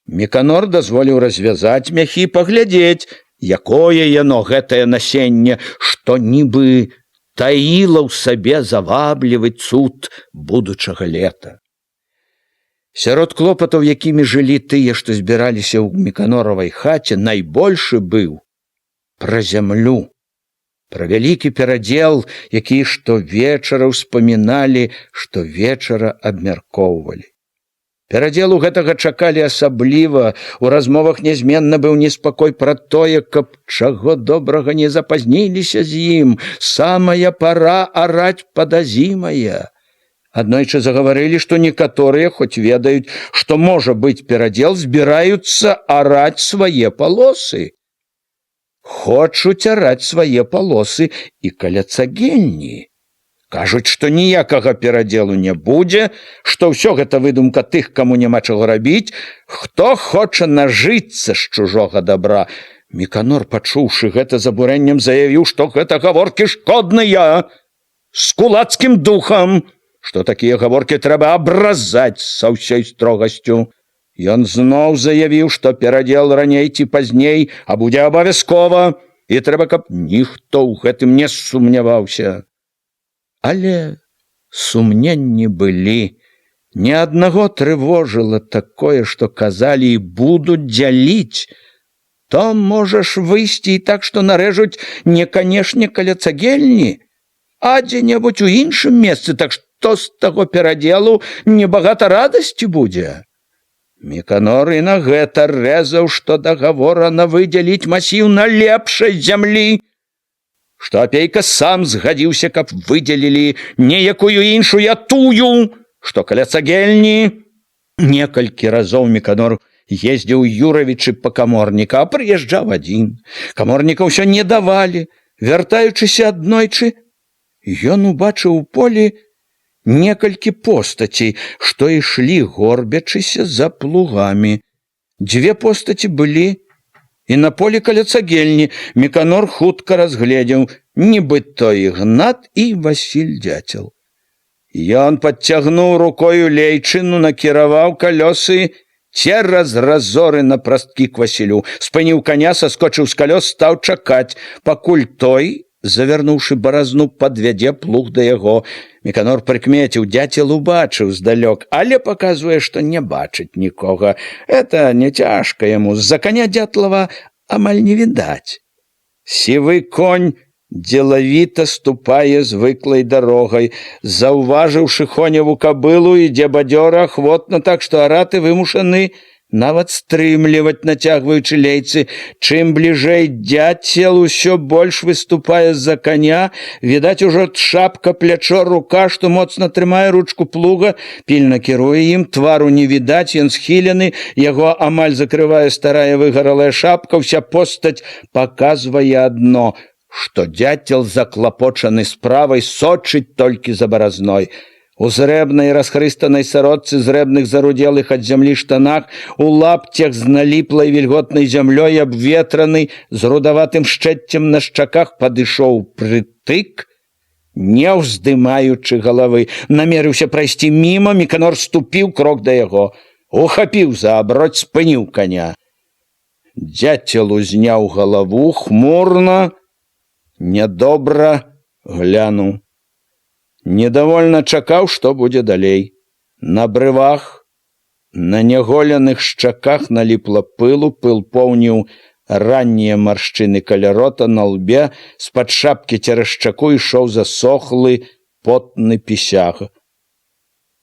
Міканор дазволіў развязаць мяхі, паглядзець, якое яно, гэтае насенне, што нібы таіла ў сабе заваблівы цуд будучага лета. Сярод клопатаў, якімі жылі тыя, што збіраліся ў Міканоравай хаце, найбольшы быў пра зямлю, пра вялікі перадзел, які штовечара ўспаміналі, штовечара абмяркоўвалі. Перадзелу гэтага чакалі асабліва, у размовах нязменна быў неспакой пра тое, каб чаго добрага не запазніліся з ім, самая пара араць падазімая. Аднойчы загаварылі, што некаторыя, хоць ведаюць, што можа быць перадзел, збіраюцца араць свае палосы. Хочуць араць свае палосы і каля цагельні. Кажуць, што ніякага перадзелу не будзе, што ўсё гэта выдумка тых, каму няма чаго рабіць, хто хоча нажыцца з чужога добра. Міканор, пачуўшы гэта з абурэннем, заявіў, што гэта гаворкі шкодныя, з кулацкім духам, што такія гаворкі трэба абразаць са ўсёй строгасцю. Ён зноў заявіў, што перадзел раней ці пазней, а будзе абавязкова, і трэба, каб ніхто ў гэтым не сумняваўся. Але сумненні былі. Ні аднаго трывожыла такое, што казалі і будуць дзяліць. То можаш выйсці і так, што нарэжуць не, канешне, каля цагельні, а дзе-небудзь у іншым месцы, так што з таго перадзелу небагата радасці будзе. Міканор і на гэта рэзаў, што дагаворана выдзяліць масіў на лепшай зямлі, што апейка сам згадзіўся, каб выдзелілі не якую іншую, а тую, што каля цагельні. Некалькі разоў Міканор ездзіў Юравічы па каморніка, а прыязджаў адзін. Каморніка ўсё не давалі. Вяртаючыся аднойчы, ён убачыў у полі некалькі постацей, што ішлі, горбячыся за плугамі. 2 постаці былі і на полі каля цагельні. Міканор хутка разгледзеў, нібы то Ігнат і Васіль Дяцел. Ён падцягнуў рукою лейчыну, накіраваў калёсы цераз разоры на прасткі к Васілю, спыніў каня, саскочыў з калёс, стаў чакаць, пакуль той, завярнуўшы баразну, падвядзе плуг да яго. Міканор прыкмеціў, Дяцел убачыў здалёк, але паказвае, што не бачыць нікога. Это не цяжка яму, з-за каня Дятлава амаль не відаць. Сівы конь дзелавіта ступае звыклай дарогай. Заўважыўшы хоневу кабылу, ідзе бадзёра, ахвотна, так што араты вымушаны нават стрымліваць, нацягваючы лейцы. Чым бліжэй Дяцел усё больш выступае з-за коня, відаць ужо шапка, плячо, рука, што моцна трымае ручку плуга, пільна кіруе ім, твару не відаць, ён схілены, яго амаль закрывае старая выгаралая шапка, ўся постаць паказвае адно, што Дяцел заклапочаны справай, сочыць толькі за баразной. У зрэбнай расхрыстанай сародцы, зрэбных зарудзелых ад зямлі штанах, у лапцях з наліплай вільготнай зямлёй, абветраны, з рудаватым шчэццем на шчаках, падышоў прытык, не ўздымаючы галавы. Намерыўся прайсці міма, Міканор ступіў крок да яго, ухапіў за аброць, спыніў коня. Дзяцел узняў галаву, хмурна, нядобра глянуў. Недовольна чакаў, што будзе далей. На брывах, на няголеных шчаках наліпла пылу, пыл поўніў раннія маршчыны каля рота, на лбе, з-пад шапкі цераз шчаку ішоў засохлы потны пісяг.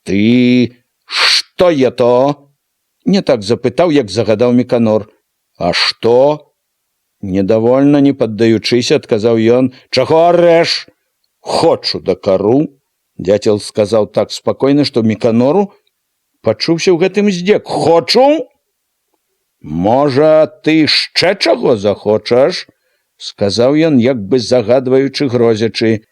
«Ты што я то?» Не так запытаў, як загадаў Міканор. «А што?» Недовольна, не паддаючыся, адказаў ён. «Чаго арэш?» «Хочу дакару», дзяцел сказаў так спакойна, што Міканору пачуўся ў гэтым здзек. «Хочу? Можа, ты яшчэ чаго захочаш?» сказаў ён, як бы загадваючы, грозячы.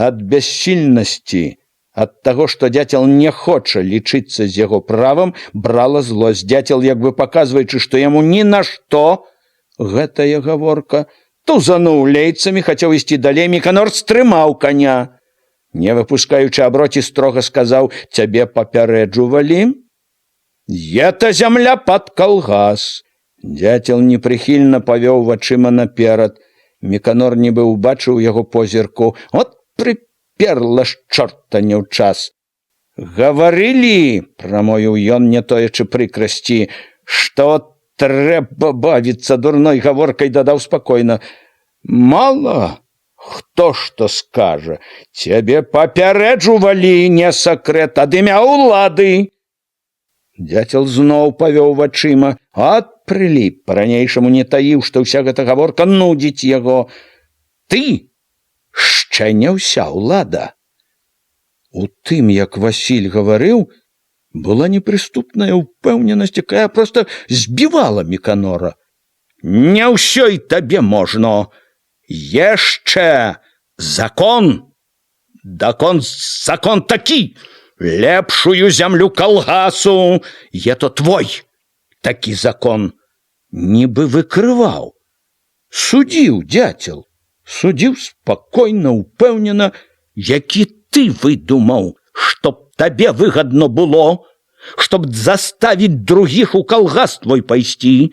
Ад бяссільнасці, ад таго, што дзяцел не хоча лічыцца з яго правам, брала злосць. Дзяцел, як бы паказваючы, што яму ні на што гэтая гаворка, тузануў лейцамі, хацеў ісці далей. Міканор стрымаў коня. Не выпускаючы аброці, строга сказаў: «Цябе папярэджувалі? Ета зямля пад калгас». Дзяцел непрыхільна павёў вачыма наперад. Міканор нібы ўбачыў яго позірку. От прыперла ж чорта не ў час. «Гаварылі», прамовіў ён, не тоячы прыкрасці, «што трэба бавіцца дурной гаворкай», дадаў спакойна. «Мала хто што скажа. Цябе папярэджувалі, не сакрэт, ад імя ўлады». Дзяцел зноў павёў вачыма. От прыліп, па-ранейшаму не таіў, што ўся гэта гаворка нудзіць яго. «Ты яшчэ не ўся ўлада». У тым, як Васіль гаварыў, была непрыступная ўпэўненасць, якая проста збівала Міканора. «Не ўсё і табе можна. Яшчэ закон. Закон такі. Лепшую зямлю калгасу. Ето твой такі закон». Нібы выкрываў. Судзіў дзяцел. Судзіў спакойна, упэўнена. «Які ты выдумаў, чтоб табе выгадно было, чтоб заставіць другіх у калгас твой пайсці?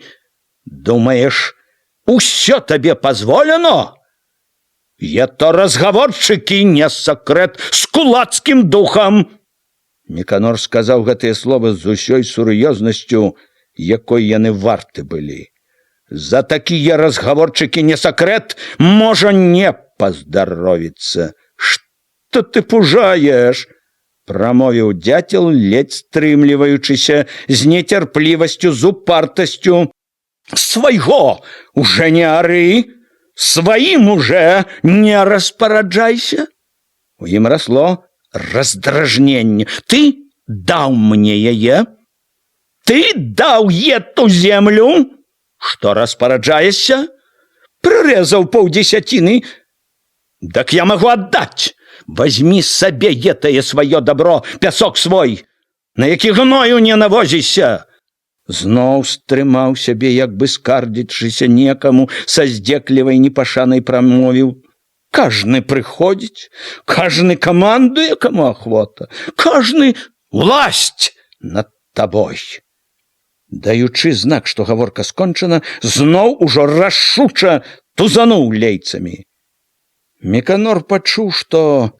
Думаеш, усё табе позволено? Это разгаворчыкі, не сакрэт, з кулацкім духам». Міканор сказаў гэтыя словы з усёй сур'ёзнасцю, якой яны варты былі. «За такія разгаворчыкі, не сакрэт, можа не паздаровіцца». «Што ты пужаеш?» прамовіў дзяцел, ледзь стрымліваючыся, з нецярплівасцю, з упартасцю. «Свайго уже не ары, сваім уже не распараджайся». У ім расло раздражненне. «Ты даў мне яе? Ты даў эту землю? Што распараджаешся? Прырэзаў паўдзесяціны? Так я магу аддаць. Возьми сабе етае сваё добро, пясок свой, на які гною не навозіся». Зноў стрымаў сябе, як бы скардзячыся некаму, са здзеклівай непашанай прамовіў: «Кажны прыходзіць, кажны камандуе, каму ахвота, кажны власць над табой». Даючы знак, што гаворка скончана, зноў ужо рашуча тузануў лейцамі. Міканор пачуў, што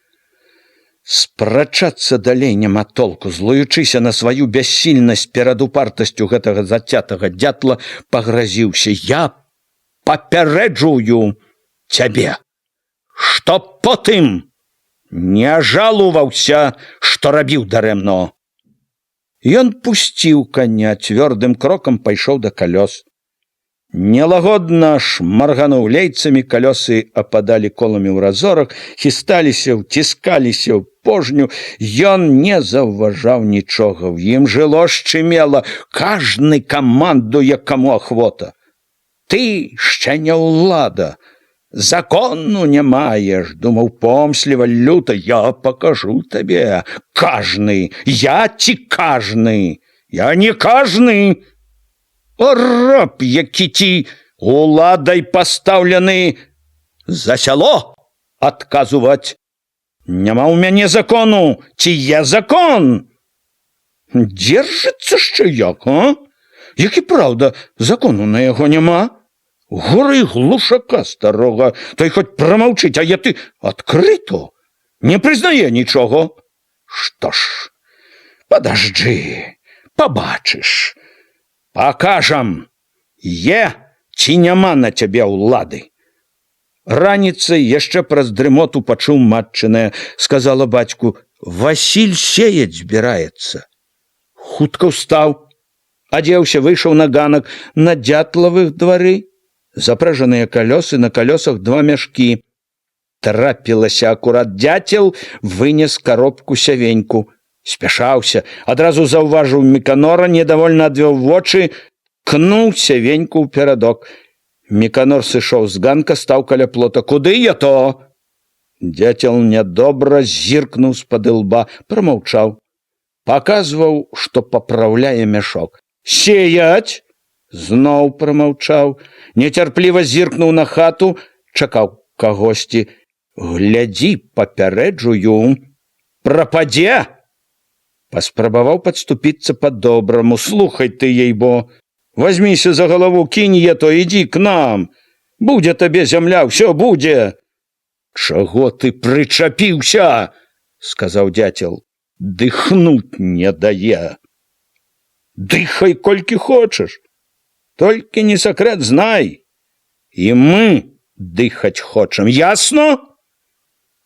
спрачацца далей няма толку. Злуючыся на сваю бяссільнасць перад упартасцю гэтага зацятага дятла, пагразіўся: «Я папярэджую цябе, што потым не жалуваўся, што рабіў дарэмно». Ён пусціў коня, цвёрдым крокам пайшоў да калёс. Нелагодна шмаргануў лейцамі, калёсы ападалі коламі ў разорах, хісталіся, ўціскаліся ў пожню. Ён не заўважаў нічога, в ім жыло шчымела: «Кажны камандуе, каму ахвота. Ты яшчэ не ўлада. Закону не маеш, думаў помсліва люта, я пакажу табе, кажны, я ці кажны, я не кажны. О, раб, які ці уладай пастаўлены за сяло адказваць. Няма ў мяне закону, ці є закон? Дзержыцца ще як, а? Як і праўда, закону на яго няма. Горы глушака старога, той хоць прамаўчыць, а я ты адкрыто не прызнае нічога. Што ж, падажджы, пабачыш, пакажам, є ці няма на цябе ўлады. Раніцай яшчэ праз дрымоту пачуў матчынае, сказала бацьку: Васіль сеяць збіраецца. Хутка ўстаў, адзеўся, выйшаў на ганак, на дятлавых двары. Запражаныя калёсы, на калёсах 2 мяшкі. Трапілася акурат дяцел, вынес коробку сявеньку. Спяшаўся, адразу заўважыў Міканора, недовольна адвёў вочы, кнуў сявеньку ў перадок. Міканор сышоў з ганка, стаў каля плота. Куды я то? Дяцел нядобра зіркнуў з-пад ілба, прамаўчаў. Паказваў, што папраўляе мяшок. Сеяць! Зноў прамаўчаў, нецярпліва зіркнуў на хату, чакаў кагосьці. Глядзі, папярэджую, прападзе! Паспрабаваў падступіцца па-добраму. Слухай ты, ей-бо, возьміся за галаву, кінь е то, ідзі к нам. Будзе табе зямля, ўсё будзе. Чаго ты прычапіўся? Сказаў дяцел. Дыхнуць не дае. Дыхай колькі хочаш. Толькі не сакрэт знай. І мы дыхаць хочам, ясно?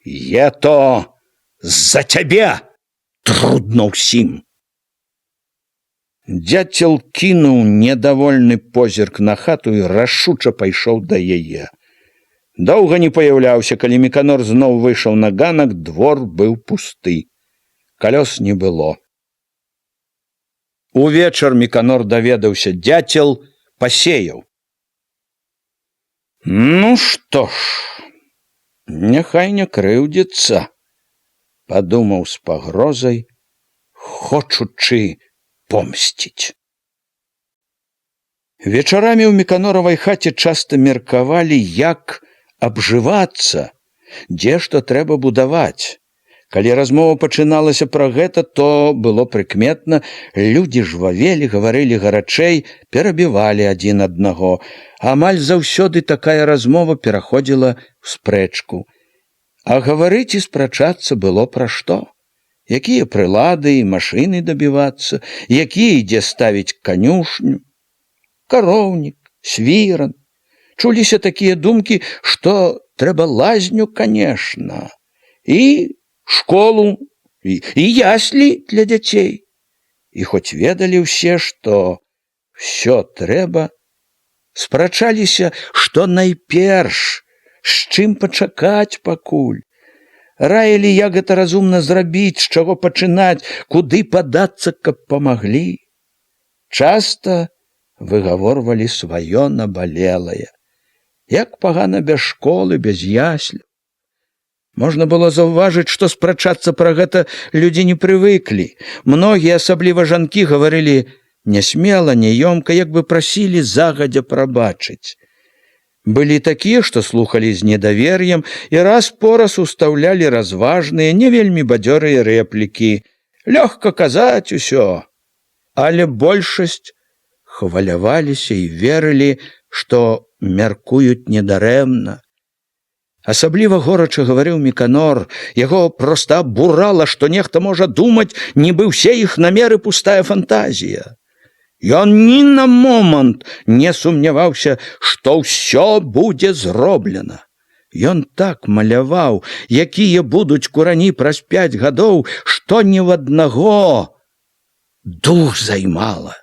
Е то за цябе трудно ўсім. Дяцел кінуў недовольны позірк на хату і рашуча пайшоў да яе. Доўга не паяўляўся, калі Міканор зноў выйшаў на ганак, двор быў пусты. Калёс не было. Увечар Міканор даведаўся, дяцел пасеяў. Ну што ж, няхай не крыўдзіцца, падумаў з пагрозай, хочучы помсціць. Вечарамі ў Міканоравай хаце часта меркавалі, як абжывацца, дзе што трэба будаваць. Калі размова пачыналася пра гэта, то было прыкметна, людзі жвавелі, гаварылі гарачэй, перабівалі адзін аднаго. Амаль заўсёды такая размова пераходзіла ў спрэчку. А гаварыць і спрачацца было пра што? Якія прылады і машыны дабівацца, якія ідзе ставіць канюшню, кароўнік, свіран. Чуліся такія думкі, што трэба лазню, канешна, і школу, і яслі для дзяцей. І хоць ведалі ўсе, што ўсё трэба, спрачаліся, што найперш, з чым пачакаць пакуль. Раілі, як гэта разумна зрабіць, з чаго пачынаць, куды падацца, каб памаглі. Часта выгаворвалі сваё набалелае. Як пагана без школы, без ясляў. Можна было заўважыць, што спрачацца пра гэта людзі не прывыклі. Многія, асабліва жанкі, гаварылі нясмела, няёмка, як бы прасілі загадзя прабачыць. Былі такія, што слухалі з недавер'ем і раз-пораз устаўлялі разважныя, не вельмі бадзёрыя рэплікі. Лёгка казаць усё. Але большасць хваляваліся і верылі, што мяркуюць недарэмна. Асабліва горача гаварыў Міканор, яго проста абурала, што нехта можа думаць, нібы ўсе іх намеры пустая фантазія. Ён ні на момант не сумняваўся, што ўсё будзе зроблена. Ён так маляваў, якія будуць курані праз 5 гадоў, што ні в аднаго дух займала.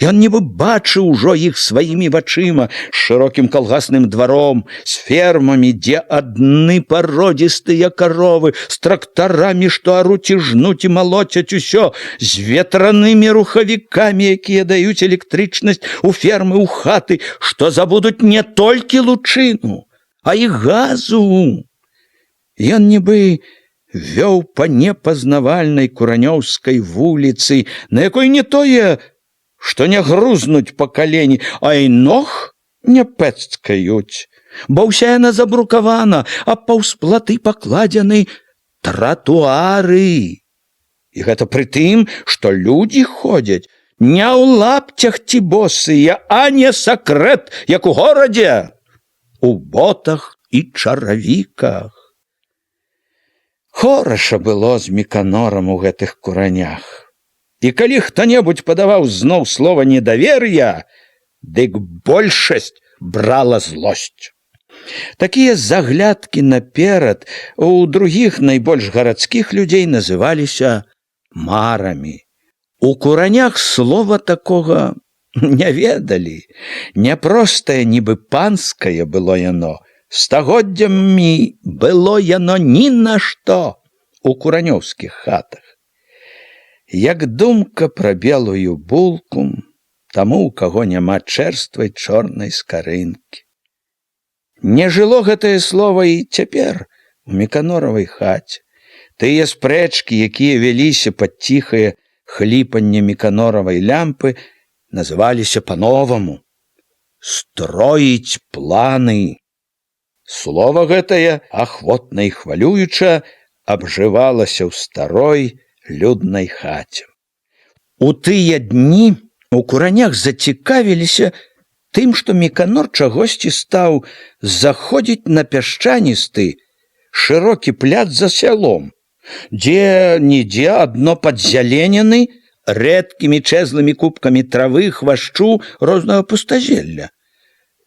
Ён нібы бачыў ужо іх сваімі вачыма, з шырокім калгасным дваром, з фермамі, дзе адны пародзістыя каровы, з трактарамі, што аруць і жнуць і малоцяць усё, з ветранымі рухавікамі, якія даюць электрычнасць у фермы, у хаты, што забудуць не толькі лучыну, а і газу. Ён нібы вёў па непазнавальнай куранёўскай вуліцы, на якой не тое, што не грузнуць па калені, а і ног не пэцкаюць, бо ўся яна забрукавана, а паўз платы пакладзены тратуары. І гэта пры тым, што людзі ходзяць не ў лапцях ці босыя, а не сакрэт, як у горадзе, у ботах і чаравіках. Хораша было з Міканорам у гэтых куранях. І калі хто-небудзь падаваў зноў слова недавер'я, дык большасць брала злосць. Такія заглядкі наперад у другіх найбольш гарадскіх людзей называліся марамі. У куранях слова такога не ведалі. Няпростае, нібы панскае было яно. Стагоддзямі было яно ні на што у куранёўскіх хатах. Як думка пра белую булку, таму, у каго няма чэрствай чорнай скарынкі. Не жыло гэтае слова і цяпер у Міканоравай хаце. Тыя спрэчкі, якія вяліся пад ціхае хліпанне Міканоравай лямпы, называліся па-новаму «строіць планы». Слова гэтае, ахвотна і хвалююча, абжывалася ў старой люднай хаце. У тыя дні у куранях зацікавіліся тым, што Міканор чагосьці стаў заходзіць на пясчаністы, шырокі пляц за сялом, дзе-нідзе адно падзяленены рэдкімі чэзлымі кубкамі травы, хвашчу, рознага пустазелля.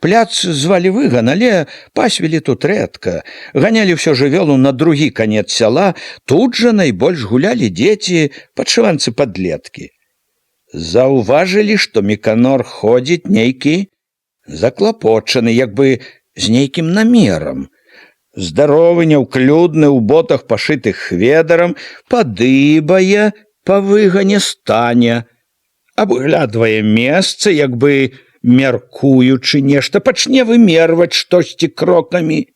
Пляц звалі Выган, але пасвілі тут рэдка. Ганялі ўсё жывёлу на другі канец сяла, тут жа найбольш гулялі дзеці, падшыванцы-падлеткі. Заўважылі, што Міканор ходзіць нейкі заклапочаны, як бы з нейкім намерам. Здаровы, няўклюдны, у ботах, пашытых хведарам, падыбае па Выгане стане, абглядвае месца, як бы мяркуючы нешта, пачне вымерваць штосьці крокамі.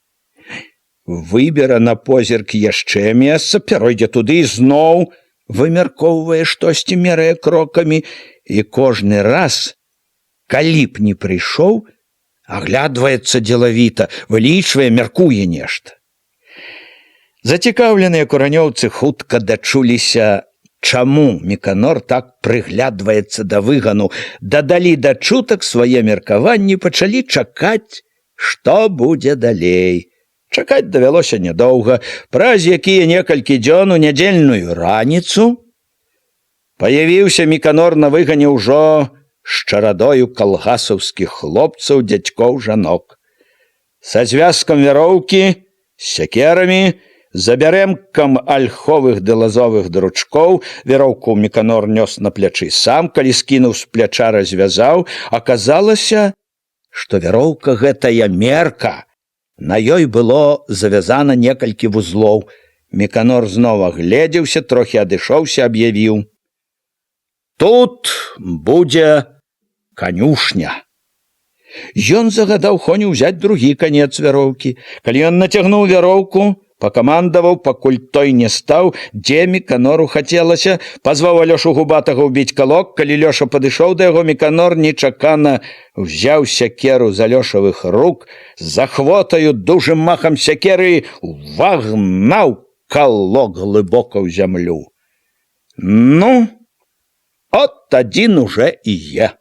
Выбера на позірк яшчэ месца, пяройдзе туды і зноў вымяркоўвае штосьці, мерае крокамі, і кожны раз, калі б не прыйшоў, аглядваецца дзелавіта, вылічвае, мяркуе нешта. Зацікаўленыя куранёўцы хутка дачуліся, чаму Міканор так прыглядваецца да Выгану, дадалі да чутак свае меркаванні, пачалі чакаць, што будзе далей. Чакаць давялося нядоўга. Праз якія некалькі дзён у нядзельную раніцу паявіўся Міканор на Выгане ўжо з чарадою калгасаўскіх хлопцаў, дзядзькоў, жанок. Са звязкам вяроўкі, з сякерамі, за бярэмкам альховых ды лазовых дручкоў. Вяроўку Міканор нёс на плячы сам, калі скінуў з пляча, развязаў, аказалася, што вяроўка гэтая мерка. На ёй было завязана некалькі вузлоў. Міканор зноў агледзеўся, трохі адышоўся, аб'явіў: «Тут будзе канюшня». Ён загадаў коню ўзяць другі канец вяроўкі. Калі ён нацягнуў вяроўку, пакамандаваў, пакуль той не стаў, дзе Міканору хацелася, пазваў Алёшу Губатага ўбіць калок. Калі Лёша падышоў да яго, Міканор нечакана ўзяў сякеру з Алёшавых рук, за хвотаю дужым махам сякеры вагнаў калок глыбока ў зямлю. Ну, от адзін уже і е.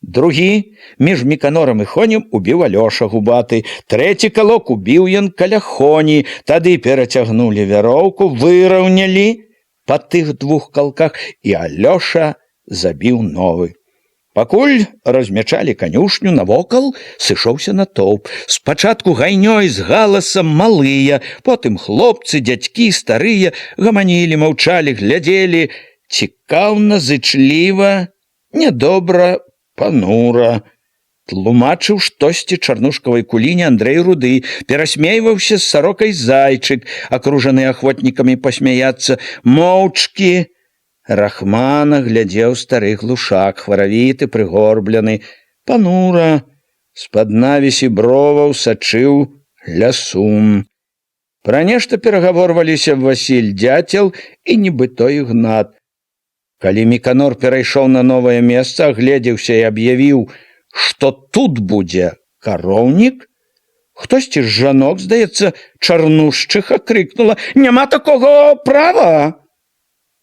Другі між Міканорам і конем убіў Алёша Губаты. Трэці калок убіў ён каля коні. Тады перацягнулі вяроўку, выраўнялі па тых двух калках, і Алёша забіў новы. Пакуль размячалі канюшню, навокал сышоўся натоўп. Спачатку гайнёй з галасам малыя, потым хлопцы, дзядзькі, старыя гаманілі, маўчалі, глядзелі цікаўна, зычліва, нядобра, панура. Тлумачыў штосьці чарнушкавай куліне Андрэй Руды, перасмейваўся з сарокай Зайчык, акружаны ахвотнікамі пасмяяцца. Моўчкі Рахмана глядзеў стары глушак, хваравіты, прыгорблены. Панура з-пад навісі броваў сачыў лясум. Пра нешта перагаворваліся Васіль Дяцел і нібыто Ігнат. Калі Міканор перайшоў на новае месца, агледзеўся і аб'явіў, што тут будзе кароўнік, хтосьці з жанок, здаецца, чарнушчыха крыкнула: «Няма такога права!»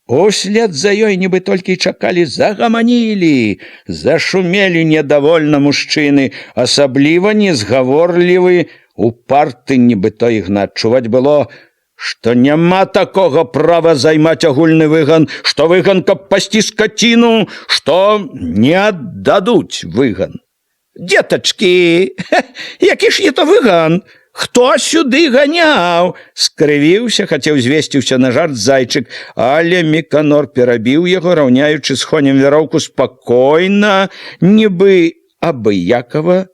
Услед за ёй, нібы толькі чакалі, загаманілі, зашумелі недавольна мужчыны, асабліва незгаворлівы, упарты нібыто Ігнат. Чуваць было, што няма такога права займаць агульны выган, што выган, каб пасці скаціну, што не аддадуць выган. «Дзетачкі, які ж это выган? Хто сюды ганяў?» Скрывіўся, хацеў звесціўся на жарт зайчык, але Міканор перабіў яго, раўняючы з конем вяроўку, спакойна, нібы абыякава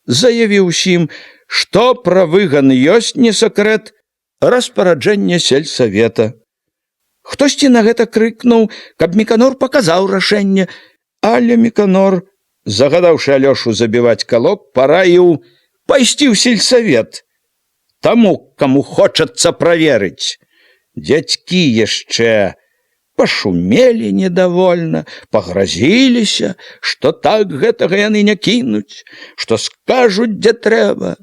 заявіў усім, што пра выган ёсць не сакрэт, распараджэнне сельсавета. Хтосьці на гэта крыкнуў, каб Міканор паказаў рашэнне, але Міканор, загадаўшы Алёшу забіваць калок, параіў пайсці ў сельсавет. Таму, каму хочацца праверыць. Дзядзькі яшчэ пашумелі недавольна, пагразіліся, што так гэтага яны не кінуць, што скажуць, дзе трэба.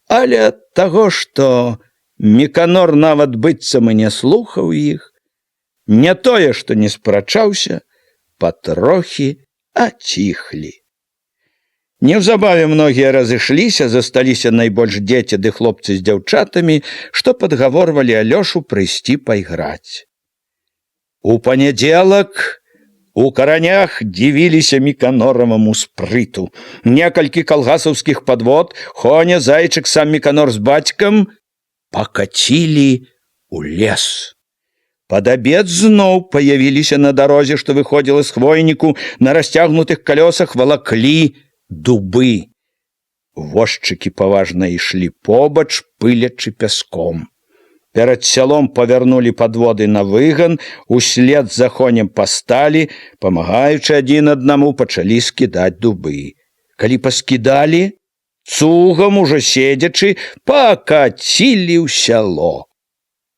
Але ад таго, што Міканор нават быццам і не слухаў іх, не тое, што не спрачаўся, патрохі аціхлі. Неўзабаве многія разышліся, засталіся найбольш дзеці ды хлопцы з дзяўчатамі, што падгаворвалі Алёшу прыйсці пайграць. У панядзелак у каранях дзівіліся Міканораваму спрыту. Некалькі калгасаўскіх падвод, Хоня, зайчык, сам Міканор з бацькам пакацілі ў лес. Пад абед зноў паявіліся на дарозе, што выходзіла з хвойніку, на расцягнутых калёсах валаклі дубы. Возчыкі паважна ішлі побач, пылячы пяском. Перад сялом павярнулі падводы на выган, услед за конем пасталі, памагаючы адзін аднаму, пачалі скідаць дубы. Калі паскідалі, цугам ужо седзячы, пакацілі ў сяло.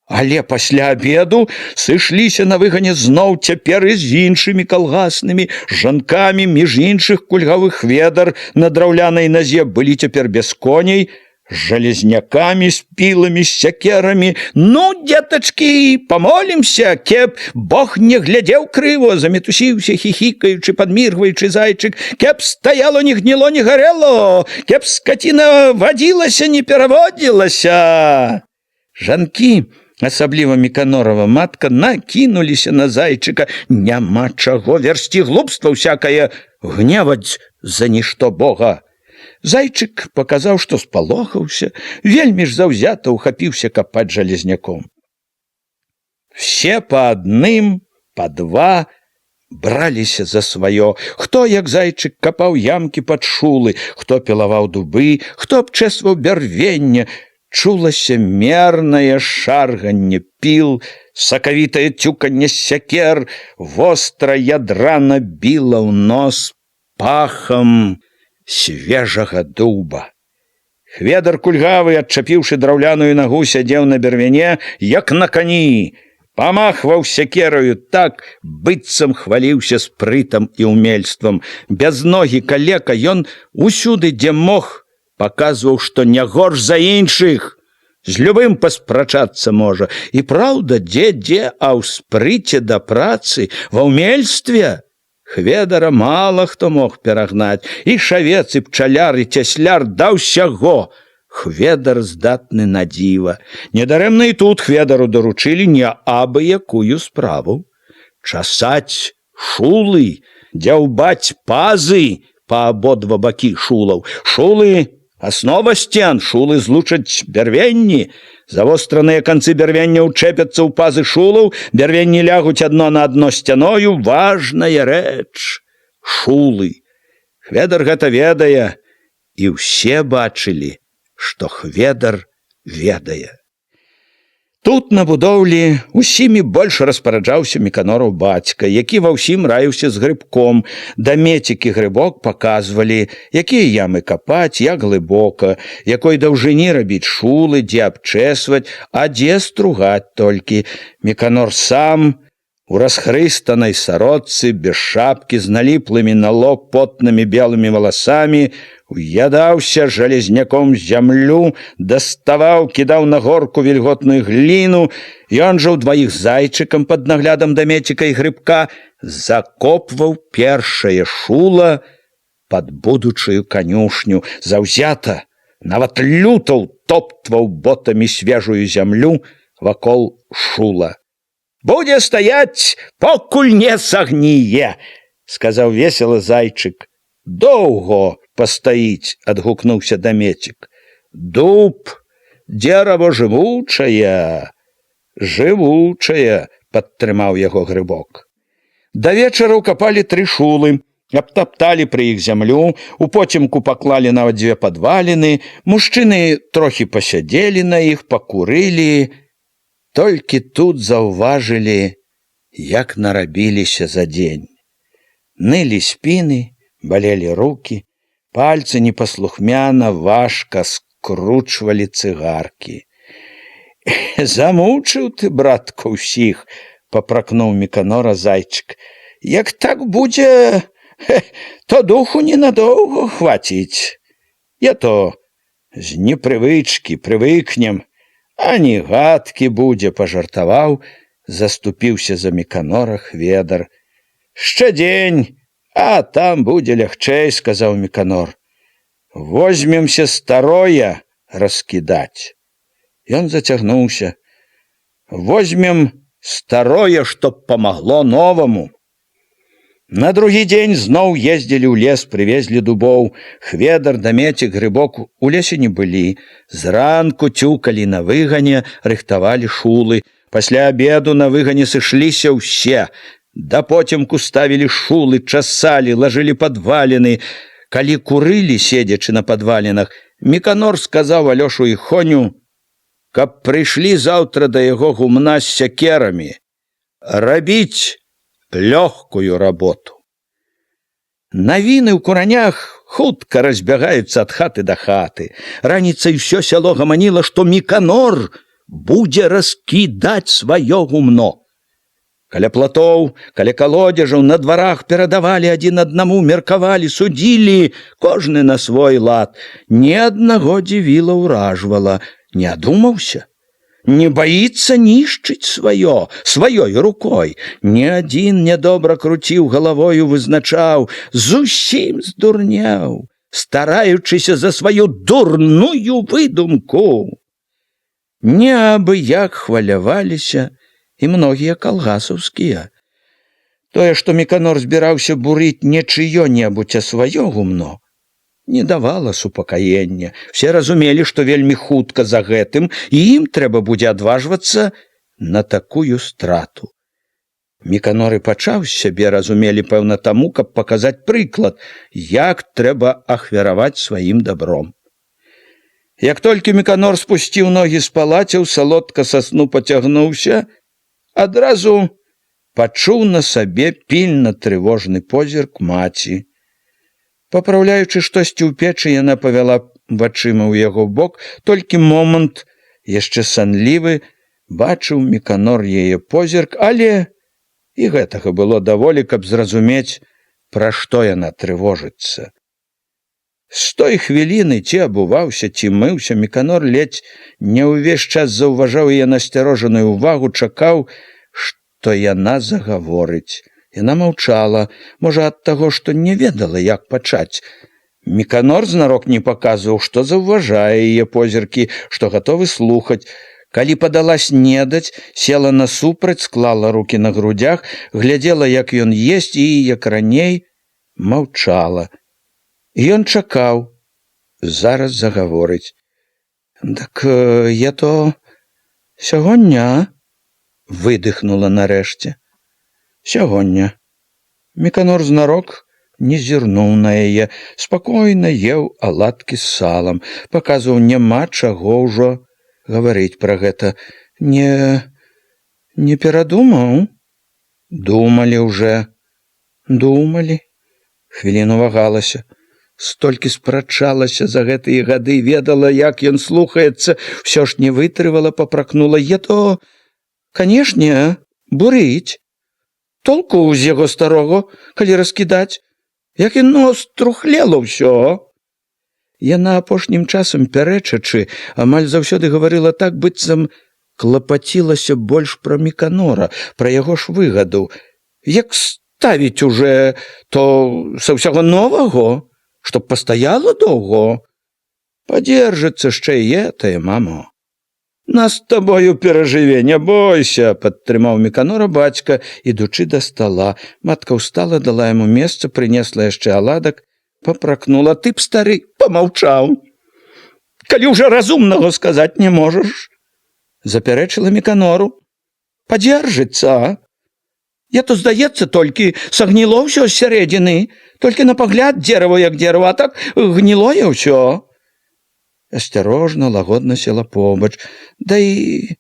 Але пасля абеду сышліся на выгане зноў, цяпер і з іншымі калгаснымі жанкамі, між іншых кульгавых ведар на драўлянай назе былі цяпер без коней, з жалезнякамі, з піламі, з сякерамі. «Ну, дзетачкі, памолімся, кеп Бог не глядзеў крыво!» замітусіўся, хіхікаючы, падміргваючы зайчык. «Кеп стаяло, не гніло, не гарэло! Кеп скаціна вадзілася, не пераводзілася!» Жанкі, асабліва Міканорава матка, накінуліся на зайчыка. Няма чаго версці глупства ўсякае, гневаць за нішто Бога. Зайчык паказаў, што спалохаўся, вельмі ж заўзята ўхапіўся капаць жалезняком. Все па адным, па два браліся за сваё. Хто, як зайчык, капаў ямкі пад шулы, хто пілаваў дубы, хто абчэсваў бярвенне. Чулася мернае шарганне піл, сакавітае цюканне сякер, востра ядрана біла ў нос пахам свежага дуба. Хведар кульгавы, адчапіўшы драўляную нагу, сядзеў на бервяне, як на кані, памахваў сякераю так, быццам хваліўся спрытам і ўмельствам. Без ногі калека, ён усюды, дзе мог, паказваў, што не горш за іншых, з любым паспрачацца можа. І праўда, дзе, а ў спрыце да працы, ва ўмельстве хведара мала хто мог перагнаць. І шавец, і пчаляр, і цясляр, да ўсяго хведар здатны на дзіва. Недарэмна і тут хведару даручылі не абы якую справу. Часаць шулы, дзяўбаць пазы па абодва бакі шулаў. Шулы аснова сцен, шулы злучаць бярвенні. Завостраныя канцы бярвення ўчэпяцца ў пазы шулаў, бярвенні лягуць адно на адно сцяною. Важная рэч — шулы. Хведар гэта ведае, і ўсе бачылі, што хведар ведае. Тут на будоўлі усімі больш распараджаўся Міканораў бацька, які ва ўсім раіўся з грыбком. Дамецік і грыбок паказвалі, якія ямы капаць, як глыбока, якой даўжыні рабіць шулы, дзе абчэсваць, а дзе стругаць толькі. Міканор сам у расхрыстанай сародцы, без шапкі, з наліплымі на лоб потнымі белымі валасамі, уядаўся жалезняком зямлю, даставаў, кідаў на горку вільготную гліну. Ён жа ўдваіх зайчыкам пад наглядам Дамеціка і грыбка закопваў першае шула пад будучую канюшню. Заўзята, нават люта ўтоптваў ботамі свежую зямлю вакол шула. «Будзе стаяць, покуль не сагніе», – сказаў весела зайчык. «Доўго пастаіць», – адгукнуўся Дамецік. «Дуб, дзерава жывучае, жывучае», – падтрымаў яго грыбок. Да вечара ўкапалі 3 шулы, абтапталі пры іх зямлю, у поцемку паклалі нават 2 падваліны, мужчыны трохі пасядзелі на іх, пакурылі. Толькі тут заўважылі, як нарабіліся за дзень. Нылі спіны, балелі рукі, пальцы непаслухмяна важка скручвалі цыгаркі. «Замучыў ты, братка, ўсіх», – папракнуў Міканора зайчык. «Як так будзе, то духу ненадоўго хваціць. Я то з непрывычкі прывыкнем, а не гадкі будзе», – пажартаваў, заступіўся за Міканора Хведар. «Шчэ дзень, а там будзе лягчэй», – сказаў Міканор. «Возьмемся старое раскідаць». Ён зацягнуўся. «Возьмем старое, чтоб памагло новаму». На другі дзень зноў ездзілі ў лес, прывезлі дубоў. Хведар, Дамецік, грыбок у лесе не былі. Зранку цюкалі на выгане, рыхтавалі шулы. Пасля абеду на выгане сышліся ўсе. Да потемку ставілі шулы, часалі, лажылі падваліны. Калі курылі, седзячы на падвалінах, Міканор сказаў Алёшу і Хоню, каб прыйшлі заўтра да яго гумна з сякерамі. Рабіць лёгкую работу. Навіны ў куранях хутка разбягаюцца ад хаты да хаты. Раніцай усё сяло гаманіла, што Міканор будзе раскідаць сваё гумно. Каля платоў, каля калодзежаў, на дварах перадавалі адзін аднаму, меркавалі, судзілі, кожны на свой лад. Ні аднаго дзівіла ўражвала, не адумаўся. Не баіцца нішчыць сваё, сваёй рукой. Ні адзін нядобра круціў галавою, вызначаў, зусім здурняў, стараючыся за сваю дурную выдумку. Неабыяк хваляваліся і многія калгасаўскія. Тое, што Міканор збіраўся бурыць не чыё-небудзь, а сваё гумно, не давала супакаення. Все разумелі, што вельмі хутка за гэтым і ім трэба будзе адважвацца на такую страту. Міканор і пачаў з сябе, разумелі, пэўна, таму, каб паказаць прыклад, як трэба ахвяраваць сваім дабром. Як толькі Міканор спусціў ногі з палацяў, салодка са сну пацягнуўся, адразу пачуў на сабе пільна трывожны позірк маці. Папраўляючы штосьці ў печы, яна павяла вачыма ў яго бок, толькі момант, яшчэ санлівы, бачыў Міканор яе позірк, але і гэтага было даволі, каб зразумець, пра што яна трывожыцца. З той хвіліны ці абуваўся, ці мыўся, Міканор ледзь не ўвесь час заўважаў яе насцярожаную ўвагу, чакаў, што яна загаворыць. Яна маўчала, можа, ад таго, што не ведала, як пачаць. Міканор знарок не паказваў, што заўважае яе позіркі, што гатовы слухаць. Калі падала снедаць, села насупраць, склала рукі на грудях, глядзела, як ён есць, і, як раней, маўчала. Ён чакаў, зараз загаворыць. «Так я то сягоння», – выдыхнула нарэшце. «Сягоння». Міканор знарок не зірнуў на яе, спакойна еў аладкі з салам, паказваў, няма чаго ўжо гаварыць пра гэта. Не перадумаў? Думалі ўжо. Думалі. Хвіліну вагалася. Столькі спрачалася за гэтыя гады, ведала, як ён слухаецца, ўсё ж не вытрывала, папракнула. То, канешне, бурыць. Толку з яго старого, калі раскідаць, як і нос трухлела ўсё. Яна апошнім часам, пярэчачы, амаль заўсёды гаварыла так, быццам клапацілася больш пра Міканора, пра яго ж выгаду. Як ставіць уже, то са ўсяго новага, чтоб пастаяла доўго. Падзержыцца шчэ і этае, мамо. Нас з табою перажыве, не бойся, падтрымаў Міканора бацька, ідучы да стала. Матка ўстала, дала яму месца, прынесла яшчэ аладак, папракнула. Ты б, стары, памаўчаў. Калі ўжо разумнага сказаць не можаш. Запярэчыла Міканору. Падзержыцца. Я то, здаецца, толькі сагніло ўсё з сярэдзіны, толькі на пагляд дзерава як дзерава, а так гнілое ўсё. Асцярожна, лагодна села побач. Да і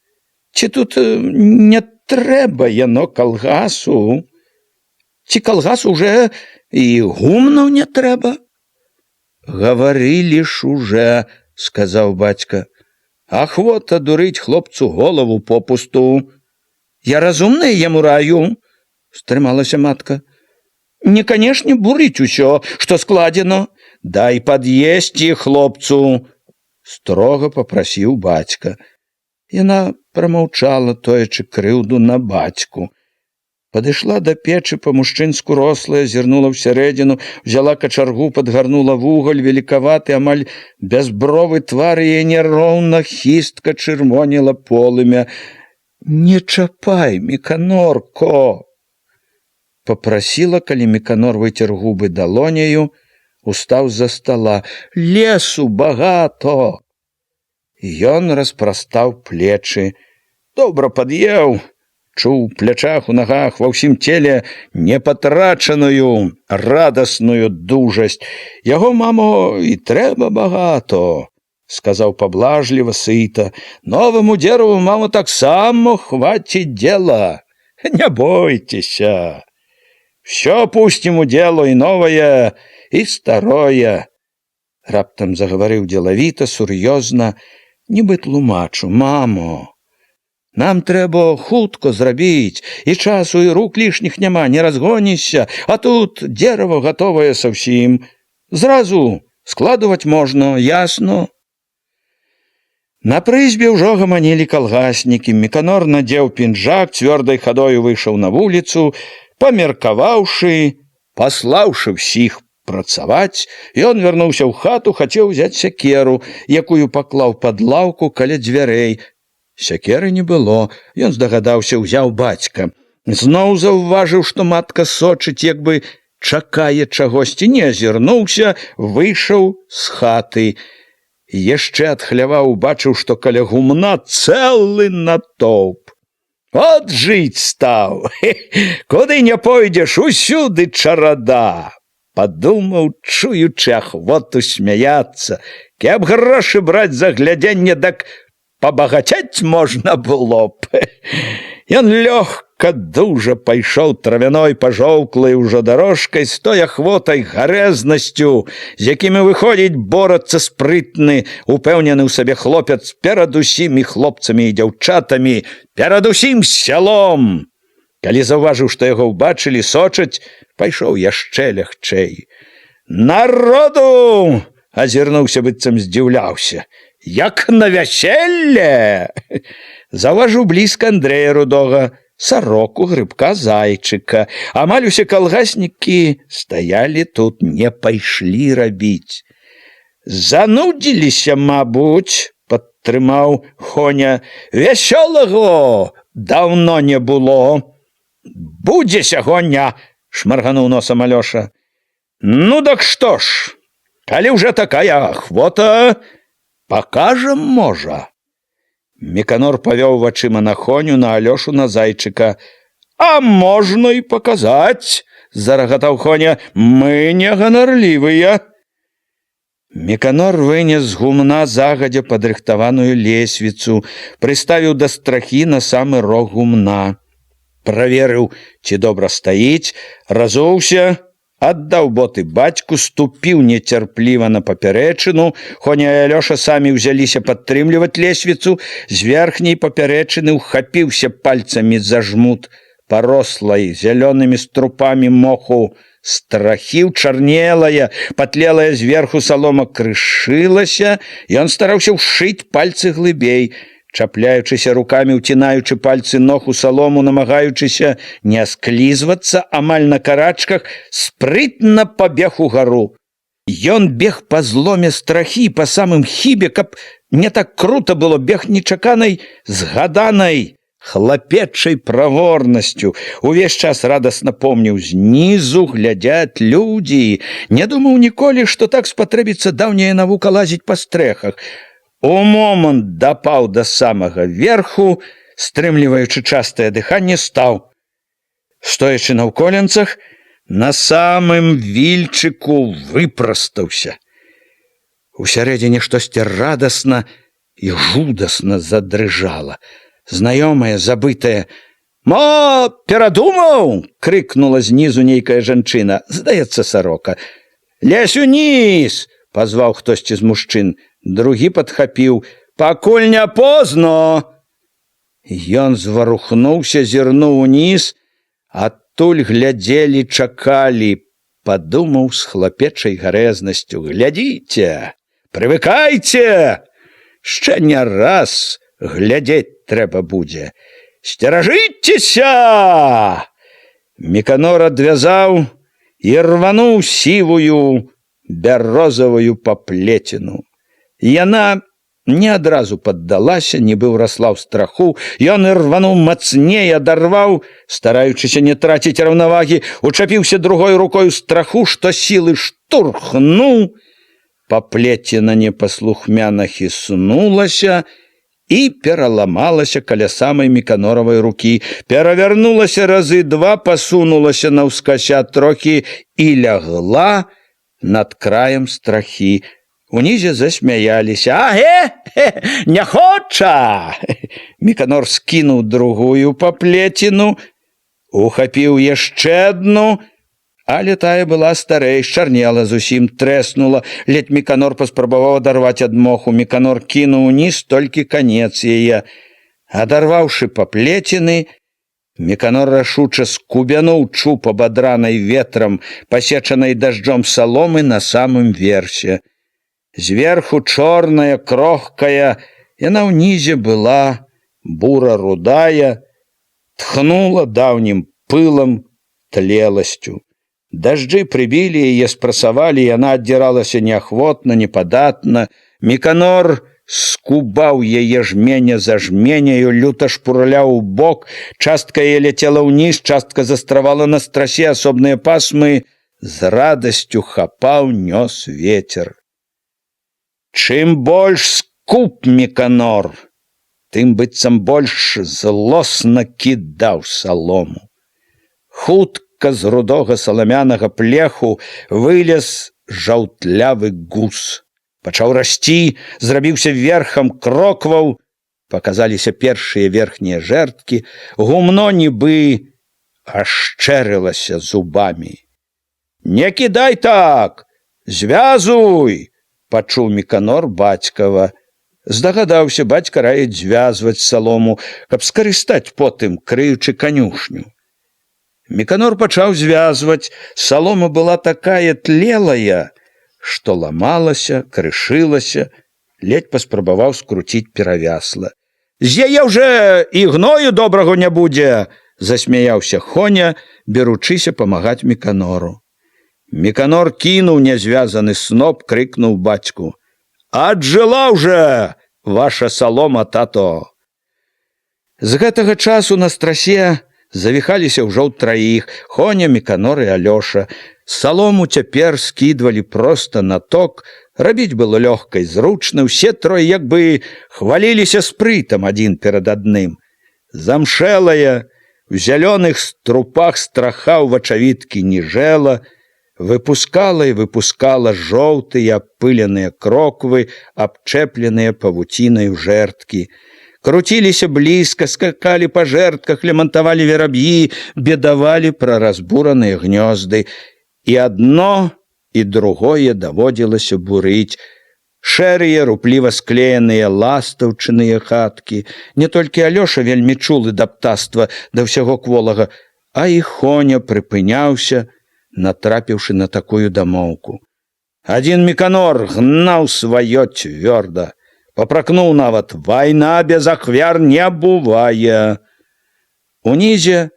ці тут не трэба яно калгасу? Ці калгасу уже і гумнаў не трэба? Гаварылі ж уже, сказаў бацька. Ахвота дурыць хлопцу голову попусту. Я разумная яму раю, стрымалася матка. Не, канешне, бурыць усё, што складзена. Дай пад'есці хлопцу, строга попрасіў бацька. Яна прамаўчала, тоячы крыўду на бацьку. Падышла да печы па-мужчынску рослая, зірнула ўсярэдзіну, взяла качаргу, падгарнула вугаль, великаваты, амаль бязбровы твар яе няроўна, хістка чырвонела полымя. Не чапай, Міканорко! Попрасіла, калі Міканор выцер губы далоняю, устаў з-за стала. Лесу багато! Ён распрастаў плечы. Добра пад'еў, чуў у плячах, у нагах, ва ўсім целе непатрачаную, радасную дужасць. Яго, мамо, і трэба багато, сказаў паблажліва сыта. Новаму дзераву, мамо, таксама хваціць дела. Не бойцеся. Всё пустим у дело и новое, и старое. Раптам загаварыў дзелавіта, сур'ёзна, нібы тлумачу. Мамо, нам трэба хутка зрабіць, і часу, і рук лішніх няма, не разгонішся, а тут дзерава гатовае совсім. Зразу складывать можна, ясно? На прызбе ўжо гаманілі калгаснікі. Міканор надзеў пінжак, цвёрдай хадою выйшаў на вуліцу. Памеркаваўшы, паслаўшы ўсіх працаваць, ён вярнуўся ў хату, хацеў узяць сякеру, якую паклаў пад лаўку каля дзвярэй. Сякеры не было, ён здагадаўся, узяў бацька. Зноў заўважыў, што матка сочыць, як бы чакае чагосьці, не азірнуўся, выйшаў з хаты. Яшчэ адхляваў, убачыў, што каля гумна цэлы натоўп. От жыць стаў, куды не пойдзеш, усюды чарада. Падумаў, чуючы ахвоту смяяцца, каб грошы браць за глядзенне, дак пабагацець можна было б. Ён лёгка, дужа пайшоў травяной пажоўклай ужо дарожкай з той ахвотай, гарэзнасцю, з якімі выходзіць борацца спрытны, упэўнены ў сабе хлопец перад усімі хлопцамі і дзяўчатамі, перад усім сялом. Калі заўважыў, што яго ўбачылі, сочаць, пайшоў яшчэ лягчэй. Народу! Азірнуўся, быццам здзіўляўся. Як на вяселле! Заўважыў блізка Андрэя Рудога, сароку, грыбка, зайчыка. Амаль усе калгаснікі стаялі тут, не пайшлі рабіць. Занудзіліся, мабуть, падтрымаў Хоня. Вясёлага даўно не было. Будзе сягоння, шмаргануў носам Алёша. Ну так што ж, калі ўжо такая ахвота, пакажам, можа. Міканор павёў вачыма на Хоню, на Алёшу, на зайчыка. А можна і паказаць, зарагатаў Хоня, мы не ганарлівыя. Меканор вынес з гумна загадзя падрыхтаваную лесвіцу, прыставіў да страхі на самы рог гумна. Праверыў, ці добра стаіць, разоўся, аддаў боты бацьку, ступіў нецярпліва на папярэчыну. Хоня і Алёша самі ўзяліся падтрымліваць лесвіцу. З верхняй папярэчыны ўхапіўся пальцамі за жмут парослай зялёнымі струпамі моху страхі, чарнелая, патлелая зверху салома крышылася, і ён стараўся ўшыць пальцы глыбей, чапляючыся рукамі, уцінаючы пальцы ног у салому, намагаючыся не асклізвацца, амаль на карачках, спрытна пабег угару. Ён бег па зломе страхі, па самым хібе, каб не так крута было, бег нечаканай, згаданай хлапечай праворнасцю. Увесь час радасна помніў: знізу глядзяць людзі. Не думаў ніколі, што так спатрэбіцца даўняя навука лазіць па стрэхах. У момант дапаў да самага верху, стрымліваючы частае дыханне, стаў. Стоячы на ўколенцах, на самым вільчыку выпрастаўся. Усярэдзіне штосьці радасна і жудасна задрыжала. Знаёмае, забытае. «Мо, перадумаў!» — крыкнула знізу нейкая жанчына. Здаецца, сарока. «Лезь уніз!» — пазваў хтосьці з мужчын. Другі падхапіў: «Пакуль не позно!» Ён зварухнуўся, зірнуў уніз. Адтуль глядзелі, чакалі. Падумаў з хлапечай гарэзнасцю: «Глядзіце, прывыкайце! Яшчэ не раз глядзець трэба будзе. Сцеражыцеся!» Меканор адвязаў і рвануў сівую бярозавую паплеціну. Яна не адразу паддалася, нібы ўрасла ў страху. Ён ірвануў мацней, адарваў, стараючыся не траціць раўнавагі, учапіўся другой рукой у страху, што сілы штурхнуў. Паплеціна непаслухмяна хіснулася і пераламалася каля самай Меканоравай рукі, перавярнулася разы два, пасунулася наўскася трохі і лягла над краем страхі. Унізе засмяяліся: «Аге, не хоча!» Меканор скінуў другую паплеціну, ухапіў яшчэ адну, але тая была старэй, чарнела зусім, трэснула. Ледь Меканор паспрабаваў адарваць ад моху. Меканор кінуў уніз толькі канец яе. Адарваўшы паплеціны, Меканор рашуча скубянуў чуб абадранай ветрам, пасечанай дажджом саломы на самым версе. Зверху чорная, крохкая, яна ўнізе была бура-рудая, тхнула даўнім пылам, тлеласцю. Дажджы прыбілі яе, спрасавалі, яна аддзіралася неахвотна, непадатна. Меканор скубаў яе жменя за жменяю, люта шпурляў у бок, частка яе ляцела ўніз, частка застравала на страсе, асобныя пасмы з радасцю хапаў, нёс вецер. Чым больш скуп Меканор, тым быццам больш злосна кідаў салому. Хутка з рудога саламянага плеху вылез жаўтлявы гус. Пачаў расці, зрабіўся верхам, крокваў. Паказаліся першыя верхнія жэрдкі. Гумно нібы ашчэрылася зубамі. «Не кідай так! Звязуй!» — пачуў Меканор бацькава. Здагадаўся, бацька раіць звязваць салому, каб скарыстаць потым, крыючы канюшню. Меканор пачаў звязваць. Салома была такая тлелая, што ламалася, крышылася. Ледь паспрабаваў скруціць перавясла. «З яе ўжо і гною добрага не будзе!» — засмяяўся Хоня, беручыся памагаць Меканору. Меканор кінуў нязвязаны сноп, крыкнуў бацьку: «Аджыла ўжо ваша салома, тато!» З гэтага часу на страсе завіхаліся ўжо ўтраіх: Хоня, Меканор і Алёша. Салому цяпер скідвалі проста на ток. Рабіць было лёгка і зручна. Усе трое як бы хваліліся спрытам адзін перад адным. Замшэлая, у зялёных струпах страха ў вачавіткі ніжэла. выпускала і выпускала жоўтыя апыленыя кроквы, абчэпленыя павуцінаю жэрткі. Круціліся блізка, скакалі па жэртках, лямантавалі вераб'і, бедавалі пра разбураныя гнёзды. І адно, і другое даводзілася бурыць. Шэрыя, рупліва склееныя ластаўчыныя хаткі. Не толькі Алёша вельмі чулы да птаства, да ўсяго кволага, а і Хоня прыпыняўся, натрапіўшы на такую дамоўку. Адзін Міканор гнаў сваё цвёрда. Папракнуў нават: «Вайна без ахвяр не бывае». Унізе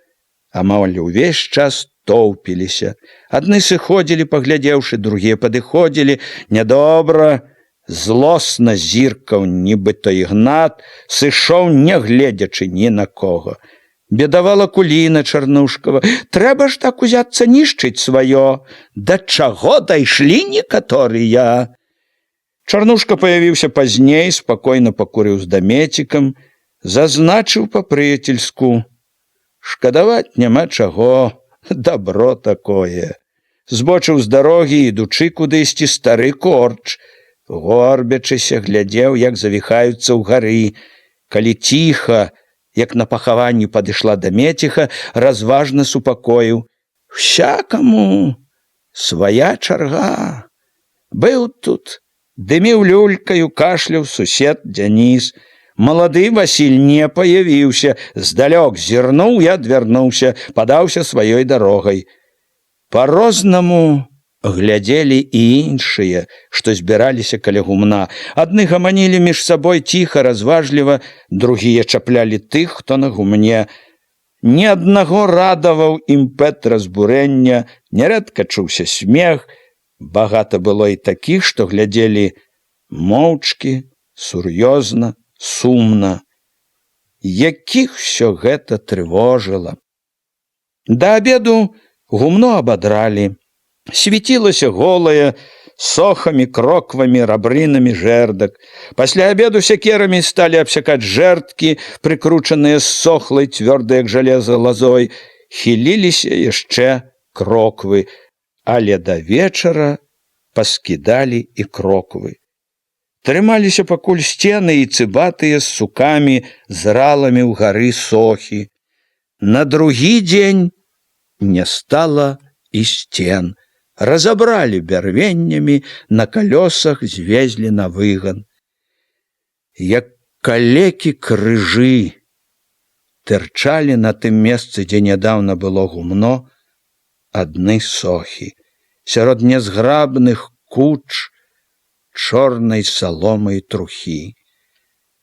амаль увесь час тоўпіліся. Адны сыходзілі, паглядзеўшы, другія падыходзілі. Нядобра, злосна зіркаў, нібыта Ігнат сышоў, не гледзячы ні на кого. Бедавала Куліна Чарнушкава: «Трэба ж так узяцца нішчыць сваё. Да чаго дайшлі некаторыя?» Чарнушка паявіўся пазней, спакойна пакурыў з дамецікам, зазначыў па-прыяцельску: «Шкадаваць няма чаго, дабро такое». Збочыў з дарогі, ідучы кудысьці, стары корч, горбячыся, глядзеў, як завіхаюцца ўгары. Калі ціха, як на пахаванні падышла да Меціха, разважна супакоіў: «Всякаму свая чарга. Быў тут, дыміў люлькаю, кашляў сусед Дзяніс. Малады Васіль не паявіўся, здалёк зірнуў і адвярнуўся, падаўся сваёй дарогай. Па-рознаму глядзелі і іншыя, што збіраліся каля гумна. Адны гаманілі між сабой ціха, разважліва, другія чаплялі тых, хто на гумне. Ні аднаго радаваў імпэт разбурэння, нярэдка чуўся смех. Багата было і такіх, што глядзелі моўчкі, сур'ёзна, сумна. Якіх усё гэта трывожыла. Да абеду гумно абадралі. Свяцілася голая, сохамі, кроквамі, рабрынамі жэрдак. Пасля абеду сякерамі сталі абсякаць жэрткі, прыкручаныя з сохлай, цвёрдай, як жалеза, лазой. Хіліліся яшчэ кроквы, але да вечара паскідалі і кроквы. Трымаліся пакуль сцены і цыбатыя з сукамі, з раламі ўгары сохі. На другі дзень не стала і сцен. Разабралі бярвеннямі, на калёсах звезлі на выган. Як калекі крыжы тырчалі на тым месцы, дзе нядаўна было гумно, адны сохі. Сярод нязграбных куч чорнай саломы і трухі.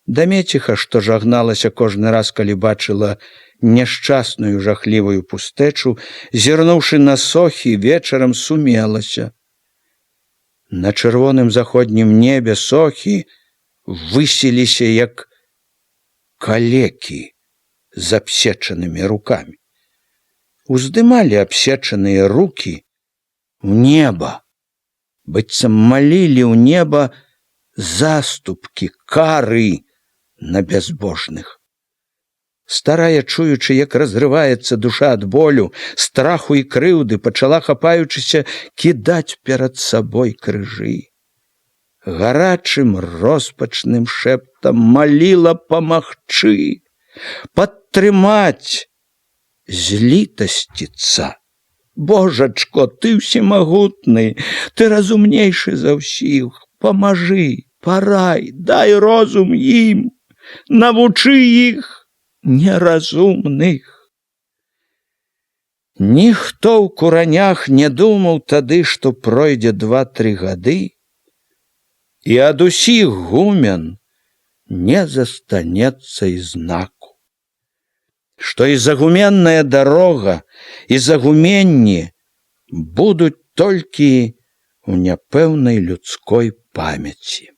Да Меціха, што жагналася кожны раз, калі бачыла няшчасную жахлівую пустэчу, зірнуўшы на сохі, вечарам сумелася. На чырвоным заходнім небе сохі высіліся, як калекі з абсечанымі рукамі. Уздымалі абсечаныя рукі ў неба, быццам малілі ў неба заступкі, кары на бязбожных. Старая, чуючы, як разрываецца душа ад болю, страху і крыўды, пачала, хапаючыся, кідаць перад сабой крыжы. Гарачым, роспачным шэптам маліла памагчы, падтрымаць, злітасціцца. «Божачко, ты всемагутны, ты разумнейшы за ўсіх, памажы, парай, дай розум ім, навучы іх, неразумных». Ніхто ў куранях не думаў тады, што пройдзе 2-3 гады, і ад усіх гумен не застанецца і знаку. Што і загуменная дарога, і загуменні будуць толькі ў няпэўнай людской памяці.